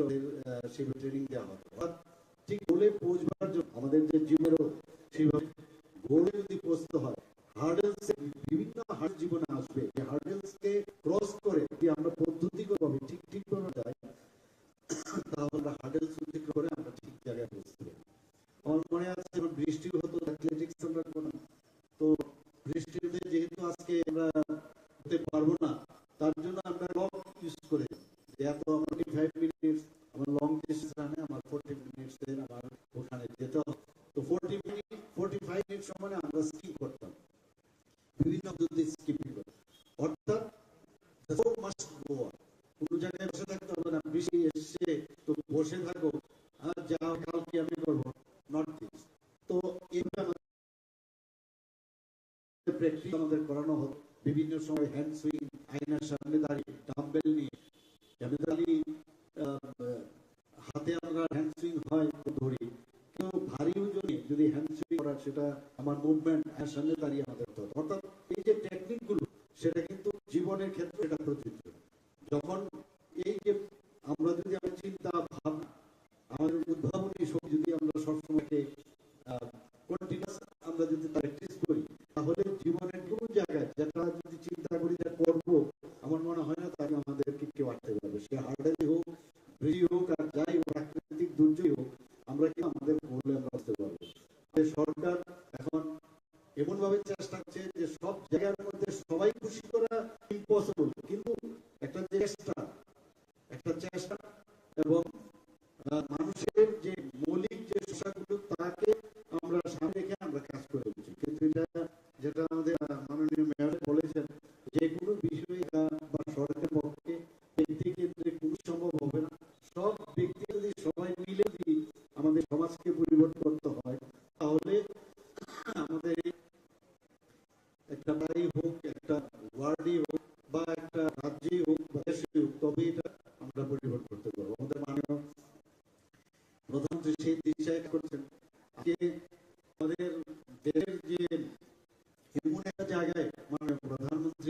সেভাবে ট্রেনিং দেওয়া হবে। ঠিক গোলে পৌঁছবার জন্য আমাদের যে জিমেরও সেইভাবে গোলে যদি পৌঁছতে হয়, হার্ডেলস বিভিন্ন হার্ড জীবনে আসবে, যে হার্ডেলসকে ক্রস করে যদি আমরা পদ্ধতিগতভাবে ঠিক ভাবে যাই, তাহলে আমরা হার্ডেলস অতিক্রম করে আমরা ঠিক জায়গায় পৌঁছতে পারি। আমার মনে আছে যখন বৃষ্টি হতো, অ্যাথলেটিক্স আমরা করতাম, তো বৃষ্টিতে যেহেতু আজকে আমরা হতে পারবো না, তার জন্য আমরা লং ইউজ করে এত আমার 45 মিনিট আমার লং ডিস্টেন্স রানে আমার 40 মিনিটস এর আমার ওখানে যেতে হবে। তো 45 মিনিট সময় আমরা স্কিপ করতাম, বিভিন্ন পদ্ধতি স্কিপিং করতাম। অর্থাৎ মাস্ট গো অন, কোনো জায়গায় বসে থাকতে হবে না, বৃষ্টি এসছে তো বসে থাকো আর যাও কালকে আমি করবো, নট দিস। তো এইভাবে প্র্যাকটিস আমাদের করানো হতো। বিভিন্ন সময় হ্যান্ড সুইং, আয়নার সামনে দাঁড়িয়ে ডাম্বেল নিয়ে হাতে আমরা হ্যান্ড সুইং হয় ধরি, কেউ ভারী ওজনে যদি হ্যান্ড সুইং করার, সেটা আমার মুভমেন্ট এর সামনে দাঁড়িয়ে আমাদের হতো। অর্থাৎ এই যে টেকনিক গুলো, সেটা কিন্তু জীবনের ক্ষেত্রে এটা প্রযোজ্য। যখন এই যে আমরা যদি আমাদের চিন্তা ভাবনা, আমাদের উদ্ভাবনী শক্তি যদি আমরা সবসময়কে কন্টিনিউয়াস আমরা যদি প্র্যাকটিস করি, তাহলে জীবনের কোনো জায়গায় যেটা যদি চিন্তা করি যে করবো, আমার মনে হয় না তাকে আমাদেরকে কেউ আটতে পারবে। সে হার্ডেলই হোক, বৃষ্টি হোক, আর যাই হোক, প্রাকৃতিক দুর্যোগ হোক, আমরা কি আমাদের বললে আমরা আসতে পারবো। সরকার এখন এমন ভাবে চেষ্টা করছে যে সব জায়গার মধ্যে সবাই খুশি করা ইম্পসিবল, কিন্তু একটা চেষ্টা এবং মানুষের যে মৌলিক যে সমস্যাগুলো তাকে আমরা সামনে রেখে আমরা কাজ করে দিচ্ছি। কিন্তু এটা যেটা আমাদের মাননীয় মেয়র বলেছেন, যে কোনো বিষয়ে বা সরকারের পক্ষে ব্যক্তি কেন্দ্রে কোনো সম্ভব হবে না। সব ব্যক্তি যদি সবাই মিলে যদি আমাদের সমাজকে পরিবর্তন করতে হয়, তাহলে আমাদের একটা বাড়ি হোক, একটা ওয়ার্ডই হোক, বা একটা রাজ্যেই হোক, বা দেশে হোক, তবে এটা আমরা পরিবর্তন করতে পারবো। আমাদের মাননীয় প্রধানমন্ত্রী সেই দিশায় করছেন। আজকে আমাদের দেশের যে এমন একটা জায়গায় মাননীয় প্রধানমন্ত্রী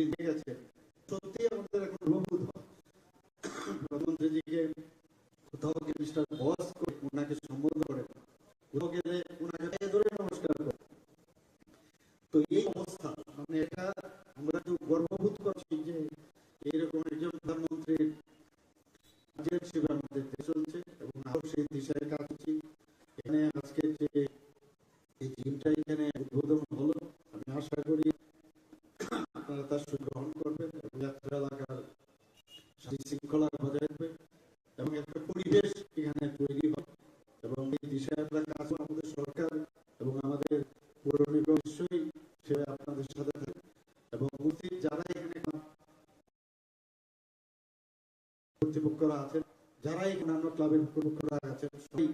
কর্তৃপক্ষরা আছেন সবাই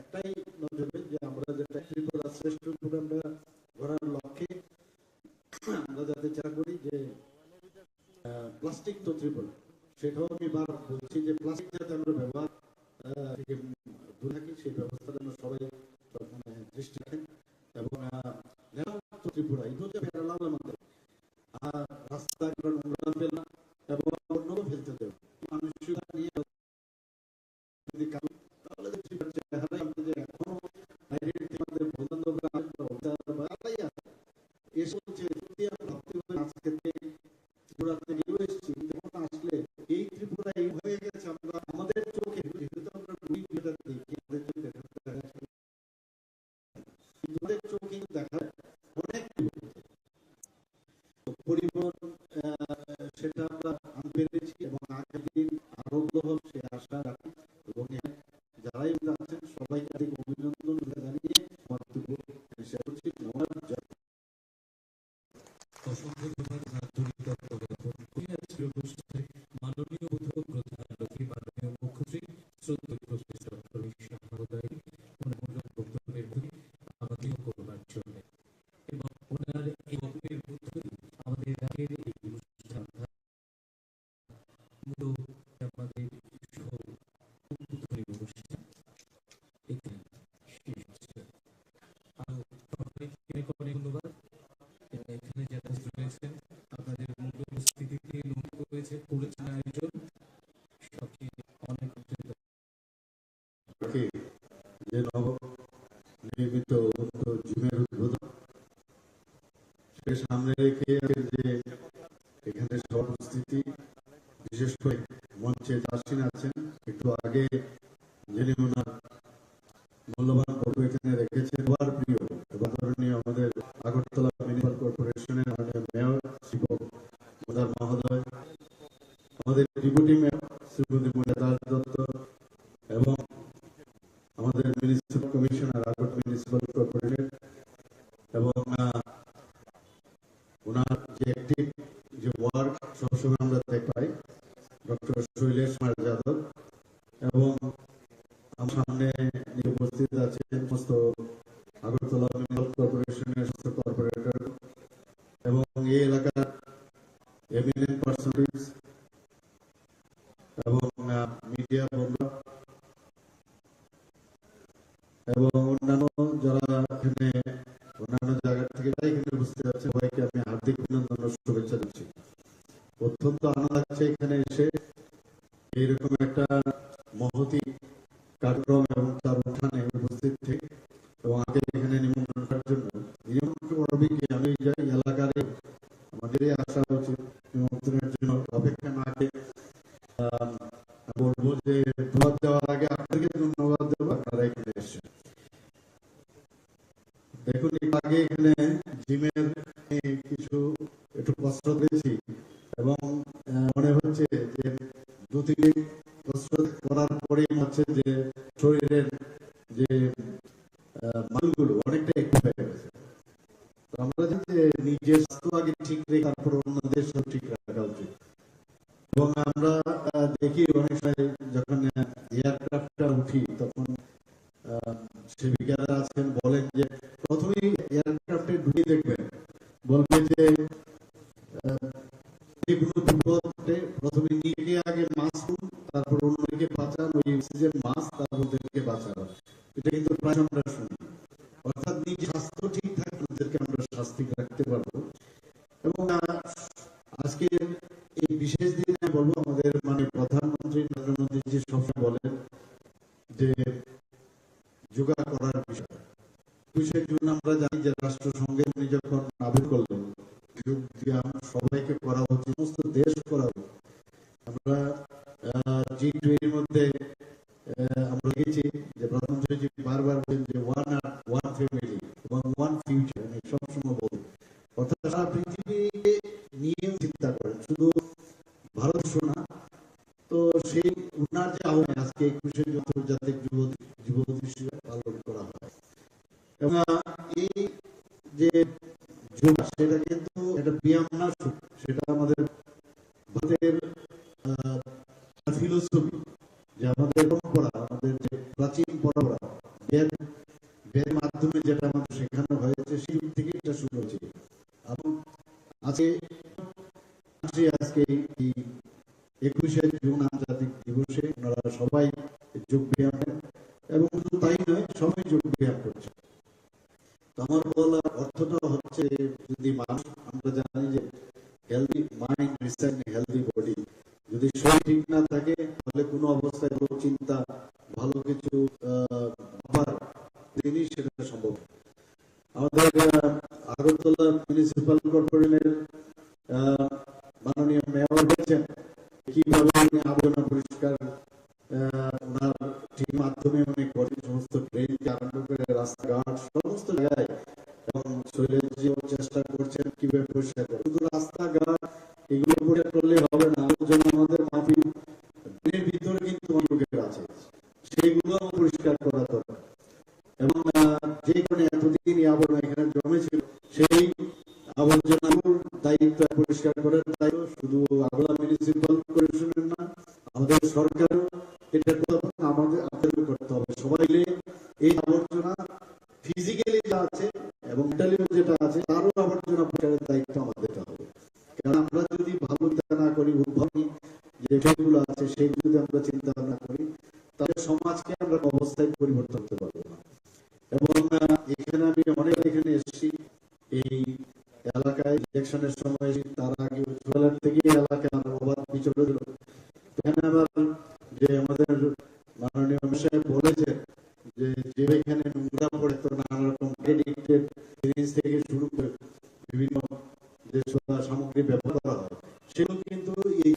একটাই নজরে যে আমরা যেটা ত্রিপুরা শ্রেষ্ঠ প্রোগ্রামটা করার লক্ষ্যে আমরা যাতে চেষ্টা করি যে প্লাস্টিক তো ত্রিপুরা, সেটাও আমি বার বলছি যে প্লাস্টিক যাতে আমরা ব্যবহার থেকে দূরে থাকি সেই ব্যবস্থাটা আমরা সবাই দৃষ্টি রাখেন। এবং ত্রিপুরা এটাও যে ফেরালাম আমাদের রাস্তা নোংরা ফেলা এবং অন্য ফেলতে দেব মানুষরা নিয়ে তাহলে এখনো বাইরের আমাদের বন্ধুরা এসে আজকে ত্রিপুরা থেকে এসেছি যখন আসলে এই ত্রিপুরা এই হয়ে গেছে আমরা আমাদের চোখে যেহেতু আমরা দেখি আমাদের চোখে দেখা অনেক পরিবর্তন সেটা আমরা আনতে পেরেছি এবং আগের দিন আরো হবে সে আশা রাখি এবং যারাই আছেন সবাইকে অভিনন্দন জানিয়ে বক্তব্য শেষ করছি। অসংখ্য মাননীয় প্রধান অতিথি মাননীয় মুখ্যমন্ত্রী শ্রদ্ধেয় প্রফেসর ডক্টর মানিক মহোদয় ওনার মূল্যবান বক্তব্যের প্রতি আমাদের করবার জন্য এবং ওনার এই বক্তব্যের মধ্য দিয়ে আমাদের রাজ্যের এই অনুষ্ঠান মূলত আমাদের উদ্বোধনী অনুষ্ঠান এখানে শেষ হচ্ছে। অনেক ধন্যবাদ। এখানে যারা রয়েছেন আপনাদের মূল্য উপস্থিতিতে লক্ষ্য করেছেন আয়োজন সবচেয়ে অনেক যে নব নির্মিত জিমের উদ্বোধন সে সামনে রেখে যে এখানে সব উপস্থিতি বিশেষ করে মঞ্চে আসীন আছেন একটু আগে যিনি ওনার মূল্যবান বক্তব্য এখানে রেখেছেন সবার প্রিয় এবং আমাদের আগরতলা মিউনিসিপাল কর্পোরেশনের মাননীয় মেয়র শিবক মহোদয়, আমাদের ডেপুটি মেয়র শ্রীমতী দাস দত্ত এবং আমাদের মিউনিসিপাল কমিশনার আগর মিউনিসিপাল কর্পোরেশন এবং ওনার যে অ্যাক্টিভ যে ওয়ার্ক সবসময় আমরা দেখতে পাই ডক্টর শৈলেশ কুমার যাদব এবং আমার সামনে উপস্থিত আছেন সমস্ত আগরতলা মিউনিসিপাল কর্পোরেশনের সমস্ত কর্পোরেটর এবং এই এলাকার এমিনেন্ট পার্সোনালিটিস এবং মিডিয়া বন্ধু এবং অন্যান্য যারা এখানে অন্যান্য জায়গা থেকে এখানে উপস্থিত আছে সবাইকে আমি হার্দিক অভিনন্দন ও শুভেচ্ছা দিচ্ছি। অত্যন্ত আনন্দ লাগছে এখানে এসে এইরকম একটা মহতি কার্যক্রম এবং তার উত্থানে উপস্থিত থেকে এবং আগে এখানে নিমন্ত্রণ করার জন্য নিমন্ত্রণ আমি যাই এলাকার আমাদের আসা উচিত নিমন্ত্রণের জন্য অপেক্ষা না করে বলবো যে ধন্যবাদ দেওয়ার আগে আপনাদেরকে ধন্যবাদ দেবো আপনারা এখানে এসেছেন। দেখুন আগে এখানে জিমের কিছু একটু কষ্ট পেয়েছি এবং মনে হচ্ছে যে 2-3 বছর করার পরেই হচ্ছে যে শরীরের যে মানগুলো অনেকটা একটু হয়ে গেছে। তো আমরা যে নিজের স্বাস্থ্য আগে ঠিক রেখে তারপর অন্যদের সব ঠিক রাখা উচিত এবং আমরা দেখি অনেক সময় যখন এয়ারক্রাফটটা উঠি তখন সেবিকারা আছেন বলেন যে প্রথমেই এয়ারক্রাফটে ঢুকে দেখবেন বলবে যে কোনো বিপদে প্রথমে নিজেকে আগে মাস্ক তারপর অন্যকে বাঁচান ওই অক্সিজেন মাস্ক তারপর ওদেরকে বাঁচানো। এটা কিন্তু প্রায় আমরা শুনি, অর্থাৎ নিজের স্বাস্থ্য ঠিক থাকলে ওদেরকে আমরা স্বাস্থ্য রাখতে পারবো। এবং আজকে এই বিশেষ দিনে বলবো আমাদের প্রধানমন্ত্রী নরেন্দ্র মোদীজি সবসময় বলেন যে যোগা করার বিষয়ের জন্য আমরা জানি যে রাষ্ট্রসংঘে উনি যখন আবেদন করলেন যোগ ব্যায়াম সবাইকে করা উচিত, সমস্ত দেশ করা উচিত। আমরা G20 মধ্যে আমরা দেখেছি যে প্রধানমন্ত্রী বারবার বলেন যে ওয়ান ফ্যামিলি এবং ওয়ান ফিউচার, সবসময় বলেন অর্থাৎ সারা পৃথিবীকে নিয়ে চিন্তা করেন, শুধু ভারত শোনা। তো সেই উনার যে আহ্বান আজকে 21শে আন্তর্জাতিক যুব দিবস পালন করা হয় এবং এই যে যোগ সেটা কিন্তু একটা ব্যায়াম না, সেটা আমাদের ভারতের ফিলোসফি যে আমাদের পরম্পরা মাধ্যমে যেটা আমাদের শেখানো হয়েছে সেই যুগ থেকে এটা শুরু হয়েছে। এবং আজকে এই 21শে জুন আন্তর্জাতিক দিবসে ওনারা সবাই যোগ ব্যায়াম এবং শুধু তাই নয়, সবাই যোগ ব্যায়াম করছে। আমার বলার অর্থটা হচ্ছে, যদি মানুষ, আমরা জানি যে healthy mind recent healthy body, যদি শরীর ঠিক না থাকে তাহলে কোনো অবস্থায় ভালো চিন্তা, ভালো কিছু জিনিস সেটা সম্ভব। আমাদের আগরতলা মিউনিসিপাল কর্পোরেশনের মাননীয় মেয়র হয়েছেন, কিভাবে আবর্জনা পরিষ্কার ওনার ঠিক মাধ্যমে উনি করেন, সমস্ত ড্রেনকে আরম্ভ করে রাস্তাঘাট সমস্ত জায়গায়, এবং শরীরের যে চেষ্টা করছেন কিভাবে পরিষ্কার করে। শুধু রাস্তাঘাট এগুলো পরিষ্কার করলে হবে না, আমাদের মাফি ড্রেনের ভিতরে কিন্তু লোকের আছে, সেইগুলো পরিষ্কার করা দরকার। এবং যে কারণে এতদিন আবর্জনা এখানে জমেছিল, সেই আবর্জনার দায়িত্ব পরিষ্কার করার দায়িত্ব শুধু আগলা মিউনিসিপাল কর্পোরেশনের না, আমাদের সরকার এটা আমাদের আপনাদের করতে হবে। সবাই এই আবর্জনা ফিজিক্যালি যা আছে এবং মেন্টালি যেটা আছে তারও আবর্জনা পরিষ্কারের দায়িত্ব আমাদের হবে। কারণ আমরা যদি ভালো চিন্তা না করি, উদ্ভাবনী যে বিষয়গুলো আছে সেইগুলো যদি আমরা চিন্তা ভাবনা করি, তাহলে সমাজকে আমরা অবস্থায় পরিবর্তন করতে পারবো না। এবং এখানে আমি অনেক এখানে এসেছি, এই এলাকায় ইলেকশনের সময়, তার আগে ছোটবেলার থেকে এলাকায় আমার অবাধ বিচরণ ছিল। এখানে আবার যে আমাদের মাননীয় সাহেব বলেছেন যে এখানে নোংরা পড়ে, তো নানা রকম জিনিস থেকে শুরু করে বিভিন্ন যে সামগ্রী ব্যবহার করা হয়, সেগুলো কিন্তু এই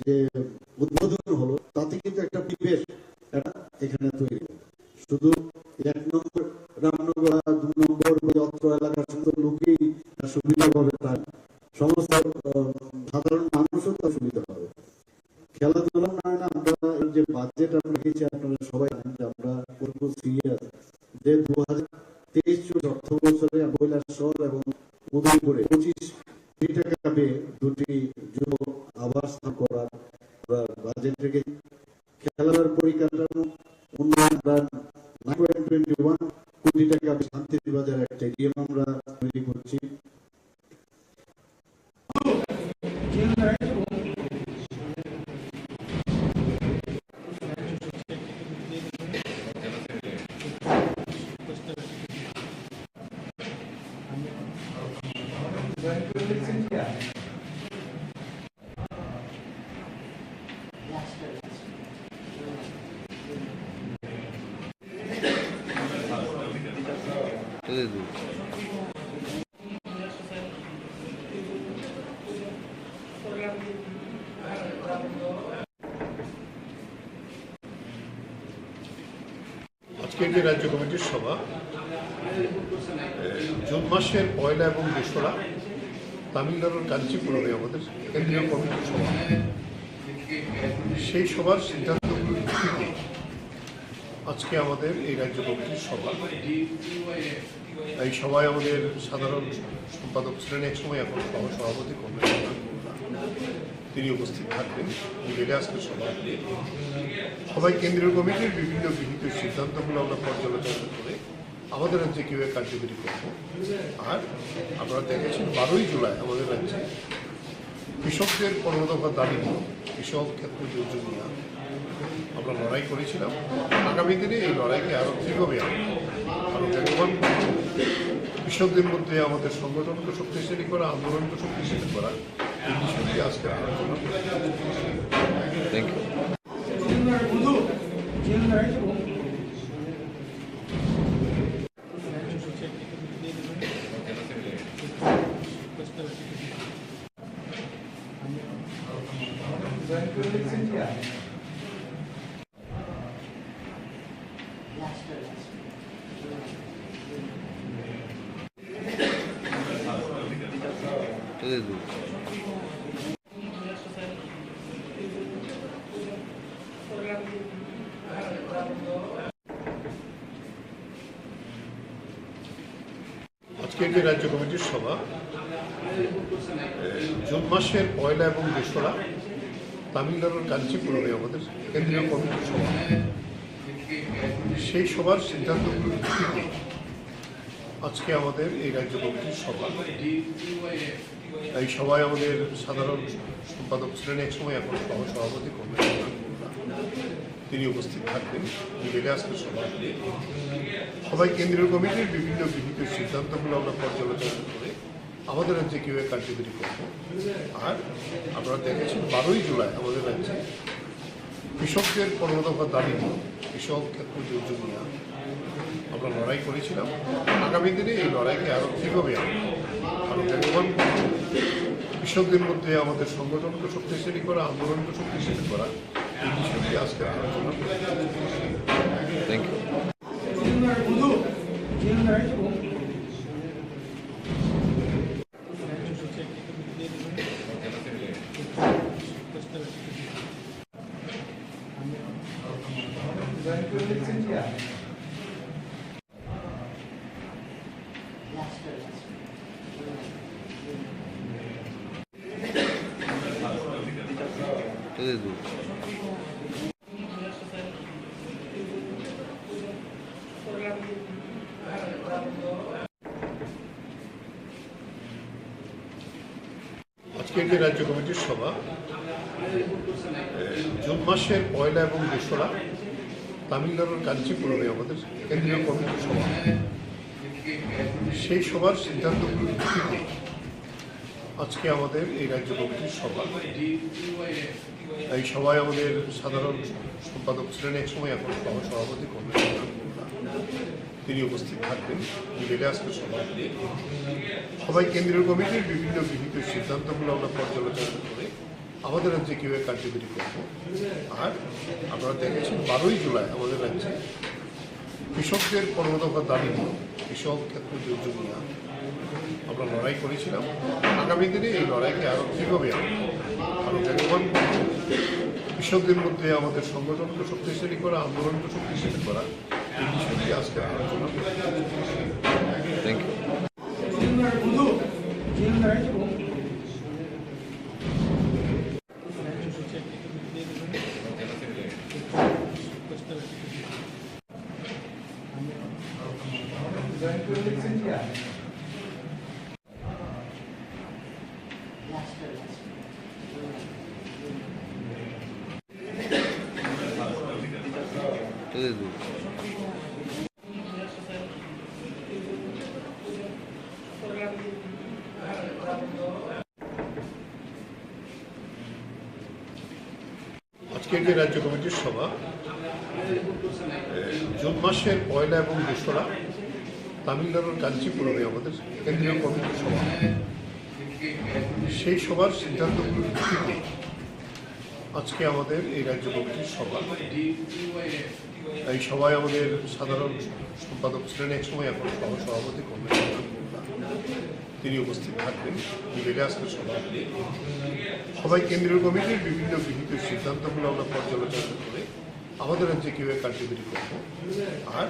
যে উদ্বোধন হলো তাতে কিন্তু একটা পরিবেশ এখানে তৈরি হলো। শুধু 1 নম্বর রামনগর, 2 নম্বর অত্র এলাকার সমস্ত লোকেই সুবিধা পাবে, তার সমস্ত সাধারণ মানুষও তার সুবিধা পাবে। খেলাধুলা নয় না, আমরা যে বাজেট আমরা রেখেছি, আপনারা সবাই জানেন যে আমরা করবো সিরিয়াস, যে 2023 অর্থ বছরে কৈলাসহর এবং উদয়পুরে 25 কোটি টাকা পেয়ে 2টি যুব আবাস করার বাজেট রেখে খেলার পরিকাঠামো উন্নয়ন 9.21 কোটি টাকা শান্তিবাজার একটা স্টেডিয়াম আমরা তৈরি করছি। আজকের যে রাজ্য কমিটির সভা, জুন মাসের 1 এবং 2 তামিলনাড়ুর কাঞ্চিপুরমে আমাদের কেন্দ্রীয় কমিটির সভা, সেই সভার সিদ্ধান্তগুলোর ভিত্তিতে আজকে আমাদের এই রাজ্য কমিটির সভা। এই সভায় আমাদের সাধারণ সম্পাদক ছিলেন এক সময়, এখন সভাপতি তিনি উপস্থিত থাকবেন। মিলে আজকে সবাই কেন্দ্রীয় কমিটির বিভিন্ন গৃহীত সিদ্ধান্তগুলো আমরা পর্যালোচনা করে আমাদের রাজ্যে কীভাবে কার্যকরী করব। আর আপনারা দেখেছেন 12ই জুলাই আমাদের রাজ্যে কৃষকদের 15 দফা দাবি নিয়ে, কৃষক ক্ষেত্র দুর্যোগ নিয়ে আমরা লড়াই করেছিলাম। আগামী দিনে এই লড়াইকে আরও দৃঢ়ভাবে আরও বেগবান করব। কৃষকদের মধ্যে আমাদের সংগঠনকে শক্তিশালী করা, আন্দোলনকে শক্তিশালী করা, এই বিষয়টি আজকে আলোচনা থ্যাংক ইউ। আজকের যে রাজ্য কমিটির সভা, জুন মাসের 1 এবং 2 তামিলনাড়ুর কাঞ্চিপুরমে আমাদের কেন্দ্রীয় কমিটির সভা, সেই সভার সিদ্ধান্তগুলোর ভিত্তিতে আজকে আমাদের এই রাজ্য কমিটির সভা। এই সভায় আমাদের সাধারণ সম্পাদক ছিলেন একসময়, এখন সহসভাপতি তিনি উপস্থিত থাকবেন। মিলে আজকে সবাই কেন্দ্রীয় কমিটির বিভিন্ন গৃহীত সিদ্ধান্তগুলো আমরা পর্যালোচনা করে আমাদের রাজ্যে কীভাবে কার্যকরী করব। আর আপনারা দেখেছেন 12ই জুলাই আমাদের রাজ্যে কৃষকদের 15 দফা দাবি নিয়ে, কৃষক ক্ষেত্র দুর্যোগ নিয়ে আমরা লড়াই করেছিলাম। আগামী দিনে এই লড়াইকে আরও কীভাবে আরও বেগবান করব, কৃষকদের মধ্যে আমাদের সংগঠনকে শক্তিশালী করা, আন্দোলনকে শক্তিশালী করা, এই বিষয়টি আজকে আলোচনা করতে। Thank you. আজকের যে রাজ্য কমিটির সভা জুন মাসের 1 এবং 2 তামিলনাড়ুর কাঞ্চিপুরমে আমাদের কেন্দ্রীয় কমিটির সভা। সেই সভার সিদ্ধান্তগুলোর ভিত্তিতে আজকে আমাদের এই রাজ্য কমিটির সভা। এই সভায় আমাদের সাধারণ সম্পাদক ছিলেন একসময়, এখন সহসভাপতি তিনি উপস্থিত থাকবেন। মিলে আজকে সবাই কেন্দ্রীয় কমিটির বিভিন্ন গৃহীত সিদ্ধান্তগুলো আমরা পর্যালোচনা করে আমাদের রাজ্যে কীভাবে কার্যকরী করব। আর আপনারা দেখেছেন 12ই জুলাই আমাদের রাজ্যে কৃষকদের 15 দফা দাবি নিয়ে, কৃষক ক্ষেত্র দুর্যোগ নিয়ে আমরা লড়াই করেছিলাম। আগামী দিনে এই লড়াইকে আরও কীভাবে আরও বেগবান করব, কৃষকদের মধ্যে আমাদের সংগঠনকে শক্তিশালী করা, আন্দোলনকে শক্তিশালী করা, এই বিষয়টি আজকে আলোচনা করতে। Thank you. আজকের যে রাজ্য কমিটির সভা জুন মাসের 1 এবং 2 তামিলনাড়ুর কাঞ্চিপুরমে আমাদের কেন্দ্রীয় কমিটির সভা। সেই সভার সিদ্ধান্তগুলোর ভিত্তিতে আজকে আমাদের এই রাজ্য কমিটির সভা। এই সভায় আমাদের সাধারণ সম্পাদক ছিলেন একসময়, এখন সহসভাপতি তিনি উপস্থিত থাকবেন। মিলে আজকে সবাই কেন্দ্রীয় কমিটির বিভিন্ন গৃহীত সিদ্ধান্তগুলো আমরা পর্যালোচনা করে আমাদের রাজ্যে কীভাবে কার্যকরী করব। আর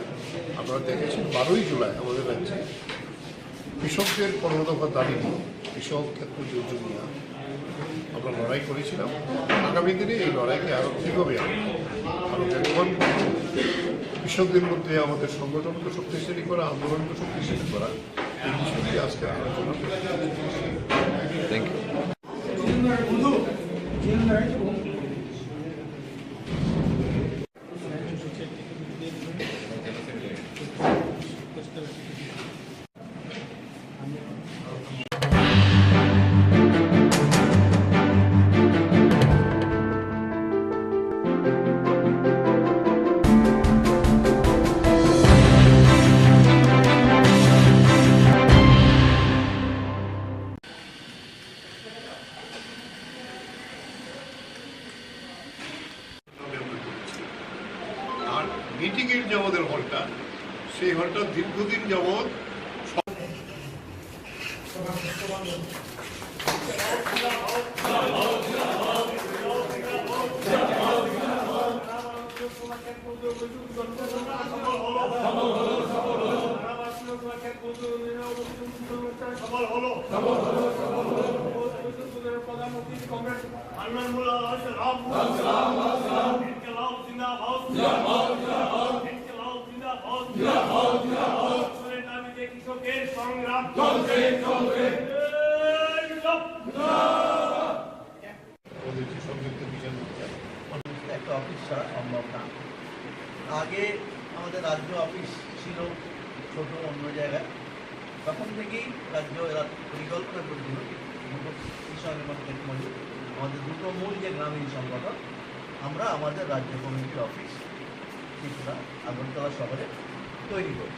আপনারা দেখেছেন 12ই জুলাই আমাদের রাজ্যে কৃষকদের 15 দফা দাবি নিয়ে, কৃষক ক্ষেত্র দুর্যোগ নিয়ে আমরা লড়াই করেছিলাম। আগামী দিনে এই লড়াইকে আরও কীভাবে আরও বেগবান করব, কৃষকদের মধ্যে আমাদের সংগঠনকে শক্তিশালী করা, আন্দোলনকে শক্তিশালী করা, এই বিষয়টি আজকে আলোচনা করতে। Thank you. আর মিটিংয়ের যে আমাদের হলটা, সেই হলটা দীর্ঘদিন যাবৎ প্রধানমন্ত্রী ছাড়া সম্ভব না। আগে আমাদের রাজ্য অফিস ছিল ছোট অন্য জায়গায়, তখন থেকেই রাজ্য এরা পরিকল্পনা করেছিল দুটো কৃষকের মধ্যে মজুদ আমাদের দুটো মূল যে গ্রামীণ সংগঠন, আমরা আমাদের রাজ্য কমিটির অফিস ত্রিপুরা আগরতলা শহরে তৈরি করি।